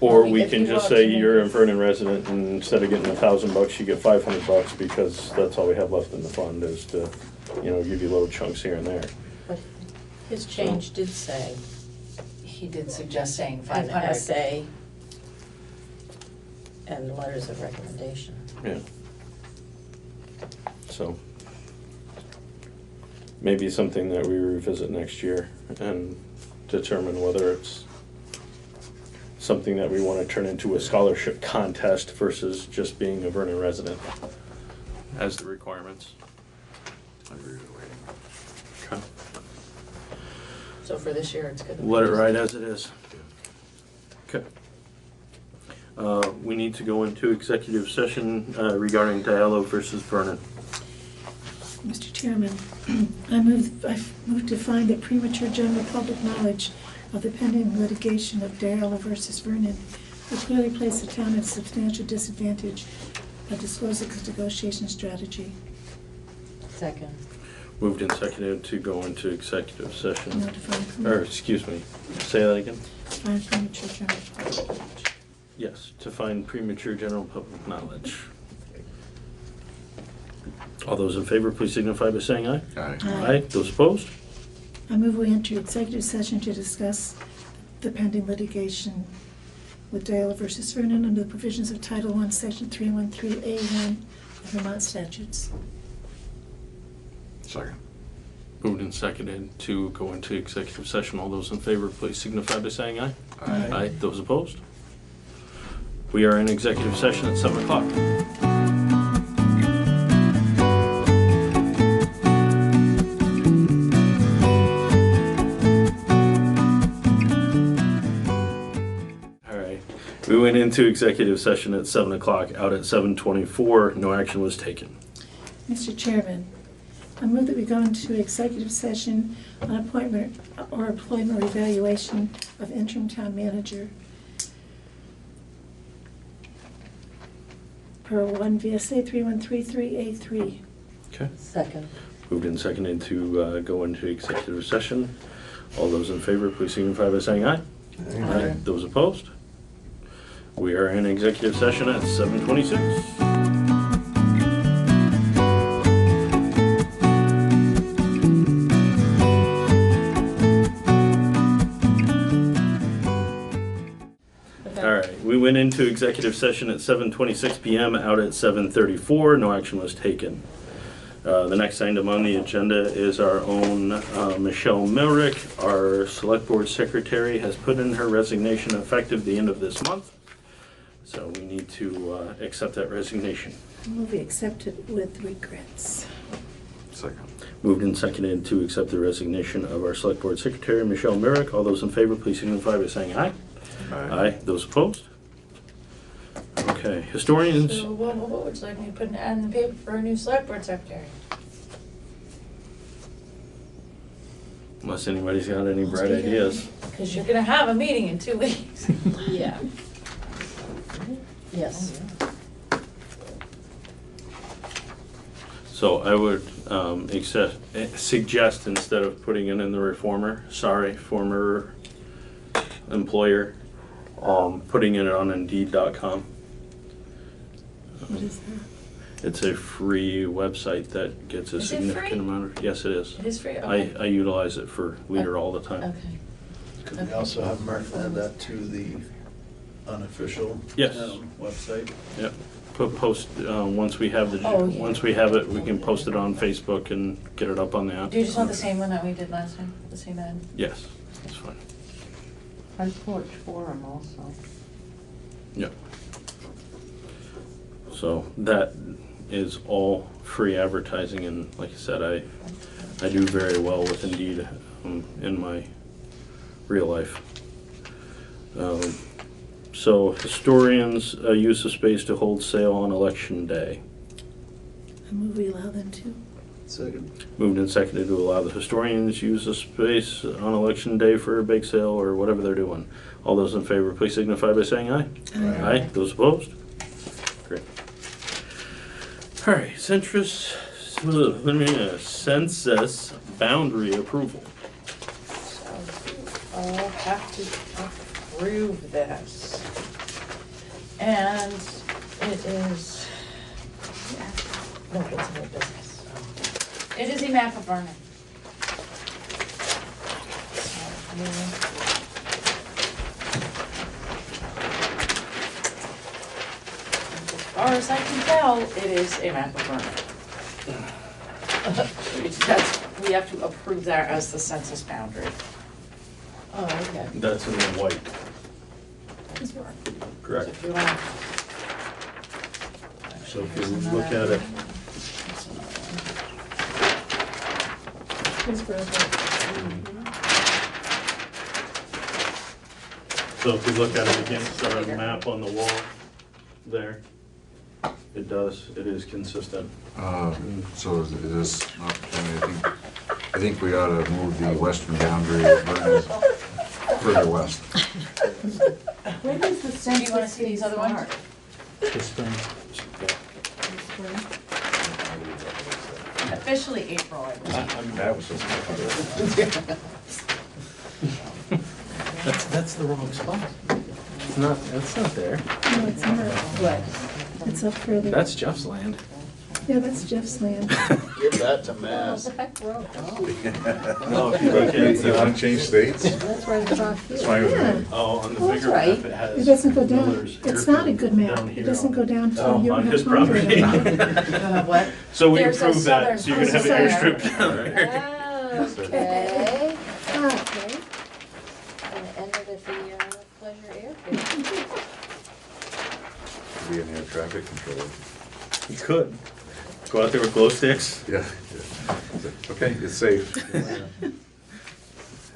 or Well, we if can you just want say to make you're a this- Vernon resident, and instead of getting $1,000, you get $500 because that's all we have left in the fund is to, give you little chunks here and there. But his change did say, he did suggest saying An 500. essay and letters of recommendation. Yeah. So, maybe something that we revisit next year and determine whether it's something that we want to turn into a scholarship contest versus just being a Vernon resident as the requirements. I agree with waiting. Okay. So for this year, it's good. Let it ride as it is. Okay. We need to go into executive session regarding Diallo versus Vernon. Mr. Chairman, I move to find that premature general public knowledge of the pending litigation of Diallo versus Vernon will clearly place the town at a substantial disadvantage by disclosing its negotiation strategy. Second. Moved and seconded to go into executive session. No, to find Or, excuse me, say that again? find premature general public knowledge. Yes, to find premature general public knowledge. All those in favor, please signify by saying aye. Aye. Aye. Those opposed? I move we enter executive session to discuss the pending litigation with Diallo versus Vernon under the provisions of Title I, Section 313A1 of Vermont statutes. Second. Moved and seconded to go into executive session. All those in favor, please signify by saying aye. Aye. Aye. Those opposed? We are in executive session at 7 o'clock. All right. We went into executive session at 7 o'clock, out at 7:24. No action was taken. Mr. Chairman, I move that we go into executive session on appointment or employment or evaluation of interim town manager per 1 VSA 3133A3. Okay. Second. Moved and seconded to go into executive session. All those in favor, please signify by saying aye. Aye. Those opposed? We are in executive session at 7:26. All right, we went into executive session at 7:26 p.m., out at 7:34. No action was taken. The next item on the agenda is our own Michelle Milrick. Our select board secretary has put in her resignation effective the end of this month. So we need to accept that resignation. I move we accept it with regrets. Second. Moved and seconded to accept the resignation of our select board secretary, Michelle Milrick. All those in favor, please signify by saying aye. Aye. Those opposed? Okay, historians. So what would you like me to put an ad in the paper for a new select board secretary? Unless anybody's got any bright ideas. Because you're gonna have a meeting in 2 weeks. Yeah. Yes. So I would suggest instead of putting it in the reformer, former employer, putting it on Indeed.com. What is that? It's a free website that gets a Is it significant free? amount of, yes it is. It is free? Okay. I utilize it for Leader all the time. Okay. Could we also have Mark add that to the unofficial Yes. Website? Yep. Post, once we have Oh, yeah. once we have it, we can post it on Facebook and get it up on the app. Do you just want the same one that we did last time? The same ad? Yes, that's fine. Front Porch Forum also. Yep. So that is all free advertising, and like I said, I do very well with Indeed in my real life. So historians use the space to hold sale on election day. I move we allow them to. Second. Moved and seconded to allow the historians use the space on election day for a bake sale or whatever they're doing. All those in favor, please signify by saying aye. Aye. Aye. Those opposed? Great. All right, census boundary approval. So I'll have to approve this. And it is, no, it's new business. It is a map of Vernon. As far as I can tell, it is a map of Vernon. We have to approve that as the census boundary. Oh, okay. That's in the white. Correct. If you want. So if you look at it, So if you look at it against our map on the wall there, it is consistent. So is this an opportunity? I think we ought to move the western boundary of Vernon further west. When does the census? Do you want to see these other ones? This spring. Officially April, I believe. That was That's the wrong spot. It's not there. No, it's not. What? It's up further. That's Jeff's land. Yeah, that's Jeff's land. Give that to Mass. No, if you look at, You want to change states? That's right across here. That's fine with me. Yeah. oh, on the Well, that's bigger right. map, it has. It doesn't go down, Miller's it's not a good map. down It here doesn't go down to, on you don't his have Concord property. anymore. What? So we There's a approve that, southern so you're gonna have an cul-de-sac. airstrip down there. Okay. Okay. And end it at the Pleasure Airfield. Be an air traffic controller. You could. Go out there with glow sticks. Yeah. Okay, it's safe.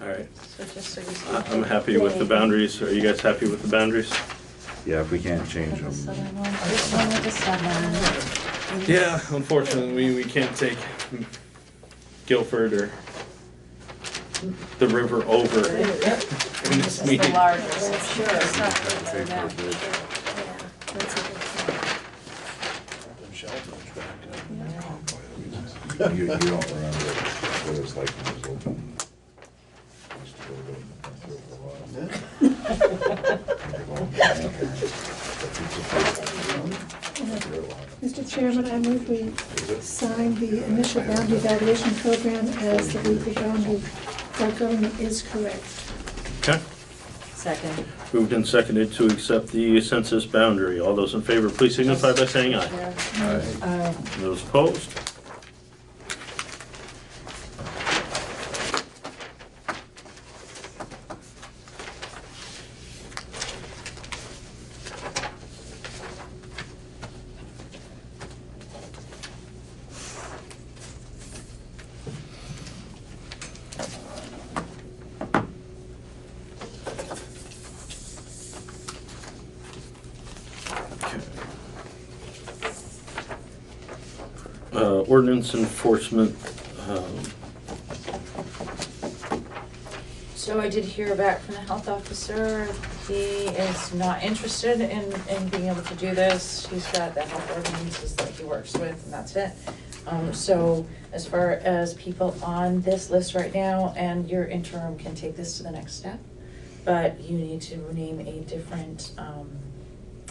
All right. So just so you see. I'm happy with the boundaries. Are you guys happy with the boundaries? Yeah, if we can't change The them. southern one, this one with the southern. Yeah, unfortunately, we can't take Guilford or the river over in This this is the meeting. largest, I'm sure. It's not Pay for a that. bridge. That's a good thing. You don't remember what it was like when it was open. Used to go to Mr. Chairman, I move we sign the initial boundary evaluation program as the legal boundary for government is correct. Okay. Second. Moved and seconded to accept the census boundary. All those in favor, please signify by saying aye. Aye. Those opposed? Ordinance enforcement, So I did hear back from the health officer. He is not interested in being able to do this. He's got the health ordinances that he works with, and that's it. So as far as people on this list right now, and your interim can take this to the next step, but you need to name a different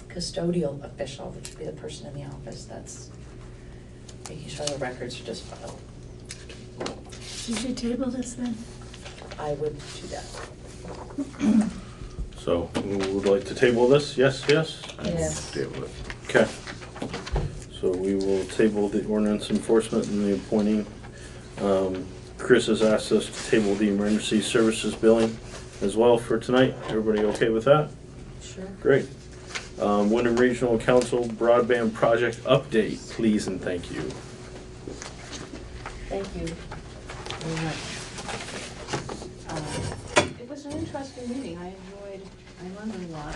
custodial official, which would be the person in the office that's making sure the records are just filed. Did you table this then? I would do that. so we would like to table this? Yes, yes? Yes. Table it. Okay. So we will table the ordinance enforcement and the appointing. Chris has asked us to table the emergency services billing as well for tonight. Everybody okay with that? Sure. Great. Wyndham Regional Council broadband project update, please and thank you. Thank you very much. It was an interesting meeting. I learned a lot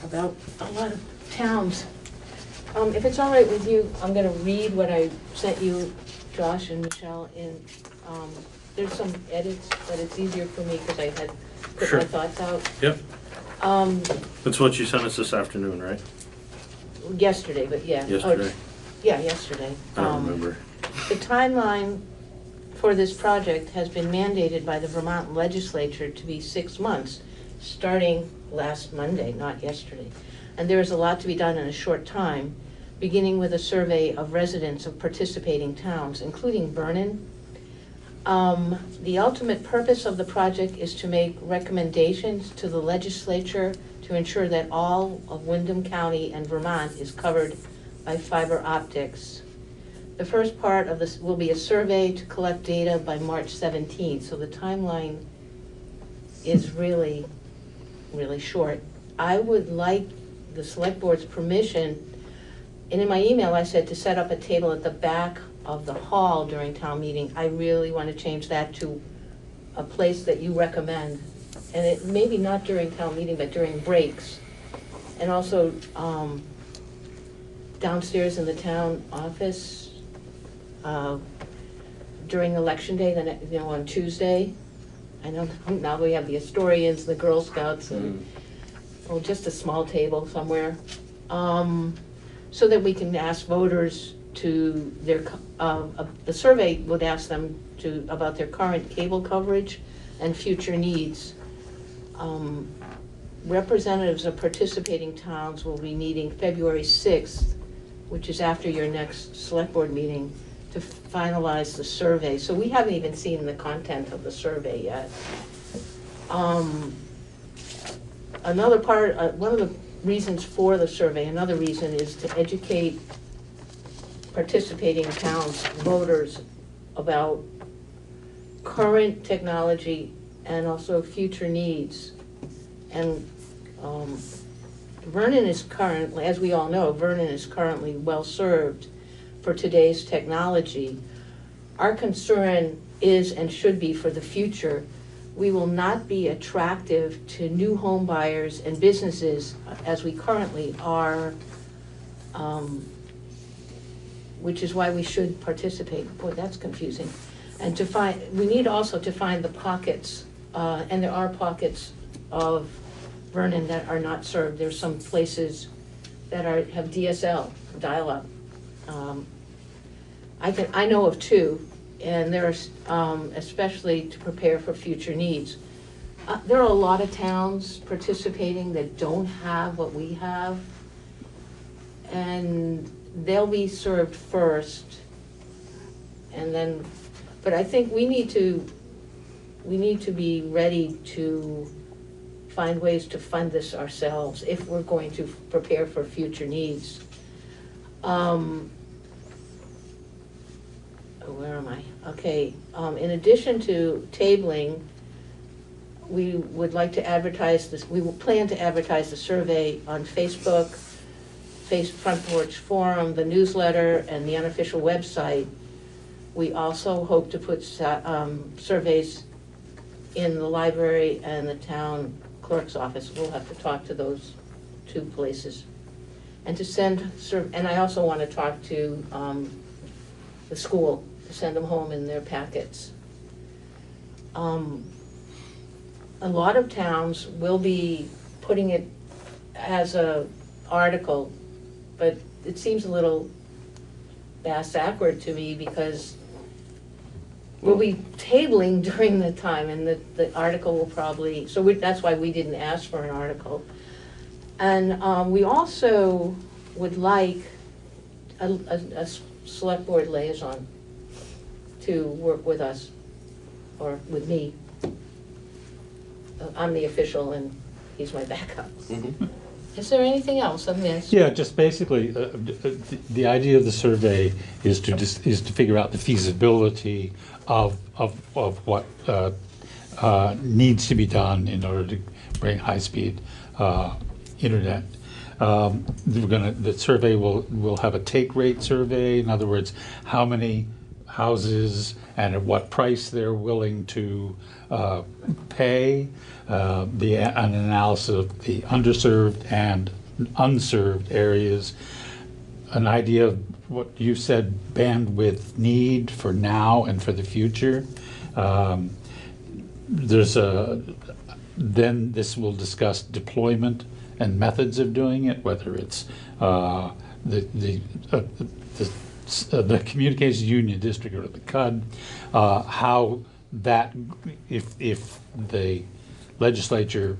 about a lot of towns. If it's all right with you, I'm gonna read what I sent you, Josh and Michelle, in, there's some edits, but it's easier for me because I had put Sure. my thoughts out. Yep. That's what you sent us this afternoon, right? Yesterday, but yeah. Yesterday. Yeah, yesterday. I don't remember. The timeline for this project has been mandated by the Vermont legislature to be 6 months, starting last Monday, not yesterday. And there is a lot to be done in a short time, beginning with a survey of residents of participating towns, including Vernon. The ultimate purpose of the project is to make recommendations to the legislature to ensure that all of Wyndham County and Vermont is covered by fiber optics. The first part of this will be a survey to collect data by March 17th, so the timeline is really, really short. I would like the select board's permission, and in my email I said to set up a table at the back of the hall during town meeting. I really want to change that to a place that you recommend and it maybe not during town meeting, but during breaks. And also downstairs in the town office during election day, on Tuesday. I know now we have the historians, the Girl Scouts, and just a small table somewhere, so that we can ask voters to the survey would ask them about their current cable coverage and future needs. Representatives of participating towns will be meeting February 6th, which is after your next select board meeting, to finalize the survey. So we haven't even seen the content of the survey yet. Another part, one of the reasons for the survey, another reason is to educate participating towns, voters, about current technology and also future needs. And Vernon is currently, as we all know, Vernon is currently well-served for today's technology. Our concern is and should be for the future. We will not be attractive to new home buyers and businesses as we currently are, which is why we should participate. Boy, that's confusing. And we need also to find the pockets, and there are pockets of Vernon that are not served. There's some places that have DSL, dial-up. I know of two, and there's especially to prepare for future needs. There are a lot of towns participating that don't have what we have, and they'll be served first, and then. But I think we need to be ready to find ways to fund this ourselves if we're going to prepare for future needs. Where am I? Okay, in addition to tabling, we would like to advertise this, we will plan to advertise the survey on Facebook, Front Porch Forum, the newsletter, and the unofficial website. We also hope to put surveys in the library and the town clerk's office. We'll have to talk to those two places. And to and I also want to talk to the school, to send them home in their packets. A lot of towns will be putting it as a article, but it seems a little backward to me because we'll be tabling during the time, and the article will probably, that's why we didn't ask for an article. And we also would like a select board liaison to work with us, or with me. I'm the official and he's my backup. Is there anything else I missed? Yeah, just basically, the idea of the survey is to figure out the feasibility of what needs to be done in order to bring high-speed internet. The survey will have a take rate survey. In other words, how many houses and at what price they're willing to pay. An analysis of the underserved and unserved areas. An idea of what you said, bandwidth need for now and for the future. Then this will discuss deployment and methods of doing it, whether it's the Communications Union District or the CUD, how that, if the legislature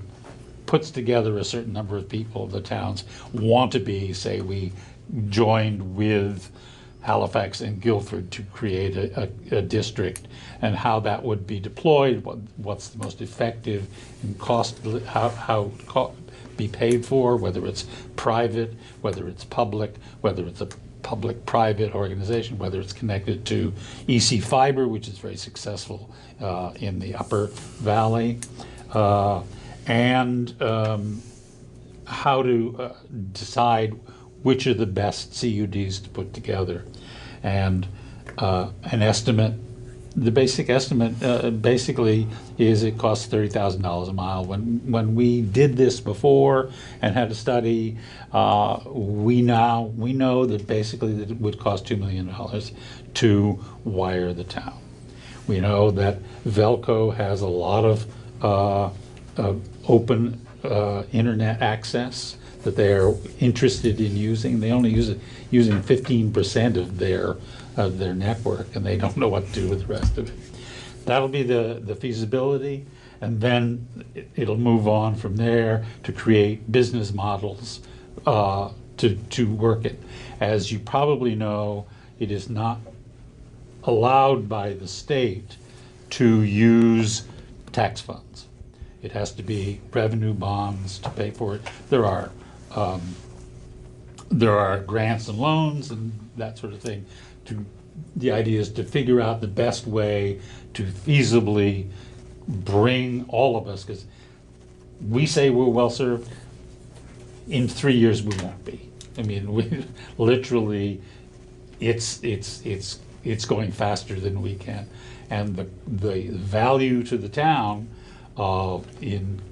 puts together a certain number of people, the towns want to be, say we joined with Halifax and Guilford to create a district, and how that would be deployed, what's the most effective and how be paid for, whether it's private, whether it's public, whether it's a public-private organization, whether it's connected to EC Fiber, which is very successful in the Upper Valley, and how to decide which are the best CUDs to put together, and an estimate The basic estimate basically is it costs $30,000 a mile. When we did this before and had a study, we know that basically that it would cost $2 million to wire the town. We know that Velco has a lot of open internet access that they are interested in using. They only using 15% of their network, and they don't know what to do with the rest of it. That'll be the feasibility, and then it'll move on from there to create business models to work it. As you probably know, it is not allowed by the state to use tax funds. It has to be revenue bonds to pay for it. There are grants and loans and that sort of thing. The idea is to figure out the best way to feasibly bring all of us, because we say we're well served. In 3 years, we won't be. I mean, we literally, it's going faster than we can, and the value to the town in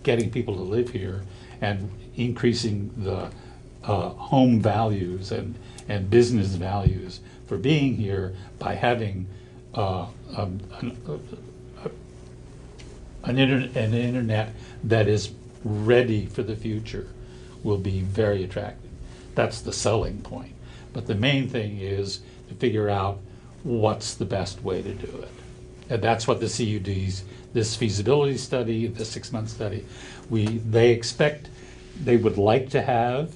getting people to live here and increasing the home values and business values for being here by having an internet that is ready for the future will be very attractive. That's the selling point. But the main thing is to figure out what's the best way to do it. And that's what the CUDs, this feasibility study, the 6-month study, they would like to have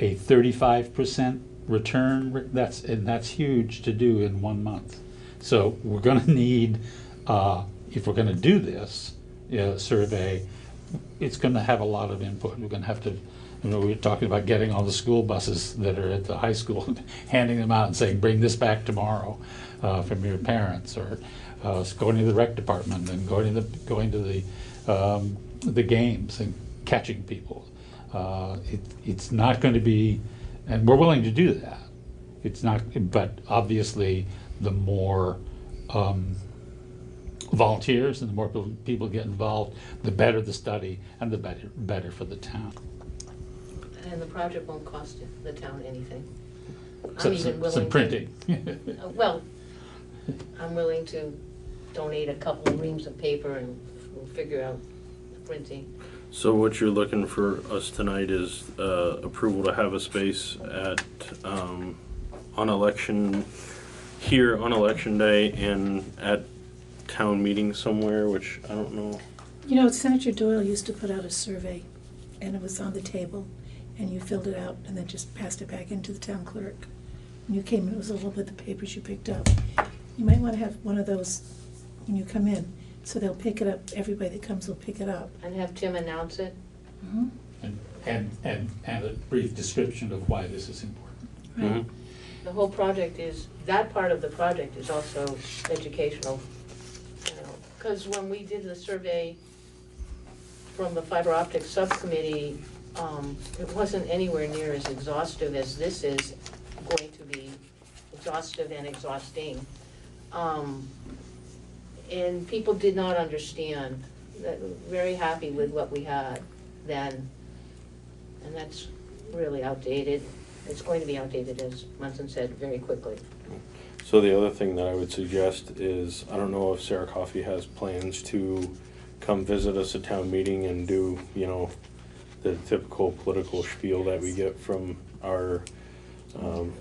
a 35% return. That's huge to do in 1 month. So we're going to need, if we're going to do this survey, it's going to have a lot of input. We're going to have to, we're talking about getting all the school buses that are at the high school, handing them out and saying, bring this back tomorrow from your parents, or going to the rec department and going to the games and catching people. It's not going to be, and we're willing to do that. It's not, but obviously the more volunteers and the more people get involved, the better the study and the better for the town. And the project won't cost the town anything. So, I'm even willing some printing. Well, I'm willing to donate a couple of reams of paper and we'll figure out the printing. So what you're looking for us tonight is approval to have a space at on election day and at town meeting somewhere, which I don't know. You know, Senator Doyle used to put out a survey, and it was on the table, and you filled it out and then just passed it back into the town clerk. When you came, it was a little bit of the papers you picked up. You might want to have one of those when you come in, so they'll pick it up, everybody that comes will pick it up. And have Tim announce it? Mm-hmm. And a brief description of why this is important. Right. Mm-hmm. The whole project is, that part of the project is also educational. Because when we did the survey from the fiber optic subcommittee, it wasn't anywhere near as exhaustive as this is going to be, exhaustive and exhausting. And people did not understand. Very happy with what we had then. And that's really outdated. It's going to be outdated, as Munson said, very quickly. So the other thing that I would suggest is, I don't know if Sarah Coffey has plans to come visit us at town meeting and do, the typical political spiel that we get from our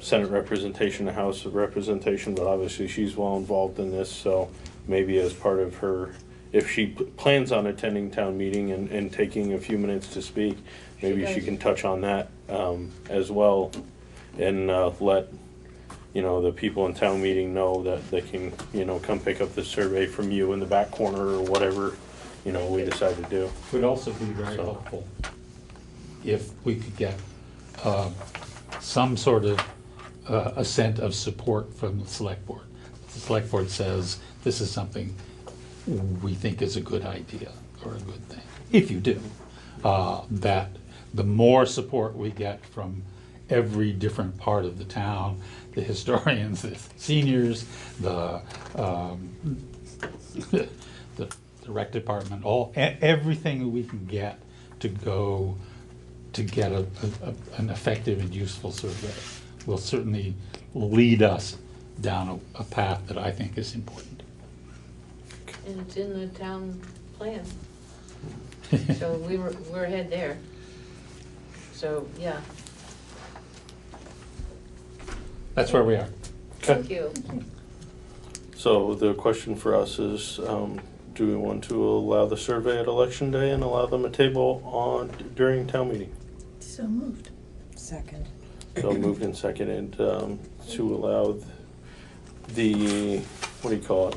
Senate representation, the House of Representation, but obviously she's well involved in this, so maybe as part of her, if she plans on attending town meeting and taking a few minutes to speak, maybe she can touch on that as well, and let the people in town meeting know that they can come pick up the survey from you in the back corner or whatever we decide to do. It would also be very helpful if we could get some sort of assent of support from the select board. The select board says this is something we think is a good idea or a good thing. If you do, that the more support we get from every different part of the town, the historians, the seniors, the the rec department, everything we can get to go to get an effective and useful survey will certainly lead us down a path that I think is important. And it's in the town plan. So we're ahead there. So, yeah. That's where we are. Thank you. So the question for us is, do we want to allow the survey at election day and allow them a table during town meeting? So moved. Second. So moved and seconded to allow the, what do you call it?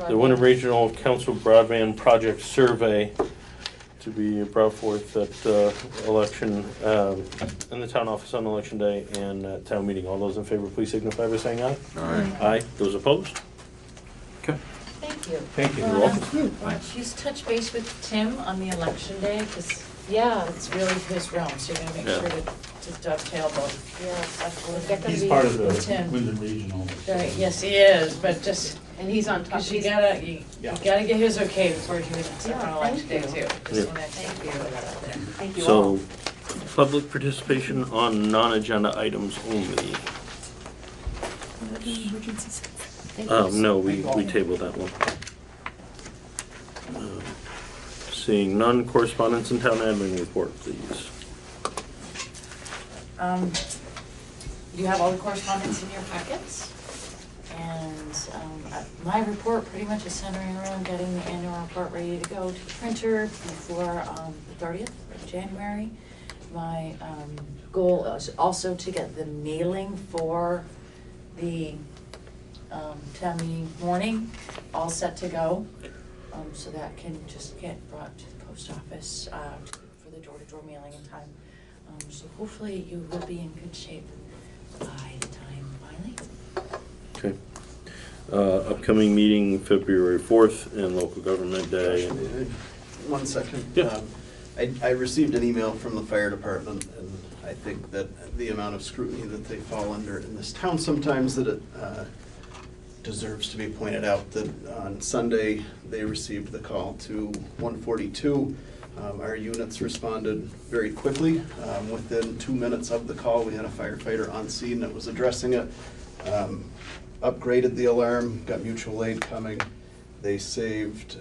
The Winter Regional Council Broadband Project Survey to be brought forth at election, in the town office on election day and at town meeting. All those in favor, please signify by saying aye. Aye. Aye. Those opposed? Okay. Thank you. Thank you. You're welcome. She's touch base with Tim on the election day, because Yeah. it's really his realm, so you're gonna make Yeah. sure to dovetail both. Yes, absolutely. That He's be part of the with Tim. Wyndham Regional. Right, yes, he is, but just, And he's on top. because you gotta get his okay before you can Yeah, sit on thank election day you. too. Yeah. Just wanna throw that out there. Thank you all. So, public participation on non-agenda items only. Emergencies. No, we tabled that one. Seeing none, correspondence and town admin report, please. You have all the correspondence in your packets. And my report pretty much is centering around getting the annual report ready to go to the printer before the 30th of January. My goal is also to get the mailing for the town meeting morning all set to go. So that can just get brought to the post office for the door-to-door mailing in time. So hopefully you will be in good shape by the time Miley. Okay. Upcoming meeting, February 4th, and local government day. One second. Yeah. I received an email from the fire department, and I think that the amount of scrutiny that they fall under in this town sometimes, that it deserves to be pointed out that on Sunday, they received the call to 142. Our units responded very quickly. Within 2 minutes of the call, we had a firefighter on scene that was addressing it. Upgraded the alarm, got mutual aid coming. They saved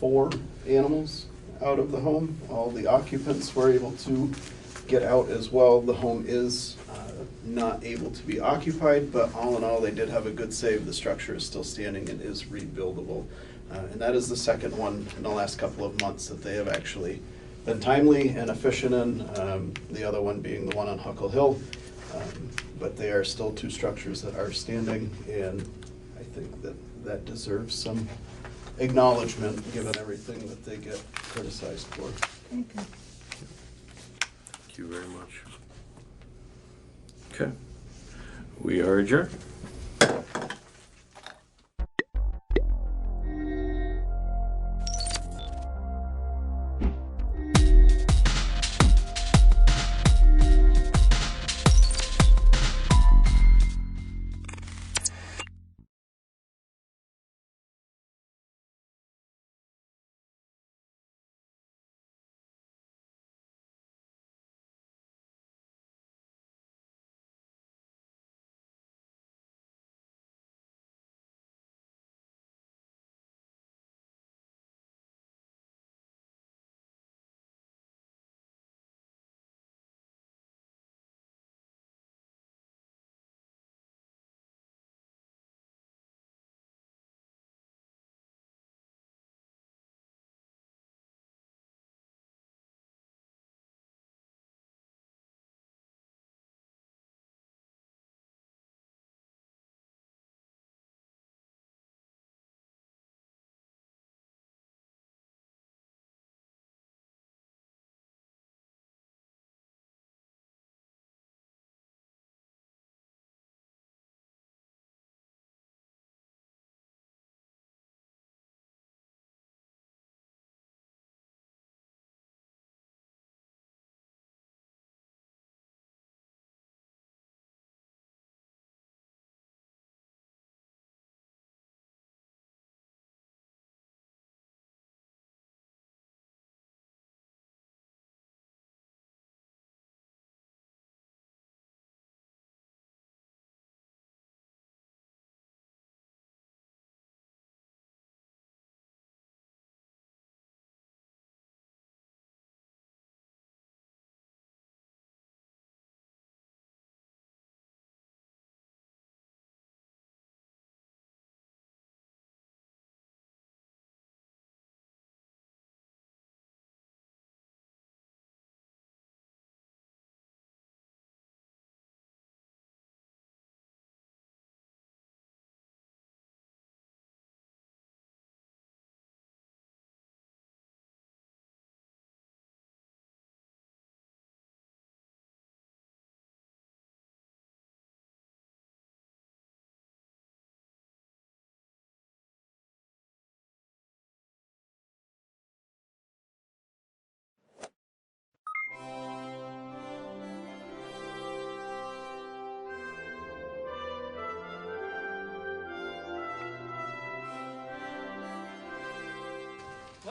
4 animals out of the home. All the occupants were able to get out as well. The home is not able to be occupied, but all in all, they did have a good save. The structure is still standing and is rebuildable. And that is the second one in the last couple of months that they have actually been timely and efficient in, the other one being the one on Huckle Hill. But they are still 2 structures that are standing, and I think that that deserves some acknowledgement given everything that they get criticized for. Thank you. Thank you very much. Okay. We are adjourned.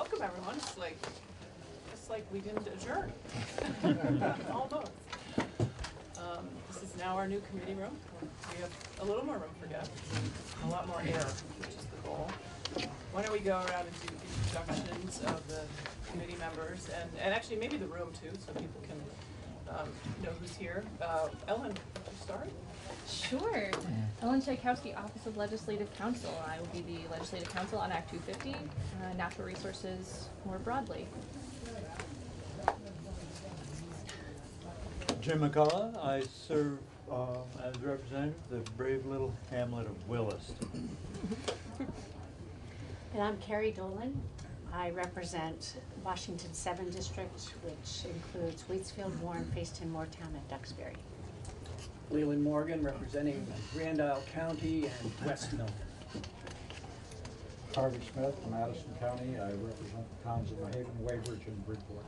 welcome everyone. It's like, just like we didn't adjourn. Almost. This is now our new committee room. We have a little more room for guests, a lot more air, which is the goal. Why don't we go around and do introductions of the committee members, and actually maybe the room too, so people can know who's here. Ellen, would you start? Sure. Ellen Tchaikovsky, Office of Legislative Counsel. I will be the Legislative Counsel on Act 250, natural resources more broadly. Jim McCullough. I serve as representative of the brave little hamlet of Williston. And I'm Carrie Dolan. I represent Washington 7 District, which includes Waitsfield, Warren, Facein, Moortown, and Duxbury. Leland Morgan, representing Grand Isle County and West Milton. Harvey Smith from Madison County. I represent the towns of New Haven, Weybridge, and Bridgeport.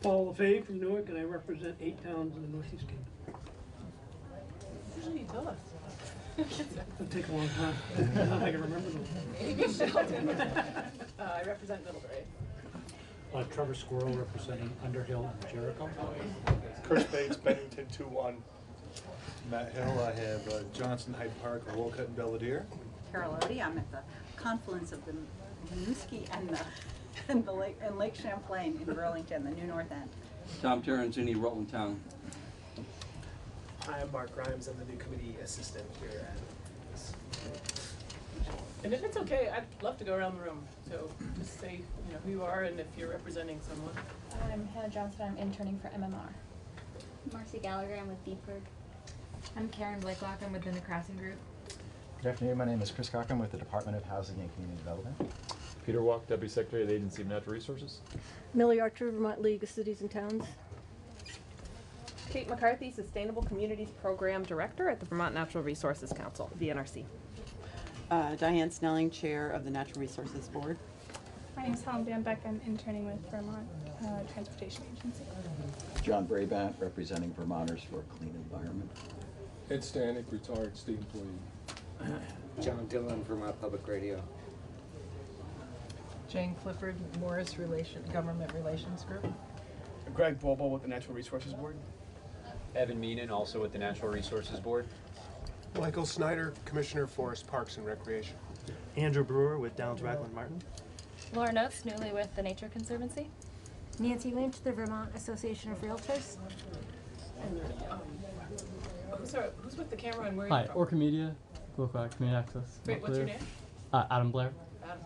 Paul LaFave from Newark, and I represent 8 towns in the Northeast Kingdom. Usually you tell us. It'll take a long time. I don't know if I can remember them. Amy Shelton. I represent Middlebury. Trevor Squirrel representing Underhill and Jericho. Chris Bates, Bennington 2-1. Matt Hill, I have Johnson, Hyde Park, Wolcott, and Belvedere. Carol Odie, I'm at the confluence of the Winooski and Lake Champlain in Burlington, the New North End. Tom Terenzini, Rutland Town. Hi, I'm Mark Grimes. I'm the new committee assistant here at this. And if it's okay, I'd love to go around the room. So just say, who you are and if you're representing someone. I'm Hannah Johnson. I'm interning for MMR. Marcy Gallagher. I'm with Deepburg. I'm Karen Blakelock. I'm within the Crossing Group. Good afternoon. My name is Chris Cochran with the Department of Housing and Community Development. Peter Walk, Deputy Secretary of the Agency of Natural Resources. Millie Archer, Vermont League of Cities and Towns. Kate McCarthy, Sustainable Communities Program Director at the Vermont Natural Resources Council, VNRC. Diane Snelling, Chair of the Natural Resources Board. My name is Helen Van Beck. I'm interning with Vermont Transportation Agency. John Brabant, representing Vermonters for a Clean Environment. Ed Stanek, retired state employee. John Dillon, Vermont Public Radio. Jane Clifford, Morris Government Relations Group. Greg Bobo with the Natural Resources Board. Evan Meenan, also with the Natural Resources Board. Michael Snyder, Commissioner, Forest Parks and Recreation. Andrew Brewer with Downs Ragland Martin. Laura Notes, newly with the Nature Conservancy. Nancy Lynch, the Vermont Association of Realtors. Who's with the camera and where are you Hi, from? Orca Media, local community access. Wait, what's your name? Adam Blair. Adam.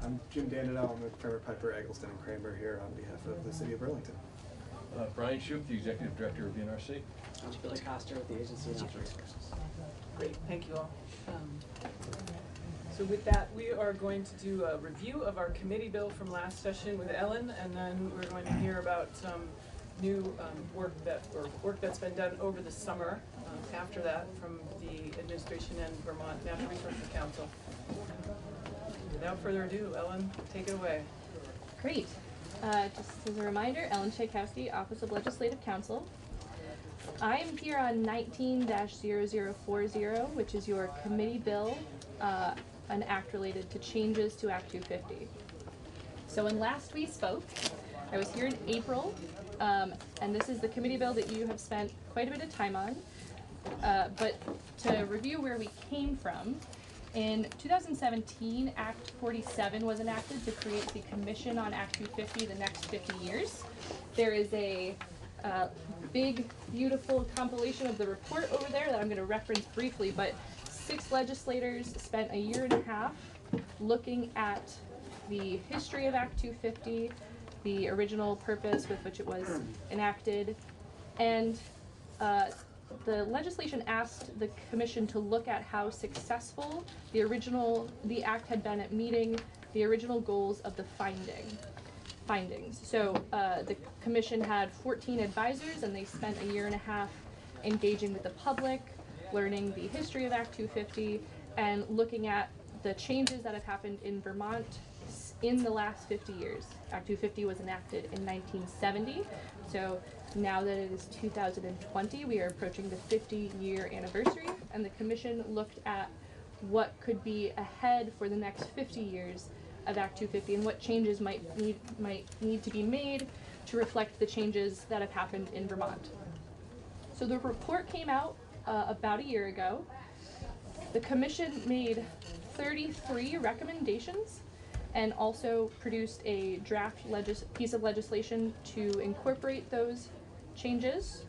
I'm Jim Dandidel. I'm with Kramer Piper, Eggleston, and Cranberry here on behalf of the City of Burlington. Brian Shoup, the Executive Director of VNRC. I'm Billy Coster with the Agency of Natural Resources. Great, thank you all. So with that, we are going to do a review of our committee bill from last session with Ellen, and then we're going to hear about some new work that's been done over the summer after that from the administration and Vermont Natural Resources Council. Without further ado, Ellen, take it away. Great. Just as a reminder, Ellen Tchaikovsky, Office of Legislative Counsel. I am here on 19-0040, which is your committee bill, an act related to changes to Act 250. So when last we spoke, I was here in April, and this is the committee bill that you have spent quite a bit of time on. But to review where we came from, in 2017, Act 47 was enacted to create the Commission on Act 250 the next 50 years. There is a big, beautiful compilation of the report over there that I'm going to reference briefly, but 6 legislators spent a year and a half looking at the history of Act 250, the original purpose with which it was enacted, and the legislation asked the commission to look at how successful the act had been at meeting the original goals of the findings. So the commission had 14 advisors, and they spent a year and a half engaging with the public, learning the history of Act 250, and looking at the changes that have happened in Vermont in the last 50 years. Act 250 was enacted in 1970, so now that it is 2020, we are approaching the 50-year anniversary, and the commission looked at what could be ahead for the next 50 years of Act 250 and what changes might need to be made to reflect the changes that have happened in Vermont. So the report came out about a year ago. The commission made 33 recommendations and also produced a draft piece of legislation to incorporate those changes.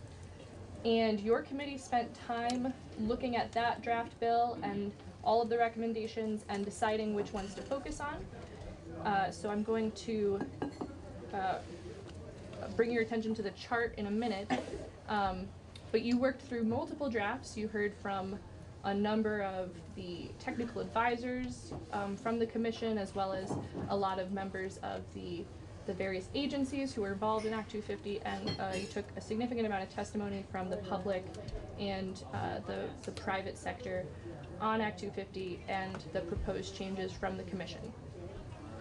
And your committee spent time looking at that draft bill and all of the recommendations and deciding which ones to focus on. So I'm going to bring your attention to the chart in a minute. But you worked through multiple drafts. You heard from a number of the technical advisors from the commission, as well as a lot of members of the various agencies who were involved in Act 250, and you took a significant amount of testimony from the public and the private sector on Act 250 and the proposed changes from the commission.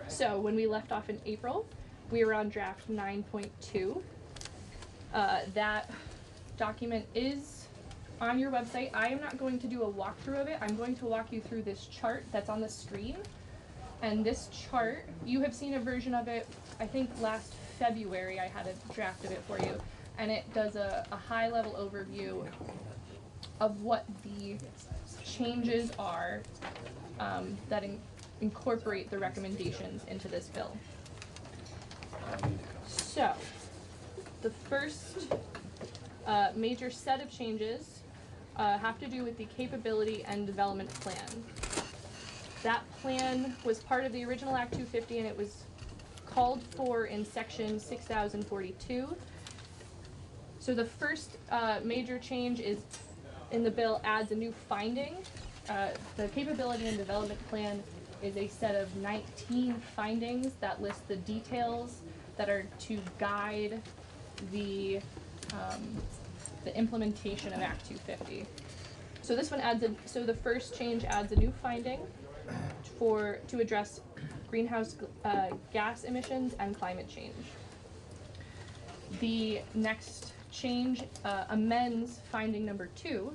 So when we left off in April, we were on draft 9.2. That document is on your website. I am not going to do a walkthrough of it. I'm going to walk you through this chart that's on the screen. And this chart, you have seen a version of it, I think last February I had a draft of it for you. And it does a high-level overview of what the changes are that incorporate the recommendations into this bill. So, the first major set of changes have to do with the capability and development plan. That plan was part of the original Act 250 and it was called for in section 6042. So the first major change is in the bill adds a new finding. The capability and development plan is a set of 19 findings that list the details that are to guide the implementation of Act 250. So this one adds so the first change adds a new finding to address greenhouse gas emissions and climate change. The next change amends finding number 2,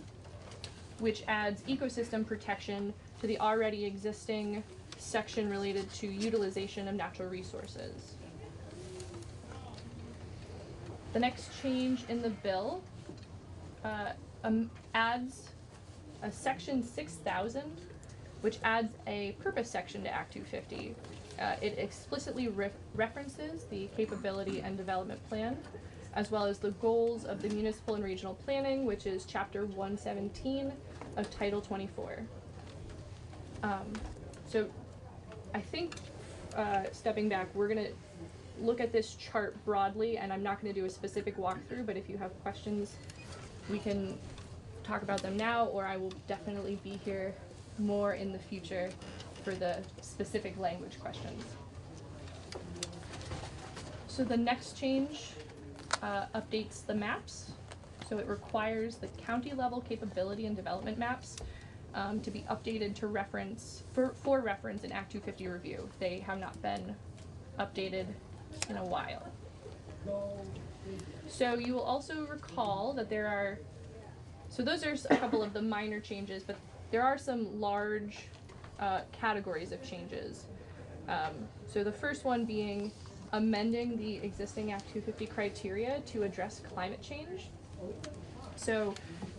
which adds ecosystem protection to the already existing section related to utilization of natural resources. The next change in the bill adds a section 6000, which adds a purpose section to Act 250. It explicitly references the capability and development plan, as well as the goals of the municipal and regional planning, which is chapter 117 of Title 24. So I think, stepping back, we're gonna look at this chart broadly, and I'm not gonna do a specific walkthrough, but if you have questions, we can talk about them now, or I will definitely be here more in the future for the specific language questions. So the next change updates the maps. So it requires the county level capability and development maps to be updated to reference, for reference in Act 250 review. They have not been updated in a while. So you will also recall that there are, so those are a couple of the minor changes, but there are some large categories of changes. So the first one being amending the existing Act 250 criteria to address climate change. So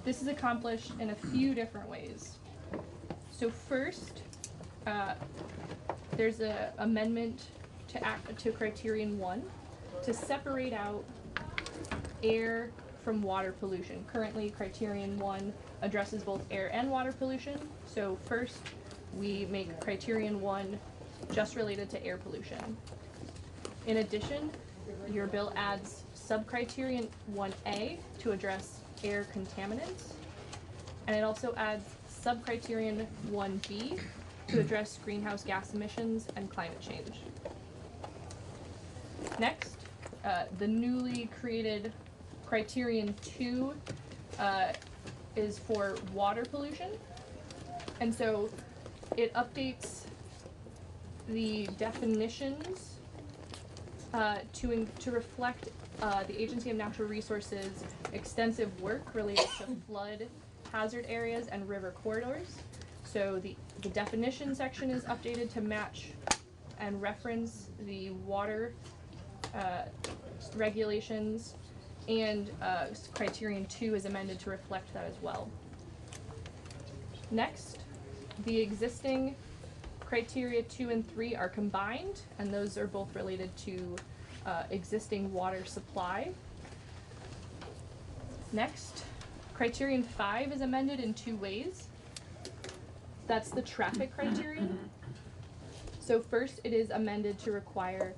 this is accomplished in a few different ways. So first, there's an amendment to criterion 1 to separate out air from water pollution. Currently, criterion 1 addresses both air and water pollution. So first, we make criterion 1 just related to air pollution. In addition, your bill adds subcriterion 1A to address air contaminants, and it also adds subcriterion 1B to address greenhouse gas emissions and climate change. Next, the newly created criterion 2 is for water pollution, and so it updates the definitions to reflect the Agency of Natural Resources' extensive work related to flood hazard areas and river corridors. So the definition section is updated to match and reference the water regulations, and criterion 2 is amended to reflect that as well. Next, the existing criteria 2 and 3 are combined, and those are both related to existing water supply. Next, criterion 5 is amended in 2 ways. That's the traffic criterion. So first, it is amended to require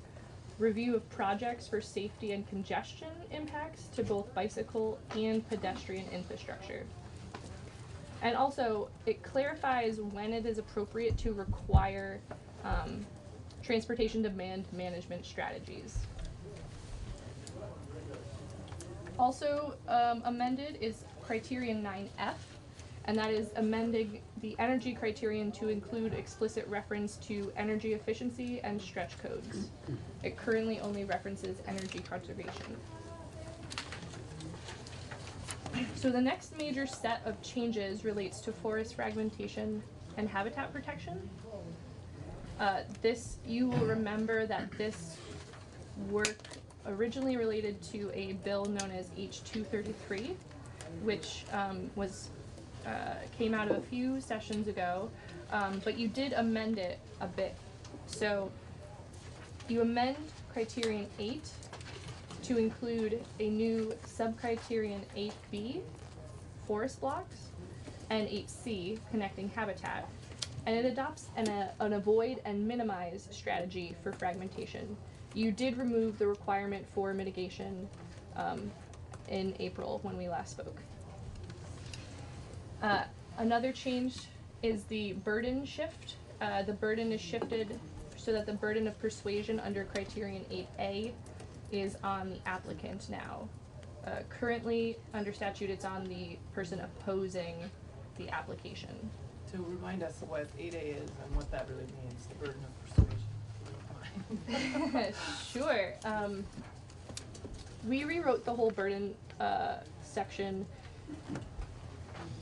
review of projects for safety and congestion impacts to both bicycle and pedestrian infrastructure. And also, it clarifies when it is appropriate to require transportation demand management strategies. Also amended is criterion 9F, and that is amending the energy criterion to include explicit reference to energy efficiency and stretch codes. It currently only references energy conservation. So the next major set of changes relates to forest fragmentation and habitat protection. You will remember that this work originally related to a bill known as H233, which came out of a few sessions ago, but you did amend it a bit. So you amend criterion 8 to include a new subcriterion 8B, forest blocks, and 8C, connecting habitat, and it adopts an avoid and minimize strategy for fragmentation. You did remove the requirement for mitigation in April when we last spoke. Another change is the burden shift. The burden is shifted so that the burden of persuasion under criterion 8A is on the applicant now. Currently, under statute, it's on the person opposing the application. To remind us what 8A is and what that really means, the burden of persuasion. Sure. We rewrote the whole burden section.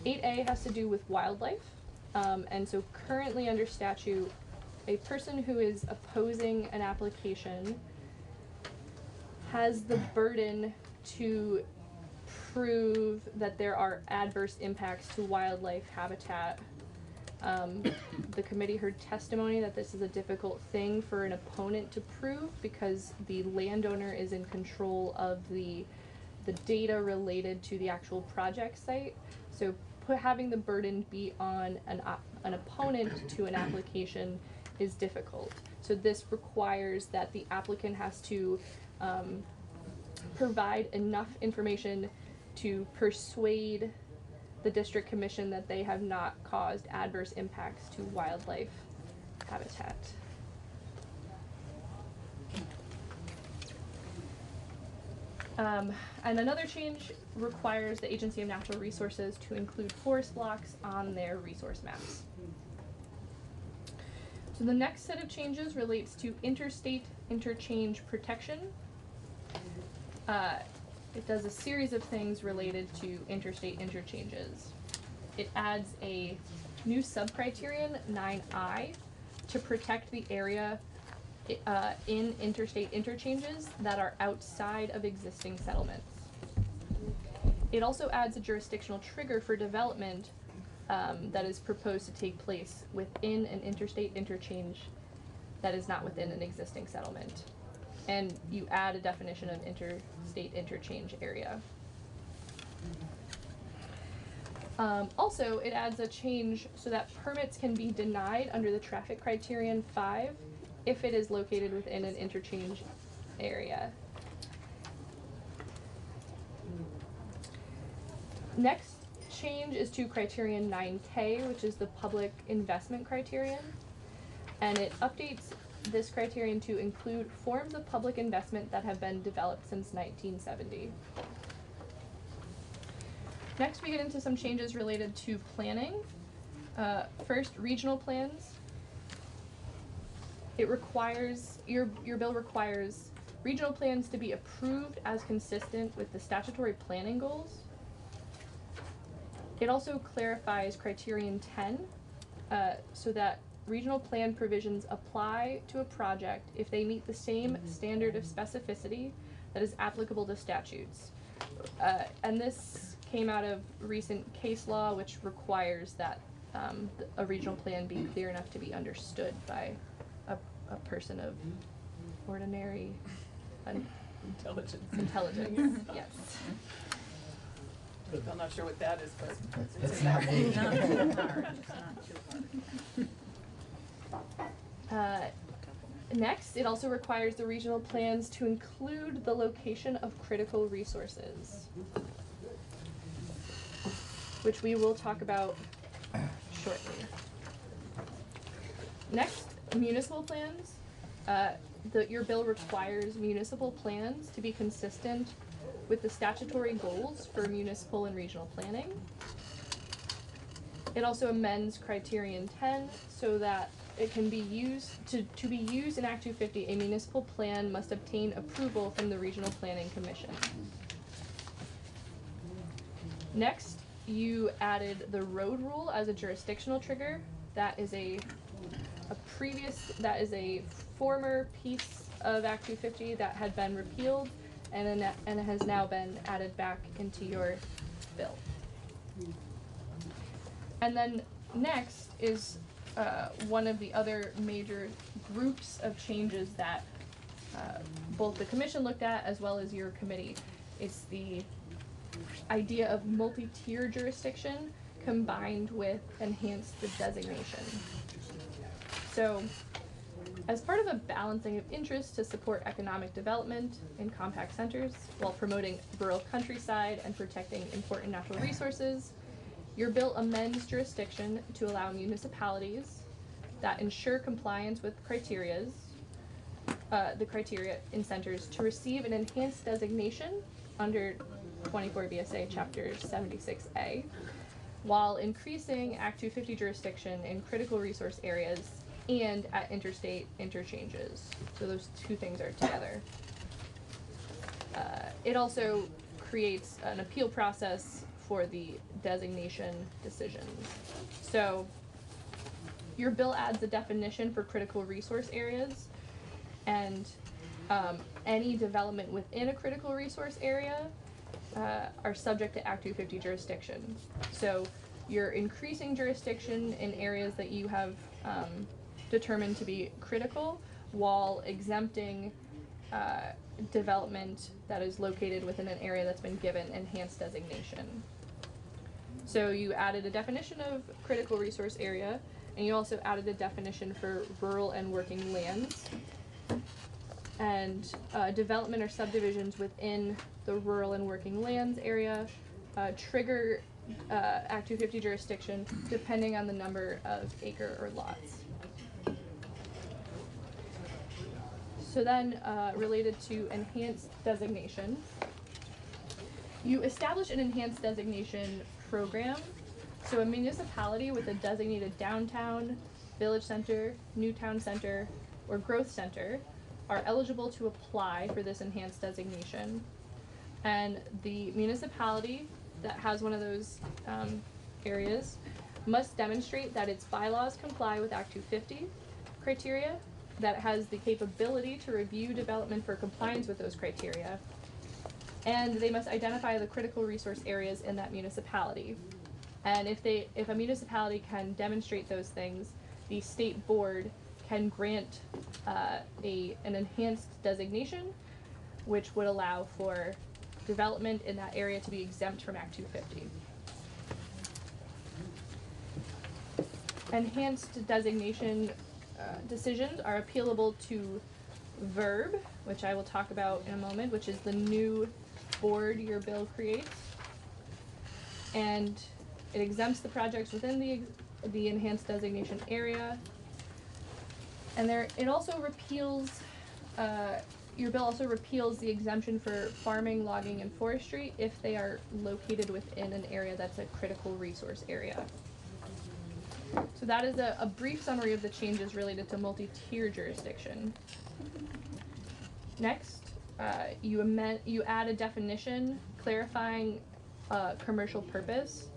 8A has to do with wildlife, and so currently under statute, a person who is opposing an application has the burden to prove that there are adverse impacts to wildlife habitat. The committee heard testimony that this is a difficult thing for an opponent to prove because the landowner is in control of the data related to the actual project site. So having the burden be on an opponent to an application is difficult. So this requires that the applicant has to provide enough information to persuade the district commission that they have not caused adverse impacts to wildlife habitat. And another change requires the Agency of Natural Resources to include forest blocks on their resource maps. So the next set of changes relates to interstate interchange protection. It does a series of things related to interstate interchanges. It adds a new subcriterion, 9I, to protect the area in interstate interchanges that are outside of existing settlements. It also adds a jurisdictional trigger for development that is proposed to take place within an interstate interchange that is not within an existing settlement. And you add a definition of interstate interchange area. Also, it adds a change so that permits can be denied under the traffic criterion 5 if it is located within an interchange area. Next change is to criterion 9K, which is the public investment criterion, and it updates this criterion to include forms of public investment that have been developed since 1970. Next, we get into some changes related to planning. First, regional plans. It requires, your bill requires regional plans to be approved as consistent with the statutory planning goals. It also clarifies criterion 10 so that regional plan provisions apply to a project if they meet the same standard of specificity that is applicable to statutes. And this came out of recent case law, which requires that a regional plan be clear enough to be understood by a person of ordinary intelligence. Yes. I'm not sure what that is, but It's in not there. me. Not too hard, it's not too hard. Next, it also requires the regional plans to include the location of critical resources, which we will talk about shortly. Next, municipal plans. Your bill requires municipal plans to be consistent with the statutory goals for municipal and regional planning. It also amends Criterion 10 so that it can be used to be used in Act 250. A municipal plan must obtain approval from the Regional Planning Commission. Next, you added the road rule as a jurisdictional trigger. That is a former piece of Act 250 that had been repealed, and it has now been added back into your bill. And then next is one of the other major groups of changes that both the commission looked at as well as your committee. It's the idea of multi-tier jurisdiction combined with enhanced designation. So, as part of a balancing of interests to support economic development in compact centers while promoting rural countryside and protecting important natural resources, your bill amends jurisdiction to allow municipalities that ensure compliance with the criteria in centers to receive an enhanced designation under 24 BSA Chapter 76A, while increasing Act 250 jurisdiction in critical resource areas and at interstate interchanges. So those two things are together. It also creates an appeal process for the designation decisions. So your bill adds a definition for critical resource areas, and any development within a critical resource area are subject to Act 250 jurisdiction. So you're increasing jurisdiction in areas that you have determined to be critical, while exempting development that is located within an area that's been given enhanced designation. So you added a definition of critical resource area, and you also added a definition for rural and working lands. And development or subdivisions within the rural and working lands area trigger Act 250 jurisdiction depending on the number of acre or lots. So then, related to enhanced designation, you establish an enhanced designation program. So a municipality with a designated downtown, village center, new town center, or growth center are eligible to apply for this enhanced designation. And the municipality that has one of those areas must demonstrate that its bylaws comply with Act 250 criteria, that it has the capability to review development for compliance with those criteria, and they must identify the critical resource areas in that municipality. And if a municipality can demonstrate those things, the state board can grant an enhanced designation, which would allow for development in that area to be exempt from Act 250. Enhanced designation decisions are appealable to VERB, which I will talk about in a moment, which is the new board your bill creates. And it exempts the projects within the enhanced designation area. And it also repeals, your bill also repeals the exemption for farming, logging, and forestry if they are located within an area that's a critical resource area. So that is a brief summary of the changes related to multi-tier jurisdiction. Next, you add a definition clarifying commercial purpose.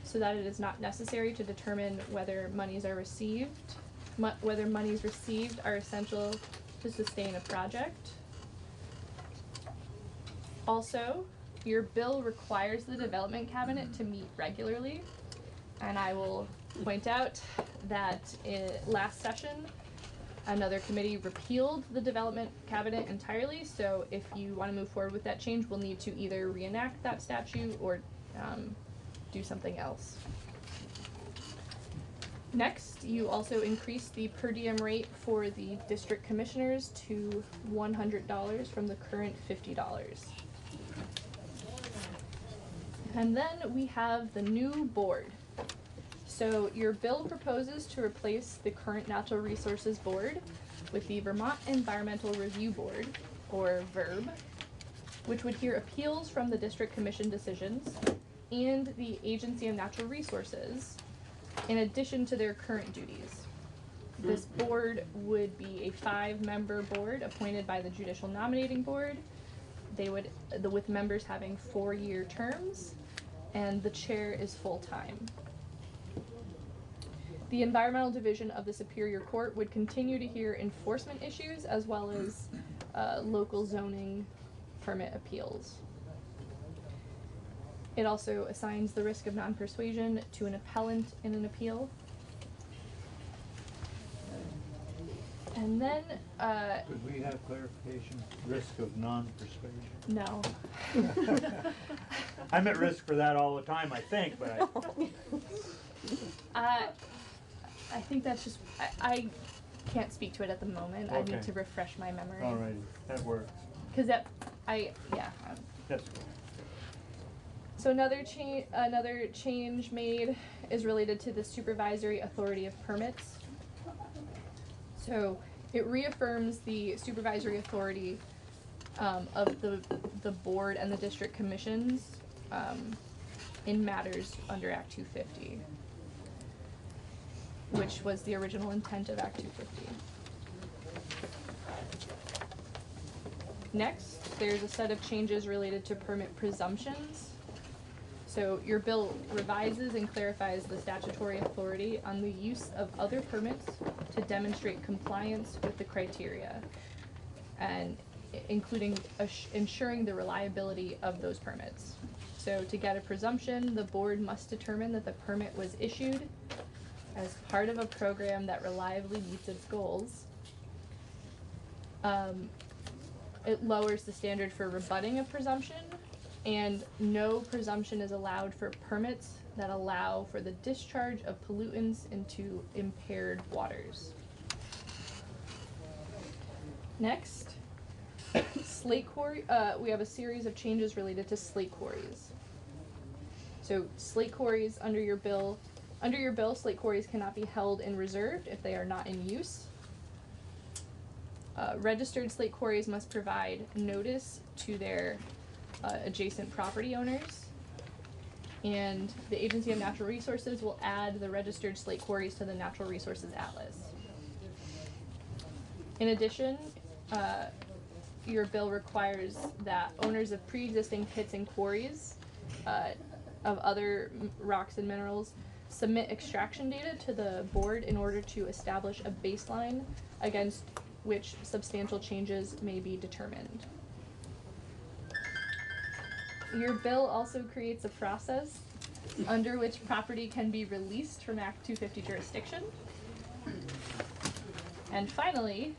so that it is not necessary to determine whether monies are received, whether monies received are essential to sustain a project. Also, your bill requires the development cabinet to meet regularly, and I will point out that last session, another committee repealed the development cabinet entirely, so if you want to move forward with that change, we'll need to either reenact that statute or do something else. Next, you also increased the per diem rate for the district commissioners to $100 from the current $50. And then we have the new board. So your bill proposes to replace the current Natural Resources Board with the Vermont Environmental Review Board, or VERB, which would hear appeals from the district commission decisions and the Agency of Natural Resources, in addition to their current duties. This board would be a 5-member board appointed by the Judicial Nominating Board. They would, with members having 4-year terms, and the chair is full-time. The Environmental Division of the Superior Court would continue to hear enforcement issues as well as local zoning permit appeals. It also assigns the risk of non-persuasion to an appellant in an appeal. And then, Could we have clarification? Risk of non-persuasion? no. I'm at risk for that all the time, I think, but I think that's just, I can't speak to it at the moment. I need Okay. to refresh my memory. Alrighty, that works. Cause that, yeah. That's cool. So another change made is related to the supervisory authority of permits. So it reaffirms the supervisory authority of the board and the district commissions in matters under Act 250, which was the original intent of Act 250. Next, there's a set of changes related to permit presumptions. So your bill revises and clarifies the statutory authority on the use of other permits to demonstrate compliance with the criteria, and including ensuring the reliability of those permits. So to get a presumption, the board must determine that the permit was issued as part of a program that reliably meets its goals. It lowers the standard for rebutting a presumption, and no presumption is allowed for permits that allow for the discharge of pollutants into impaired waters. Next, slate quarry, we have a series of changes related to slate quarries. So slate quarries under your bill, slate quarries cannot be held in reserve if they are not in use. Registered slate quarries must provide notice to their adjacent property owners, and the Agency of Natural Resources will add the registered slate quarries to the Natural Resources Atlas. In addition, your bill requires that owners of pre-existing pits and quarries of other rocks and minerals submit extraction data to the board in order to establish a baseline against which substantial changes may be determined. Your bill also creates a process under which property can be released from Act 250 jurisdiction. And finally,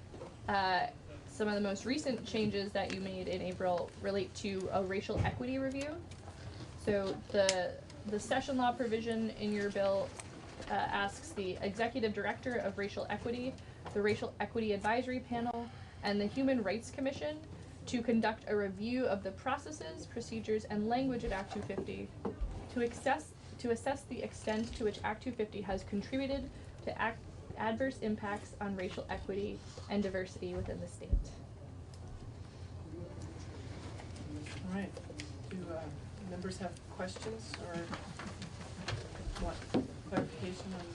some of the most recent changes that you made in April relate to a racial equity review. So the session law provision in your bill asks the Executive Director of Racial Equity, the Racial Equity Advisory Panel, and the Human Rights Commission to conduct a review of the processes, procedures, and language of Act 250 to assess the extent to which Act 250 has contributed to adverse impacts on racial equity and diversity within the state. All right. Do members have questions or want clarification on?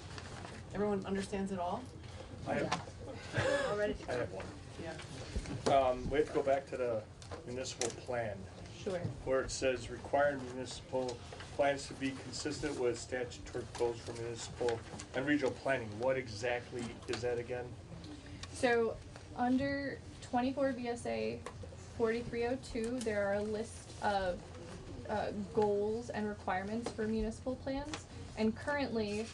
Everyone understands it all? I have, Already. I have one. Yeah. We have to go back to the municipal plan. Sure. Where it says required municipal plans to be consistent with statutory goals for municipal and regional planning. What exactly is that again? So under 24 VSA 4302, there are a list of goals and requirements for municipal plans, and currently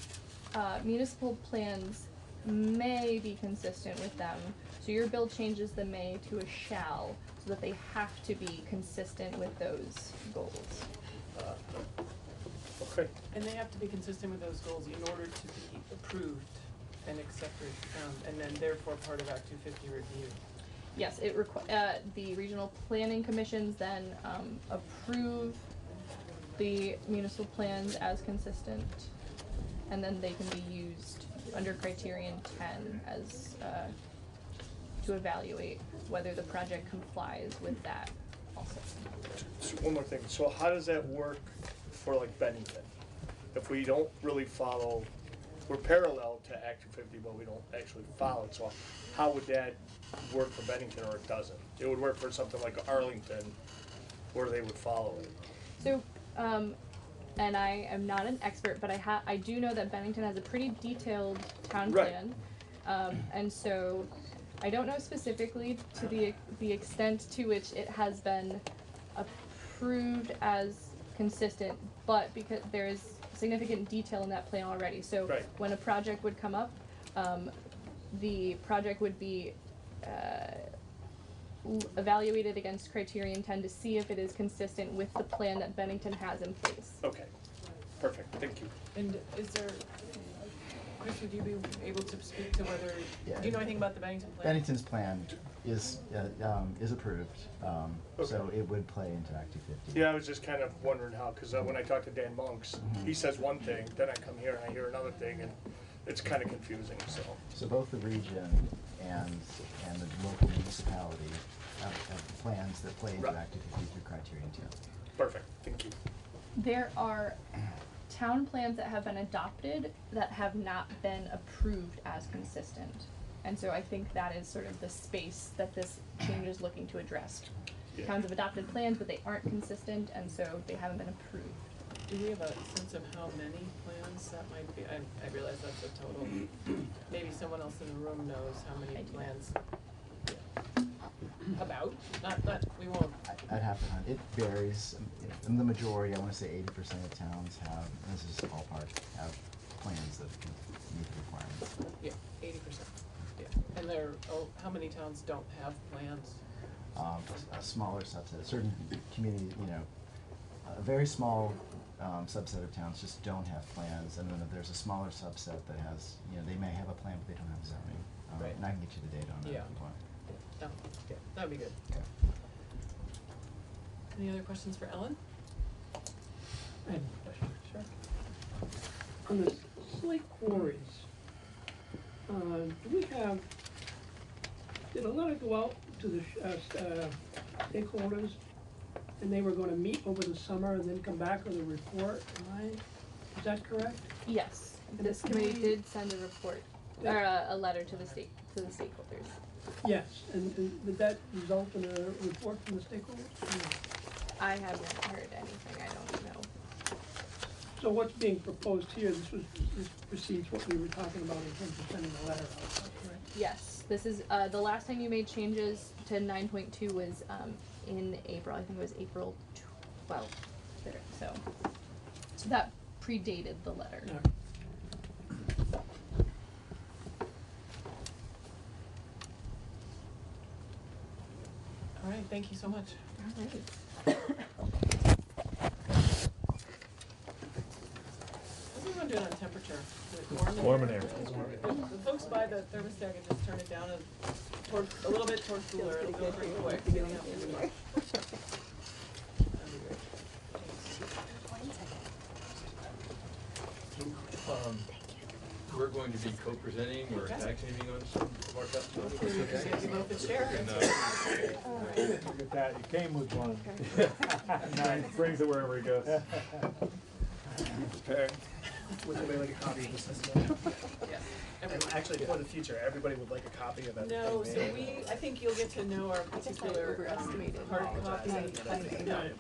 municipal plans may be consistent with them. So your bill changes the may to a shall, so that they have to be consistent with those goals. Okay. And they have to be consistent with those goals in order to be approved and accepted, and then therefore part of Act 250 review. Yes, the regional planning commissions then approve the municipal plans as consistent, and then they can be used under criterion 10 as to evaluate whether the project complies with that also. So one more thing. So how does that work for like Bennington? If we don't really follow, we're parallel to Act 250, but we don't actually follow it. So how would that work for Bennington, or it doesn't? It would work for something like Arlington, where they would follow it. So, and I am not an expert, but I do know that Bennington has a pretty detailed town plan, and so I don't know specifically to the extent to which it has been approved as consistent, but because there is significant detail in that plan already. So when a project would come up, the project would be evaluated against criterion 10 to see if it is consistent with the plan that Bennington has in place. Okay, perfect, thank you. And is there, Chris, would you be able to speak to whether, do you know anything about the Bennington plan? Bennington's plan is approved, so it would play into Act 250. Yeah, I was just kind of wondering how, because when I talk to Dan Monks, he says one thing, then I come here and I hear another thing, and it's kind of confusing, so. So both the region and the local municipality have plans that play into Act 250 through criterion 10. Perfect, thank you. There are town plans that have been adopted that have not been approved as consistent. And so I think that is sort of the space that this change is looking to address. Yeah. Towns have adopted plans, but they aren't consistent, and so they haven't been approved. Do we have a sense of how many plans that might be? I realize that's a total, maybe someone else in the room knows how many plans. About? Not, we won't. I'd have to hunt. It varies. In the majority, I want to say 80% of towns have, this is ballpark, have plans that meet the requirements. Yeah, 80%. Yeah. And how many towns don't have plans? A smaller subset. Certain communities, a very small subset of towns just don't have plans, and then there's a smaller subset that has, they may have a plan, but they don't have zoning. And I can get you the data on that if you want. No. Yeah, that would be good. Okay. Any other questions for Ellen? I have a question. Sure. On the slate quarries, did a letter go out to the stakeholders, and they were going to meet over the summer and then come back with a report? Is that correct? Yes, this committee did send a report, or a letter to the stakeholders. Yes, and did that result in a report from the stakeholders? I haven't heard anything, I don't know. So what's being proposed here, this precedes what we were talking about in terms of sending a letter out, right? Yes, this is, the last time you made changes to 9.2 was in April, I think it was April 12th, so that predated the letter. Yeah. All right, thank you so much. All right. How's everyone doing on temperature? Is it Warm in here. The folks by the thermostat can just turn it down a little bit towards cooler. It'll go pretty quick. You don't have to do much. That'd be great. We're going to be co-presenting or vaccinating on some of our testimony. Look at that, you came with one. Nice, brings it wherever he goes. Prepared. Would anybody like a copy of this testimony? Yes, And everyone. actually, for the future, everybody would like a copy of everything. No, so maybe? I think you'll get to know our particular overestimated hard my copy. timing.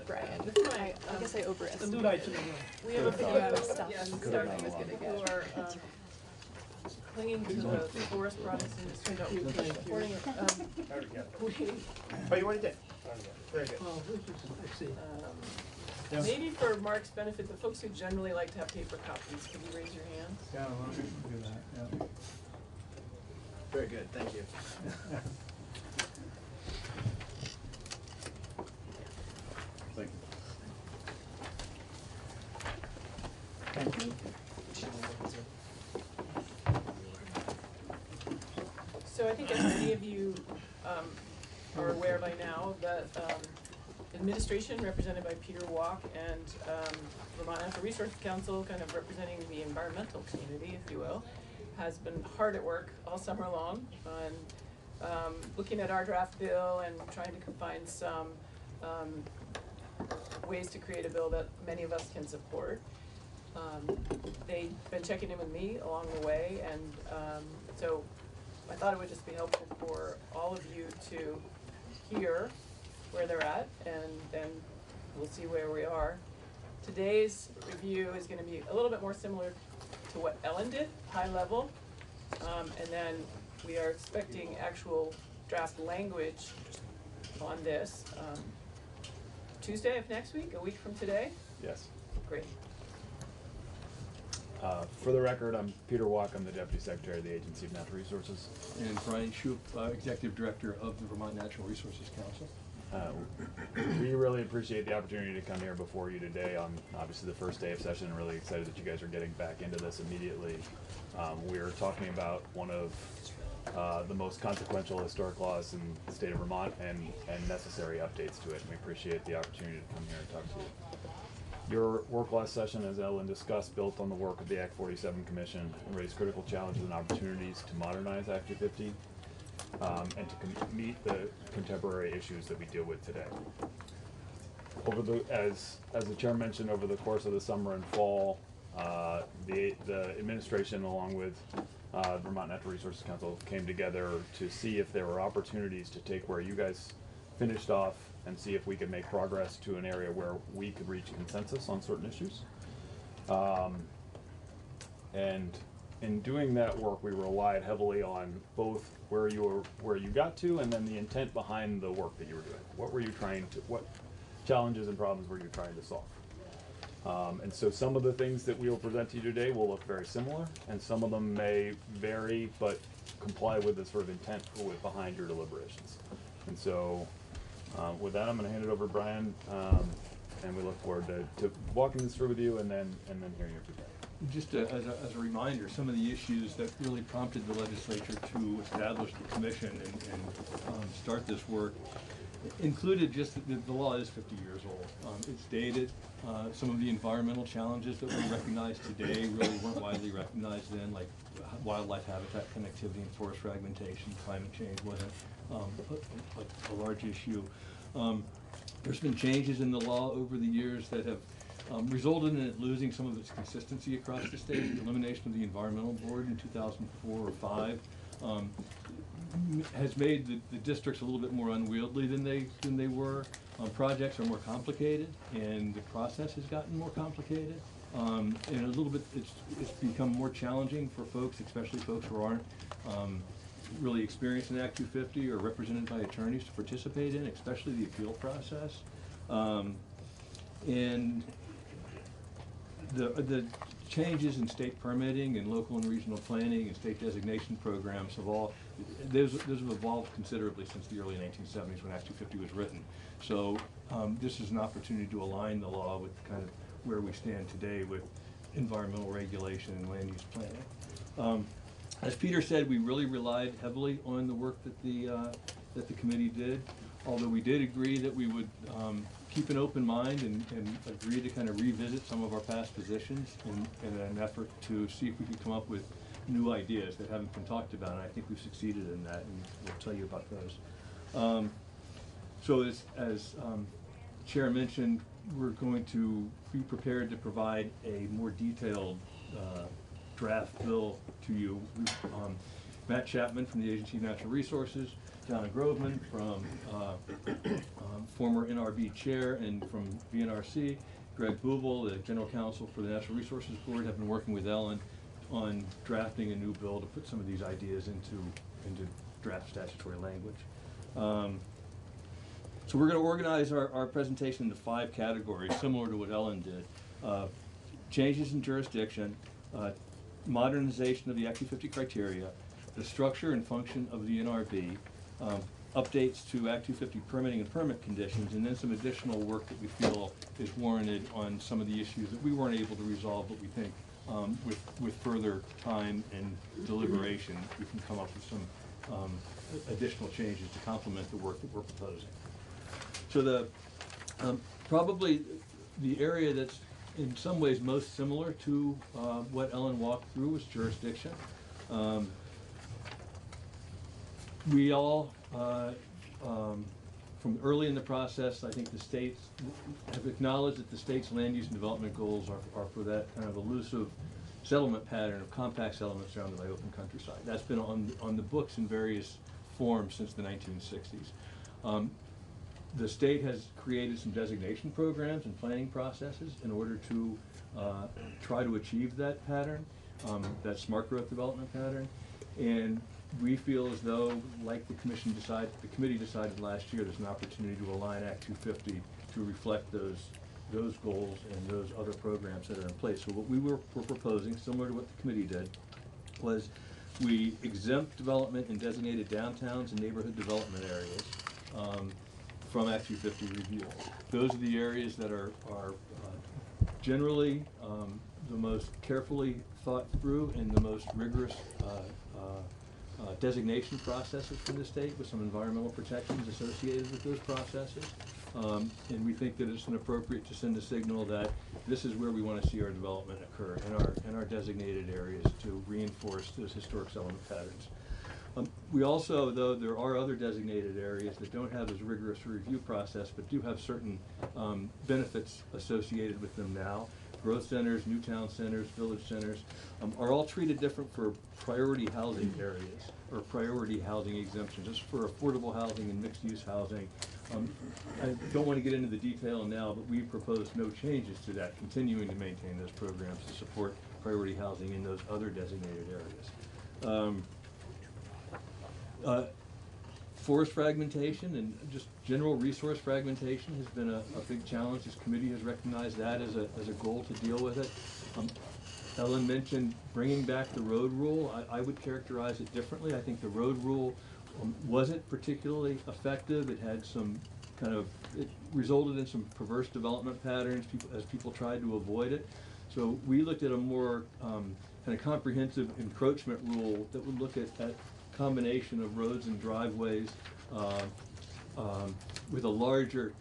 Brian. Right, I guess I The overestimated. new nights in the room. We have a few, Yeah, stuff. yes, Could've sorry, done a lot. who are, clinging to the forest products industry, no, supporting it. I already got it. We, Oh, you already did? Very good. Oh, this is, let's see. Yeah. maybe for Mark's benefit, the folks who generally like to have paper copies, can you raise your hands? Yeah, well, we can do that, yeah. Very good, thank you. Thank you. So I think as many of you are aware by now, that administration represented by Peter Walk and Vermont Natural Resources Council, kind of representing the environmental community, if you will, has been hard at work all summer long on looking at our draft bill and trying to find some ways to create a bill that many of us can support. They've been checking in with me along the way, and so I thought it would just be helpful for all of you to hear where they're at, and then we'll see where we are. Today's review is gonna be a little bit more similar to what Ellen did, high level. And then we are expecting actual draft language on this, Tuesday of next week, a week from today? Yes. Great. For the record, I'm Peter Walk. I'm the Deputy Secretary of the Agency of Natural Resources. And Brian Shoup, Executive Director of the Vermont Natural Resources Council. We really appreciate the opportunity to come here before you today on obviously the first day of session, and really excited that you guys are getting back into this immediately. We're talking about one of the most consequential historic laws in the state of Vermont, and necessary updates to it. And we appreciate the opportunity to come here and talk to you. Your work last session, as Ellen discussed, built on the work of the Act 47 Commission and raised critical challenges and opportunities to modernize Act 250 and to meet the contemporary issues that we deal with today. As the chair mentioned, over the course of the summer and fall, the administration, along with Vermont Natural Resources Council, came together to see if there were opportunities to take where you guys finished off and see if we could make progress to an area where we could reach consensus on certain issues. And in doing that work, we relied heavily on both where you got to, and then the intent behind the work that you were doing. What challenges and problems were you trying to solve? And so some of the things that we will present to you today will look very similar, and some of them may vary, but comply with the sort of intent behind your deliberations. And so with that, I'm going to hand it over to Brian, and we look forward to walking this through with you, and then hearing your feedback. Just as a reminder, some of the issues that really prompted the legislature to establish the commission and start this work included just that the law is 50 years old. It's dated. Some of the environmental challenges that we recognize today really weren't widely recognized then, like wildlife habitat connectivity and forest fragmentation. Climate change wasn't a large issue. There's been changes in the law over the years that have resulted in it losing some of its consistency across the state. The elimination of the Environmental Board in 2004 or 5 has made the districts a little bit more unwieldy than they were. Projects are more complicated, and the process has gotten more complicated. And a little bit, it's become more challenging for folks, especially folks who aren't really experienced in Act 250 or represented by attorneys, to participate in, especially the appeal process. And the changes in state permitting and local and regional planning and state designation programs have those have evolved considerably since the early 1970s when Act 250 was written. So this is an opportunity to align the law with kind of where we stand today with environmental regulation and land use planning. As Peter said, we really relied heavily on the work that the committee did, although we did agree that we would keep an open mind and agree to kind of revisit some of our past positions in an effort to see if we could come up with new ideas that haven't been talked about, and I think we've succeeded in that, and we'll tell you about those. So as Chair mentioned, we're going to be prepared to provide a more detailed draft bill to you. Matt Chapman from the Agency of Natural Resources, Donna Groveman from former NRB chair and from VNRC, Greg Bubel, the general counsel for the Natural Resources Board, have been working with Ellen on drafting a new bill to put some of these ideas into draft statutory language. So we're going to organize our presentation into 5 categories, similar to what Ellen did. Changes in jurisdiction, modernization of the Act 250 criteria, the structure and function of the NRB, updates to Act 250 permitting and permit conditions, and then some additional work that we feel is warranted on some of the issues that we weren't able to resolve, but we think with further time and deliberation, we can come up with some additional changes to complement the work that we're proposing. So the probably the area that's in some ways most similar to what Ellen walked through was jurisdiction. We all, from early in the process, I think the states have acknowledged that the state's land use and development goals are for that kind of elusive settlement pattern of compact settlements surrounded by open countryside. That's been on the books in various forms since the 1960s. The state has created some designation programs and planning processes in order to try to achieve that pattern, that smart growth development pattern. And we feel as though, like the committee decided last year, there's an opportunity to align Act 250 to reflect those goals and those other programs that are in place. So what we were proposing, similar to what the committee did, was we exempt development in designated downtowns and neighborhood development areas from Act 250 review. Those are the areas that are generally the most carefully thought through and the most rigorous designation processes from the state, with some environmental protections associated with those processes. And we think that it's inappropriate to send a signal that this is where we want to see our development occur in our designated areas to reinforce those historic settlement patterns. We also, though, there are other designated areas that don't have as rigorous a review process, but do have certain benefits associated with them now. Growth centers, new town centers, village centers are all treated different for priority housing areas or priority housing exemptions. Just for affordable housing and mixed-use housing. I don't want to get into the detail now, but we propose no changes to that, continuing to maintain those programs to support priority housing in those other designated areas. Forest fragmentation and just general resource fragmentation has been a big challenge. This committee has recognized that as a goal to deal with it. Ellen mentioned bringing back the road rule. I would characterize it differently. I think the road rule wasn't particularly effective. It had some it resulted in some perverse development patterns as people tried to avoid it. So we looked at a more kind of comprehensive encroachment rule that would look at combination of roads and driveways with a larger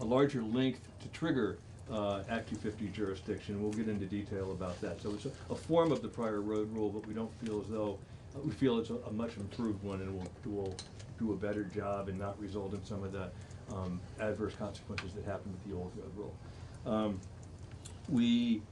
length to trigger Act 250 jurisdiction. We'll get into detail about that. So it's a form of the prior road rule, but we don't feel as though we feel it's a much improved one, and will do a better job and not result in some of the adverse consequences that happened with the old road rule. We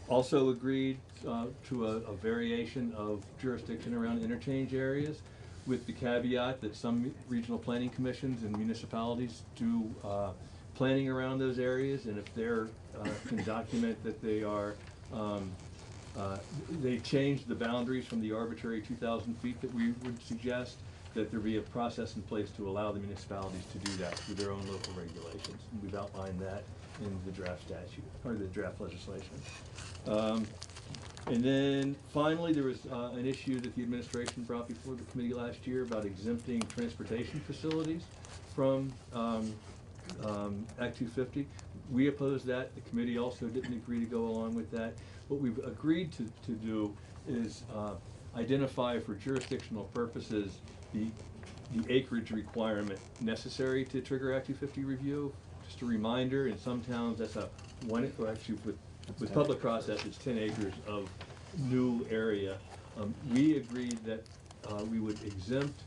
also agreed to a variation of jurisdiction around interchange areas, with the caveat that some regional planning commissions and municipalities do planning around those areas, and if they're can document that they are they changed the boundaries from the arbitrary 2,000 feet that we would suggest, that there be a process in place to allow the municipalities to do that through their own local regulations. And we've outlined that in the draft statute, or the draft legislation. And then finally, there was an issue that the administration brought before the committee last year about exempting transportation facilities from Act 250. We opposed that. The committee also didn't agree to go along with that. What we've agreed to do is identify for jurisdictional purposes the acreage requirement necessary to trigger Act 250 review. Just a reminder, in some towns that's actually with public process, it's 10 acres of new area. We agreed that we would exempt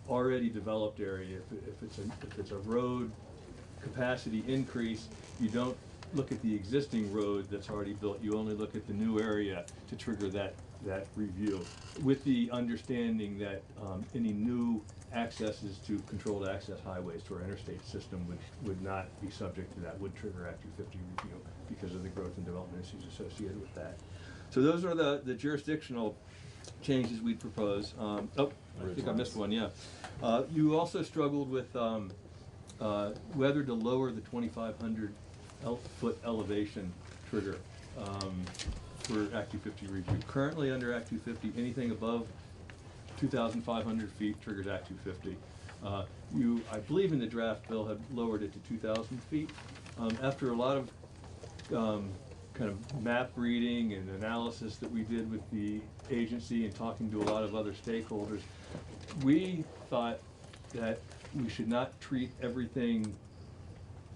already developed area if it's a road capacity increase, you don't look at the existing road that's already built, you only look at the new area to trigger that review, with the understanding that any new accesses to controlled access highways to our interstate system would not be subject to that, would trigger Act 250 review because of the growth and development issues associated with that. So those are the jurisdictional changes we'd propose. I think I missed one, yeah. You also struggled with whether to lower the 2,500 foot elevation trigger for Act 250 review. Currently under Act 250, anything above 2,500 feet triggers Act 250. You, I believe in the draft bill, had lowered it to 2,000 feet. After a lot of kind of map reading and analysis that we did with the agency and talking to a lot of other stakeholders, we thought that we should not treat everything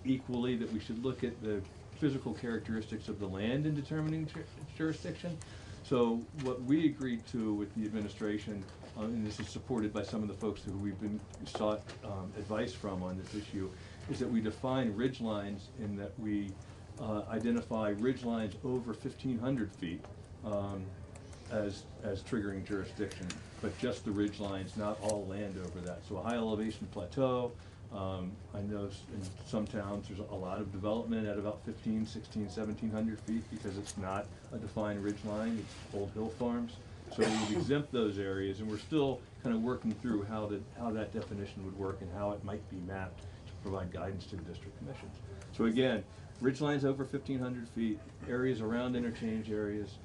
equally, that we should look at the physical characteristics of the land in determining jurisdiction. So what we agreed to with the administration, and this is supported by some of the folks who we've been sought advice from on this issue, is that we define ridge lines in that we identify ridge lines over 1,500 feet as triggering jurisdiction, but just the ridge lines, not all land over that. So a high elevation plateau, I know in some towns there's a lot of development at about 1,500, 1,600, 1,700 feet because it's not a defined ridge line, it's old hill farms. So we've exempt those areas, and we're still kind of working through how that definition would work and how it might be mapped to provide guidance to the district commissions. So again, ridge lines over 1,500 feet, areas around interchange areas,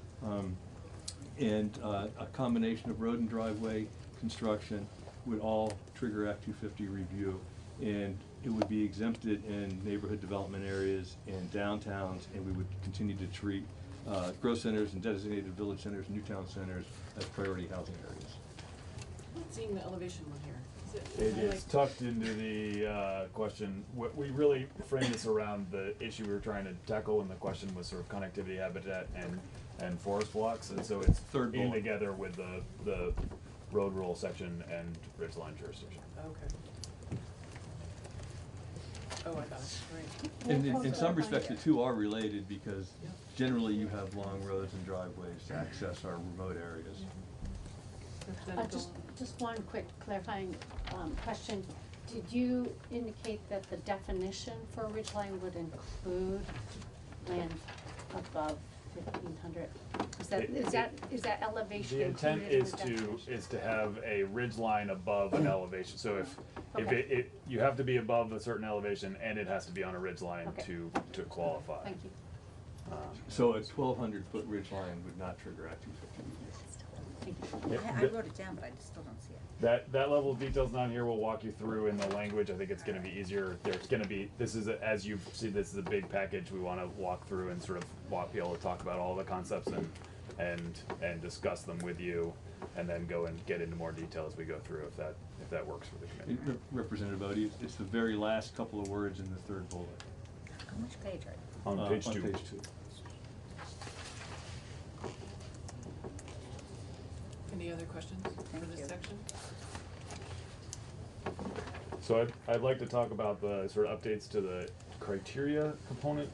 and a combination of road and driveway construction would all trigger Act 250 review, and it would be exempted in neighborhood development areas and downtowns, and we would continue to treat growth centers and designated village centers, new town centers as priority housing areas. I'm not seeing the elevation one here. It is tucked into the question. We really framed this around the issue we were trying to tackle, and the question was sort of connectivity, habitat, and forest blocks, and so it's in together with the road rule section and ridgeline jurisdiction. Okay. Oh, I got it. Right. In some respects, the two are related because generally you have long roads and driveways to access our remote areas. Just one quick clarifying question. Did you indicate that the definition for a ridgeline would include land above 1,500? Is that elevation the intent included is in the to definition? have a ridge line above an elevation. So if you have to be above a certain elevation, and it has to be on a ridge line to qualify. Thank you. So a 1,200 foot ridge line would not trigger Act 250. I wrote it down, but I still don't see it. That level of detail's not here. We'll walk you through in the language. I think it's going to be easier. There's going to be, as you see, this is a big package. We want to walk through and sort of be able to talk about all the concepts and discuss them with you, and then go and get into more detail as we go through if that works for the committee. Representative Odie, it's the very last couple of words in the third bullet. On which page are you? On page 2. On page 2. Any other questions for this section? So I'd like to talk about the sort of updates to the criteria component.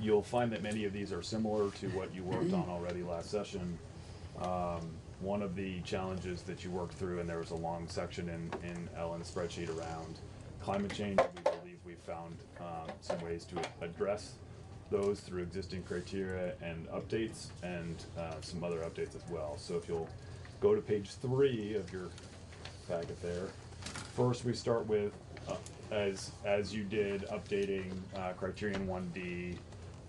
You'll find that many of these are similar to what you worked on already last session. One of the challenges that you worked through, and there was a long section in Ellen's spreadsheet around climate change, we believe we found some ways to address those through existing criteria and updates, and some other updates as well. So if you'll go to page 3 of your packet there, first we start with, as you did, updating criterion 1D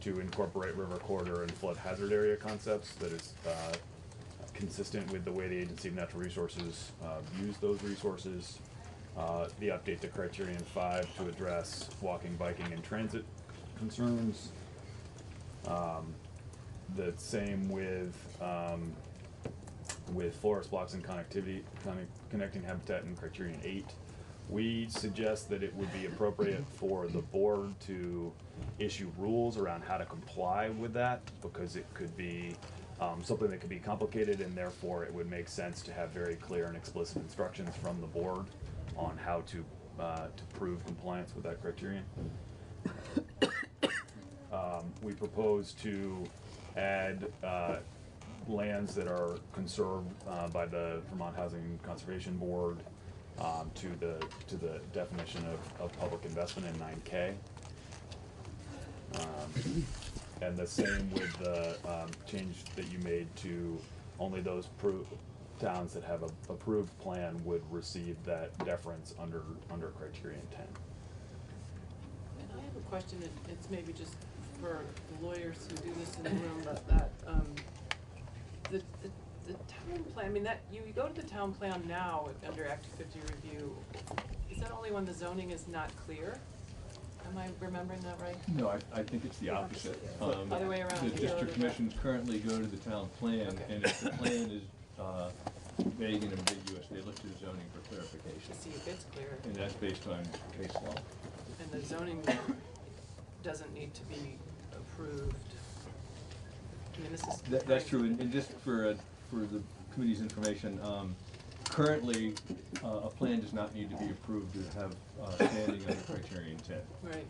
to incorporate river corridor and flood hazard area concepts that is consistent with the way the Agency of Natural Resources views those resources. The update to criterion 5 to address walking, biking, and transit concerns. The same with forest blocks and connectivity, connecting habitat in criterion 8. We suggest that it would be appropriate for the board to issue rules around how to comply with that, because it could be something that could be complicated, and therefore it would make sense to have very clear and explicit instructions from the board on how to to prove compliance with that criterion. We propose to add lands that are conserved by the Vermont Housing Conservation Board to the definition of public investment in 9K. And the same with the change that you made to only those towns that have a approved plan would receive that deference under criterion 10. And I have a question, it's maybe just for the lawyers who do this in the room, but that, the town plan, I mean, that, you go to the town plan now under Act 250 review, is that only when the zoning is not clear? Am I remembering that right? No, I think it's the opposite. Other way around. The district commissions currently go to the town plan, Okay. and if the plan is vague and ambiguous, they look to the zoning for clarification. To see if it's clear. And that's based on case law. And the zoning doesn't need to be approved. I mean, this is. That's true, and just for the committee's information, currently, a plan does not need to be approved to have standing under criterion 10. Right.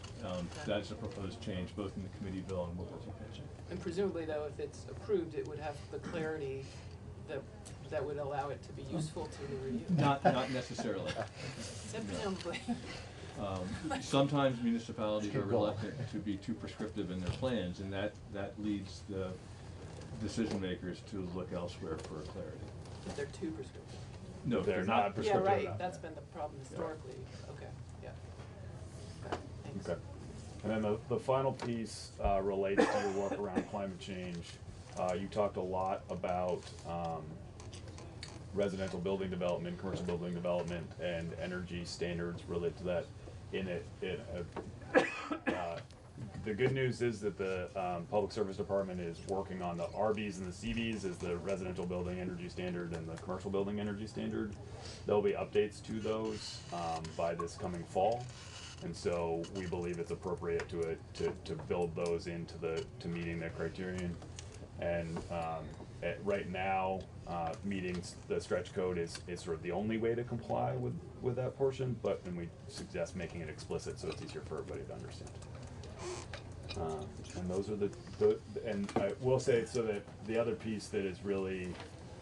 That's a proposed change, both in the committee bill and what you mentioned. And presumably though, if it's approved, it would have the clarity that would allow it to be useful to the review. Not necessarily. Except presumably. Sometimes municipalities are reluctant to be too prescriptive in their plans, and that leads the decision makers to look elsewhere for clarity. If they're too prescriptive. No, They're not prescriptive Yeah, right, enough. that's been the problem historically, okay, yeah. Okay, thanks. Okay. And then the final piece relates to your work around climate change. You talked a lot about residential building development, commercial building development, and energy standards related to that. The good news is that the Public Service Department is working on the RBs and the CBs as the residential building energy standard and the commercial building energy standard. There'll be updates to those by this coming fall, and so we believe it's appropriate to build those into to meeting that criterion. And right now, meeting the stretch code is sort of the only way to comply with that portion, and we suggest making it explicit so it's easier for everybody to understand. And those are and I will say, so that the other piece that is really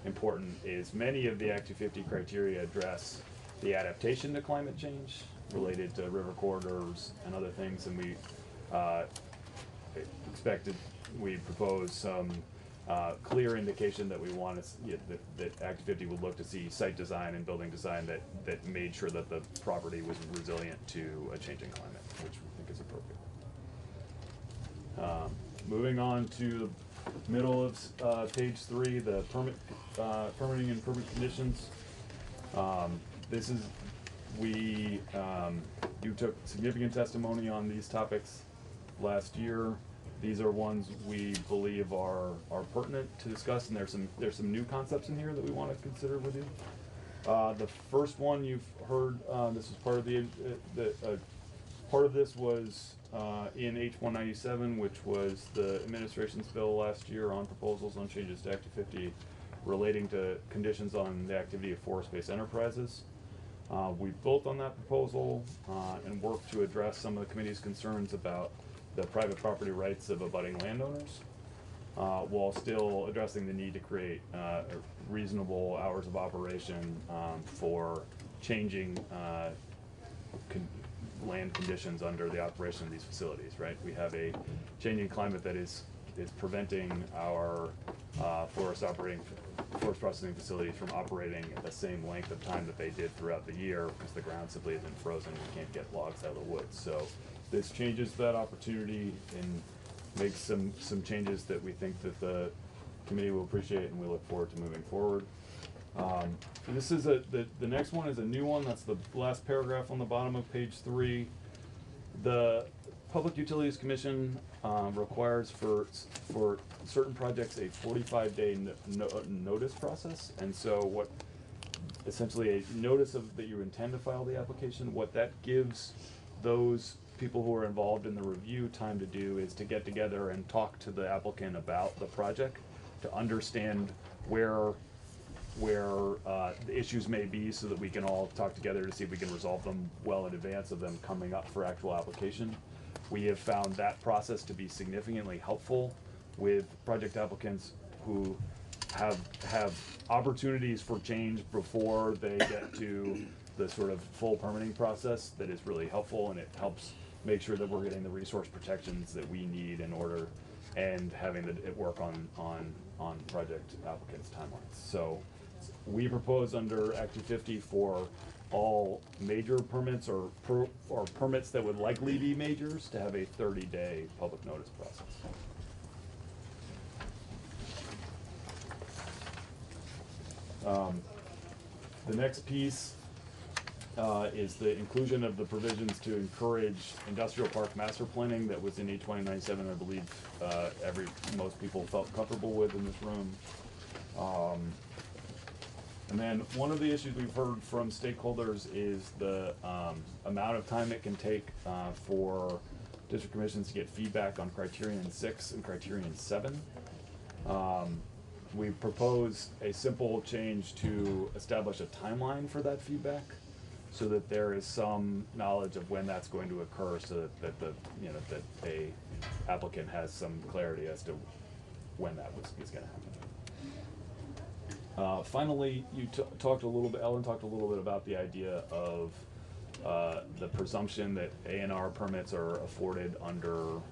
important is many of the Act 250 criteria address the adaptation to climate change related to river corridors and other things, and we propose some clear indication that we want to that Act 250 would look to see site design and building design that made sure that the property was resilient to a changing climate, which we think is appropriate. Moving on to the middle of page 3, the permitting and permit conditions. This is, you took significant testimony on these topics last year. These are ones we believe are pertinent to discuss, and there's some new concepts in here that we want to consider with you. The first one you've heard, this is part of part of this was in H197, which was the administration's bill last year on proposals on changes to Act 250 relating to conditions on the activity of forest-based enterprises. We built on that proposal and worked to address some of the committee's concerns about the private property rights of abutting landowners, while still addressing the need to create reasonable hours of operation for changing land conditions under the operation of these facilities, right? We have a changing climate that is preventing our forest processing facilities from operating at the same length of time that they did throughout the year because the ground simply isn't frozen and we can't get logs out of the woods. So this changes that opportunity and makes some changes that we think that the committee will appreciate, and we look forward to moving forward. This is the next one is a new one. That's the last paragraph on the bottom of page 3. The Public Utilities Commission requires for certain projects a 45-day notice process, and so what essentially a notice that you intend to file the application. What that gives those people who are involved in the review time to do is to get together and talk to the applicant about the project, to understand where where the issues may be, so that we can all talk together to see if we can resolve them well in advance of them coming up for actual application. We have found that process to be significantly helpful with project applicants who have opportunities for change before they get to the sort of full permitting process. That is really helpful, and it helps make sure that we're getting the resource protections that we need in order, and having it work on project applicants' timelines. So we propose under Act 250 for all major permits or permits that would likely be majors to have a 30-day public notice process. The next piece is the inclusion of the provisions to encourage industrial park master planning that was in H197, I believe most people felt comfortable with in this room. And then one of the issues we've heard from stakeholders is the amount of time it can take for district commissions to get feedback on criterion 6 and criterion 7. We propose a simple change to establish a timeline for that feedback, so that there is some knowledge of when that's going to occur, so that the that a applicant has some clarity as to when that is going to happen. Finally, you talked a little bit. Ellen talked a little bit about the idea of the presumption that A&R permits are afforded under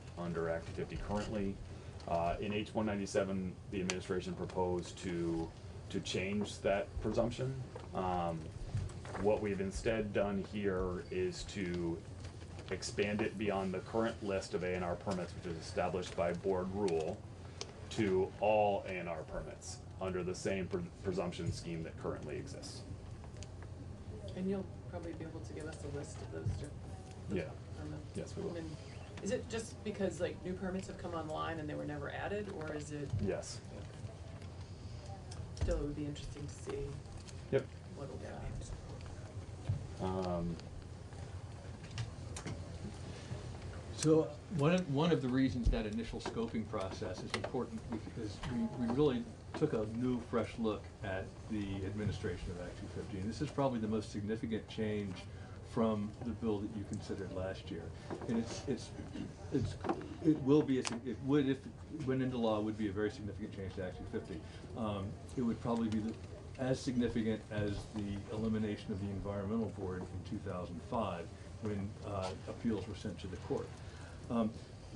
Act 250 currently. In H197, the administration proposed to change that presumption. What we've instead done here is to expand it beyond the current list of A&R permits, which is established by board rule, to all A&R permits under the same presumption scheme that currently exists. And you'll probably be able to give us a list of those Yeah. permits. Yes, we will. And is it just because like new permits have come online and they were never added, or is it? Yes. Still, it would be interesting to see. Yep. What'll get added. So one of the reasons that initial scoping process is important is we really took a new, fresh look at the administration of Act 250, and this is probably the most significant change from the bill that you considered last year. And it would, if it went into law, would be a very significant change to Act 250. It would probably be as significant as the elimination of the environmental board in 2005, when appeals were sent to the court.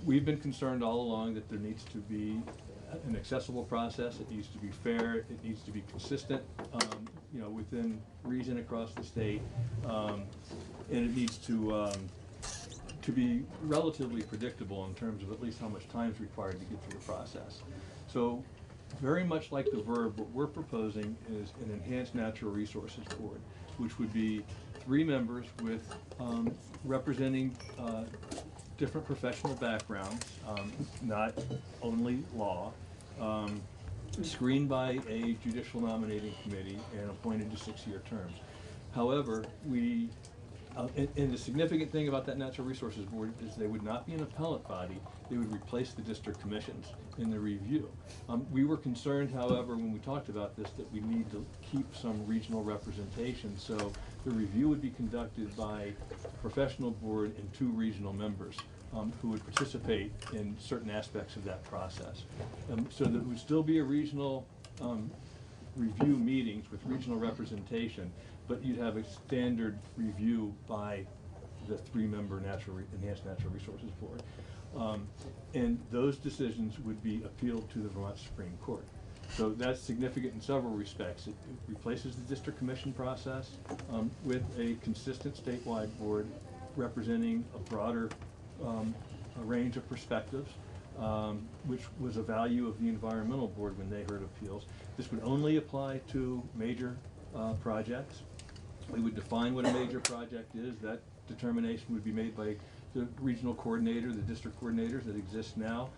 We've been concerned all along that there needs to be an accessible process. It needs to be fair. It needs to be consistent, within reason across the state, and it needs to be relatively predictable in terms of at least how much time is required to get through the process. So, very much like the verb, what we're proposing is an enhanced natural resources board, which would be 3 members with representing different professional backgrounds, not only law, screened by a judicial nominating committee and appointed to 6-year terms. However, and the significant thing about that Natural Resources Board is they would not be an appellate body. They would replace the district commissions in the review. We were concerned, however, when we talked about this, that we need to keep some regional representation. So the review would be conducted by a professional board and 2 regional members who would participate in certain aspects of that process. So there would still be a regional review meetings with regional representation, but you'd have a standard review by the 3-member Enhanced Natural Resources Board. And those decisions would be appealed to the Vermont Supreme Court. So that's significant in several respects. It replaces the district commission process with a consistent statewide board representing a broader a range of perspectives, which was a value of the environmental board when they heard appeals. This would only apply to major projects. We would define what a major project is. That determination would be made by the regional coordinator, the district coordinators that exist now,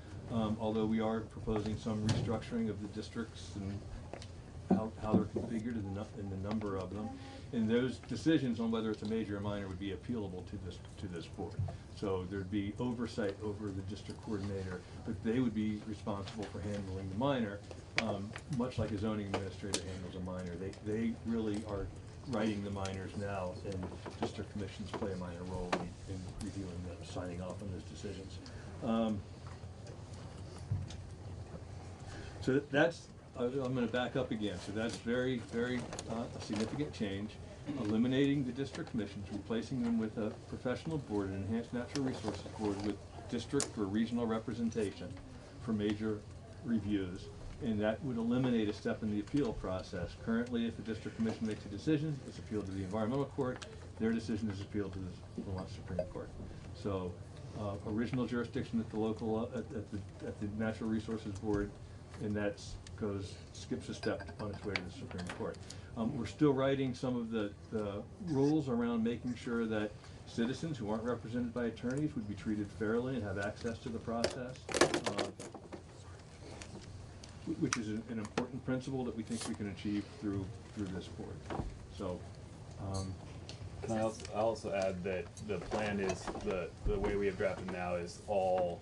although we are proposing some restructuring of the districts and how they're configured and the number of them. And those decisions on whether it's a major or minor would be appealable to this board. So there'd be oversight over the district coordinator, but they would be responsible for handling the minor, much like a zoning administrator handles a minor. They really are writing the minors now, and district commissions play a minor role in reviewing them, signing off on those decisions. So that's, I'm going to back up again. So that's very, very a significant change. Eliminating the district commissions, replacing them with a professional board, an enhanced natural resources board with district or regional representation for major reviews. And that would eliminate a step in the appeal process. Currently, if the district commission makes a decision, it's appealed to the environmental court. Their decision is appealed to the Vermont Supreme Court. So, original jurisdiction at the local, at the Natural Resources Board, and that skips a step on its way to the Supreme Court. We're still writing some of the rules around making sure that citizens who aren't represented by attorneys would be treated fairly and have access to the process. Which is an important principle that we think we can achieve through this board. So, can I also add that the plan is, the way we have drafted now is all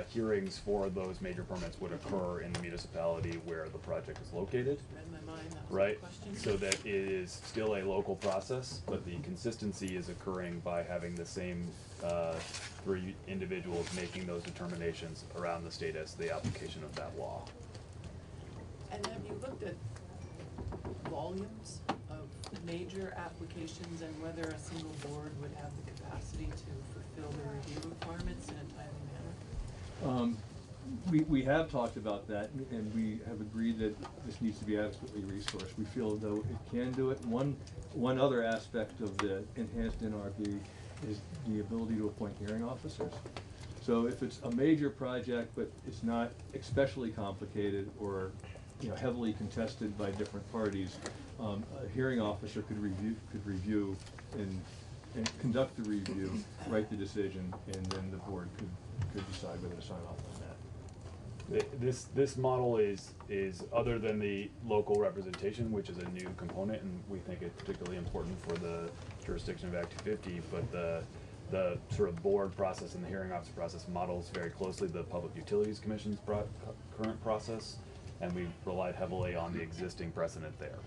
hearings for those major permits would occur in the municipality where the project is located. Read my mind, that was right? my question. So that it is still a local process, but the consistency is occurring by having the same 3 individuals making those determinations around the state as the application of that law. And have you looked at volumes of major applications and whether a single board would have the capacity to fulfill the review requirements in a timely manner? We have talked about that, and we have agreed that this needs to be adequately resourced. We feel though it can do it. One other aspect of the enhanced NRB is the ability to appoint hearing officers. So if it's a major project, but it's not especially complicated or heavily contested by different parties, a hearing officer could review and conduct the review, write the decision, and then the board could decide whether to sign off on that. This model is other than the local representation, which is a new component, and we think it's particularly important for the jurisdiction of Act 250, but the sort of board process and the hearing officer process models very closely the Public Utilities Commission's current process, and we relied heavily on the existing precedent there.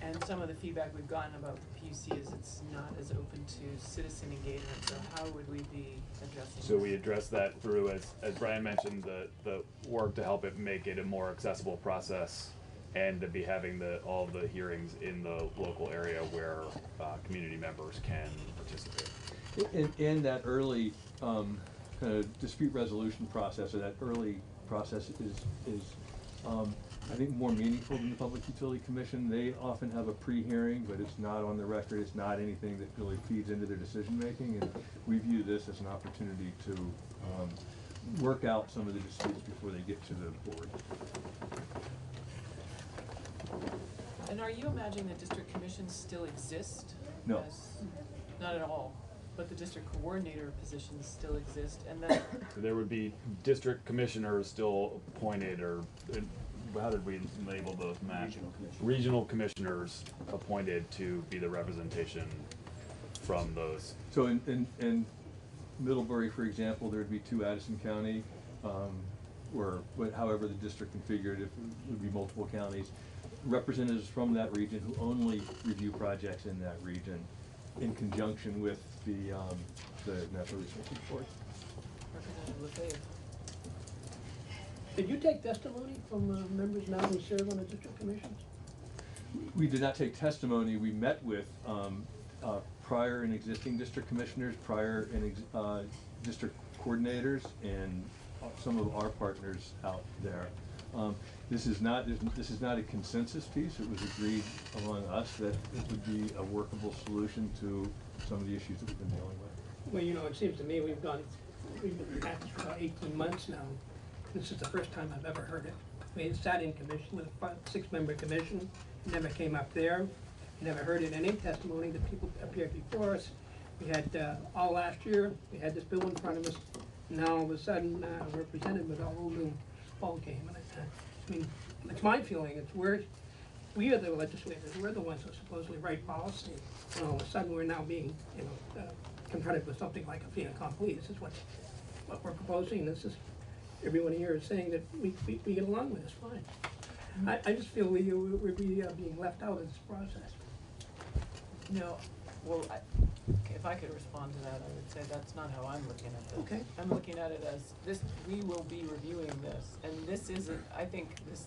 And some of the feedback we've gotten about the PUC is it's not as open to citizen engagement, so how would we be addressing So we address that through, as Brian mentioned, the work to help it make it a more accessible process, and to be having all the hearings in the local area where community members can participate. And that early kind of dispute resolution process, or that early process is I think more meaningful than the Public Utility Commission. They often have a pre-hearing, but it's not on the record. It's not anything that really feeds into their decision making, and we view this as an opportunity to work out some of the disputes before they get to the board. And are you imagining that district commissions still exist? No. Not at all, but the district coordinator positions still exist, and that So there would be district commissioners still appointed, or how did we label those, Matt? Regional commissioners appointed to be the representation from those. So in Middlebury, for example, there would be 2 Addison County, or however the district configured, it would be multiple counties, representatives from that region who only review projects in that region in conjunction with the Natural Resources Board. Representative Lefebvre. Did you take testimony from members now who serve on the district commissions? We did not take testimony. We met with prior and existing district commissioners, prior and district coordinators, and some of our partners out there. This is not a consensus piece. It was agreed among us that it would be a workable solution to some of the issues that we've been dealing with. Well, it seems to me we've been at this for about 18 months now. This is the first time I've ever heard it. We had sat in commission with a 6-member commission. It never came up there. Never heard in any testimony that people appeared before us. We had all last year, we had this bill in front of us. Now all of a sudden we're presented with a whole new ball game. And I mean, it's my feeling, we are the legislators, we're the ones that supposedly write policy, and all of a sudden we're now being, confronted with something like a fait accompli. This is what we're proposing, this is, everyone here is saying that we get along with this, fine. I just feel we're being left out of this process. No, well, if I could respond to that, I would say that's not how I'm looking at this. Okay. I'm looking at it as this, we will be reviewing this, and this isn't, I think this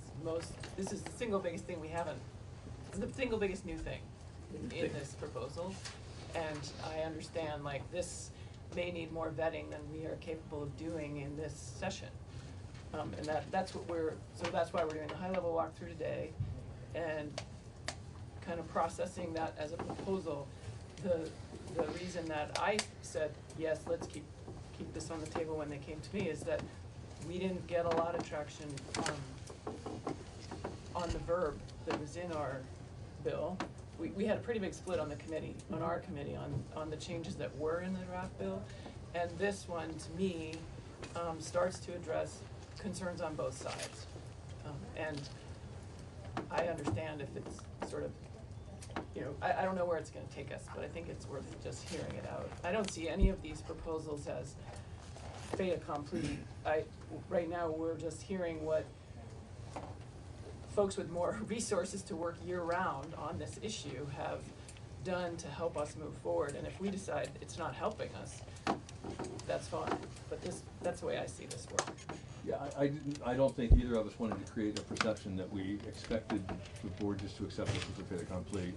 is the single biggest thing we haven't, the single biggest new thing in this proposal. And I understand, like, this may need more vetting than we are capable of doing in this session. And that's what that's why we're doing the high-level walkthrough today, and kind of processing that as a proposal. The reason that I said, yes, let's keep this on the table when they came to me is that we didn't get a lot of traction on the verb that was in our bill. We had a pretty big split on the committee, on our committee, on the changes that were in the draft bill. And this one, to me, starts to address concerns on both sides. And I understand if it's sort of, I don't know where it's gonna take us, but I think it's worth just hearing it out. I don't see any of these proposals as fait accompli. Right now, we're just hearing what folks with more resources to work year-round on this issue have done to help us move forward. And if we decide it's not helping us, that's fine. But that's the way I see this work. Yeah, I don't think either of us wanted to create a perception that we expected the board just to accept this as a fait accompli.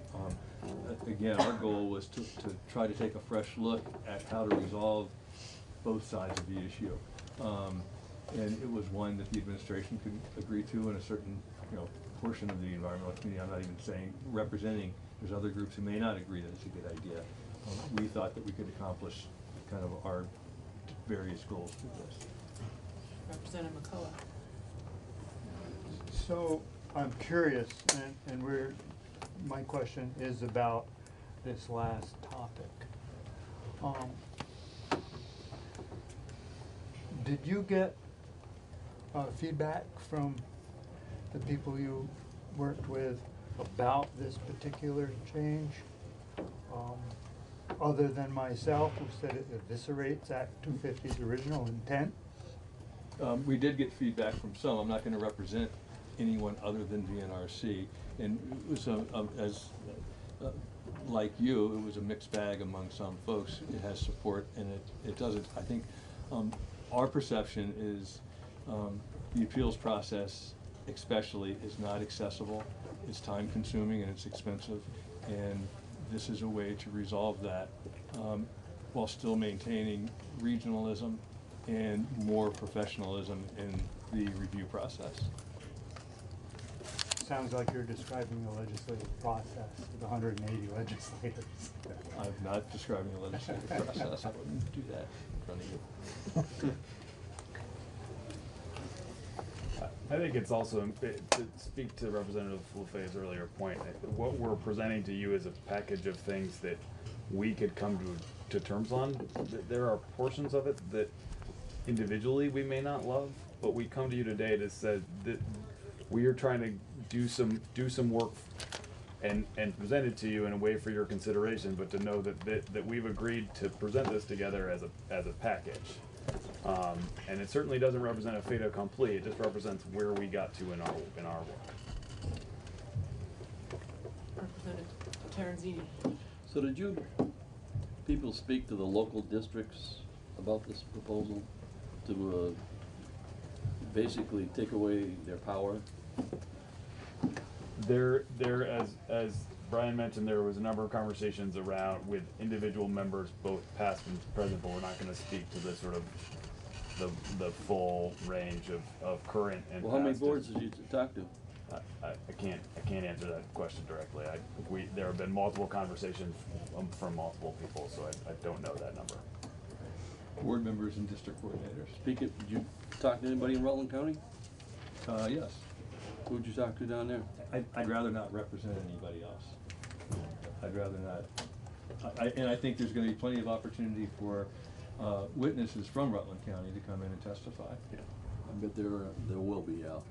Again, our goal was to try to take a fresh look at how to resolve both sides of the issue. And it was one that the administration could agree to in a certain, portion of the environmental community. I'm not even saying representing, there's other groups who may not agree that it's a good idea. We thought that we could accomplish kind of our various goals through this. Representative McCullough. So I'm curious, and my question is about this last topic. Did you get feedback from the people you worked with about this particular change? Other than myself, who said it eviscerates Act 250's original intent? We did get feedback from some. I'm not going to represent anyone other than VNRC. And it was like you, it was a mixed bag among some folks. It has support, and it doesn't. I think our perception is the appeals process, especially, is not accessible. It's time consuming and it's expensive, and this is a way to resolve that while still maintaining regionalism and more professionalism in the review process. Sounds like you're describing the legislative process with 180 legislators. I'm not describing the legislative process. I wouldn't do that in front of you. I think it's also, to speak to Representative LaFay's earlier point, what we're presenting to you is a package of things that we could come to terms on. There are portions of it that individually we may not love, but we come to you today to say that we are trying to do some work and present it to you in a way for your consideration, but to know that we've agreed to present this together as a package. And it certainly doesn't represent a fait accompli. It just represents where we got to in our work. Representative Terenzini. So did you people speak to the local districts about this proposal to basically take away their power? There, as Brian mentioned, there was a number of conversations around with individual members, both past and present, but we're not going to speak to the sort of the full range of current and well, how many past. boards did you talk to? I can't answer that question directly. There have been multiple conversations from multiple people, so I don't know that number. Board members and district coordinators. Did you talk to anybody in Rutland County? Yes. Who'd you talk to down there? I'd rather not represent anybody else. I'd rather not. And I think there's going to be plenty of opportunity for witnesses from Rutland County to come in and testify. Yeah. I bet there will be, Al.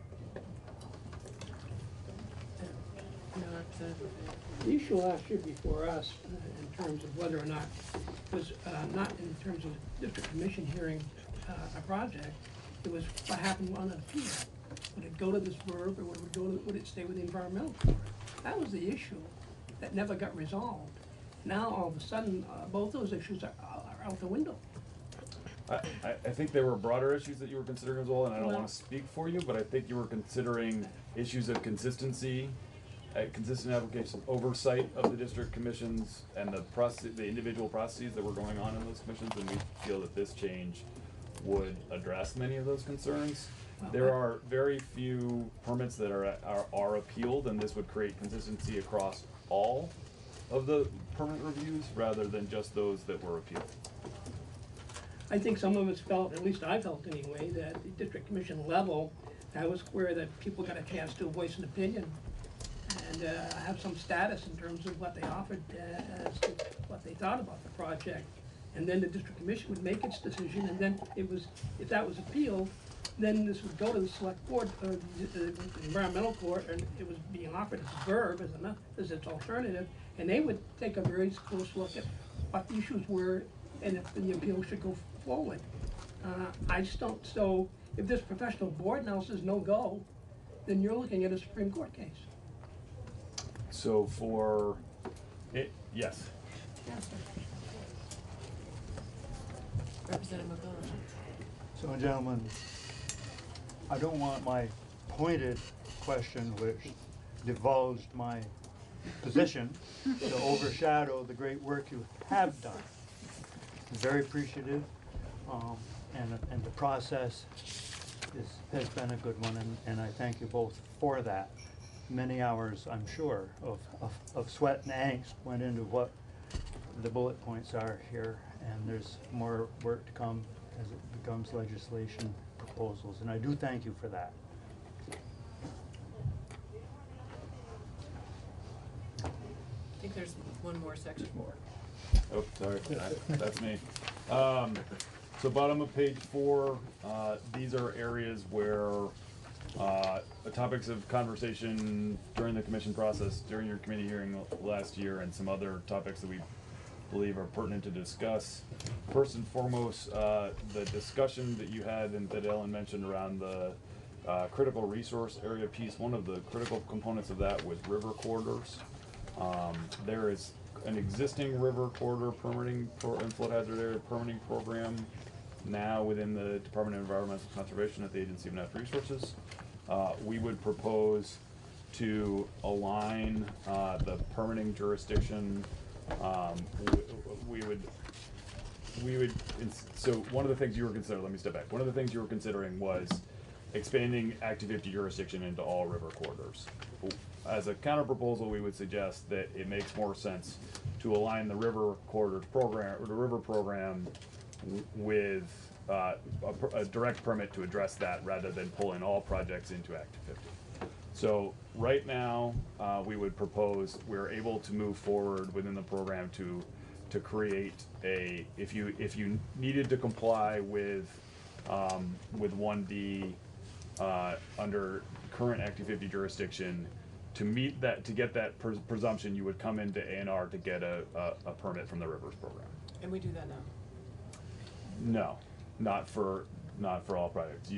Representative Buffet. The issue last year before us, in terms of whether or not, was not in terms of the district commission hearing a project, it was what happened on an appeal. Would it go to this verb, or would it stay with the environmental court? That was the issue that never got resolved. Now, all of a sudden, both those issues are out the window. I think there were broader issues that you were considering as well, and I don't Well- want to speak for you, but I think you were considering issues of consistency, consistent application, oversight of the district commissions, and the individual processes that were going on in those commissions, and we feel that this change would address many of those concerns. There are very few permits that are appealed, and this would create consistency across all of the permit reviews, rather than just those that were appealed. I think some of us felt, at least I felt anyway, that the district commission level, that was where that people got a chance to voice an opinion and have some status in terms of what they offered as to what they thought about the project. And then the district commission would make its decision, and then it was, if that was appealed, then this would go to the select board, or the environmental court, and it was being offered as a verb, as its alternative, and they would take a very close look at what the issues were and if the appeal should go forward. I just don't, so if this professional board now says no go, then you're looking at a Supreme Court case. So for it, yes. Representative McCullough. So, gentlemen, I don't want my pointed question, which divulged my position, to overshadow the great work you have done. I'm very appreciative, and the process has been a good one, and I thank you both for that. Many hours, I'm sure, of sweat and angst went into what the bullet points are here, and there's more work to come as it becomes legislation proposals, and I do thank you for that. I think there's one more section. Oh, sorry, that's me. So bottom of page 4, these are areas where the topics of conversation during the commission process, during your committee hearing last year, and some other topics that we believe are pertinent to discuss. First and foremost, the discussion that you had and that Ellen mentioned around the critical resource area piece. One of the critical components of that was river corridors. There is an existing river corridor permitting and flood hazard area permitting program now within the Department of Environmental Conservation at the Agency of Natural Resources. We would propose to align the permitting jurisdiction. So one of the things you were considering, let me step back. One of the things you were considering was expanding Act 250 jurisdiction into all river corridors. As a counter proposal, we would suggest that it makes more sense to align the river corridors program, or the river program, with a direct permit to address that, rather than pull in all projects into Act 250. So right now, we would propose, we're able to move forward within the program to create a, if you needed to comply with 1D under current Act 250 jurisdiction, to meet that, to get that presumption, you would come into A&R to get a permit from the Rivers program. And we do that now? No, not for all projects.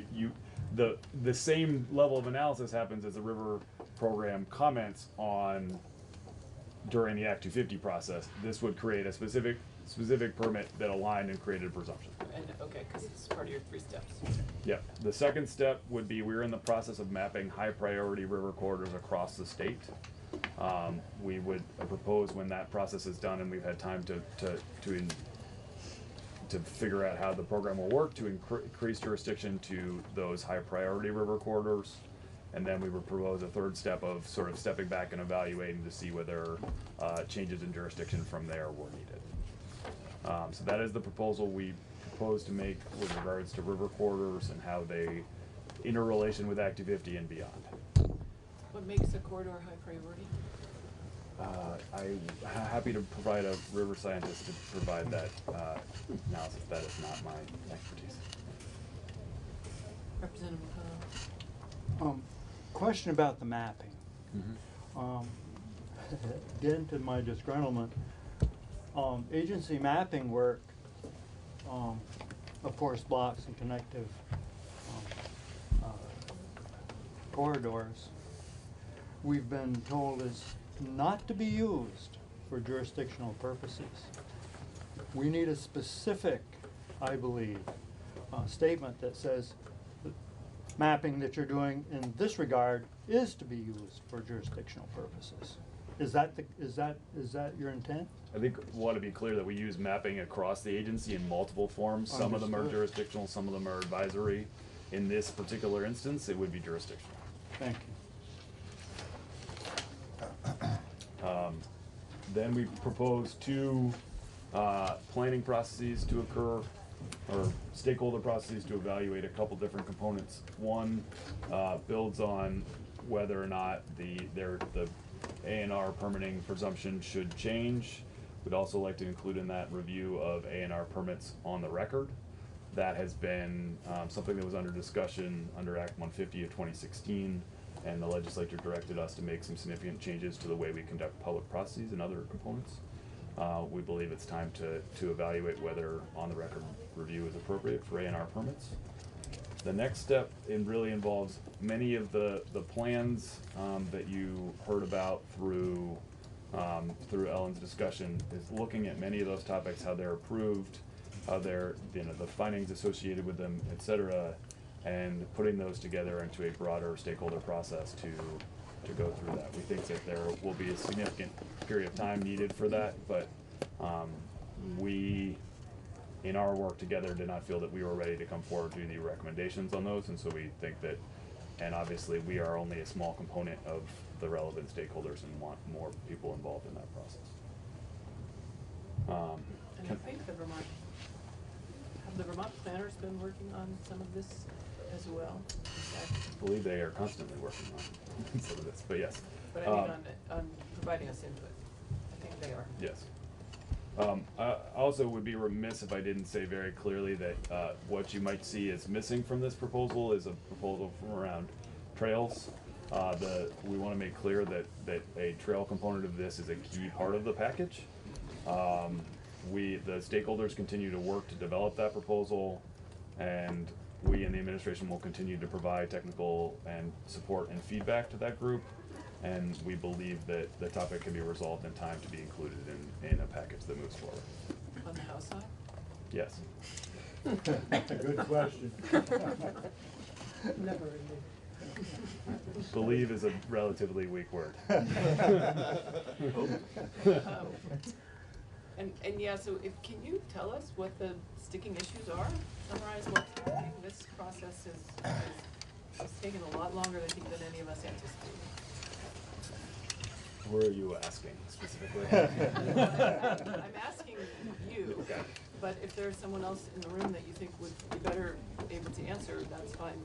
The same level of analysis happens as the river program comments on during the Act 250 process. This would create a specific permit that aligned and created a presumption. And, okay, because it's part of your 3 steps. Yep. The second step would be, we're in the process of mapping high priority river corridors across the state. We would propose, when that process is done and we've had time to figure out how the program will work, to increase jurisdiction to those high priority river corridors. And then we would propose a third step of sort of stepping back and evaluating to see whether changes in jurisdiction from there were needed. So that is the proposal we propose to make with regards to river corridors and how they interrelation with Act 250 and beyond. What makes a corridor high priority? I'm happy to provide a river scientist to provide that analysis. That is not my expertise. Representative McCullough. Question about the mapping. Mm-hmm. get into my disgruntlement. Agency mapping work, of course, blocks and connective corridors, we've been told is not to be used for jurisdictional purposes. We need a specific, I believe, statement that says the mapping that you're doing in this regard is to be used for jurisdictional purposes. Is that your intent? I think we want to be clear that we use mapping across the agency in multiple forms. Some of them are Understood. jurisdictional, some of them are advisory. In this particular instance, it would be jurisdictional. Thank you. Then we propose two planning processes to occur, or stakeholder processes to evaluate a couple different components. One builds on whether or not the A&R permitting presumption should change. We'd also like to include in that review of A&R permits on the record. That has been something that was under discussion under Act 150 of 2016, and the legislature directed us to make some significant changes to the way we conduct public processes and other components. We believe it's time to evaluate whether on-the-record review is appropriate for A&R permits. The next step really involves many of the plans that you heard about through Ellen's discussion, is looking at many of those topics, how they're approved, how they're, the findings associated with them, et cetera, and putting those together into a broader stakeholder process to go through that. We think that there will be a significant period of time needed for that, but we, in our work together, did not feel that we were ready to come forward to the recommendations on those, and so we think that, and obviously we are only a small component of the relevant stakeholders and want more people involved in that process. And I think have the Vermont planners been working on some of this as well? I believe they are constantly working on some of this, but yes. But I mean on providing us input, I think they are. Yes. I also would be remiss if I didn't say very clearly that what you might see as missing from this proposal is a proposal from around trails. We want to make clear that a trail component of this is a key part of the package. The stakeholders continue to work to develop that proposal, and we in the administration will continue to provide technical and support and feedback to that group. And we believe that the topic can be resolved in time to be included in a package that moves forward. On the House side? Yes. Good question. Never Believe is a relatively weak word. And yeah, so can you tell us what the sticking issues are? Summarize what's happening. This process has taken a lot longer than any of us anticipated. Where are you asking specifically? I'm asking you, okay. But if there's someone else in the room that you think would be better able to answer, that's fine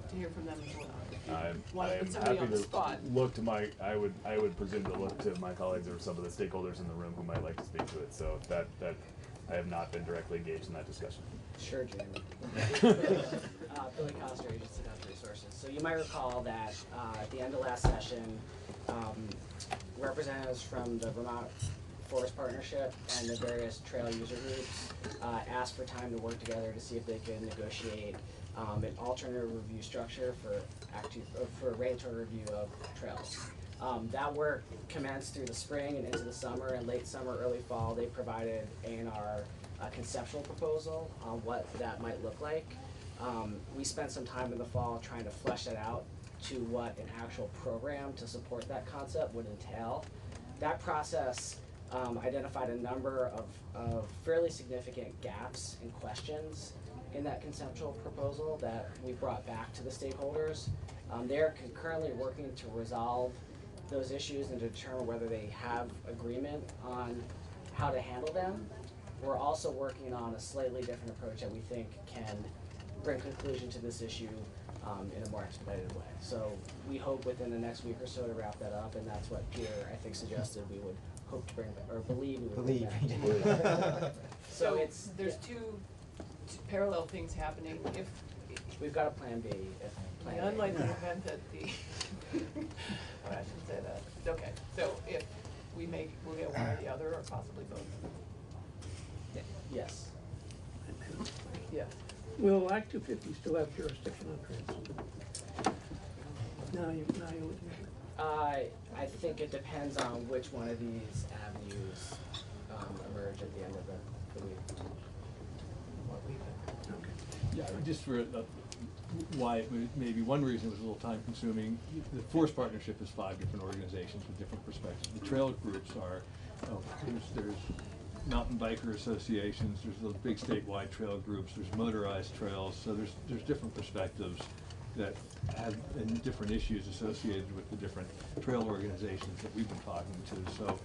to hear from them as well. I Want to am put somebody happy on the to spot. look to I would presume to look to my colleagues or some of the stakeholders in the room who might like to speak to it. So that I have not been directly engaged in that discussion. Sure, Jamie. Billy Coster, Agency of Natural Resources. So you might recall that at the end of last session, representatives from the Vermont Forest Partnership and the various trail user groups asked for time to work together to see if they could negotiate an alternative review structure for regulatory review of trails. That work commenced through the spring and into the summer, and late summer, early fall, they provided A&R conceptual proposal on what that might look like. We spent some time in the fall trying to flesh that out to what an actual program to support that concept would entail. That process identified a number of fairly significant gaps and questions in that conceptual proposal that we brought back to the stakeholders. They're currently working to resolve those issues and to determine whether they have agreement on how to handle them. We're also working on a slightly different approach that we think can bring conclusion to this issue in a more expedited way. So we hope within the next week or so to wrap that up, and that's what Peter, I think, suggested we would hope to bring back, or believe we would bring back. So there's two parallel things happening. If we've got a plan B, if plan the A. unlikely event that the oh, I shouldn't say that. Okay, so if we'll get one or the other, or possibly both. Yes. Yeah. Will Act 250 still have jurisdiction on transit? Now you're looking at it. I think it depends on which one of these avenues emerge at the end of the week. Yeah, just for why maybe one reason it was a little time consuming. The Forest Partnership is 5 different organizations with different perspectives. The trail groups are, there's mountain biker associations, there's those big statewide trail groups, there's motorized trails, so there's different perspectives that have and different issues associated with the different trail organizations that we've been talking to. So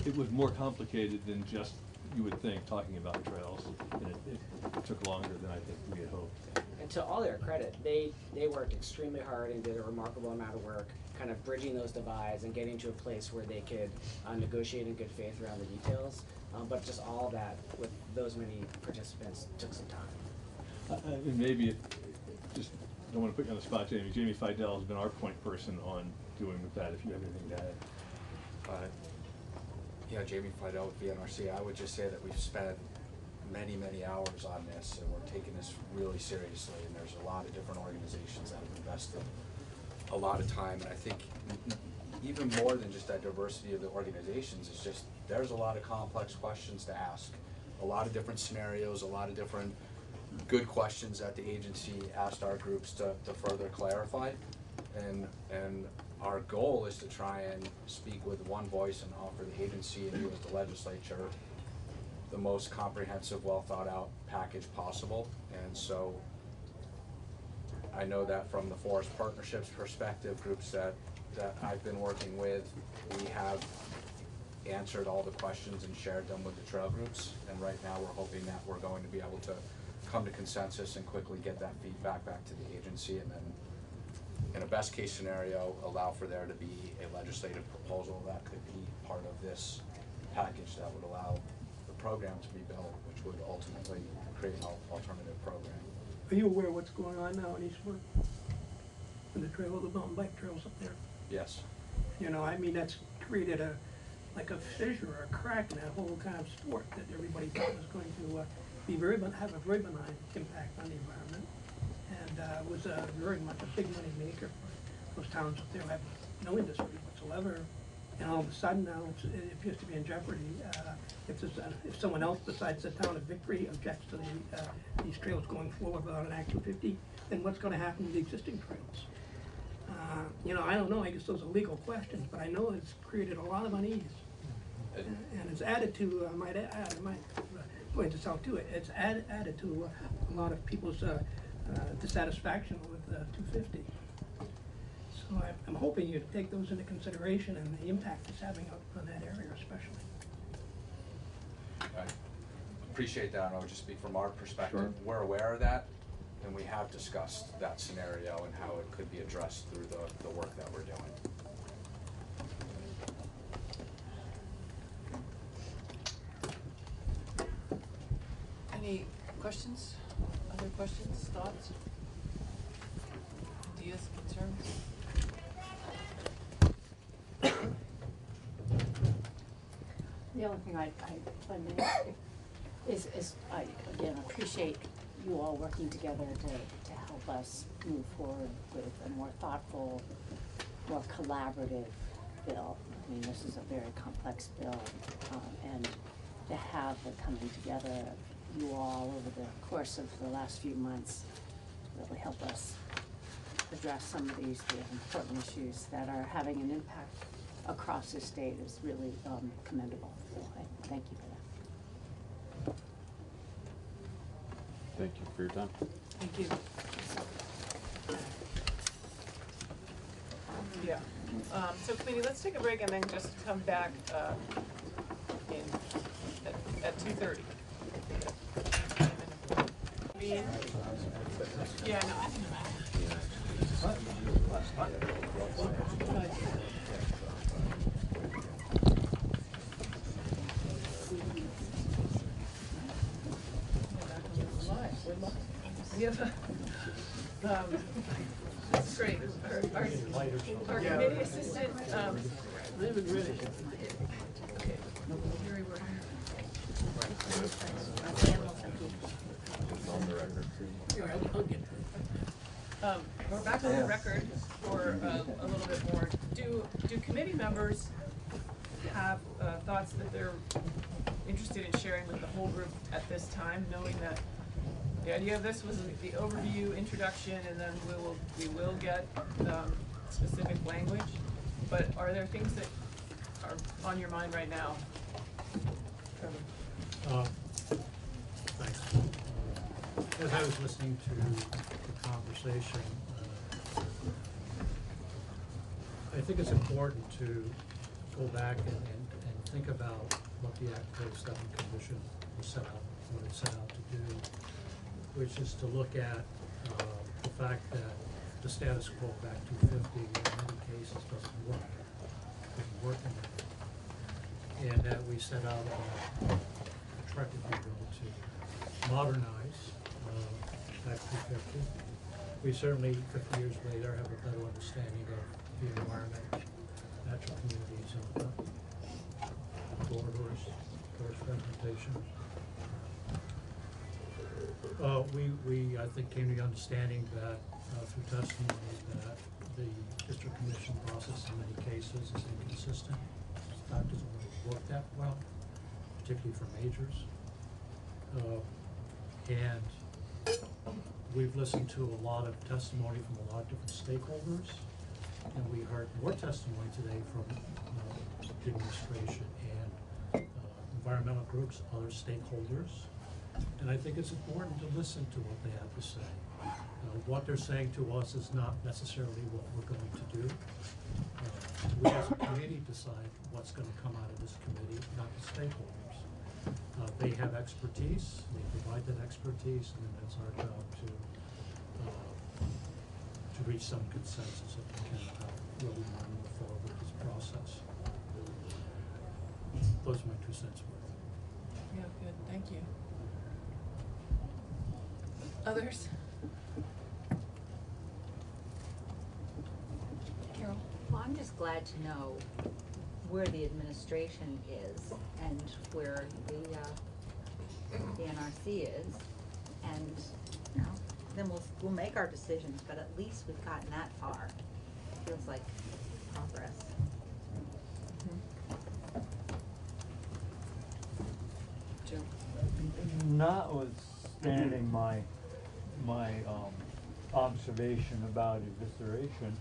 it was more complicated than just, you would think, talking about trails, and it took longer than I think we had hoped. And to all their credit, they worked extremely hard and did a remarkable amount of work kind of bridging those divides and getting to a place where they could negotiate in good faith around the details. But just all of that with those many participants took some time. And maybe just don't want to put you on the spot, Jamie. Jamie Fidel has been our point person on doing with that, if you have anything to add. Yeah, Jamie Fidel with VNRC. I would just say that we've spent many, many hours on this, and we're taking this really seriously, and there's a lot of different organizations that have invested a lot of time, and I think even more than just that diversity of the organizations, it's just there's a lot of complex questions to ask, a lot of different scenarios, a lot of different good questions that the agency asked our groups to further clarify, and our goal is to try and speak with one voice and offer the agency and you as the legislature the most comprehensive, well thought out package possible. And so I know that from the Forest Partnerships perspective, groups that I've been working with, we have answered all the questions and shared them with the trail groups, and right now we're hoping that we're going to be able to come to consensus and quickly get that feedback back to the agency, and then in a best case scenario allow for there to be a legislative proposal that could be part of this package that would allow the program to be built, which would ultimately create an alternative program. Are you aware of what's going on now in Eastwood? In the trail, the mountain bike trails up there? Yes. You know, I mean, that's created a fissure or a crack in that whole kind of sport that everybody thought was going to have a very benign impact on the environment, and was very much a big money maker for those towns up there who have no industry whatsoever. And all of a sudden now it appears to be in jeopardy. If someone else besides the town of Victory objects to these trails going forward without an Act 250, then what's going to happen to the existing trails? You know, I don't know. I guess those are legal questions, but I know it's created a lot of unease, and it's added to. I might point this out too. It's added to a lot of people's dissatisfaction with 250. So I'm hoping you take those into consideration and the impact it's having on that area, especially. I appreciate that, and I would just speak from our perspective. Sure. We're aware of that, and we have discussed that scenario and how it could be addressed through the work that we're doing. Any questions? Other questions, thoughts? Ideas, concerns? The only thing I'd mention is I again appreciate you all working together to help us move forward with a more thoughtful, more collaborative bill. I mean, this is a very complex bill, and to have the coming together of you all over the course of the last few months really help us address some of these important issues that are having an impact across the state is really commendable. So I thank you for that. Thank you for your time. Thank you. Yeah. So committee, let's take a break and then just come back at 2:30. Yeah, no, I think this is great. Our committee assistant David ready. Okay. Here we were. Here, I'll get we're back on the record for a little bit more. Do committee members have thoughts that they're interested in sharing with the whole group at this time, knowing that the idea of this was the overview, introduction, and then we will get specific language. But are there things that are on your mind right now? Thanks. As I was listening to the conversation, I think it's important to go back and think about what the Act 47 Commission was set out, what it set out to do, which is to look at the fact that the status quo of Act 250 in many cases doesn't work in there. And that we set out on a track, if you will, to modernize Act 250. We certainly, 50 years later, have a better understanding of the environment, natural communities, and corridors, forest fragmentation. We, I think, came to the understanding that through testimony that the district commission process in many cases is inconsistent. In fact, doesn't really work that well, particularly for majors. And we've listened to a lot of testimony from a lot of different stakeholders, and we heard more testimony today from the administration and environmental groups, other stakeholders. And I think it's important to listen to what they have to say. What they're saying to us is not necessarily what we're going to do. We as a committee decide what's going to come out of this committee, not the stakeholders. They have expertise, they provide that expertise, and then it's our job to reach some consensus if we can about where we want to move forward with this process. Those are my 2 cents worth. Yeah, good, thank you. Others? Carol? Well, I'm just glad to know where the administration is and where the NRC is, and then we'll make our decisions. But at least we've gotten that far. Feels like progress. Joe? Notwithstanding my observation about evisceration,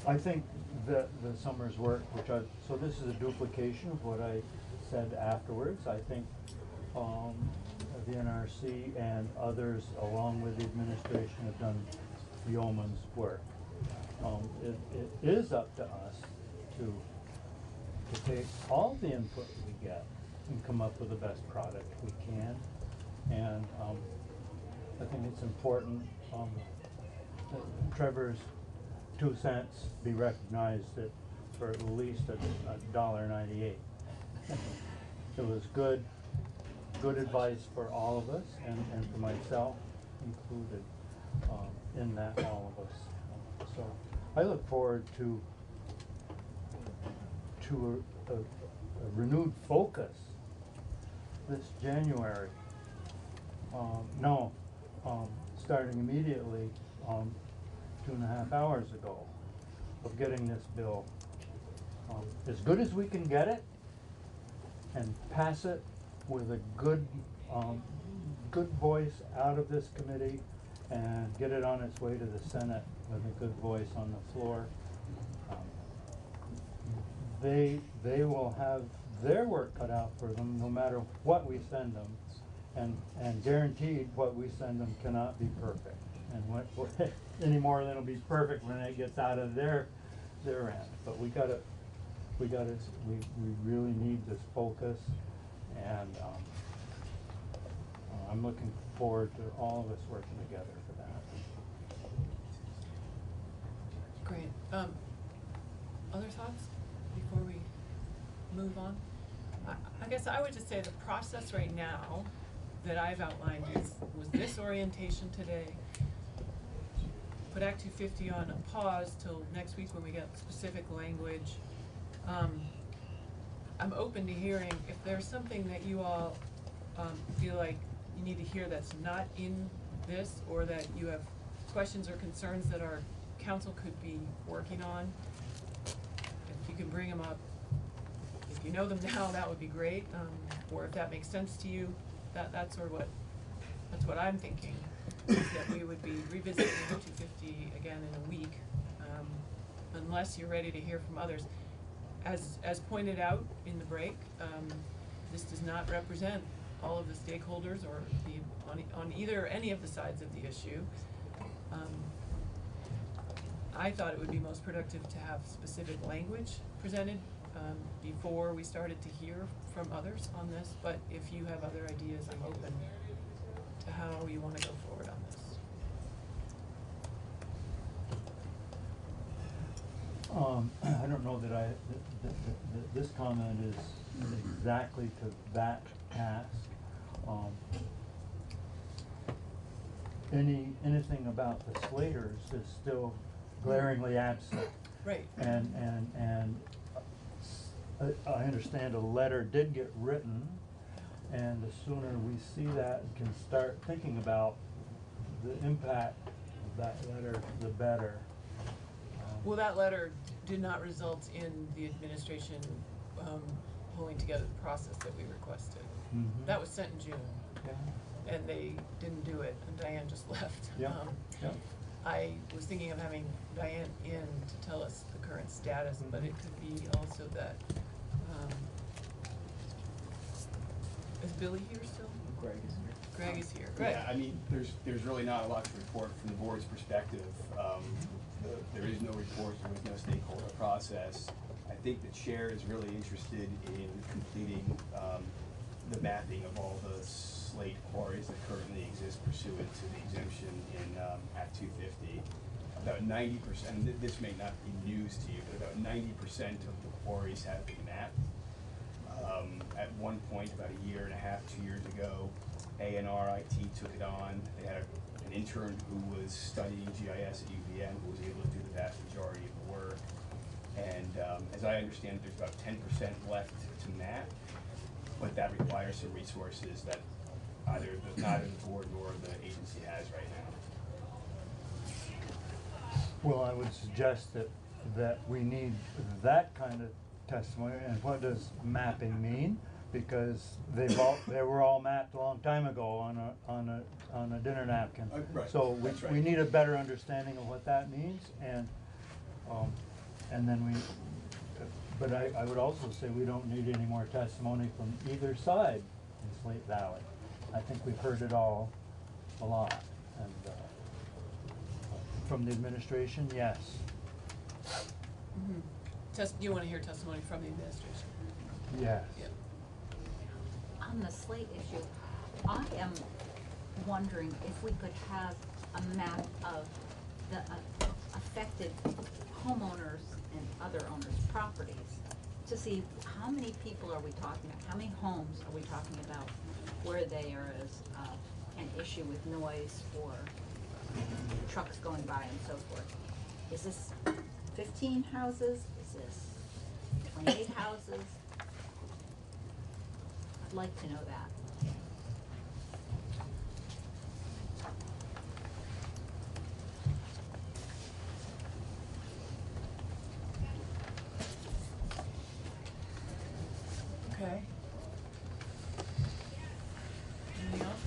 I think that the summer's work, so this is a duplication of what I said afterwards. I think the NRC and others, along with the administration, have done yeoman's work. It is up to us to take all the input we get and come up with the best product we can. And I think it's important that Trevor's 2 cents be recognized for at least $1.98. It was good advice for all of us, and for myself included in that, all of us. So I look forward to a renewed focus this January. Starting immediately 2.5 hours ago, of getting this bill as good as we can get it and pass it with a good voice out of this committee and get it on its way to the Senate with a good voice on the floor. They will have their work cut out for them no matter what we send them, and guaranteed what we send them cannot be perfect. And what any more than it'll be perfect when it gets out of their end. But we really need this focus, and I'm looking forward to all of us working together for that. Great. Other thoughts before we move on? I guess I would just say the process right now that I've outlined was this orientation today, put Act 250 on a pause till next week when we get specific language. I'm open to hearing if there's something that you all feel like you need to hear that's not in this, or that you have questions or concerns that our council could be working on. If you can bring them up, if you know them now, that would be great. Or if that makes sense to you, that's what I'm thinking. Is that we would be revisiting Act 250 again in a week, unless you're ready to hear from others. As pointed out in the break, this does not represent all of the stakeholders or on either any of the sides of the issue. I thought it would be most productive to have specific language presented before we started to hear from others on this, but if you have other ideas, I'm open to how you want to go forward on this. I don't know that this comment is exactly to that task. Anything about the Slaters is still glaringly absent. Right. And I understand a letter did get written, and the sooner we see that and can start thinking about the impact of that letter, the better. Well, that letter did not result in the administration pulling together the process that we requested. Mhm. That was sent in June. Yeah. And they didn't do it, and Diane just left. Yeah. Yeah. I was thinking of having Diane in to tell us the current status, but it could be also that, is Billy here still? Greg is here. Greg is here. Greg. Yeah, I mean, there's really not a lot to report from the board's perspective. There is no report, there was no stakeholder process. I think the chair is really interested in completing the mapping of all the slate quarries that currently exist pursuant to the exemption in Act 250. About 90%, and this may not be news to you, but about 90% of the quarries have been mapped. At one point, about a year and a half, 2 years ago, A&R IT took it on. They had an intern who was studying GIS at UVM who was able to do the vast majority of the work. And as I understand it, there's about 10% left to map, but that requires some resources that neither the board nor the agency has right now. Well, I would suggest that we need that kind of testimony. And what does mapping mean? Because they were all mapped a long time ago on a dinner napkin. Right. So That's right. we need a better understanding of what that means, and then we. But I would also say we don't need any more testimony from either side in Slate Valley. I think we've heard it all a lot, and from the administration, yes. Mm-hmm. You want to hear testimony from the administration? Yes. Yeah. On the slate issue, I am wondering if we could have a map of the affected homeowners and other owners' properties to see how many people are we talking about, how many homes are we talking about where there is an issue with noise or trucks going by and so forth. Is this 15 houses? Is this 28 houses? I'd like to know that. Okay. Anything else?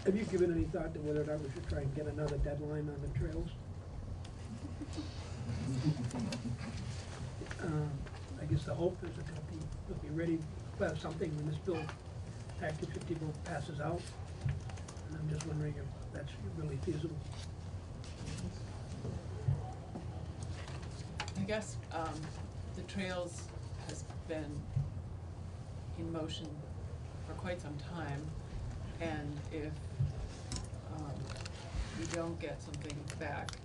Have you given any thought to whether or not we should try and get another deadline on the trails? I guess the hope is that we'll be ready to have something when this bill, Act 250 bill passes out. And I'm just wondering if that's really feasible. I guess the trails has been in motion for quite some time, and if we don't get something back,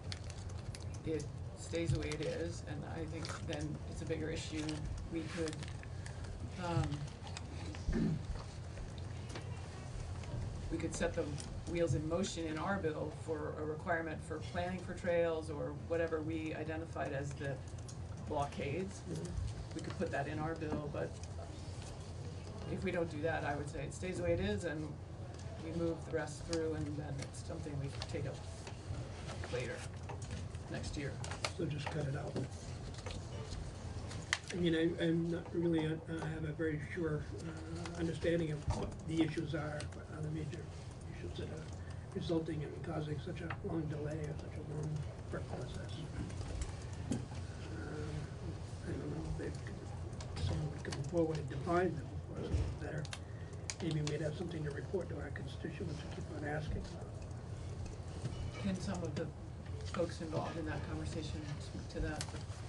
it stays the way it is, and I think then it's a bigger issue. We could we could set the wheels in motion in our bill for a requirement for planning for trails or whatever we identified as the blockades. We could put that in our bill, but if we don't do that, I would say it stays the way it is and we move the rest through, and then it's something we can take up later, next year. So just cut it out. I mean, I'm not really, have a very sure understanding of what the issues are, what are the major issues that are resulting in causing such a long delay or such a long work process. I don't know if someone would come forward and define them for us a little better. Maybe we'd have something to report to our constituents and keep on asking. Can some of the folks involved in that conversation speak to that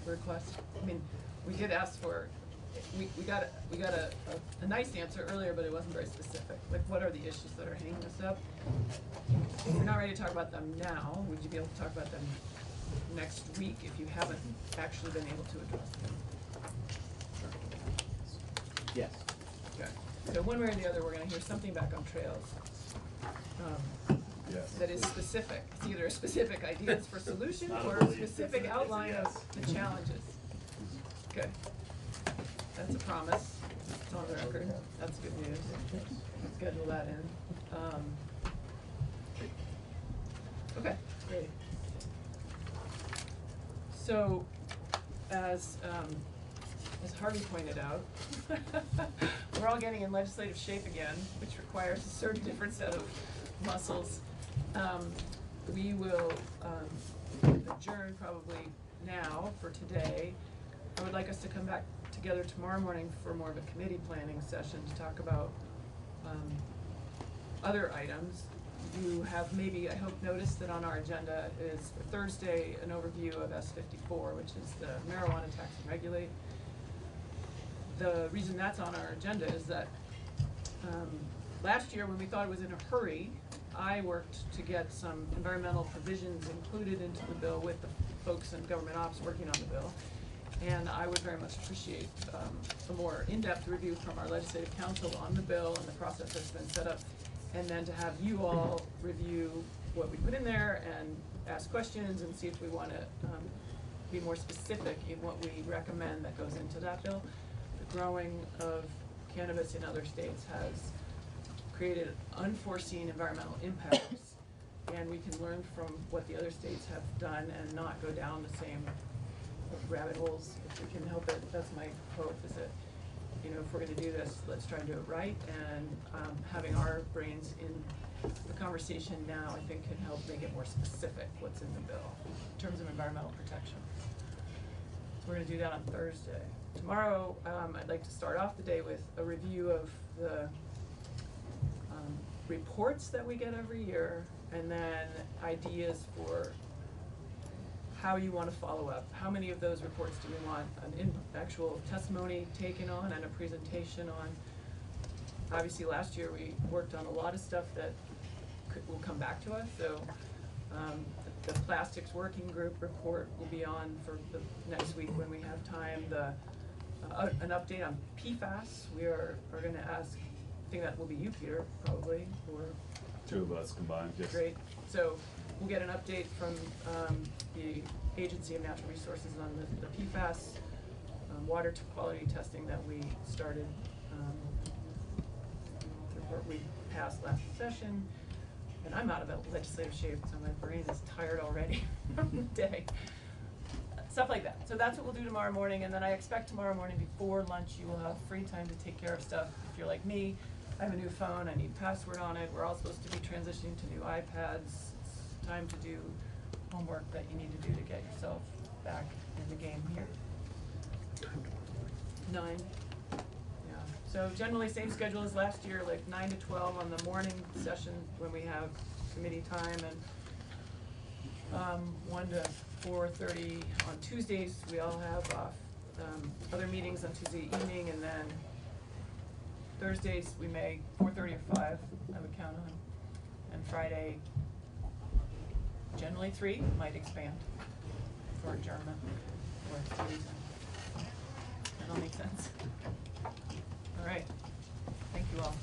request? I mean, we did ask for, we got a nice answer earlier, but it wasn't very specific. Like, what are the issues that are hanging us up? If you're not ready to talk about them now, would you be able to talk about them next week if you haven't actually been able to address them? Yes. Okay. So one way or the other, we're gonna hear something back on trails. Yes. That is specific. It's either specific ideas for solution Not a or a belief. specific outline Yes. of the challenges. Good. That's a promise. It's on the record. That's good news. Schedule that in. Okay, great. So, as Harvey pointed out, we're all getting in legislative shape again, which requires a certain different set of muscles. We will adjourn probably now for today. I would like us to come back together tomorrow morning for more of a committee planning session to talk about other items. You have maybe, I hope, noticed that on our agenda is for Thursday an overview of S54, which is the marijuana tax and regulate. The reason that's on our agenda is that last year when we thought it was in a hurry, I worked to get some environmental provisions included into the bill with the folks in government ops working on the bill. And I would very much appreciate a more in-depth review from our legislative council on the bill and the process that's been set up, and then to have you all review what we put in there and ask questions and see if we want to be more specific in what we recommend that goes into that bill. The growing of cannabis in other states has created unforeseen environmental impacts, and we can learn from what the other states have done and not go down the same rabbit holes if we can help it. That's my hope, is that, you know, if we're gonna do this, let's try and do it right, and having our brains in the conversation now, I think, can help make it more specific what's in the bill in terms of environmental protection. So we're gonna do that on Thursday. Tomorrow, I'd like to start off the day with a review of the reports that we get every year, and then ideas for how you want to follow up. How many of those reports do we want an actual testimony taken on and a presentation on? Obviously, last year we worked on a lot of stuff that will come back to us. So the plastics working group report will be on for the next week when we have time. An update on PFAS. We are going to ask, I think that will be you, Peter, probably, or Two of us combined, yes. Great. So we'll get an update from the Agency of Natural Resources on the PFAS water quality testing that we started, the report we passed last session. And I'm out of legislative shape, so my brain is tired already from the day. Stuff like that. So that's what we'll do tomorrow morning, and then I expect tomorrow morning before lunch you will have free time to take care of stuff. If you're like me, I have a new phone, I need a password on it. We're all supposed to be transitioning to new iPads. It's time to do homework that you need to do to get yourself back in the game here. 9. Yeah. So generally same schedule as last year, like 9 to 12 on the morning session when we have committee time, and 1 to 4:30 on Tuesdays. We all have other meetings on Tuesday evening, and then Thursdays we may 4:30 or 5, I would count on, and Friday generally 3, might expand for adjournment or 3. That'll make sense. All right, thank you all.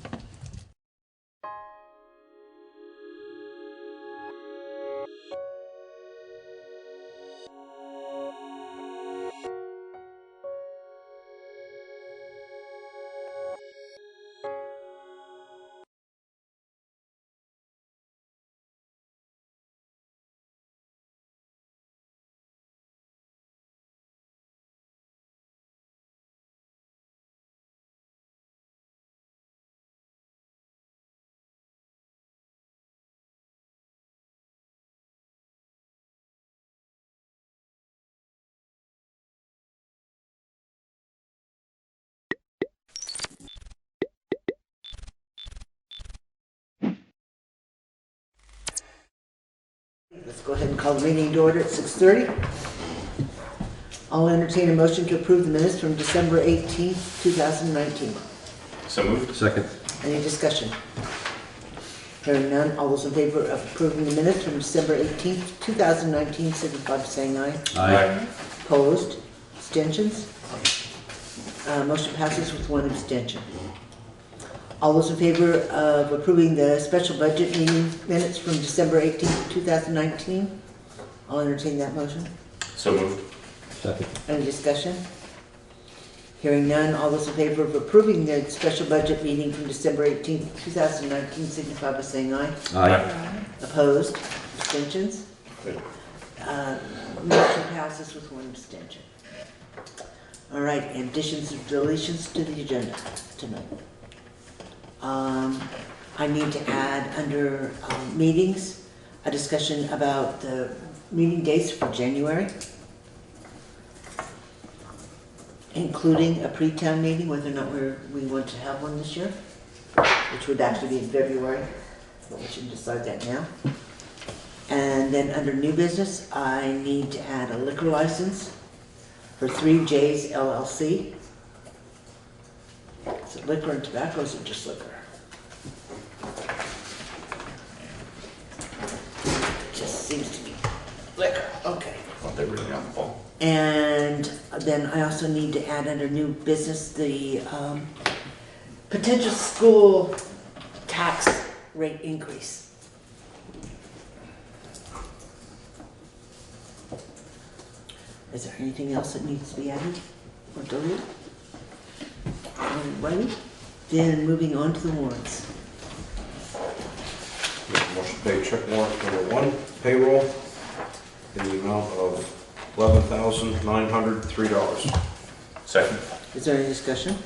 Let's go ahead and call the meeting to order at 6:30. I'll entertain a motion to approve the minutes from December 18th, 2019. So moved. Second. Any discussion? Hearing none, all those in favor of approving the minutes from December 18th, 2019, signify by saying aye. Aye. Opposed? Abstentions? Motion passes with one abstention. All those in favor of approving the special budget meeting minutes from December 18th, 2019? I'll entertain that motion. So moved. Second. Any discussion? Hearing none, all those in favor of approving the special budget meeting from December 18th, 2019, signify by saying aye. Aye. Opposed? Abstentions? Motion passes with one abstention. All right, additions and deletions to the agenda tonight. I need to add under meetings, a discussion about the meeting dates for January, including a pre-town meeting, whether or not we want to have one this year, which would actually be in February, but we should decide that now. And then under new business, I need to add a liquor license for 3J's LLC. Is it liquor and tobacco, or is it just liquor? Just seems to be liquor, okay. Want that written down, Paul? And then I also need to add under new business the potential school tax rate increase. Is there anything else that needs to be added or deleted? Alrighty, then moving on to the warrants. Motion to pay check warrant number 1, payroll, in the amount of $11,903. Second. Is there any discussion?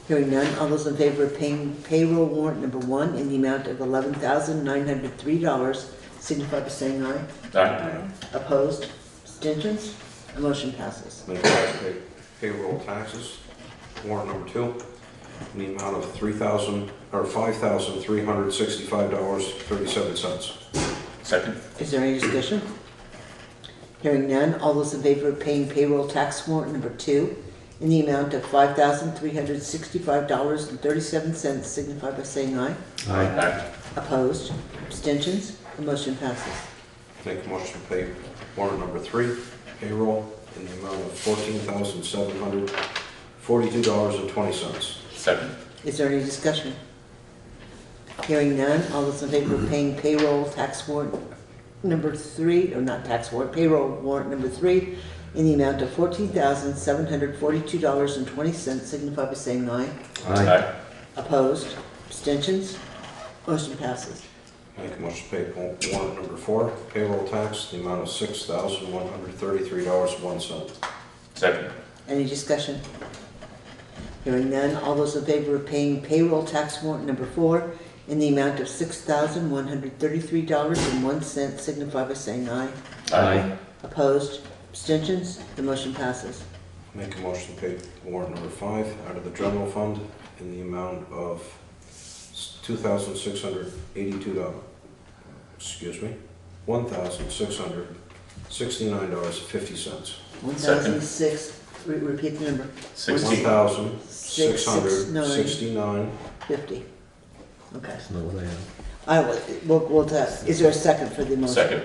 Hearing none, all those in favor of paying payroll warrant number 1 in the amount of $11,903 signify by saying aye. Aye. Opposed? Abstentions? The motion passes. Make a motion to pay payroll taxes, warrant number 2, in the amount of $5,365.37. Second. Is there any discussion? Hearing none, all those in favor of paying payroll tax warrant number 2 in the amount of $5,365.37 signify by saying aye. Aye. Opposed? Abstentions? The motion passes. Make a motion to pay warrant number 3, payroll, in the amount of $14,742.20. Second. Is there any discussion? Hearing none, all those in favor of paying payroll tax warrant number 3, or not tax warrant, payroll warrant number 3 in the amount of $14,742.20 signify by saying aye. Aye. Opposed? Abstentions? Motion passes. Make a motion to pay warrant number 4, payroll tax, the amount of $6,133.01. Second. Any discussion? Hearing none, all those in favor of paying payroll tax warrant number 4 in the amount of $6,133.01 signify by saying aye. Aye. Opposed? Abstentions? The motion passes. Make a motion to pay warrant number 5 out of the general fund in the amount of $1,669.50. $1,006, repeat the number. $1,669.50. Okay. That's not what I have. We'll test. Is there a second for the motion? Second.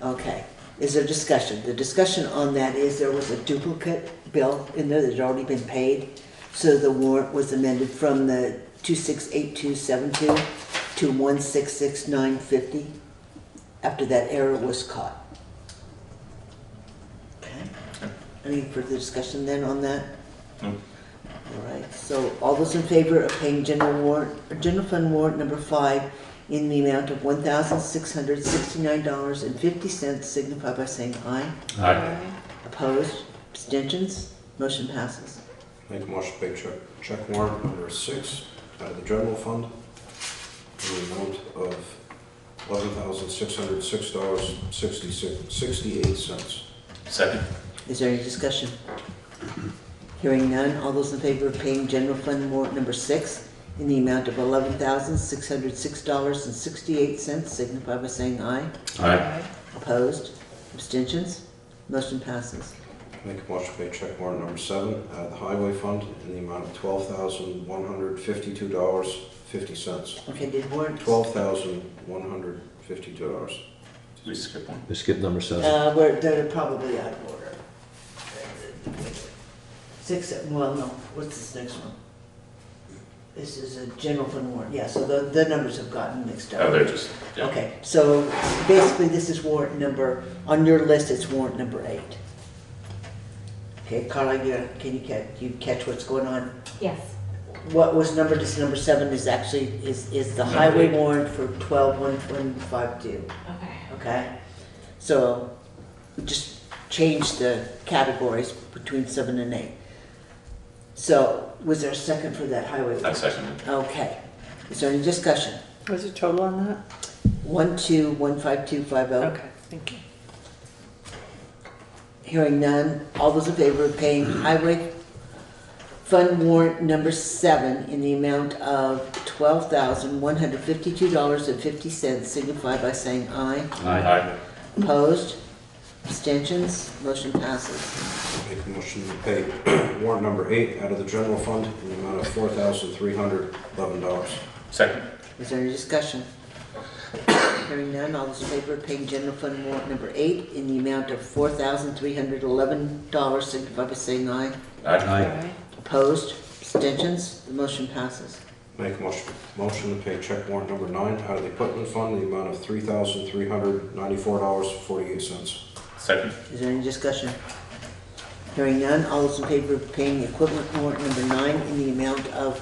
Okay. Is there discussion? The discussion on that is there was a duplicate bill in there that had already been paid. So the warrant was amended from the 268272 to 166950 after that error was caught. Okay. Any further discussion then on that? No. All right. So all those in favor of paying general fund warrant number 5 in the amount of $1,669.50 signify by saying aye. Aye. Opposed? Abstentions? Motion passes. Make a motion to pay check warrant number 6 out of the general fund in the amount of $11,606.68. Second. Is there any discussion? Hearing none, all those in favor of paying general fund warrant number 6 in the amount of $11,606.68, signify by saying aye. Aye. Opposed? Abstentions? Motion passes. Make a motion to pay check warrant number 7 out of the highway fund in the amount of $12,152.50. Okay, did warrant? $12,152. We skip one. We skip number 7. They're probably out of order. 6, well, no, what's this next one? This is a general fund warrant, yeah, so the numbers have gotten mixed up. Oh, they're just, yeah. Okay, so basically this is warrant number, on your list it's warrant number 8. Okay, Carla, can you catch what's going on? Yes. What was numbered as number 7 is actually, is the highway warrant for 12,152. Okay. Okay, so we just change the categories between 7 and 8. So, was there a second for that highway? I second it. Okay, is there any discussion? What's the total on that? 1215250. Okay, thank you. Hearing none, all those in favor of paying highway fund warrant number 7 in the amount of $12,152.50 signify by saying aye. Aye. Opposed? Abstentions? Motion passes. Make a motion to pay warrant number 8 out of the general fund in the amount of $4,311. Second. Is there any discussion? Hearing none, all those in favor of paying general fund warrant number 8 in the amount of $4,311 signify by saying aye. Aye. Opposed? Abstentions? The motion passes. Make a motion to pay check warrant number 9 out of the equipment fund in the amount of $3,394.48. Second. Is there any discussion? Hearing none, all those in favor of paying equipment warrant number 9 in the amount of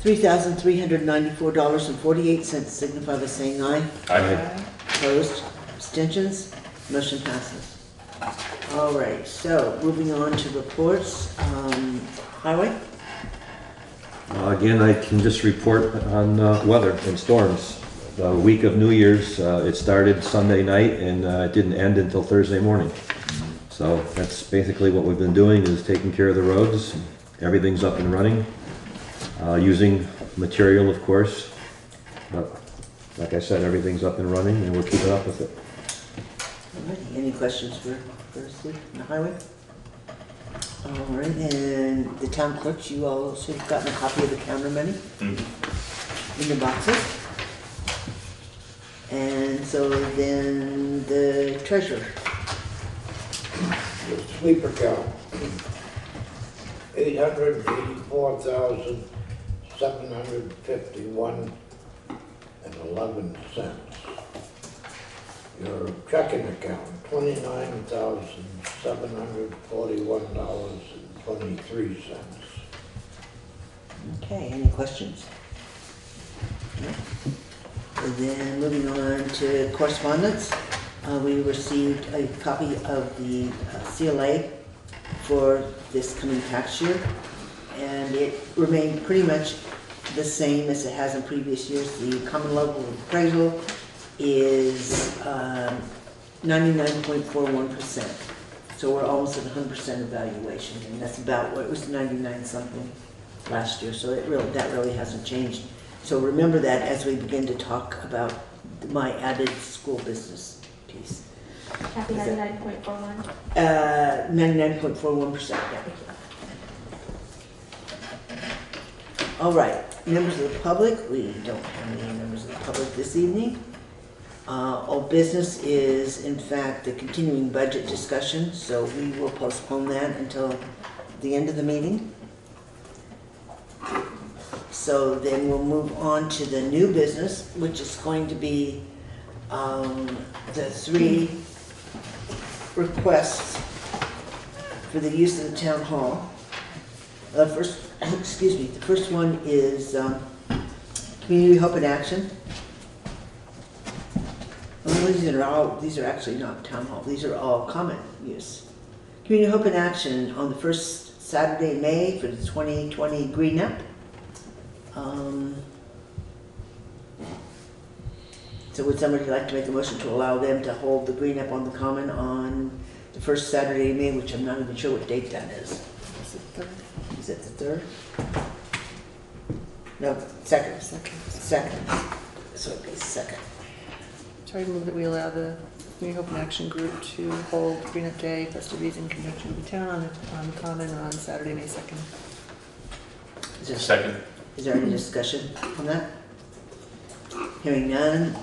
$3,394.48 signify by saying aye. Aye. Opposed? Abstentions? Motion passes. All right, so moving on to reports. Highway? Again, I can just report on weather and storms. The week of New Year's, it started Sunday night and it didn't end until Thursday morning. So that's basically what we've been doing, is taking care of the roads. Everything's up and running. Using material, of course. But like I said, everything's up and running and we're keeping up with it. Alrighty, any questions for Steve on the highway? All right, and the town clerks, you all should have gotten a copy of the counter money in the boxes. And so then the treasurer. The sweeper count, $884,751.11. Your checking account, $29,741.23. Okay, any questions? No? And then moving on to correspondence, we received a copy of the CLA for this coming tax year, and it remained pretty much the same as it has in previous years. The common level of appraisal is 99.41%. So we're almost at 100% evaluation, and that's about what it was, 99 something last year. So that really hasn't changed. So remember that as we begin to talk about my added school business piece. Happy 99.41? 99.41%, yeah. All right, members of the public, we don't have any members of the public this evening. All business is, in fact, the continuing budget discussion, so we will postpone that until the end of the meeting. So then we'll move on to the new business, which is going to be the 3 requests for the use of the town hall. First, excuse me, the first one is Community Hope and Action. Well, these are actually not town hall, these are all common use. Community Hope and Action on the first Saturday in May for the 2020 Green Up. So would somebody like to make a motion to allow them to hold the Green Up on the Common on the first Saturday in May, which I'm not even sure what date that is. Is it the 3rd? No, second. Second. So it'd be second. So I move that we allow the Community Hope and Action Group to hold Green Up Day festivities in conjunction with the town on the Common on Saturday, May 2nd. Second. Is there any discussion on that? Hearing none.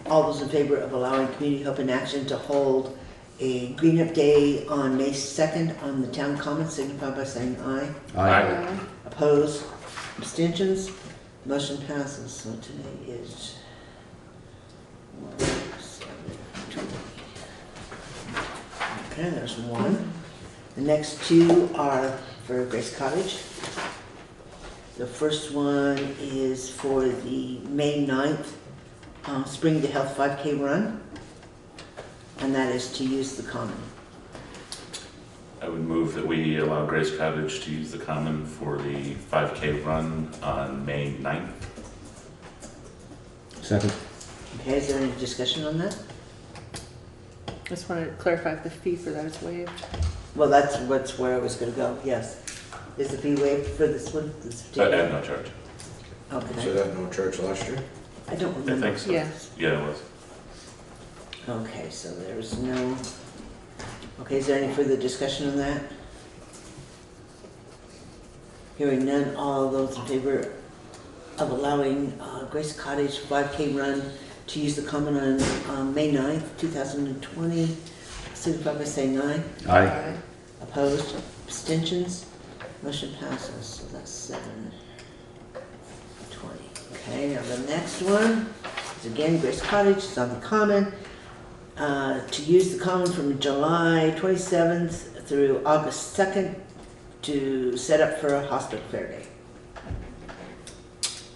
All those in favor of allowing Community Hope and Action to hold a Green Up Day on May 2nd on the town common, signify by saying aye. Aye. Opposed? Abstentions? Motion passes. So today is 1, 7, 20. Okay, there's one. The next two are for Grace Cottage. The first one is for the May 9th Spring to Health 5K run, and that is to use the common. I would move that we allow Grace Cottage to use the common for the 5K run on May 9th. Second. Okay, is there any discussion on that? Just want to clarify if the fee for that is waived. Well, that's where I was gonna go, yes. Is the fee waived for this one? This At particular- no charge. Okay. Was that no charge last year? I don't I remember. think so. Yes. Yeah, it was. Okay, so there's no, okay, is there any further discussion on that? Hearing none, all those in favor of allowing Grace Cottage 5K run to use the common on May 9th, 2020, signify by saying aye. Aye. Opposed? Abstentions? Motion passes, so that's 7, 20. Okay, now the next one is again Grace Cottage, it's on the common. To use the common from July 27th through August 2nd to set up for a hospital fair day.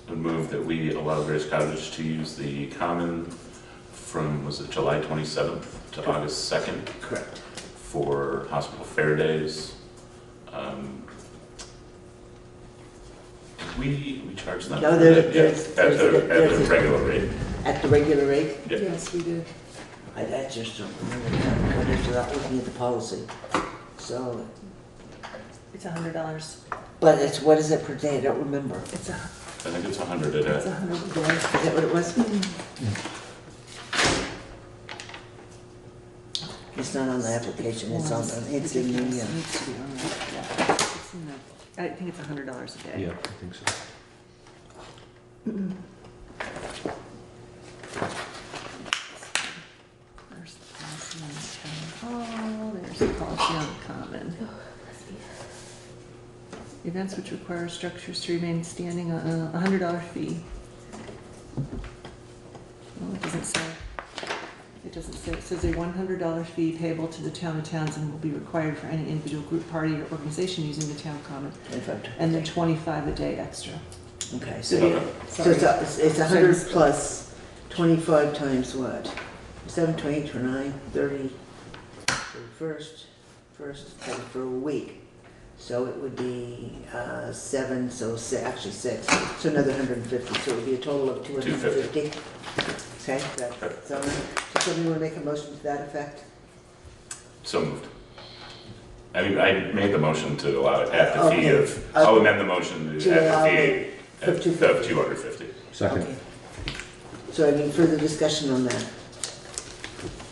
I would move that we allow Grace Cottage to use the common from, was it July 27th to August 2nd? Correct. For hospital fair days. We charge them No, for there's- that, yeah, there's- at there's the a- regular rate. At the regular rate? Yeah. Yes, we did. I just don't remember that, going into that, looking at the policy. So, It's $100. but it's, what is it per day? I don't remember. It's I think it's 100 a day. $100 a day. Is that what it was? It's not on the application, it's on, it's in the, It needs to be on there, yeah. It's in the- I think it's $100 a day. Yeah, I think so. There's the policy on the town hall, there's the policy on the common. Events which require structures to remain standing on a $100 fee. Well, it doesn't say. It doesn't say. It says a $100 fee payable to the town of Townsend will be required for any individual group, party, or organization using the town common. And then 25 a day extra. Okay, So so, yeah, so it's 100 Sorry. plus 25 times what? 7, 28, 29, 30, 31st, for a week. So it would be 7, so actually 6, so another 150, so it would be a total of 250. Okay, that's all right. So somebody want to make a motion to that effect? So moved. I mean, I made the motion to allow it at the fee Okay. of, I'll amend the motion To at allow the fee it for of 250. 250. Second. Okay. So I mean, further discussion on that?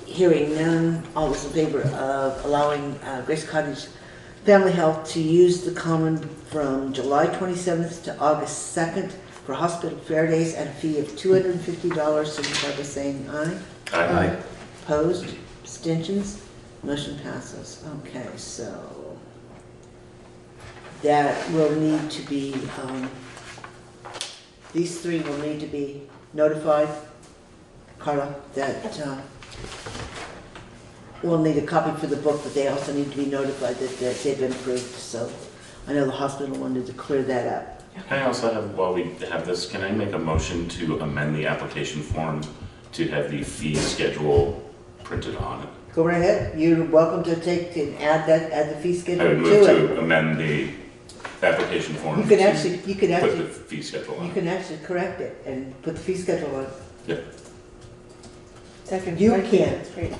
Hearing none, all those in favor of allowing Grace Cottage Family Health to use the common from July 27th to August 2nd for hospital fair days at a fee of $250, signify by saying aye. Aye. Opposed? Abstentions? Motion passes. Okay, so that will need to be, these three will need to be notified, Carla, that we'll need a copy for the book, but they also need to be notified that they've been approved, so I know the hospital wanted to clear that up. Can I also have, while we have this, can I make a motion to amend the application form to have the fee schedule printed on it? Go right ahead, you're welcome to take and add the fee I schedule would to move it. to amend the application form. You could to actually Put the fee schedule on You it. can actually correct it and put the fee schedule on. Yeah. Second. You right? can. That's great. I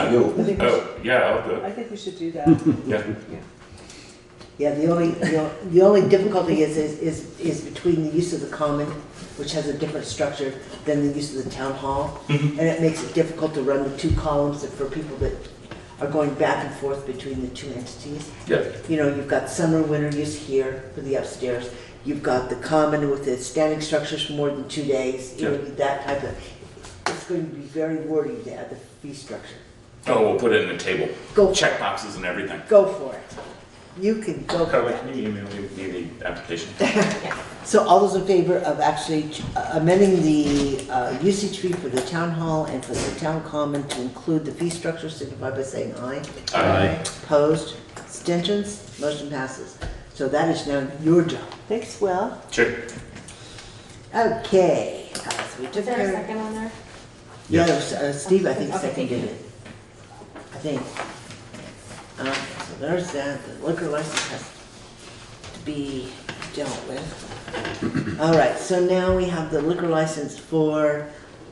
think we Oh, yeah, I'll do it. I think we should do that. Yeah. Yeah, the only difficulty is between the use of the common, which has a different structure than the use of the town hall. Mhm. And it makes it difficult to run the two columns for people that are going back and forth between the two entities. Yeah. You know, you've got summer, winter use here for the upstairs. You've got the common with the standing structures for more than 2 days. You know, that type of, it's going to be very wordy to add the fee structure. Oh, we'll put it in the table. Go check boxes and everything. Go for it. You can go for Carly, it. can you email me the application? So all those in favor of actually amending the usage fee for the town hall and for the town common to include the fee structure signify by saying aye. Aye. Opposed? Abstentions? Motion passes. So that is now your job. Thanks, Will. Sure. Okay. So we took Is there care a of. second on there? Yeah, it was, Steve, I think, Okay, thank seconded you. it. I think. So there's that. The liquor license has to be dealt with. All right, so now we have the liquor license for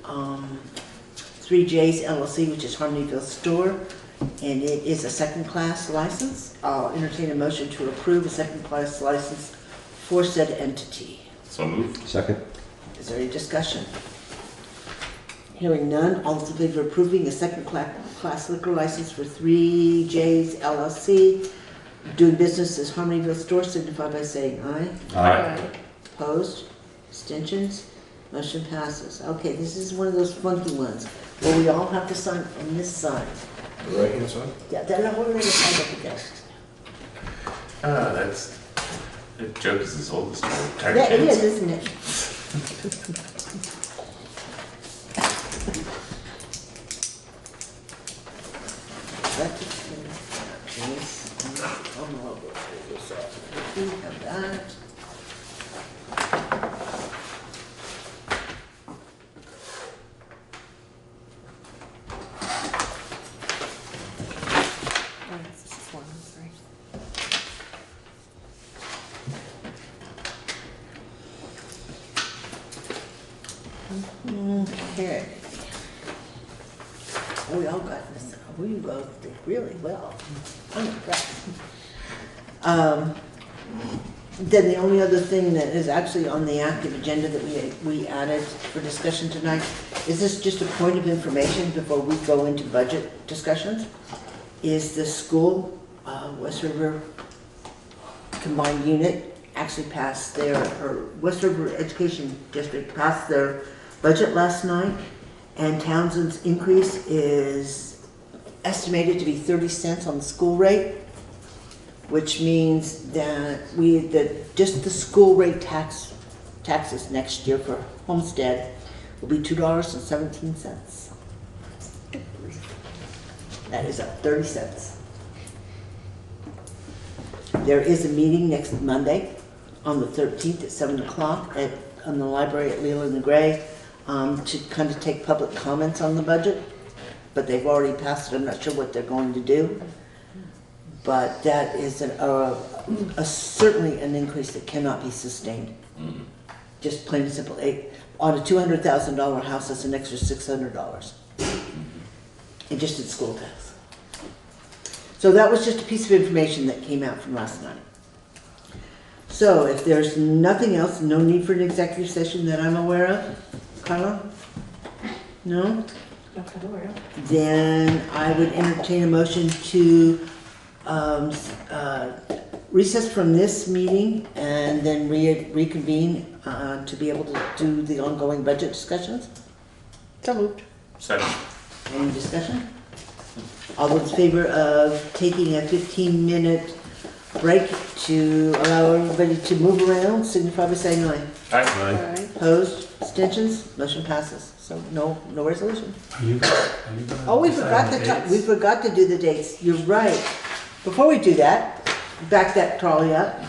3J's LLC, which is Harmonyville Store, and it is a second-class license. I'll entertain a motion to approve a second-class license for said entity. So moved. Second. Is there any discussion? Hearing none, all those in favor of approving a second-class liquor license for 3J's LLC, doing business as Harmonyville Store, signify by saying aye. Aye. Opposed? Abstentions? Motion passes. Okay, this is one of those funky ones where we all have to sign on this side. The right-hand side? Yeah, then we're going to sign up again. That's, that joke is as old as time. Yeah, it is, isn't it? We have that. Okay. We all got this, we both did really well. I'm impressed. Then the only other thing that is actually on the active agenda that we added for discussion tonight, is this just a point of information before we go into budget discussions? Is the school, West River Combined Unit actually passed their, or West River Education District passed their budget last night, and Townsend's increase is estimated to be 30 cents on the school rate, which means that just the school rate taxes next year for Homestead will be $2.17. That is up 30 cents. There is a meeting next Monday on the 13th at 7 o'clock on the library at Leland and Gray to kind of take public comments on the budget, but they've already passed it. I'm not sure what they're going to do, but that is certainly an increase that cannot be sustained. Just plain and simple. On a $200,000 house, that's an extra $600, and just in school tax. So that was just a piece of information that came out from last night. So if there's nothing else, no need for an executive session that I'm aware of, Carla? No? Then I would entertain a motion to recess from this meeting and then reconvene to be able to do the ongoing budget discussions. So moved. Second. Any discussion? All those in favor of taking a 15-minute break to allow everybody to move around, signify by saying aye. Aye. Aye. Opposed? Abstentions? Motion passes. So no resolution. Oh, we forgot to do the dates. You're right. Before we do that, back that trolley up.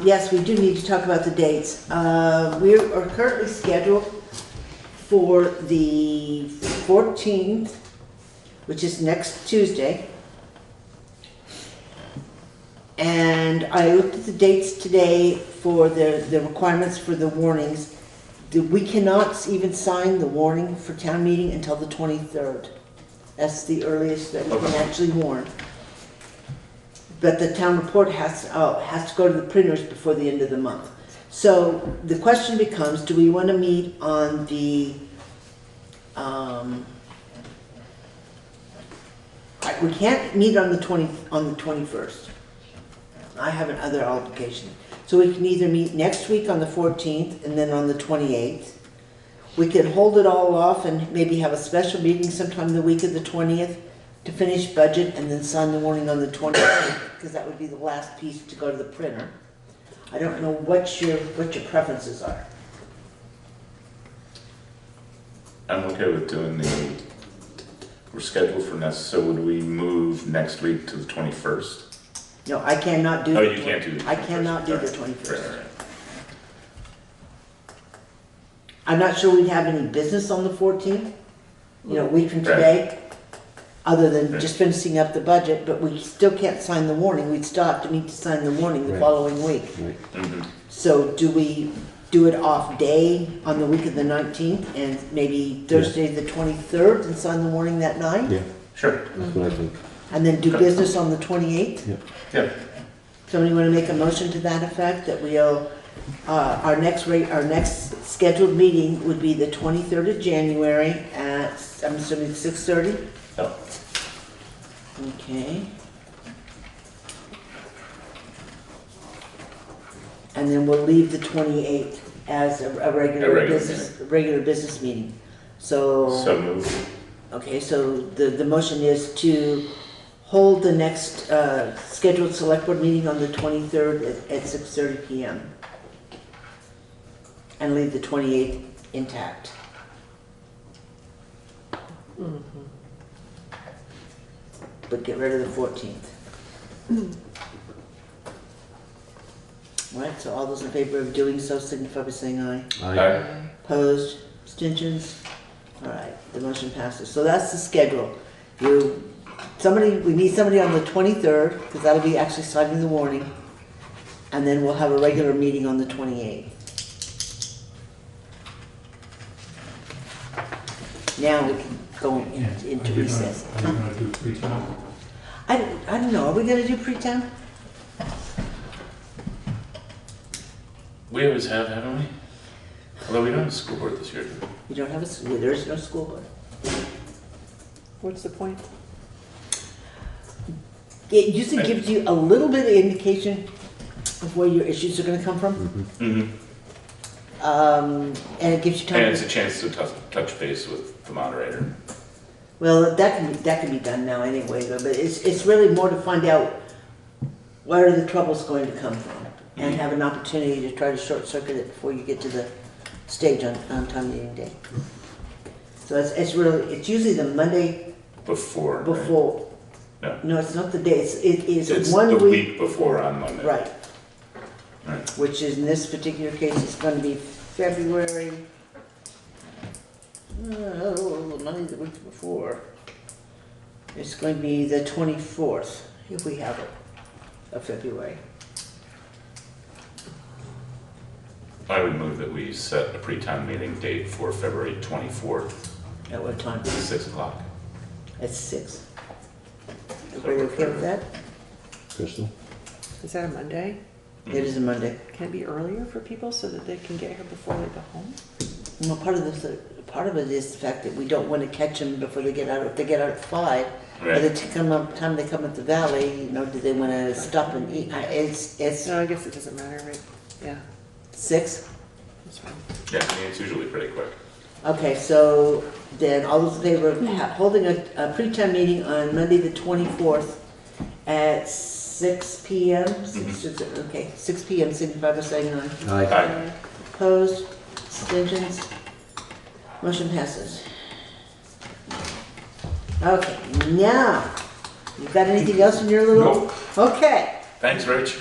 Yes, we do need to talk about the dates. We are currently scheduled for the 14th, which is next Tuesday. And I looked at the dates today for the requirements for the warnings. We cannot even sign the warning for town meeting until the 23rd. That's the earliest that we can actually warn. but the town report has to go to the printers before the end of the month. So the question becomes, do we want to meet on the, we can't meet on the 21st. I have another obligation. So we can either meet next week on the 14th and then on the 28th. We could hold it all off and maybe have a special meeting sometime the week of the 20th to finish budget and then sign the warning on the 28th, because that would be the last piece to go to the printer. I don't know what your preferences are. I'm okay with doing we're scheduled for next, so would we move next week to the 21st? No, I cannot do. Oh, you can't do the 21st. I cannot do the Right. 21st. Right. I'm not sure we'd have any business on the 14th, a week from today, other than just finishing up the budget, but we still can't sign the warning. We'd still have to meet to sign the warning the following week. Mm-hmm. So do we do it off day on the week of the 19th and maybe Thursday the 23rd and sign the warning that night? Yeah, sure. That's what I think. And then do business on the 28th? Yeah. Yeah. Somebody want to make a motion to that effect, that we'll, our next scheduled meeting would be the 23rd of January at, I'm assuming 6:30? Oh. Okay. And then we'll leave the 28th as a regular business meeting. So moved. Okay, so the motion is to hold the next scheduled select board meeting on the 23rd at 6:30 p.m. and leave the 28th intact. But get rid of the 14th. All right, so all those in favor of doing so signify by saying aye. Aye. Opposed, abstentions? All right, the motion passes. So that's the schedule. We need somebody on the 23rd, because that'll be actually signing the warning. And then we'll have a regular meeting on the 28th. Now we can go into recess. Are you gonna do pre-town? I don't know, are we gonna do pre-town? We always have, haven't we? Although we don't have a school board this year. We don't have there's no school board. What's the point? It usually gives you a little bit of indication of where your issues are gonna come from. Mm-hmm. And it gives you time. And it's a chance to touch base with the moderator. Well, that can be done now anyway, though, but it's really more to find out where the trouble's going to come from and have an opportunity to try to short circuit it before you get to the stage on town meeting day. So it's usually the Monday before. Before. Right? No, it's not the day. It's 1 week. The week before on Monday. Right. Right. Which is in this particular case, it's going to be February. Monday the week before. It's going to be the 24th, if we have it, of February. I would move that we set a pre-town meeting date for February 24th. At what time? 6 o'clock. At 6. Everybody okay with that? Crystal? Is that a Monday? It is a Monday. Can it be earlier for people so that they can get here before they go home? Well, part of it is the fact that we don't want to catch them before they get out. If they get out at 5, by Right. the time they come up the valley, do they want to stop and eat? It's No, I guess it doesn't matter, right? Yeah, 6. that's fine. Yeah, I mean, it's usually pretty quick. Okay, so then all those in favor of holding a pre-town meeting on Monday the 24th at 6 p.m.? Okay, 6 p.m. signify by saying aye. Aye. Opposed? Abstentions? Motion passes. Okay, now, you got anything else in your little? Nope. Okay. Thanks, Rich.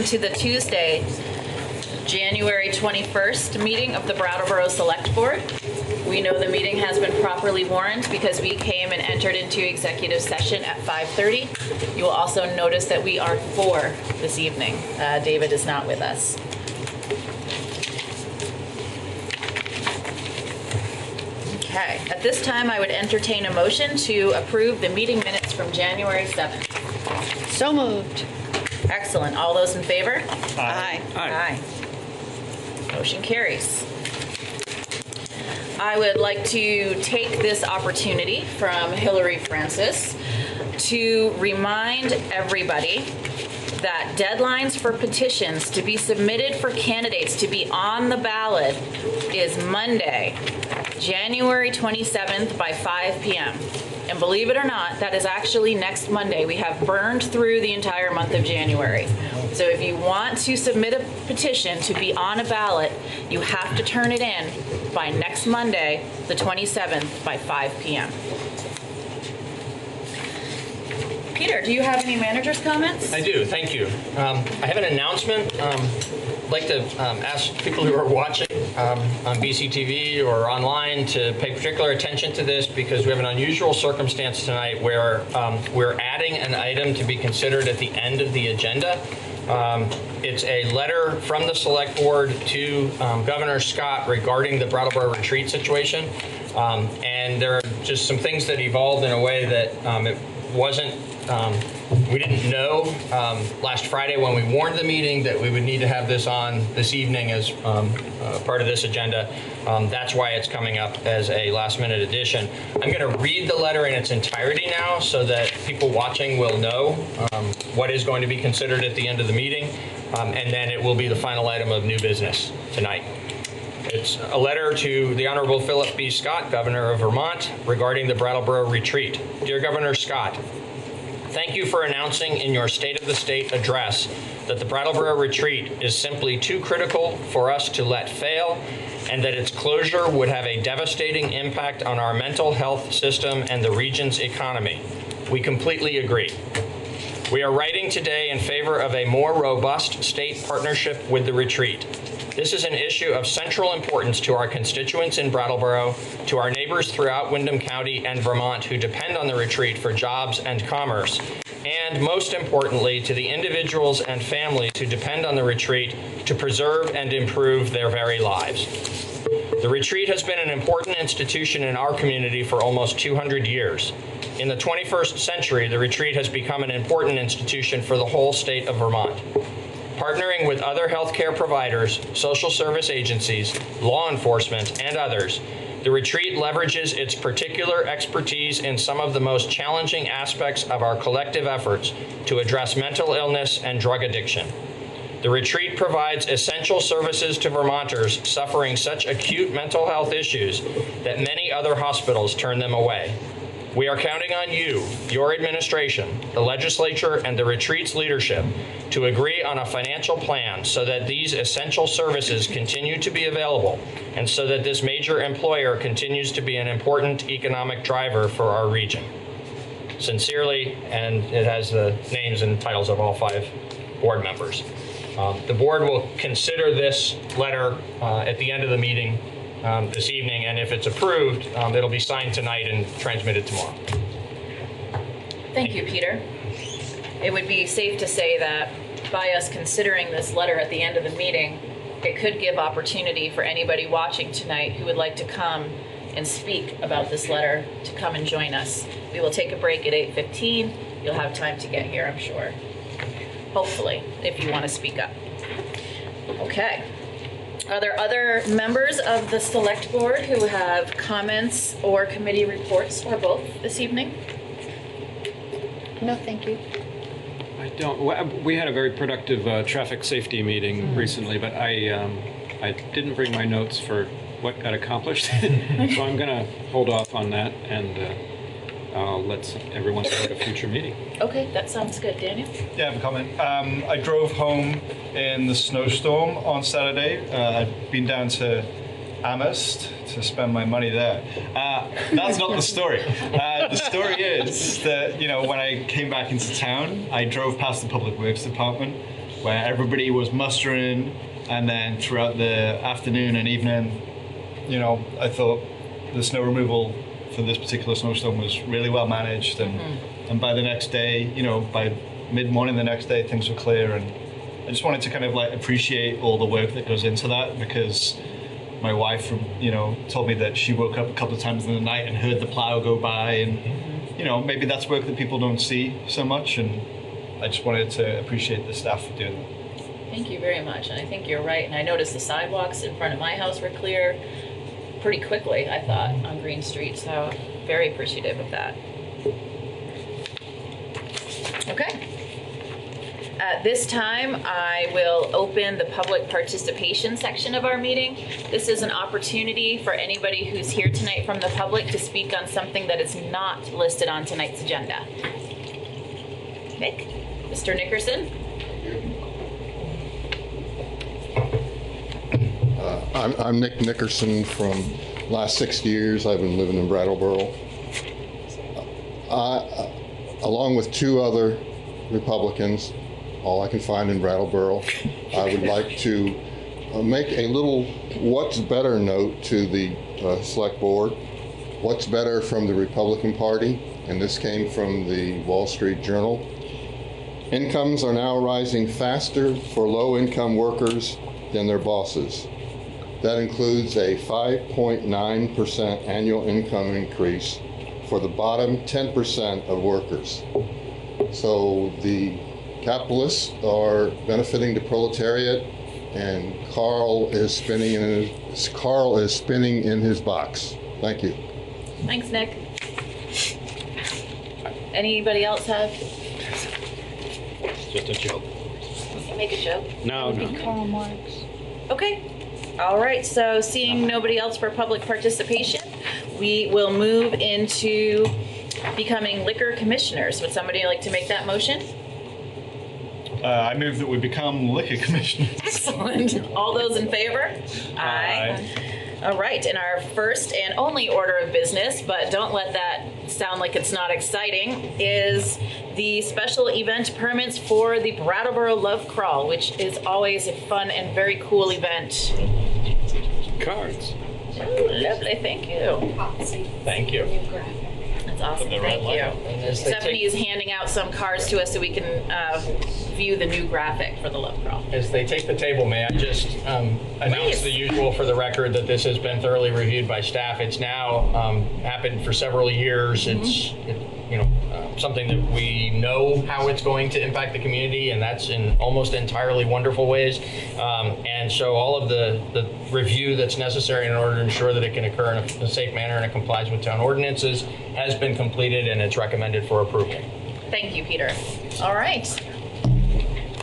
to the Tuesday, January 21st meeting of the Brattleboro Select Board. We know the meeting has been properly warned because we came and entered into executive session at 5:30. You will also notice that we are 4 this evening. David is not with us. Okay, at this time, I would entertain a motion to approve the meeting minutes from January 7th. So moved. Excellent. All those in favor? Aye. Aye. Motion carries. I would like to take this opportunity from Hillary Francis to remind everybody that deadlines for petitions to be submitted for candidates to be on the ballot is Monday, January 27th by 5 p.m. And believe it or not, that is actually next Monday. We have burned through the entire month of January. So if you want to submit a petition to be on a ballot, you have to turn it in by next Monday, the 27th by 5 p.m. Peter, do you have any manager's comments? I do, thank you. I have an announcement. I'd like to ask people who are watching on BCTV or online to pay particular attention to this because we have an unusual circumstance tonight where we're adding an item to be considered at the end of the agenda. It's a letter from the Select Board to Governor Scott regarding the Brattleboro retreat situation. And there are just some things that evolved in a way that it wasn't we didn't know last Friday when we warned the meeting that we would need to have this on this evening as part of this agenda. That's why it's coming up as a last-minute addition. I'm going to read the letter in its entirety now so that people watching will know what is going to be considered at the end of the meeting, and then it will be the final item of new business tonight. It's a letter to the Honorable Philip B. Scott, Governor of Vermont, regarding the Brattleboro retreat. Dear Governor Scott, thank you for announcing in your State of the State address that the Brattleboro retreat is simply too critical for us to let fail and that its closure would have a devastating impact on our mental health system and the region's economy. We completely agree. We are writing today in favor of a more robust state partnership with the retreat. This is an issue of central importance to our constituents in Brattleboro, to our neighbors throughout Windham County and Vermont who depend on the retreat for jobs and commerce, and most importantly, to the individuals and families who depend on the retreat to preserve and improve their very lives. The retreat has been an important institution in our community for almost 200 years. In the 21st century, the retreat has become an important institution for the whole state of Vermont. Partnering with other healthcare providers, social service agencies, law enforcement, and others, the retreat leverages its particular expertise in some of the most challenging aspects of our collective efforts to address mental illness and drug addiction. The retreat provides essential services to Vermonters suffering such acute mental health issues that many other hospitals turn them away. We are counting on you, your administration, the legislature, and the retreat's leadership to agree on a financial plan so that these essential services continue to be available and so that this major employer continues to be an important economic driver for our region. Sincerely, and it has the names and titles of all 5 board members. The board will consider this letter at the end of the meeting this evening, and if it's approved, it'll be signed tonight and transmitted tomorrow. Thank you, Peter. It would be safe to say that by us considering this letter at the end of the meeting, it could give opportunity for anybody watching tonight who would like to come and speak about this letter to come and join us. We will take a break at 8:15. You'll have time to get here, I'm sure. Hopefully, if you want to speak up. Okay. Are there other members of the select board who have comments or committee reports or both this evening? No, thank you. I don't. We had a very productive traffic safety meeting recently, but I didn't bring my notes for what got accomplished, so I'm going to hold off on that and I'll let everyone know at a future meeting. Okay, that sounds good. Daniel? Yeah, I have a comment. I drove home in the snowstorm on Saturday. I'd been down to Amherst to spend my money there. That's not the story. The story is that, you know, when I came back into town, I drove past the Public Works Department where everybody was mustering, and then throughout the afternoon and evening, you know, I thought the snow removal for this particular snowstorm was really well managed, and by the next day, you know, by mid-morning the next day, things were clear, and I just wanted to kind of like appreciate all the work that goes into that, because my wife, you know, told me that she woke up a couple of times in the night and heard the plow go by, and you know, maybe that's work that people don't see so much, and I just wanted to appreciate the staff for doing that. Thank you very much, and I think you're right, and I noticed the sidewalks in front of my house were clear pretty quickly, I thought, on Green Street, so very appreciative of that. Okay. At this time, I will open the public participation section of our meeting. This is an opportunity for anybody who's here tonight from the public to speak on something that is not listed on tonight's agenda. Nick? Mr. Nickerson? I'm Nick Nickerson. From last 6 years, I've been living in Brattleboro. Along with 2 other Republicans, all I can find in Brattleboro, I would like to make a little what's better note to the select board. What's better from the Republican Party, and this came from the Wall Street Journal. Incomes are now rising faster for low-income workers than their bosses. That includes a 5.9% annual income increase for the bottom 10% of workers. So the capitalists are benefiting the proletariat, and Carl is spinning in his box. Thank you. Thanks, Nick. Anybody else have? Just a joke. You can make a joke. No. Karl Marx. Okay. All right, so seeing nobody else for public participation, we will move into becoming liquor commissioners. Would somebody like to make that motion? I move that we become liquor commissioners. Excellent. All those in favor? Aye. All right, and our first and only order of business, but don't let that sound like it's not exciting, is the special event permits for the Brattleboro Love Crawl, which is always a fun and very cool event. Cards. Ooh, lovely, thank you. Thank you. That's awesome, thank you. Stephanie is handing out some cards to us so we can view the new graphic for the Love Crawl. As they take the table, may I just announce the usual for the record that this has been thoroughly reviewed by staff. It's now happened for several years. It's something that we know how it's going to impact the community, and that's in almost entirely wonderful ways. And so all of the review that's necessary in order to ensure that it can occur in a safe manner and it complies with town ordinances has been completed, and it's recommended for approval. Thank you, Peter. All right.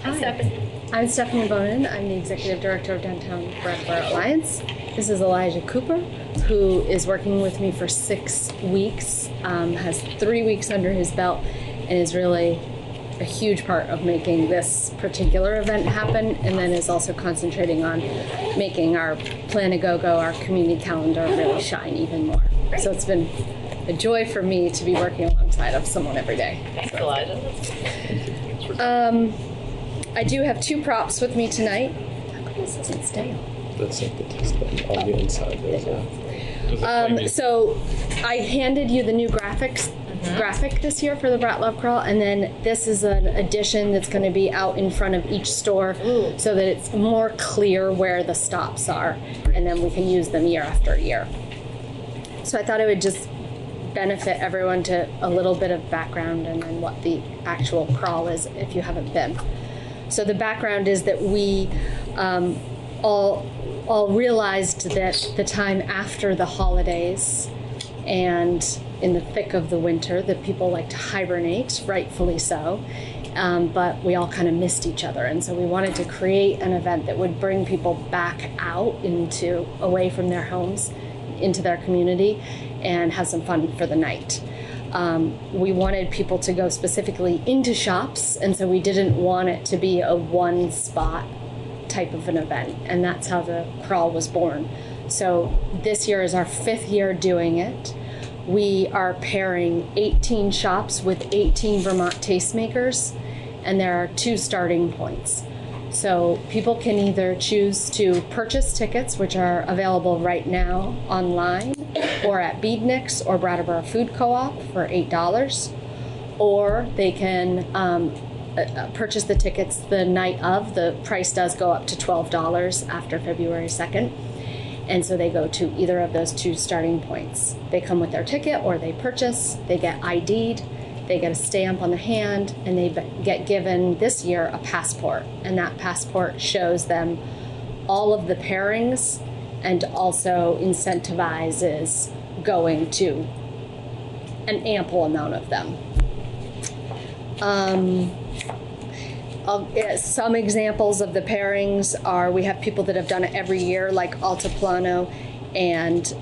Hi, Stephanie. I'm Stephanie Bonin. I'm the Executive Director of Downtown Brattleboro Alliance. This is Elijah Cooper, who is working with me for 6 weeks, has 3 weeks under his belt, and is really a huge part of making this particular event happen, and then is also concentrating on making our Plan a Go-Go, our community calendar, really shine even more. Great. So it's been a joy for me to be working alongside of someone every day. Thanks, Elijah. I do have 2 props with me tonight. How come this doesn't stay on? That's like the test button on the inside. So I handed you the new graphic this year for the Bratt Love Crawl, and then this is an addition that's going to be out in front of each store so that it's more clear where the stops are, and then we can use them year after year. So I thought it would just benefit everyone to a little bit of background and then what the actual crawl is if you haven't been. So the background is that we all realized that the time after the holidays and in the thick of the winter that people like to hibernate, rightfully so, but we all kind of missed each other, and so we wanted to create an event that would bring people back out away from their homes into their community and have some fun for the night. We wanted people to go specifically into shops, and so we didn't want it to be a one spot type of an event, and that's how the crawl was born. So this year is our 5th year doing it. We are pairing 18 shops with 18 Vermont tastemakers, and there are 2 starting points. So people can either choose to purchase tickets, which are available right now online, or at Beadniks or Brattleboro Food Co-op for $8, or they can purchase the tickets the night of. The price does go up to $12 after February 2nd. And so they go to either of those two starting points. They come with their ticket or they purchase, they get ID'd, they get a stamp on the hand, and they get given this year a passport. And that passport shows them all of the pairings and also incentivizes going to an ample amount of them. Some examples of the pairings are, we have people that have done it every year, like Altiplano and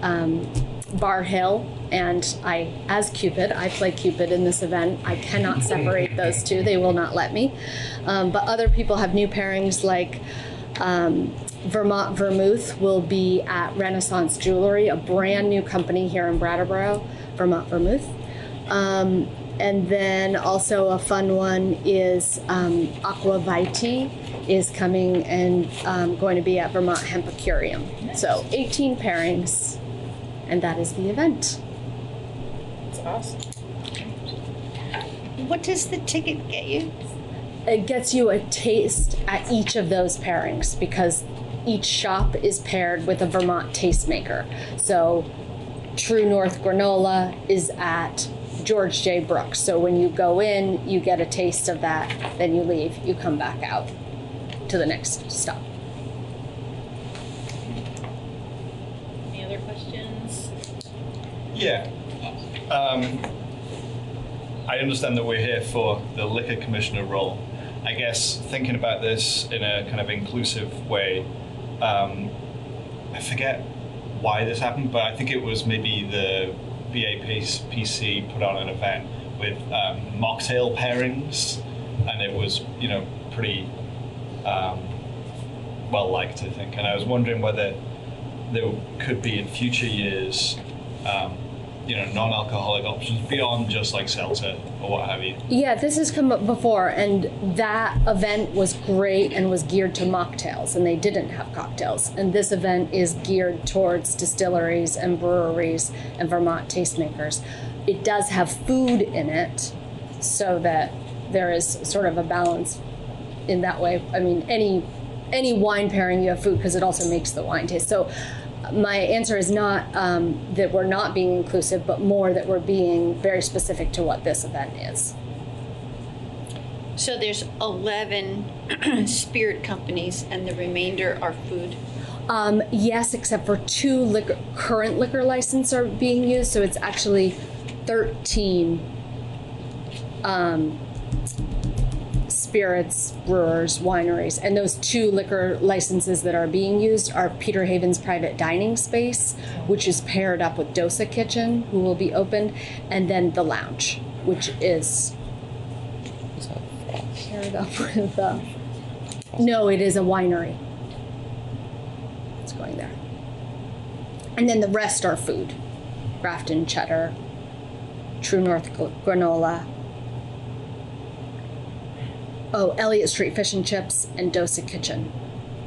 Bar Hill. And I, as Cupid, I play Cupid in this event. I cannot separate those two. They will not let me. But other people have new pairings, like Vermont Vermouth will be at Renaissance Jewelry, a brand new company here in Brattleboro, Vermont Vermouth. And then also a fun one is Aqua Vitae is coming and going to be at Vermont Hempicurium. So 18 pairings, and that is the event. That's awesome. What does the ticket get you? It gets you a taste at each of those pairings because each shop is paired with a Vermont tastemaker. So True North Granola is at George J. Brooks. So when you go in, you get a taste of that, then you leave, you come back out to the next stop. Any other questions? Yeah. I understand that we're here for the liquor commissioner role. I guess thinking about this in a kind of inclusive way, I forget why this happened, but I think it was maybe the BAPC put on an event with mocktail pairings, and it was, pretty well liked, I think. And I was wondering whether there could be in future years, non-alcoholic options beyond just like seltzer or what have you. Yeah, this has come up before, and that event was great and was geared to mocktails, and they didn't have cocktails. And this event is geared towards distilleries and breweries and Vermont tastemakers. It does have food in it, so that there is sort of a balance in that way. I mean, any wine pairing, you have food because it also makes the wine taste. So my answer is not that we're not being inclusive, but more that we're being very specific to what this event is. So there's 11 spirit companies and the remainder are food? Yes, except for 2 current liquor licenses are being used, so it's actually 13 spirits, brewers, wineries, and those 2 liquor licenses that are being used are Peter Haven's private dining space, which is paired up with Dosa Kitchen, who will be opened, and then the lounge, which is paired up with no, it is a winery. It's going there. And then the rest are food. Grafton Cheddar, True North Granola, Elliott Street Fish and Chips, and Dosa Kitchen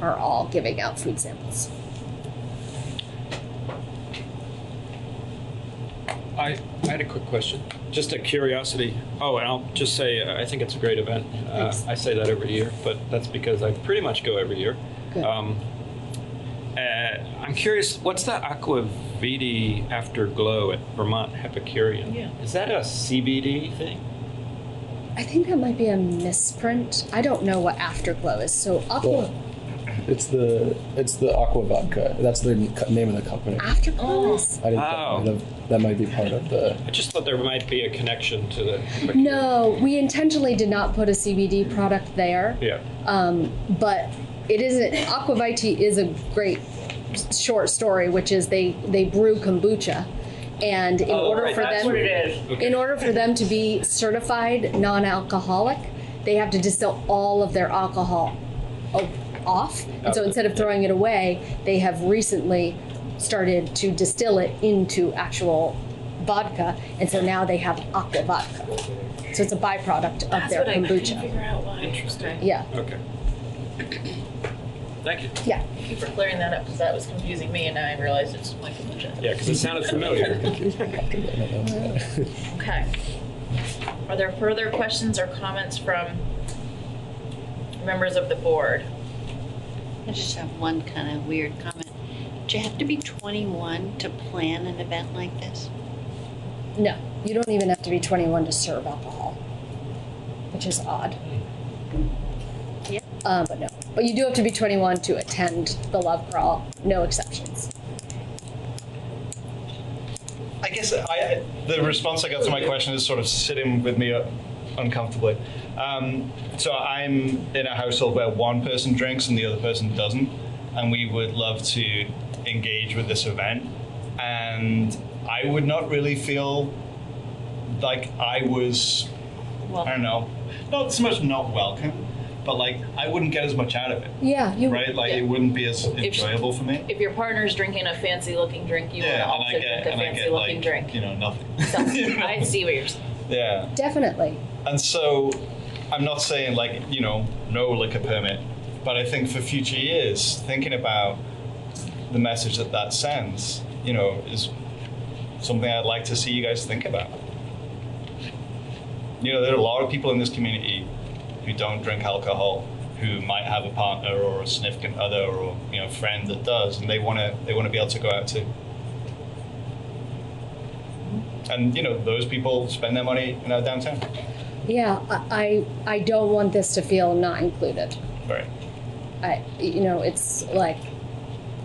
are all giving out food samples. I had a quick question, just a curiosity. Oh, and I'll just say I think it's a great event. I say that every year, but that's because I pretty much go every year. Good. I'm curious, what's the Aqua Vitae Afterglow at Vermont Hempicurium? Yeah. Is that a CBD thing? I think that might be a misprint. I don't know what Afterglow is. So Aqua. Well, it's the Aqua Vodka. That's the name of the company. Afterglow is? I think that might be part of the. I just thought there might be a connection to the. No, we intentionally did not put a CBD product there. Yeah. But it isn't. Aqua Vitae is a great short story, which is they brew kombucha. And in order for that's them, what it is. Okay. in order for them to be certified non-alcoholic, they have to distill all of their alcohol off. And so instead of throwing it away, they have recently started to distill it into actual vodka. And so now they have aqua vodka. So it's a byproduct of their kombucha. Figure out why. Interesting. Yeah. Okay. Thank you. Yeah. Thank you for clearing that up, because that was confusing me, and now I realized it's my agenda. Yeah, because it sounded familiar. Okay. Are there further questions or comments from members of the board? I just have one kind of weird comment. Do you have to be 21 to plan an event like this? No, you don't even have to be 21 to serve alcohol, which is odd. Yeah. But no. But you do have to be 21 to attend the Love Crawl. No exceptions. I guess the response I got to my question is sort of sitting with me uncomfortably. So I'm in a household where one person drinks and the other person doesn't, and we would love to engage with this event. And I would not really feel like I was, I don't know, not so much not welcome, but like I wouldn't get as much out of it. Yeah, you right? Like it wouldn't be as enjoyable for me. If your partner's drinking a fancy looking drink, you want to also drink a fancy looking drink. You know, nothing. So, I see what you're saying. Yeah. Definitely. And so I'm not saying like, you know, no liquor permit, but I think for future years, thinking about the message that that sends, you know, is something I'd like to see you guys think about. You know, there are a lot of people in this community who don't drink alcohol, who might have a partner or a significant other or, you know, friend that does, and they want to be able to go out too. And, you know, those people spend their money, you know, downtown. Yeah, I don't want this to feel not included. Right. It's like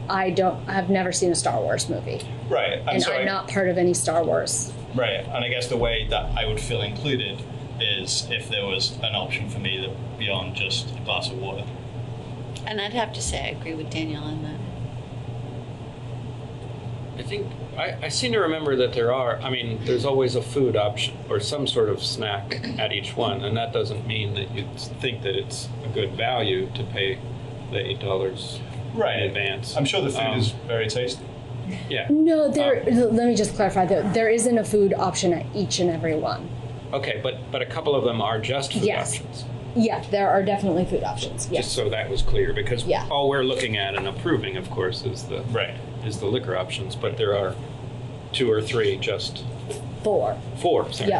I've never seen a Star Wars movie. Right. And I'm not part of any Star Wars. Right. And I guess the way that I would feel included is if there was an option for me that beyond just a glass of water. And I'd have to say I agree with Daniel on that. I think I seem to remember that there's always a food option or some sort of snack at each one, and that doesn't mean that you think that it's a good value to pay the $8 in advance. I'm sure the food is very tasty. Yeah. No, let me just clarify that there isn't a food option at each and every one. Okay, but a couple of them are just food options. Yeah, there are definitely food options. Yes. Just so that was clear, because all we're looking at and approving, of course, is the liquor options. But there are 2 or 3 just 4, sorry,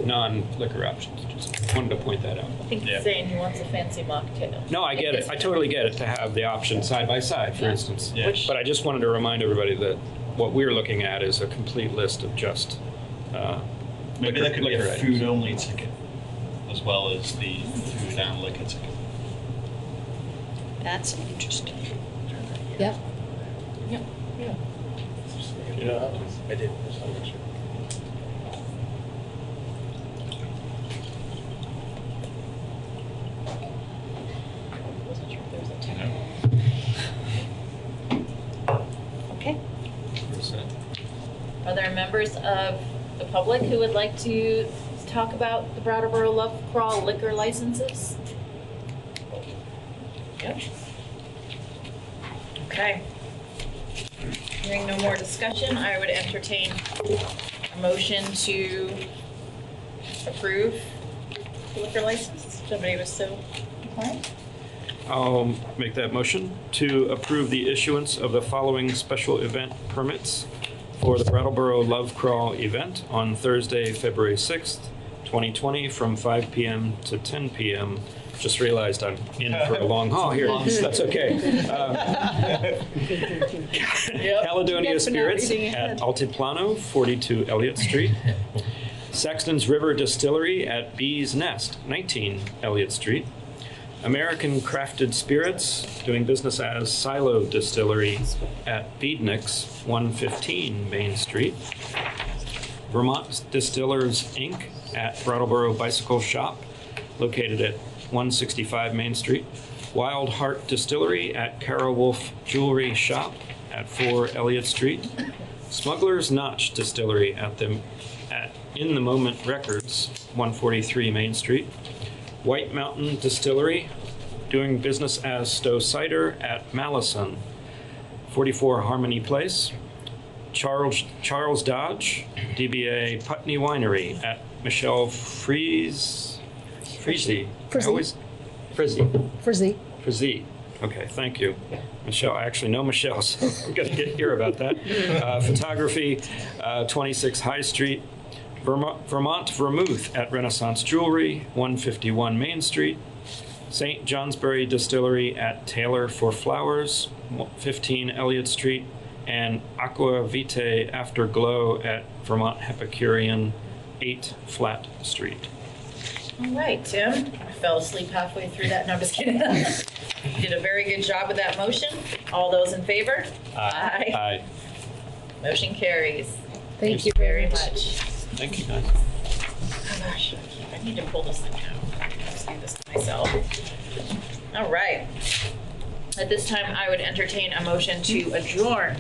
non-liquor options. Just wanted to point that out. I think he's saying he wants a fancy mocktail. No, I get it. I totally get it to have the option side by side, for instance. Yeah. But I just wanted to remind everybody that what we're looking at is a complete list of just Maybe there could be a items. food-only ticket as well as the food and liquor ticket. That's interesting. Yep. Yeah. Yeah, I did. I'm not sure. Wasn't sure if there was a ticket. Okay. Are there members of the public who would like to talk about the Brattleboro Love Crawl liquor licenses? Yep. Okay. Hearing no more discussion, I would entertain a motion to approve the liquor license. If somebody was so inclined. I'll make that motion to approve the issuance of the following special event permits for the Brattleboro Love Crawl event on Thursday, February 6th, 2020 from 5 p.m. to 10 p.m. Just realized I'm in for a long haul here. That's okay. Caledonia Spirits at Altiplano, 42 Elliott Street. Saxton's River Distillery at Bee's Nest, 19 Elliott Street. American Crafted Spirits, doing business as Silo Distillery at Beadnick's, 115 Main Street. Vermont Distillers, Inc. at Brattleboro Bicycle Shop, located at 165 Main Street. Wild Heart Distillery at Cara Wolf Jewelry Shop at 4 Elliott Street. Smuggler's Notch Distillery at In the Moment Records, 143 Main Street. White Mountain Distillery, doing business as Stowe Cider at Malison, 44 Harmony Place. Charles Dodge, DBA Putney Winery at Michelle Freezy. Frizzy. Frizzy. Frizzy. Okay, thank you. Michelle, I actually know Michelle, so I'm going to hear about that. Photography, 26 High Street. Vermont Vermouth at Renaissance Jewelry, 151 Main Street. St. Johnsbury Distillery at Taylor for Flowers, 15 Elliott Street. And Aqua Vitae Afterglow at Vermont Epicurean, 8 Flat Street. All right, Tim. I fell asleep halfway through that. No, I'm just kidding. You did a very good job with that motion. All those in favor? Aye. Aye. Motion carries. Thank you very much. Thank you, guys. Oh gosh, I need to pull this thing out. Just do this to myself. All right. At this time, I would entertain a motion to adjourn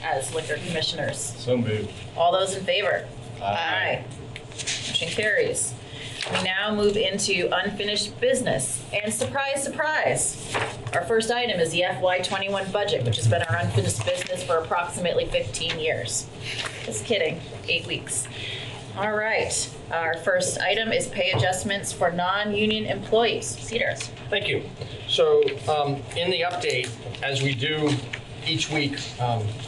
as liquor commissioners. So moved. All those in favor? Aye. Motion carries. We now move into unfinished business. And surprise, surprise, our first item is the FY21 budget, which has been our unfinished business for approximately 15 years. Just kidding, 8 weeks. All right, our first item is pay adjustments for non-union employees. Peter. Thank you. So in the update, as we do each week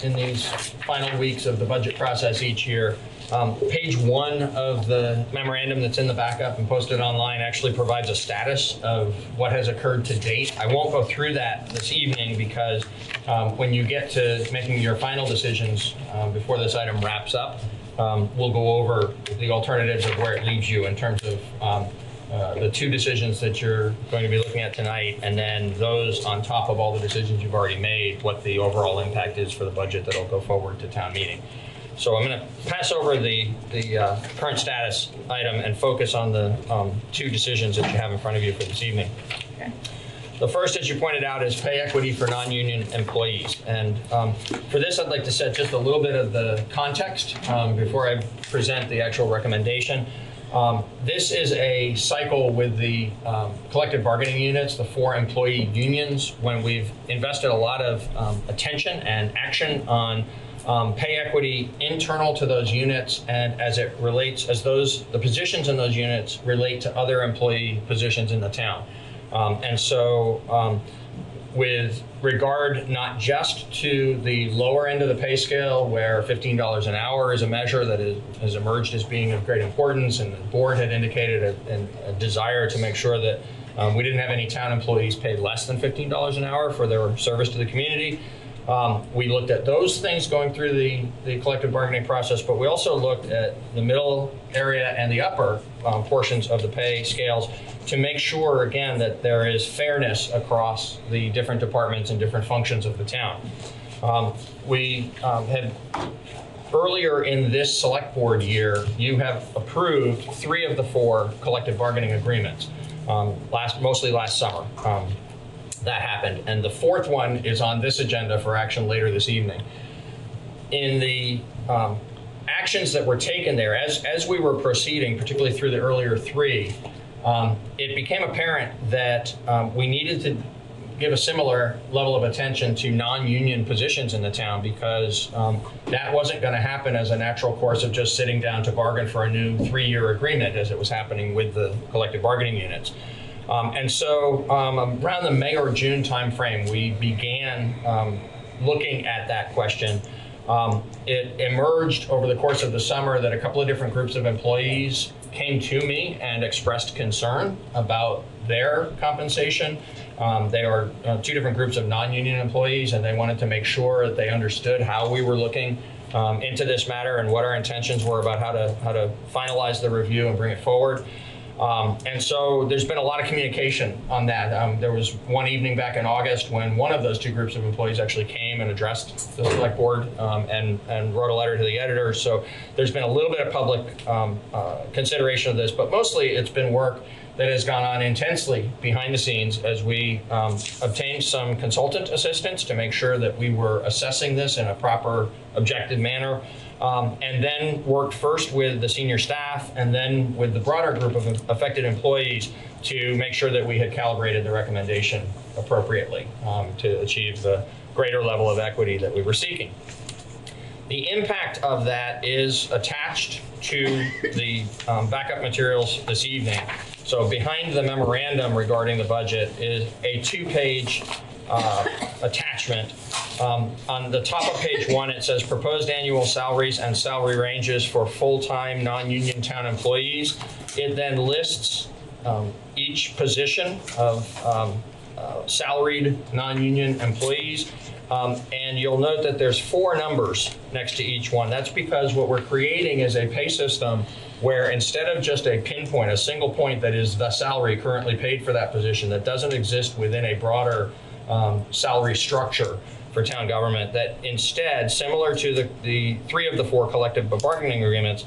in these final weeks of the budget process each year, page 1 of the memorandum that's in the backup and posted online actually provides a status of what has occurred to date. I won't go through that this evening because when you get to making your final decisions before this item wraps up, we'll go over the alternatives of where it leaves you in terms of the 2 decisions that you're going to be looking at tonight, and then those on top of all the decisions you've already made, what the overall impact is for the budget that'll go forward to town meeting. So I'm going to pass over the current status item and focus on the 2 decisions that you have in front of you for this evening. Okay. The first, as you pointed out, is pay equity for non-union employees. And for this, I'd like to set just a little bit of the context before I present the actual recommendation. This is a cycle with the collective bargaining units, the 4 employee unions, when we've invested a lot of attention and action on pay equity internal to those units, and as it relates, as the positions in those units relate to other employee positions in the town. And so with regard not just to the lower end of the pay scale, where $15 an hour is a measure that has emerged as being of great importance, and the board had indicated a desire to make sure that we didn't have any town employees paid less than $15 an hour for their service to the community. We looked at those things going through the collective bargaining process, but we also looked at the middle area and the upper portions of the pay scales to make sure, again, that there is fairness across the different departments and different functions of the town. We had earlier in this select board year, you have approved 3 of the 4 collective bargaining agreements, mostly last summer. That happened, and the 4th one is on this agenda for action later this evening. In the actions that were taken there, as we were proceeding, particularly through the earlier 3, it became apparent that we needed to give a similar level of attention to non-union positions in the town, because that wasn't going to happen as a natural course of just sitting down to bargain for a new 3-year agreement as it was happening with the collective bargaining units. And so around the May or June timeframe, we began looking at that question. It emerged over the course of the summer that a couple of different groups of employees came to me and expressed concern about their compensation. They are 2 different groups of non-union employees, and they wanted to make sure that they understood how we were looking into this matter and what our intentions were about how to finalize the review and bring it forward. And so there's been a lot of communication on that. There was one evening back in August when one of those 2 groups of employees actually came and addressed the select board and wrote a letter to the editor. So there's been a little bit of public consideration of this, but mostly it's been work that has gone on intensely behind the scenes as we obtained some consultant assistance to make sure that we were assessing this in a proper, objective manner. And then worked first with the senior staff and then with the broader group of affected employees to make sure that we had calibrated the recommendation appropriately to achieve the greater level of equity that we were seeking. The impact of that is attached to the backup materials this evening. So behind the memorandum regarding the budget is a 2-page attachment. On the top of page 1, it says proposed annual salaries and salary ranges for full-time non-union town employees. It then lists each position of salaried non-union employees. And you'll note that there's 4 numbers next to each one. That's because what we're creating is a pay system where instead of just a pinpoint, a single point that is the salary currently paid for that position that doesn't exist within a broader salary structure for town government, that instead, similar to the 3 of the 4 collective bargaining agreements,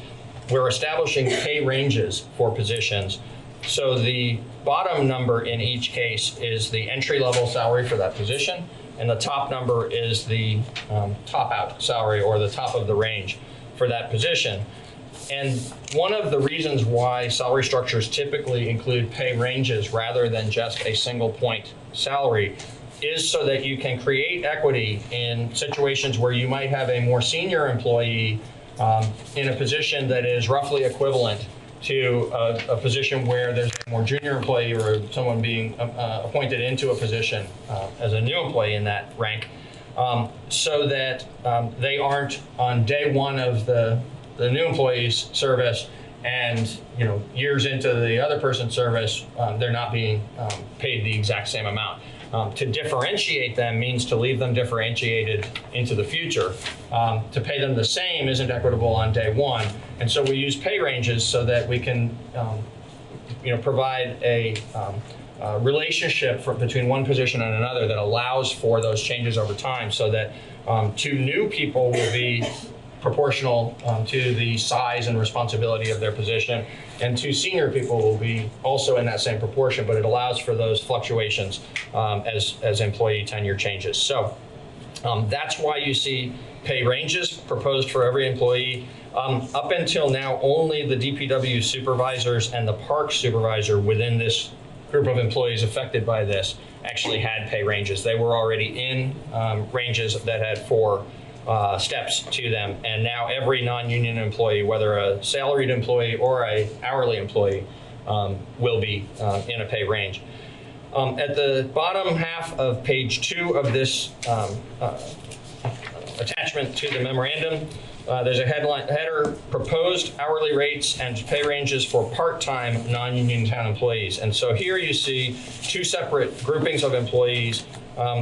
we're establishing pay ranges for positions. So the bottom number in each case is the entry-level salary for that position, and the top number is the top-out salary, or the top of the range for that position. And one of the reasons why salary structures typically include pay ranges rather than just a single point salary is so that you can create equity in situations where you might have a more senior employee in a position that is roughly equivalent to a position where there's a more junior employee or someone being appointed into a position as a new employee in that rank, so that they aren't on day 1 of the new employee's service, and years into the other person's service, they're not being paid the exact same amount. To differentiate them means to leave them differentiated into the future. To pay them the same isn't equitable on day 1, and so we use pay ranges so that we can provide a relationship between one position and another that allows for those changes over time, so that 2 new people will be proportional to the size and responsibility of their position, and 2 senior people will be also in that same proportion, but it allows for those fluctuations as employee tenure changes. So that's why you see pay ranges proposed for every employee. Up until now, only the DPW supervisors and the park supervisor within this group of employees affected by this actually had pay ranges. They were already in ranges that had 4 steps to them, and now every non-union employee, whether a salaried employee or a hourly employee, will be in a pay range. At the bottom half of page 2 of this attachment to the memorandum, there's a header, proposed hourly rates and pay ranges for part-time non-union town employees. And so here you see 2 separate groupings of employees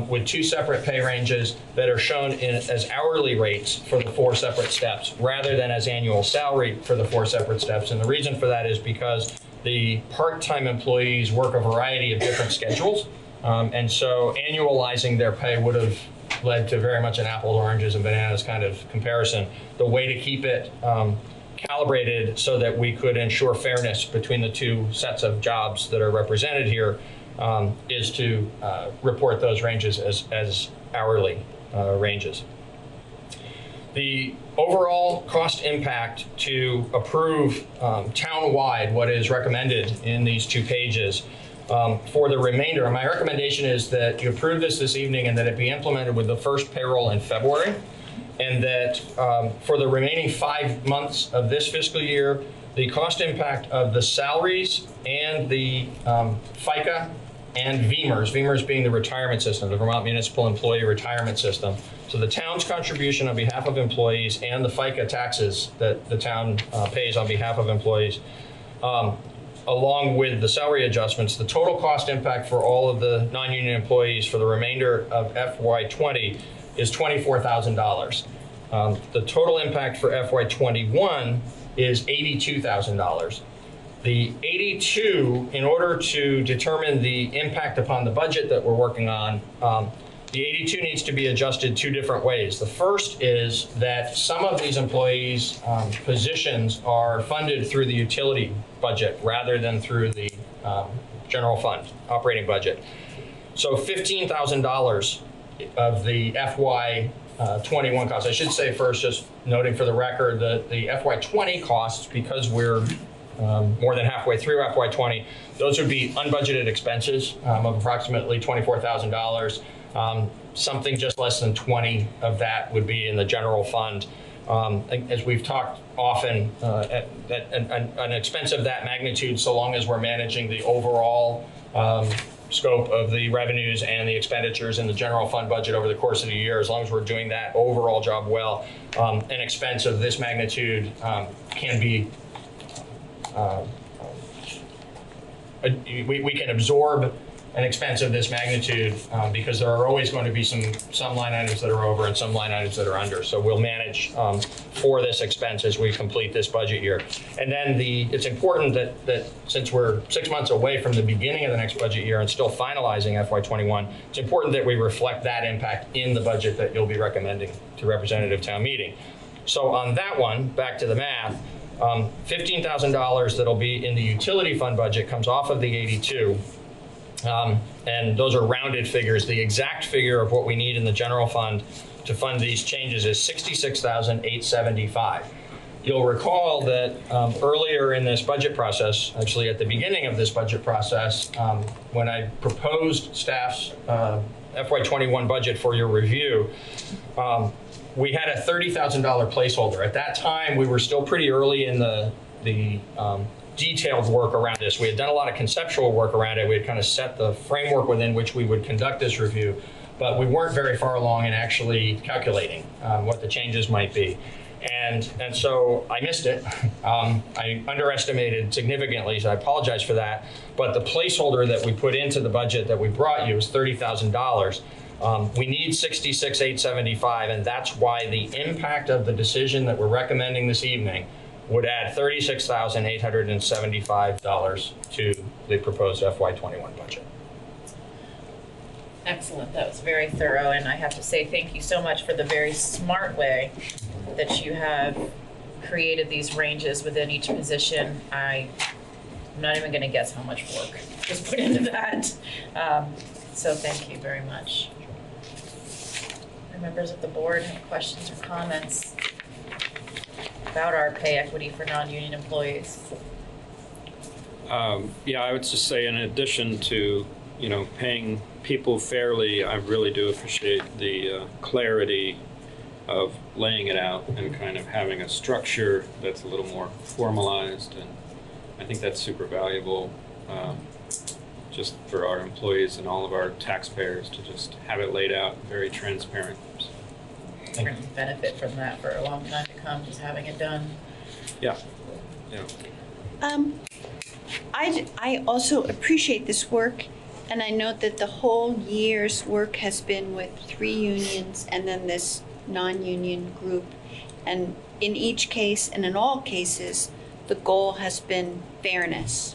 with 2 separate pay ranges that are shown as hourly rates for the 4 separate steps, rather than as annual salary for the 4 separate steps. And the reason for that is because the part-time employees work a variety of different schedules, and so annualizing their pay would have led to very much an apples, oranges, and bananas kind of comparison. The way to keep it calibrated so that we could ensure fairness between the 2 sets of jobs that are represented here is to report those ranges as hourly ranges. The overall cost impact to approve town-wide what is recommended in these 2 pages for the remainder, and my recommendation is that you approve this evening and that it be implemented with the first payroll in February, and that for the remaining 5 months of this fiscal year, the cost impact of the salaries and the FICA and VEMRs being the retirement system, the Vermont Municipal Employee Retirement System. So the town's contribution on behalf of employees and the FICA taxes that the town pays on behalf of employees, along with the salary adjustments, the total cost impact for all of the non-union employees for the remainder of FY20 is $24,000. The total impact for FY21 is $82,000. The 82, in order to determine the impact upon the budget that we're working on, the 82 needs to be adjusted 2 different ways. The first is that some of these employees' positions are funded through the utility budget rather than through the general fund operating budget. So $15,000 of the FY21 costs. I should say first, just noting for the record, that the FY20 costs, because we're more than halfway through FY20, those would be unbudgeted expenses of approximately $24,000. Something just less than 20 of that would be in the general fund. As we've talked often, at an expense of that magnitude, so long as we're managing the overall scope of the revenues and the expenditures in the general fund budget over the course of the year, as long as we're doing that overall job well, an expense of this magnitude can be, we can absorb an expense of this magnitude because there are always going to be some line items that are over and some line items that are under. So we'll manage for this expense as we complete this budget year. And then it's important that since we're 6 months away from the beginning of the next budget year and still finalizing FY21, it's important that we reflect that impact in the budget that you'll be recommending to representative town meeting. So on that one, back to the math, $15,000 that'll be in the utility fund budget comes off of the 82. And those are rounded figures. The exact figure of what we need in the general fund to fund these changes is $66,875. You'll recall that earlier in this budget process, actually at the beginning of this budget process, when I proposed staff's FY21 budget for your review, we had a $30,000 placeholder. At that time, we were still pretty early in the detailed work around this. We had done a lot of conceptual work around it. We had kind of set the framework within which we would conduct this review, but we weren't very far along in actually calculating what the changes might be. And so I missed it. I underestimated significantly, so I apologize for that. But the placeholder that we put into the budget that we brought you is $30,000. We need $66,875, and that's why the impact of the decision that we're recommending this evening would add $36,875 to the proposed FY21 budget. Excellent. That was very thorough, and I have to say thank you so much for the very smart way that you have created these ranges within each position. I'm not even going to guess how much work was put into that. So thank you very much. Are members of the board have questions or comments about our pay equity for non-union employees? Yeah, I would just say in addition to, paying people fairly, I really do appreciate the clarity of laying it out and kind of having a structure that's a little more formalized, and I think that's super valuable just for our employees and all of our taxpayers to just have it laid out very transparent. We're going to benefit from that for a long time to come, just having it done. Yeah. I also appreciate this work, and I note that the whole year's work has been with 3 unions and then this non-union group. And in each case, and in all cases, the goal has been fairness.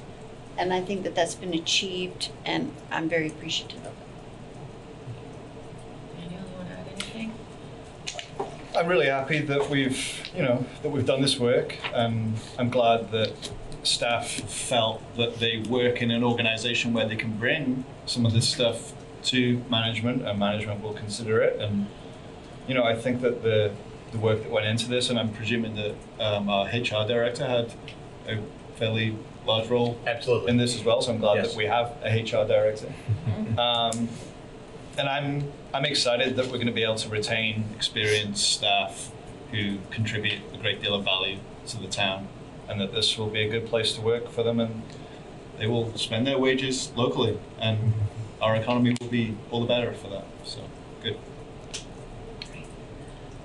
And I think that that's been achieved, and I'm very appreciative of it. Daniel, you want to add anything? I'm really happy that we've done this work, and I'm glad that staff felt that they work in an organization where they can bring some of this stuff to management, and management will consider it. And I think that the work that went into this, and I'm presuming that our HR director had a fairly large role in this as well, so I'm glad that we have a HR director. And I'm excited that we're going to be able to retain experienced staff who contribute a great deal of value to the town, and that this will be a good place to work for them, and they will spend their wages locally, and our economy will be all the better for that. So good.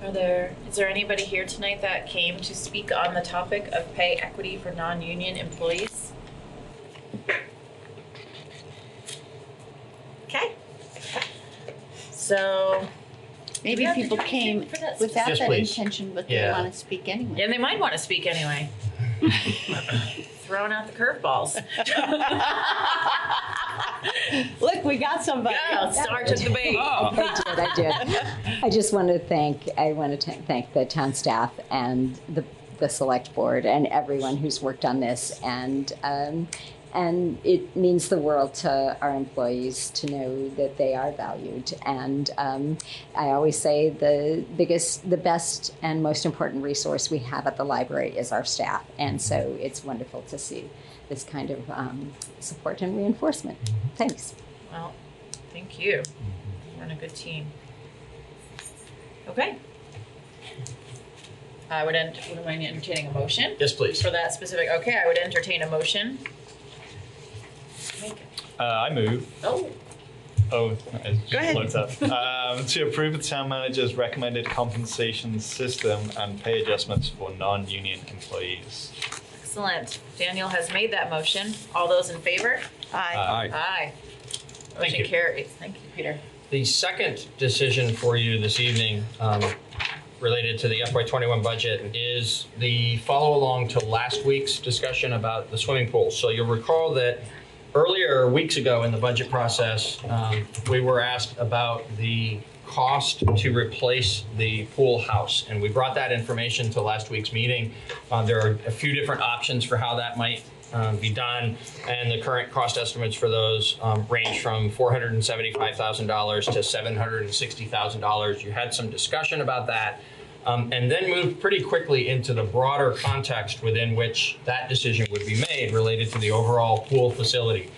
Is there anybody here tonight that came to speak on the topic of pay equity for non-union employees? Okay. So Maybe people came without Yes, that please. intention, but they want to speak anyway. Yeah, they might want to speak anyway. Throwing out the curveballs. Look, we got somebody. Yeah, start to debate. I did. I just want to thank thank the town staff and the select board and everyone who's worked on this, and it means the world to our employees to know that they are valued. And I always say the best and most important resource we have at the library is our staff. And so it's wonderful to see this kind of support and reinforcement. Thanks. Well, thank you. We're on a good team. Okay. Would I entertaining a motion? Yes, please. For that specific, okay, I would entertain a motion. I move. Oh. Oh, it Go ahead. loads up. To approve the town manager's recommended compensation system and pay adjustments for non-union employees. Excellent. Daniel has made that motion. All those in favor? Aye. Aye. Thank Motion you. carries. Thank you, Peter. The second decision for you this evening related to the FY21 budget is the follow along to last week's discussion about the swimming pool. So you'll recall that earlier, weeks ago in the budget process, we were asked about the cost to replace the pool house. And we brought that information to last week's meeting. There are a few different options for how that might be done. And the current cost estimates for those range from $475,000 to $760,000. You had some discussion about that. And then moved pretty quickly into the broader context within which that decision would be made related to the overall pool facility.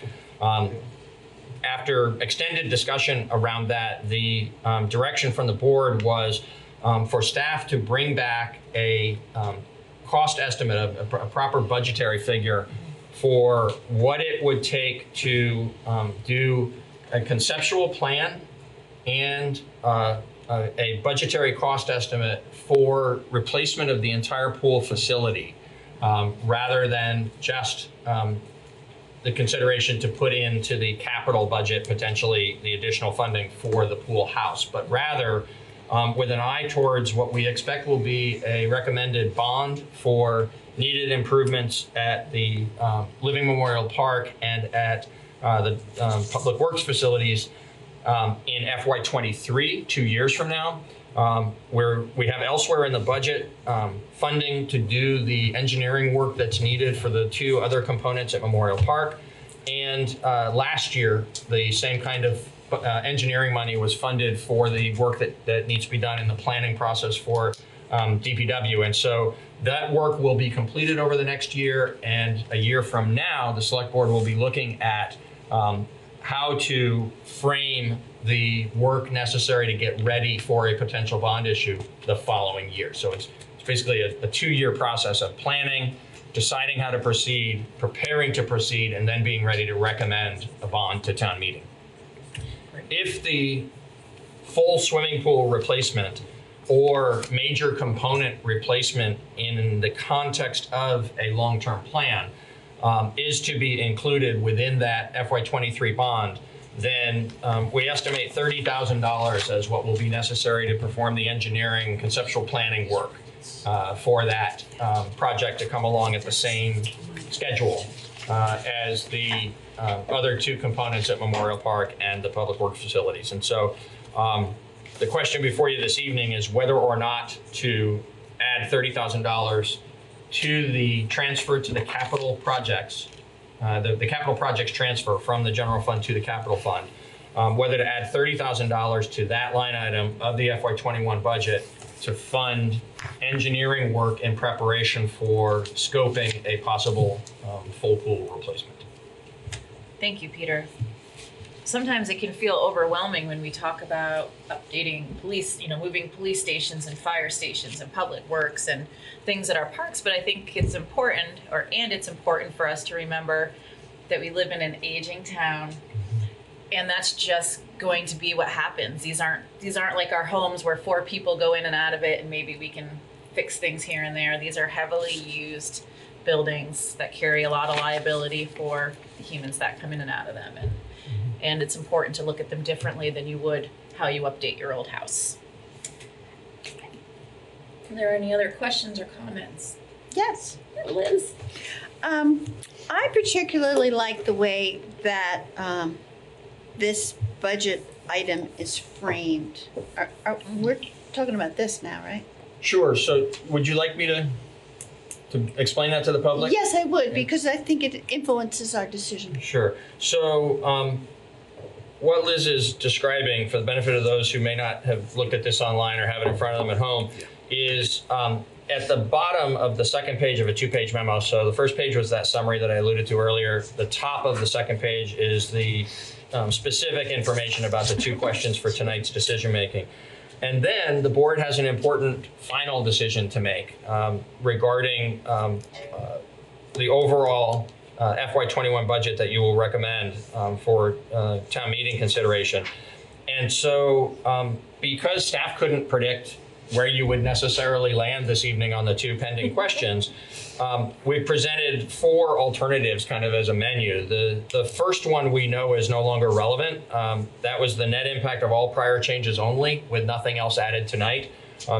After extended discussion around that, the direction from the board was for staff to bring back a cost estimate, a proper budgetary figure for what it would take to do a conceptual plan and a budgetary cost estimate for replacement of the entire pool facility, rather than just the consideration to put into the capital budget potentially the additional funding for the pool house, but rather with an eye towards what we expect will be a recommended bond for needed improvements at the Living Memorial Park and at the Public Works facilities in FY23, 2 years from now, where we have elsewhere in the budget funding to do the engineering work that's needed for the two other components at Memorial Park. And last year, the same kind of engineering money was funded for the work that needs to be done in the planning process for DPW. And so that work will be completed over the next year. And a year from now, the select board will be looking at how to frame the work necessary to get ready for a potential bond issue the following year. So it's basically a 2-year process of planning, deciding how to proceed, preparing to proceed, and then being ready to recommend a bond to town meeting. If the full swimming pool replacement or major component replacement in the context of a long-term plan is to be included within that FY23 bond, then we estimate $30,000 as what will be necessary to perform the engineering conceptual planning work for that project to come along at the same schedule as the other two components at Memorial Park and the Public Works facilities. And so the question before you this evening is whether or not to add $30,000 to the transfer to the capital projects, the capital projects transfer from the general fund to the capital fund, whether to add $30,000 to that line item of the FY21 budget to fund engineering work in preparation for scoping a possible full pool replacement. Thank you, Peter. Sometimes it can feel overwhelming when we talk about updating police, moving police stations and fire stations and public works and things at our parks. But I think it's important, it's important for us to remember that we live in an aging town, and that's just going to be what happens. These aren't like our homes where 4 people go in and out of it, and maybe we can fix things here and there. These are heavily used buildings that carry a lot of liability for the humans that come in and out of them. And it's important to look at them differently than you would how you update your old house. Are there any other questions or comments? Yes. Liz? I particularly like the way that this budget item is framed. We're talking about this now, right? Sure. So would you like me to explain that to the public? Yes, I would, because I think it influences our decision. Sure. So what Liz is describing, for the benefit of those who may not have looked at this online or have it in front of them at home, is at the bottom of the second page of a 2-page memo. So the first page was that summary that I alluded to earlier. The top of the second page is the specific information about the 2 questions for tonight's decision making. And then the board has an important final decision to make regarding the overall FY21 budget that you will recommend for town meeting consideration. And so because staff couldn't predict where you would necessarily land this evening on the two pending questions, we presented 4 alternatives kind of as a menu. The first one we know is no longer relevant. That was the net impact of all prior changes only, with nothing else added tonight.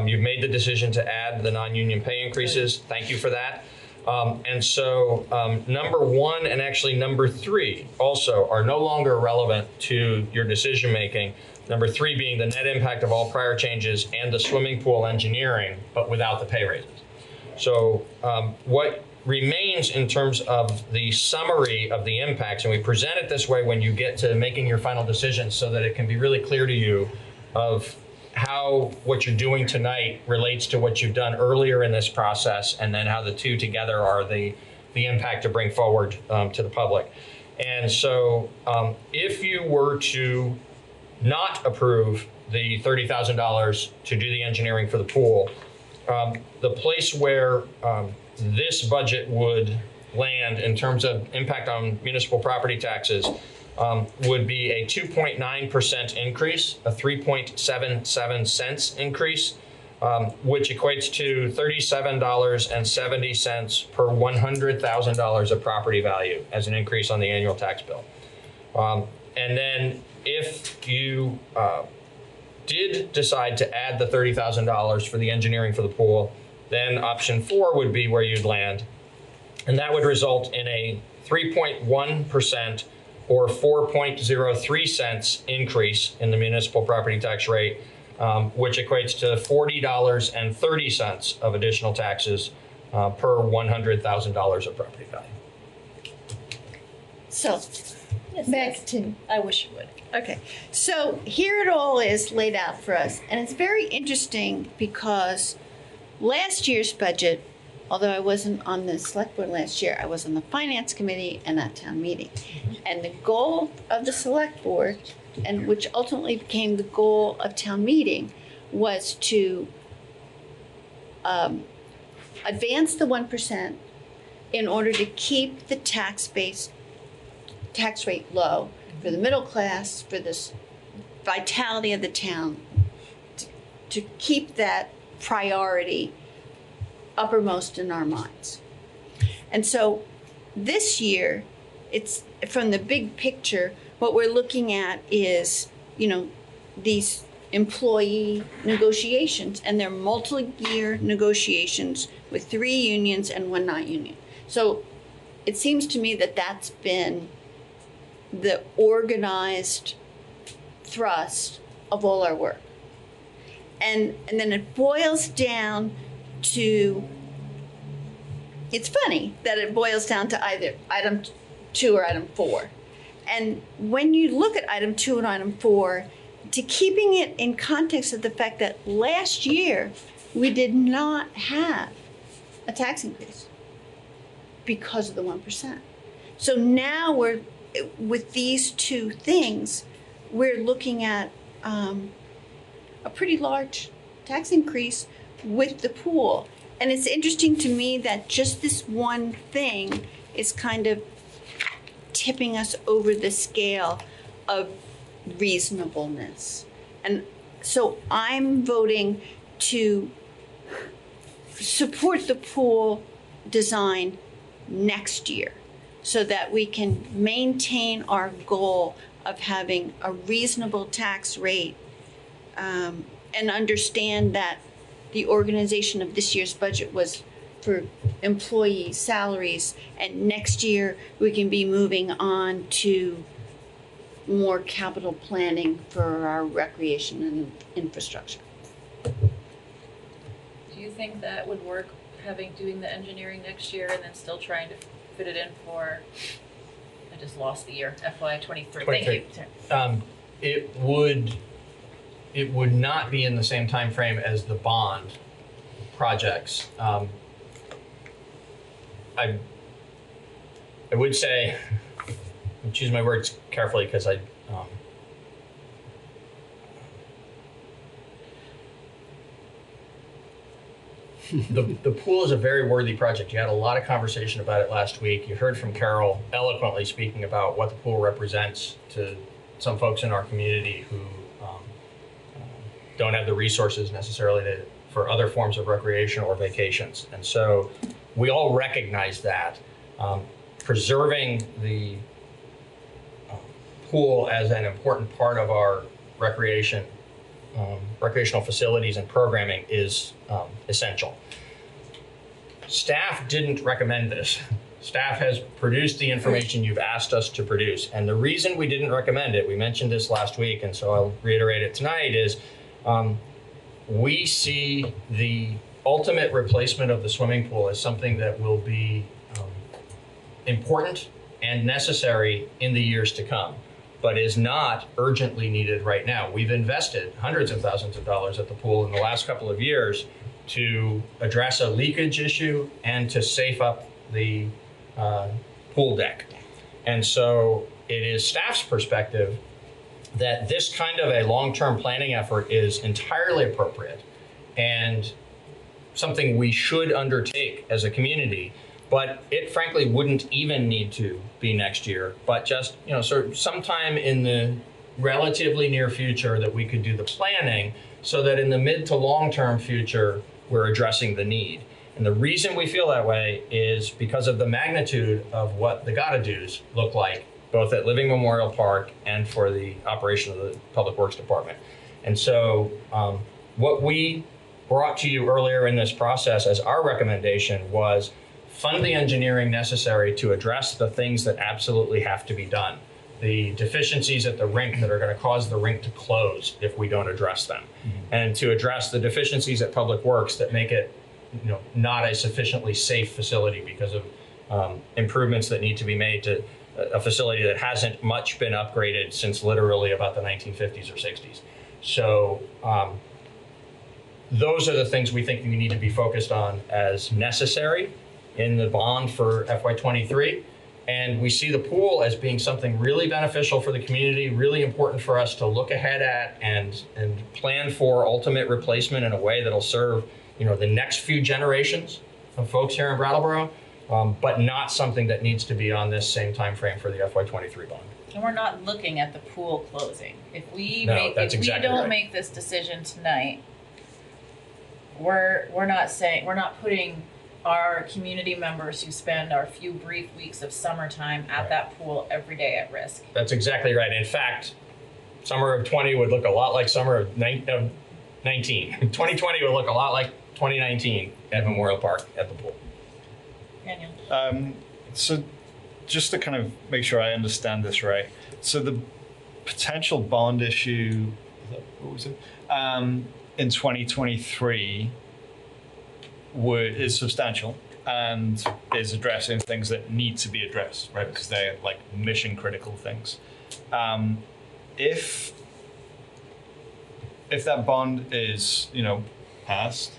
You've made the decision to add the non-union pay increases. Thank you for that. And so number 1 and actually number 3 also are no longer relevant to your decision making. Number 3 being the net impact of all prior changes and the swimming pool engineering, but without the pay raises. So what remains in terms of the summary of the impacts, and we present it this way when you get to making your final decision so that it can be really clear to you of how what you're doing tonight relates to what you've done earlier in this process, and then how the two together are the impact to bring forward to the public. And so if you were to not approve the $30,000 to do the engineering for the pool, the place where this budget would land in terms of impact on municipal property taxes would be a 2.9% increase, a 3.77 cents increase, which equates to $37.70 per $100,000 of property value as an increase on the annual tax bill. And then if you did decide to add the $30,000 for the engineering for the pool, then option 4 would be where you'd land. And that would result in a 3.1% or 4.03 cents increase in the municipal property tax rate, which equates to $40.30 of additional taxes per $100,000 of property value. So, back to, I wish you would. Okay, so here it all is laid out for us, and it's very interesting because last year's budget, although I wasn't on the select board last year, I was on the finance committee and at town meeting. And the goal of the select board, and which ultimately became the goal of town meeting, was to advance the 1% in order to keep the tax rate low for the middle class, for this vitality of the town, to keep that priority uppermost in our minds. And so this year, it's from the big picture, what we're looking at is, these employee negotiations, and they're multi-year negotiations with 3 unions and 1 non-union. So it seems to me that that's been the organized thrust of all our work. And then it boils down to, it's funny that it boils down to either item 2 or item 4. And when you look at item 2 and item 4, to keeping it in context of the fact that last year we did not have a tax increase because of the 1%. So now with these 2 things, we're looking at a pretty large tax increase with the pool. And it's interesting to me that just this one thing is kind of tipping us over the scale of reasonableness. And so I'm voting to support the pool design next year so that we can maintain our goal of having a reasonable tax rate, and understand that the organization of this year's budget was for employee salaries, and next year we can be moving on to more capital planning for our recreation and infrastructure. Do you think that would work, doing the engineering next year and then still trying to fit it in for, I just lost the year, FY23. Thank you. It would not be in the same time frame as the bond projects. I would say, I choose my words carefully because the pool is a very worthy project. You had a lot of conversation about it last week. You heard from Carol eloquently speaking about what the pool represents to some folks in our community who don't have the resources necessarily for other forms of recreation or vacations. And so we all recognize that. Preserving the pool as an important part of our recreational facilities and programming is essential. Staff didn't recommend this. Staff has produced the information you've asked us to produce. And the reason we didn't recommend it, we mentioned this last week, and so I'll reiterate it tonight, is we see the ultimate replacement of the swimming pool as something that will be important and necessary in the years to come, but is not urgently needed right now. We've invested hundreds of thousands of dollars at the pool in the last couple of years to address a leakage issue and to safe up the pool deck. And so it is staff's perspective that this kind of a long-term planning effort is entirely appropriate and something we should undertake as a community, but it frankly wouldn't even need to be next year, but just, sort of sometime in the relatively near future that we could do the planning so that in the mid to long-term future, we're addressing the need. And the reason we feel that way is because of the magnitude of what the gotta-dos look like, both at Living Memorial Park and for the operation of the Public Works Department. And so what we brought to you earlier in this process as our recommendation was fund the engineering necessary to address the things that absolutely have to be done. The deficiencies at the rink that are going to cause the rink to close if we don't address them. And to address the deficiencies at Public Works that make it not a sufficiently safe facility because of improvements that need to be made to a facility that hasn't much been upgraded since literally about the 1950s or 60s. So those are the things we think we need to be focused on as necessary in the bond for FY23. And we see the pool as being something really beneficial for the community, really important for us to look ahead at and plan for ultimate replacement in a way that'll serve the next few generations of folks here in Brattleboro, but not something that needs to be on this same time frame for the FY23 bond. And we're not looking at the pool closing. If we exactly don't right. make this decision tonight, we're not putting our community members who spend our few brief weeks of summertime at that pool every day at risk. That's exactly right. In fact, summer of 20 would look a lot like summer of 19. 2020 would look a lot like 2019 at Memorial Park at the pool. Daniel. So just to kind of make sure I understand this right. So the potential bond issue, what was it? In 2023 is substantial and is addressing things that need to be addressed, right? Because they're like mission critical things. If that bond is, passed,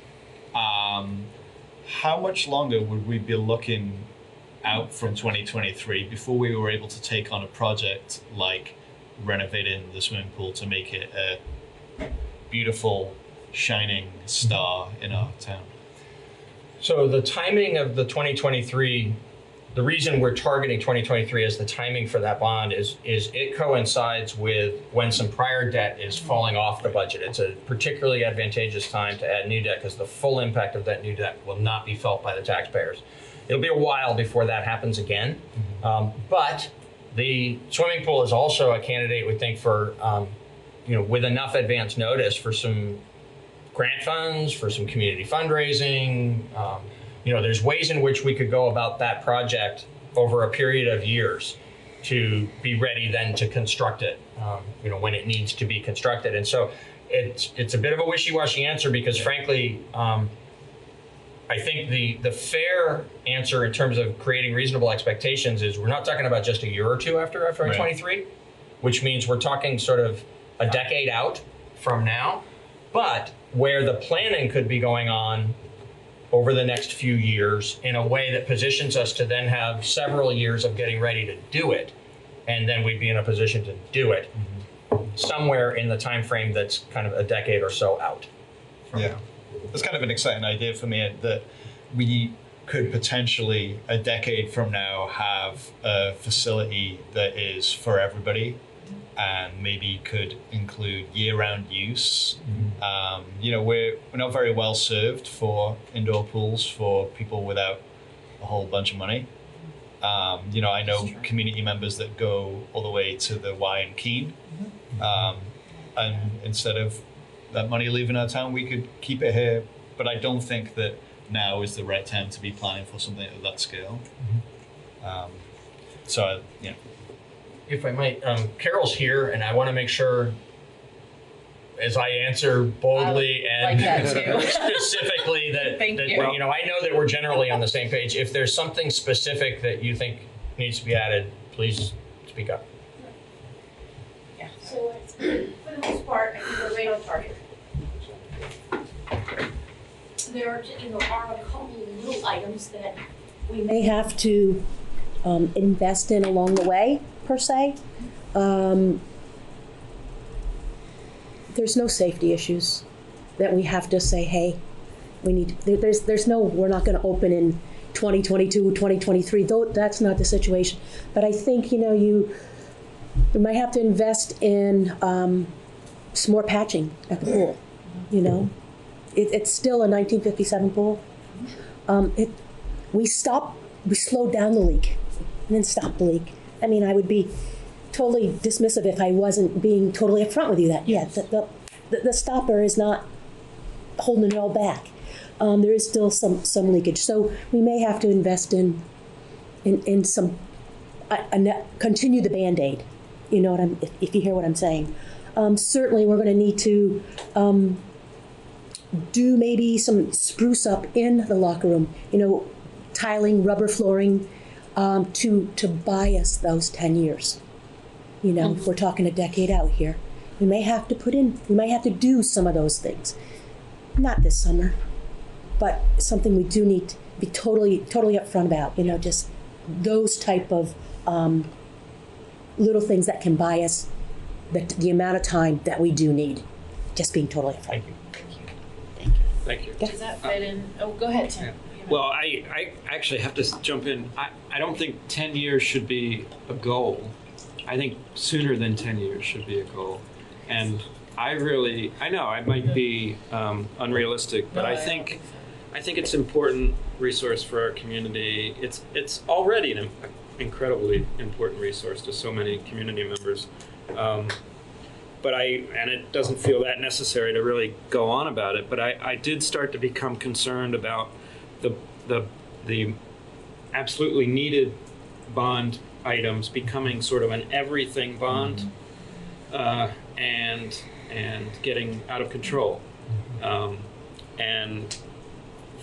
how much longer would we be looking out from 2023 before we were able to take on a project like renovating the swimming pool to make it a beautiful, shining star in our town? So the timing of the 2023, the reason we're targeting 2023 as the timing for that bond is it coincides with when some prior debt is falling off the budget. It's a particularly advantageous time to add new debt because the full impact of that new debt will not be felt by the taxpayers. It'll be a while before that happens again, but the swimming pool is also a candidate, we think, for, with enough advance notice for some grant funds, for some community fundraising. There's ways in which we could go about that project over a period of years to be ready then to construct it, when it needs to be constructed. And so it's a bit of a wishy-washy answer because frankly, I think the fair answer in terms of creating reasonable expectations is we're not talking about just a year or two after FY23, right, which means we're talking sort of a decade out from now, but where the planning could be going on over the next few years in a way that positions us to then have several years of getting ready to do it, and then we'd be in a position to do it somewhere in the time frame that's kind of a decade or so out. Yeah. that's kind of an exciting idea for me, that we could potentially, a decade from now, have a facility that is for everybody and maybe could include year-round use. You know, we're not very well served for indoor pools for people without a whole bunch of money. You know, I know community members that go all the way to the Y in Keene, and instead of that money leaving our town, we could keep it here. But I don't think that now is the right time to be planning for something of that scale. So, yeah. If I might, Carol's here, and I want to make sure, as I answer boldly and specifically, that you know, I know that we're generally on the same page. If there's something specific that you think needs to be added, please speak up. Yeah. So for the most part, I think we're right on target. There are, you know, are a couple little items that we may have to invest in along the way, per se. There's no safety issues that we have to say, hey, we need, there's no, we're not going to open in 2022, 2023, though that's not the situation. But I think, you know, you might have to invest in some more patching at the pool, you know. It's still a 1957 pool. We slowed down the leak and then stopped the leak. I mean, I would be totally dismissive if I wasn't being totally upfront with you that, yeah, the stopper is not holding it all back. There is still some leakage. So we may have to invest in some, continue the Band-Aid, you know what if you hear what I'm saying. Certainly we're gonna need to do maybe some spruce up in the locker room, you know, tiling, rubber flooring, to buy us those 10 years. You know, if we're talking a decade out here, we may have to do some of those things. Not this summer, but something we do need to be totally upfront about, you know, just those type of little things that can buy us the amount of time that we do need, just being totally upfront. Thank you. Does that fit in? Oh, go ahead, Tim. Well, I actually have to jump in. I don't think 10 years should be a goal. I think sooner than 10 years should be a goal. And I know I might be unrealistic, but I think it's an important resource for our community. It's already an incredibly important resource to so many community members. But it doesn't feel that necessary to really go on about it. But I did start to become concerned about the absolutely needed bond items becoming sort of an everything bond, and getting out of control. And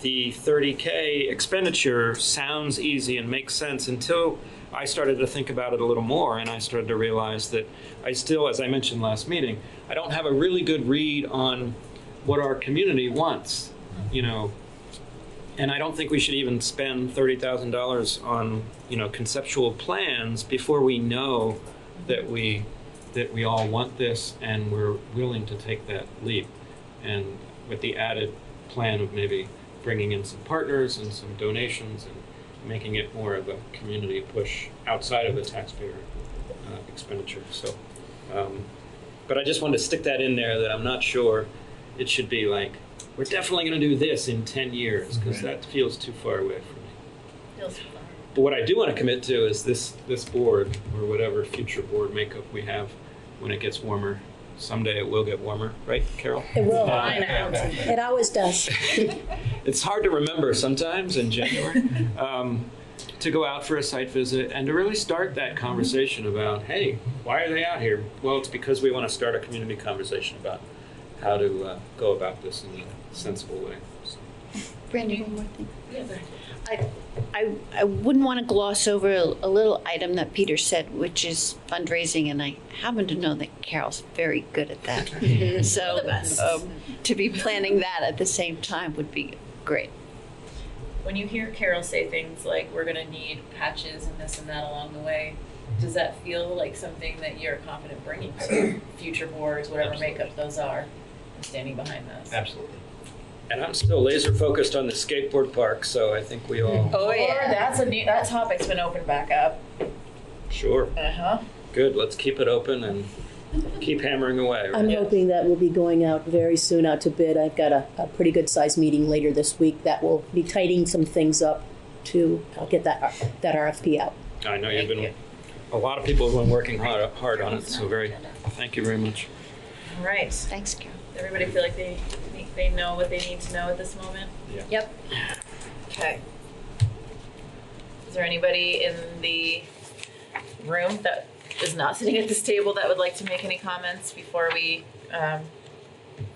the 30K expenditure sounds easy and makes sense until I started to think about it a little more, and I started to realize that I still, as I mentioned last meeting, I don't have a really good read on what our community wants, you know, and I don't think we should even spend $30,000 on, you know, conceptual plans before we know that we all want this and we're willing to take that leap, and with the added plan of maybe bringing in some partners and some donations and making it more of a community push outside of the taxpayer expenditure. So, but I just wanted to stick that in there, that I'm not sure it should be like, we're definitely going to do this in 10 years, because that feels too far away from me. But what I do want to commit to is this board, or whatever future board makeup we have when it gets warmer. Someday it will get warmer, right, Carol? It will. It always does. It's hard to remember sometimes in January, to go out for a site visit and to really start that conversation about, hey, why are they out here? Well, it's because we want to start a community conversation about how to go about this in a sensible way. So. Brandy, one more thing. I wouldn't want to gloss over a little item that Peter said, which is fundraising, and I happen to know that Carol's very good at that. So to be planning that at the same time would be great. When you hear Carol say things like, we're gonna need patches and this and that along the way, does that feel like something that you're confident bringing to future boards, whatever makeup those are, and standing behind those? Absolutely. And I'm still laser focused on the skateboard park, so I think we all. Oh yeah, that topic's been opened back up. Sure. Uh-huh. Good, let's keep it open and keep hammering away. Right? I'm hoping that we'll be going out very soon out to bid. I've got a pretty good sized meeting later this week that will be tightening some things up to, I'll get that RFP out. I know you've been, a lot of people have been working hard on it, so thank you very much. All right. Thanks, Carol. Everybody feel like they know what they need to know at this moment? Yeah. Yep. Okay. Is there anybody in the room that is not sitting at this table that would like to make any comments before we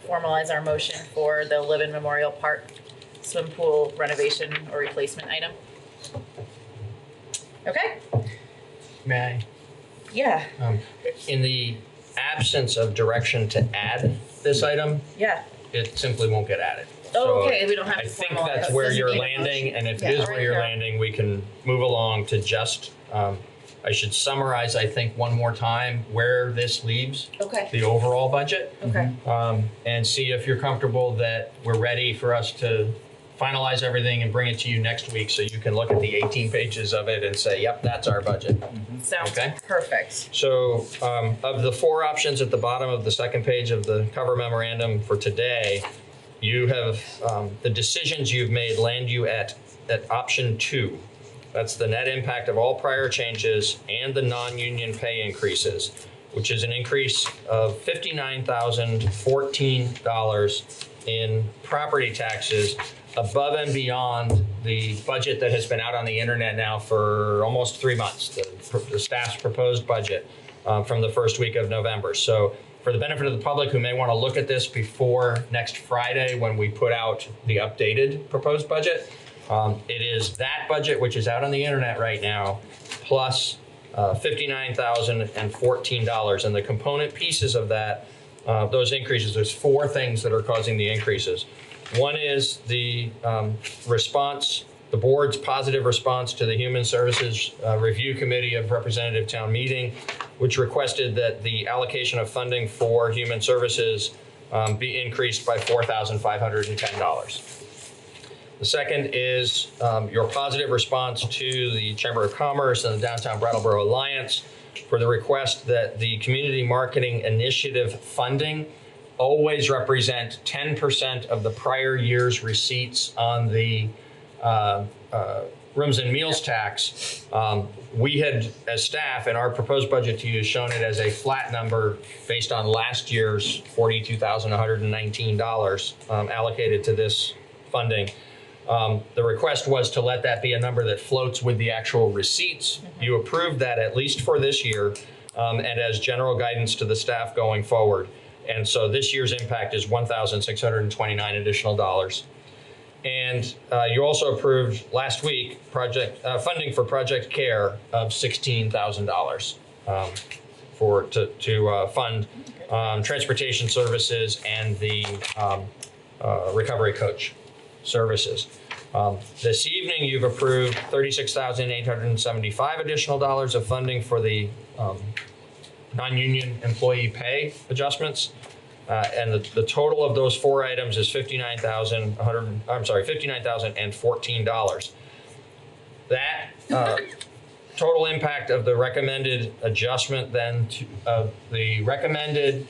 formalize our motion for the Live-In Memorial Park swim pool renovation or replacement item? Okay. May I? Yeah. In the absence of direction to add this item, Yeah. it simply won't get added. Oh, okay. We don't have to I think formalize. that's where Doesn't you're need a landing, motion. and if Yeah, it is all where right, you're Carol. landing, we can move along to just, I should summarize, I think, one more time where this leaves Okay. the overall budget. Okay. And see if you're comfortable that we're ready for us to finalize everything and bring it to you next week so you can look at the 18 pages of it and say, yep, that's our budget. Sounds Okay. perfect. So of the four options at the bottom of the second page of the cover memorandum for today, you have the decisions you've made land you at option 2. That's the net impact of all prior changes and the non-union pay increases, which is an increase of $59,014 in property taxes above and beyond the budget that has been out on the internet now for almost 3 months, the staff's proposed budget from the first week of November. So for the benefit of the public who may want to look at this before next Friday when we put out the updated proposed budget, it is that budget which is out on the internet right now, plus $59,014. And the component pieces of that, those increases, there's 4 things that are causing the increases. One is the response, the board's positive response to the Human Services Review Committee of Representative Town Meeting, which requested that the allocation of funding for human services be increased by $4,510. The second is your positive response to the Chamber of Commerce and the Downtown Brattleboro Alliance for the request that the Community Marketing Initiative funding always represent 10% of the prior year's receipts on the rooms and meals tax. We had, as staff, in our proposed budget to you, shown it as a flat number based on last year's $42,119 allocated to this funding. The request was to let that be a number that floats with the actual receipts. You approved that at least for this year and as general guidance to the staff going forward. And so this year's impact is $1,629 additional dollars. And you also approved last week funding for Project Care of $16,000 to fund transportation services and the recovery coach services. This evening, you've approved $36,875 additional dollars of funding for the non-union employee pay adjustments. And the total of those 4 items is $59,014. That total impact of the recommended adjustment then to the recommended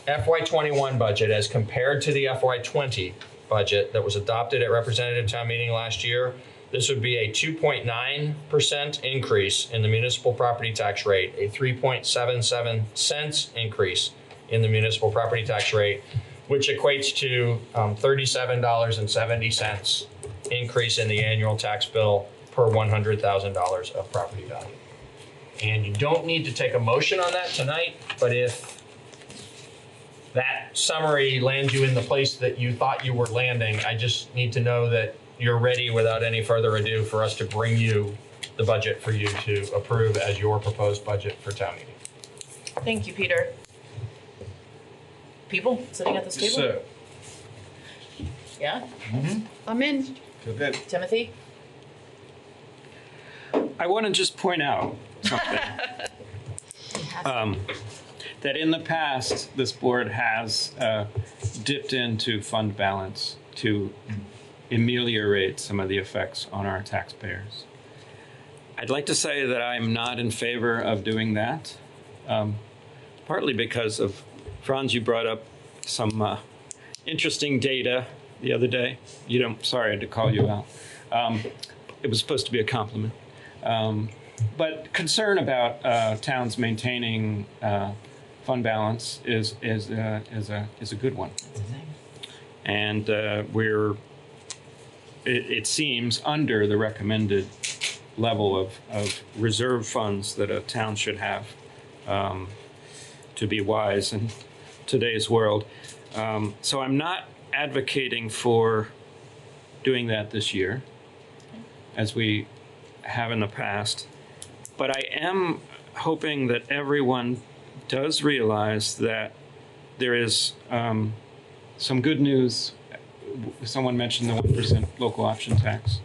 FY21 budget as compared to the FY20 budget that was adopted at Representative Town Meeting last year, this would be a 2.9% increase in the municipal property tax rate, a 3.77 cents increase in the municipal property tax rate, which equates to $37.70 increase in the annual tax bill per $100,000 of property value. And you don't need to take a motion on that tonight, but if that summary lands you in the place that you thought you were landing, I just need to know that you're ready without any further ado for us to bring you the budget for you to approve as your proposed budget for town meeting. Thank you, Peter. People sitting at this table? So, Yeah? I'm in. feel good. Timothy? I want to just point out something. That in the past, this board has dipped into fund balance to ameliorate some of the effects on our taxpayers. I'd like to say that I'm not in favor of doing that, partly because of, Franz, you brought up some interesting data the other day. Sorry I had to call you out. It was supposed to be a compliment. But concern about towns maintaining fund balance is a good one. And it seems under the recommended level of reserve funds that a town should have to be wise in today's world. So I'm not advocating for doing that this year, as we have in the past, but I am hoping that everyone does realize that there is some good news. Someone mentioned the 1% local option tax.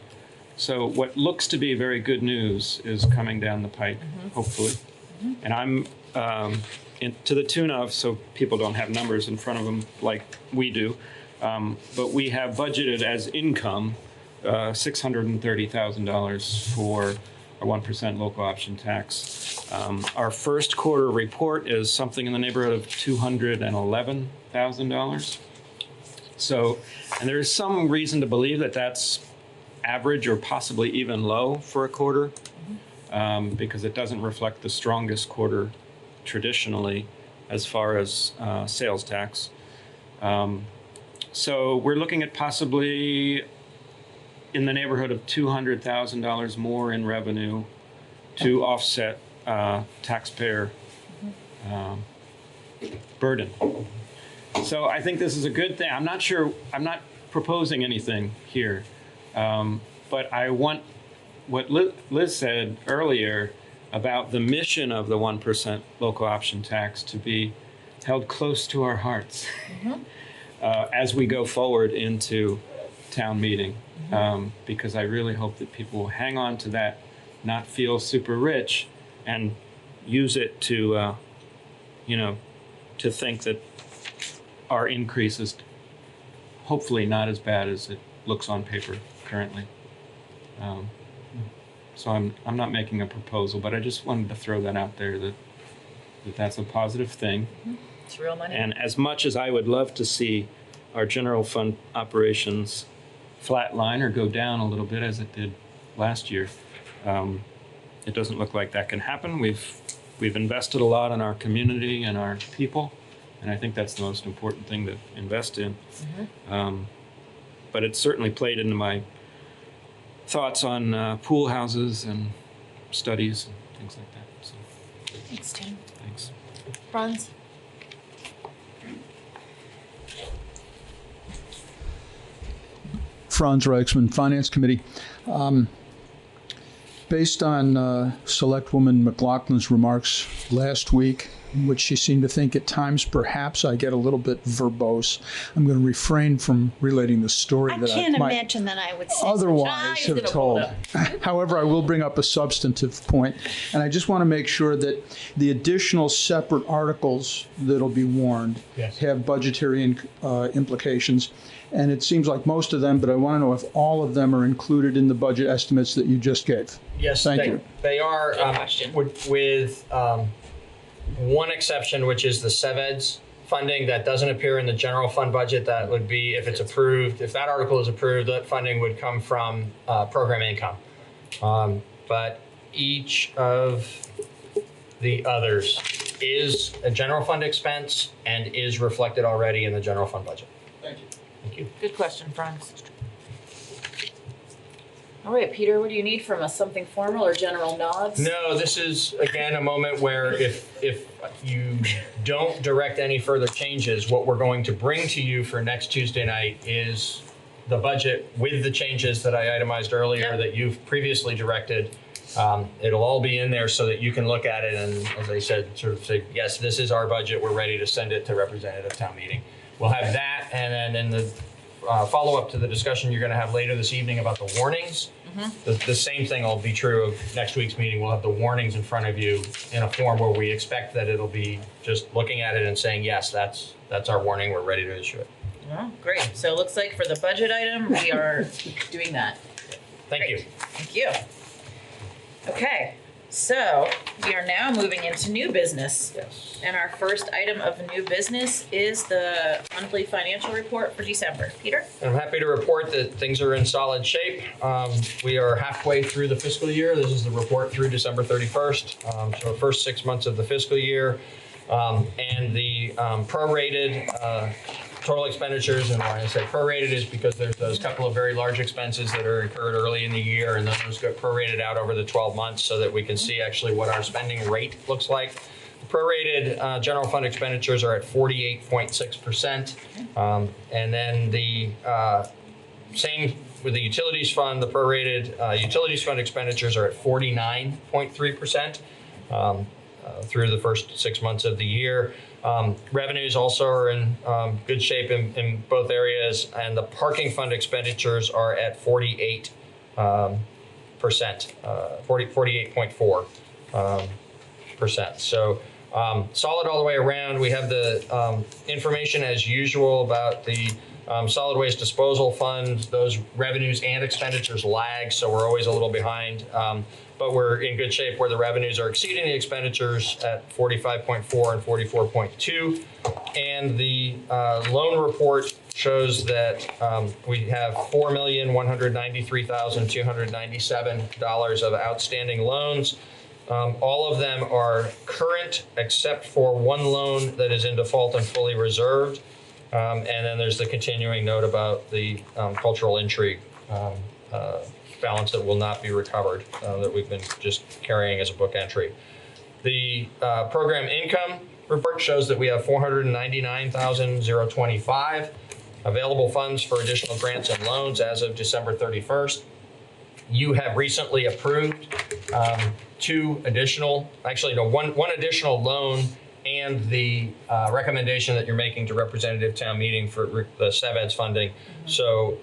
So what looks to be very good news is coming down the pike, hopefully. And I'm to the tune of, so people don't have numbers in front of them like we do, but we have budgeted as income $630,000 for a 1% local option tax. Our first quarter report is something in the neighborhood of $211,000. So, and there is some reason to believe that that's average or possibly even low for a quarter, because it doesn't reflect the strongest quarter traditionally as far as sales tax. So we're looking at possibly in the neighborhood of $200,000 more in revenue to offset taxpayer burden. So I think this is a good thing. I'm not sure, I'm not proposing anything here, but I want what Liz said earlier about the mission of the 1% local option tax to be held close to our hearts as we go forward into town meeting, because I really hope that people will hang on to that, not feel super rich, and use it to, to think that our increase is hopefully not as bad as it looks on paper currently. So I'm not making a proposal, but I just wanted to throw that out there, that that's a positive thing. It's real money. And as much as I would love to see our general fund operations flatline or go down a little bit as it did last year, it doesn't look like that can happen. We've invested a lot in our community and our people, and I think that's the most important thing to invest in. But it certainly played into my thoughts on pool houses and studies and things like that. So. Thanks, Tim. Thanks. Franz? Franz Reichsman, Finance Committee. Based on Selectwoman McLaughlin's remarks last week, in which she seemed to think at times perhaps I get a little bit verbose, I'm going to refrain from relating the story that I can't imagine that I would say otherwise have told. However, I will bring up a substantive point, and I just want to make sure that the additional separate articles that'll be warned have budgetary implications. And it seems like most of them, but I want to know if all of them are included in the budget estimates that you just gave. Yes, Thank you. They are, with one exception, which is the SEVEDS funding that doesn't appear in the general fund budget. That would be, if it's approved, if that article is approved, that funding would come from program income. But each of the others is a general fund expense and is reflected already in the general fund budget. Thank you. Thank you. Good question, Franz. All right, Peter, what do you need from us? Something formal or general nods? No, this is, again, a moment where if you don't direct any further changes, what we're going to bring to you for next Tuesday night is the budget with the changes that I itemized earlier that you've previously directed. It'll all be in there so that you can look at it and, as I said, sort of say, yes, this is our budget. We're ready to send it to representative town meeting. We'll have that, and then in the follow-up to the discussion you're going to have later this evening about the warnings, the same thing will be true of next week's meeting. We'll have the warnings in front of you in a form where we expect that it'll be just looking at it and saying, yes, that's our warning. We're ready to issue it. Well, great. So it looks like for the budget item, we are doing that. Thank you. Thank you. Okay, so we are now moving into new business. Yes. And our first item of new business is the monthly financial report for December. Peter? I'm happy to report that things are in solid shape. We are halfway through the fiscal year. This is the report through December 31st. So the first 6 months of the fiscal year. And the prorated total expenditures, and when I say prorated is because there's those couple of very large expenses that are incurred early in the year, and then those get prorated out over the 12 months so that we can see actually what our spending rate looks like. The prorated general fund expenditures are at 48.6%, and then the same with the utilities fund. The prorated utilities fund expenditures are at 49.3%. Through the first 6 months of the year. Revenues also are in good shape in both areas, and the parking fund expenditures are at 48.4%. So solid all the way around. We have the information as usual about the solid waste disposal fund. Those revenues and expenditures lag, so we're always a little behind. But we're in good shape where the revenues are exceeding the expenditures at 45.4 and 44.2. And the loan report shows that we have $4,193,297 of outstanding loans. All of them are current except for one loan that is in default and fully reserved. And then there's the continuing note about the cultural intrigue balance that will not be recovered that we've been just carrying as a book entry. The program income report shows that we have $499,025 available funds for additional grants and loans as of December 31st. You have recently approved one additional loan and the recommendation that you're making to representative town meeting for the SEVEDS funding. So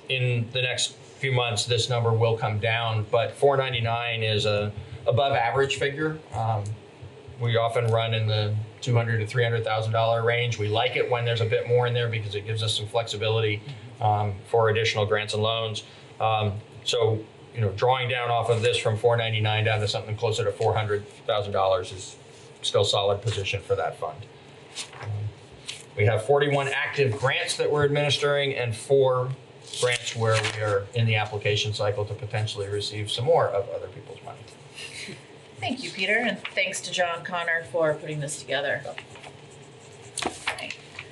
in the next few months, this number will come down, but 499 is a above average figure. We often run in the $200,000 to $300,000 range. We like it when there's a bit more in there because it gives us some flexibility for additional grants and loans. So, drawing down off of this from 499 down to something closer to $400,000 is still solid position for that fund. We have 41 active grants that we're administering and 4 grants where we are in the application cycle to potentially receive some more of other people's money. Thank you, Peter, and thanks to John Connor for putting this together.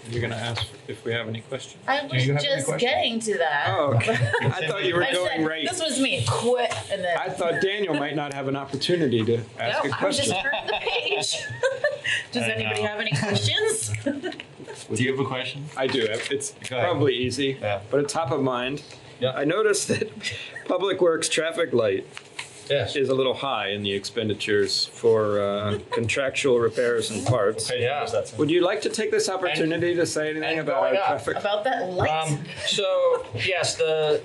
You're going to ask if we have any questions? I was just getting to that. Oh, okay. I thought you were going right. This was me. Quit, and then I thought Daniel might not have an opportunity to ask a question. I just turned the page. Does anybody have any questions? Do you have a question? I do. It's probably easy, but it's top of mind. Yeah. I noticed that Public Works traffic light is a little high in the expenditures for contractual repairs and parts. Yeah. Would you like to take this opportunity to say anything about our traffic? About that light? So yes, the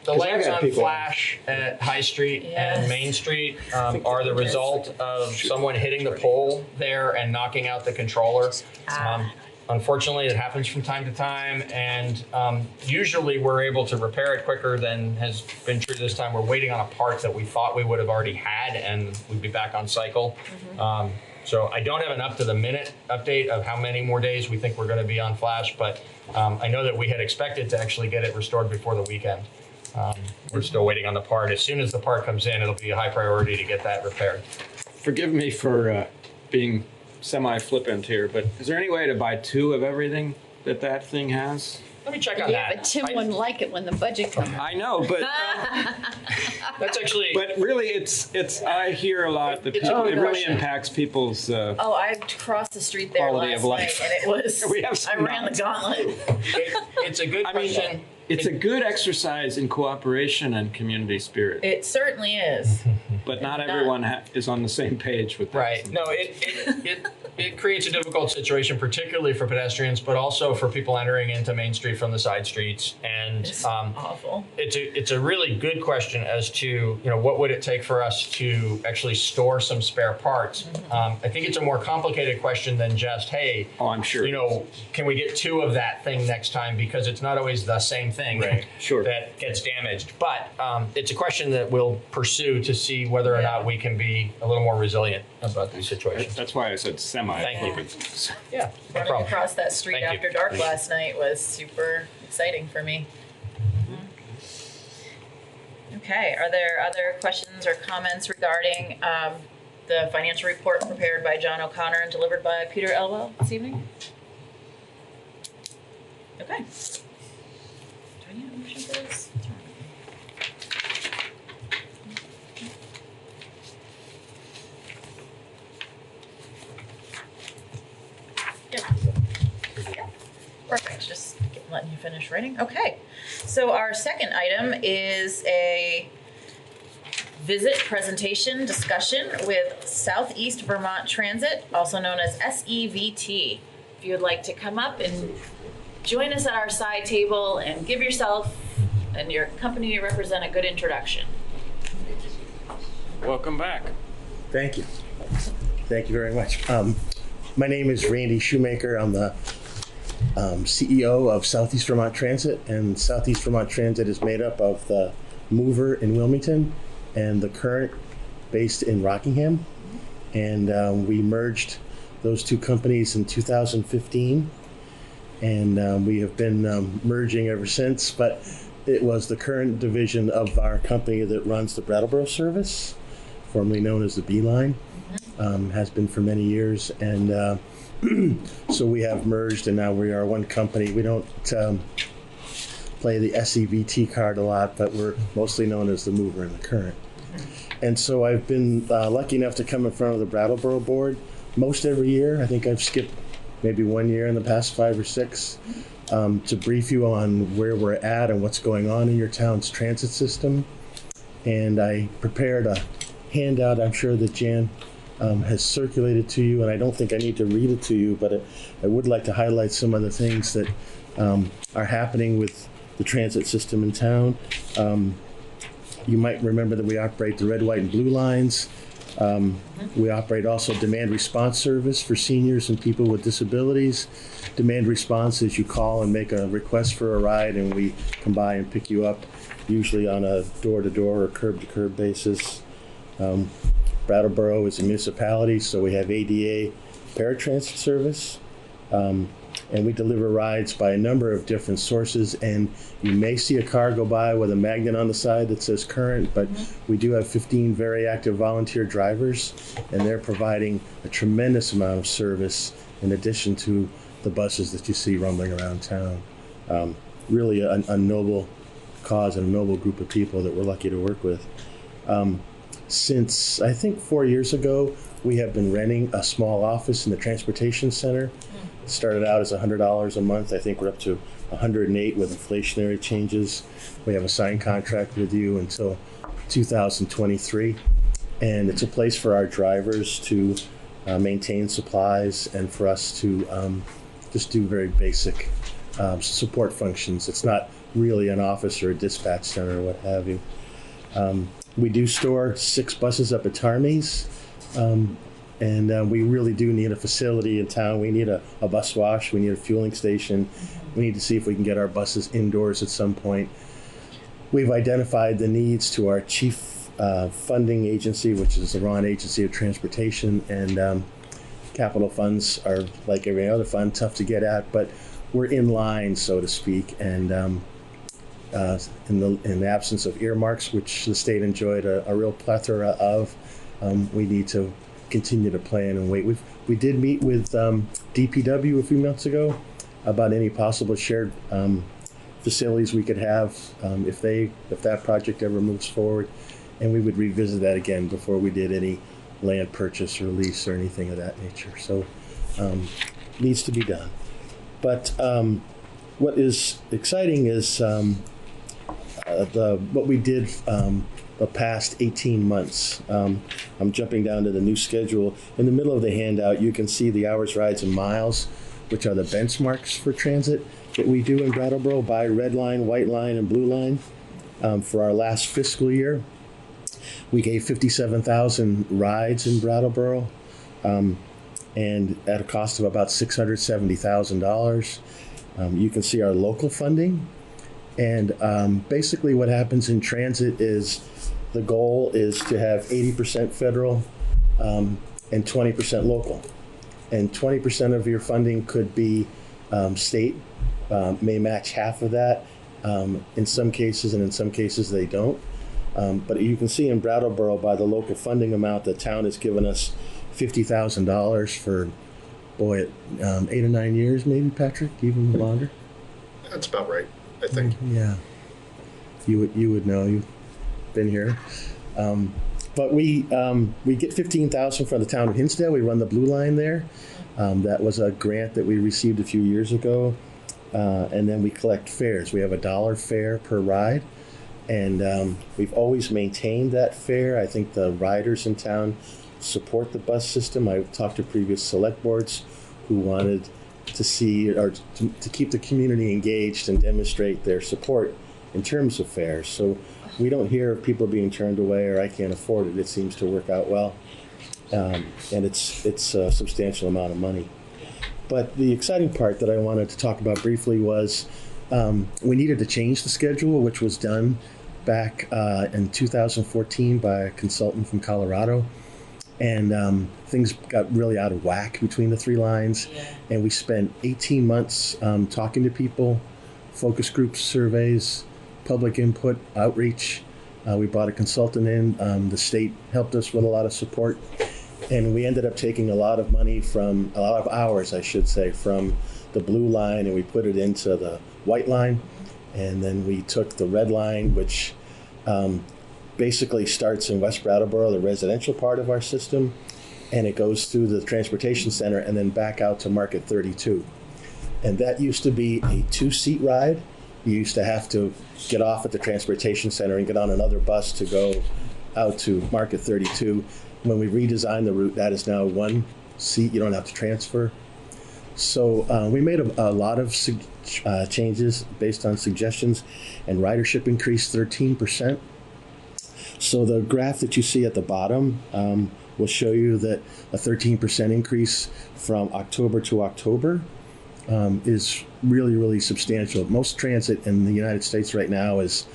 lights on Flash at High Street and Main Street are the result of someone hitting the pole there and knocking out the controller. Unfortunately, it happens from time to time, and usually we're able to repair it quicker than has been true this time. We're waiting on a part that we thought we would have already had, and we'd be back on cycle. So I don't have an up-to-the-minute update of how many more days we think we're going to be on Flash, but I know that we had expected to actually get it restored before the weekend. We're still waiting on the part. As soon as the part comes in, it'll be a high priority to get that repaired. Forgive me for being semi-flippant here, but is there any way to buy 2 of everything that thing has? Let me check on that. But Tim wouldn't like it when the budget comes. I know, but that's actually. But really, it's. I hear a lot that people, it really impacts people's. I crossed the street there quality last of life. night, and it was. We have I ran the gauntlet. It's a good question. It's a good exercise in cooperation and community spirit. It certainly is. But not everyone is on the same page with that. Right. No, it creates a difficult situation, particularly for pedestrians, but also for people entering into Main Street from the side streets. And It's awful. It's a really good question as to, what would it take for us to actually store some spare parts? I think it's a more complicated question than just, hey, I'm sure. Can we get 2 of that thing next time? Because it's not always the same thing that gets damaged. But it's a question that we'll pursue to see whether or not we can be a little more resilient about these situations. That's why I said semi. Thank you. Yeah, no Running problem. across that street Thank you. after dark last night was super exciting for me. Okay, are there other questions or comments regarding the financial report prepared by John O'Connor and delivered by Peter Elwell this evening? Okay. Do I need a motion for this? Yeah. Perfect. Just letting you finish writing. Okay. So our second item is a visit, presentation, discussion with Southeast Vermont Transit, also known as SEVT. If you would like to come up and join us at our side table and give yourself and your company you represent a good introduction. Welcome back. Thank you. Thank you very much. My name is Randy Shoemaker. I'm the CEO of Southeast Vermont Transit, and Southeast Vermont Transit is made up of the mover in Wilmington and the current based in Rockingham. And we merged those 2 companies in 2015, and we have been merging ever since, but it was the current division of our company that runs the Brattleboro service, formerly known as the B Line, has been for many years, and so we have merged, and now we are one company. We don't play the SEVT card a lot, but we're mostly known as the mover and the current. And so I've been lucky enough to come in front of the Brattleboro board most every year. I think I've skipped maybe 1 year in the past 5 or 6 to brief you on where we're at and what's going on in your town's transit system. And I prepared a handout I'm sure that Jan has circulated to you, and I don't think I need to read it to you, but I would like to highlight some of the things that are happening with the transit system in town. You might remember that we operate the red, white, and blue lines. We operate also demand response service for seniors and people with disabilities. Demand response is you call and make a request for a ride, and we come by and pick you up, usually on a door-to-door or curb-to-curb basis. Brattleboro is a municipality, so we have ADA paratransit service, and we deliver rides by a number of different sources, and you may see a car go by with a magnet on the side that says current, but we do have 15 very active volunteer drivers, and they're providing a tremendous amount of service in addition to the buses that you see rumbling around town. Really a noble cause and a noble group of people that we're lucky to work with. Since I think 4 years ago, we have been renting a small office in the transportation center. It started out as $100 a month. I think we're up to $108 with inflationary changes. We have a signed contract with you until 2023. And it's a place for our drivers to maintain supplies and for us to just do very basic support functions. It's not really an office or a dispatch center or what have you. We do store 6 buses up at Tarmies, and we really do need a facility in town. We need a bus wash, we need a fueling station. We need to see if we can get our buses indoors at some point. We've identified the needs to our chief funding agency, which is the Vermont Agency of Transportation, and capital funds are, like every other fund, tough to get at, but we're in line, so to speak, and in the absence of earmarks, which the state enjoyed a real plethora of, we need to continue to plan and wait. We did meet with DPW a few months ago about any possible shared facilities we could have if that project ever moves forward, and we would revisit that again before we did any land purchase or lease or anything of that nature. So needs to be done. But what is exciting is what we did the past 18 months. I'm jumping down to the new schedule. In the middle of the handout, you can see the hours, rides, and miles, which are the benchmarks for transit that we do in Brattleboro by red line, white line, and blue line. For our last fiscal year, we gave 57,000 rides in Brattleboro, and at a cost of about $670,000. You can see our local funding. And basically what happens in transit is the goal is to have 80% federal and 20% local. And 20% of your funding could be state, may match half of that in some cases, and in some cases they don't. But you can see in Brattleboro by the local funding amount, the town has given us $50,000 for, 8 or 9 years, maybe, Patrick, even longer. That's about right, I think. Yeah, you would know. You've been here. But we get $15,000 from the town of Hinsdale. We run the Blue Line there. That was a grant that we received a few years ago. And then we collect fares. We have $1 fare per ride. And we've always maintained that fare. I think the riders in town support the bus system. I've talked to previous select boards who wanted to see or to keep the community engaged and demonstrate their support in terms of fares. So we don't hear of people being turned away or I can't afford it. It seems to work out well. And it's a substantial amount of money. But the exciting part that I wanted to talk about briefly was we needed to change the schedule, which was done back in 2014 by a consultant from Colorado. And things got really out of whack between the three lines. And we spent 18 months talking to people, focus groups, surveys, public input, outreach. We brought a consultant in. The state helped us with a lot of support. And we ended up taking a lot of money from, a lot of hours, I should say, from the blue line, and we put it into the white line. And then we took the red line, which basically starts in West Brattleboro, the residential part of our system, and it goes through the transportation center and then back out to Market 32. And that used to be a 2-seat ride. You used to have to get off at the transportation center and get on another bus to go out to Market 32. When we redesigned the route, that is now 1 seat. You don't have to transfer. So we made a lot of changes based on suggestions, and ridership increased 13%. So the graph that you see at the bottom will show you that a 13% increase from October to October is really, really substantial. Most transit in the United States right now is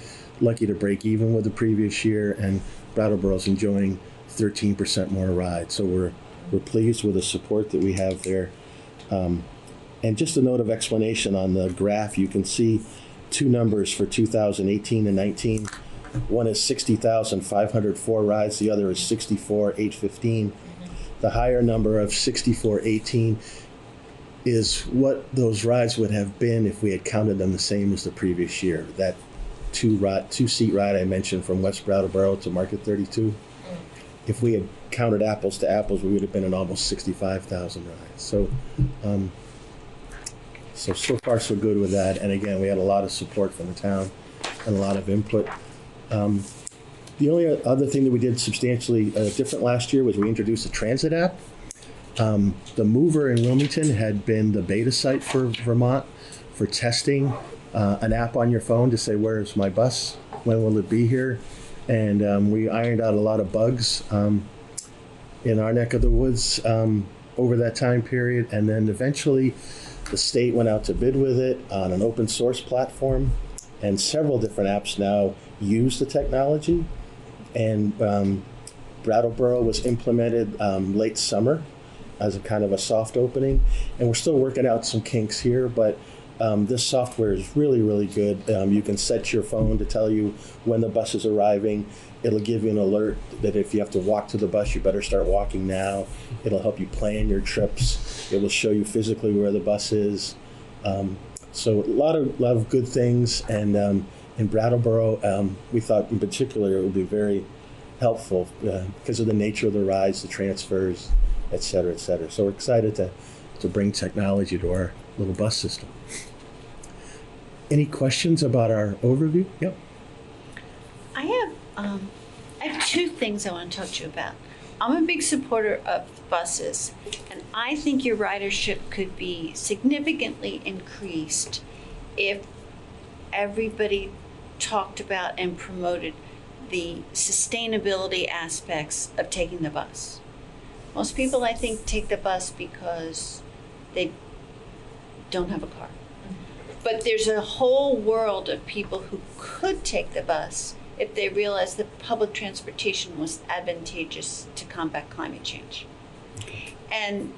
lucky to break even with the previous year, and Brattleboro's enjoying 13% more rides. So we're pleased with the support that we have there. And just a note of explanation on the graph, you can see two numbers for 2018 and 19. One is 60,504 rides, the other is 64,815. The higher number of 64,18 is what those rides would have been if we had counted them the same as the previous year. That two-seat ride I mentioned from West Brattleboro to Market 32. If we had counted apples to apples, we would have been at almost 65,000 rides. So, so far so good with that. And again, we had a lot of support from the town and a lot of input. The only other thing that we did substantially different last year was we introduced a transit app. The Mover in Wilmington had been the beta site for Vermont for testing an app on your phone to say, where's my bus? When will it be here? And we ironed out a lot of bugs in our neck of the woods over that time period. And then eventually the state went out to bid with it on an open source platform. And several different apps now use the technology. And Brattleboro was implemented late summer as a kind of a soft opening. And we're still working out some kinks here, but this software is really, really good. You can set your phone to tell you when the bus is arriving. It'll give you an alert that if you have to walk to the bus, you better start walking now. It'll help you plan your trips. It will show you physically where the bus is. So a lot of good things. And in Brattleboro, we thought in particular it would be very helpful because of the nature of the rides, the transfers, et cetera, et cetera. So we're excited to bring technology to our little bus system. Any questions about our overview? Yep. I have two things I want to talk to you about. I'm a big supporter of buses, and I think your ridership could be significantly increased if everybody talked about and promoted the sustainability aspects of taking the bus. Most people, I think, take the bus because they don't have a car. But there's a whole world of people who could take the bus if they realized that public transportation was advantageous to combat climate change. And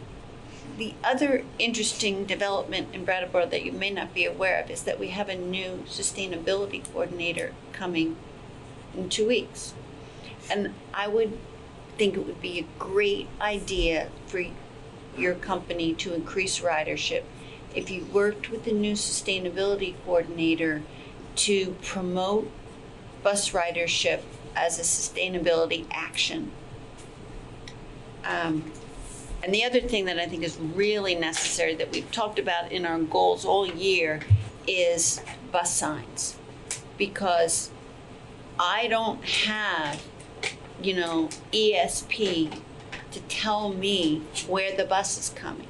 the other interesting development in Brattleboro that you may not be aware of is that we have a new sustainability coordinator coming in 2 weeks. And I would think it would be a great idea for your company to increase ridership if you worked with the new sustainability coordinator to promote bus ridership as a sustainability action. And the other thing that I think is really necessary that we've talked about in our goals all year is bus signs. Because I don't have, ESP to tell me where the bus is coming.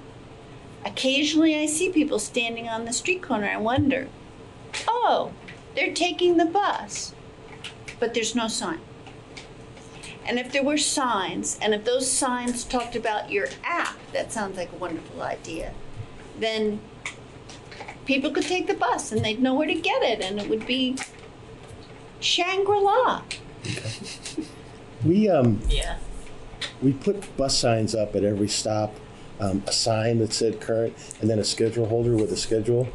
Occasionally I see people standing on the street corner and wonder, oh, they're taking the bus, but there's no sign. And if there were signs, and if those signs talked about your app, that sounds like a wonderful idea, then people could take the bus and they'd know where to get it, and it would be Shangri-La. We put bus signs up at every stop, a sign that said current, and then a schedule holder with a schedule,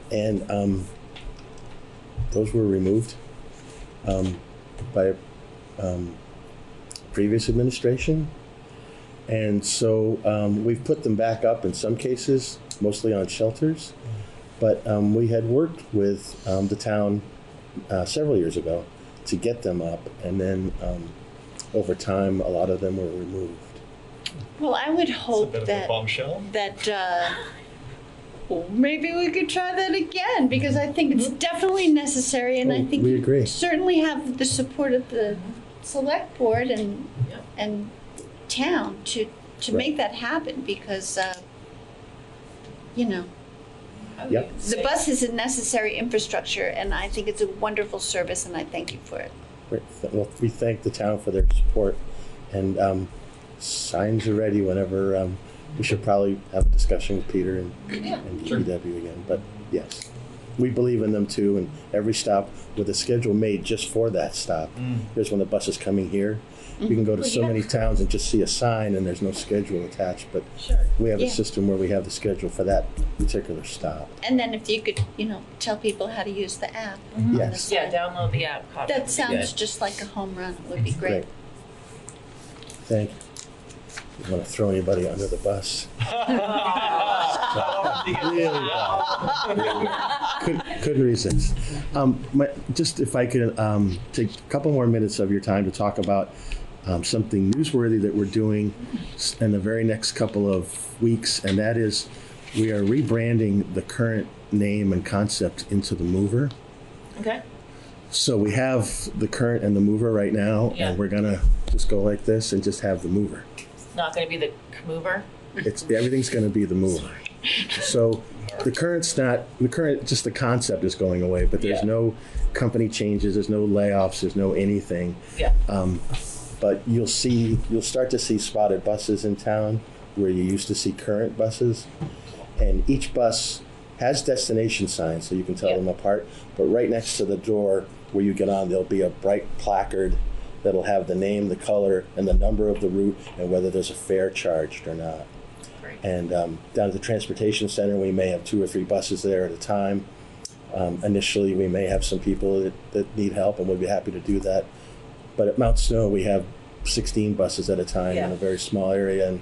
and those were removed by previous administration, and so we've put them back up in some cases, mostly on shelters, but we had worked with the town several years ago to get them up, and then over time a lot of them were removed. Well, I would hope that maybe we could try that again, because I think it's definitely necessary, and I think we agree. You certainly have the support of the select board and town to make that happen, because the bus is a necessary infrastructure, and I think it's a wonderful service, and I thank you for it. Great. Well, we thank the town for their support, and signs are ready whenever. We should probably have a discussion with Peter and DPW again, but yes, we believe in them too, and every stop with a schedule made just for that stop. Here's when the bus is coming here. You can go to so many towns and just see a sign and there's no schedule attached, but we have a system where we have the schedule for that particular stop. And then if you could, tell people how to use the app. Yes. Yeah, download the app. That sounds just like a home run. It would be great. Thank you. You want to throw anybody under the bus? Couldn't resist. Just if I could take a couple more minutes of your time to talk about something newsworthy that we're doing in the very next couple of weeks, and that is we are rebranding the current name and concept into the Mover. Okay. So we have the current and the Mover right now, and we're gonna just go like this and just have the Mover. It's not going to be the mover? Everything's going to be the Mover. So the current, just the concept is going away, but there's no company changes, there's no layoffs, there's no anything. Yeah. But you'll start to see spotted buses in town where you used to see current buses, and each bus has destination signs so you can tell them apart, but right next to the door where you get on, there'll be a bright placard that'll have the name, the color, and the number of the route, and whether there's a fare charged or not. Great. And down at the transportation center, we may have 2 or 3 buses there at a time. Initially, we may have some people that need help, and we'd be happy to do that. But at Mount Snow, we have 16 buses at a time in a very small area, and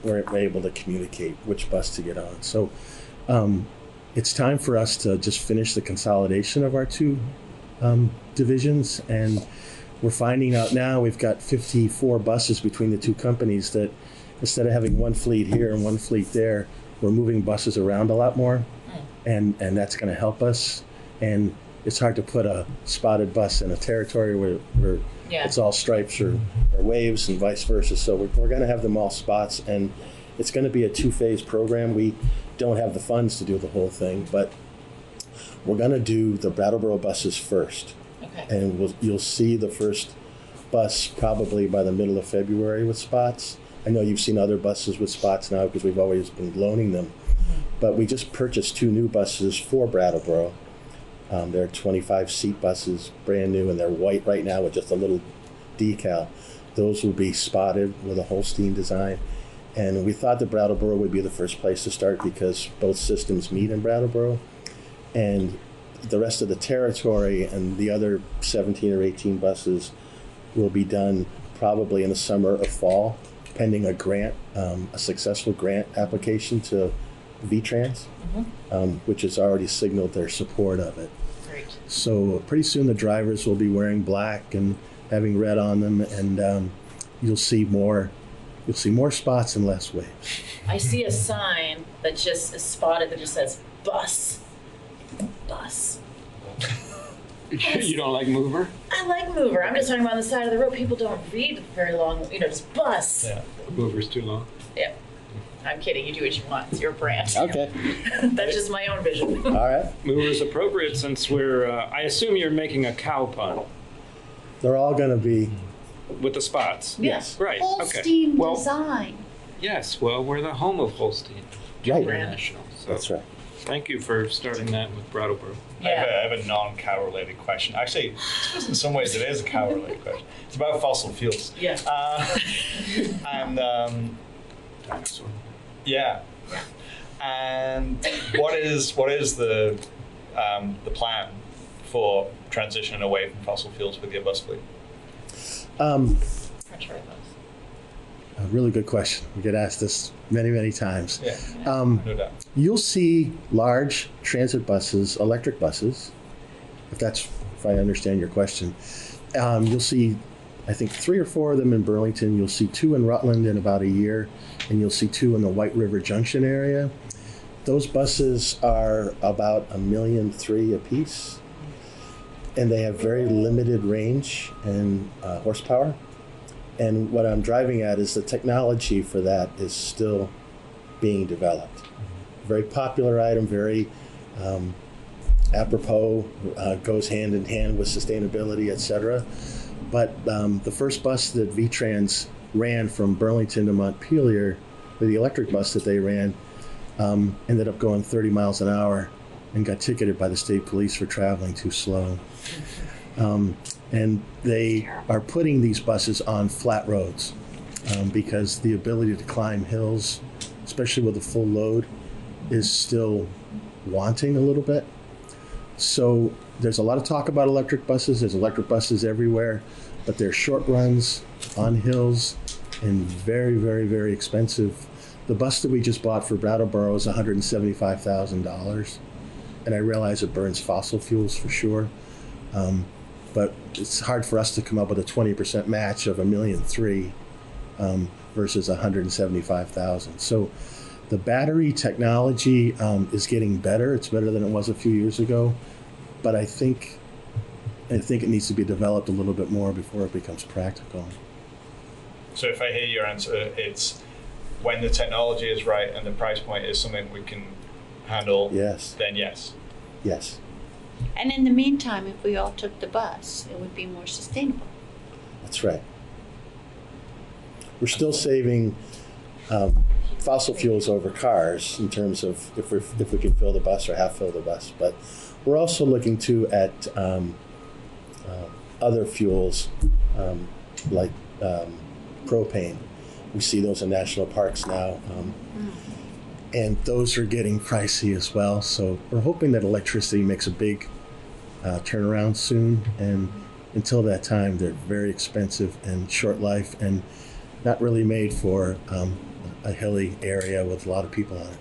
we're able to communicate which bus to get on. So it's time for us to just finish the consolidation of our 2 divisions, and we're finding out now we've got 54 buses between the 2 companies that instead of having one fleet here and one fleet there, we're moving buses around a lot more, and that's going to help us. And it's hard to put a spotted bus in a territory where Yeah. it's all stripes or waves and vice versa. So we're going to have them all spots, and it's going to be a two-phase program. We don't have the funds to do the whole thing, but we're going to do the Brattleboro buses first. Okay. And you'll see the first bus probably by the middle of February with spots. I know you've seen other buses with spots now because we've always been loaning them. But we just purchased 2 new buses for Brattleboro. They're 25-seat buses, brand new, and they're white right now with just a little decal. Those will be spotted with a Holstein design. And we thought that Brattleboro would be the first place to start because both systems meet in Brattleboro. And the rest of the territory and the other 17 or 18 buses will be done probably in the summer or fall, pending a grant, a successful grant application to VTrans, which has already signaled their support of it. Great. So pretty soon the drivers will be wearing black and having red on them, and you'll see more spots and less waves. I see a sign that just is spotted that just says bus. Bus. You don't like mover? I like mover. I'm just talking about on the side of the road. People don't read very long, just bus. Yeah. Mover's too long. Yeah. I'm kidding. You do what you want. It's your brand. Okay. That's just my own vision. All right. Mover is appropriate since we're, I assume you're making a cow pun. They're all going to be with the spots. Yes. Right. Holstein okay. Well, design. Yes. Well, we're the home of Holstein Right. International. So That's right. Thank you for starting that with Brattleboro. I have a non-cow related question. Actually, in some ways it is a cow related question. It's about fossil fuels. Yeah. And dinosaur. Yeah. And what is the plan for transitioning away from fossil fuels with your bus fleet? A really good question. We get asked this many, many times. Yeah. No doubt. You'll see large transit buses, electric buses, if I understand your question. You'll see, I think, 3 or 4 of them in Burlington. You'll see 2 in Rutland in about a year, and you'll see 2 in the White River Junction area. Those buses are about $1.3 million a piece, and they have very limited range and horsepower. And what I'm driving at is the technology for that is still being developed. Very popular item, very apropos, goes hand in hand with sustainability, et cetera. But the first bus that VTrans ran from Burlington to Montpelier, the electric bus that they ran, ended up going 30 miles an hour and got ticketed by the state police for traveling too slow. And they are putting these buses on flat roads because the ability to climb hills, especially with a full load, is still wanting a little bit. So there's a lot of talk about electric buses. There's electric buses everywhere, but they're short runs on hills and very, very, very expensive. The bus that we just bought for Brattleboro is $175,000, and I realize it burns fossil fuels for sure. But it's hard for us to come up with a 20% match of $1.3 million versus $175,000. So the battery technology is getting better. It's better than it was a few years ago, but I think it needs to be developed a little bit more before it becomes practical. So if I hear your answer, it's when the technology is right and the price point is something we can handle. Yes. Then yes. Yes. And in the meantime, if we all took the bus, it would be more sustainable. That's right. We're still saving fossil fuels over cars in terms of if we can fill the bus or half fill the bus, but we're also looking too at other fuels like propane. We see those in national parks now, and those are getting pricey as well. So we're hoping that electricity makes a big turnaround soon, and until that time, they're very expensive and short life and not really made for a hilly area with a lot of people on it.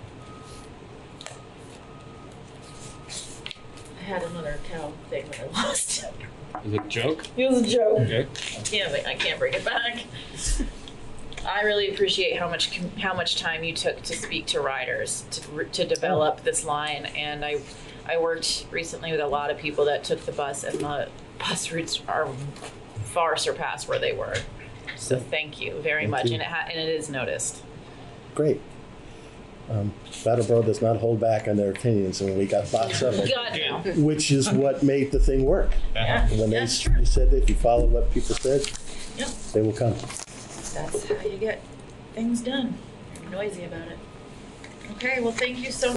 I had another cow thing that I lost. Is it a joke? It was a joke. Okay. I can't bring it back. I really appreciate how much time you took to speak to riders to develop this line, and I worked recently with a lot of people that took the bus, and the bus routes are far surpassed where they were. So thank you very much, you. and it is noticed. Great. Brattleboro does not hold back on their opinions, and we got lots of it, God, no. which is what made the thing work. Yeah, When they that's true. you said that if you follow what people said, Yep. they will come. That's how you get things done. You're noisy about it. Okay, well, thank you so much.